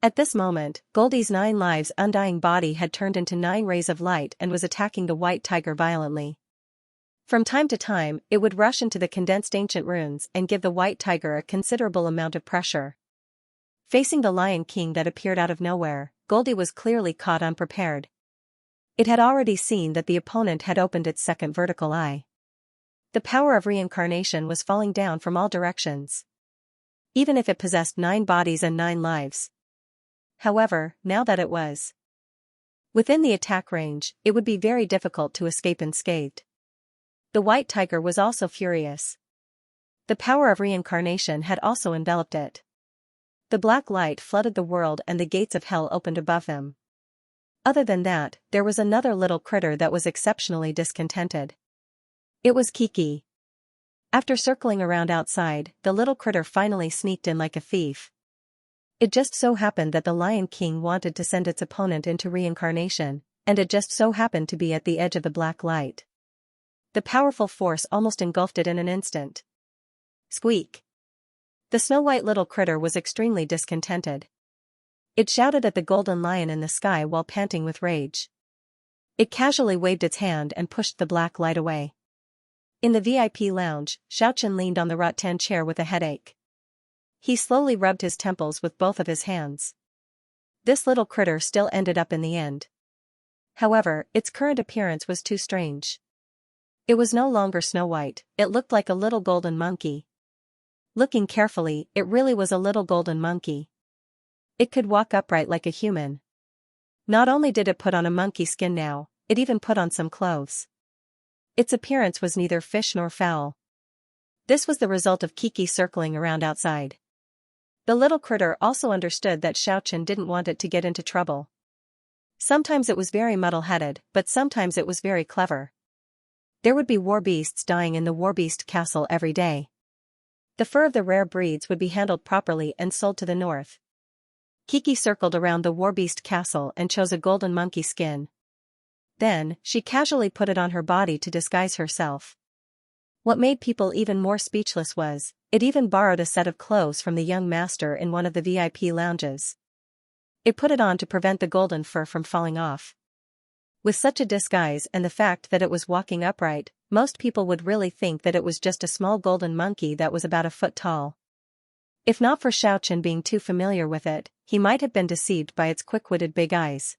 At this moment, Goldie's 9 lives undying body had turned into 9 rays of light and was attacking the white tiger violently. From time to time, it would rush into the condensed ancient runes and give the white tiger a considerable amount of pressure. Facing the Lion King that appeared out of nowhere, Goldie was clearly caught unprepared. It had already seen that the opponent had opened its second vertical eye. The power of reincarnation was falling down from all directions. Even if it possessed 9 bodies and 9 lives. However, now that it was within the attack range, it would be very difficult to escape unscathed. The white tiger was also furious. The power of reincarnation had also enveloped it. The black light flooded the world and the gates of hell opened above them. Other than that, there was another little critter that was exceptionally discontented. It was Kiki. After circling around outside, the little critter finally sneaked in like a thief. It just so happened that the Lion King wanted to send its opponent into reincarnation, and it just so happened to be at the edge of the black light. The powerful force almost engulfed it in an instant. Squeak! The snow-white little critter was extremely discontented. It shouted at the golden lion in the sky while panting with rage. It casually waved its hand and pushed the black light away. In the VIP lounge, Xiaochen leaned on the rattan chair with a headache. He slowly rubbed his temples with both of his hands. This little critter still ended up in the end. However, its current appearance was too strange. It was no longer snow-white, it looked like a little golden monkey. Looking carefully, it really was a little golden monkey. It could walk upright like a human. Not only did it put on a monkey skin now, it even put on some clothes. Its appearance was neither fish nor fowl. This was the result of Kiki circling around outside. The little critter also understood that Xiaochen didn't want it to get into trouble. Sometimes it was very muddle-headed, but sometimes it was very clever. There would be war beasts dying in the warbeast castle every day. The fur of the rare breeds would be handled properly and sold to the north. Kiki circled around the warbeast castle and chose a golden monkey skin. Then, she casually put it on her body to disguise herself. What made people even more speechless was, it even borrowed a set of clothes from the young master in one of the VIP lounges. It put it on to prevent the golden fur from falling off. With such a disguise and the fact that it was walking upright, most people would really think that it was just a small golden monkey that was about a foot tall. If not for Xiaochen being too familiar with it, he might have been deceived by its quick-witted big eyes.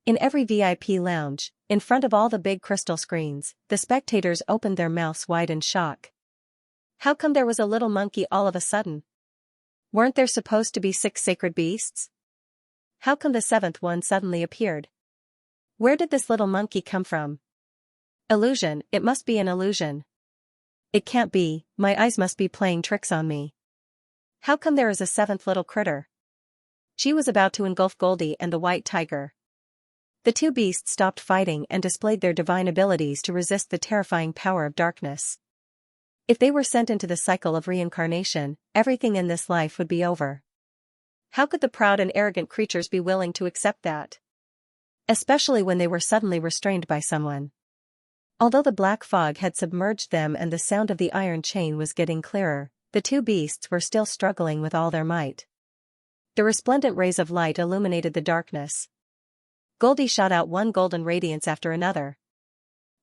In every VIP lounge, in front of all the big crystal screens, the spectators opened their mouths wide in shock. How come there was a little monkey all of a sudden? Weren't there supposed to be 6 sacred beasts? How come the 7th one suddenly appeared? Where did this little monkey come from? Illusion, it must be an illusion. It can't be, my eyes must be playing tricks on me. How come there is a 7th little critter? She was about to engulf Goldie and the white tiger. The 2 beasts stopped fighting and displayed their divine abilities to resist the terrifying power of darkness. If they were sent into the cycle of reincarnation, everything in this life would be over. How could the proud and arrogant creatures be willing to accept that? Especially when they were suddenly restrained by someone. Although the black fog had submerged them and the sound of the iron chain was getting clearer, the 2 beasts were still struggling with all their might. The resplendent rays of light illuminated the darkness. Goldie shot out one golden radiance after another.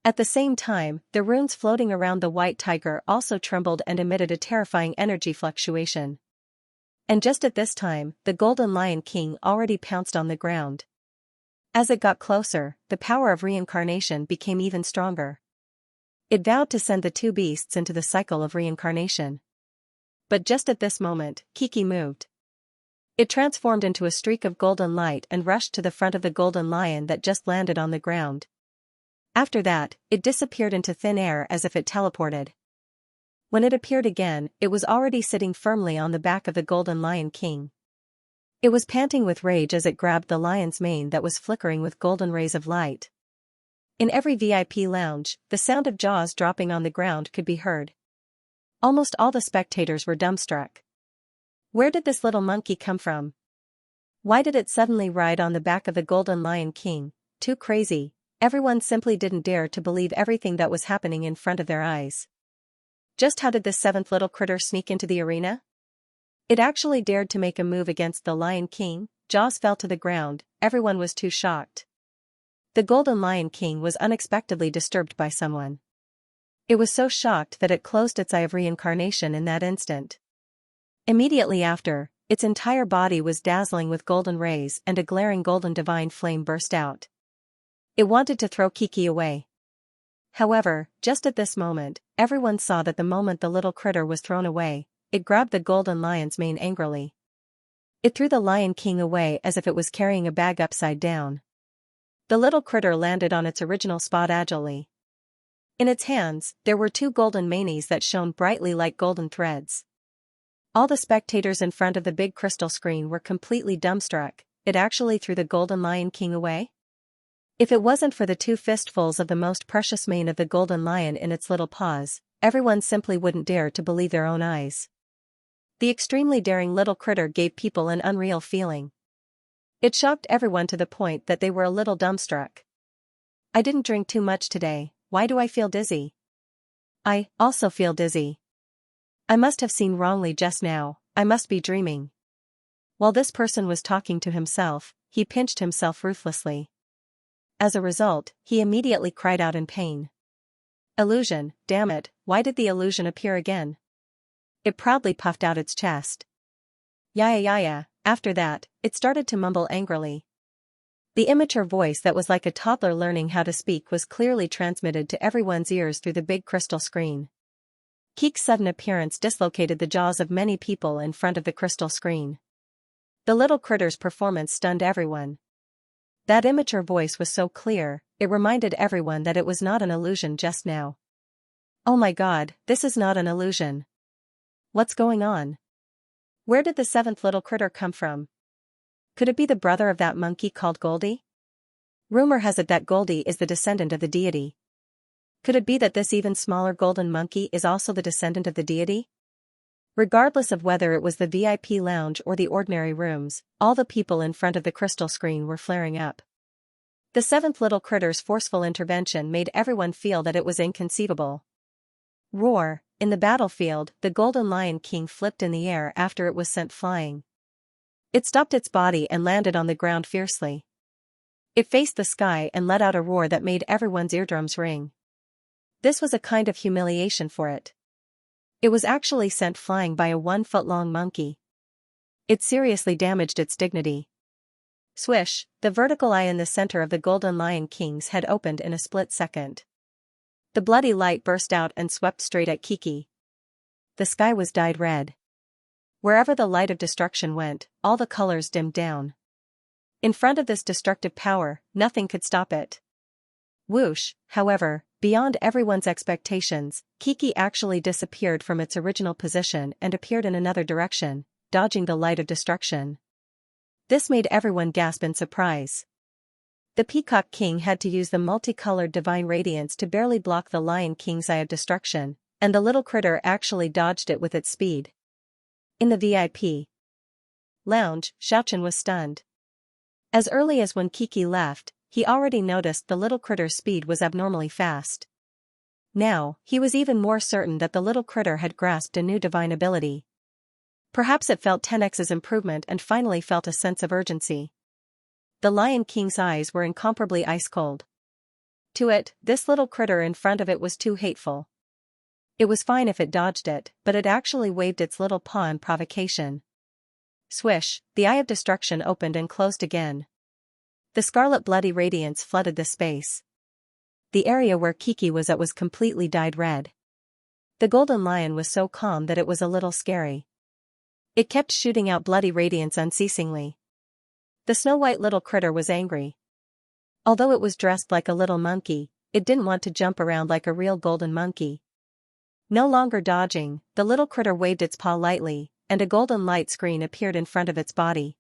At the same time, the runes floating around the white tiger also trembled and emitted a terrifying energy fluctuation. And just at this time, the golden lion king already pounced on the ground. As it got closer, the power of reincarnation became even stronger. It vowed to send the 2 beasts into the cycle of reincarnation. But just at this moment, Kiki moved. It transformed into a streak of golden light and rushed to the front of the golden lion that just landed on the ground. After that, it disappeared into thin air as if it teleported. When it appeared again, it was already sitting firmly on the back of the golden lion king. It was panting with rage as it grabbed the lion's mane that was flickering with golden rays of light. In every VIP lounge, the sound of jaws dropping on the ground could be heard. Almost all the spectators were dumbstruck. Where did this little monkey come from? Why did it suddenly ride on the back of the golden lion king? Too crazy. Everyone simply didn't dare to believe everything that was happening in front of their eyes. Just how did this 7th little critter sneak into the arena? It actually dared to make a move against the Lion King. Jaws fell to the ground, everyone was too shocked. The Golden Lion King was unexpectedly disturbed by someone. It was so shocked that it closed its eye of reincarnation in that instant. Immediately after, its entire body was dazzling with golden rays and a glaring golden divine flame burst out. It wanted to throw Kiki away. However, just at this moment, everyone saw that the moment the little critter was thrown away, it grabbed the golden lion's mane angrily. It threw the Lion King away as if it was carrying a bag upside down. The little critter landed on its original spot agilely. In its hands, there were 2 golden manes that shone brightly like golden threads. All the spectators in front of the big crystal screen were completely dumbstruck. It actually threw the golden Lion King away? If it wasn't for the 2 fistfuls of the most precious mane of the golden lion in its little paws, everyone simply wouldn't dare to believe their own eyes. The extremely daring little critter gave people an unreal feeling. It shocked everyone to the point that they were a little dumbstruck. I didn't drink too much today, why do I feel dizzy? I also feel dizzy. I must have seen wrongly just now, I must be dreaming. While this person was talking to himself, he pinched himself ruthlessly. As a result, he immediately cried out in pain. Illusion, damn it, why did the illusion appear again? It proudly puffed out its chest. Yaya. After that, it started to mumble angrily. The immature voice that was like a toddler learning how to speak was clearly transmitted to everyone's ears through the big crystal screen. Keek's sudden appearance dislocated the jaws of many people in front of the crystal screen. The little critter's performance stunned everyone. That immature voice was so clear, it reminded everyone that it was not an illusion just now. Oh my god, this is not an illusion. What's going on? Where did the seventh little critter come from? Could it be the brother of that monkey called Goldie? Rumor has it that Goldie is the descendant of the deity. Could it be that this even smaller golden monkey is also the descendant of the deity? Regardless of whether it was the VIP lounge or the ordinary rooms, all the people in front of the crystal screen were flaring up. The seventh little critter's forceful intervention made everyone feel that it was inconceivable. Roar! In the battlefield, the golden lion king flipped in the air after it was sent flying. It stopped its body and landed on the ground fiercely. It faced the sky and let out a roar that made everyone's eardrums ring. This was a kind of humiliation for it. It was actually sent flying by a 1-foot-long monkey. It seriously damaged its dignity. Swish, the vertical eye in the center of the golden lion king's head opened in a split second. The bloody light burst out and swept straight at Kiki. The sky was dyed red. Wherever the light of destruction went, all the colors dimmed down. In front of this destructive power, nothing could stop it. Whoosh, however, beyond everyone's expectations, Kiki actually disappeared from its original position and appeared in another direction, dodging the light of destruction. This made everyone gasp in surprise. The Peacock King had to use the multicolored divine radiance to barely block the Lion King's eye of destruction, and the little critter actually dodged it with its speed. In the VIP lounge, Xiaochen was stunned. As early as when Kiki left, he already noticed the little critter's speed was abnormally fast. Now, he was even more certain that the little critter had grasped a new divine ability. Perhaps it felt 10x's improvement and finally felt a sense of urgency. The Lion King's eyes were incomparably ice-cold. To it, this little critter in front of it was too hateful. It was fine if it dodged it, but it actually waved its little paw in provocation. Swish, the eye of destruction opened and closed again. The scarlet bloody radiance flooded the space. The area where Kiki was at was completely dyed red. The golden lion was so calm that it was a little scary. It kept shooting out bloody radiance unceasingly. The snow-white little critter was angry. Although it was dressed like a little monkey, it didn't want to jump around like a real golden monkey. No longer dodging, the little critter waved its paw lightly, and a golden light screen appeared in front of its body.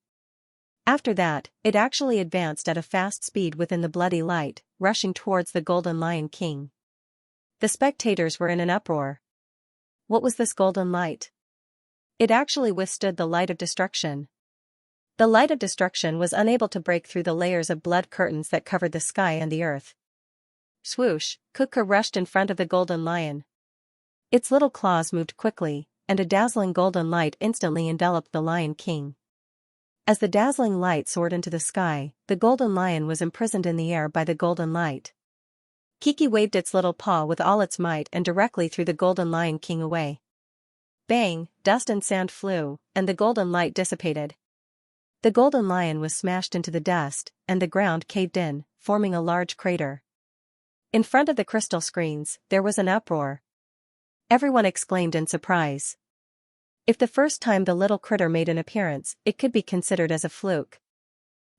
After that, it actually advanced at a fast speed within the bloody light, rushing towards the golden lion king. The spectators were in an uproar. What was this golden light? It actually withstood the light of destruction. The light of destruction was unable to break through the layers of blood curtains that covered the sky and the earth. Swoosh, Kuka rushed in front of the golden lion. Its little claws moved quickly, and a dazzling golden light instantly enveloped the Lion King. As the dazzling light soared into the sky, the golden lion was imprisoned in the air by the golden light. Kiki waved its little paw with all its might and directly threw the golden Lion King away. Bang, dust and sand flew, and the golden light dissipated. The golden lion was smashed into the dust, and the ground caved in, forming a large crater. In front of the crystal screens, there was an uproar. Everyone exclaimed in surprise. If the first time the little critter made an appearance, it could be considered as a fluke.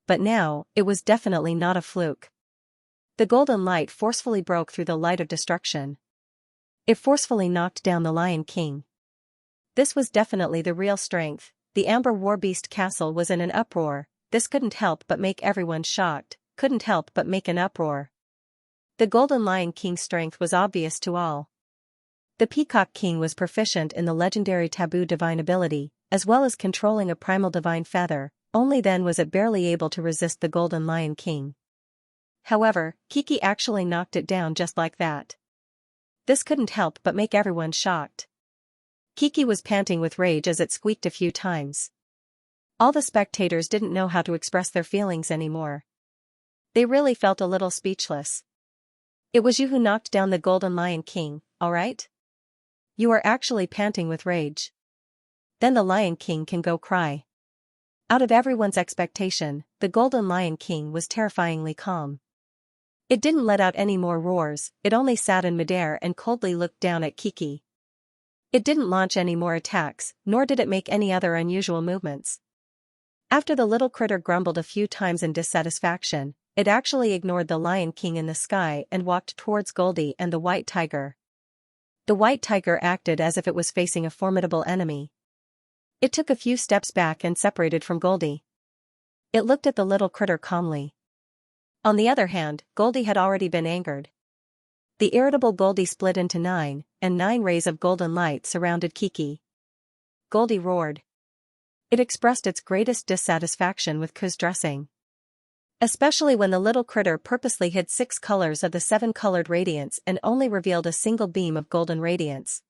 But now, it was definitely not a fluke. The golden light forcefully broke through the light of destruction. It forcefully knocked down the Lion King. This was definitely the real strength. The Amber Warbeast Castle was in an uproar. This couldn't help but make everyone shocked, couldn't help but make an uproar. The golden Lion King's strength was obvious to all. The Peacock King was proficient in the legendary taboo divine ability, as well as controlling a primal divine feather, only then was it barely able to resist the golden Lion King. However, Kiki actually knocked it down just like that. This couldn't help but make everyone shocked. Kiki was panting with rage as it squeaked a few times. All the spectators didn't know how to express their feelings anymore. They really felt a little speechless. It was you who knocked down the golden Lion King, alright? You are actually panting with rage. Then the Lion King can go cry. Out of everyone's expectation, the golden Lion King was terrifyingly calm. It didn't let out any more roars, it only sat in midair and coldly looked down at Kiki. It didn't launch any more attacks, nor did it make any other unusual movements. After the little critter grumbled a few times in dissatisfaction, it actually ignored the Lion King in the sky and walked towards Goldie and the white tiger. The white tiger acted as if it was facing a formidable enemy. It took a few steps back and separated from Goldie. It looked at the little critter calmly. On the other hand, Goldie had already been angered. The irritable Goldie split into 9, and 9 rays of golden light surrounded Kiki. Goldie roared. It expressed its greatest dissatisfaction with Ku's dressing. Especially when the little critter purposely hid 6 colors of the 7-colored radiance and only revealed a single beam of golden radiance.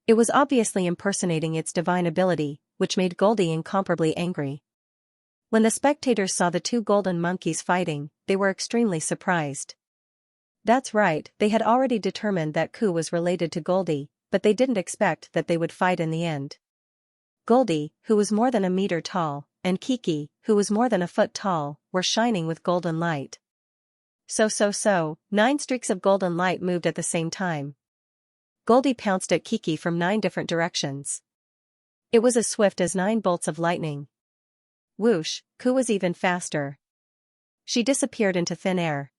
It was obviously impersonating its divine ability, which made Goldie incomparably angry. When the spectators saw the 2 golden monkeys fighting, they were extremely surprised. That's right, they had already determined that Ku was related to Goldie, but they didn't expect that they would fight in the end. Goldie, who was more than a meter tall, and Kiki, who was more than a foot tall, were shining with golden light. 9 streaks of golden light moved at the same time. Goldie pounced at Kiki from 9 different directions. It was as swift as 9 bolts of lightning. Whoosh, Ku was even faster. She disappeared into thin air.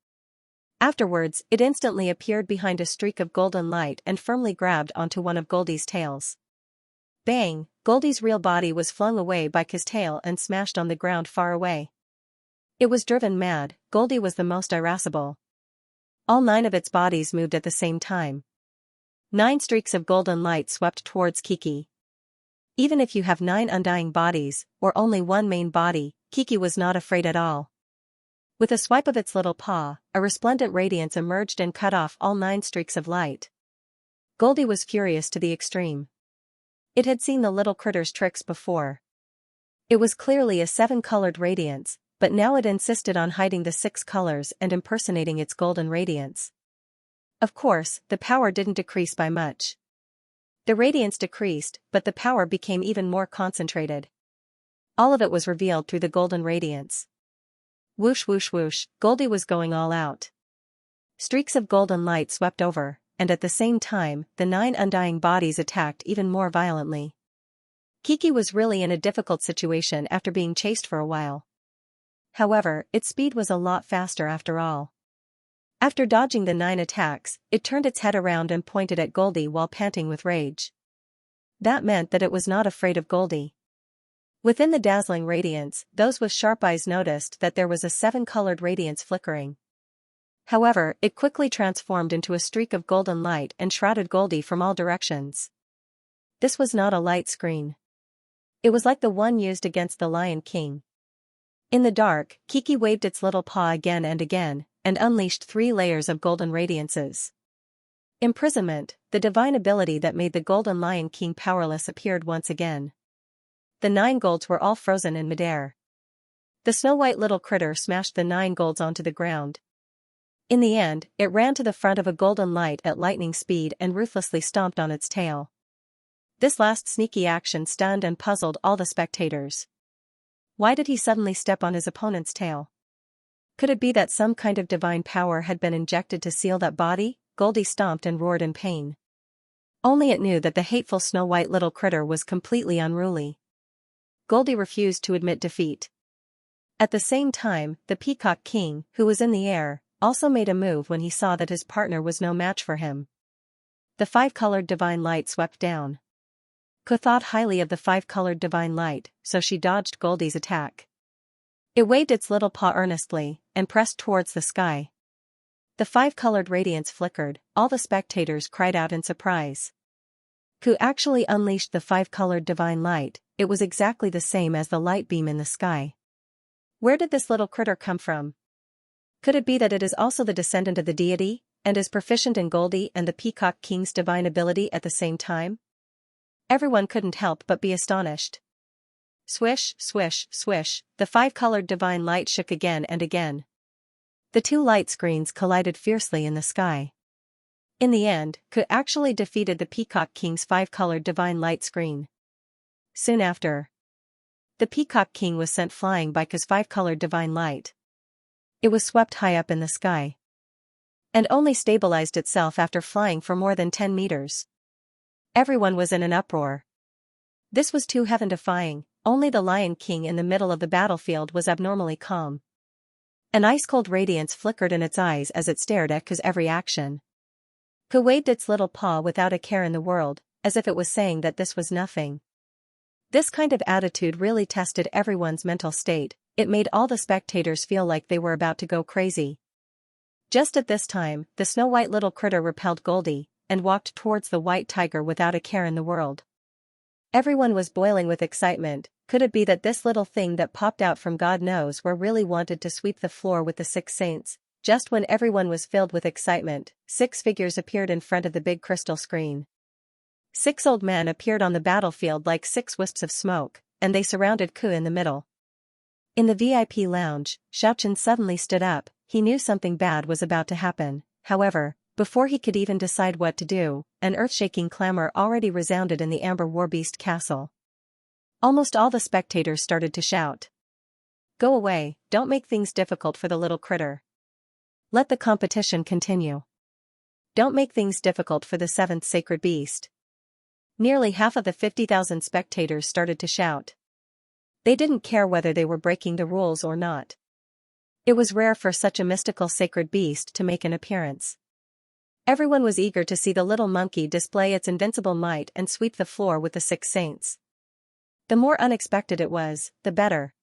Afterwards, it instantly appeared behind a streak of golden light and firmly grabbed onto one of Goldie's tails. Bang! Goldie's real body was flung away by Ku's tail and smashed on the ground far away. It was driven mad. Goldie was the most irascible. All 9 of its bodies moved at the same time. 9 streaks of golden light swept towards Kiki. Even if you have 9 undying bodies, or only one main body, Kiki was not afraid at all. With a swipe of its little paw, a resplendent radiance emerged and cut off all 9 streaks of light. Goldie was furious to the extreme. It had seen the little critter's tricks before. It was clearly a 7-colored radiance, but now it insisted on hiding the 6 colors and impersonating its golden radiance. Of course, the power didn't decrease by much. The radiance decreased, but the power became even more concentrated. All of it was revealed through the golden radiance. Whoosh whoosh whoosh, Goldie was going all out. Streaks of golden light swept over, and at the same time, the 9 undying bodies attacked even more violently. Kiki was really in a difficult situation after being chased for a while. However, its speed was a lot faster after all. After dodging the 9 attacks, it turned its head around and pointed at Goldie while panting with rage. That meant that it was not afraid of Goldie. Within the dazzling radiance, those with sharp eyes noticed that there was a 7-colored radiance flickering. However, it quickly transformed into a streak of golden light and shrouded Goldie from all directions. This was not a light screen. It was like the one used against the Lion King. In the dark, Kiki waved its little paw again and again, and unleashed 3 layers of golden radiances. Imprisonment, the divine ability that made the Golden Lion King powerless, appeared once again. The 9 golds were all frozen in midair. The snow-white little critter smashed the 9 golds onto the ground. In the end, it ran to the front of a golden light at lightning speed and ruthlessly stomped on its tail. This last sneaky action stunned and puzzled all the spectators. Why did he suddenly step on his opponent's tail? Could it be that some kind of divine power had been injected to seal that body? Goldie stomped and roared in pain. Only it knew that the hateful snow-white little critter was completely unruly. Goldie refused to admit defeat. At the same time, the Peacock King, who was in the air, also made a move when he saw that his partner was no match for him. The 5-colored divine light swept down. Ku thought highly of the 5-colored divine light, so she dodged Goldie's attack. It waved its little paw earnestly, and pressed towards the sky. The 5-colored radiance flickered, all the spectators cried out in surprise. Ku actually unleashed the 5-colored divine light. It was exactly the same as the light beam in the sky. Where did this little critter come from? Could it be that it is also the descendant of the deity, and is proficient in Goldie and the Peacock King's divine ability at the same time? Everyone couldn't help but be astonished. Swish, swish, swish, the 5-colored divine light shook again and again. The 2 light screens collided fiercely in the sky. In the end, Ku actually defeated the Peacock King's 5-colored divine light screen. Soon after, the Peacock King was sent flying by Ku's 5-colored divine light. It was swept high up in the sky, and only stabilized itself after flying for more than 10 meters. Everyone was in an uproar. This was too heaven-defying. Only the Lion King in the middle of the battlefield was abnormally calm. An ice-cold radiance flickered in its eyes as it stared at Ku's every action. Ku waved its little paw without a care in the world, as if it was saying that this was nothing. This kind of attitude really tested everyone's mental state. It made all the spectators feel like they were about to go crazy. Just at this time, the snow-white little critter repelled Goldie, and walked towards the white tiger without a care in the world. Everyone was boiling with excitement. Could it be that this little thing that popped out from God knows where really wanted to sweep the floor with the 6 saints? Just when everyone was filled with excitement, 6 figures appeared in front of the big crystal screen. 6 old men appeared on the battlefield like 6 wisps of smoke, and they surrounded Ku in the middle. In the VIP lounge, Xiaochen suddenly stood up. He knew something bad was about to happen. However, before he could even decide what to do, an earth-shaking clamor already resounded in the Amber Warbeast castle. Almost all the spectators started to shout. "Go away, don't make things difficult for the little critter. Let the competition continue. Don't make things difficult for the 7th sacred beast." Nearly half of the 50,000 spectators started to shout. They didn't care whether they were breaking the rules or not. It was rare for such a mystical sacred beast to make an appearance. Everyone was eager to see the little monkey display its invincible might and sweep the floor with the 6 saints. The more unexpected it was, the better.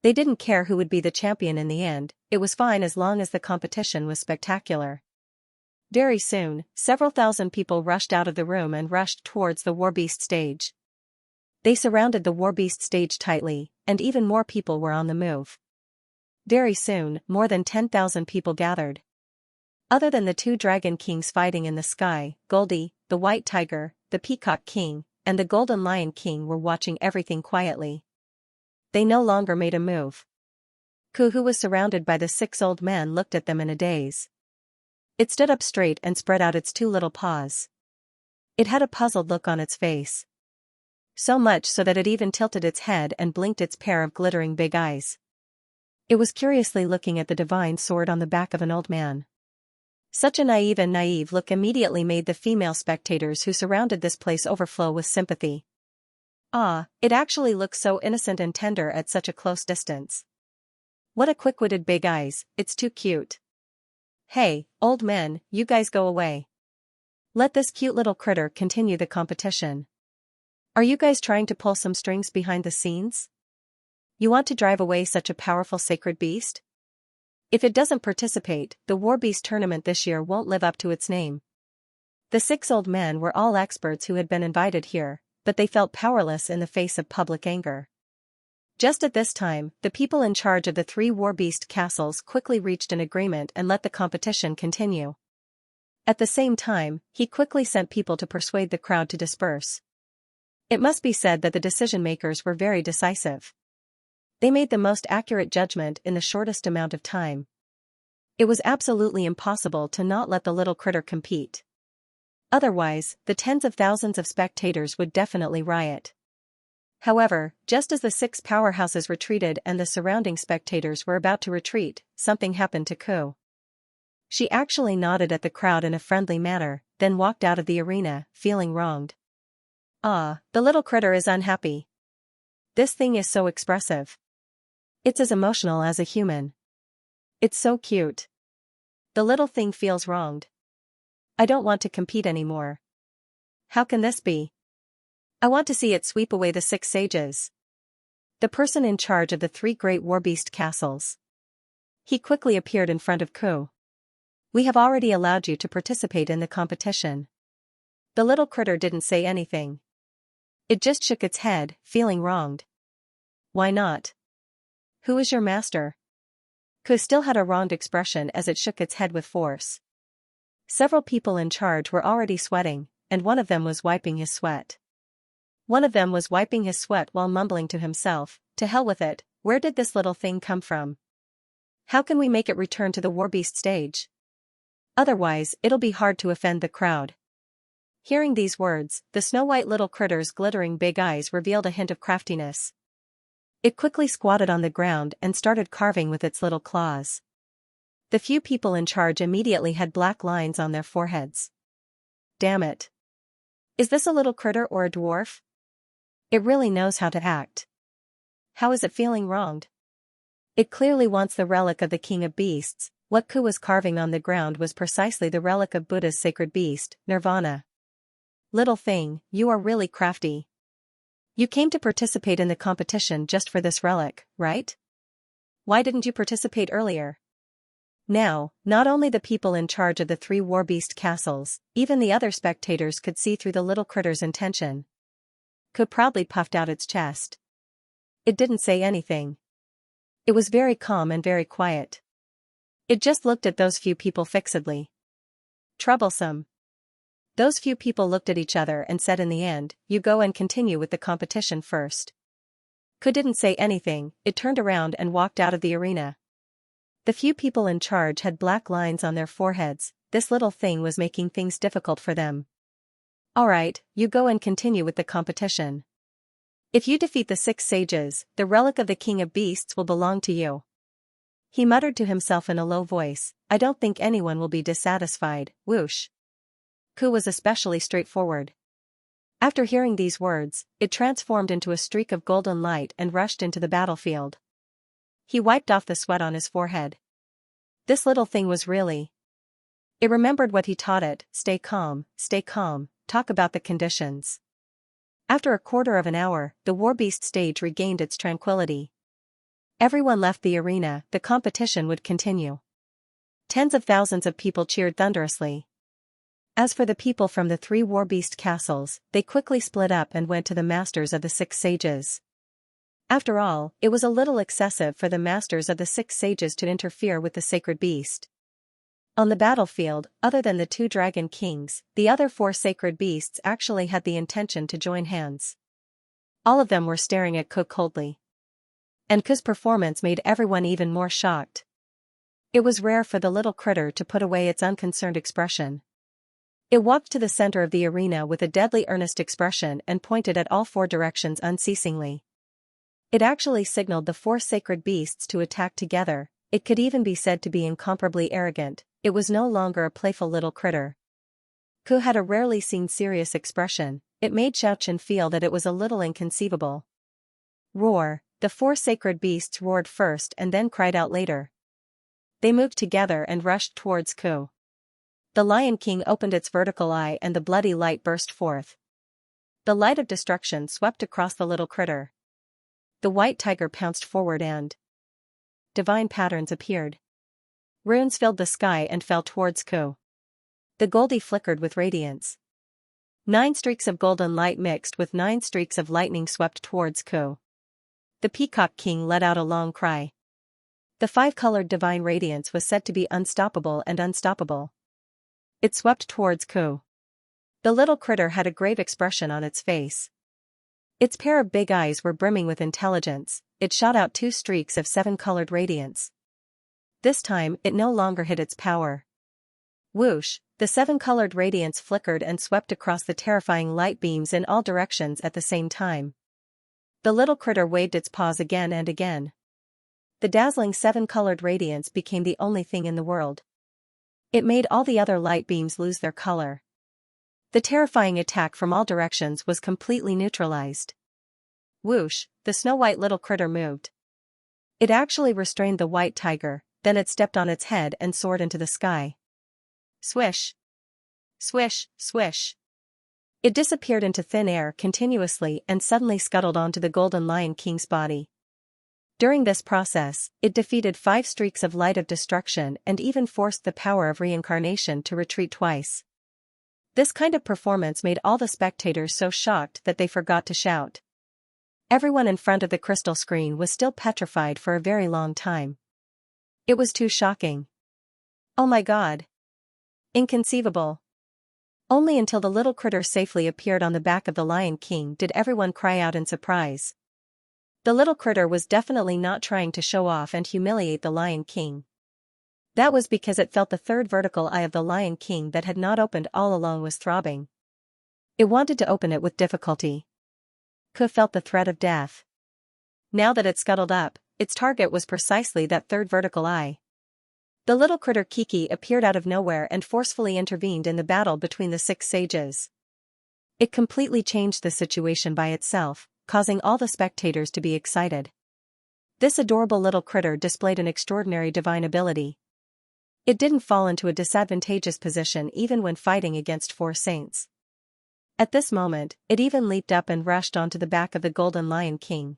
They didn't care who would be the champion in the end, it was fine as long as the competition was spectacular. Very soon, several thousand people rushed out of the room and rushed towards the Warbeast stage. They surrounded the Warbeast stage tightly, and even more people were on the move. Very soon, more than 10,000 people gathered. Other than the 2 dragon kings fighting in the sky, Goldie, the white tiger, the peacock king, and the golden lion king were watching everything quietly. They no longer made a move. Ku, who was surrounded by the 6 old men, looked at them in a daze. It stood up straight and spread out its 2 little paws. It had a puzzled look on its face. So much so that it even tilted its head and blinked its pair of glittering big eyes. It was curiously looking at the divine sword on the back of an old man. Such a naive look immediately made the female spectators who surrounded this place overflow with sympathy. Ah, it actually looks so innocent and tender at such a close distance. What a quick-witted big eyes, it's too cute. Hey, old men, you guys go away. Let this cute little critter continue the competition. Are you guys trying to pull some strings behind the scenes? You want to drive away such a powerful sacred beast? If it doesn't participate, the Warbeast tournament this year won't live up to its name. The 6 old men were all experts who had been invited here, but they felt powerless in the face of public anger. Just at this time, the people in charge of the 3 Warbeast castles quickly reached an agreement and let the competition continue. At the same time, he quickly sent people to persuade the crowd to disperse. It must be said that the decision-makers were very decisive. They made the most accurate judgment in the shortest amount of time. It was absolutely impossible to not let the little critter compete. Otherwise, the tens of thousands of spectators would definitely riot. However, just as the 6 powerhouses retreated and the surrounding spectators were about to retreat, something happened to Ku. She actually nodded at the crowd in a friendly manner, then walked out of the arena, feeling wronged. Ah, the little critter is unhappy. This thing is so expressive. It's as emotional as a human. It's so cute. The little thing feels wronged. I don't want to compete anymore. How can this be? I want to see it sweep away the 6 sages. The person in charge of the 3 great Warbeast castles. He quickly appeared in front of Ku. We have already allowed you to participate in the competition. The little critter didn't say anything. It just shook its head, feeling wronged. Why not? Who is your master? Ku still had a wronged expression as it shook its head with force. Several people in charge were already sweating, and one of them was wiping his sweat. One of them was wiping his sweat while mumbling to himself, "To hell with it, where did this little thing come from? How can we make it return to the Warbeast stage? Otherwise, it'll be hard to offend the crowd." Hearing these words, the snow-white little critter's glittering big eyes revealed a hint of craftiness. It quickly squatted on the ground and started carving with its little claws. The few people in charge immediately had black lines on their foreheads. Damn it. Is this a little critter or a dwarf? It really knows how to act. How is it feeling wronged? It clearly wants the relic of the king of beasts. What Ku was carving on the ground was precisely the relic of Buddha's sacred beast, Nirvana. Little thing, you are really crafty. You came to participate in the competition just for this relic, right? Why didn't you participate earlier? Now, not only the people in charge of the 3 war beast castles, even the other spectators could see through the little critter's intention. Ku proudly puffed out its chest. It didn't say anything. It was very calm and very quiet. It just looked at those few people fixedly. Troublesome. Those few people looked at each other and said in the end, "You go and continue with the competition first." Ku didn't say anything, it turned around and walked out of the arena. The few people in charge had black lines on their foreheads. This little thing was making things difficult for them. "Alright, you go and continue with the competition. If you defeat the 6 sages, the relic of the King of Beasts will belong to you." He muttered to himself in a low voice, "I don't think anyone will be dissatisfied." Whoosh. Ku was especially straightforward. After hearing these words, it transformed into a streak of golden light and rushed into the battlefield. He wiped off the sweat on his forehead. This little thing was really. It remembered what he taught it: stay calm, talk about the conditions. After a quarter of an hour, the Warbeast stage regained its tranquility. Everyone left the arena, the competition would continue. Tens of thousands of people cheered thunderously. As for the people from the 3 Warbeast castles, they quickly split up and went to the masters of the 6 sages. After all, it was a little excessive for the masters of the 6 sages to interfere with the sacred beast. On the battlefield, other than the 2 dragon kings, the other 4 sacred beasts actually had the intention to join hands. All of them were staring at Ku coldly. And Ku's performance made everyone even more shocked. It was rare for the little critter to put away its unconcerned expression. It walked to the center of the arena with a deadly earnest expression and pointed at all 4 directions unceasingly. It actually signaled the 4 sacred beasts to attack together. It could even be said to be incomparably arrogant. It was no longer a playful little critter. Ku had a rarely seen serious expression. It made Xianxia feel that it was a little inconceivable. Roar. The 4 sacred beasts roared first and then cried out later. They moved together and rushed towards Ku. The Lion King opened its vertical eye and the bloody light burst forth. The light of destruction swept across the little critter. The white tiger pounced forward and divine patterns appeared. Runes filled the sky and fell towards Ku. The Goldie flickered with radiance. 9 streaks of golden light mixed with 9 streaks of lightning swept towards Ku. The Peacock King let out a long cry. The 5-colored divine radiance was said to be unstoppable and unstoppable. It swept towards Ku. The little critter had a grave expression on its face. Its pair of big eyes were brimming with intelligence. It shot out 2 streaks of 7-colored radiance. This time, it no longer hid its power. Whoosh, the 7-colored radiance flickered and swept across the terrifying light beams in all directions at the same time. The little critter waved its paws again and again. The dazzling 7-colored radiance became the only thing in the world. It made all the other light beams lose their color. The terrifying attack from all directions was completely neutralized. Whoosh, the snow-white little critter moved. It actually restrained the white tiger, then it stepped on its head and soared into the sky. Swish! Swish, swish! It disappeared into thin air continuously and suddenly scuttled onto the Golden Lion King's body. During this process, it defeated 5 streaks of light of destruction and even forced the power of reincarnation to retreat twice. This kind of performance made all the spectators so shocked that they forgot to shout. Everyone in front of the crystal screen was still petrified for a very long time. It was too shocking. Oh my God! Inconceivable! Only until the little critter safely appeared on the back of the Lion King did everyone cry out in surprise. The little critter was definitely not trying to show off and humiliate the Lion King. That was because it felt the 3rd vertical eye of the Lion King that had not opened all along was throbbing. It wanted to open it with difficulty. Ku felt the threat of death. Now that it scuttled up, its target was precisely that 3rd vertical eye. The little critter Kiki appeared out of nowhere and forcefully intervened in the battle between the 6 sages. It completely changed the situation by itself, causing all the spectators to be excited. This adorable little critter displayed an extraordinary divine ability. It didn't fall into a disadvantageous position even when fighting against 4 saints. At this moment, it even leaped up and rushed onto the back of the Golden Lion King.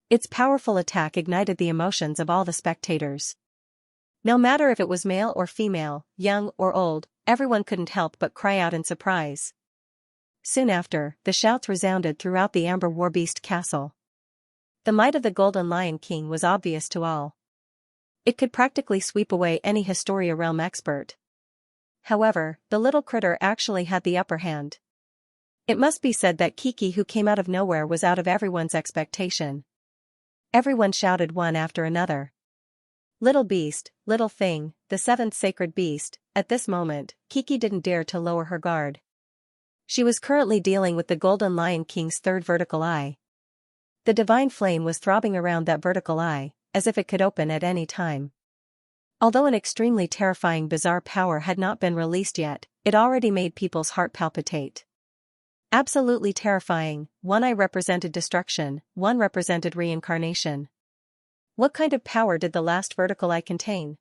Its powerful attack ignited the emotions of all the spectators. No matter if it was male or female, young or old, everyone couldn't help but cry out in surprise. Soon after, the shouts resounded throughout the Amber Warbeast castle. The might of the Golden Lion King was obvious to all. It could practically sweep away any Historia Realm expert. However, the little critter actually had the upper hand. It must be said that Kiki, who came out of nowhere, was out of everyone's expectation. Everyone shouted one after another. Little beast, little thing, the seventh sacred beast. At this moment, Kiki didn't dare to lower her guard. She was currently dealing with the Golden Lion King's third vertical eye. The divine flame was throbbing around that vertical eye, as if it could open at any time. Although an extremely terrifying bizarre power had not been released yet, it already made people's heart palpitate. Absolutely terrifying. One eye represented destruction, one represented reincarnation. What kind of power did the last vertical eye contain?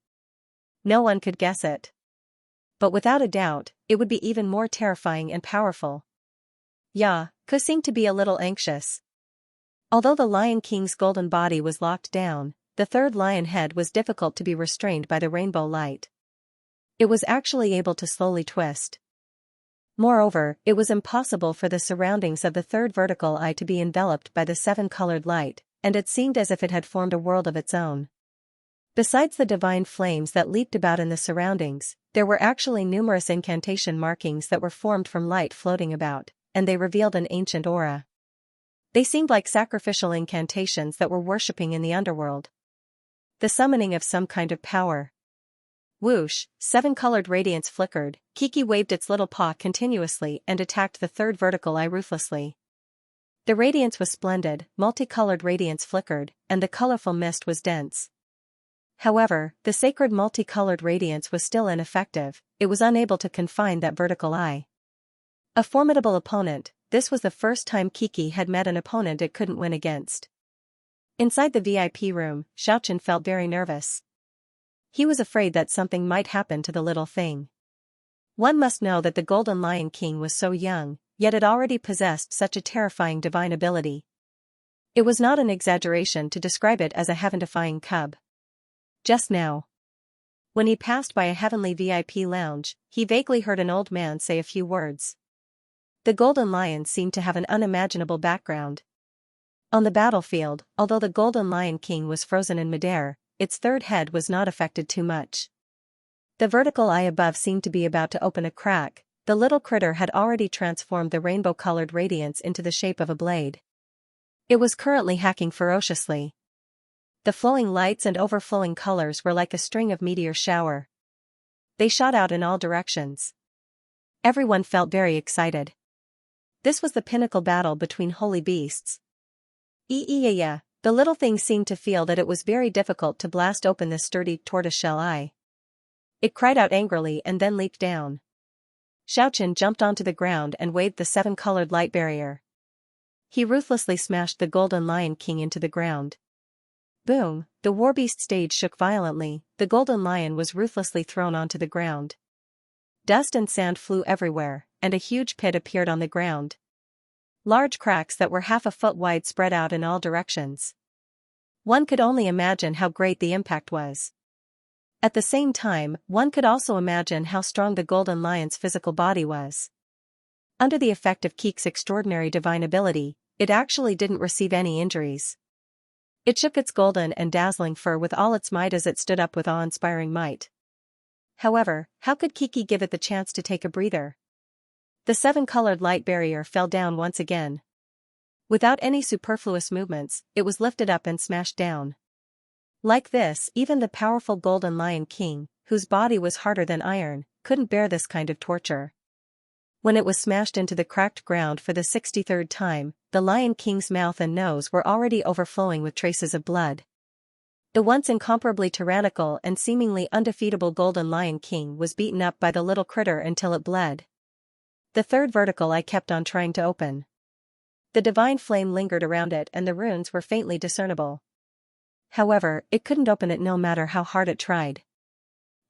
No one could guess it. But without a doubt, it would be even more terrifying and powerful. Ya, seemed to be a little anxious. Although the Lion King's golden body was locked down, the third lion head was difficult to be restrained by the rainbow light. It was actually able to slowly twist. Moreover, it was impossible for the surroundings of the third vertical eye to be enveloped by the seven-colored light, and it seemed as if it had formed a world of its own. Besides the divine flames that leaped about in the surroundings, there were actually numerous incantation markings that were formed from light floating about, and they revealed an ancient aura. They seemed like sacrificial incantations that were worshipping in the underworld. The summoning of some kind of power. Whoosh, seven-colored radiance flickered. Kiki waved its little paw continuously and attacked the third vertical eye ruthlessly. The radiance was splendid, multicolored radiance flickered, and the colorful mist was dense. However, the sacred multicolored radiance was still ineffective. It was unable to confine that vertical eye. A formidable opponent. This was the first time Kiki had met an opponent it couldn't win against. Inside the VIP room, Xianxia felt very nervous. He was afraid that something might happen to the little thing. One must know that the Golden Lion King was so young, yet it already possessed such a terrifying divine ability. It was not an exaggeration to describe it as a heaven-defying cub. Just now, when he passed by a heavenly VIP lounge, he vaguely heard an old man say a few words. The Golden Lion seemed to have an unimaginable background. On the battlefield, although the Golden Lion King was frozen in midair, its third head was not affected too much. The vertical eye above seemed to be about to open a crack. The little critter had already transformed the rainbow-colored radiance into the shape of a blade. It was currently hacking ferociously. The flowing lights and overflowing colors were like a string of meteor shower. They shot out in all directions. Everyone felt very excited. This was the pinnacle battle between holy beasts. Yeah. The little thing seemed to feel that it was very difficult to blast open the sturdy tortoiseshell eye. It cried out angrily and then leaped down. Xianxia jumped onto the ground and waved the seven-colored light barrier. He ruthlessly smashed the Golden Lion King into the ground. Boom, the warbeast stage shook violently. The Golden Lion was ruthlessly thrown onto the ground. Dust and sand flew everywhere, and a huge pit appeared on the ground. Large cracks that were half a foot wide spread out in all directions. One could only imagine how great the impact was. At the same time, one could also imagine how strong the Golden Lion's physical body was. Under the effect of Kiki's extraordinary divine ability, it actually didn't receive any injuries. It shook its golden and dazzling fur with all its might as it stood up with awe-inspiring might. However, how could Kiki give it the chance to take a breather? The seven-colored light barrier fell down once again. Without any superfluous movements, it was lifted up and smashed down. Like this, even the powerful Golden Lion King, whose body was harder than iron, couldn't bear this kind of torture. When it was smashed into the cracked ground for the 63rd time, the Lion King's mouth and nose were already overflowing with traces of blood. The once incomparably tyrannical and seemingly undefeatable Golden Lion King was beaten up by the little critter until it bled. The third vertical eye kept on trying to open. The divine flame lingered around it and the runes were faintly discernible. However, it couldn't open it no matter how hard it tried.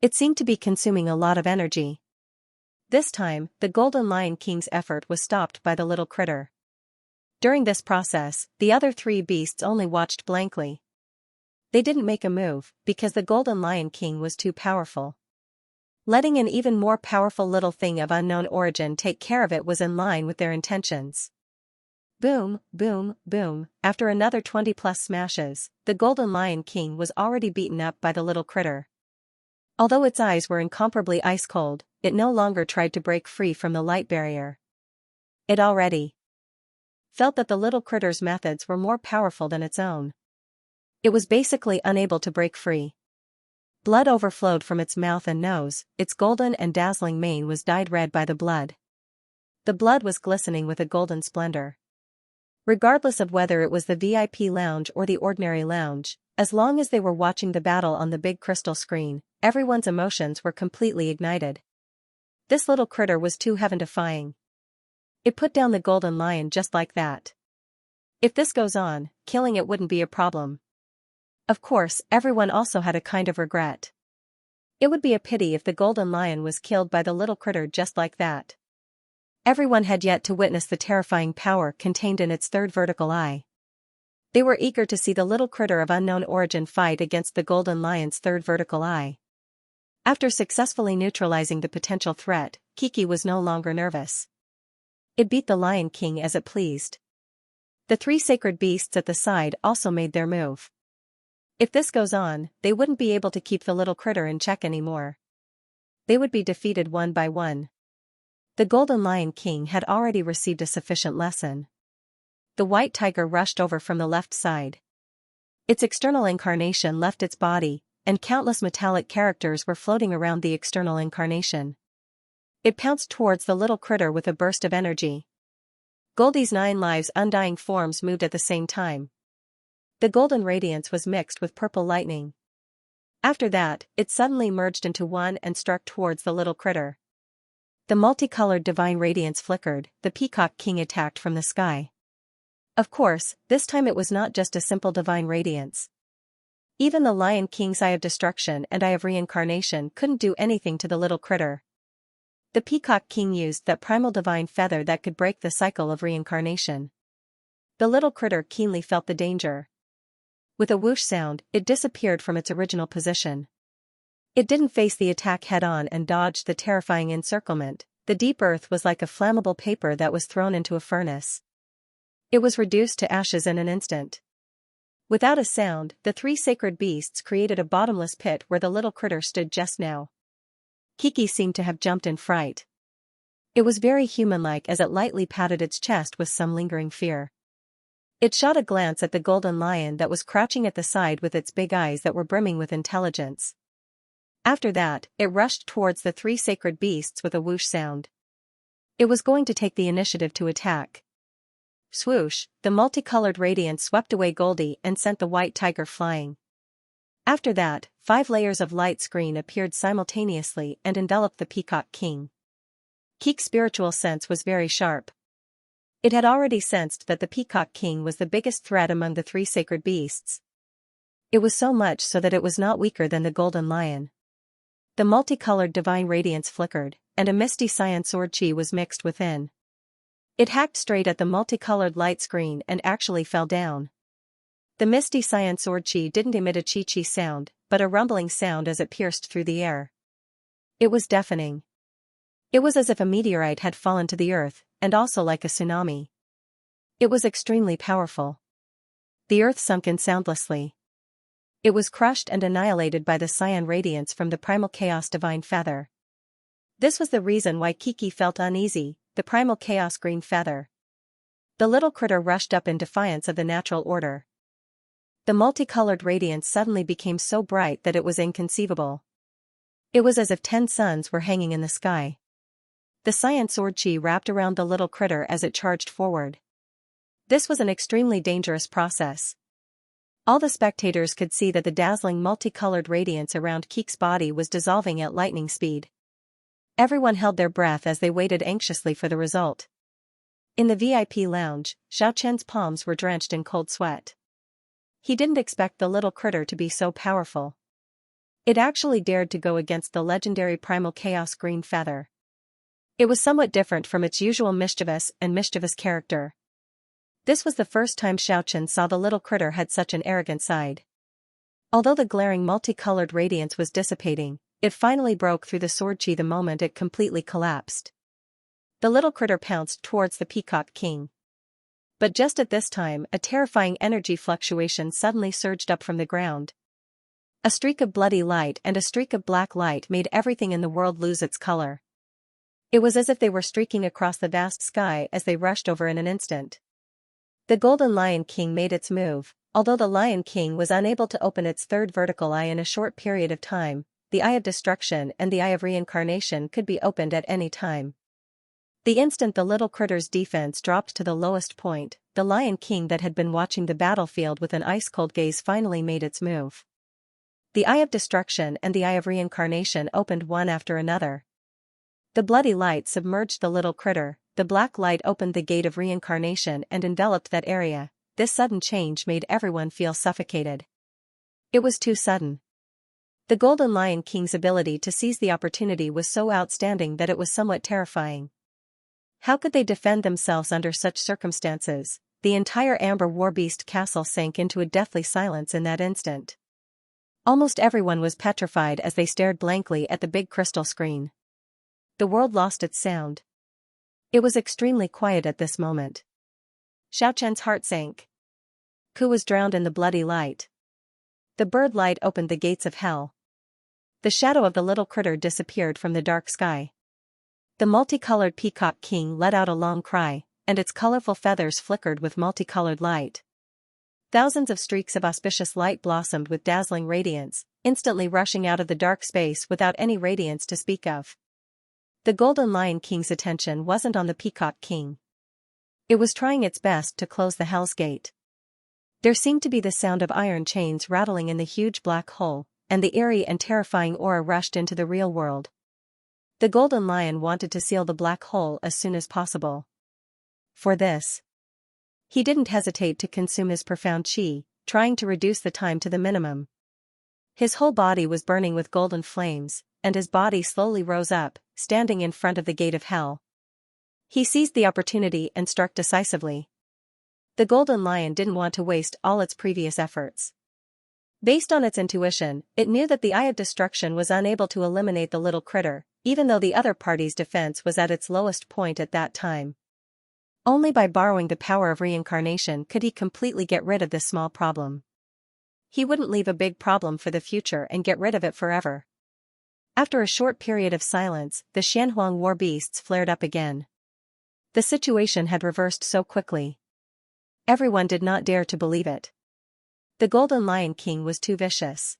It seemed to be consuming a lot of energy. This time, the Golden Lion King's effort was stopped by the little critter. During this process, the other three beasts only watched blankly. They didn't make a move, because the Golden Lion King was too powerful. Letting an even more powerful little thing of unknown origin take care of it was in line with their intentions. Boom, boom, boom, after another 20+ smashes, the Golden Lion King was already beaten up by the little critter. Although its eyes were incomparably ice-cold, it no longer tried to break free from the light barrier. It already felt that the little critter's methods were more powerful than its own. It was basically unable to break free. Blood overflowed from its mouth and nose, its golden and dazzling mane was dyed red by the blood. The blood was glistening with a golden splendor. Regardless of whether it was the VIP lounge or the ordinary lounge, as long as they were watching the battle on the big crystal screen, everyone's emotions were completely ignited. This little critter was too heaven-defying. It put down the golden lion just like that. If this goes on, killing it wouldn't be a problem. Of course, everyone also had a kind of regret. It would be a pity if the golden lion was killed by the little critter just like that. Everyone had yet to witness the terrifying power contained in its third vertical eye. They were eager to see the little critter of unknown origin fight against the golden lion's third vertical eye. After successfully neutralizing the potential threat, Kiki was no longer nervous. It beat the Lion King as it pleased. The three sacred beasts at the side also made their move. If this goes on, they wouldn't be able to keep the little critter in check anymore. They would be defeated one by one. The Golden Lion King had already received a sufficient lesson. The white tiger rushed over from the left side. Its external incarnation left its body, and countless metallic characters were floating around the external incarnation. It pounced towards the little critter with a burst of energy. Goldie's 9 lives undying forms moved at the same time. The golden radiance was mixed with purple lightning. After that, it suddenly merged into one and struck towards the little critter. The multicolored divine radiance flickered, the Peacock King attacked from the sky. Of course, this time it was not just a simple divine radiance. Even the Lion King's Eye of Destruction and Eye of Reincarnation couldn't do anything to the little critter. The Peacock King used that primal divine feather that could break the cycle of reincarnation. The little critter keenly felt the danger. With a whoosh sound, it disappeared from its original position. It didn't face the attack head-on and dodged the terrifying encirclement. The deep earth was like a flammable paper that was thrown into a furnace. It was reduced to ashes in an instant. Without a sound, the three sacred beasts created a bottomless pit where the little critter stood just now. Kiki seemed to have jumped in fright. It was very human-like as it lightly patted its chest with some lingering fear. It shot a glance at the golden lion that was crouching at the side with its big eyes that were brimming with intelligence. After that, it rushed towards the three sacred beasts with a whoosh sound. It was going to take the initiative to attack. Swoosh, the multicolored radiance swept away Goldie and sent the white tiger flying. After that, 5 layers of light screen appeared simultaneously and enveloped the Peacock King. Kiki's spiritual sense was very sharp. It had already sensed that the Peacock King was the biggest threat among the three sacred beasts. It was so much so that it was not weaker than the golden lion. The multicolored divine radiance flickered, and a misty cyan sword chi was mixed within. It hacked straight at the multicolored light screen and actually fell down. The misty cyan sword chi didn't emit a chi-chi sound, but a rumbling sound as it pierced through the air. It was deafening. It was as if a meteorite had fallen to the earth, and also like a tsunami. It was extremely powerful. The earth sunk in soundlessly. It was crushed and annihilated by the cyan radiance from the primal chaos divine feather. This was the reason why Kiki felt uneasy, the primal chaos green feather. The little critter rushed up in defiance of the natural order. The multicolored radiance suddenly became so bright that it was inconceivable. It was as if 10 suns were hanging in the sky. The cyan sword chi wrapped around the little critter as it charged forward. This was an extremely dangerous process. All the spectators could see that the dazzling multicolored radiance around Kiki's body was dissolving at lightning speed. Everyone held their breath as they waited anxiously for the result. In the VIP lounge, Xiaoqian's palms were drenched in cold sweat. He didn't expect the little critter to be so powerful. It actually dared to go against the legendary primal chaos green feather. It was somewhat different from its usual mischievous character. This was the first time Xiaochen saw the little critter had such an arrogant side. Although the glaring multicolored radiance was dissipating, it finally broke through the sword chi the moment it completely collapsed. The little critter pounced towards the Peacock King. But just at this time, a terrifying energy fluctuation suddenly surged up from the ground. A streak of bloody light and a streak of black light made everything in the world lose its color. It was as if they were streaking across the vast sky as they rushed over in an instant. The Golden Lion King made its move. Although the Lion King was unable to open its third vertical eye in a short period of time, the Eye of Destruction and the Eye of Reincarnation could be opened at any time. The instant the little critter's defense dropped to the lowest point, the Lion King that had been watching the battlefield with an ice-cold gaze finally made its move. The Eye of Destruction and the Eye of Reincarnation opened one after another. The bloody light submerged the little critter, the black light opened the gate of reincarnation and enveloped that area. This sudden change made everyone feel suffocated. It was too sudden. The Golden Lion King's ability to seize the opportunity was so outstanding that it was somewhat terrifying. How could they defend themselves under such circumstances? The entire Amber Warbeast castle sank into a deathly silence in that instant. Almost everyone was petrified as they stared blankly at the big crystal screen. The world lost its sound. It was extremely quiet at this moment. Xiaochen's heart sank. Ku was drowned in the bloody light. The bird light opened the gates of hell. The shadow of the little critter disappeared from the dark sky. The multicolored Peacock King let out a long cry, and its colorful feathers flickered with multicolored light. Thousands of streaks of auspicious light blossomed with dazzling radiance, instantly rushing out of the dark space without any radiance to speak of. The Golden Lion King's attention wasn't on the Peacock King. It was trying its best to close the Hell's Gate. There seemed to be the sound of iron chains rattling in the huge black hole, and the eerie and terrifying aura rushed into the real world. The Golden Lion wanted to seal the black hole as soon as possible. For this, he didn't hesitate to consume his profound chi, trying to reduce the time to the minimum. His whole body was burning with golden flames, and his body slowly rose up, standing in front of the gate of hell. He seized the opportunity and struck decisively. The Golden Lion didn't want to waste all its previous efforts. Based on its intuition, it knew that the Eye of Destruction was unable to eliminate the little critter, even though the other party's defense was at its lowest point at that time. Only by borrowing the power of reincarnation could he completely get rid of this small problem. He wouldn't leave a big problem for the future and get rid of it forever. After a short period of silence, the Xianhuang war beasts flared up again. The situation had reversed so quickly. Everyone did not dare to believe it. The Golden Lion King was too vicious.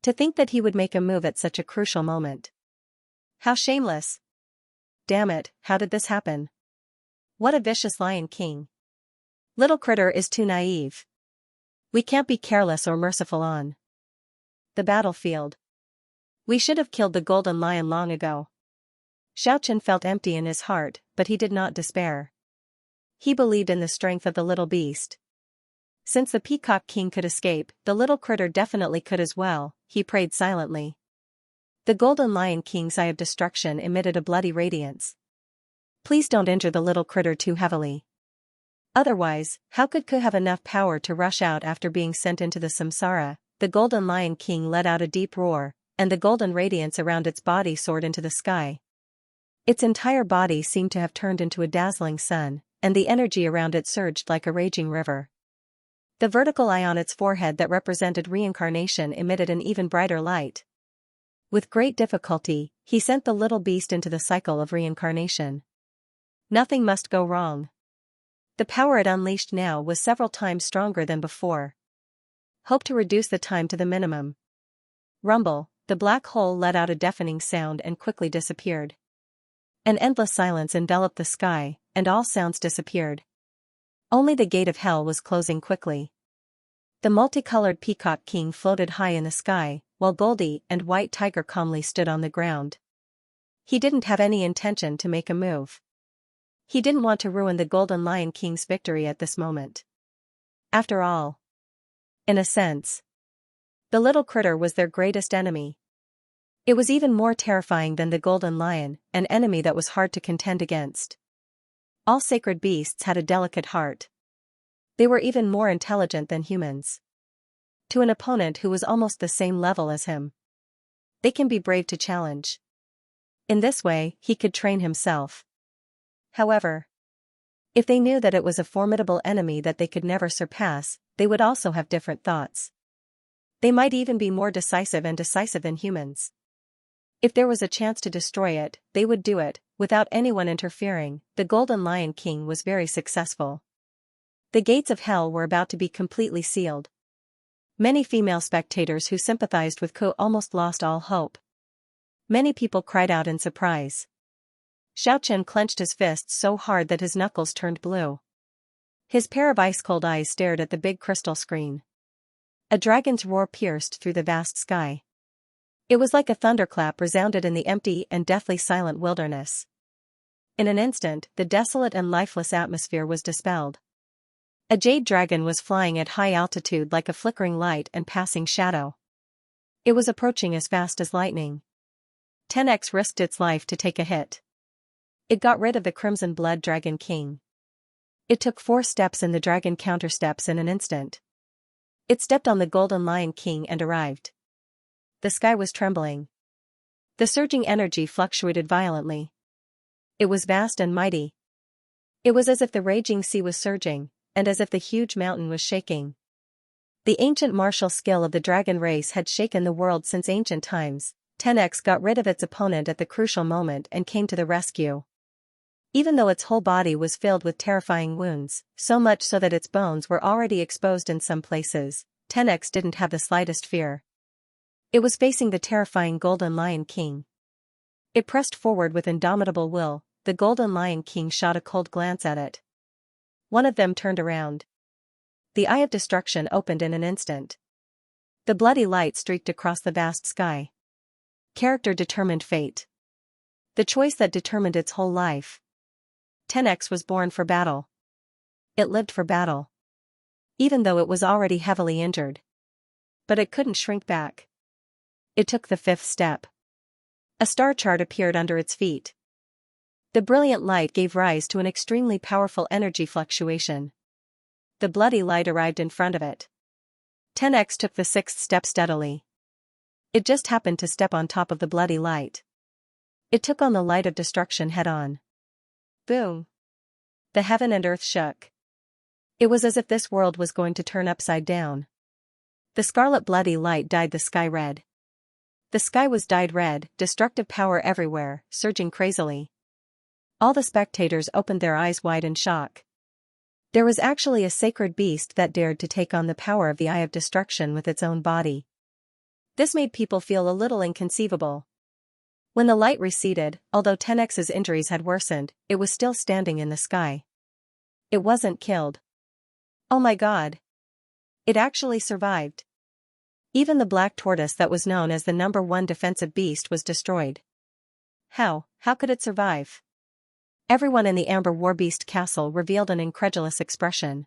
To think that he would make a move at such a crucial moment. How shameless! Damn it, how did this happen? What a vicious Lion King. Little critter is too naive. We can't be careless or merciful on the battlefield. We should have killed the Golden Lion long ago. Xiaochen felt empty in his heart, but he did not despair. He believed in the strength of the little beast. Since the Peacock King could escape, the little critter definitely could as well, he prayed silently. The Golden Lion King's Eye of Destruction emitted a bloody radiance. Please don't injure the little critter too heavily. Otherwise, how could Ku have enough power to rush out after being sent into the samsara? The Golden Lion King let out a deep roar, and the golden radiance around its body soared into the sky. Its entire body seemed to have turned into a dazzling sun, and the energy around it surged like a raging river. The vertical eye on its forehead that represented reincarnation emitted an even brighter light. With great difficulty, he sent the little beast into the cycle of reincarnation. Nothing must go wrong. The power it unleashed now was several times stronger than before. Hope to reduce the time to the minimum. Rumble, the black hole let out a deafening sound and quickly disappeared. An endless silence enveloped the sky, and all sounds disappeared. Only the gate of hell was closing quickly. The multicolored Peacock King floated high in the sky, while Goldie and White Tiger calmly stood on the ground. He didn't have any intention to make a move. He didn't want to ruin the Golden Lion King's victory at this moment. After all, in a sense, the little critter was their greatest enemy. It was even more terrifying than the golden lion, an enemy that was hard to contend against. All sacred beasts had a delicate heart. They were even more intelligent than humans. To an opponent who was almost the same level as him, they can be brave to challenge. In this way, he could train himself. However, if they knew that it was a formidable enemy that they could never surpass, they would also have different thoughts. They might even be more decisive than humans. If there was a chance to destroy it, they would do it, without anyone interfering. The Golden Lion King was very successful. The gates of hell were about to be completely sealed. Many female spectators who sympathized with Ko almost lost all hope. Many people cried out in surprise. Xiaochen clenched his fists so hard that his knuckles turned blue. His pair of ice-cold eyes stared at the big crystal screen. A dragon's roar pierced through the vast sky. It was like a thunderclap resounded in the empty and deathly silent wilderness. In an instant, the desolate and lifeless atmosphere was dispelled. A jade dragon was flying at high altitude like a flickering light and passing shadow. It was approaching as fast as lightning. 10x risked its life to take a hit. It got rid of the Crimson Blood Dragon King. It took 4 steps in the dragon countersteps in an instant. It stepped on the Golden Lion King and arrived. The sky was trembling. The surging energy fluctuated violently. It was vast and mighty. It was as if the raging sea was surging, and as if the huge mountain was shaking. The ancient martial skill of the dragon race had shaken the world since ancient times. 10x got rid of its opponent at the crucial moment and came to the rescue. Even though its whole body was filled with terrifying wounds, so much so that its bones were already exposed in some places, 10x didn't have the slightest fear. It was facing the terrifying Golden Lion King. It pressed forward with indomitable will. The Golden Lion King shot a cold glance at it. One of them turned around. The Eye of Destruction opened in an instant. The bloody light streaked across the vast sky. Character determined fate. The choice that determined its whole life. 10x was born for battle. It lived for battle. Even though it was already heavily injured. But it couldn't shrink back. It took the 5th step. A star chart appeared under its feet. The brilliant light gave rise to an extremely powerful energy fluctuation. The bloody light arrived in front of it. 10x took the 6th step steadily. It just happened to step on top of the bloody light. It took on the light of destruction head-on. Boom! The heaven and earth shook. It was as if this world was going to turn upside down. The scarlet bloody light dyed the sky red. The sky was dyed red, destructive power everywhere, surging crazily. All the spectators opened their eyes wide in shock. There was actually a sacred beast that dared to take on the power of the Eye of Destruction with its own body. This made people feel a little inconceivable. When the light receded, although 10x's injuries had worsened, it was still standing in the sky. It wasn't killed. Oh my god! It actually survived. Even the black tortoise that was known as the #1 defensive beast was destroyed. How could it survive? Everyone in the Amber Warbeast castle revealed an incredulous expression.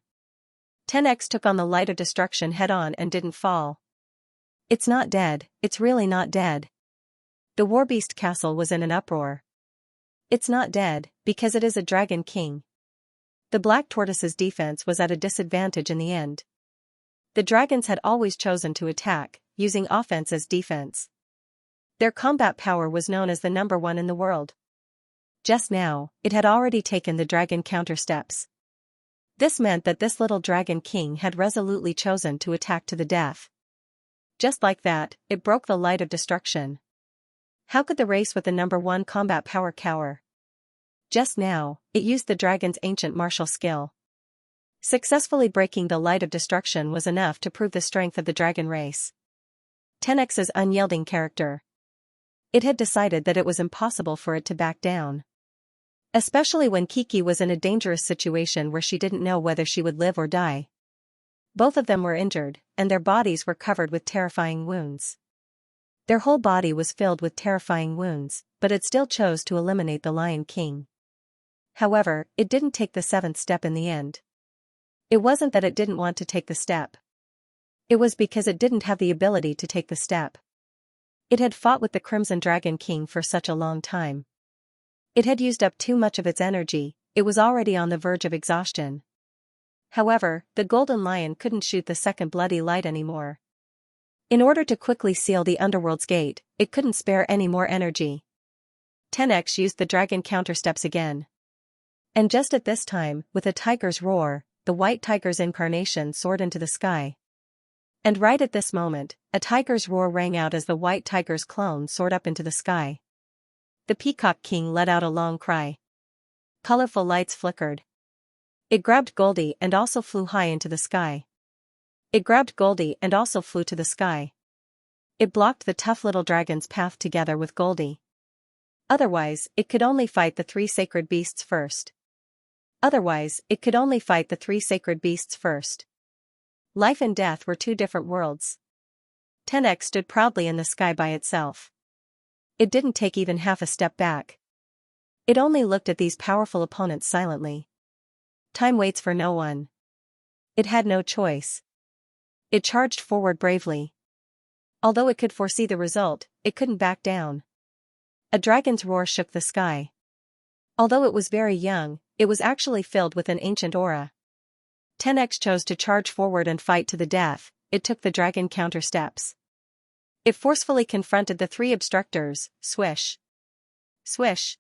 10x took on the light of destruction head-on and didn't fall. It's not dead, it's really not dead. The Warbeast castle was in an uproar. It's not dead, because it is a dragon king. The black tortoise's defense was at a disadvantage in the end. The dragons had always chosen to attack, using offense as defense. Their combat power was known as the #1 in the world. Just now, it had already taken the dragon countersteps. This meant that this little dragon king had resolutely chosen to attack to the death. Just like that, it broke the light of destruction. How could the race with the #1 combat power cower? Just now, it used the dragon's ancient martial skill. Successfully breaking the light of destruction was enough to prove the strength of the dragon race. 10x's unyielding character. It had decided that it was impossible for it to back down. Especially when Kiki was in a dangerous situation where she didn't know whether she would live or die. Both of them were injured, and their bodies were covered with terrifying wounds. Their whole body was filled with terrifying wounds, but it still chose to eliminate the Lion King. However, it didn't take the 7th step in the end. It wasn't that it didn't want to take the step. It was because it didn't have the ability to take the step. It had fought with the Crimson Dragon King for such a long time. It had used up too much of its energy, it was already on the verge of exhaustion. However, the Golden Lion couldn't shoot the second bloody light anymore. In order to quickly seal the underworld's gate, it couldn't spare any more energy. 10x used the dragon countersteps again. And just at this time, with a tiger's roar, the white tiger's incarnation soared into the sky. And right at this moment, a tiger's roar rang out as the white tiger's clone soared up into the sky. The Peacock King let out a long cry. Colorful lights flickered. It grabbed Goldie and also flew high into the sky. It grabbed Goldie and also flew to the sky. It blocked the tough little dragon's path together with Goldie. Otherwise, it could only fight the three sacred beasts first. Life and death were two different worlds. 10x stood proudly in the sky by itself. It didn't take even half a step back. It only looked at these powerful opponents silently. Time waits for no one. It had no choice. It charged forward bravely. Although it could foresee the result, it couldn't back down. A dragon's roar shook the sky. Although it was very young, it was actually filled with an ancient aura. 10x chose to charge forward and fight to the death. It took the dragon counter steps. It forcefully confronted the three obstructors. Swish. Swish.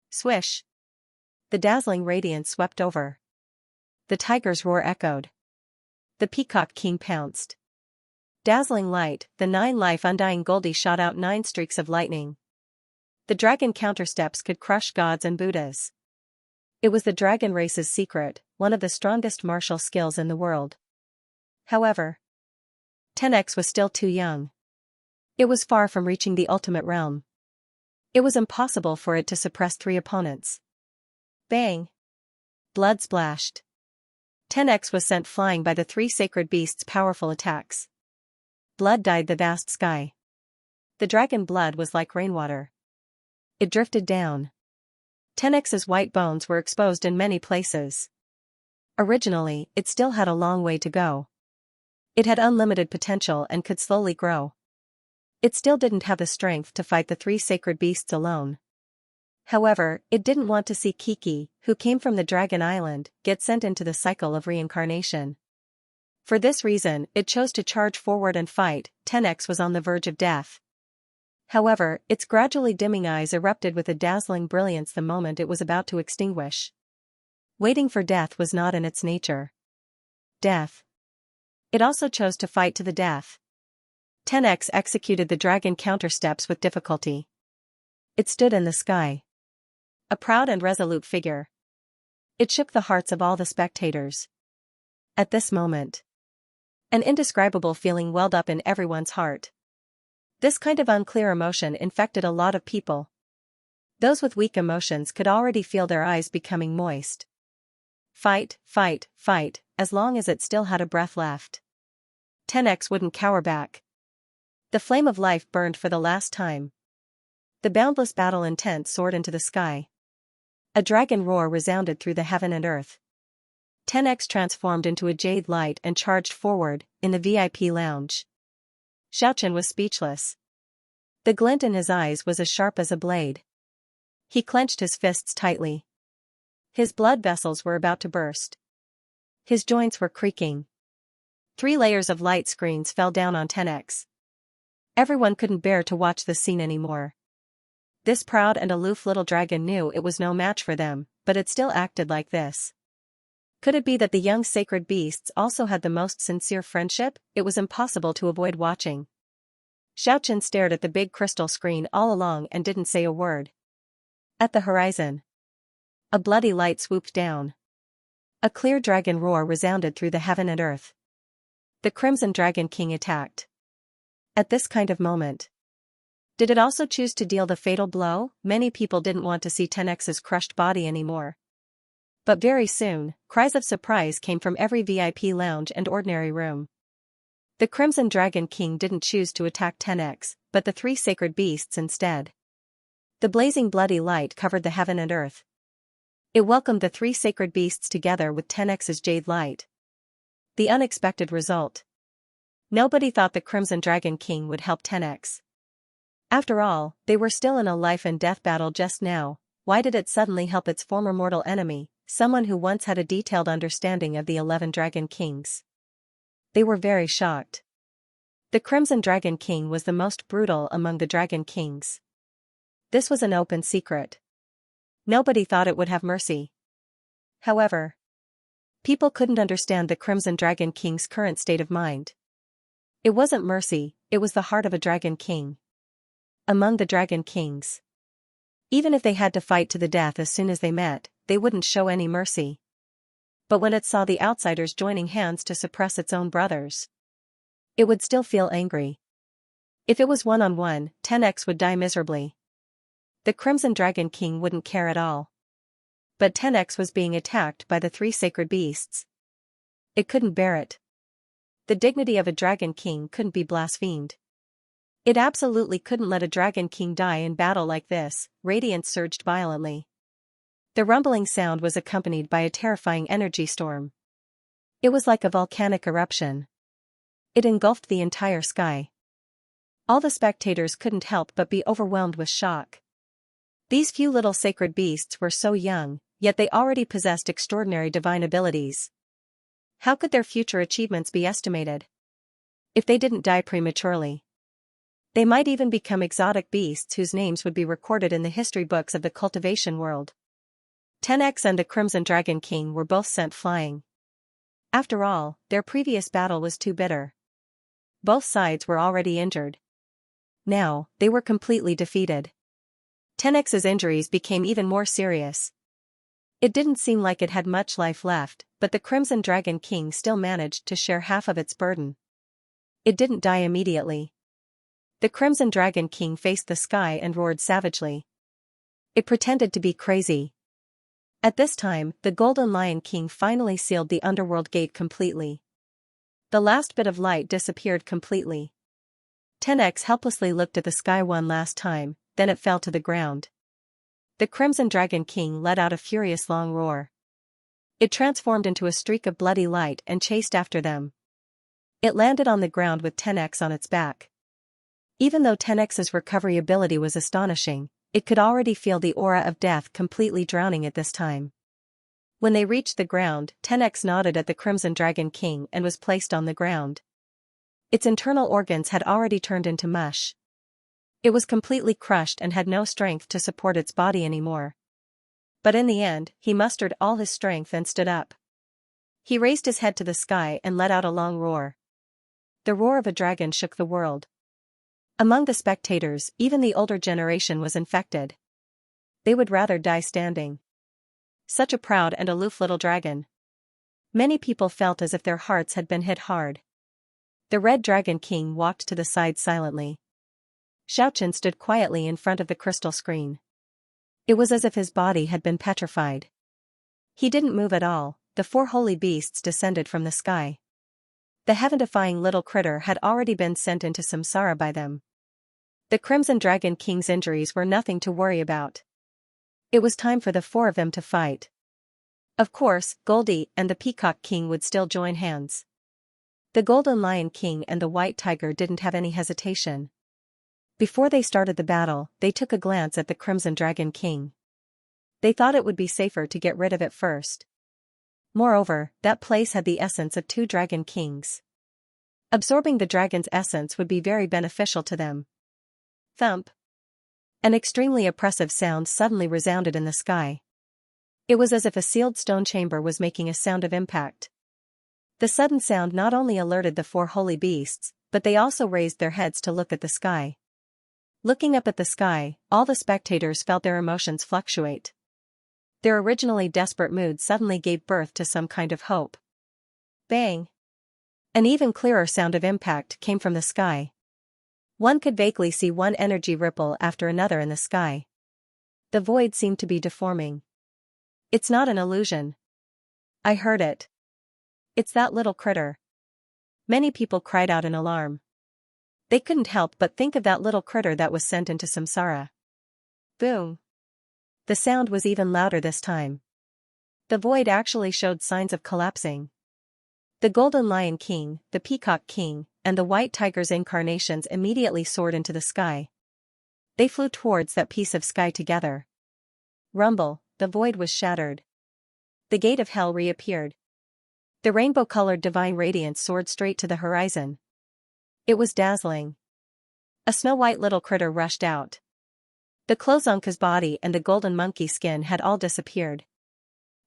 Swish. The dazzling radiance swept over. The tiger's roar echoed. The Peacock King pounced. Dazzling light, the 9-life undying Goldie shot out 9 streaks of lightning. The dragon countersteps could crush gods and Buddhas. It was the dragon race's secret, one of the strongest martial skills in the world. However, 10x was still too young. It was far from reaching the ultimate realm. It was impossible for it to suppress 3 opponents. Bang! Blood splashed. 10x was sent flying by the 3 sacred beasts' powerful attacks. Blood dyed the vast sky. The dragon blood was like rainwater. It drifted down. 10x's white bones were exposed in many places. Originally, it still had a long way to go. It had unlimited potential and could slowly grow. It still didn't have the strength to fight the 3 sacred beasts alone. However, it didn't want to see Kiki, who came from the Dragon Island, get sent into the cycle of reincarnation. For this reason, it chose to charge forward and fight. 10x was on the verge of death. However, its gradually dimming eyes erupted with a dazzling brilliance the moment it was about to extinguish. Waiting for death was not in its nature. Death. It also chose to fight to the death. 10x executed the dragon countersteps with difficulty. It stood in the sky. A proud and resolute figure. It shook the hearts of all the spectators. At this moment, an indescribable feeling welled up in everyone's heart. This kind of unclear emotion infected a lot of people. Those with weak emotions could already feel their eyes becoming moist. Fight, fight, fight, as long as it still had a breath left. 10x wouldn't cower back. The flame of life burned for the last time. The boundless battle intent soared into the sky. A dragon roar resounded through the heaven and earth. 10x transformed into a jade light and charged forward, in the VIP lounge. Xianxia was speechless. The glint in his eyes was as sharp as a blade. He clenched his fists tightly. His blood vessels were about to burst. His joints were creaking. 3 layers of light screens fell down on 10x. Everyone couldn't bear to watch the scene anymore. This proud and aloof little dragon knew it was no match for them, but it still acted like this. Could it be that the young sacred beasts also had the most sincere friendship? It was impossible to avoid watching. Xiaoqian stared at the big crystal screen all along and didn't say a word. At the horizon, a bloody light swooped down. A clear dragon roar resounded through the heaven and earth. The Crimson Dragon King attacked. At this kind of moment, did it also choose to deal the fatal blow? Many people didn't want to see 10x's crushed body anymore. But very soon, cries of surprise came from every VIP lounge and ordinary room. The Crimson Dragon King didn't choose to attack 10x, but the 3 sacred beasts instead. The blazing bloody light covered the heaven and earth. It welcomed the 3 sacred beasts together with 10x's jade light. The unexpected result. Nobody thought the Crimson Dragon King would help 10x. After all, they were still in a life and death battle just now. Why did it suddenly help its former mortal enemy, someone who once had a detailed understanding of the 11 Dragon Kings? They were very shocked. The Crimson Dragon King was the most brutal among the Dragon Kings. This was an open secret. Nobody thought it would have mercy. However, people couldn't understand the Crimson Dragon King's current state of mind. It wasn't mercy, it was the heart of a Dragon King. Among the Dragon Kings, even if they had to fight to the death as soon as they met, they wouldn't show any mercy. But when it saw the outsiders joining hands to suppress its own brothers, it would still feel angry. If it was one-on-one, 10x would die miserably. The Crimson Dragon King wouldn't care at all. But 10x was being attacked by the 3 sacred beasts. It couldn't bear it. The dignity of a Dragon King couldn't be blasphemed. It absolutely couldn't let a Dragon King die in battle like this. Radiance surged violently. The rumbling sound was accompanied by a terrifying energy storm. It was like a volcanic eruption. It engulfed the entire sky. All the spectators couldn't help but be overwhelmed with shock. These few little sacred beasts were so young, yet they already possessed extraordinary divine abilities. How could their future achievements be estimated? If they didn't die prematurely, they might even become exotic beasts whose names would be recorded in the history books of the cultivation world. 10x and the Crimson Dragon King were both sent flying. After all, their previous battle was too bitter. Both sides were already injured. Now, they were completely defeated. 10x's injuries became even more serious. It didn't seem like it had much life left, but the Crimson Dragon King still managed to share half of its burden. It didn't die immediately. The Crimson Dragon King faced the sky and roared savagely. It pretended to be crazy. At this time, the Golden Lion King finally sealed the underworld gate completely. The last bit of light disappeared completely. 10x helplessly looked at the sky one last time, then it fell to the ground. The Crimson Dragon King let out a furious long roar. It transformed into a streak of bloody light and chased after them. It landed on the ground with 10x on its back. Even though 10x's recovery ability was astonishing, it could already feel the aura of death completely drowning it this time. When they reached the ground, 10x nodded at the Crimson Dragon King and was placed on the ground. Its internal organs had already turned into mush. It was completely crushed and had no strength to support its body anymore. But in the end, he mustered all his strength and stood up. He raised his head to the sky and let out a long roar. The roar of a dragon shook the world. Among the spectators, even the older generation was infected. They would rather die standing. Such a proud and aloof little dragon. Many people felt as if their hearts had been hit hard. The Red Dragon King walked to the side silently. Xianxia stood quietly in front of the crystal screen. It was as if his body had been petrified. He didn't move at all. The 4 holy beasts descended from the sky. The heaven-defying little critter had already been sent into samsara by them. The Crimson Dragon King's injuries were nothing to worry about. It was time for the 4 of them to fight. Of course, Goldie and the Peacock King would still join hands. The Golden Lion King and the White Tiger didn't have any hesitation. Before they started the battle, they took a glance at the Crimson Dragon King. They thought it would be safer to get rid of it first. Moreover, that place had the essence of 2 Dragon Kings. Absorbing the dragon's essence would be very beneficial to them. Thump. An extremely oppressive sound suddenly resounded in the sky. It was as if a sealed stone chamber was making a sound of impact. The sudden sound not only alerted the 4 holy beasts, but they also raised their heads to look at the sky. Looking up at the sky, all the spectators felt their emotions fluctuate. Their originally desperate mood suddenly gave birth to some kind of hope. Bang! An even clearer sound of impact came from the sky. One could vaguely see one energy ripple after another in the sky. The void seemed to be deforming. It's not an illusion. I heard it. It's that little critter. Many people cried out in alarm. They couldn't help but think of that little critter that was sent into samsara. Boom. The sound was even louder this time. The void actually showed signs of collapsing. The Golden Lion King, the Peacock King, and the White Tiger's incarnations immediately soared into the sky. They flew towards that piece of sky together. Rumble, the void was shattered. The gate of hell reappeared. The rainbow-colored divine radiance soared straight to the horizon. It was dazzling. A snow-white little critter rushed out. The Clozonka's body and the golden monkey skin had all disappeared.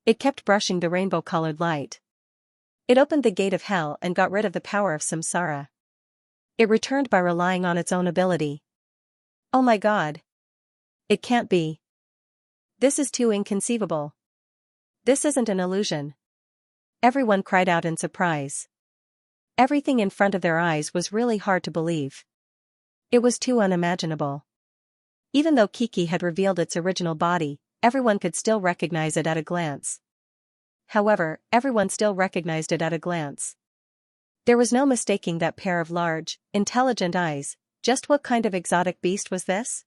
It kept brushing the rainbow-colored light. It opened the gate of hell and got rid of the power of samsara. It returned by relying on its own ability. Oh my God! It can't be. This is too inconceivable. This isn't an illusion. Everyone cried out in surprise. Everything in front of their eyes was really hard to believe. It was too unimaginable. Even though Kiki had revealed its original body, everyone could still recognize it at a glance. However, everyone still recognized it at a glance. There was no mistaking that pair of large, intelligent eyes. Just what kind of exotic beast was this?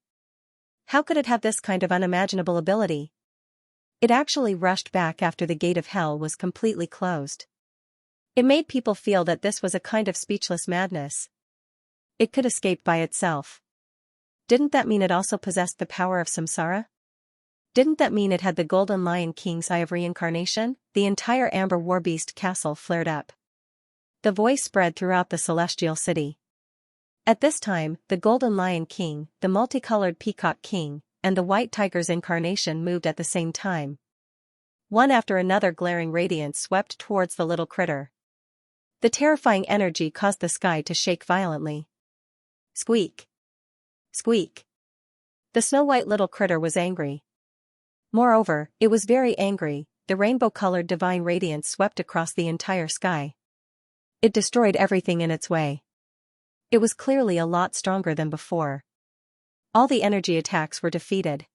How could it have this kind of unimaginable ability? It actually rushed back after the gate of hell was completely closed. It made people feel that this was a kind of speechless madness. It could escape by itself. Didn't that mean it also possessed the power of samsara? Didn't that mean it had the Golden Lion King's eye of reincarnation? The entire Amber Warbeast castle flared up. The voice spread throughout the celestial city. At this time, the Golden Lion King, the multicolored Peacock King, and the White Tiger's incarnation moved at the same time. One after another glaring radiance swept towards the little critter. The terrifying energy caused the sky to shake violently. Squeak! Squeak! The snow-white little critter was angry. Moreover, it was very angry. The rainbow-colored divine radiance swept across the entire sky. It destroyed everything in its way. It was clearly a lot stronger than before. All the energy attacks were defeated.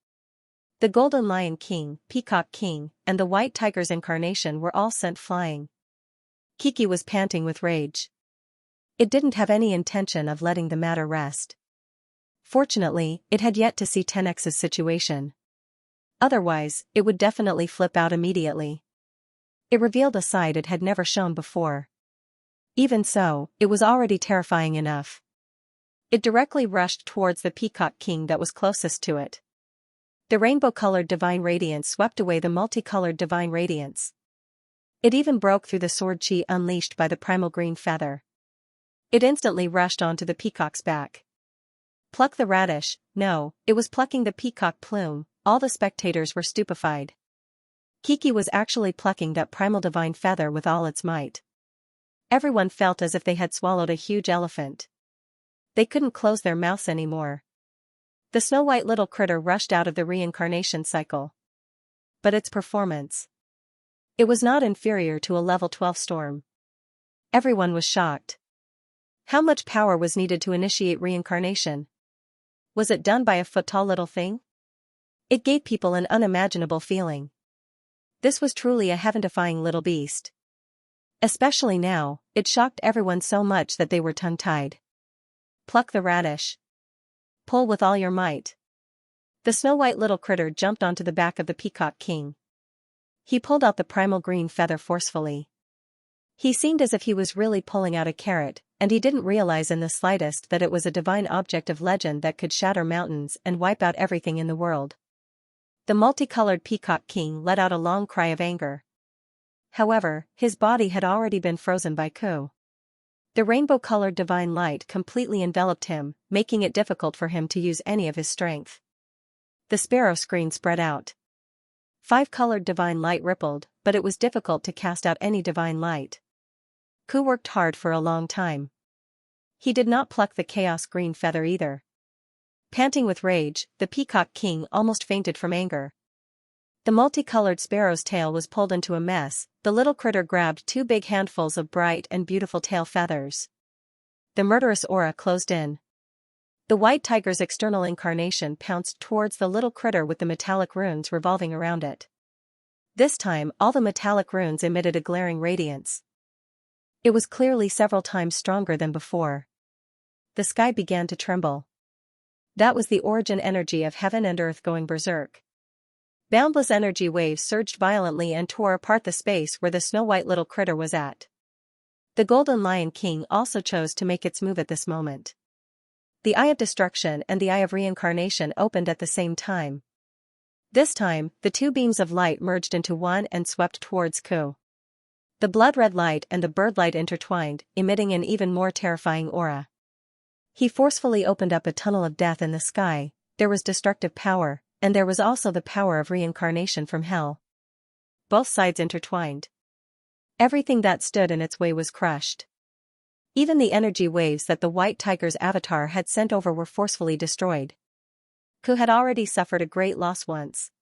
The Golden Lion King, Peacock King, and the White Tiger's incarnation were all sent flying. Kiki was panting with rage. It didn't have any intention of letting the matter rest. Fortunately, it had yet to see 10x's situation. Otherwise, it would definitely flip out immediately. It revealed a side it had never shown before. Even so, it was already terrifying enough. It directly rushed towards the Peacock King that was closest to it. The rainbow-colored divine radiance swept away the multicolored divine radiance. It even broke through the sword chi unleashed by the primal green feather. It instantly rushed onto the peacock's back. Pluck the radish. No, it was plucking the peacock plume. All the spectators were stupefied. Kiki was actually plucking that primal divine feather with all its might. Everyone felt as if they had swallowed a huge elephant. They couldn't close their mouths anymore. The snow-white little critter rushed out of the reincarnation cycle. But its performance. It was not inferior to a level 12 storm. Everyone was shocked. How much power was needed to initiate reincarnation? Was it done by a foot-tall little thing? It gave people an unimaginable feeling. This was truly a heaven-defying little beast. Especially now, it shocked everyone so much that they were tongue-tied. Pluck the radish. Pull with all your might. The snow-white little critter jumped onto the back of the Peacock King. He pulled out the primal green feather forcefully. He seemed as if he was really pulling out a carrot, and he didn't realize in the slightest that it was a divine object of legend that could shatter mountains and wipe out everything in the world. The multicolored Peacock King let out a long cry of anger. However, his body had already been frozen by Ku. The rainbow-colored divine light completely enveloped him, making it difficult for him to use any of his strength. The sparrow screen spread out. 5-colored divine light rippled, but it was difficult to cast out any divine light. Ku worked hard for a long time. He did not pluck the chaos green feather either. Panting with rage, the Peacock King almost fainted from anger. The multicolored sparrow's tail was pulled into a mess. The little critter grabbed 2 big handfuls of bright and beautiful tail feathers. The murderous aura closed in. The white tiger's external incarnation pounced towards the little critter with the metallic runes revolving around it. This time, all the metallic runes emitted a glaring radiance. It was clearly several times stronger than before. The sky began to tremble. That was the origin energy of heaven and earth going berserk. Boundless energy waves surged violently and tore apart the space where the snow-white little critter was at. The Golden Lion King also chose to make its move at this moment. The Eye of Destruction and the Eye of Reincarnation opened at the same time. This time, the two beams of light merged into one and swept towards Ku. The blood-red light and the bird light intertwined, emitting an even more terrifying aura. He forcefully opened up a tunnel of death in the sky. There was destructive power, and there was also the power of reincarnation from hell. Both sides intertwined. Everything that stood in its way was crushed. Even the energy waves that the white tiger's avatar had sent over were forcefully destroyed. Ku had already suffered a great loss once.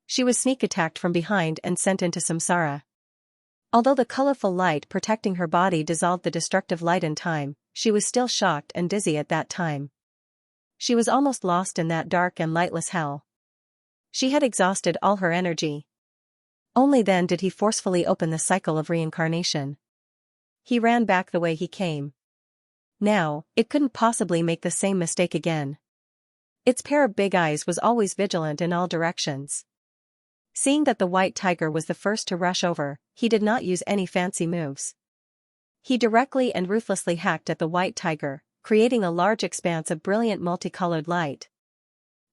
She was sneak attacked from behind and sent into samsara. Although the colorful light protecting her body dissolved the destructive light in time, she was still shocked and dizzy at that time. She was almost lost in that dark and lightless hell. She had exhausted all her energy. Only then did he forcefully open the cycle of reincarnation. He ran back the way he came. Now, it couldn't possibly make the same mistake again. Its pair of big eyes was always vigilant in all directions. Seeing that the white tiger was the first to rush over, he did not use any fancy moves. He directly and ruthlessly hacked at the white tiger, creating a large expanse of brilliant multicolored light.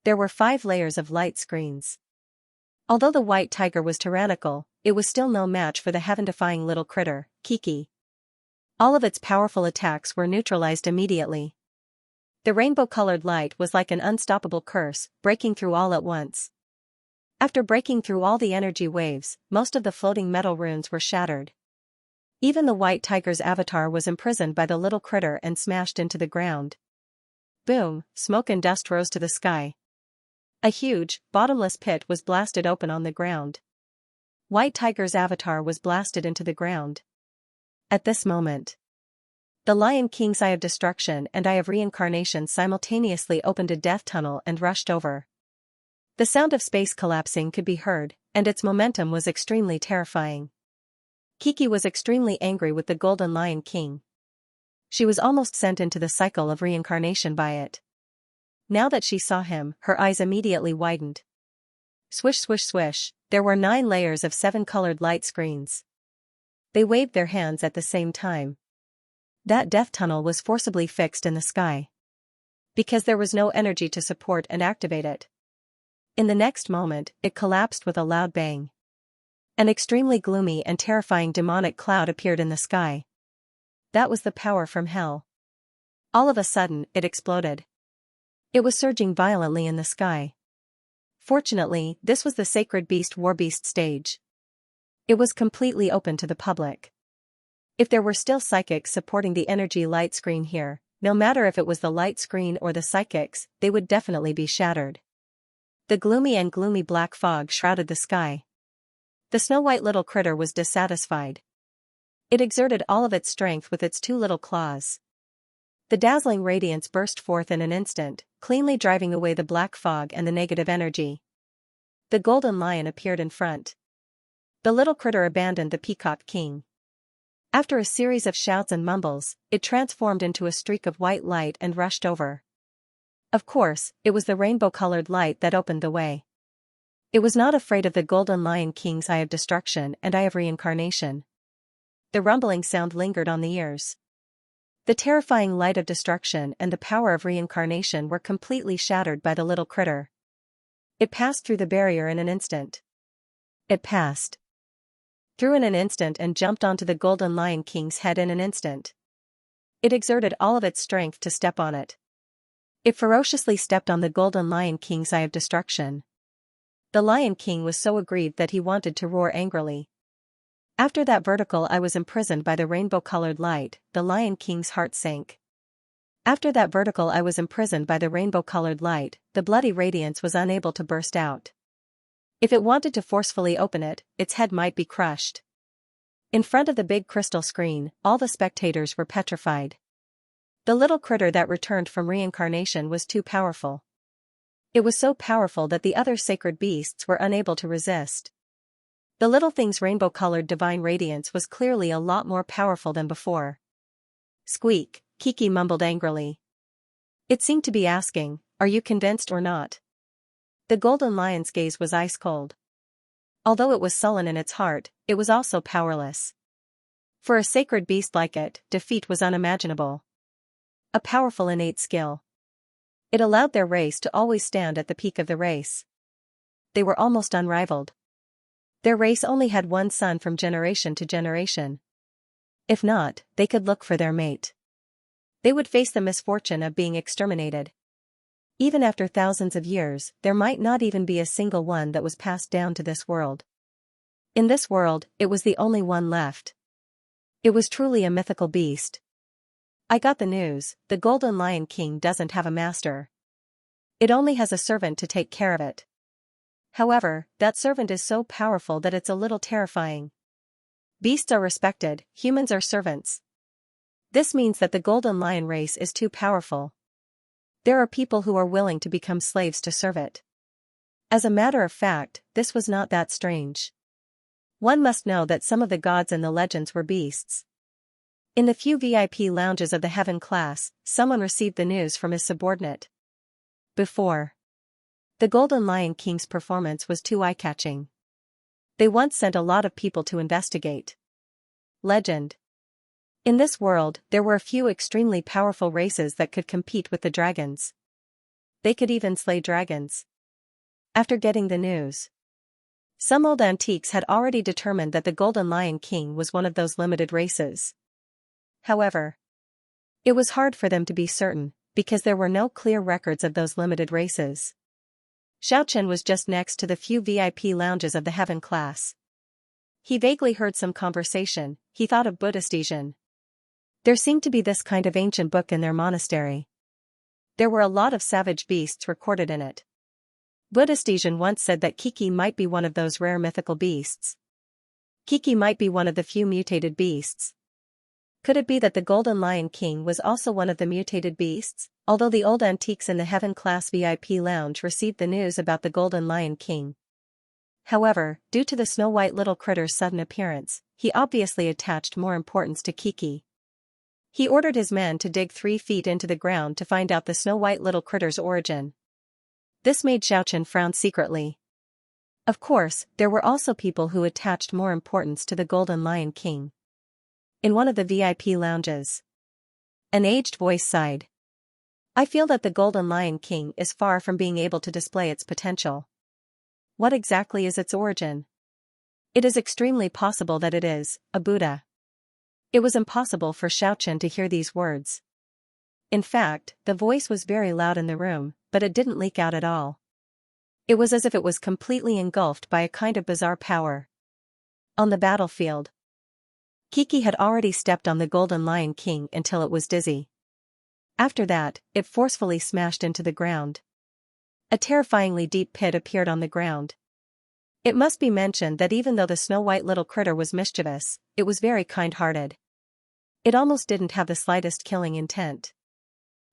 There were 5 layers of light screens. Although the white tiger was tyrannical, it was still no match for the heaven-defying little critter, Kiki. All of its powerful attacks were neutralized immediately. The rainbow-colored light was like an unstoppable curse, breaking through all at once. After breaking through all the energy waves, most of the floating metal runes were shattered. Even the white tiger's avatar was imprisoned by the little critter and smashed into the ground. Boom, smoke and dust rose to the sky. A huge, bottomless pit was blasted open on the ground. White tiger's avatar was blasted into the ground. At this moment, the Lion King's Eye of Destruction and Eye of Reincarnation simultaneously opened a death tunnel and rushed over. The sound of space collapsing could be heard, and its momentum was extremely terrifying. Kiki was extremely angry with the Golden Lion King. She was almost sent into the cycle of reincarnation by it. Now that she saw him, her eyes immediately widened. Swish swish swish, there were 9 layers of 7-colored light screens. They waved their hands at the same time. That death tunnel was forcibly fixed in the sky. Because there was no energy to support and activate it. In the next moment, it collapsed with a loud bang. An extremely gloomy and terrifying demonic cloud appeared in the sky. That was the power from hell. All of a sudden, it exploded. It was surging violently in the sky. Fortunately, this was the Sacred Beast Warbeast stage. It was completely open to the public. If there were still psychics supporting the energy light screen here, no matter if it was the light screen or the psychics, they would definitely be shattered. The gloomy black fog shrouded the sky. The snow-white little critter was dissatisfied. It exerted all of its strength with its 2 little claws. The dazzling radiance burst forth in an instant, cleanly driving away the black fog and the negative energy. The golden lion appeared in front. The little critter abandoned the peacock king. After a series of shouts and mumbles, it transformed into a streak of white light and rushed over. Of course, it was the rainbow-colored light that opened the way. It was not afraid of the Golden Lion King's Eye of Destruction and Eye of Reincarnation. The rumbling sound lingered on the ears. The terrifying light of destruction and the power of reincarnation were completely shattered by the little critter. It passed through the barrier in an instant. It passed through in an instant and jumped onto the Golden Lion King's head in an instant. It exerted all of its strength to step on it. It ferociously stepped on the Golden Lion King's Eye of Destruction. The Lion King was so aggrieved that he wanted to roar angrily. After that vertical eye was imprisoned by the rainbow-colored light, the Lion King's heart sank. After that vertical eye was imprisoned by the rainbow-colored light, the bloody radiance was unable to burst out. If it wanted to forcefully open it, its head might be crushed. In front of the big crystal screen, all the spectators were petrified. The little critter that returned from reincarnation was too powerful. It was so powerful that the other sacred beasts were unable to resist. The little thing's rainbow-colored divine radiance was clearly a lot more powerful than before. Squeak, Kiki mumbled angrily. It seemed to be asking, "Are you convinced or not?" The golden lion's gaze was ice cold. Although it was sullen in its heart, it was also powerless. For a sacred beast like it, defeat was unimaginable. A powerful innate skill. It allowed their race to always stand at the peak of the race. They were almost unrivaled. Their race only had one son from generation to generation. If not, they could look for their mate. They would face the misfortune of being exterminated. Even after thousands of years, there might not even be a single one that was passed down to this world. In this world, it was the only one left. It was truly a mythical beast. I got the news, the Golden Lion King doesn't have a master. It only has a servant to take care of it. However, that servant is so powerful that it's a little terrifying. Beasts are respected, humans are servants. This means that the Golden Lion race is too powerful. There are people who are willing to become slaves to serve it. As a matter of fact, this was not that strange. One must know that some of the gods in the legends were beasts. In the few VIP lounges of the heaven class, someone received the news from his subordinate. Before. The Golden Lion King's performance was too eye-catching. They once sent a lot of people to investigate. Legend. In this world, there were a few extremely powerful races that could compete with the dragons. They could even slay dragons. After getting the news, some old antiques had already determined that the Golden Lion King was one of those limited races. However, it was hard for them to be certain, because there were no clear records of those limited races. Xianxia was just next to the few VIP lounges of the heaven class. He vaguely heard some conversation. He thought of Cultivation. There seemed to be this kind of ancient book in their monastery. There were a lot of savage beasts recorded in it. Cultivation once said that Kiki might be one of those rare mythical beasts. Kiki might be one of the few mutated beasts. Could it be that the Golden Lion King was also one of the mutated beasts? Although the old antiques in the Heaven Class VIP lounge received the news about the Golden Lion King. However, due to the Snow White little critter's sudden appearance, he obviously attached more importance to Kiki. He ordered his men to dig 3 feet into the ground to find out the Snow White little critter's origin. This made Xianxia frown secretly. Of course, there were also people who attached more importance to the Golden Lion King. In one of the VIP lounges, an aged voice sighed. I feel that the Golden Lion King is far from being able to display its potential. What exactly is its origin? It is extremely possible that it is a Buddha. It was impossible for Xianxia to hear these words. In fact, the voice was very loud in the room, but it didn't leak out at all. It was as if it was completely engulfed by a kind of bizarre power. On the battlefield, Kiki had already stepped on the Golden Lion King until it was dizzy. After that, it forcefully smashed into the ground. A terrifyingly deep pit appeared on the ground. It must be mentioned that even though the Snow White little critter was mischievous, it was very kind-hearted. It almost didn't have the slightest killing intent.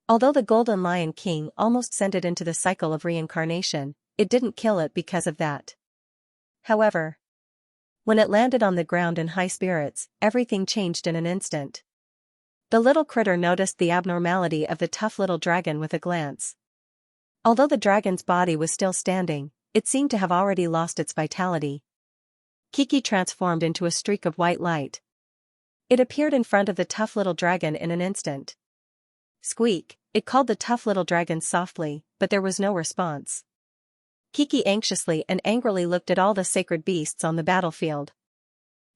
Although the Golden Lion King almost sent it into the cycle of reincarnation, it didn't kill it because of that. However, when it landed on the ground in high spirits, everything changed in an instant. The little critter noticed the abnormality of the tough little dragon with a glance. Although the dragon's body was still standing, it seemed to have already lost its vitality. Kiki transformed into a streak of white light. It appeared in front of the tough little dragon in an instant. Squeak, it called the tough little dragon softly, but there was no response. Kiki anxiously and angrily looked at all the sacred beasts on the battlefield.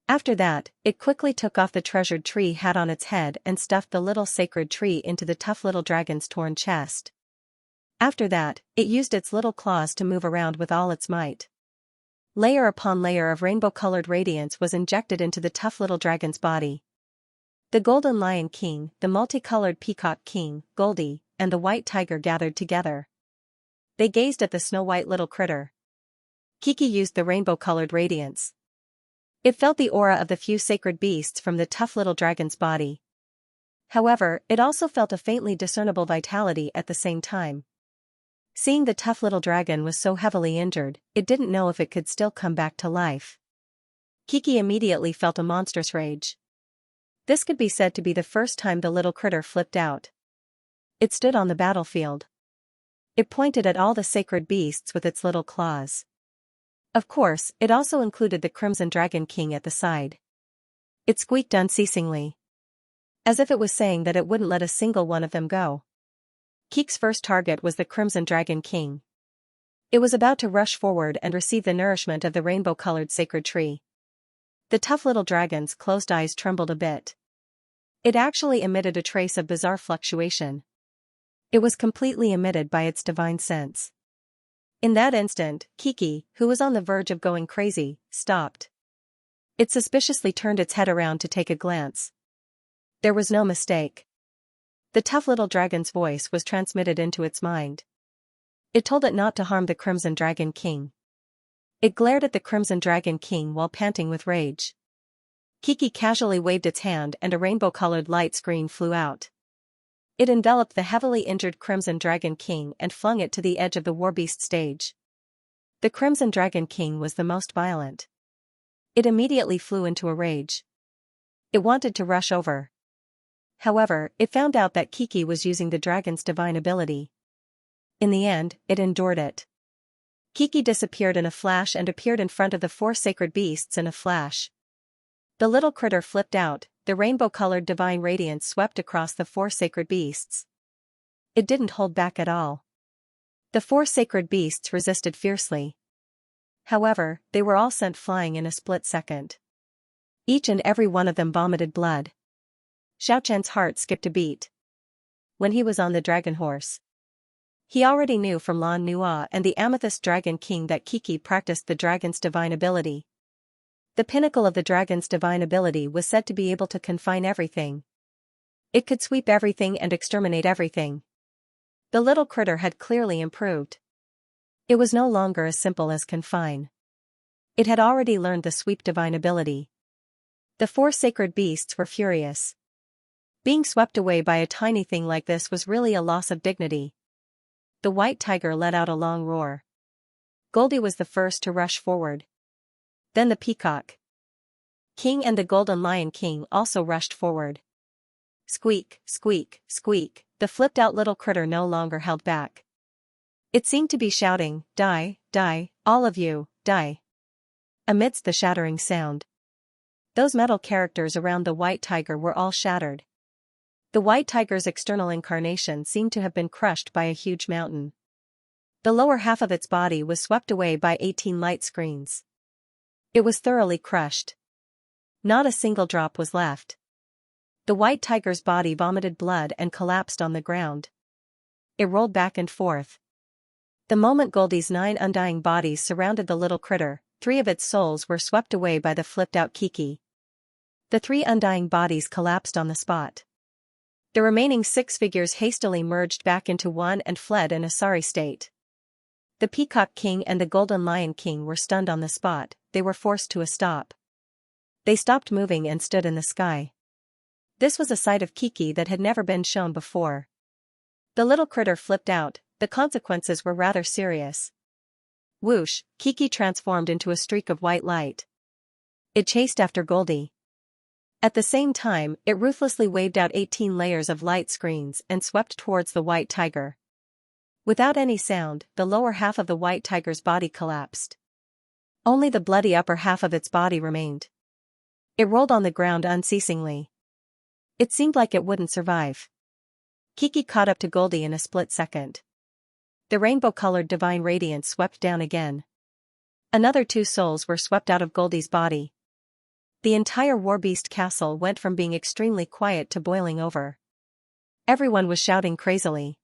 After that, it quickly took off the treasured tree hat on its head and stuffed the little sacred tree into the tough little dragon's torn chest. After that, it used its little claws to move around with all its might. Layer upon layer of rainbow-colored radiance was injected into the tough little dragon's body. The Golden Lion King, the multicolored Peacock King, Goldie, and the White Tiger gathered together. They gazed at the Snow White little critter. Kiki used the rainbow-colored radiance. It felt the aura of the few sacred beasts from the tough little dragon's body. However, it also felt a faintly discernible vitality at the same time. Seeing the tough little dragon was so heavily injured, it didn't know if it could still come back to life. Kiki immediately felt a monstrous rage. This could be said to be the first time the little critter flipped out. It stood on the battlefield. It pointed at all the sacred beasts with its little claws. Of course, it also included the Crimson Dragon King at the side. It squeaked unceasingly, as if it was saying that it wouldn't let a single one of them go. Keek's first target was the Crimson Dragon King. It was about to rush forward and receive the nourishment of the rainbow-colored sacred tree. The tough little dragon's closed eyes trembled a bit. It actually emitted a trace of bizarre fluctuation. It was completely emitted by its divine sense. In that instant, Kiki, who was on the verge of going crazy, stopped. It suspiciously turned its head around to take a glance. There was no mistake. The tough little dragon's voice was transmitted into its mind. It told it not to harm the Crimson Dragon King. It glared at the Crimson Dragon King while panting with rage. Kiki casually waved its hand and a rainbow-colored light screen flew out. It enveloped the heavily injured Crimson Dragon King and flung it to the edge of the Warbeast stage. The Crimson Dragon King was the most violent. It immediately flew into a rage. It wanted to rush over. However, it found out that Kiki was using the dragon's divine ability. In the end, it endured it. Kiki disappeared in a flash and appeared in front of the 4 sacred beasts in a flash. The little critter flipped out, the rainbow-colored divine radiance swept across the 4 sacred beasts. It didn't hold back at all. The 4 sacred beasts resisted fiercely. However, they were all sent flying in a split second. Each and every one of them vomited blood. Xiaoqian's heart skipped a beat. When he was on the dragon horse, he already knew from Lan Nua and the Amethyst Dragon King that Kiki practiced the dragon's divine ability. The pinnacle of the dragon's divine ability was said to be able to confine everything. It could sweep everything and exterminate everything. The little critter had clearly improved. It was no longer as simple as confine. It had already learned the sweep divine ability. The 4 sacred beasts were furious. Being swept away by a tiny thing like this was really a loss of dignity. The white tiger let out a long roar. Goldie was the first to rush forward. Then the Peacock King and the Golden Lion King also rushed forward. Squeak, squeak, squeak, the flipped-out little critter no longer held back. It seemed to be shouting, "Die, die, all of you, die." Amidst the shattering sound, those metal characters around the white tiger were all shattered. The white tiger's external incarnation seemed to have been crushed by a huge mountain. The lower half of its body was swept away by 18 light screens. It was thoroughly crushed. Not a single drop was left. The white tiger's body vomited blood and collapsed on the ground. It rolled back and forth. The moment Goldie's 9 undying bodies surrounded the little critter, 3 of its souls were swept away by the flipped-out Kiki. The 3 undying bodies collapsed on the spot. The remaining 6 figures hastily merged back into one and fled in a sorry state. The Peacock King and the Golden Lion King were stunned on the spot. They were forced to a stop. They stopped moving and stood in the sky. This was a sight of Kiki that had never been shown before. The little critter flipped out. The consequences were rather serious. Whoosh, Kiki transformed into a streak of white light. It chased after Goldie. At the same time, it ruthlessly waved out 18 layers of light screens and swept towards the white tiger. Without any sound, the lower half of the white tiger's body collapsed. Only the bloody upper half of its body remained. It rolled on the ground unceasingly. It seemed like it wouldn't survive. Kiki caught up to Goldie in a split second. The rainbow-colored divine radiance swept down again. Another 2 souls were swept out of Goldie's body. The entire Warbeast castle went from being extremely quiet to boiling over. Everyone was shouting crazily.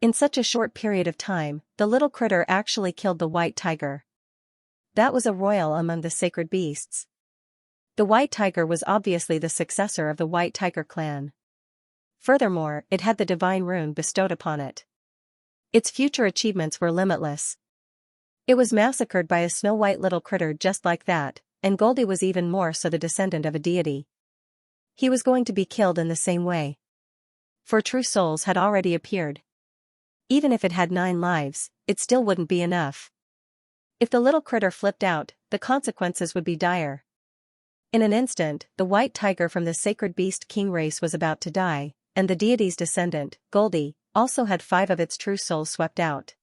In such a short period of time, the little critter actually killed the white tiger. That was a royal among the sacred beasts. The white tiger was obviously the successor of the white tiger clan. Furthermore, it had the divine rune bestowed upon it. Its future achievements were limitless. It was massacred by a snow-white little critter just like that, and Goldie was even more so the descendant of a deity. He was going to be killed in the same way. 4 true souls had already appeared. Even if it had 9 lives, it still wouldn't be enough. If the little critter flipped out, the consequences would be dire. In an instant, the white tiger from the sacred beast king race was about to die, and the deity's descendant, Goldie, also had 5 of its true souls swept out.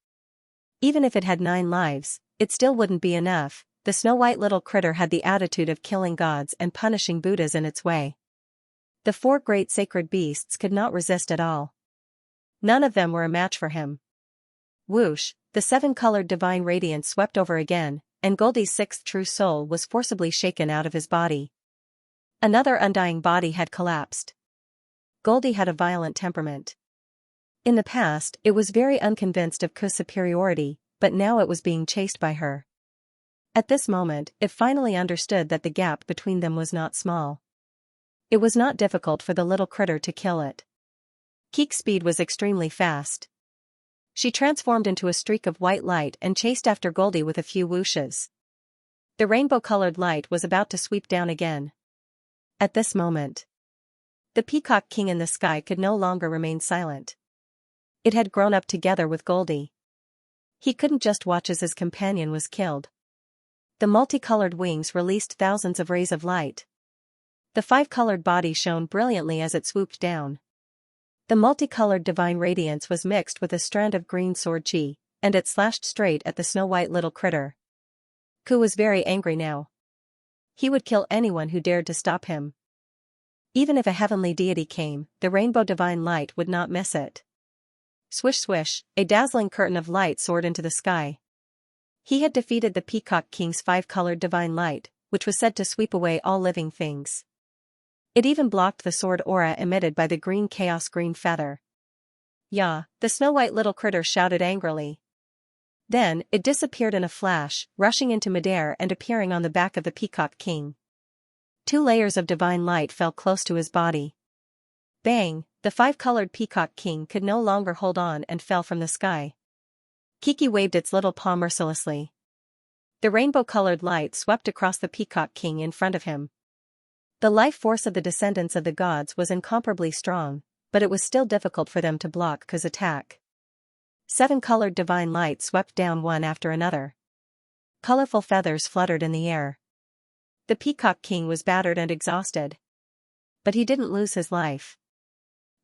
Even if it had 9 lives, it still wouldn't be enough. The snow-white little critter had the attitude of killing gods and punishing Buddhas in its way. The 4 great sacred beasts could not resist at all. None of them were a match for him. Whoosh, the seven-colored divine radiance swept over again, and Goldie's sixth true soul was forcibly shaken out of his body. Another undying body had collapsed. Goldie had a violent temperament. In the past, it was very unconvinced of Ku's superiority, but now it was being chased by her. At this moment, it finally understood that the gap between them was not small. It was not difficult for the little critter to kill it. Keek's speed was extremely fast. She transformed into a streak of white light and chased after Goldie with a few whooshes. The rainbow-colored light was about to sweep down again. At this moment, the Peacock King in the sky could no longer remain silent. It had grown up together with Goldie. He couldn't just watch as his companion was killed. The multicolored wings released thousands of rays of light. The five-colored body shone brilliantly as it swooped down. The multicolored divine radiance was mixed with a strand of green sword chi, and it slashed straight at the snow-white little critter. Ku was very angry now. He would kill anyone who dared to stop him. Even if a heavenly deity came, the rainbow divine light would not miss it. Swish swish, a dazzling curtain of light soared into the sky. He had defeated the Peacock King's five-colored divine light, which was said to sweep away all living things. It even blocked the sword aura emitted by the green chaos green feather. "Yah!" the snow-white little critter shouted angrily. Then, it disappeared in a flash, rushing into midair and appearing on the back of the Peacock King. 2 layers of divine light fell close to his body. Bang! The five-colored Peacock King could no longer hold on and fell from the sky. Kiki waved its little paw mercilessly. The rainbow-colored light swept across the Peacock King in front of him. The life force of the descendants of the gods was incomparably strong, but it was still difficult for them to block Ku's attack. 7-colored divine light swept down one after another. Colorful feathers fluttered in the air. The Peacock King was battered and exhausted. But he didn't lose his life.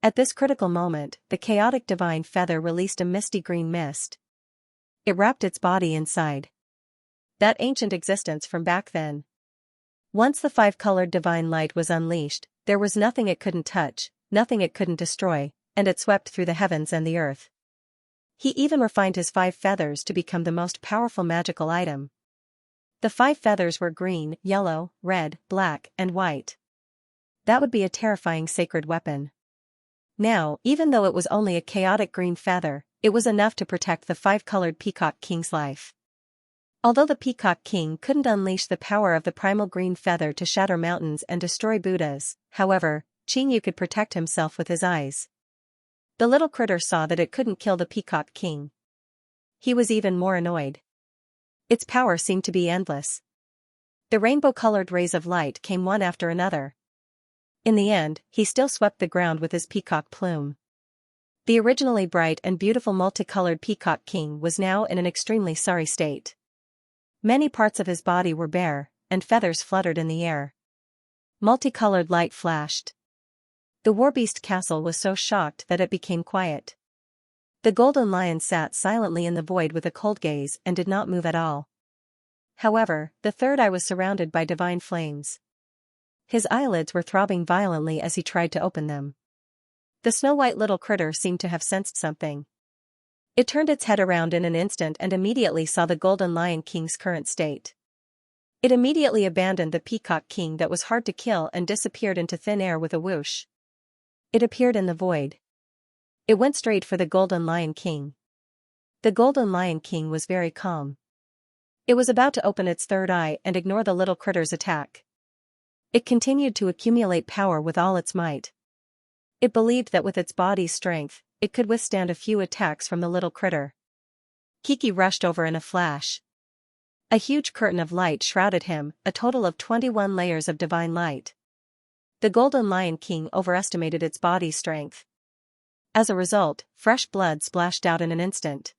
At this critical moment, the chaotic divine feather released a misty green mist. It wrapped its body inside that ancient existence from back then. Once the five-colored divine light was unleashed, there was nothing it couldn't touch, nothing it couldn't destroy, and it swept through the heavens and the earth. He even refined his 5 feathers to become the most powerful magical item. The 5 feathers were green, yellow, red, black, and white. That would be a terrifying sacred weapon. Now, even though it was only a chaotic green feather, it was enough to protect the 5-colored Peacock King's life. Although the Peacock King couldn't unleash the power of the primal green feather to shatter mountains and destroy Buddhas, however, Qingyu could protect himself with his eyes. The little critter saw that it couldn't kill the Peacock King. He was even more annoyed. Its power seemed to be endless. The rainbow-colored rays of light came one after another. In the end, he still swept the ground with his peacock plume. The originally bright and beautiful multicolored Peacock King was now in an extremely sorry state. Many parts of his body were bare, and feathers fluttered in the air. Multicolored light flashed. The Warbeast Castle was so shocked that it became quiet. The golden lion sat silently in the void with a cold gaze and did not move at all. However, the third eye was surrounded by divine flames. His eyelids were throbbing violently as he tried to open them. The snow-white little critter seemed to have sensed something. It turned its head around in an instant and immediately saw the Golden Lion King's current state. It immediately abandoned the Peacock King that was hard to kill and disappeared into thin air with a whoosh. It appeared in the void. It went straight for the Golden Lion King. The Golden Lion King was very calm. It was about to open its third eye and ignore the little critter's attack. It continued to accumulate power with all its might. It believed that with its body's strength, it could withstand a few attacks from the little critter. Kiki rushed over in a flash. A huge curtain of light shrouded him, a total of 21 layers of divine light. The Golden Lion King overestimated its body's strength. As a result, fresh blood splashed out in an instant.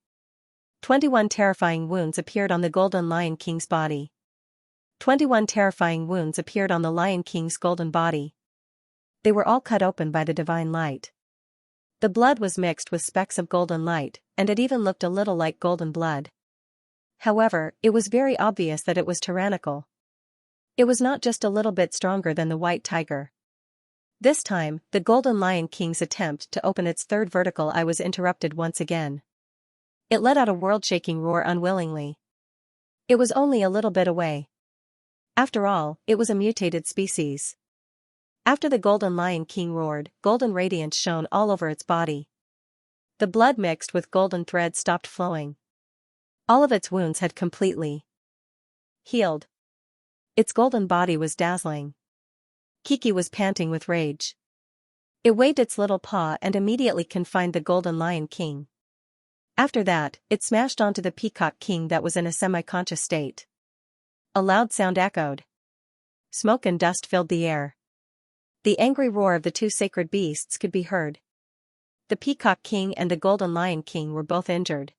21 terrifying wounds appeared on the Golden Lion King's body. 21 terrifying wounds appeared on the Lion King's golden body. They were all cut open by the divine light. The blood was mixed with specks of golden light, and it even looked a little like golden blood. However, it was very obvious that it was tyrannical. It was not just a little bit stronger than the white tiger. This time, the Golden Lion King's attempt to open its third vertical eye was interrupted once again. It let out a world-shaking roar unwillingly. It was only a little bit away. After all, it was a mutated species. After the Golden Lion King roared, golden radiance shone all over its body. The blood mixed with golden threads stopped flowing. All of its wounds had completely healed. Its golden body was dazzling. Kiki was panting with rage. It waved its little paw and immediately confined the Golden Lion King. After that, it smashed onto the Peacock King that was in a semi-conscious state. A loud sound echoed. Smoke and dust filled the air. The angry roar of the two sacred beasts could be heard. The Peacock King and the Golden Lion King were both injured.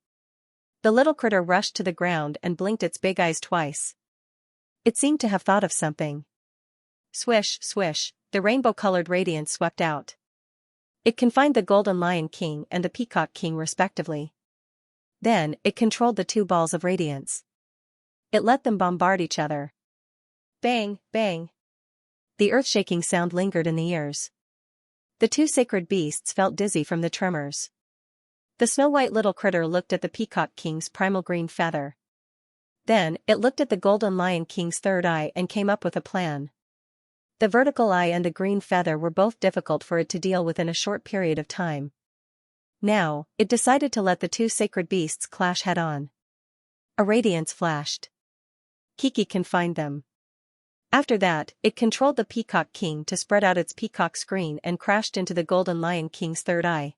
The little critter rushed to the ground and blinked its big eyes twice. It seemed to have thought of something. Swish, swish, the rainbow-colored radiance swept out. It confined the Golden Lion King and the Peacock King respectively. Then, it controlled the two balls of radiance. It let them bombard each other. Bang, bang. The earth-shaking sound lingered in the ears. The two sacred beasts felt dizzy from the tremors. The snow-white little critter looked at the Peacock King's primal green feather. Then, it looked at the Golden Lion King's third eye and came up with a plan. The vertical eye and the green feather were both difficult for it to deal with in a short period of time. Now, it decided to let the two sacred beasts clash head-on. A radiance flashed. Kiki confined them. After that, it controlled the Peacock King to spread out its peacock screen and crashed into the Golden Lion King's third eye.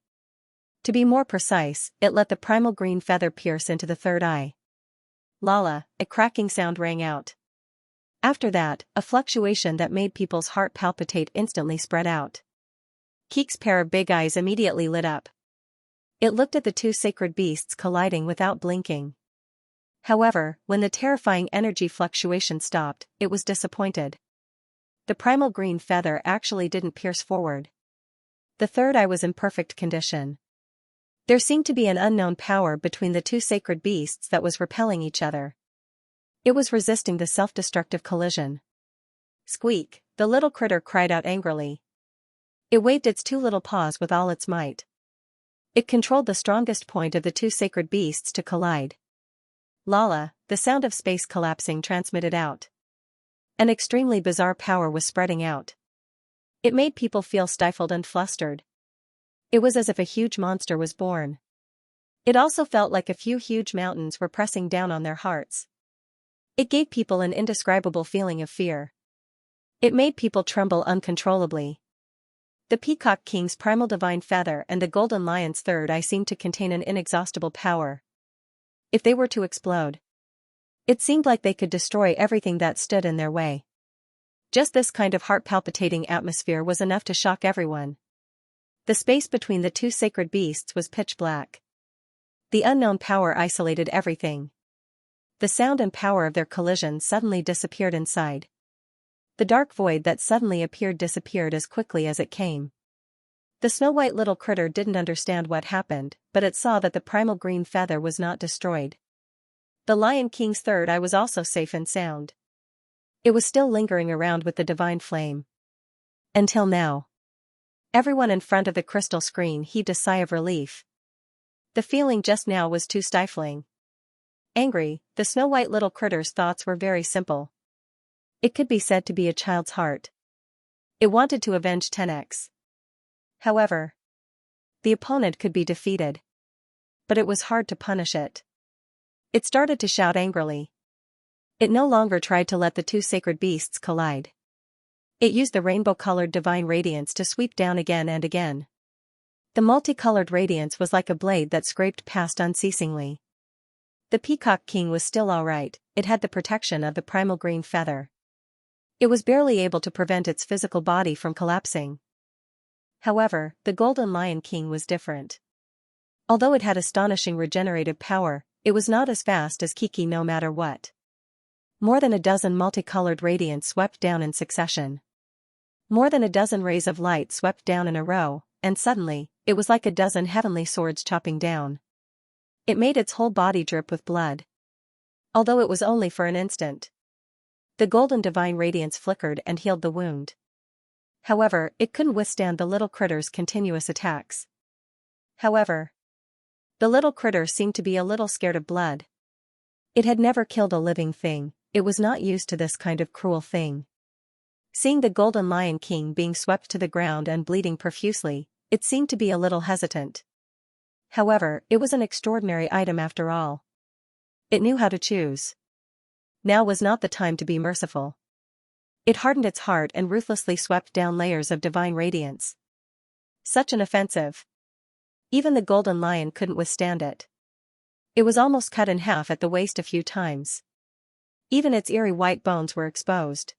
To be more precise, it let the primal green feather pierce into the third eye. Lala, a cracking sound rang out. After that, a fluctuation that made people's heart palpitate instantly spread out. Kik's pair of big eyes immediately lit up. It looked at the two sacred beasts colliding without blinking. However, when the terrifying energy fluctuation stopped, it was disappointed. The primal green feather actually didn't pierce forward. The third eye was in perfect condition. There seemed to be an unknown power between the two sacred beasts that was repelling each other. It was resisting the self-destructive collision. Squeak, the little critter cried out angrily. It waved its two little paws with all its might. It controlled the strongest point of the two sacred beasts to collide. Lala, the sound of space collapsing transmitted out. An extremely bizarre power was spreading out. It made people feel stifled and flustered. It was as if a huge monster was born. It also felt like a few huge mountains were pressing down on their hearts. It gave people an indescribable feeling of fear. It made people tremble uncontrollably. The Peacock King's primal divine feather and the Golden Lion's third eye seemed to contain an inexhaustible power. If they were to explode, it seemed like they could destroy everything that stood in their way. Just this kind of heart-palpitating atmosphere was enough to shock everyone. The space between the two sacred beasts was pitch black. The unknown power isolated everything. The sound and power of their collision suddenly disappeared inside. The dark void that suddenly appeared disappeared as quickly as it came. The snow-white little critter didn't understand what happened, but it saw that the primal green feather was not destroyed. The Lion King's third eye was also safe and sound. It was still lingering around with the divine flame. Until now. Everyone in front of the crystal screen heaved a sigh of relief. The feeling just now was too stifling. Angry, the snow-white little critter's thoughts were very simple. It could be said to be a child's heart. It wanted to avenge 10x. However, the opponent could be defeated. But it was hard to punish it. It started to shout angrily. It no longer tried to let the two sacred beasts collide. It used the rainbow-colored divine radiance to sweep down again and again. The multicolored radiance was like a blade that scraped past unceasingly. The Peacock King was still all right, it had the protection of the primal green feather. It was barely able to prevent its physical body from collapsing. However, the Golden Lion King was different. Although it had astonishing regenerative power, it was not as fast as Kiki no matter what. More than a dozen multicolored radiance swept down in succession. More than a dozen rays of light swept down in a row, and suddenly, it was like a dozen heavenly swords chopping down. It made its whole body drip with blood. Although it was only for an instant. The golden divine radiance flickered and healed the wound. However, it couldn't withstand the little critter's continuous attacks. However, the little critter seemed to be a little scared of blood. It had never killed a living thing, it was not used to this kind of cruel thing. Seeing the golden lion king being swept to the ground and bleeding profusely, it seemed to be a little hesitant. However, it was an extraordinary item after all. It knew how to choose. Now was not the time to be merciful. It hardened its heart and ruthlessly swept down layers of divine radiance. Such an offensive. Even the golden lion couldn't withstand it. It was almost cut in half at the waist a few times. Even its eerie white bones were exposed.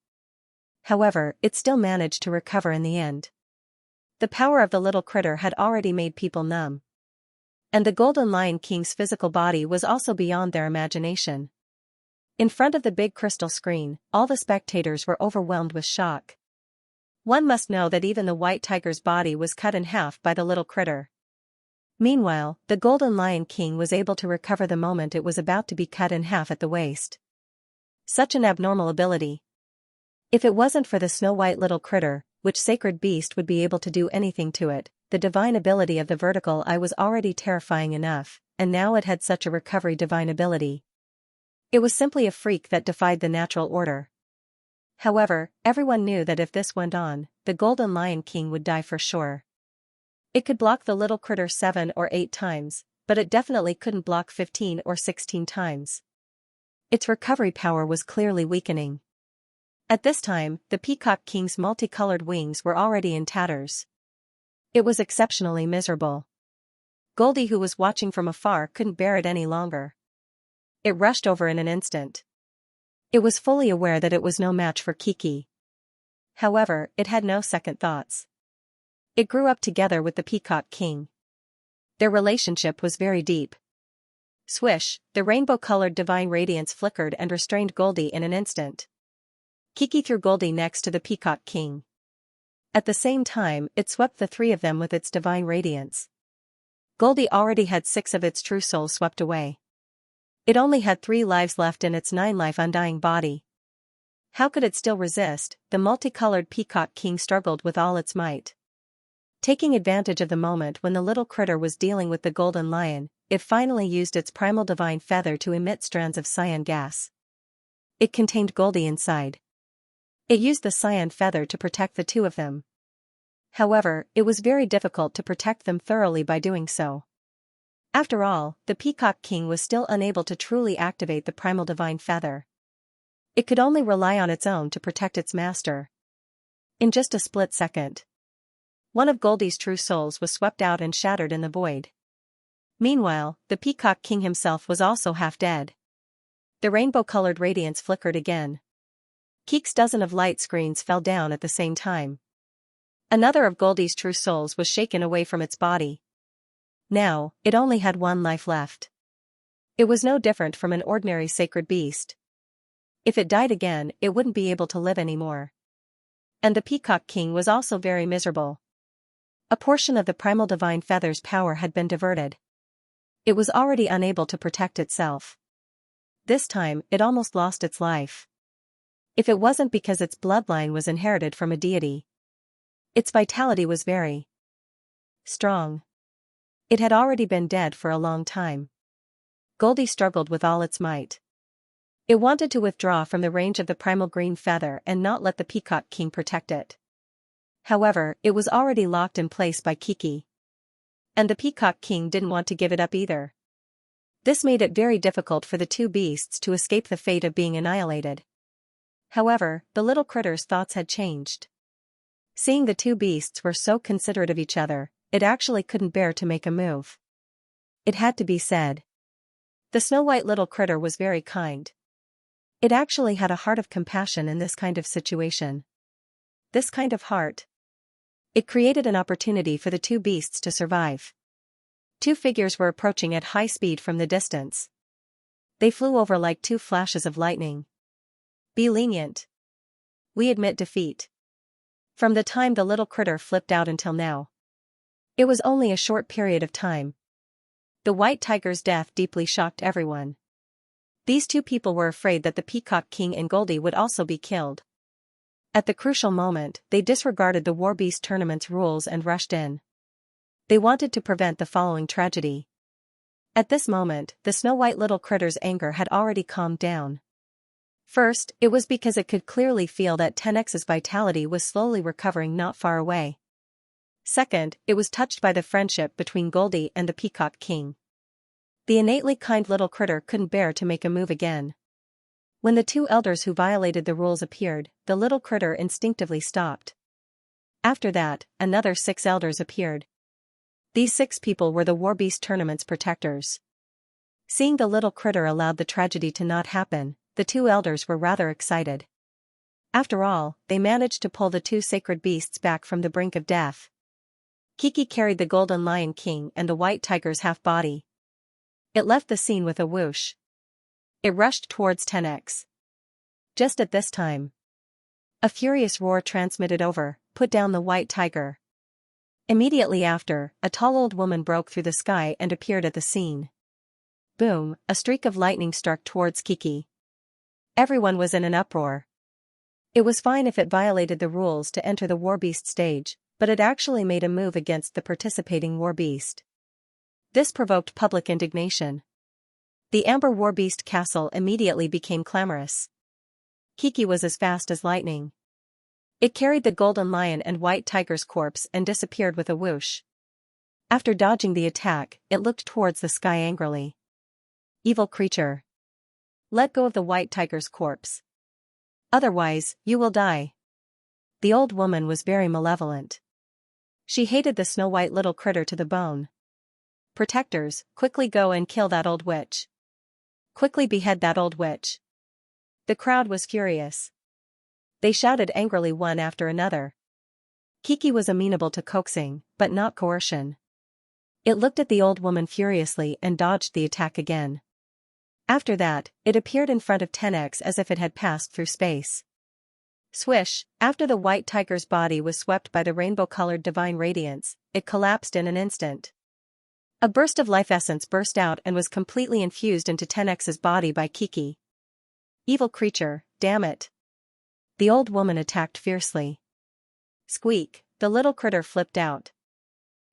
However, it still managed to recover in the end. The power of the little critter had already made people numb. And the golden lion king's physical body was also beyond their imagination. In front of the big crystal screen, all the spectators were overwhelmed with shock. One must know that even the white tiger's body was cut in half by the little critter. Meanwhile, the golden lion king was able to recover the moment it was about to be cut in half at the waist. Such an abnormal ability. If it wasn't for the snow-white little critter, which sacred beast would be able to do anything to it, the divine ability of the vertical eye was already terrifying enough, and now it had such a recovery divine ability. It was simply a freak that defied the natural order. However, everyone knew that if this went on, the golden lion king would die for sure. It could block the little critter 7 or 8 times, but it definitely couldn't block 15 or 16 times. Its recovery power was clearly weakening. At this time, the peacock king's multicolored wings were already in tatters. It was exceptionally miserable. Goldie, who was watching from afar, couldn't bear it any longer. It rushed over in an instant. It was fully aware that it was no match for Kiki. However, it had no second thoughts. It grew up together with the Peacock King. Their relationship was very deep. Swish, the rainbow-colored divine radiance flickered and restrained Goldie in an instant. Kiki threw Goldie next to the Peacock King. At the same time, it swept the 3 of them with its divine radiance. Goldie already had 6 of its true souls swept away. It only had 3 lives left in its 9-life undying body. How could it still resist? The multicolored Peacock King struggled with all its might. Taking advantage of the moment when the little critter was dealing with the golden lion, it finally used its primal divine feather to emit strands of cyan gas. It contained Goldie inside. It used the cyan feather to protect the 2 of them. However, it was very difficult to protect them thoroughly by doing so. After all, the Peacock King was still unable to truly activate the primal divine feather. It could only rely on its own to protect its master. In just a split second, one of Goldie's true souls was swept out and shattered in the void. Meanwhile, the Peacock King himself was also half dead. The rainbow-colored radiance flickered again. Keek's dozen of light screens fell down at the same time. Another of Goldie's true souls was shaken away from its body. Now, it only had 1 life left. It was no different from an ordinary sacred beast. If it died again, it wouldn't be able to live anymore. And the Peacock King was also very miserable. A portion of the primal divine feather's power had been diverted. It was already unable to protect itself. This time, it almost lost its life. If it wasn't because its bloodline was inherited from a deity. Its vitality was very strong. It had already been dead for a long time. Goldie struggled with all its might. It wanted to withdraw from the range of the primal green feather and not let the Peacock King protect it. However, it was already locked in place by Kiki. And the Peacock King didn't want to give it up either. This made it very difficult for the 2 beasts to escape the fate of being annihilated. However, the little critter's thoughts had changed. Seeing the 2 beasts were so considerate of each other, it actually couldn't bear to make a move. It had to be said. The snow-white little critter was very kind. It actually had a heart of compassion in this kind of situation. This kind of heart. It created an opportunity for the 2 beasts to survive. 2 figures were approaching at high speed from the distance. They flew over like 2 flashes of lightning. Be lenient. We admit defeat. From the time the little critter flipped out until now. It was only a short period of time. The white tiger's death deeply shocked everyone. These 2 people were afraid that the Peacock King and Goldie would also be killed. At the crucial moment, they disregarded the War Beast tournament's rules and rushed in. They wanted to prevent the following tragedy. At this moment, the snow-white little critter's anger had already calmed down. First, it was because it could clearly feel that 10x's vitality was slowly recovering not far away. Second, it was touched by the friendship between Goldie and the Peacock King. The innately kind little critter couldn't bear to make a move again. When the two elders who violated the rules appeared, the little critter instinctively stopped. After that, another 6 elders appeared. These 6 people were the War Beast tournament's protectors. Seeing the little critter allowed the tragedy to not happen, the 2 elders were rather excited. After all, they managed to pull the 2 sacred beasts back from the brink of death. Kiki carried the Golden Lion King and the White Tiger's half-body. It left the scene with a whoosh. It rushed towards 10x. Just at this time, a furious roar transmitted over, put down the White Tiger. Immediately after, a tall old woman broke through the sky and appeared at the scene. Boom, a streak of lightning struck towards Kiki. Everyone was in an uproar. It was fine if it violated the rules to enter the War Beast stage, but it actually made a move against the participating War Beast. This provoked public indignation. The Amber War Beast castle immediately became clamorous. Kiki was as fast as lightning. It carried the Golden Lion and White Tiger's corpse and disappeared with a whoosh. After dodging the attack, it looked towards the sky angrily. Evil creature. Let go of the White Tiger's corpse. Otherwise, you will die. The old woman was very malevolent. She hated the snow-white little critter to the bone. Protectors, quickly go and kill that old witch. Quickly behead that old witch. The crowd was furious. They shouted angrily one after another. Kiki was amenable to coaxing, but not coercion. It looked at the old woman furiously and dodged the attack again. After that, it appeared in front of 10x as if it had passed through space. Swish, after the White Tiger's body was swept by the rainbow-colored divine radiance, it collapsed in an instant. A burst of life essence burst out and was completely infused into 10x's body by Kiki. Evil creature, damn it. The old woman attacked fiercely. Squeak, the little critter flipped out.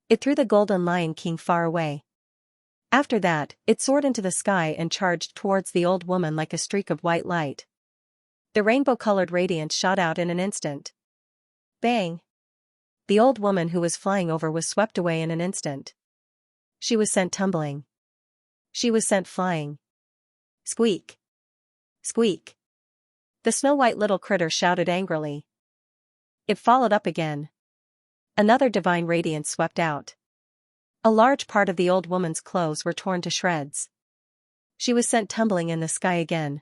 It threw the Golden Lion King far away. After that, it soared into the sky and charged towards the old woman like a streak of white light. The rainbow-colored radiance shot out in an instant. Bang! The old woman who was flying over was swept away in an instant. She was sent tumbling. She was sent flying. Squeak! Squeak! The snow-white little critter shouted angrily. It followed up again. Another divine radiance swept out. A large part of the old woman's clothes were torn to shreds. She was sent tumbling in the sky again.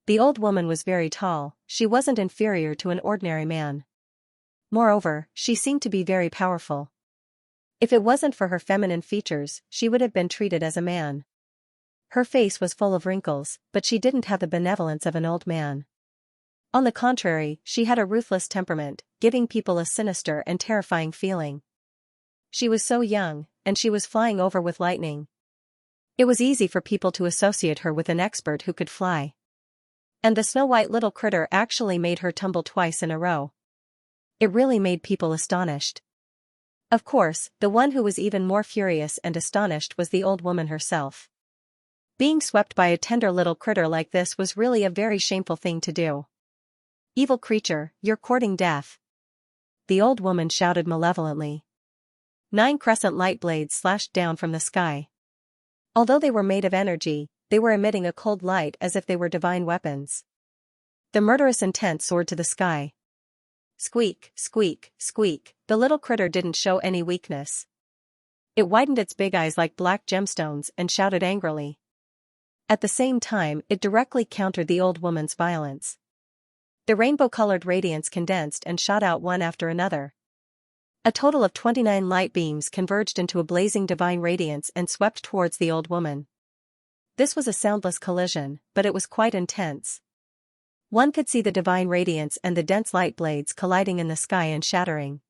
The old woman was very tall, she wasn't inferior to an ordinary man. Moreover, she seemed to be very powerful. If it wasn't for her feminine features, she would have been treated as a man. Her face was full of wrinkles, but she didn't have the benevolence of an old man. On the contrary, she had a ruthless temperament, giving people a sinister and terrifying feeling. She was so young, and she was flying over with lightning. It was easy for people to associate her with an expert who could fly. And the snow-white little critter actually made her tumble twice in a row. It really made people astonished. Of course, the one who was even more furious and astonished was the old woman herself. Being swept by a tender little critter like this was really a very shameful thing to do. Evil creature, you're courting death. The old woman shouted malevolently. 9 crescent light blades slashed down from the sky. Although they were made of energy, they were emitting a cold light as if they were divine weapons. The murderous intent soared to the sky. Squeak, squeak, squeak, the little critter didn't show any weakness. It widened its big eyes like black gemstones and shouted angrily. At the same time, it directly countered the old woman's violence. The rainbow-colored radiance condensed and shot out one after another. A total of 29 light beams converged into a blazing divine radiance and swept towards the old woman. This was a soundless collision, but it was quite intense. One could see the divine radiance and the dense light blades colliding in the sky and shattering.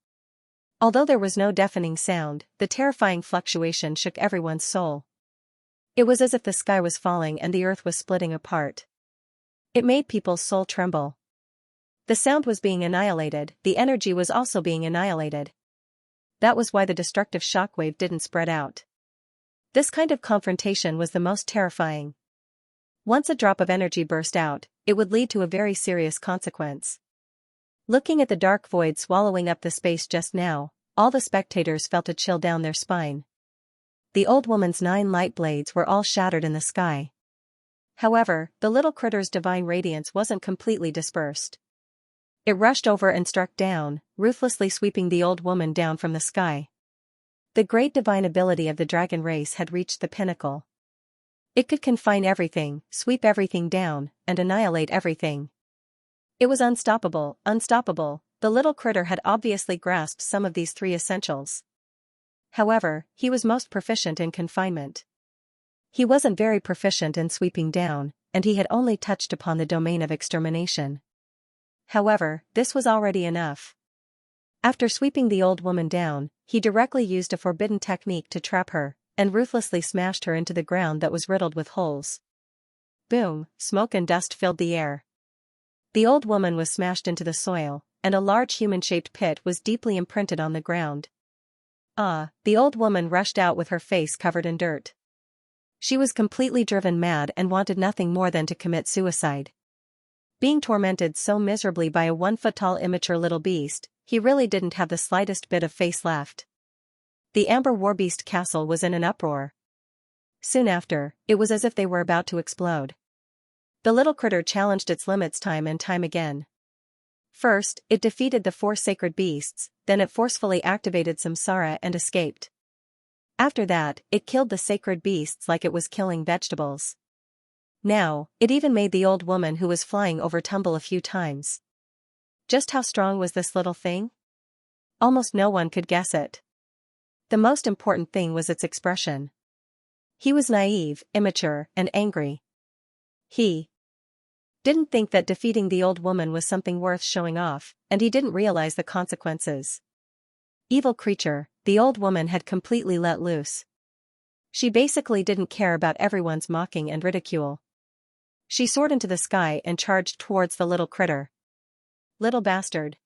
Although there was no deafening sound, the terrifying fluctuation shook everyone's soul. It was as if the sky was falling and the earth was splitting apart. It made people's soul tremble. The sound was being annihilated, the energy was also being annihilated. That was why the destructive shockwave didn't spread out. This kind of confrontation was the most terrifying. Once a drop of energy burst out, it would lead to a very serious consequence. Looking at the dark void swallowing up the space just now, all the spectators felt a chill down their spine. The old woman's 9 light blades were all shattered in the sky. However, the little critter's divine radiance wasn't completely dispersed. It rushed over and struck down, ruthlessly sweeping the old woman down from the sky. The great divine ability of the dragon race had reached the pinnacle. It could confine everything, sweep everything down, and annihilate everything. It was unstoppable, unstoppable. The little critter had obviously grasped some of these 3 essentials. However, he was most proficient in confinement. He wasn't very proficient in sweeping down, and he had only touched upon the domain of extermination. However, this was already enough. After sweeping the old woman down, he directly used a forbidden technique to trap her, and ruthlessly smashed her into the ground that was riddled with holes. Boom, smoke and dust filled the air. The old woman was smashed into the soil, and a large human-shaped pit was deeply imprinted on the ground. The old woman rushed out with her face covered in dirt. She was completely driven mad and wanted nothing more than to commit suicide. Being tormented so miserably by a 1-foot-tall immature little beast, he really didn't have the slightest bit of face left. The Amber Warbeast castle was in an uproar. Soon after, it was as if they were about to explode. The little critter challenged its limits time and time again. First, it defeated the 4 sacred beasts, then it forcefully activated Samsara and escaped. After that, it killed the sacred beasts like it was killing vegetables. Now, it even made the old woman who was flying over tumble a few times. Just how strong was this little thing? Almost no one could guess it. The most important thing was its expression. He was naive, immature, and angry. He didn't think that defeating the old woman was something worth showing off, and he didn't realize the consequences. Evil creature, the old woman had completely let loose. She basically didn't care about everyone's mocking and ridicule. She soared into the sky and charged towards the little critter. Little bastard.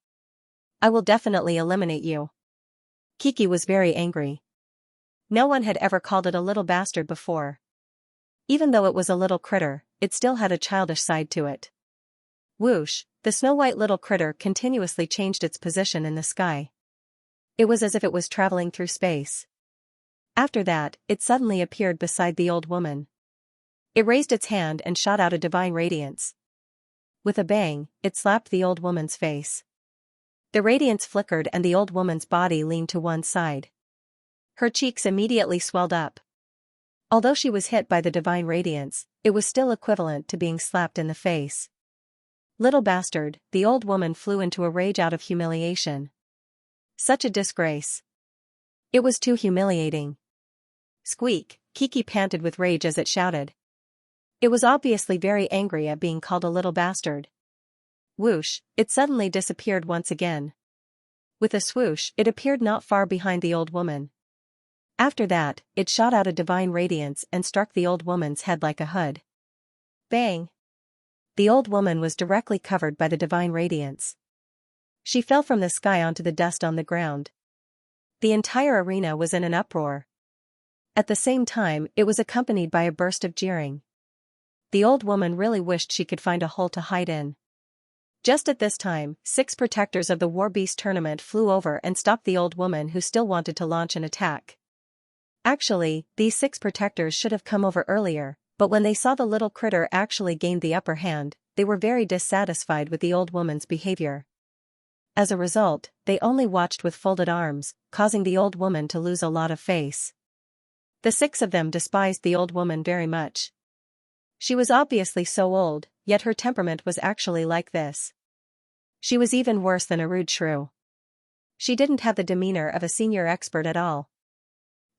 I will definitely eliminate you. Kiki was very angry. No one had ever called it a little bastard before. Even though it was a little critter, it still had a childish side to it. Whoosh, the snow-white little critter continuously changed its position in the sky. It was as if it was traveling through space. After that, it suddenly appeared beside the old woman. It raised its hand and shot out a divine radiance. With a bang, it slapped the old woman's face. The radiance flickered and the old woman's body leaned to one side. Her cheeks immediately swelled up. Although she was hit by the divine radiance, it was still equivalent to being slapped in the face. Little bastard, the old woman flew into a rage out of humiliation. Such a disgrace. It was too humiliating. Squeak, Kiki panted with rage as it shouted. It was obviously very angry at being called a little bastard. Whoosh, it suddenly disappeared once again. With a swoosh, it appeared not far behind the old woman. After that, it shot out a divine radiance and struck the old woman's head like a hood. Bang! The old woman was directly covered by the divine radiance. She fell from the sky onto the dust on the ground. The entire arena was in an uproar. At the same time, it was accompanied by a burst of jeering. The old woman really wished she could find a hole to hide in. Just at this time, 6 protectors of the War Beast tournament flew over and stopped the old woman who still wanted to launch an attack. Actually, these 6 protectors should have come over earlier, but when they saw the little critter actually gained the upper hand, they were very dissatisfied with the old woman's behavior. As a result, they only watched with folded arms, causing the old woman to lose a lot of face. The 6 of them despised the old woman very much. She was obviously so old, yet her temperament was actually like this. She was even worse than a rude shrew. She didn't have the demeanor of a senior expert at all.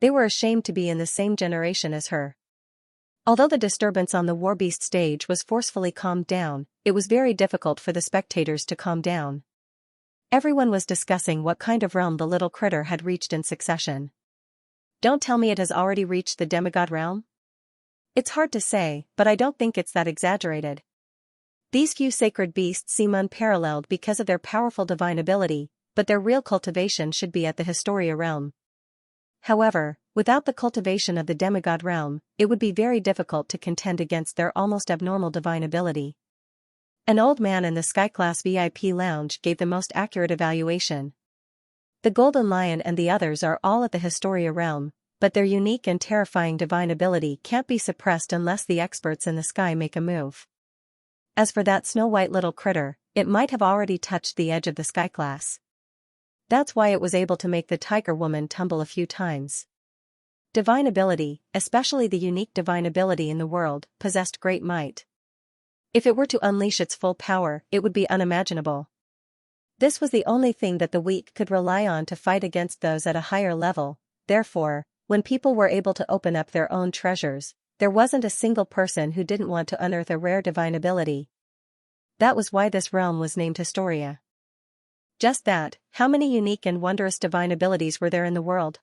They were ashamed to be in the same generation as her. Although the disturbance on the War Beast stage was forcefully calmed down, it was very difficult for the spectators to calm down. Everyone was discussing what kind of realm the little critter had reached in succession. Don't tell me it has already reached the demigod realm? It's hard to say, but I don't think it's that exaggerated. These few sacred beasts seem unparalleled because of their powerful divine ability, but their real cultivation should be at the Historia realm. However, without the cultivation of the demigod realm, it would be very difficult to contend against their almost abnormal divine ability. An old man in the Sky-class VIP lounge gave the most accurate evaluation. The Golden Lion and the others are all at the Historia realm, but their unique and terrifying divine ability can't be suppressed unless the experts in the sky make a move. As for that snow-white little critter, it might have already touched the edge of the Sky-class. That's why it was able to make the Tiger Woman tumble a few times. Divine ability, especially the unique divine ability in the world, possessed great might. If it were to unleash its full power, it would be unimaginable. This was the only thing that the weak could rely on to fight against those at a higher level. Therefore, when people were able to open up their own treasures, there wasn't a single person who didn't want to unearth a rare divine ability. That was why this realm was named Historia. Just that, how many unique and wondrous divine abilities were there in the world?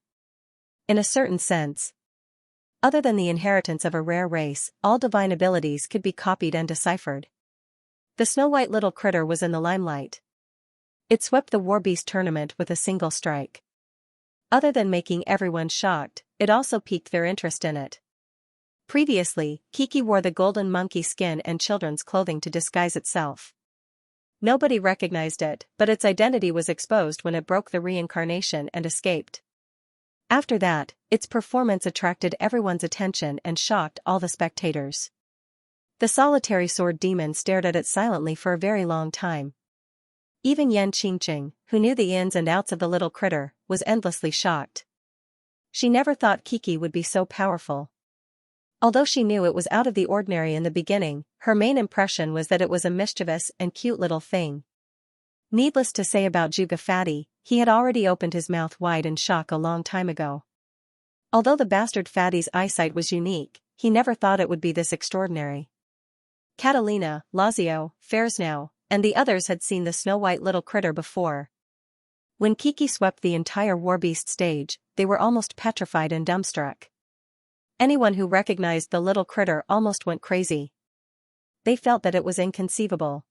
In a certain sense, other than the inheritance of a rare race, all divine abilities could be copied and deciphered. The snow-white little critter was in the limelight. It swept the Warbeast tournament with a single strike. Other than making everyone shocked, it also piqued their interest in it. Previously, Kiki wore the golden monkey skin and children's clothing to disguise itself. Nobody recognized it, but its identity was exposed when it broke the reincarnation and escaped. After that, its performance attracted everyone's attention and shocked all the spectators. The solitary sword demon stared at it silently for a very long time. Even Yan Qingqing, who knew the ins and outs of the little critter, was endlessly shocked. She never thought Kiki would be so powerful. Although she knew it was out of the ordinary in the beginning, her main impression was that it was a mischievous and cute little thing. Needless to say about Juga Fatty, he had already opened his mouth wide in shock a long time ago. Although the bastard Fatty's eyesight was unique, he never thought it would be this extraordinary. Catalina, Lazio, Fairsnow, and the others had seen the snow-white little critter before. When Kiki swept the entire Warbeast stage, they were almost petrified and dumbstruck. Anyone who recognized the little critter almost went crazy. They felt that it was inconceivable.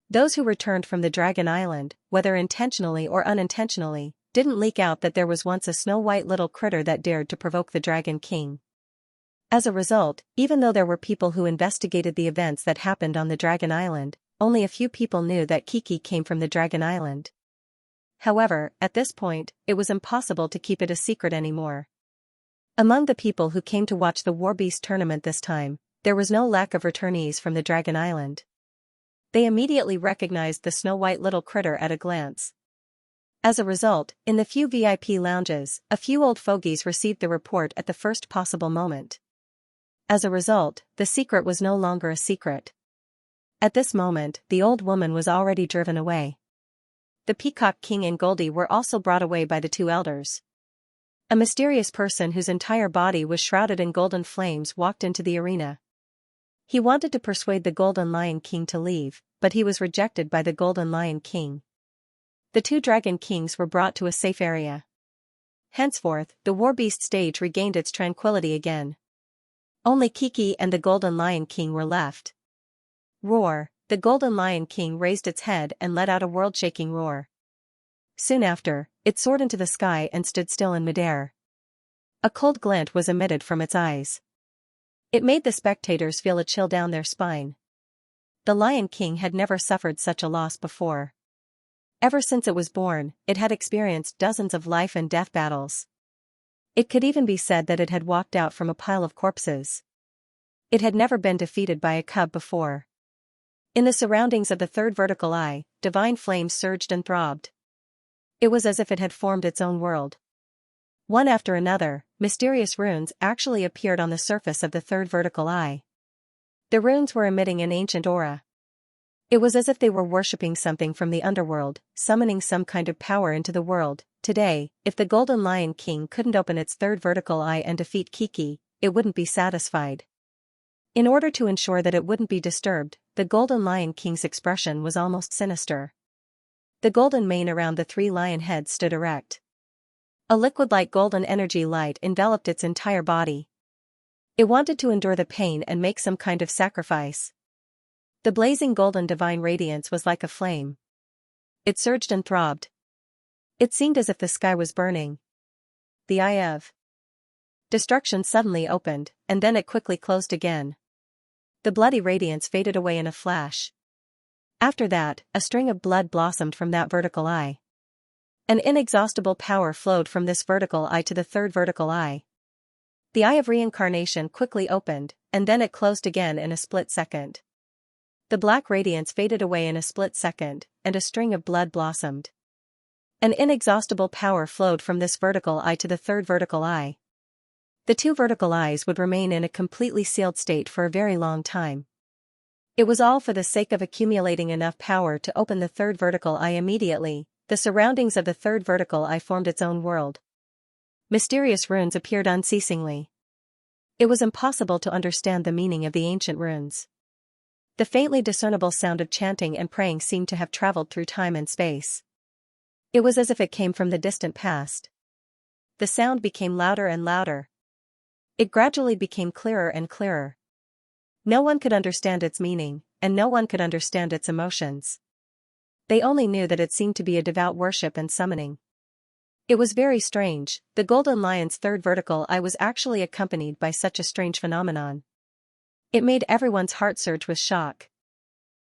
Those who returned from the Dragon Island, whether intentionally or unintentionally, didn't leak out that there was once a snow-white little critter that dared to provoke the Dragon King. As a result, even though there were people who investigated the events that happened on the Dragon Island, only a few people knew that Kiki came from the Dragon Island. However, at this point, it was impossible to keep it a secret anymore. Among the people who came to watch the Warbeast tournament this time, there was no lack of returnees from the Dragon Island. They immediately recognized the snow-white little critter at a glance. As a result, in the few VIP lounges, a few old fogies received the report at the first possible moment. As a result, the secret was no longer a secret. At this moment, the old woman was already driven away. The Peacock King and Goldie were also brought away by the two elders. A mysterious person whose entire body was shrouded in golden flames walked into the arena. He wanted to persuade the Golden Lion King to leave, but he was rejected by the Golden Lion King. The two Dragon Kings were brought to a safe area. Henceforth, the Warbeast stage regained its tranquility again. Only Kiki and the Golden Lion King were left. Roar! The Golden Lion King raised its head and let out a world-shaking roar. Soon after, it soared into the sky and stood still in midair. A cold glint was emitted from its eyes. It made the spectators feel a chill down their spine. The Lion King had never suffered such a loss before. Ever since it was born, it had experienced dozens of life and death battles. It could even be said that it had walked out from a pile of corpses. It had never been defeated by a cub before. In the surroundings of the third vertical eye, divine flames surged and throbbed. It was as if it had formed its own world. One after another, mysterious runes actually appeared on the surface of the third vertical eye. The runes were emitting an ancient aura. It was as if they were worshipping something from the underworld, summoning some kind of power into the world. Today, if the Golden Lion King couldn't open its third vertical eye and defeat Kiki, it wouldn't be satisfied. In order to ensure that it wouldn't be disturbed, the Golden Lion King's expression was almost sinister. The golden mane around the three lion heads stood erect. A liquid-like golden energy light enveloped its entire body. It wanted to endure the pain and make some kind of sacrifice. The blazing golden divine radiance was like a flame. It surged and throbbed. It seemed as if the sky was burning. The eye of destruction suddenly opened, and then it quickly closed again. The bloody radiance faded away in a flash. After that, a string of blood blossomed from that vertical eye. An inexhaustible power flowed from this vertical eye to the third vertical eye. The eye of reincarnation quickly opened, and then it closed again in a split second. The black radiance faded away in a split second, and a string of blood blossomed. An inexhaustible power flowed from this vertical eye to the third vertical eye. The two vertical eyes would remain in a completely sealed state for a very long time. It was all for the sake of accumulating enough power to open the third vertical eye immediately. The surroundings of the third vertical eye formed its own world. Mysterious runes appeared unceasingly. It was impossible to understand the meaning of the ancient runes. The faintly discernible sound of chanting and praying seemed to have traveled through time and space. It was as if it came from the distant past. The sound became louder and louder. It gradually became clearer and clearer. No one could understand its meaning, and no one could understand its emotions. They only knew that it seemed to be a devout worship and summoning. It was very strange. The golden lion's third vertical eye was actually accompanied by such a strange phenomenon. It made everyone's heart surge with shock.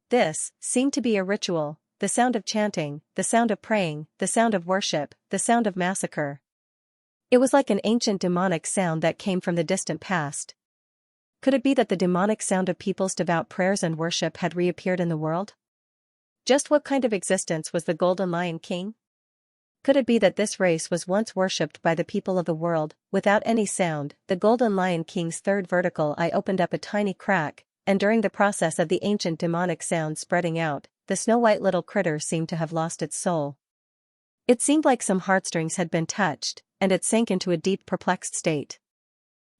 This seemed to be a ritual, the sound of chanting, the sound of praying, the sound of worship, the sound of massacre. It was like an ancient demonic sound that came from the distant past. Could it be that the demonic sound of people's devout prayers and worship had reappeared in the world? Just what kind of existence was the Golden Lion King? Could it be that this race was once worshipped by the people of the world? Without any sound, the Golden Lion King's third vertical eye opened up a tiny crack, and during the process of the ancient demonic sound spreading out, the snow-white little critter seemed to have lost its soul. It seemed like some heartstrings had been touched, and it sank into a deep perplexed state.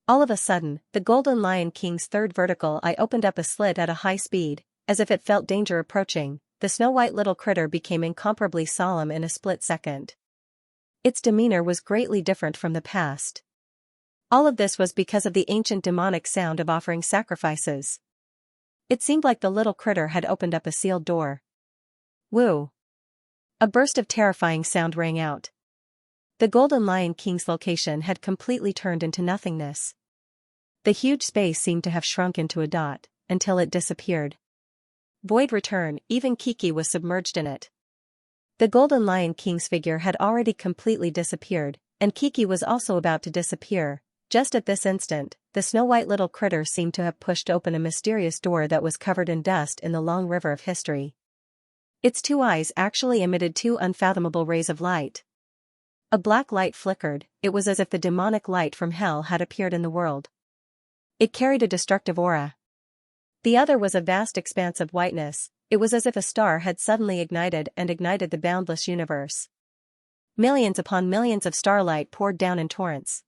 All of a sudden, the Golden Lion King's third vertical eye opened up a slit at a high speed, as if it felt danger approaching. The snow-white little critter became incomparably solemn in a split second. Its demeanor was greatly different from the past. All of this was because of the ancient demonic sound of offering sacrifices. It seemed like the little critter had opened up a sealed door. Woo! A burst of terrifying sound rang out. The Golden Lion King's location had completely turned into nothingness. The huge space seemed to have shrunk into a dot, until it disappeared. Void return, even Kiki was submerged in it. The Golden Lion King's figure had already completely disappeared, and Kiki was also about to disappear. Just at this instant, the snow-white little critter seemed to have pushed open a mysterious door that was covered in dust in the long river of history. Its two eyes actually emitted two unfathomable rays of light. A black light flickered. It was as if the demonic light from hell had appeared in the world. It carried a destructive aura. The other was a vast expanse of whiteness. It was as if a star had suddenly ignited the boundless universe. Millions upon millions of starlight poured down in torrents.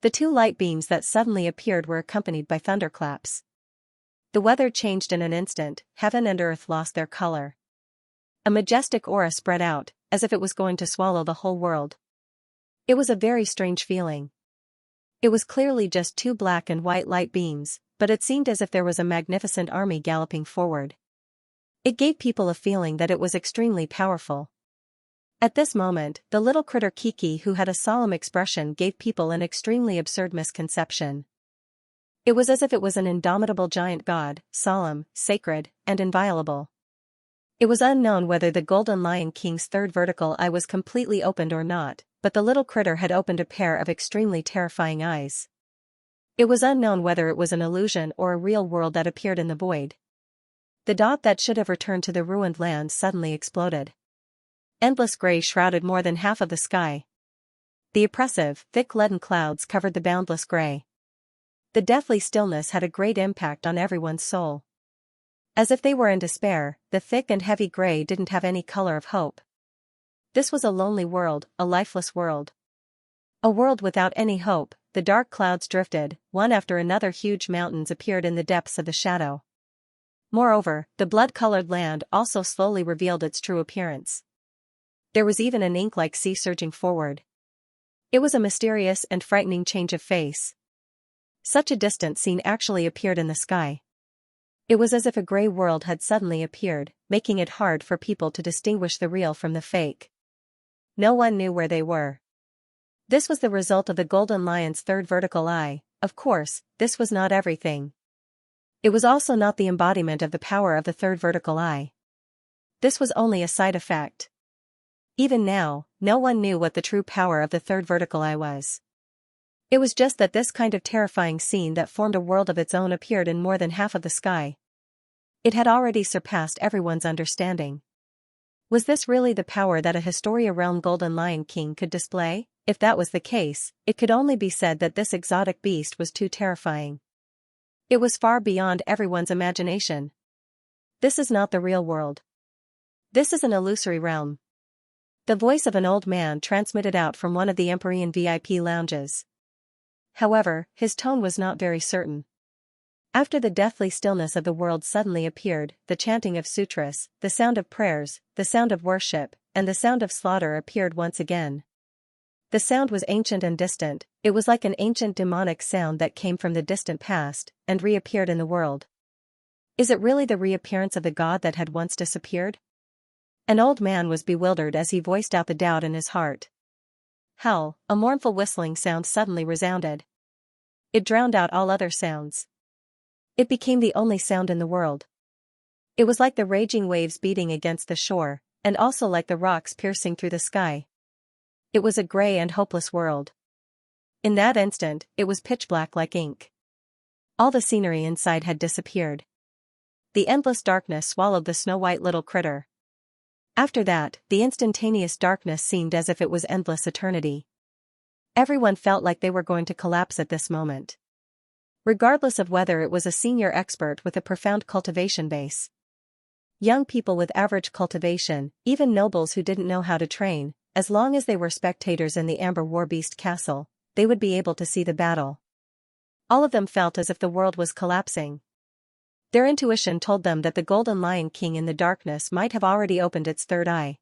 The two light beams that suddenly appeared were accompanied by thunderclaps. The weather changed in an instant. Heaven and earth lost their color. A majestic aura spread out, as if it was going to swallow the whole world. It was a very strange feeling. It was clearly just two black and white light beams, but it seemed as if there was a magnificent army galloping forward. It gave people a feeling that it was extremely powerful. At this moment, the little critter Kiki, who had a solemn expression, gave people an extremely absurd misconception. It was as if it was an indomitable giant god, solemn, sacred, and inviolable. It was unknown whether the Golden Lion King's third vertical eye was completely opened or not, but the little critter had opened a pair of extremely terrifying eyes. It was unknown whether it was an illusion or a real world that appeared in the void. The dot that should have returned to the ruined land suddenly exploded. Endless gray shrouded more than half of the sky. The oppressive, thick leaden clouds covered the boundless gray. The deathly stillness had a great impact on everyone's soul. As if they were in despair, the thick and heavy gray didn't have any color of hope. This was a lonely world, a lifeless world. A world without any hope. The dark clouds drifted, one after another. Huge mountains appeared in the depths of the shadow. Moreover, the blood-colored land also slowly revealed its true appearance. There was even an ink-like sea surging forward. It was a mysterious and frightening change of face. Such a distant scene actually appeared in the sky. It was as if a gray world had suddenly appeared, making it hard for people to distinguish the real from the fake. No one knew where they were. This was the result of the Golden Lion's third vertical eye. Of course, this was not everything. It was also not the embodiment of the power of the third vertical eye. This was only a side effect. Even now, no one knew what the true power of the third vertical eye was. It was just that this kind of terrifying scene that formed a world of its own appeared in more than half of the sky. It had already surpassed everyone's understanding. Was this really the power that a Historia Realm Golden Lion King could display? If that was the case, it could only be said that this exotic beast was too terrifying. It was far beyond everyone's imagination. This is not the real world. This is an illusory realm. The voice of an old man transmitted out from one of the Empyrean VIP lounges. However, his tone was not very certain. After the deathly stillness of the world suddenly appeared, the chanting of sutras, the sound of prayers, the sound of worship, and the sound of slaughter appeared once again. The sound was ancient and distant. It was like an ancient demonic sound that came from the distant past, and reappeared in the world. Is it really the reappearance of the god that had once disappeared? An old man was bewildered as he voiced out the doubt in his heart. Hell, a mournful whistling sound suddenly resounded. It drowned out all other sounds. It became the only sound in the world. It was like the raging waves beating against the shore, and also like the rocks piercing through the sky. It was a gray and hopeless world. In that instant, it was pitch black like ink. All the scenery inside had disappeared. The endless darkness swallowed the snow-white little critter. After that, the instantaneous darkness seemed as if it was endless eternity. Everyone felt like they were going to collapse at this moment. Regardless of whether it was a senior expert with a profound cultivation base, young people with average cultivation, even nobles who didn't know how to train, as long as they were spectators in the Amber Warbeast Castle, they would be able to see the battle. All of them felt as if the world was collapsing. Their intuition told them that the Golden Lion King in the darkness might have already opened its third eye.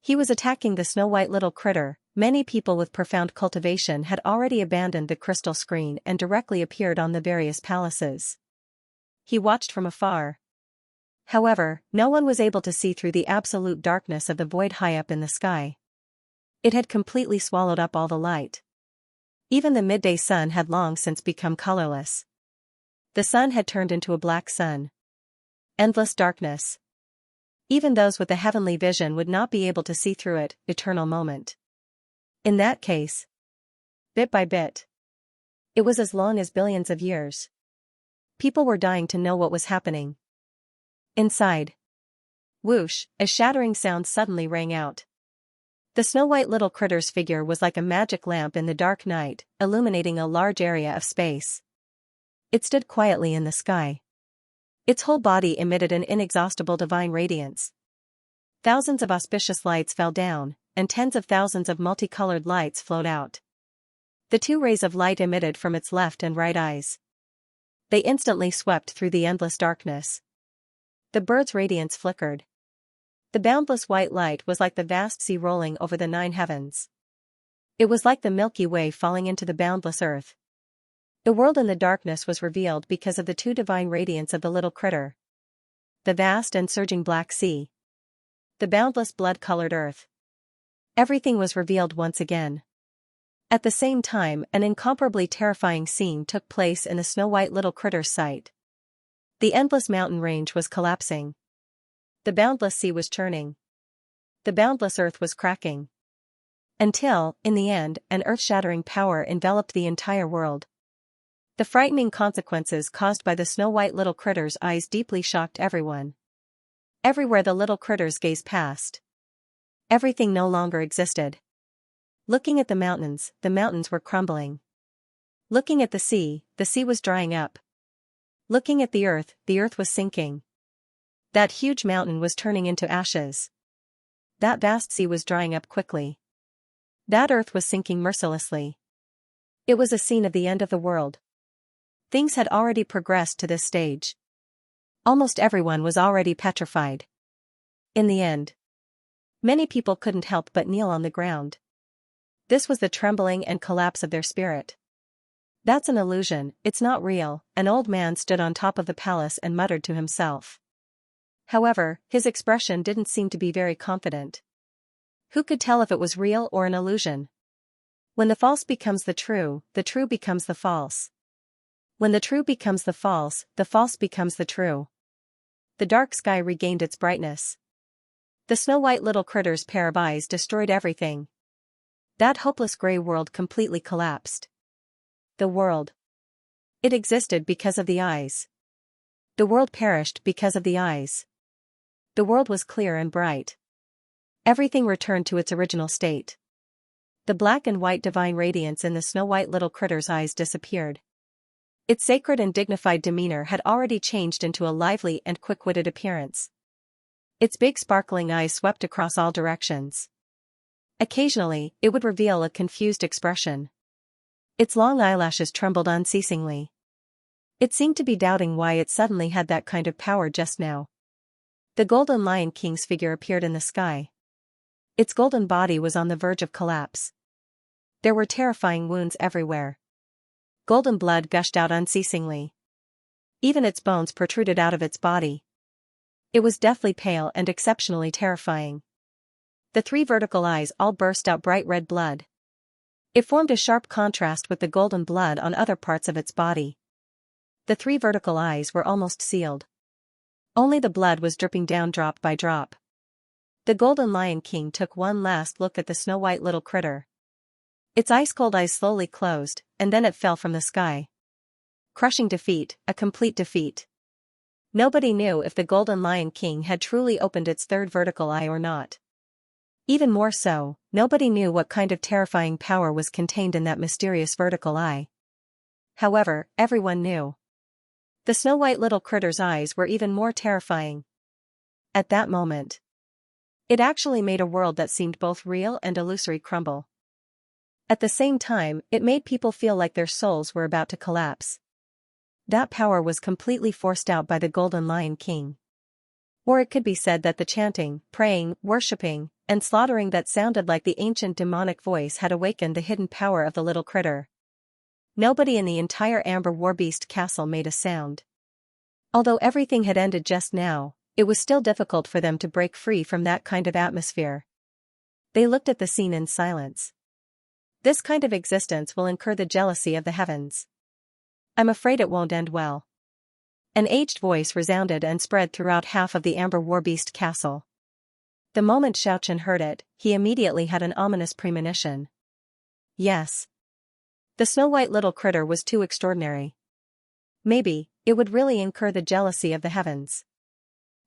He was attacking the snow-white little critter. Many people with profound cultivation had already abandoned the crystal screen and directly appeared on the various palaces. He watched from afar. However, no one was able to see through the absolute darkness of the void high up in the sky. It had completely swallowed up all the light. Even the midday sun had long since become colorless. The sun had turned into a black sun. Endless darkness. Even those with the heavenly vision would not be able to see through it. Eternal moment. In that case, bit by bit, it was as long as billions of years. People were dying to know what was happening. Inside. Whoosh, a shattering sound suddenly rang out. The snow-white little critter's figure was like a magic lamp in the dark night, illuminating a large area of space. It stood quietly in the sky. Its whole body emitted an inexhaustible divine radiance. Thousands of auspicious lights fell down, and tens of thousands of multicolored lights flowed out. The two rays of light emitted from its left and right eyes. They instantly swept through the endless darkness. The bird's radiance flickered. The boundless white light was like the vast sea rolling over the 9 heavens. It was like the Milky Way falling into the boundless earth. The world in the darkness was revealed because of the two divine radiance of the little critter. The vast and surging black sea. The boundless blood-colored earth. Everything was revealed once again. At the same time, an incomparably terrifying scene took place in the snow-white little critter's sight. The endless mountain range was collapsing. The boundless sea was churning. The boundless earth was cracking. Until, in the end, an earth-shattering power enveloped the entire world. The frightening consequences caused by the snow-white little critter's eyes deeply shocked everyone. Everywhere the little critter's gaze passed, everything no longer existed. Looking at the mountains were crumbling. Looking at the sea was drying up. Looking at the earth was sinking. That huge mountain was turning into ashes. That vast sea was drying up quickly. That earth was sinking mercilessly. It was a scene of the end of the world. Things had already progressed to this stage. Almost everyone was already petrified. In the end, many people couldn't help but kneel on the ground. This was the trembling and collapse of their spirit. That's an illusion, it's not real. An old man stood on top of the palace and muttered to himself. However, his expression didn't seem to be very confident. Who could tell if it was real or an illusion? When the false becomes the true becomes the false. When the true becomes the false becomes the true. The dark sky regained its brightness. The snow-white little critter's pair of eyes destroyed everything. That hopeless gray world completely collapsed. The world. It existed because of the eyes. The world perished because of the eyes. The world was clear and bright. Everything returned to its original state. The black and white divine radiance in the snow-white little critter's eyes disappeared. Its sacred and dignified demeanor had already changed into a lively and quick-witted appearance. Its big sparkling eyes swept across all directions. Occasionally, it would reveal a confused expression. Its long eyelashes trembled unceasingly. It seemed to be doubting why it suddenly had that kind of power just now. The golden Lion King's figure appeared in the sky. Its golden body was on the verge of collapse. There were terrifying wounds everywhere. Golden blood gushed out unceasingly. Even its bones protruded out of its body. It was deathly pale and exceptionally terrifying. The 3 vertical eyes all burst out bright red blood. It formed a sharp contrast with the golden blood on other parts of its body. The 3 vertical eyes were almost sealed. Only the blood was dripping down drop by drop. The golden Lion King took one last look at the snow-white little critter. Its ice-cold eyes slowly closed, and then it fell from the sky. Crushing defeat, a complete defeat. Nobody knew if the golden Lion King had truly opened its 3rd vertical eye or not. Even more so, nobody knew what kind of terrifying power was contained in that mysterious vertical eye. However, everyone knew. The snow-white little critter's eyes were even more terrifying. At that moment, it actually made a world that seemed both real and illusory crumble. At the same time, it made people feel like their souls were about to collapse. That power was completely forced out by the golden Lion King. Or it could be said that the chanting, praying, worshipping, and slaughtering that sounded like the ancient demonic voice had awakened the hidden power of the little critter. Nobody in the entire Amber Warbeast castle made a sound. Although everything had ended just now, it was still difficult for them to break free from that kind of atmosphere. They looked at the scene in silence. This kind of existence will incur the jealousy of the heavens. I'm afraid it won't end well. An aged voice resounded and spread throughout half of the Amber Warbeast castle. The moment Xiaochen heard it, he immediately had an ominous premonition. Yes. The snow-white little critter was too extraordinary. Maybe, it would really incur the jealousy of the heavens.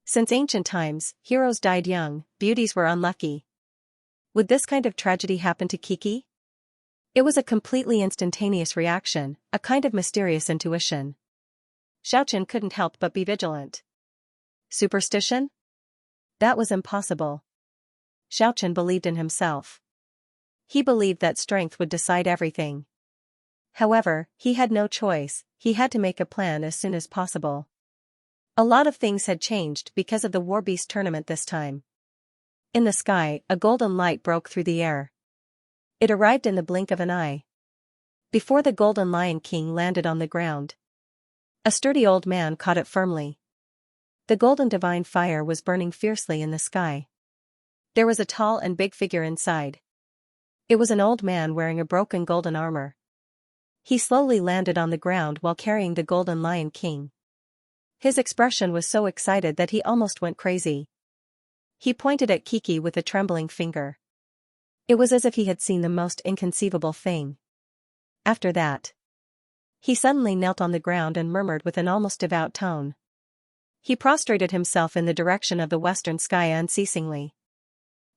Since ancient times, heroes died young, beauties were unlucky. Would this kind of tragedy happen to Kiki? It was a completely instantaneous reaction, a kind of mysterious intuition. Xiaochen couldn't help but be vigilant. Superstition? That was impossible. Xiaochen believed in himself. He believed that strength would decide everything. However, he had no choice, he had to make a plan as soon as possible. A lot of things had changed because of the Warbeast tournament this time. In the sky, a golden light broke through the air. It arrived in the blink of an eye. Before the golden Lion King landed on the ground, a sturdy old man caught it firmly. The golden divine fire was burning fiercely in the sky. There was a tall and big figure inside. It was an old man wearing a broken golden armor. He slowly landed on the ground while carrying the golden Lion King. His expression was so excited that he almost went crazy. He pointed at Kiki with a trembling finger. It was as if he had seen the most inconceivable thing. After that, he suddenly knelt on the ground and murmured with an almost devout tone. He prostrated himself in the direction of the western sky unceasingly.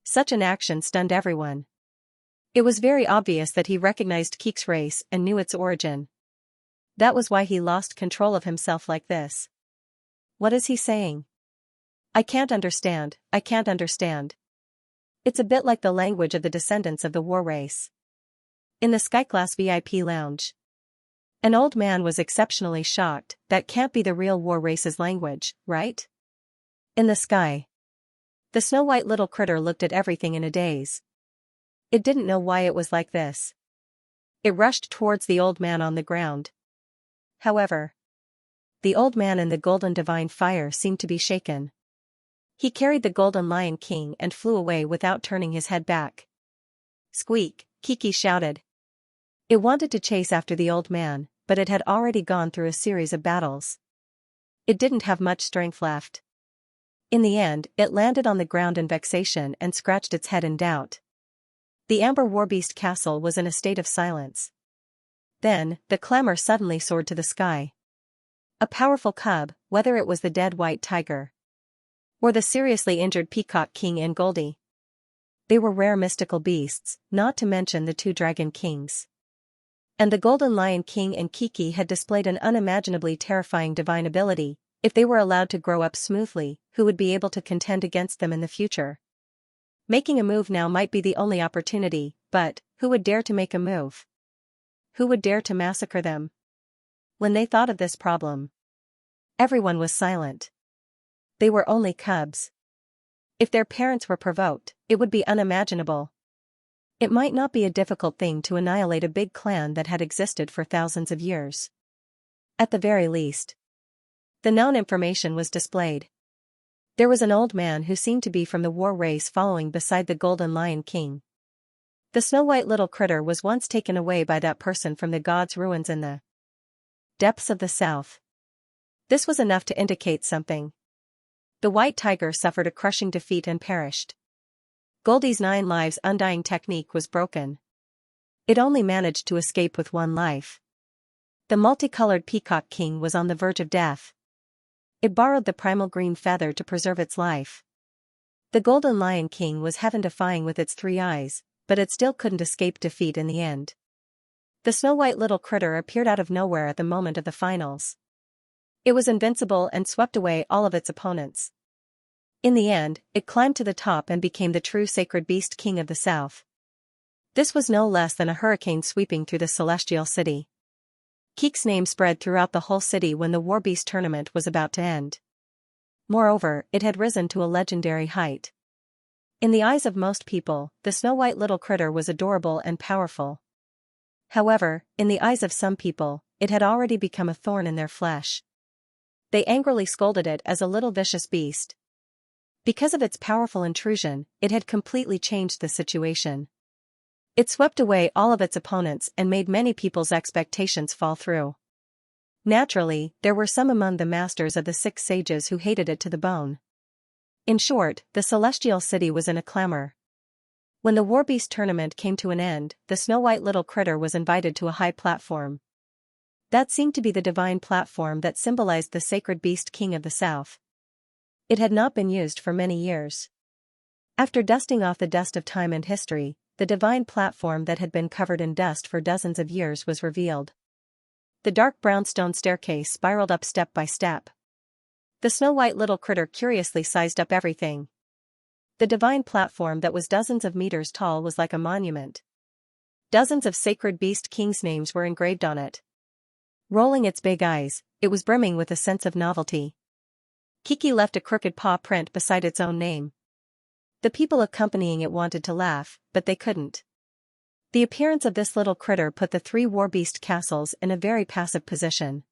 Such an action stunned everyone. It was very obvious that he recognized Kiki's race and knew its origin. That was why he lost control of himself like this. What is he saying? I can't understand, I can't understand. It's a bit like the language of the descendants of the war race. In the Skyclass VIP lounge, an old man was exceptionally shocked. That can't be the real war race's language, right? In the sky, the snow-white little critter looked at everything in a daze. It didn't know why it was like this. It rushed towards the old man on the ground. However, the old man in the golden divine fire seemed to be shaken. He carried the golden lion king and flew away without turning his head back. Squeak, Kiki shouted. It wanted to chase after the old man, but it had already gone through a series of battles. It didn't have much strength left. In the end, it landed on the ground in vexation and scratched its head in doubt. The Amber Warbeast castle was in a state of silence. Then, the clamor suddenly soared to the sky. A powerful cub, whether it was the dead white tiger or the seriously injured peacock king and Goldie. They were rare mystical beasts, not to mention the two dragon kings. And the golden lion king and Kiki had displayed an unimaginably terrifying divine ability. If they were allowed to grow up smoothly, who would be able to contend against them in the future? Making a move now might be the only opportunity, but who would dare to make a move? Who would dare to massacre them? When they thought of this problem, everyone was silent. They were only cubs. If their parents were provoked, it would be unimaginable. It might not be a difficult thing to annihilate a big clan that had existed for thousands of years. At the very least, the known information was displayed. There was an old man who seemed to be from the war race following beside the golden lion king. The snow-white little critter was once taken away by that person from the god's ruins in the depths of the south. This was enough to indicate something. The white tiger suffered a crushing defeat and perished. Goldie's 9 lives undying technique was broken. It only managed to escape with 1 life. The multicolored peacock king was on the verge of death. It borrowed the primal green feather to preserve its life. The golden lion king was heaven-defying with its 3 eyes, but it still couldn't escape defeat in the end. The snow-white little critter appeared out of nowhere at the moment of the finals. It was invincible and swept away all of its opponents. In the end, it climbed to the top and became the true sacred beast king of the south. This was no less than a hurricane sweeping through the celestial city. Keek's name spread throughout the whole city when the Warbeast tournament was about to end. Moreover, it had risen to a legendary height. In the eyes of most people, the snow-white little critter was adorable and powerful. However, in the eyes of some people, it had already become a thorn in their flesh. They angrily scolded it as a little vicious beast. Because of its powerful intrusion, it had completely changed the situation. It swept away all of its opponents and made many people's expectations fall through. Naturally, there were some among the masters of the 6 sages who hated it to the bone. In short, the celestial city was in a clamor. When the Warbeast tournament came to an end, the snow-white little critter was invited to a high platform. That seemed to be the divine platform that symbolized the sacred beast king of the south. It had not been used for many years. After dusting off the dust of time and history, the divine platform that had been covered in dust for dozens of years was revealed. The dark brown stone staircase spiraled up step by step. The snow-white little critter curiously sized up everything. The divine platform that was dozens of meters tall was like a monument. Dozens of sacred beast kings' names were engraved on it. Rolling its big eyes, it was brimming with a sense of novelty. Kiki left a crooked paw print beside its own name. The people accompanying it wanted to laugh, but they couldn't. The appearance of this little critter put the 3 Warbeast castles in a very passive position.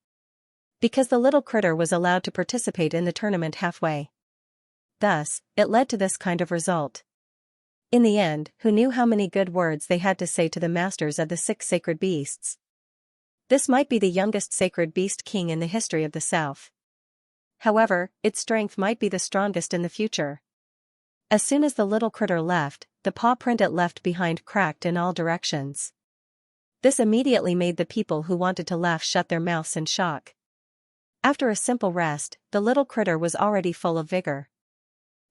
Because the little critter was allowed to participate in the tournament halfway. Thus, it led to this kind of result. In the end, who knew how many good words they had to say to the masters of the 6 sacred beasts? This might be the youngest sacred beast king in the history of the South. However, its strength might be the strongest in the future. As soon as the little critter left, the paw print it left behind cracked in all directions. This immediately made the people who wanted to laugh shut their mouths in shock. After a simple rest, the little critter was already full of vigor.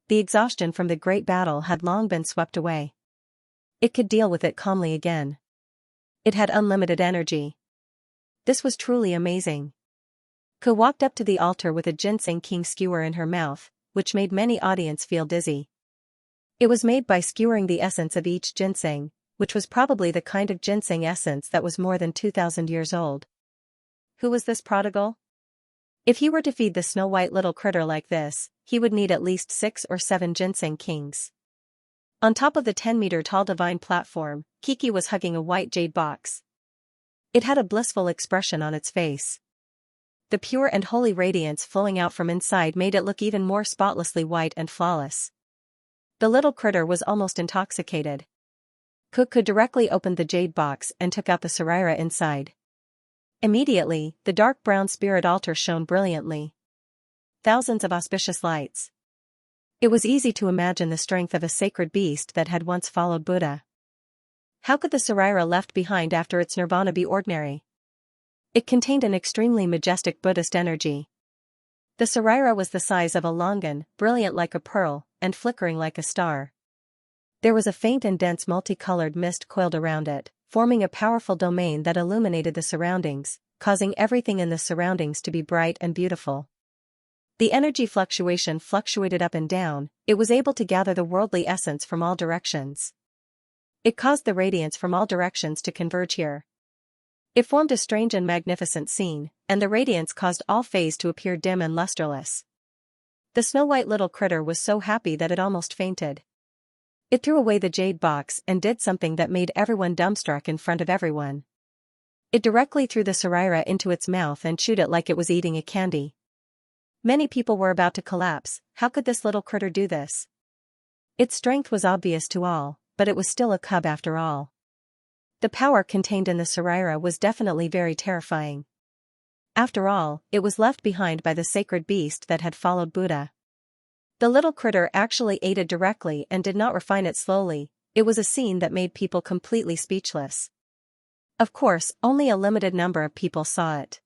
The exhaustion from the great battle had long been swept away. It could deal with it calmly again. It had unlimited energy. This was truly amazing. Ku walked up to the altar with a ginseng king skewer in her mouth, which made many audience feel dizzy. It was made by skewering the essence of each ginseng, which was probably the kind of ginseng essence that was more than 2,000 years old. Who was this prodigal? If he were to feed the snow-white little critter like this, he would need at least 6 or 7 ginseng kings. On top of the 10-meter-tall divine platform, Kiki was hugging a white jade box. It had a blissful expression on its face. The pure and holy radiance flowing out from inside made it look even more spotlessly white and flawless. The little critter was almost intoxicated. Cuckoo directly opened the jade box and took out the Saraira inside. Immediately, the dark brown spirit altar shone brilliantly. Thousands of auspicious lights. It was easy to imagine the strength of a sacred beast that had once followed Buddha. How could the Saraira left behind after its nirvana be ordinary? It contained an extremely majestic Buddhist energy. The Saraira was the size of a longan, brilliant like a pearl, and flickering like a star. There was a faint and dense multicolored mist coiled around it, forming a powerful domain that illuminated the surroundings, causing everything in the surroundings to be bright and beautiful. The energy fluctuated up and down. It was able to gather the worldly essence from all directions. It caused the radiance from all directions to converge here. It formed a strange and magnificent scene, and the radiance caused all phase to appear dim and lusterless. The snow-white little critter was so happy that it almost fainted. It threw away the jade box and did something that made everyone dumbstruck in front of everyone. It directly threw the Saraira into its mouth and chewed it like it was eating a candy. Many people were about to collapse. How could this little critter do this? Its strength was obvious to all, but it was still a cub after all. The power contained in the Saraira was definitely very terrifying. After all, it was left behind by the sacred beast that had followed Buddha. The little critter actually ate it directly and did not refine it slowly. It was a scene that made people completely speechless. Of course, only a limited number of people saw it.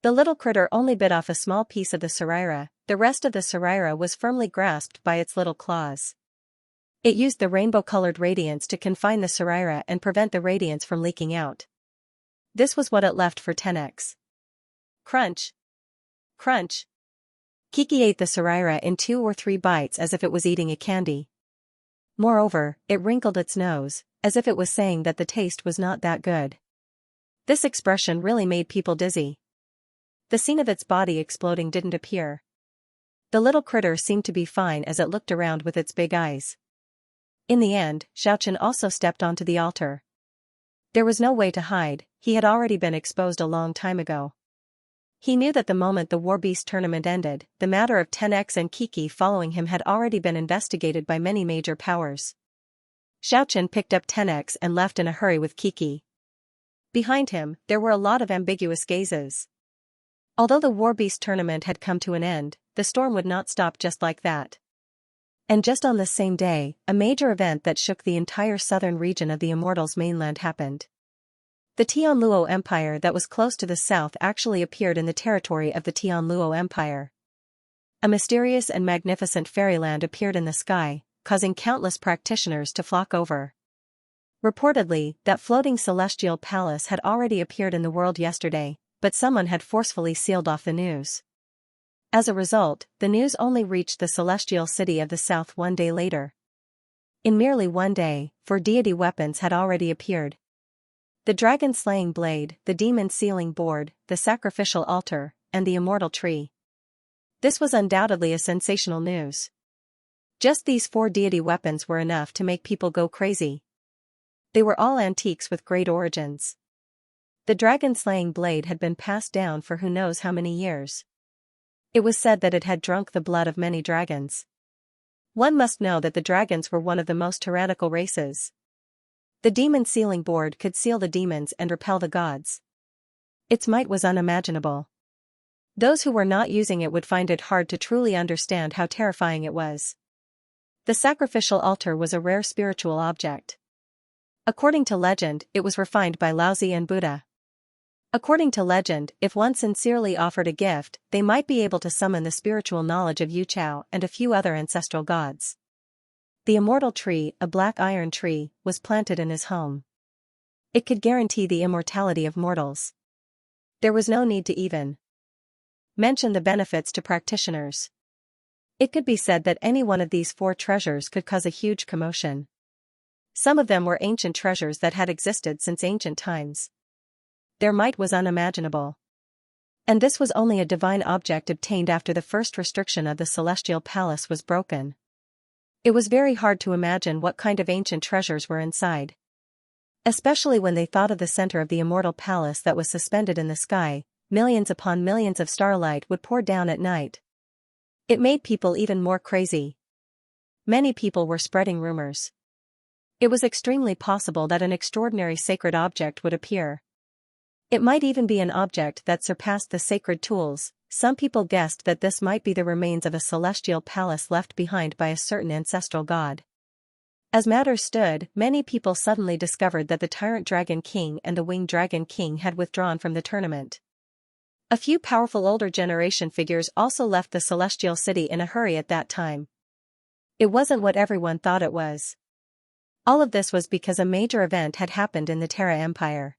The little critter only bit off a small piece of the Saraira. The rest of the Saraira was firmly grasped by its little claws. It used the rainbow-colored radiance to confine the Saraira and prevent the radiance from leaking out. This was what it left for 10x. Crunch. Crunch. Kiki ate the Saraira in 2 or 3 bites as if it was eating a candy. Moreover, it wrinkled its nose, as if it was saying that the taste was not that good. This expression really made people dizzy. The scene of its body exploding didn't appear. The little critter seemed to be fine as it looked around with its big eyes. In the end, Xianxia also stepped onto the altar. There was no way to hide. He had already been exposed a long time ago. He knew that the moment the War Beast tournament ended, the matter of 10x and Kiki following him had already been investigated by many major powers. Xianxia picked up 10x and left in a hurry with Kiki. Behind him, there were a lot of ambiguous gazes. Although the War Beast tournament had come to an end, the storm would not stop just like that. And just on this same day, a major event that shook the entire southern region of the Immortals mainland happened. The Tianluo Empire that was close to the south actually appeared in the territory of the Tianluo Empire. A mysterious and magnificent fairyland appeared in the sky, causing countless practitioners to flock over. Reportedly, that floating celestial palace had already appeared in the world yesterday, but someone had forcefully sealed off the news. As a result, the news only reached the celestial city of the south 1 day later. In merely 1 day, 4 deity weapons had already appeared. The dragon-slaying blade, the demon-sealing board, the sacrificial altar, and the immortal tree. This was undoubtedly a sensational news. Just these 4 deity weapons were enough to make people go crazy. They were all antiques with great origins. The dragon-slaying blade had been passed down for who knows how many years. It was said that it had drunk the blood of many dragons. One must know that the dragons were one of the most tyrannical races. The demon-sealing board could seal the demons and repel the gods. Its might was unimaginable. Those who were not using it would find it hard to truly understand how terrifying it was. The sacrificial altar was a rare spiritual object. According to legend, it was refined by Laozi and Buddha. According to legend, if one sincerely offered a gift, they might be able to summon the spiritual knowledge of Yu Chao and a few other ancestral gods. The immortal tree, a black iron tree, was planted in his home. It could guarantee the immortality of mortals. There was no need to even mention the benefits to practitioners. It could be said that any one of these 4 treasures could cause a huge commotion. Some of them were ancient treasures that had existed since ancient times. Their might was unimaginable. And this was only a divine object obtained after the first restriction of the celestial palace was broken. It was very hard to imagine what kind of ancient treasures were inside. Especially when they thought of the center of the immortal palace that was suspended in the sky, millions upon millions of starlight would pour down at night. It made people even more crazy. Many people were spreading rumors. It was extremely possible that an extraordinary sacred object would appear. It might even be an object that surpassed the sacred tools. Some people guessed that this might be the remains of a celestial palace left behind by a certain ancestral god. As matters stood, many people suddenly discovered that the Tyrant Dragon King and the Winged Dragon King had withdrawn from the tournament. A few powerful older generation figures also left the celestial city in a hurry at that time. It wasn't what everyone thought it was. All of this was because a major event had happened in the Terra Empire.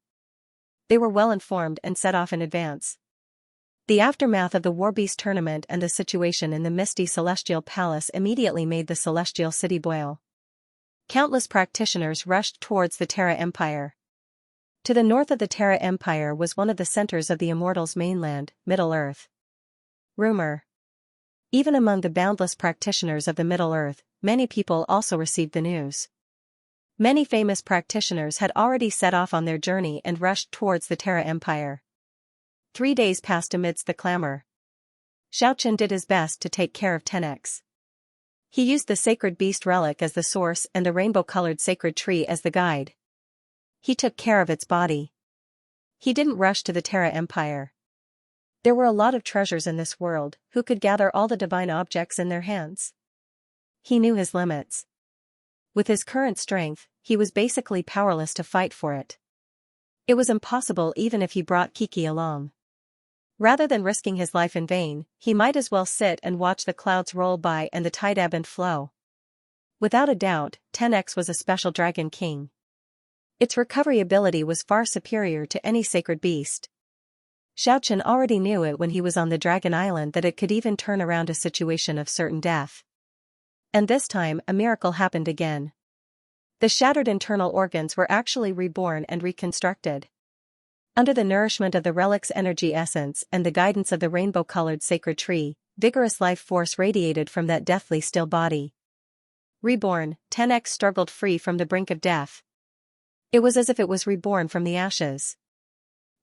They were well informed and set off in advance. The aftermath of the Warbeast tournament and the situation in the misty celestial palace immediately made the celestial city boil. Countless practitioners rushed towards the Terra Empire. To the north of the Terra Empire was one of the centers of the Immortals' mainland, Middle-earth. Rumor. Even among the boundless practitioners of the Middle-earth, many people also received the news. Many famous practitioners had already set off on their journey and rushed towards the Terra Empire. 3 days passed amidst the clamor. Xianxia did his best to take care of 10x. He used the sacred beast relic as the source and the rainbow-colored sacred tree as the guide. He took care of its body. He didn't rush to the Terra Empire. There were a lot of treasures in this world. Who could gather all the divine objects in their hands? He knew his limits. With his current strength, he was basically powerless to fight for it. It was impossible even if he brought Kiki along. Rather than risking his life in vain, he might as well sit and watch the clouds roll by and the tide ebb and flow. Without a doubt, 10x was a special dragon king. Its recovery ability was far superior to any sacred beast. Xianxia already knew it when he was on the Dragon Island that it could even turn around a situation of certain death. And this time a miracle happened again. The shattered internal organs were actually reborn and reconstructed. Under the nourishment of the relic's energy essence and the guidance of the rainbow-colored sacred tree, vigorous life force radiated from that deathly still body. Reborn, 10x struggled free from the brink of death. It was as if it was reborn from the ashes.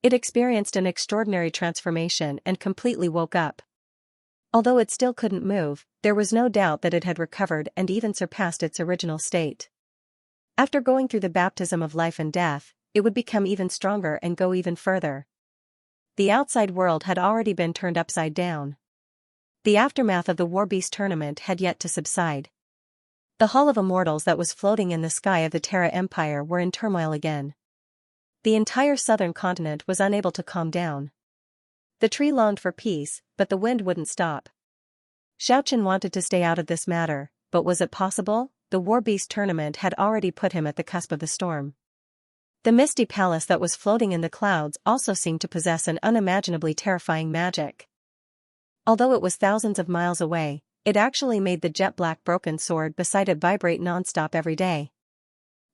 It experienced an extraordinary transformation and completely woke up. Although it still couldn't move, there was no doubt that it had recovered and even surpassed its original state. After going through the baptism of life and death, it would become even stronger and go even further. The outside world had already been turned upside down. The aftermath of the Warbeast tournament had yet to subside. The hull of Immortals that was floating in the sky of the Terra Empire were in turmoil again. The entire southern continent was unable to calm down. The tree longed for peace, but the wind wouldn't stop. Xianxia wanted to stay out of this matter, but was it possible? The Warbeast tournament had already put him at the cusp of the storm. The misty palace that was floating in the clouds also seemed to possess an unimaginably terrifying magic. Although it was thousands of miles away, it actually made the jet-black broken sword beside it vibrate non-stop every day.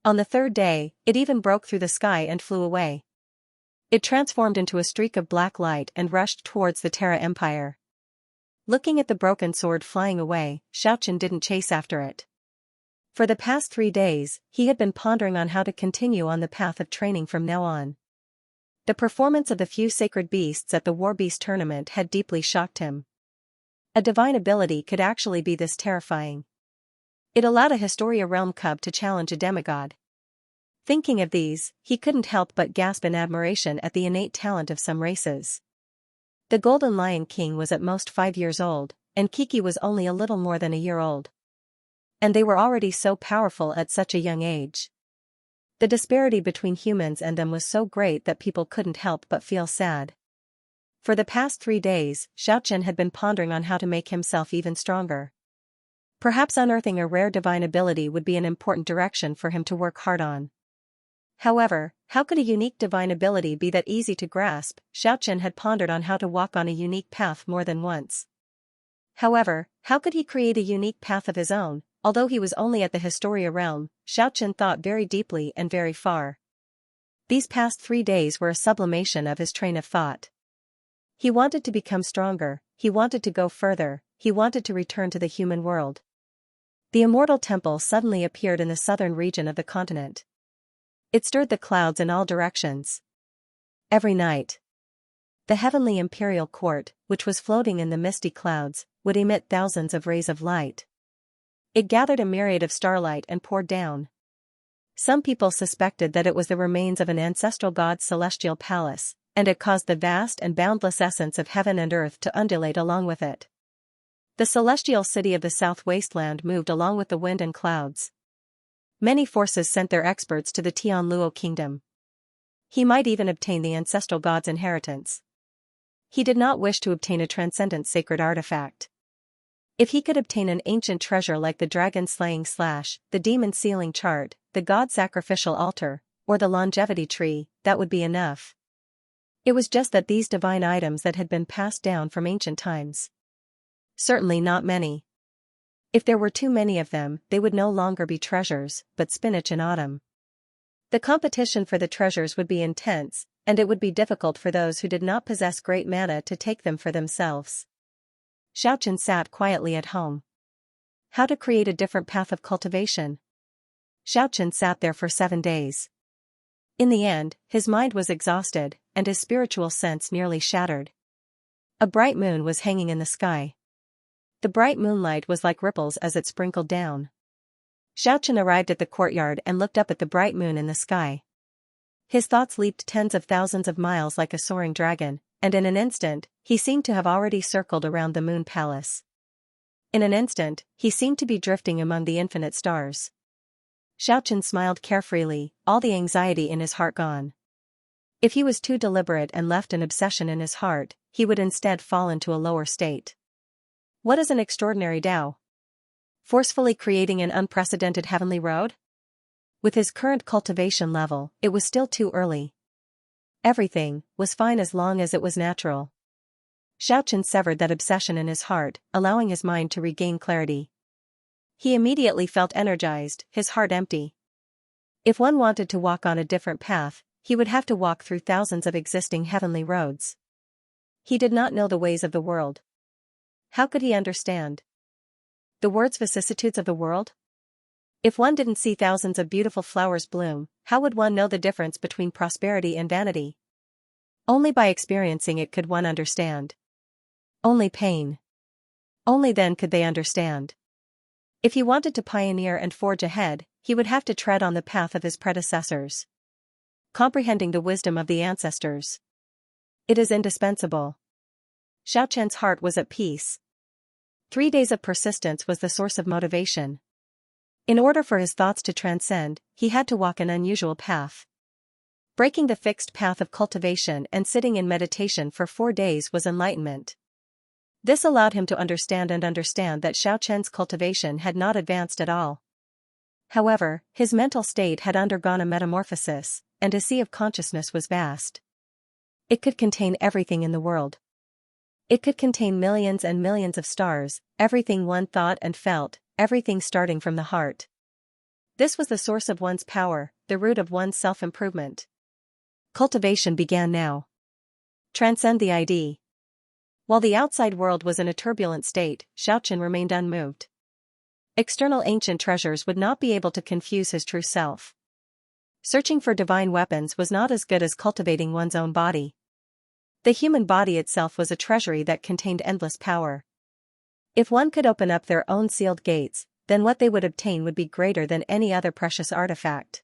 On the third day, it even broke through the sky and flew away. It transformed into a streak of black light and rushed towards the Terra Empire. Looking at the broken sword flying away, Xianxia didn't chase after it. For the past 3 days, he had been pondering on how to continue on the path of training from now on. The performance of the few sacred beasts at the Warbeast tournament had deeply shocked him. A divine ability could actually be this terrifying. It allowed a Historia Realm cub to challenge a demigod. Thinking of these, he couldn't help but gasp in admiration at the innate talent of some races. The Golden Lion King was at most 5 years old, and Kiki was only a little more than a year old. And they were already so powerful at such a young age. The disparity between humans and them was so great that people couldn't help but feel sad. For the past 3 days, Xianxia had been pondering on how to make himself even stronger. Perhaps unearthing a rare divine ability would be an important direction for him to work hard on. However, how could a unique divine ability be that easy to grasp? Xianxia had pondered on how to walk on a unique path more than once. However, how could he create a unique path of his own? Although he was only at the Historia realm, Xianxia thought very deeply and very far. These past 3 days were a sublimation of his train of thought. He wanted to become stronger, he wanted to go further, he wanted to return to the human world. The Immortal Temple suddenly appeared in the southern region of the continent. It stirred the clouds in all directions. Every night, the heavenly imperial court, which was floating in the misty clouds, would emit thousands of rays of light. It gathered a myriad of starlight and poured down. Some people suspected that it was the remains of an ancestral god's celestial palace, and it caused the vast and boundless essence of heaven and earth to undulate along with it. The celestial city of the south wasteland moved along with the wind and clouds. Many forces sent their experts to the Tianluo kingdom. He might even obtain the ancestral god's inheritance. He did not wish to obtain a transcendent sacred artifact. If he could obtain an ancient treasure like the dragon-slaying slash, the demon-sealing chart, the god-sacrificial altar, or the longevity tree, that would be enough. It was just that these divine items that had been passed down from ancient times. Certainly not many. If there were too many of them, they would no longer be treasures, but spinach in autumn. The competition for the treasures would be intense, and it would be difficult for those who did not possess great mana to take them for themselves. Xianxia sat quietly at home. How to create a different path of cultivation? Xianxia sat there for 7 days. In the end, his mind was exhausted, and his spiritual sense nearly shattered. A bright moon was hanging in the sky. The bright moonlight was like ripples as it sprinkled down. Xianxia arrived at the courtyard and looked up at the bright moon in the sky. His thoughts leaped tens of thousands of miles like a soaring dragon, and in an instant, he seemed to have already circled around the moon palace. In an instant, he seemed to be drifting among the infinite stars. Xianxia smiled carefreely, all the anxiety in his heart gone. If he was too deliberate and left an obsession in his heart, he would instead fall into a lower state. What is an extraordinary Tao? Forcefully creating an unprecedented heavenly road? With his current cultivation level, it was still too early. Everything was fine as long as it was natural. Xianxia severed that obsession in his heart, allowing his mind to regain clarity. He immediately felt energized, his heart empty. If one wanted to walk on a different path, he would have to walk through thousands of existing heavenly roads. He did not know the ways of the world. How could he understand the words vicissitudes of the world? If one didn't see thousands of beautiful flowers bloom, how would one know the difference between prosperity and vanity? Only by experiencing it could one understand. Only pain. Only then could they understand. If he wanted to pioneer and forge ahead, he would have to tread on the path of his predecessors. Comprehending the wisdom of the ancestors. It is indispensable. Xiaoqian's heart was at peace. 3 days of persistence was the source of motivation. In order for his thoughts to transcend, he had to walk an unusual path. Breaking the fixed path of cultivation and sitting in meditation for 4 days was enlightenment. This allowed him to understand that Xiaoqian's cultivation had not advanced at all. However, his mental state had undergone a metamorphosis, and his sea of consciousness was vast. It could contain everything in the world. It could contain millions and millions of stars, everything one thought and felt, everything starting from the heart. This was the source of one's power, the root of one's self-improvement. Cultivation began now. Transcend the ID. While the outside world was in a turbulent state, Xiaoqian remained unmoved. External ancient treasures would not be able to confuse his true self. Searching for divine weapons was not as good as cultivating one's own body. The human body itself was a treasury that contained endless power. If one could open up their own sealed gates, then what they would obtain would be greater than any other precious artifact.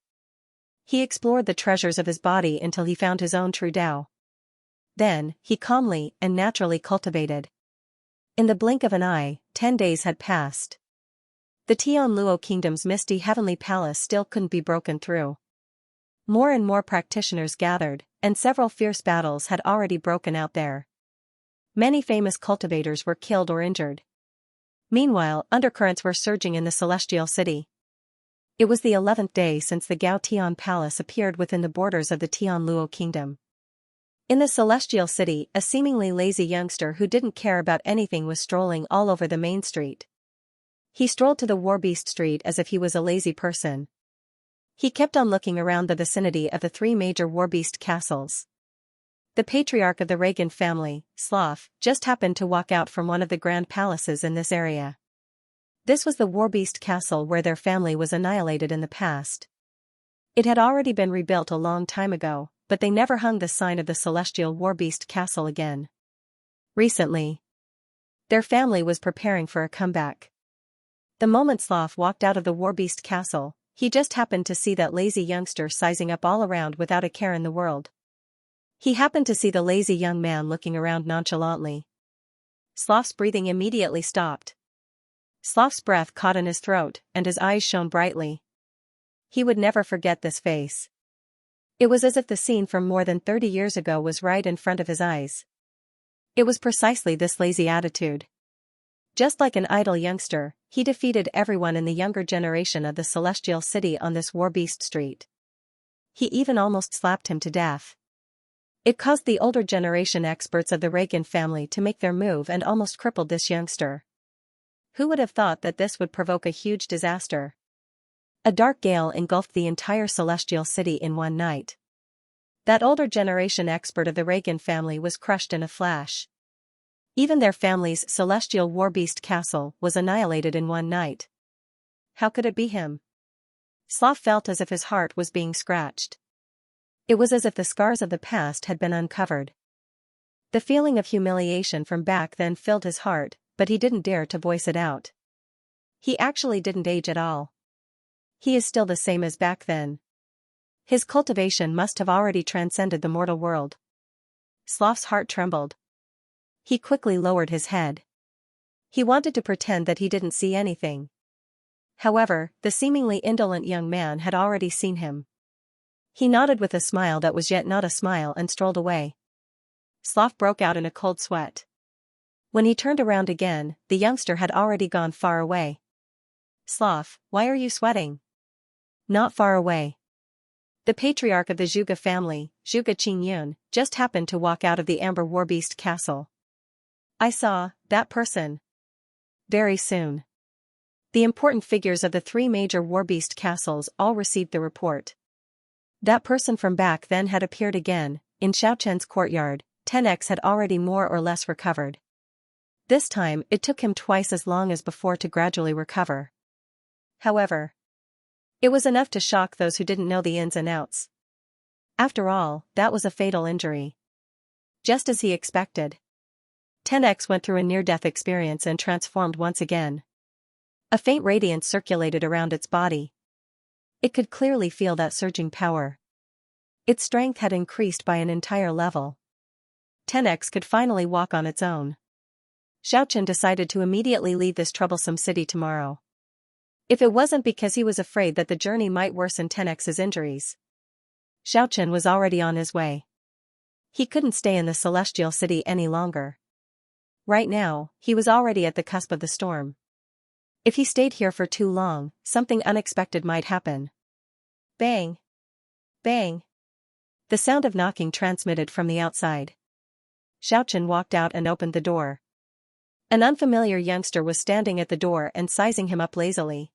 He explored the treasures of his body until he found his own true Tao. Then, he calmly and naturally cultivated. In the blink of an eye, 10 days had passed. The Tianluo kingdom's misty heavenly palace still couldn't be broken through. More and more practitioners gathered, and several fierce battles had already broken out there. Many famous cultivators were killed or injured. Meanwhile, undercurrents were surging in the celestial city. It was the 11th day since the Gao Tian Palace appeared within the borders of the Tianluo kingdom. In the celestial city, a seemingly lazy youngster who didn't care about anything was strolling all over the main street. He strolled to the Warbeast Street as if he was a lazy person. He kept on looking around the vicinity of the 3 major Warbeast castles. The patriarch of the Reagan family, Sloth, just happened to walk out from one of the grand palaces in this area. This was the Warbeast castle where their family was annihilated in the past. It had already been rebuilt a long time ago, but they never hung the sign of the celestial warbeast castle again. Recently, their family was preparing for a comeback. The moment Sloth walked out of the warbeast castle, he just happened to see that lazy youngster sizing up all around without a care in the world. He happened to see the lazy young man looking around nonchalantly. Sloth's breathing immediately stopped. Sloth's breath caught in his throat, and his eyes shone brightly. He would never forget this face. It was as if the scene from more than 30 years ago was right in front of his eyes. It was precisely this lazy attitude. Just like an idle youngster, he defeated everyone in the younger generation of the Celestial City on this warbeast street. He even almost slapped him to death. It caused the older generation experts of the Reagan family to make their move and almost crippled this youngster. Who would have thought that this would provoke a huge disaster? A dark gale engulfed the entire Celestial City in one night. That older generation expert of the Reagan family was crushed in a flash. Even their family's celestial warbeast castle was annihilated in one night. How could it be him? Sloth felt as if his heart was being scratched. It was as if the scars of the past had been uncovered. The feeling of humiliation from back then filled his heart, but he didn't dare to voice it out. He actually didn't age at all. He is still the same as back then. His cultivation must have already transcended the mortal world. Sloth's heart trembled. He quickly lowered his head. He wanted to pretend that he didn't see anything. However, the seemingly indolent young man had already seen him. He nodded with a smile that was yet not a smile and strolled away. Sloth broke out in a cold sweat. When he turned around again, the youngster had already gone far away. Sloth, why are you sweating? Not far away. The patriarch of the Zhuge family, Zhuge Qingyun, just happened to walk out of the Amber Warbeast castle. I saw that person. Very soon. The important figures of the three major warbeast castles all received the report. That person from back then had appeared again. In Xiaochen's courtyard. 10x had already more or less recovered. This time it took him twice as long as before to gradually recover. However, it was enough to shock those who didn't know the ins and outs. After all, that was a fatal injury. Just as he expected. 10x went through a near-death experience and transformed once again. A faint radiance circulated around its body. It could clearly feel that surging power. Its strength had increased by an entire level. 10x could finally walk on its own. Xiaochen decided to immediately leave this troublesome city tomorrow. If it wasn't because he was afraid that the journey might worsen 10x's injuries. Xiaochen was already on his way. He couldn't stay in the Celestial City any longer. Right now, he was already at the cusp of the storm. If he stayed here for too long, something unexpected might happen. Bang! Bang! The sound of knocking transmitted from the outside. Xiaochen walked out and opened the door. An unfamiliar youngster was standing at the door and sizing him up lazily.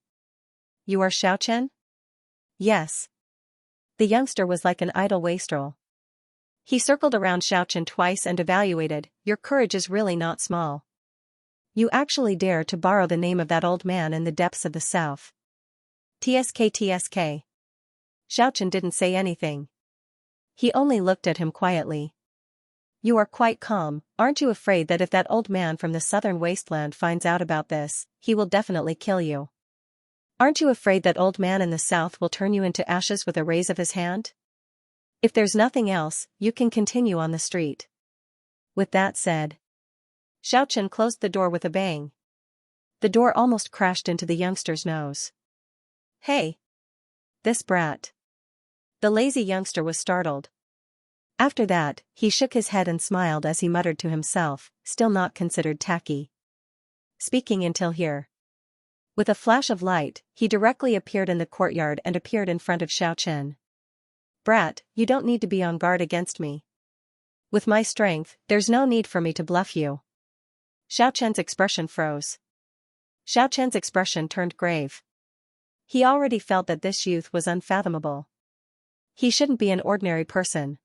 You are Xiaochen? Yes. The youngster was like an idle wastrel. He circled around Xiaochen twice and evaluated, your courage is really not small. You actually dare to borrow the name of that old man in the depths of the south. TSK. Xiaochen didn't say anything. He only looked at him quietly. You are quite calm, aren't you afraid that if that old man from the southern wasteland finds out about this, he will definitely kill you? Aren't you afraid that old man in the south will turn you into ashes with a raise of his hand? If there's nothing else, you can continue on the street. With that said, Xiaochen closed the door with a bang. The door almost crashed into the youngster's nose. Hey! This brat. The lazy youngster was startled. After that, he shook his head and smiled as he muttered to himself, still not considered tacky. Speaking until here. With a flash of light, he directly appeared in the courtyard and appeared in front of Xiaochen. Brat, you don't need to be on guard against me. With my strength, there's no need for me to bluff you. Xiaochen's expression froze. Xiaochen's expression turned grave. He already felt that this youth was unfathomable. He shouldn't be an ordinary person.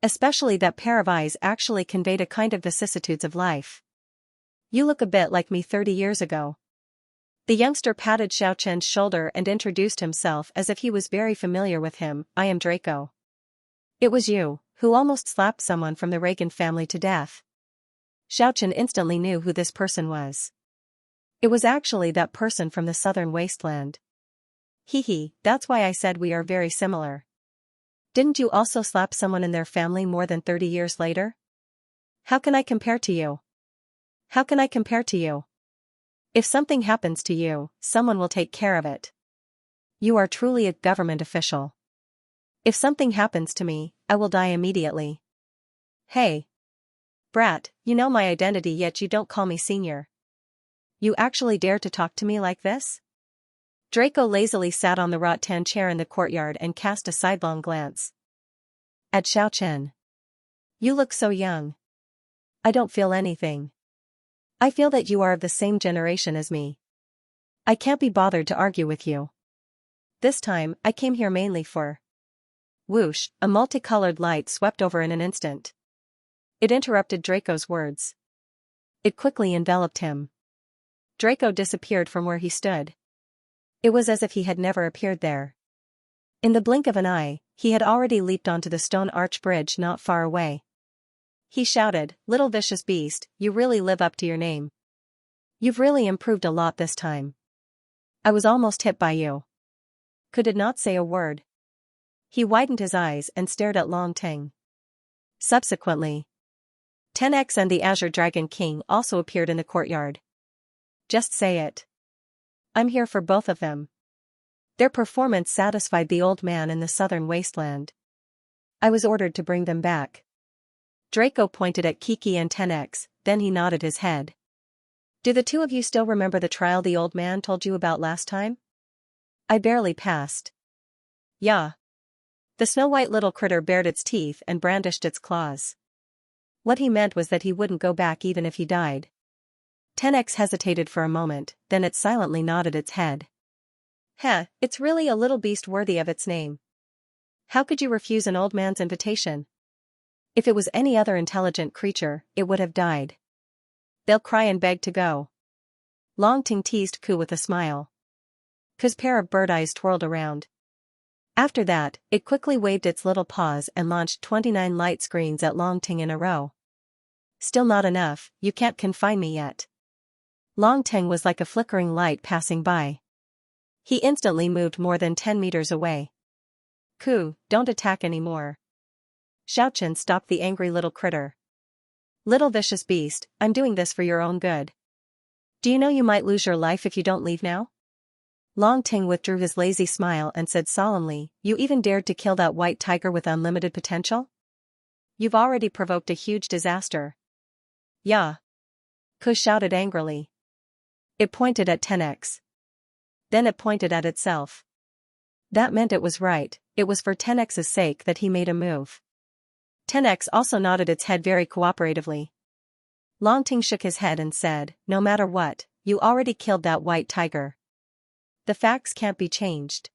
Especially that pair of eyes actually conveyed a kind of vicissitudes of life. You look a bit like me 30 years ago. The youngster patted Xiaochen's shoulder and introduced himself as if he was very familiar with him. I am Draco. It was you, who almost slapped someone from the Reagan family to death. Xiaochen instantly knew who this person was. It was actually that person from the southern wasteland. Hee, that's why I said we are very similar. Didn't you also slap someone in their family more than 30 years later? How can I compare to you? How can I compare to you? If something happens to you, someone will take care of it. You are truly a government official. If something happens to me, I will die immediately. Hey. Brat, you know my identity yet you don't call me senior. You actually dare to talk to me like this? Draco lazily sat on the rattan chair in the courtyard and cast a sidelong glance at Xiaochen. You look so young. I don't feel anything. I feel that you are of the same generation as me. I can't be bothered to argue with you. This time, I came here mainly for... Whoosh, a multicolored light swept over in an instant. It interrupted Draco's words. It quickly enveloped him. Draco disappeared from where he stood. It was as if he had never appeared there. In the blink of an eye, he had already leaped onto the stone arch bridge not far away. He shouted, "Little vicious beast, you really live up to your name. You've really improved a lot this time. I was almost hit by you." Could not say a word. He widened his eyes and stared at Long Ting. Subsequently, 10X and the Azure Dragon King also appeared in the courtyard. Just say it. I'm here for both of them. Their performance satisfied the old man in the southern wasteland. I was ordered to bring them back. Draco pointed at Kiki and 10X, then he nodded his head. Do the two of you still remember the trial the old man told you about last time? I barely passed. Yeah. The snow-white little critter bared its teeth and brandished its claws. What he meant was that he wouldn't go back even if he died. 10X hesitated for a moment, then it silently nodded its head. Heh, it's really a little beast worthy of its name. How could you refuse an old man's invitation? If it was any other intelligent creature, it would have died. They'll cry and beg to go. Long Ting teased Ku with a smile. Ku's pair of bird eyes twirled around. After that, it quickly waved its little paws and launched 29 light screens at Long Ting in a row. Still not enough, you can't confine me yet. Long Ting was like a flickering light passing by. He instantly moved more than 10 meters away. Ku, don't attack anymore. Xiaochen stopped the angry little critter. Little vicious beast, I'm doing this for your own good. Do you know you might lose your life if you don't leave now? Long Ting withdrew his lazy smile and said solemnly, you even dared to kill that white tiger with unlimited potential? You've already provoked a huge disaster. Yeah. Ku shouted angrily. It pointed at 10X. Then it pointed at itself. That meant it was right, it was for 10X's sake that he made a move. 10X also nodded its head very cooperatively. Long Ting shook his head and said, no matter what, you already killed that white tiger. The facts can't be changed.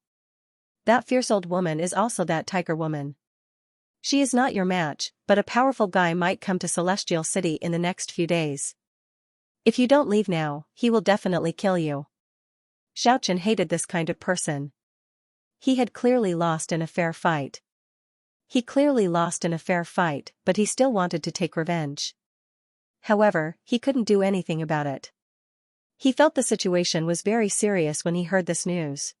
That fierce old woman is also that tiger woman. She is not your match, but a powerful guy might come to Celestial City in the next few days. If you don't leave now, he will definitely kill you. Xiaochen hated this kind of person. He had clearly lost in a fair fight. But he still wanted to take revenge. However, he couldn't do anything about it. He felt the situation was very serious when he heard this news.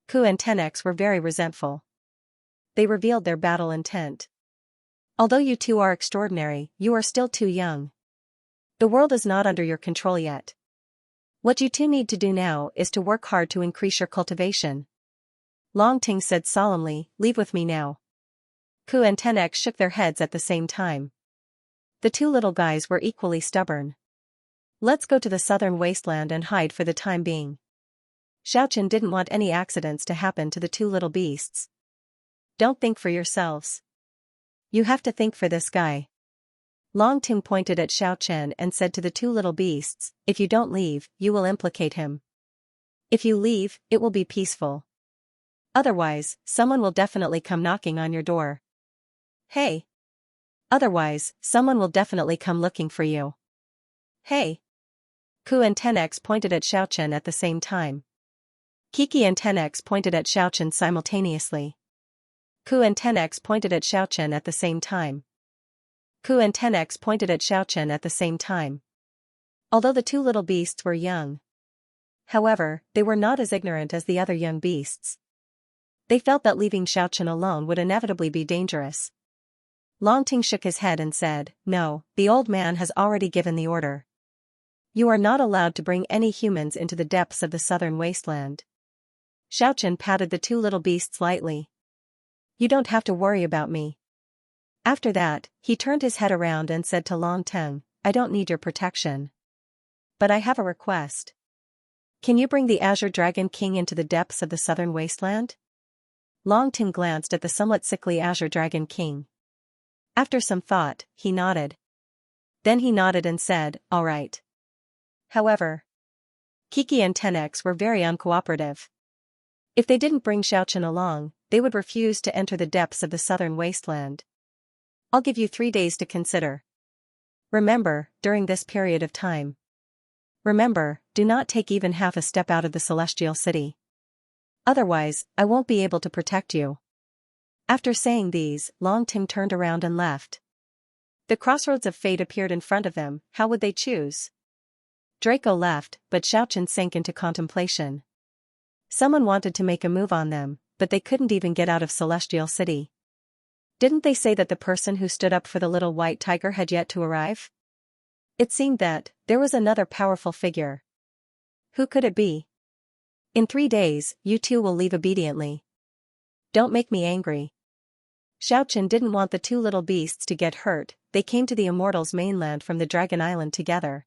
Ku and 10X were very resentful. They revealed their battle intent. Although you two are extraordinary, you are still too young. The world is not under your control yet. What you two need to do now is to work hard to increase your cultivation. Long Ting said solemnly, leave with me now. Ku and 10X shook their heads at the same time. The two little guys were equally stubborn. Let's go to the southern wasteland and hide for the time being. Xiaochen didn't want any accidents to happen to the two little beasts. Don't think for yourselves. You have to think for this guy. Long Ting pointed at Xiaochen and said to the two little beasts, if you don't leave, you will implicate him. If you leave, it will be peaceful. Otherwise, someone will definitely come knocking on your door. Hey. Otherwise, someone will definitely come looking for you. Hey. Ku and 10x pointed at Xiaochen at the same time. Kiki and 10x pointed at Xiaochen simultaneously. Ku and 10x pointed at Xiaochen at the same time. Ku and 10x pointed at Xiaochen at the same time. Although the two little beasts were young, however, they were not as ignorant as the other young beasts. They felt that leaving Xiaochen alone would inevitably be dangerous. Longting shook his head and said, "No, the old man has already given the order. You are not allowed to bring any humans into the depths of the southern wasteland." Xiaochen patted the two little beasts lightly. "You don't have to worry about me." After that, he turned his head around and said to Longteng, "I don't need your protection. But I have a request. Can you bring the Azure Dragon King into the depths of the southern wasteland?" Longteng glanced at the somewhat sickly Azure Dragon King. After some thought, he nodded. Then he nodded and said, "All right." However, Kiki and 10x were very uncooperative. If they didn't bring Xiaochen along, they would refuse to enter the depths of the southern wasteland. "I'll give you 3 days to consider. Remember, during this period of time. Remember, do not take even half a step out of the celestial city. Otherwise, I won't be able to protect you." After saying these, Longting turned around and left. The crossroads of fate appeared in front of them. How would they choose? Draco left, but Xiaochen sank into contemplation. Someone wanted to make a move on them, but they couldn't even get out of Celestial City. Didn't they say that the person who stood up for the little white tiger had yet to arrive? It seemed that there was another powerful figure. Who could it be? "In 3 days, you two will leave obediently. Don't make me angry." Xiaochen didn't want the two little beasts to get hurt. They came to the Immortals mainland from the Dragon Island together.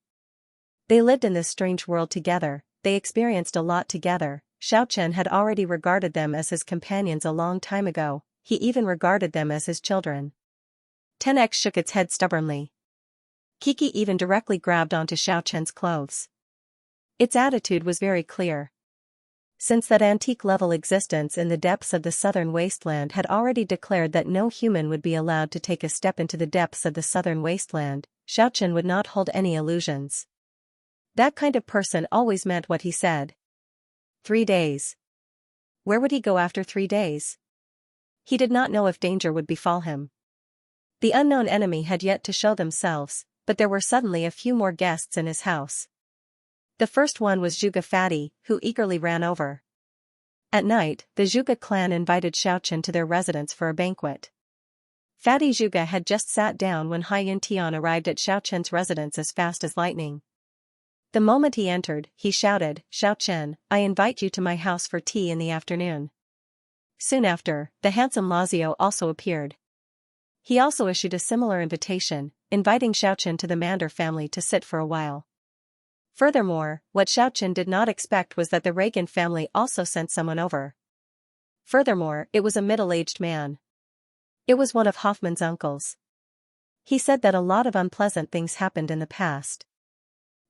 They lived in this strange world together, they experienced a lot together. Xiaochen had already regarded them as his companions a long time ago, he even regarded them as his children. 10x shook its head stubbornly. Kiki even directly grabbed onto Xiaochen's clothes. Its attitude was very clear. Since that antique-level existence in the depths of the southern wasteland had already declared that no human would be allowed to take a step into the depths of the southern wasteland, Xiaochen would not hold any illusions. That kind of person always meant what he said. 3 days. Where would he go after 3 days? He did not know if danger would befall him. The unknown enemy had yet to show themselves, but there were suddenly a few more guests in his house. The first one was Zhuge Fatty, who eagerly ran over. At night, the Zhuge clan invited Xiaochen to their residence for a banquet. Fatty Zhuge had just sat down when Haiyun Tian arrived at Xiaochen's residence as fast as lightning. The moment he entered, he shouted, "Xiaochen, I invite you to my house for tea in the afternoon." Soon after, the handsome Lazio also appeared. He also issued a similar invitation, inviting Xiaochen to the Mander family to sit for a while. Furthermore, what Xiaochen did not expect was that the Reagan family also sent someone over. Furthermore, it was a middle-aged man. It was one of Hoffman's uncles. He said that a lot of unpleasant things happened in the past.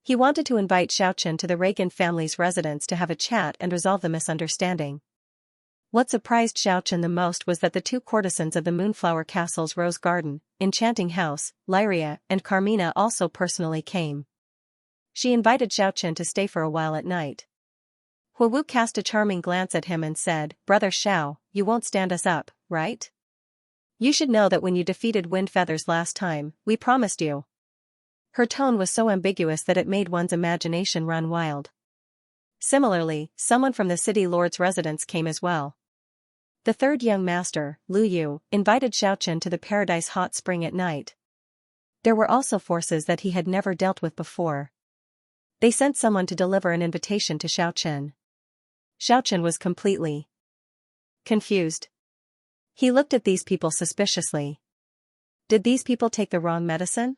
He wanted to invite Xiaochen to the Reagan family's residence to have a chat and resolve the misunderstanding. What surprised Xiaochen the most was that the 2 courtesans of the Moonflower Castle's Rose Garden, Enchanting House, Lyria, and Carmina also personally came. She invited Xiaochen to stay for a while at night. Huowu cast a charming glance at him and said, "Brother Xiao, you won't stand us up, right? You should know that when you defeated Wind Feathers last time, we promised you." Her tone was so ambiguous that it made one's imagination run wild. Similarly, someone from the city lord's residence came as well. The third young master, Lu Yu, invited Xiaochen to the Paradise Hot Spring at night. There were also forces that he had never dealt with before. They sent someone to deliver an invitation to Xiaochen. Xiaochen was completely confused. He looked at these people suspiciously. Did these people take the wrong medicine?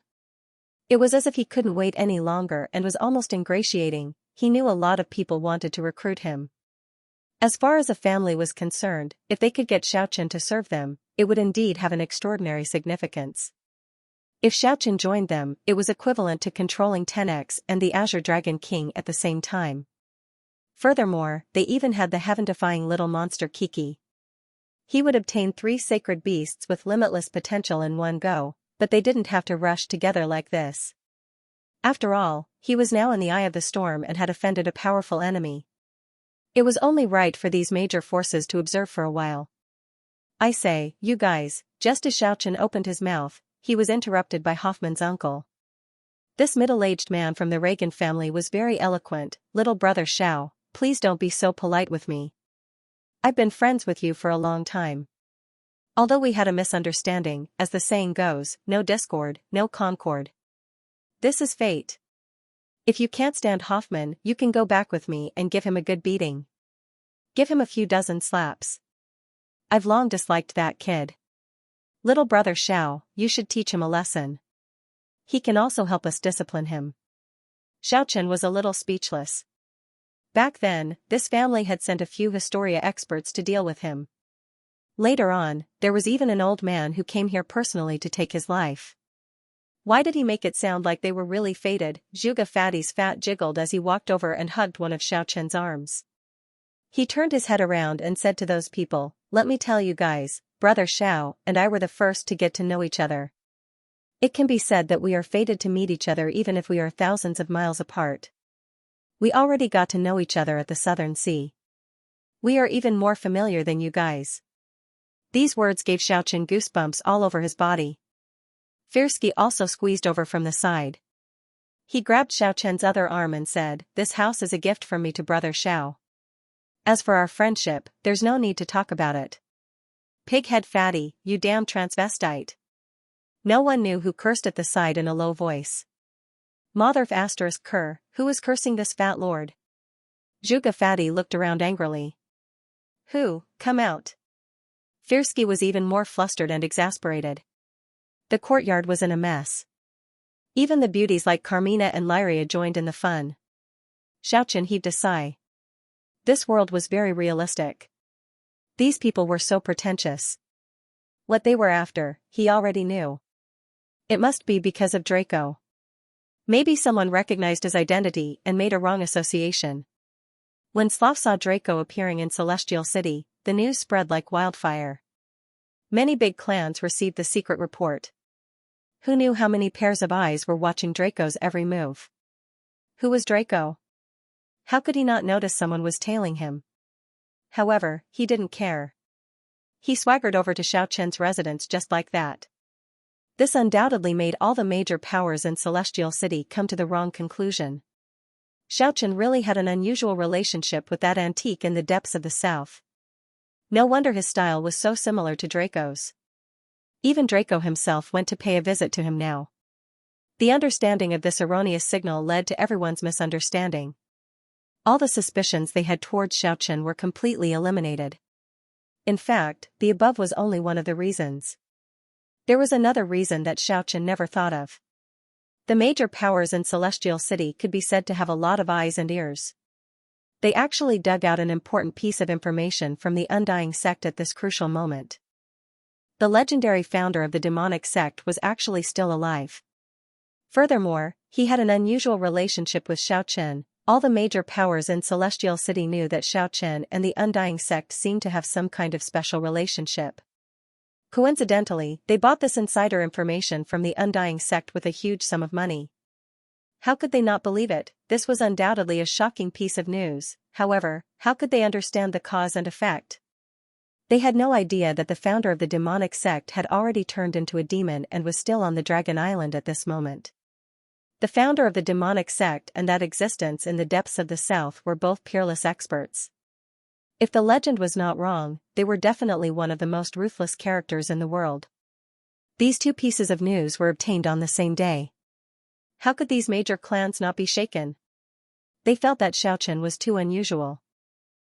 It was as if he couldn't wait any longer and was almost ingratiating. He knew a lot of people wanted to recruit him. As far as a family was concerned, if they could get Xiaochen to serve them, it would indeed have an extraordinary significance. If Xiaochen joined them, it was equivalent to controlling 10x and the Azure Dragon King at the same time. Furthermore, they even had the heaven-defying little monster Kiki. He would obtain 3 sacred beasts with limitless potential in one go, but they didn't have to rush together like this. After all, he was now in the eye of the storm and had offended a powerful enemy. It was only right for these major forces to observe for a while. I say, you guys, just as Xiaochen opened his mouth, he was interrupted by Hoffman's uncle. This middle-aged man from the Reagan family was very eloquent. Little brother Xiao, please don't be so polite with me. I've been friends with you for a long time. Although we had a misunderstanding, as the saying goes, no discord, no concord. This is fate. If you can't stand Hoffman, you can go back with me and give him a good beating. Give him a few dozen slaps. I've long disliked that kid. Little brother Xiao, you should teach him a lesson. He can also help us discipline him. Xiaochen was a little speechless. Back then, this family had sent a few Historia experts to deal with him. Later on, there was even an old man who came here personally to take his life. Why did he make it sound like they were really fated? Zhuge Fatty's fat jiggled as he walked over and hugged one of Xiaochen's arms. He turned his head around and said to those people, let me tell you guys, brother Xiao and I were the first to get to know each other. It can be said that we are fated to meet each other even if we are thousands of miles apart. We already got to know each other at the Southern Sea. We are even more familiar than you guys. These words gave Xiaochen goosebumps all over his body. Firsky also squeezed over from the side. He grabbed Xiaochen's other arm and said, this house is a gift from me to brother Xiao. As for our friendship, there's no need to talk about it. Pighead Fatty, you damn transvestite. No one knew who cursed at the side in a low voice. Motherf asterisk cur, who is cursing this fat lord? Zhuge Fatty looked around angrily. Who, come out. Firsky was even more flustered and exasperated. The courtyard was in a mess. Even the beauties like Carmina and Lyria joined in the fun. Xiaochen heaved a sigh. This world was very realistic. These people were so pretentious. What they were after, he already knew. It must be because of Draco. Maybe someone recognized his identity and made a wrong association. When Slav saw Draco appearing in Celestial City, the news spread like wildfire. Many big clans received the secret report. Who knew how many pairs of eyes were watching Draco's every move? Who was Draco? How could he not notice someone was tailing him? However, he didn't care. He swaggered over to Xiaochen's residence just like that. This undoubtedly made all the major powers in Celestial City come to the wrong conclusion. Xiaochen really had an unusual relationship with that antique in the depths of the south. No wonder his style was so similar to Draco's. Even Draco himself went to pay a visit to him now. The understanding of this erroneous signal led to everyone's misunderstanding. All the suspicions they had towards Xiaochen were completely eliminated. In fact, the above was only one of the reasons. There was another reason that Xiaochen never thought of. The major powers in Celestial City could be said to have a lot of eyes and ears. They actually dug out an important piece of information from the Undying Sect at this crucial moment. The legendary founder of the demonic sect was actually still alive. Furthermore, he had an unusual relationship with Xiaochen. All the major powers in Celestial City knew that Xiaochen and the Undying Sect seemed to have some kind of special relationship. Coincidentally, they bought this insider information from the Undying Sect with a huge sum of money. How could they not believe it? This was undoubtedly a shocking piece of news. However, how could they understand the cause and effect? They had no idea that the founder of the demonic sect had already turned into a demon and was still on the Dragon Island at this moment. The founder of the demonic sect and that existence in the depths of the south were both peerless experts. If the legend was not wrong, they were definitely one of the most ruthless characters in the world. These two pieces of news were obtained on the same day. How could these major clans not be shaken? They felt that Xiaochen was too unusual.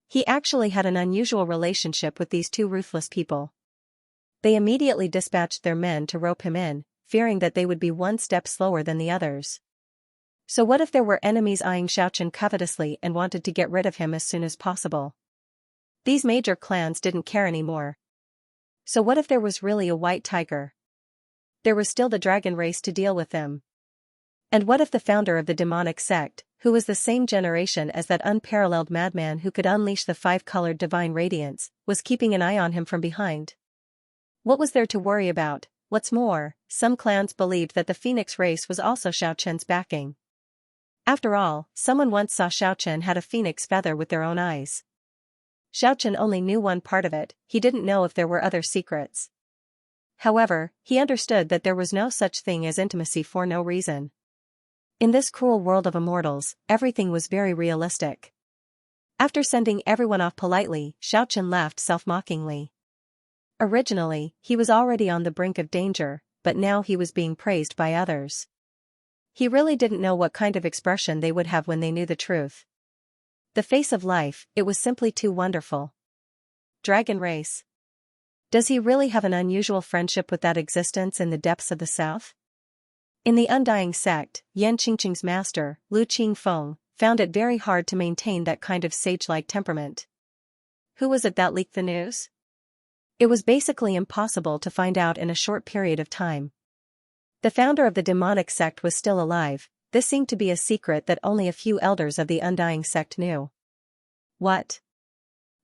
He actually had an unusual relationship with these two ruthless people. They immediately dispatched their men to rope him in, fearing that they would be one step slower than the others. So what if there were enemies eyeing Xiaochen covetously and wanted to get rid of him as soon as possible? These major clans didn't care anymore. So what if there was really a white tiger? There was still the dragon race to deal with them. And what if the founder of the demonic sect, who was the same generation as that unparalleled madman who could unleash the five-colored divine radiance, was keeping an eye on him from behind? What was there to worry about? What's more, some clans believed that the Phoenix race was also Xiaochen's backing. After all, someone once saw Xiaochen had a phoenix feather with their own eyes. Xiaochen only knew one part of it, he didn't know if there were other secrets. However, he understood that there was no such thing as intimacy for no reason. In this cruel world of immortals, everything was very realistic. After sending everyone off politely, Xiaochen laughed self-mockingly. Originally, he was already on the brink of danger, but now he was being praised by others. He really didn't know what kind of expression they would have when they knew the truth. The face of life, it was simply too wonderful. Dragon race. Does he really have an unusual friendship with that existence in the depths of the south? In the Undying sect, Yan Qingqing's master, Lu Qingfeng, found it very hard to maintain that kind of sage-like temperament. Who was it that leaked the news? It was basically impossible to find out in a short period of time. The founder of the demonic sect was still alive. This seemed to be a secret that only a few elders of the Undying sect knew. What?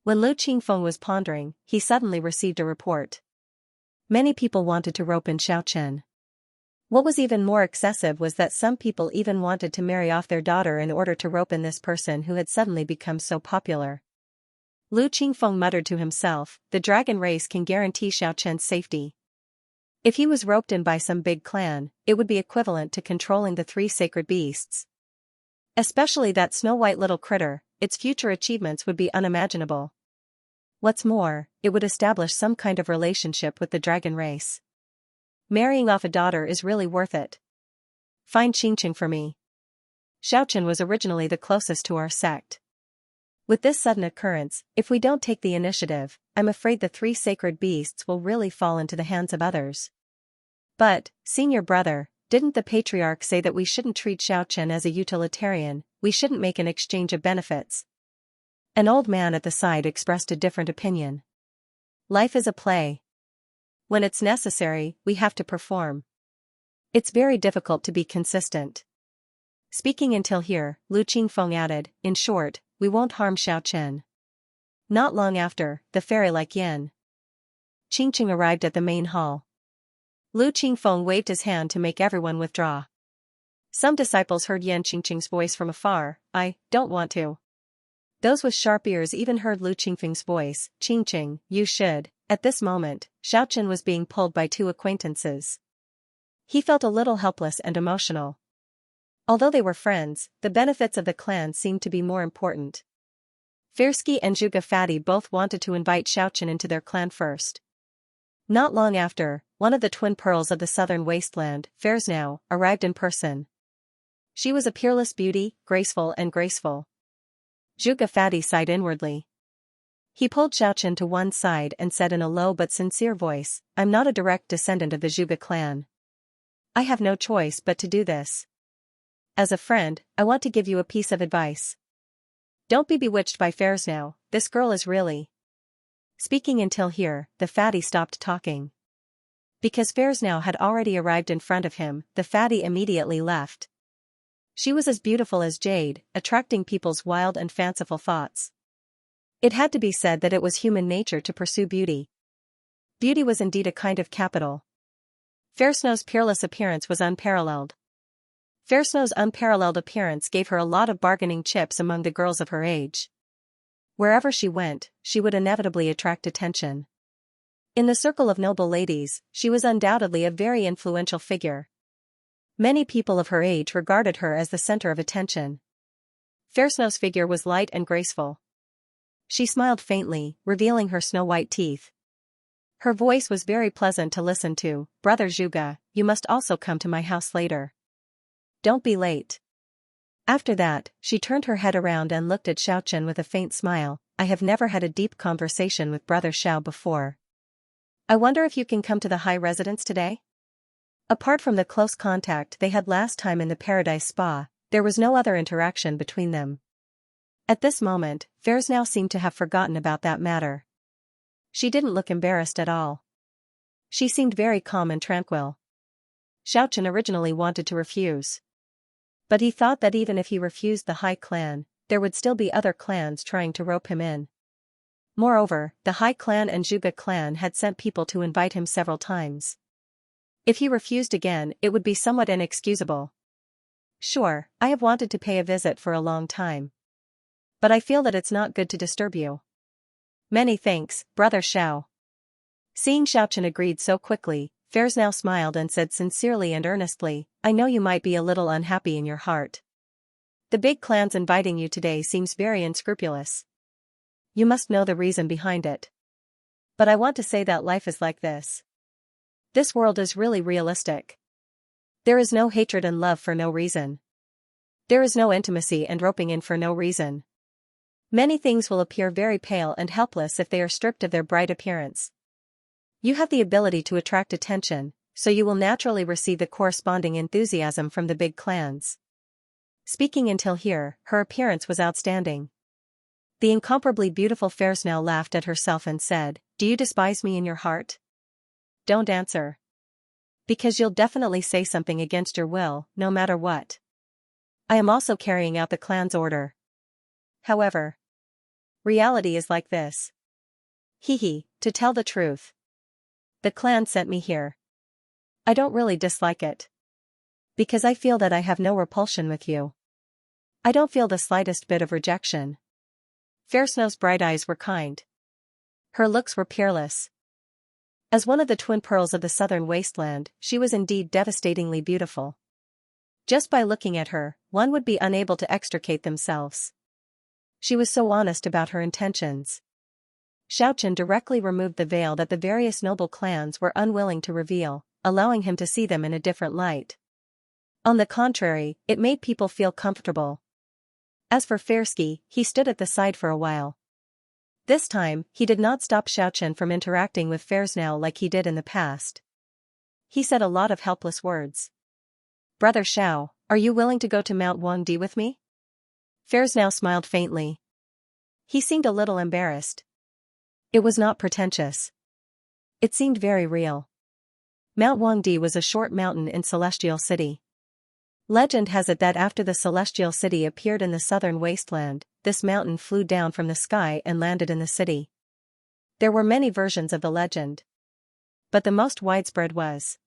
When Lu Qingfeng was pondering, he suddenly received a report. Many people wanted to rope in Xiaochen. What was even more excessive was that some people even wanted to marry off their daughter in order to rope in this person who had suddenly become so popular. Lu Qingfeng muttered to himself, the dragon race can guarantee Xiaochen's safety. If he was roped in by some big clan, it would be equivalent to controlling the 3 sacred beasts. Especially that snow-white little critter, its future achievements would be unimaginable. What's more, it would establish some kind of relationship with the dragon race. Marrying off a daughter is really worth it. Find Qingqing for me. Xiaochen was originally the closest to our sect. With this sudden occurrence, if we don't take the initiative, I'm afraid the 3 sacred beasts will really fall into the hands of others. But, senior brother, didn't the patriarch say that we shouldn't treat Xiaochen as a utilitarian, we shouldn't make an exchange of benefits? An old man at the side expressed a different opinion. Life is a play. When it's necessary, we have to perform. It's very difficult to be consistent. Speaking until here, Lu Qingfeng added, in short, we won't harm Xiaochen. Not long after, the fairy-like Yan Qingqing arrived at the main hall. Lu Qingfeng waved his hand to make everyone withdraw. Some disciples heard Yan Qingqing's voice from afar. I don't want to. Those with sharp ears even heard Lu Qingfeng's voice. Qingqing, you should. At this moment, Xiaochen was being pulled by 2 acquaintances. He felt a little helpless and emotional. Although they were friends, the benefits of the clan seemed to be more important. Firsky and Zhuge Fatty both wanted to invite Xiaochen into their clan first. Not long after, one of the twin pearls of the southern wasteland, Fairsnow, arrived in person. She was a peerless beauty, graceful. Zhuge Fatty sighed inwardly. He pulled Xiaochen to one side and said in a low but sincere voice, I'm not a direct descendant of the Zhuge clan. I have no choice but to do this. As a friend, I want to give you a piece of advice. Don't be bewitched by Fairsnow, this girl is really... Speaking until here, the fatty stopped talking. Because Fairsnow had already arrived in front of him, the fatty immediately left. She was as beautiful as jade, attracting people's wild and fanciful thoughts. It had to be said that it was human nature to pursue beauty. Beauty was indeed a kind of capital. Fairsnow's peerless appearance was unparalleled. Fairsnow's unparalleled appearance gave her a lot of bargaining chips among the girls of her age. Wherever she went, she would inevitably attract attention. In the circle of noble ladies, she was undoubtedly a very influential figure. Many people of her age regarded her as the center of attention. Fairsnow's figure was light and graceful. She smiled faintly, revealing her snow-white teeth. Her voice was very pleasant to listen to. Brother Zhuge, you must also come to my house later. Don't be late. After that, she turned her head around and looked at Xiaochen with a faint smile. I have never had a deep conversation with Brother Xiao before. I wonder if you can come to the high residence today? Apart from the close contact they had last time in the Paradise Spa, there was no other interaction between them. At this moment, Fairsnow seemed to have forgotten about that matter. She didn't look embarrassed at all. She seemed very calm and tranquil. Xiaochen originally wanted to refuse. But he thought that even if he refused the High Clan, there would still be other clans trying to rope him in. Moreover, the High Clan and Zhuge clan had sent people to invite him several times. If he refused again, it would be somewhat inexcusable. Sure, I have wanted to pay a visit for a long time. But I feel that it's not good to disturb you. Many thanks, Brother Xiao. Seeing Xiaochen agreed so quickly, Fairs now smiled and said sincerely and earnestly, I know you might be a little unhappy in your heart. The big clan's inviting you today seems very unscrupulous. You must know the reason behind it. But I want to say that life is like this. This world is really realistic. There is no hatred and love for no reason. There is no intimacy and roping in for no reason. Many things will appear very pale and helpless if they are stripped of their bright appearance. You have the ability to attract attention, so you will naturally receive the corresponding enthusiasm from the big clans. Speaking until here, her appearance was outstanding. The incomparably beautiful Fairs now laughed at herself and said, Do you despise me in your heart? Don't answer. Because you'll definitely say something against your will, no matter what. I am also carrying out the clan's order. However, reality is like this. To tell the truth. The clan sent me here. I don't really dislike it. Because I feel that I have no repulsion with you. I don't feel the slightest bit of rejection. Fairsnow's bright eyes were kind. Her looks were peerless. As one of the twin pearls of the southern wasteland, she was indeed devastatingly beautiful. Just by looking at her, one would be unable to extricate themselves. She was so honest about her intentions. Xiaochen directly removed the veil that the various noble clans were unwilling to reveal, allowing him to see them in a different light. On the contrary, it made people feel comfortable. As for Fairsky, he stood at the side for a while. This time, he did not stop Xiaochen from interacting with Fairs now like he did in the past. He said a lot of helpless words. Brother Xiao, are you willing to go to Mount Wangdi with me? Fairs now smiled faintly. He seemed a little embarrassed. It was not pretentious. It seemed very real. Mount Wangdi was a short mountain in Celestial City. Legend has it that after the Celestial City appeared in the southern wasteland, this mountain flew down from the sky and landed in the city. There were many versions of the legend. But the most widespread was.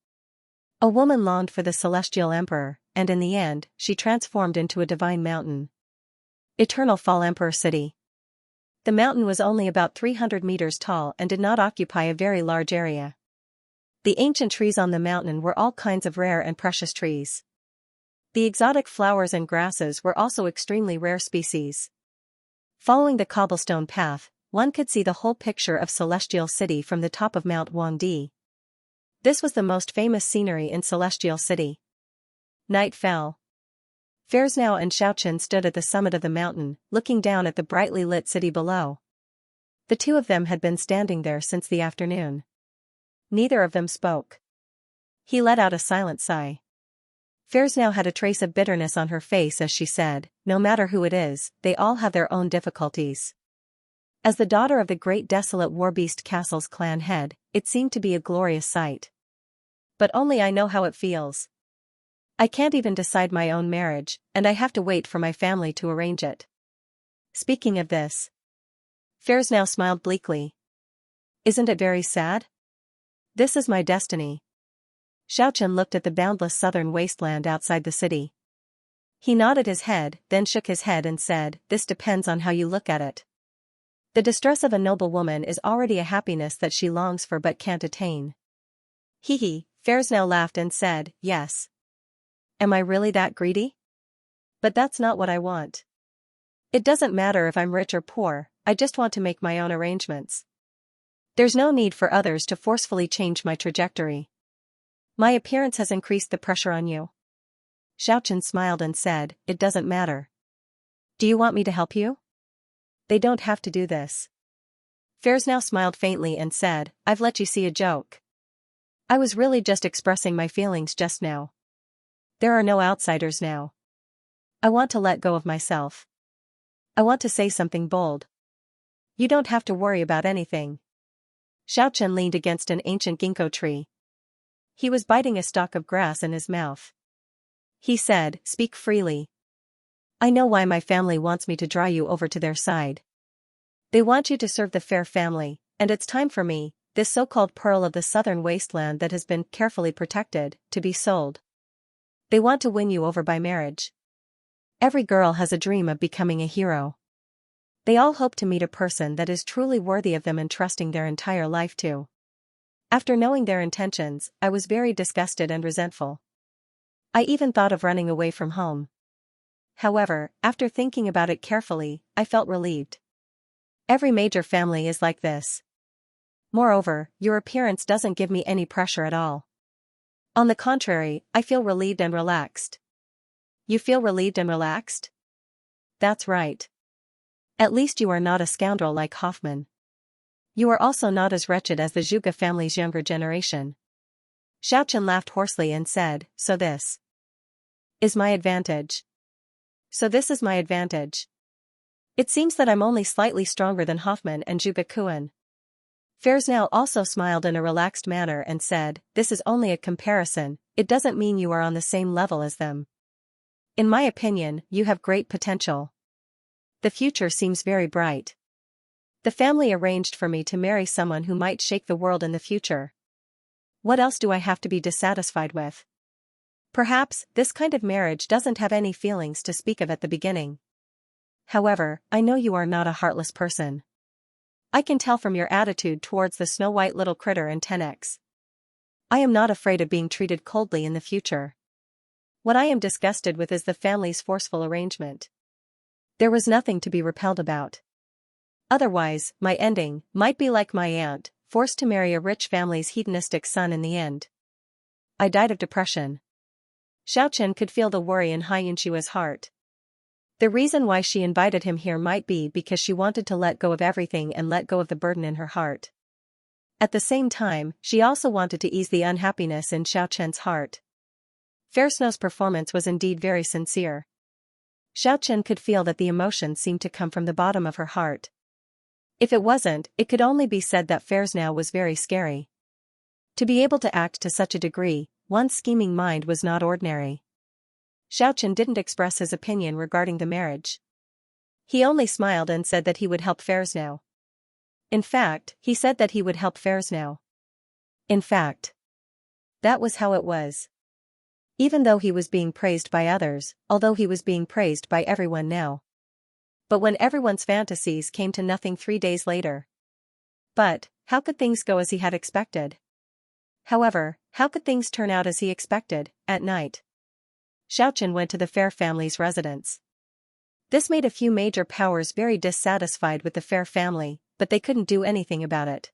A woman longed for the Celestial Emperor, and in the end, she transformed into a divine mountain. Eternal Fall Emperor City. The mountain was only about 300 meters tall and did not occupy a very large area. The ancient trees on the mountain were all kinds of rare and precious trees. The exotic flowers and grasses were also extremely rare species. Following the cobblestone path, one could see the whole picture of Celestial City from the top of Mount Wangdi. This was the most famous scenery in Celestial City. Night fell. Fairsnow and Xiaochen stood at the summit of the mountain, looking down at the brightly lit city below. The two of them had been standing there since the afternoon. Neither of them spoke. He let out a silent sigh. Fairsnow had a trace of bitterness on her face as she said, no matter who it is, they all have their own difficulties. As the daughter of the great desolate Warbeast Castle's clan head, it seemed to be a glorious sight. But only I know how it feels. I can't even decide my own marriage, and I have to wait for my family to arrange it. Speaking of this. Fairsnow smiled bleakly. Isn't it very sad? This is my destiny. Xiaochen looked at the boundless southern wasteland outside the city. He nodded his head, then shook his head and said, This depends on how you look at it. The distress of a noble woman is already a happiness that she longs for but can't attain. Fairsnow laughed and said, Yes. Am I really that greedy? But that's not what I want. It doesn't matter if I'm rich or poor, I just want to make my own arrangements. There's no need for others to forcefully change my trajectory. My appearance has increased the pressure on you. Xiaochen smiled and said, It doesn't matter. Do you want me to help you? They don't have to do this. Fairsnow smiled faintly and said, I've let you see a joke. I was really just expressing my feelings just now. There are no outsiders now. I want to let go of myself. I want to say something bold. You don't have to worry about anything. Xiaochen leaned against an ancient ginkgo tree. He was biting a stalk of grass in his mouth. He said, Speak freely. I know why my family wants me to draw you over to their side. They want you to serve the fair family, and it's time for me, this so-called pearl of the southern wasteland that has been carefully protected, to be sold. They want to win you over by marriage. Every girl has a dream of becoming a hero. They all hope to meet a person that is truly worthy of them and trusting their entire life to. After knowing their intentions, I was very disgusted and resentful. I even thought of running away from home. However, after thinking about it carefully, I felt relieved. Every major family is like this. Moreover, your appearance doesn't give me any pressure at all. On the contrary, I feel relieved and relaxed. You feel relieved and relaxed? That's right. At least you are not a scoundrel like Hoffman. You are also not as wretched as the Zhuge family's younger generation. Xiaochen laughed hoarsely and said, So this is my advantage. So this is my advantage. It seems that I'm only slightly stronger than Hoffman and Zhuge Kuan. Fairsnow also smiled in a relaxed manner and said, This is only a comparison, it doesn't mean you are on the same level as them. In my opinion, you have great potential. The future seems very bright. The family arranged for me to marry someone who might shake the world in the future. What else do I have to be dissatisfied with? Perhaps, this kind of marriage doesn't have any feelings to speak of at the beginning. However, I know you are not a heartless person. I can tell from your attitude towards the snow-white little critter and 10x. I am not afraid of being treated coldly in the future. What I am disgusted with is the family's forceful arrangement. There was nothing to be repelled about. Otherwise, my ending might be like my aunt, forced to marry a rich family's hedonistic son in the end. I died of depression. Xiaochen could feel the worry in Xianxia's heart. The reason why she invited him here might be because she wanted to let go of everything and let go of the burden in her heart. At the same time, she also wanted to ease the unhappiness in Xiaochen's heart. Fairsnow's performance was indeed very sincere. Xiaochen could feel that the emotion seemed to come from the bottom of her heart. If it wasn't, it could only be said that Fairsnow was very scary. To be able to act to such a degree, one's scheming mind was not ordinary. Xiaochen didn't express his opinion regarding the marriage. He only smiled and said that he would help Fairsnow. In fact, he said that he would help Fairsnow. In fact, that was how it was. Even though he was being praised by others, although he was being praised by everyone now. But when everyone's fantasies came to nothing 3 days later. But, how could things go as he had expected? However, how could things turn out as he expected, at night? Xiaochen went to the Fair family's residence. This made a few major powers very dissatisfied with the Fair family, but they couldn't do anything about it.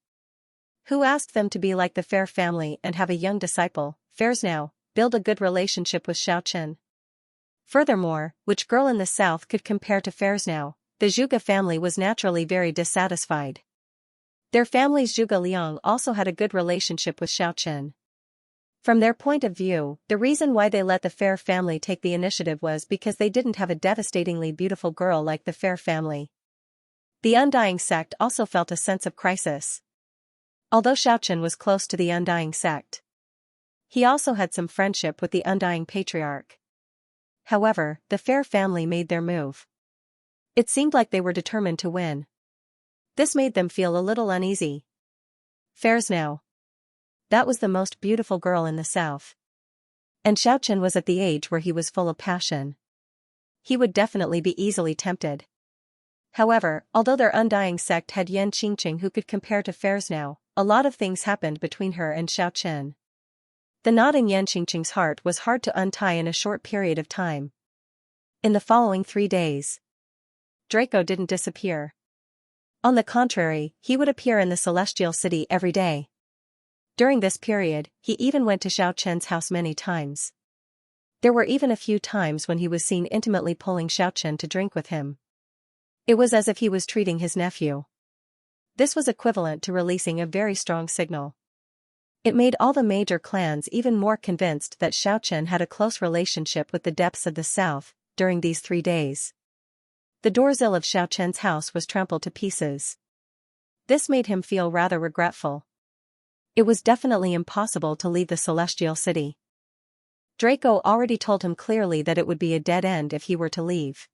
Who asked them to be like the Fair family and have a young disciple, Fairsnow, build a good relationship with Xiaochen? Furthermore, which girl in the south could compare to Fairsnow? The Zhuge family was naturally very dissatisfied. Their family's Zhuge Liang also had a good relationship with Xiaochen. From their point of view, the reason why they let the Fair family take the initiative was because they didn't have a devastatingly beautiful girl like the Fair family. The Undying sect also felt a sense of crisis. Although Xiaochen was close to the Undying sect, he also had some friendship with the Undying patriarch. However, the Fair family made their move. It seemed like they were determined to win. This made them feel a little uneasy. Fairsnow. That was the most beautiful girl in the south. And Xiaochen was at the age where he was full of passion. He would definitely be easily tempted. However, although their Undying sect had Yan Qingqing who could compare to Fairsnow, a lot of things happened between her and Xiaochen. The knot in Yan Qingqing's heart was hard to untie in a short period of time. In the following 3 days, Draco didn't disappear. On the contrary, he would appear in the Celestial City every day. During this period, he even went to Xiaochen's house many times. There were even a few times when he was seen intimately pulling Xiaochen to drink with him. It was as if he was treating his nephew. This was equivalent to releasing a very strong signal. It made all the major clans even more convinced that Xiaochen had a close relationship with the depths of the south. During these 3 days, the doorsill of Xiaochen's house was trampled to pieces. This made him feel rather regretful. It was definitely impossible to leave the Celestial City. Draco already told him clearly that it would be a dead end if he were to leave.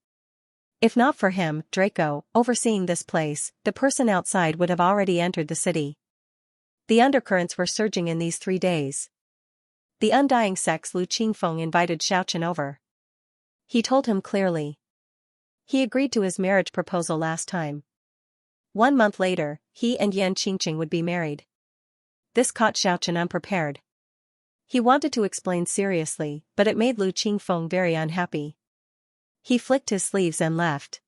If not for him, Draco, overseeing this place, the person outside would have already entered the city. The undercurrents were surging in these 3 days. The undying sect's Lu Qingfeng invited Xiaochen over. He told him clearly. He agreed to his marriage proposal last time. 1 month later, he and Yan Qingqing would be married. This caught Xiaochen unprepared. He wanted to explain seriously, but it made Lu Qingfeng very unhappy. He flicked his sleeves and left.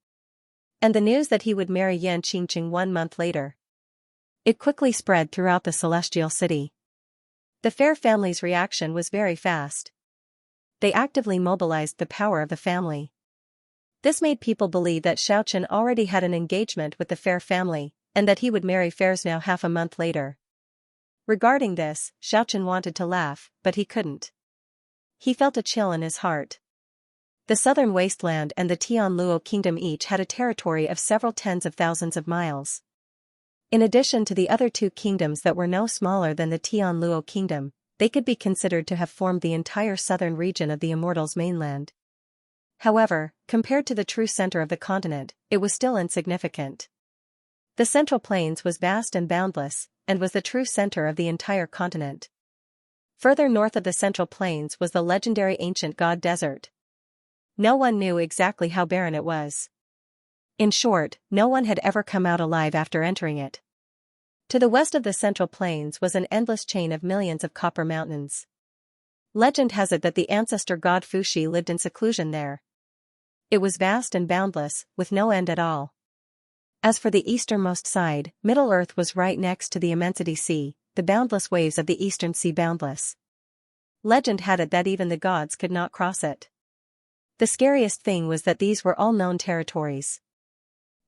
And the news that he would marry Yan Qingqing 1 month later. It quickly spread throughout the celestial city. The fair family's reaction was very fast. They actively mobilized the power of the family. This made people believe that Xiaochen already had an engagement with the fair family, and that he would marry Fair's now half a month later. Regarding this, Xiaochen wanted to laugh, but he couldn't. He felt a chill in his heart. The southern wasteland and the Tianluo kingdom each had a territory of several tens of thousands of miles. In addition to the other 2 kingdoms that were no smaller than the Tianluo kingdom, they could be considered to have formed the entire southern region of the Immortals mainland. However, compared to the true center of the continent, it was still insignificant. The Central Plains was vast and boundless, and was the true center of the entire continent. Further north of the Central Plains was the legendary ancient God Desert. No one knew exactly how barren it was. In short, no one had ever come out alive after entering it. To the west of the Central Plains was an endless chain of millions of copper mountains. Legend has it that the ancestor god Fuxi lived in seclusion there. It was vast and boundless, with no end at all. As for the easternmost side, Middle-earth was right next to the Immensity Sea, the boundless waves of the Eastern Sea boundless. Legend had it that even the gods could not cross it. The scariest thing was that these were all known territories.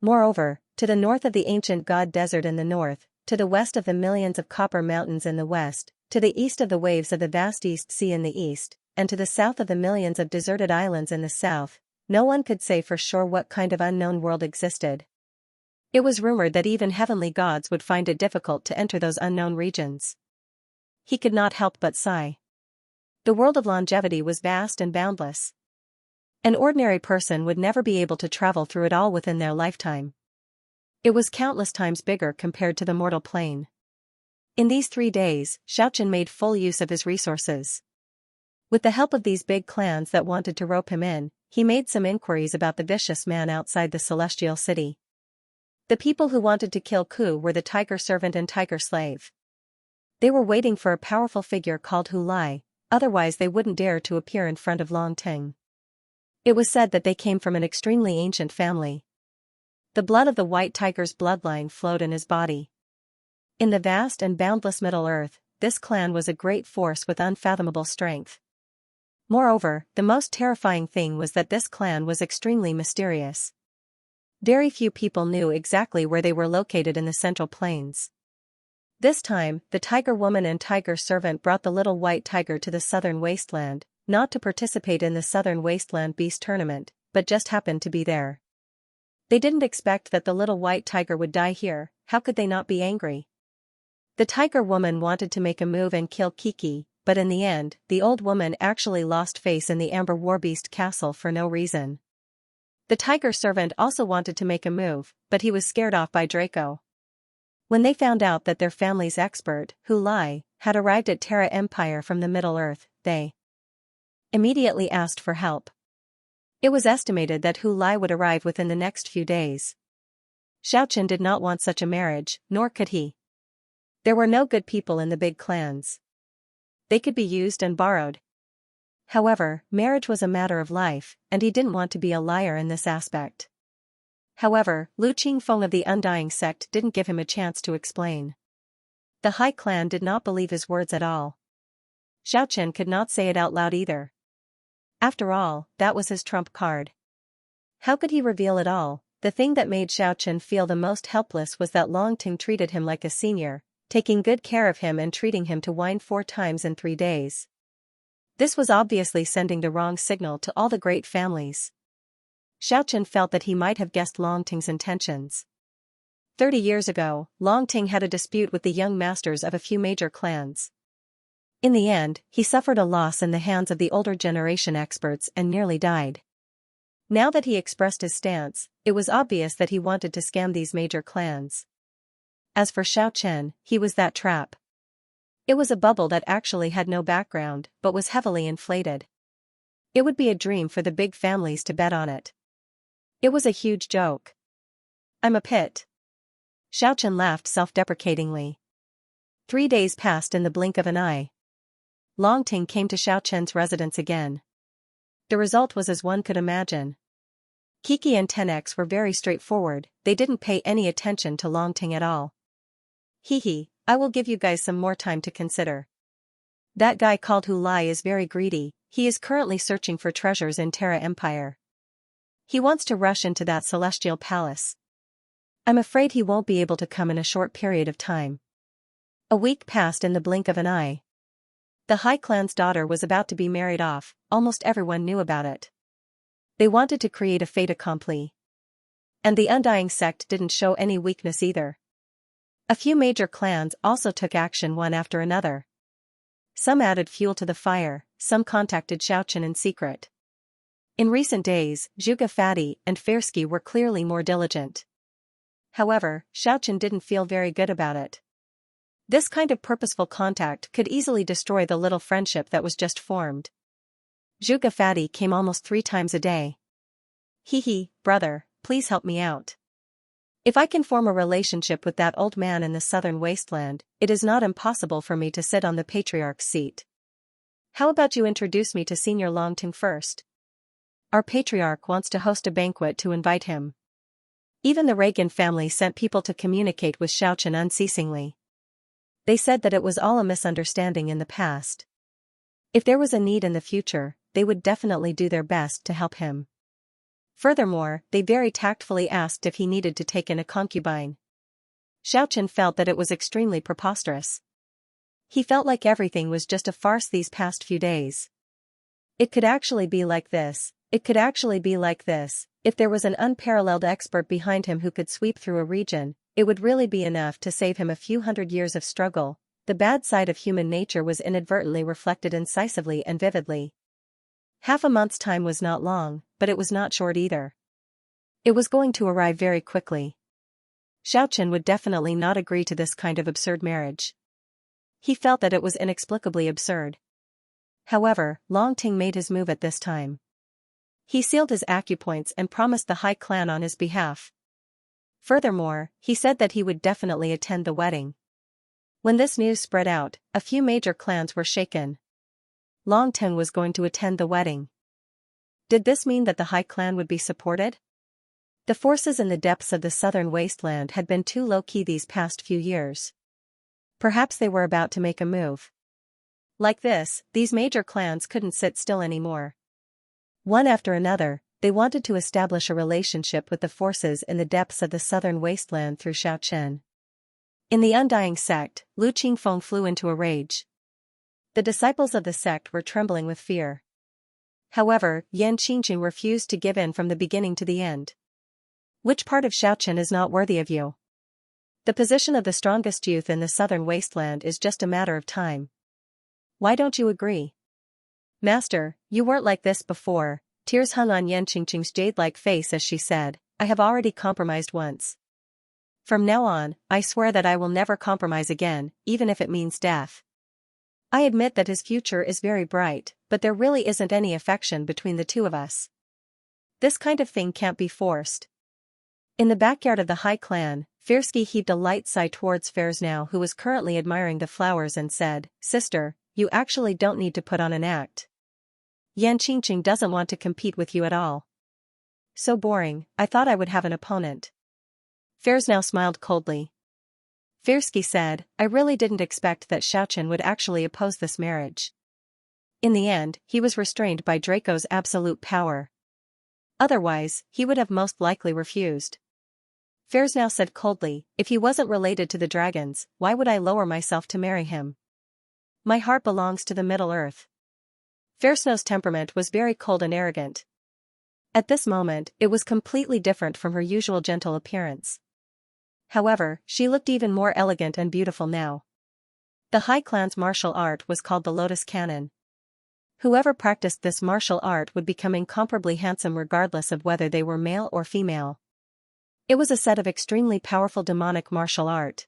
Moreover, to the north of the ancient God Desert in the north, to the west of the millions of copper mountains in the west, to the east of the waves of the vast East Sea in the east, and to the south of the millions of deserted islands in the south, no one could say for sure what kind of unknown world existed. It was rumored that even heavenly gods would find it difficult to enter those unknown regions. He could not help but sigh. The world of longevity was vast and boundless. An ordinary person would never be able to travel through it all within their lifetime. It was countless times bigger compared to the mortal plane. In these 3 days, Xiaochen made full use of his resources. With the help of these big clans that wanted to rope him in, he made some inquiries about the vicious man outside the celestial city. The people who wanted to kill Ku were the tiger servant and tiger slave. They were waiting for a powerful figure called Hu Lai, otherwise they wouldn't dare to appear in front of Long Ting. It was said that they came from an extremely ancient family. The blood of the white tiger's bloodline flowed in his body. In the vast and boundless Middle-earth, this clan was a great force with unfathomable strength. Moreover, the most terrifying thing was that this clan was extremely mysterious. Very few people knew exactly where they were located in the Central Plains. This time, the tiger woman and tiger servant brought the little white tiger to the southern wasteland, not to participate in the Southern Wasteland Beast Tournament, but just happened to be there. They didn't expect that the little white tiger would die here. How could they not be angry? The tiger woman wanted to make a move and kill Kiki, but in the end, the old woman actually lost face in the Amber Warbeast Castle for no reason. The tiger servant also wanted to make a move, but he was scared off by Draco. When they found out that their family's expert, Hu Lai, had arrived at Terra Empire from the Middle-earth, they immediately asked for help. It was estimated that Hu Lai would arrive within the next few days. Xiaochen did not want such a marriage, nor could he. There were no good people in the big clans. They could be used and borrowed. However, marriage was a matter of life, and he didn't want to be a liar in this aspect. However, Lu Qingfeng of the Undying Sect didn't give him a chance to explain. The High Clan did not believe his words at all. Xiaochen could not say it out loud either. After all, that was his trump card. How could he reveal it all? The thing that made Xiaochen feel the most helpless was that Long Ting treated him like a senior, taking good care of him and treating him to wine 4 times in 3 days. This was obviously sending the wrong signal to all the great families. Xiaochen felt that he might have guessed Long Ting's intentions. 30 years ago, Long Ting had a dispute with the young masters of a few major clans. In the end, he suffered a loss in the hands of the older generation experts and nearly died. Now that he expressed his stance, it was obvious that he wanted to scam these major clans. As for Xiaochen, he was that trap. It was a bubble that actually had no background but was heavily inflated. It would be a dream for the big families to bet on it. It was a huge joke. I'm a pit. Xiaochen laughed self-deprecatingly. 3 days passed in the blink of an eye. Long Ting came to Xiaochen's residence again. The result was as one could imagine. Kiki and 10X were very straightforward, they didn't pay any attention to Long Ting at all. Hee, I will give you guys some more time to consider. That guy called Hu Lai is very greedy, he is currently searching for treasures in Terra Empire. He wants to rush into that celestial palace. I'm afraid he won't be able to come in a short period of time. A week passed in the blink of an eye. The High Clan's daughter was about to be married off, almost everyone knew about it. They wanted to create a fait accompli. And the Undying sect didn't show any weakness either. A few major clans also took action one after another. Some added fuel to the fire, some contacted Xiaochen in secret. In recent days, Zhuge Fatty and Fersky were clearly more diligent. However, Xiaochen didn't feel very good about it. This kind of purposeful contact could easily destroy the little friendship that was just formed. Zhuge Fatty came almost 3 times a day. Hee, brother, please help me out. If I can form a relationship with that old man in the southern wasteland, it is not impossible for me to sit on the patriarch's seat. How about you introduce me to Senior Long Ting first? Our patriarch wants to host a banquet to invite him. Even the Reagan family sent people to communicate with Xiaochen unceasingly. They said that it was all a misunderstanding in the past. If there was a need in the future, they would definitely do their best to help him. Furthermore, they very tactfully asked if he needed to take in a concubine. Xiaochen felt that it was extremely preposterous. He felt like everything was just a farce these past few days. It could actually be like this, if there was an unparalleled expert behind him who could sweep through a region, it would really be enough to save him a few hundred years of struggle. The bad side of human nature was inadvertently reflected incisively and vividly. Half a month's time was not long, but it was not short either. It was going to arrive very quickly. Xiaochen would definitely not agree to this kind of absurd marriage. He felt that it was inexplicably absurd. However, Long Ting made his move at this time. He sealed his acupoints and promised the High Clan on his behalf. Furthermore, he said that he would definitely attend the wedding. When this news spread out, a few major clans were shaken. Long Ting was going to attend the wedding. Did this mean that the High Clan would be supported? The forces in the depths of the southern wasteland had been too low-key these past few years. Perhaps they were about to make a move. Like this, these major clans couldn't sit still anymore. One after another, they wanted to establish a relationship with the forces in the depths of the southern wasteland through Xiaochen. In the Undying sect, Lu Qingfeng flew into a rage. The disciples of the sect were trembling with fear. However, Yan Qingqing refused to give in from the beginning to the end. Which part of Xiaochen is not worthy of you? The position of the strongest youth in the southern wasteland is just a matter of time. Why don't you agree? Master, you weren't like this before. Tears hung on Yan Qingqing's jade-like face as she said, I have already compromised once. From now on, I swear that I will never compromise again, even if it means death. I admit that his future is very bright, but there really isn't any affection between the two of us. This kind of thing can't be forced. In the backyard of the High Clan, Fersky heaved a light sigh towards Fersnow, who was currently admiring the flowers, and said, Sister, you actually don't need to put on an act. Yan Qingqing doesn't want to compete with you at all. So boring, I thought I would have an opponent. Fersnow smiled coldly. Fersky said, I really didn't expect that Xiaochen would actually oppose this marriage. In the end, he was restrained by Draco's absolute power. Otherwise, he would have most likely refused. Fersnow said coldly, if he wasn't related to the dragons, why would I lower myself to marry him? My heart belongs to the Middle-earth. Fersnow's temperament was very cold and arrogant. At this moment, it was completely different from her usual gentle appearance. However, she looked even more elegant and beautiful now. The High Clan's martial art was called the Lotus Cannon. Whoever practiced this martial art would become incomparably handsome regardless of whether they were male or female. It was a set of extremely powerful demonic martial art.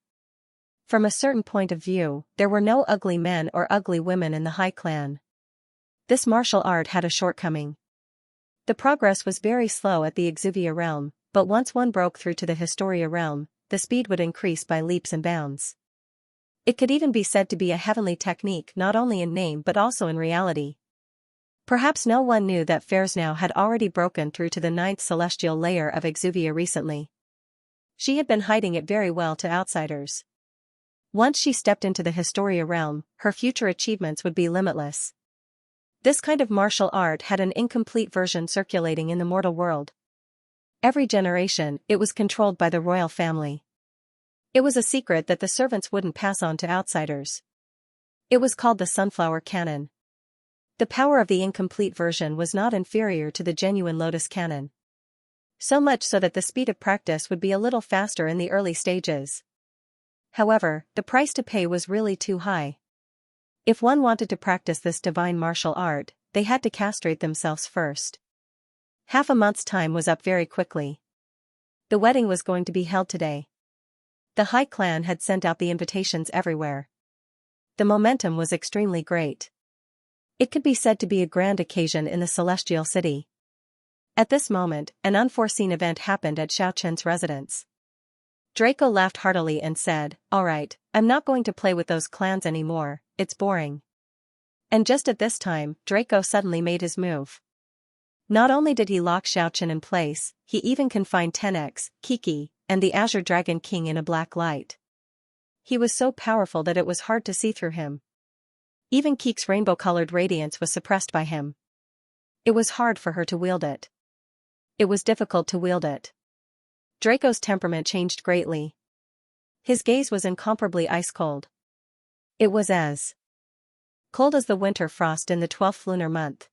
From a certain point of view, there were no ugly men or ugly women in the High Clan. This martial art had a shortcoming. The progress was very slow at the Exuvia realm, but once one broke through to the Historia realm, the speed would increase by leaps and bounds. It could even be said to be a heavenly technique not only in name but also in reality. Perhaps no one knew that Fairsnow had already broken through to the 9th celestial layer of Exuvia recently. She had been hiding it very well to outsiders. Once she stepped into the Historia realm, her future achievements would be limitless. This kind of martial art had an incomplete version circulating in the mortal world. Every generation, it was controlled by the royal family. It was a secret that the servants wouldn't pass on to outsiders. It was called the Sunflower Cannon. The power of the incomplete version was not inferior to the genuine Lotus Cannon. So much so that the speed of practice would be a little faster in the early stages. However, the price to pay was really too high. If one wanted to practice this divine martial art, they had to castrate themselves first. Half a month's time was up very quickly. The wedding was going to be held today. The High Clan had sent out the invitations everywhere. The momentum was extremely great. It could be said to be a grand occasion in the Celestial City. At this moment, an unforeseen event happened at Xiaoqian's residence. Draco laughed heartily and said, "Alright, I'm not going to play with those clans anymore, it's boring." And just at this time, Draco suddenly made his move. Not only did he lock Xiaoqian in place, he even confined 10x, Kiki, and the Azure Dragon King in a black light. He was so powerful that it was hard to see through him. Even Kiki's rainbow-colored radiance was suppressed by him. It was hard for her to wield it. It was difficult to wield it. Draco's temperament changed greatly. His gaze was incomparably ice-cold. It was as cold as the winter frost in the 12th lunar month.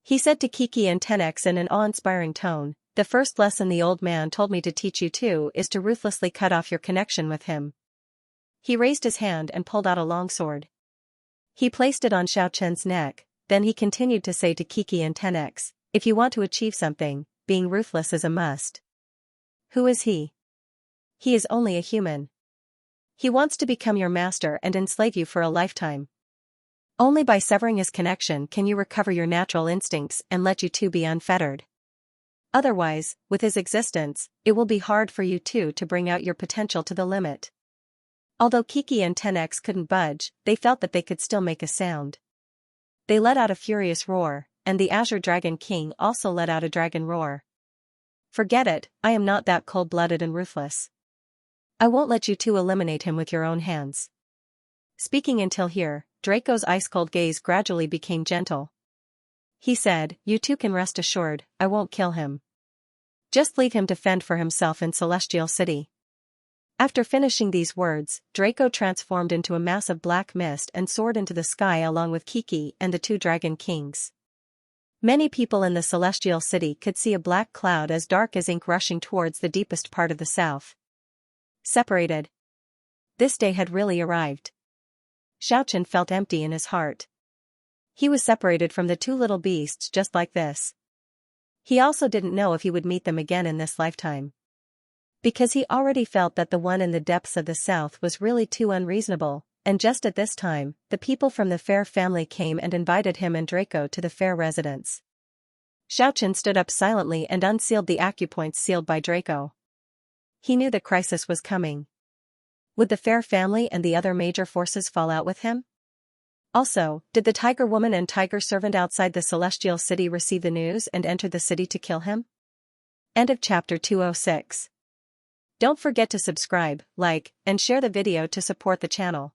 He said to Kiki and 10x in an awe-inspiring tone, "The first lesson the old man told me to teach you too is to ruthlessly cut off your connection with him." He raised his hand and pulled out a longsword. He placed it on Xiaoqian's neck, then he continued to say to Kiki and 10x, "If you want to achieve something, being ruthless is a must." Who is he? He is only a human. He wants to become your master and enslave you for a lifetime. Only by severing his connection can you recover your natural instincts and let you two be unfettered. Otherwise, with his existence, it will be hard for you two to bring out your potential to the limit. Although Kiki and 10x couldn't budge, they felt that they could still make a sound. They let out a furious roar, and the Azure Dragon King also let out a dragon roar. "Forget it, I am not that cold-blooded and ruthless. I won't let you two eliminate him with your own hands." Speaking until here, Draco's ice-cold gaze gradually became gentle. He said, "You two can rest assured, I won't kill him. Just leave him to fend for himself in Celestial City." After finishing these words, Draco transformed into a mass of black mist and soared into the sky along with Kiki and the two Dragon Kings. Many people in the Celestial City could see a black cloud as dark as ink rushing towards the deepest part of the south. Separated. This day had really arrived. Xiaoqian felt empty in his heart. He was separated from the two little beasts just like this. He also didn't know if he would meet them again in this lifetime. Because he already felt that the one in the depths of the south was really too unreasonable, and just at this time, the people from the Fair family came and invited him and Draco to the Fair residence. Xiaoqian stood up silently and unsealed the acupoints sealed by Draco. He knew the crisis was coming. Would the Fair family and the other major forces fall out with him? Also, did the Tiger Woman and Tiger Servant outside the Celestial City receive the news and enter the city to kill him? End of chapter 206. Don't forget to subscribe, like, and share the video to support the channel.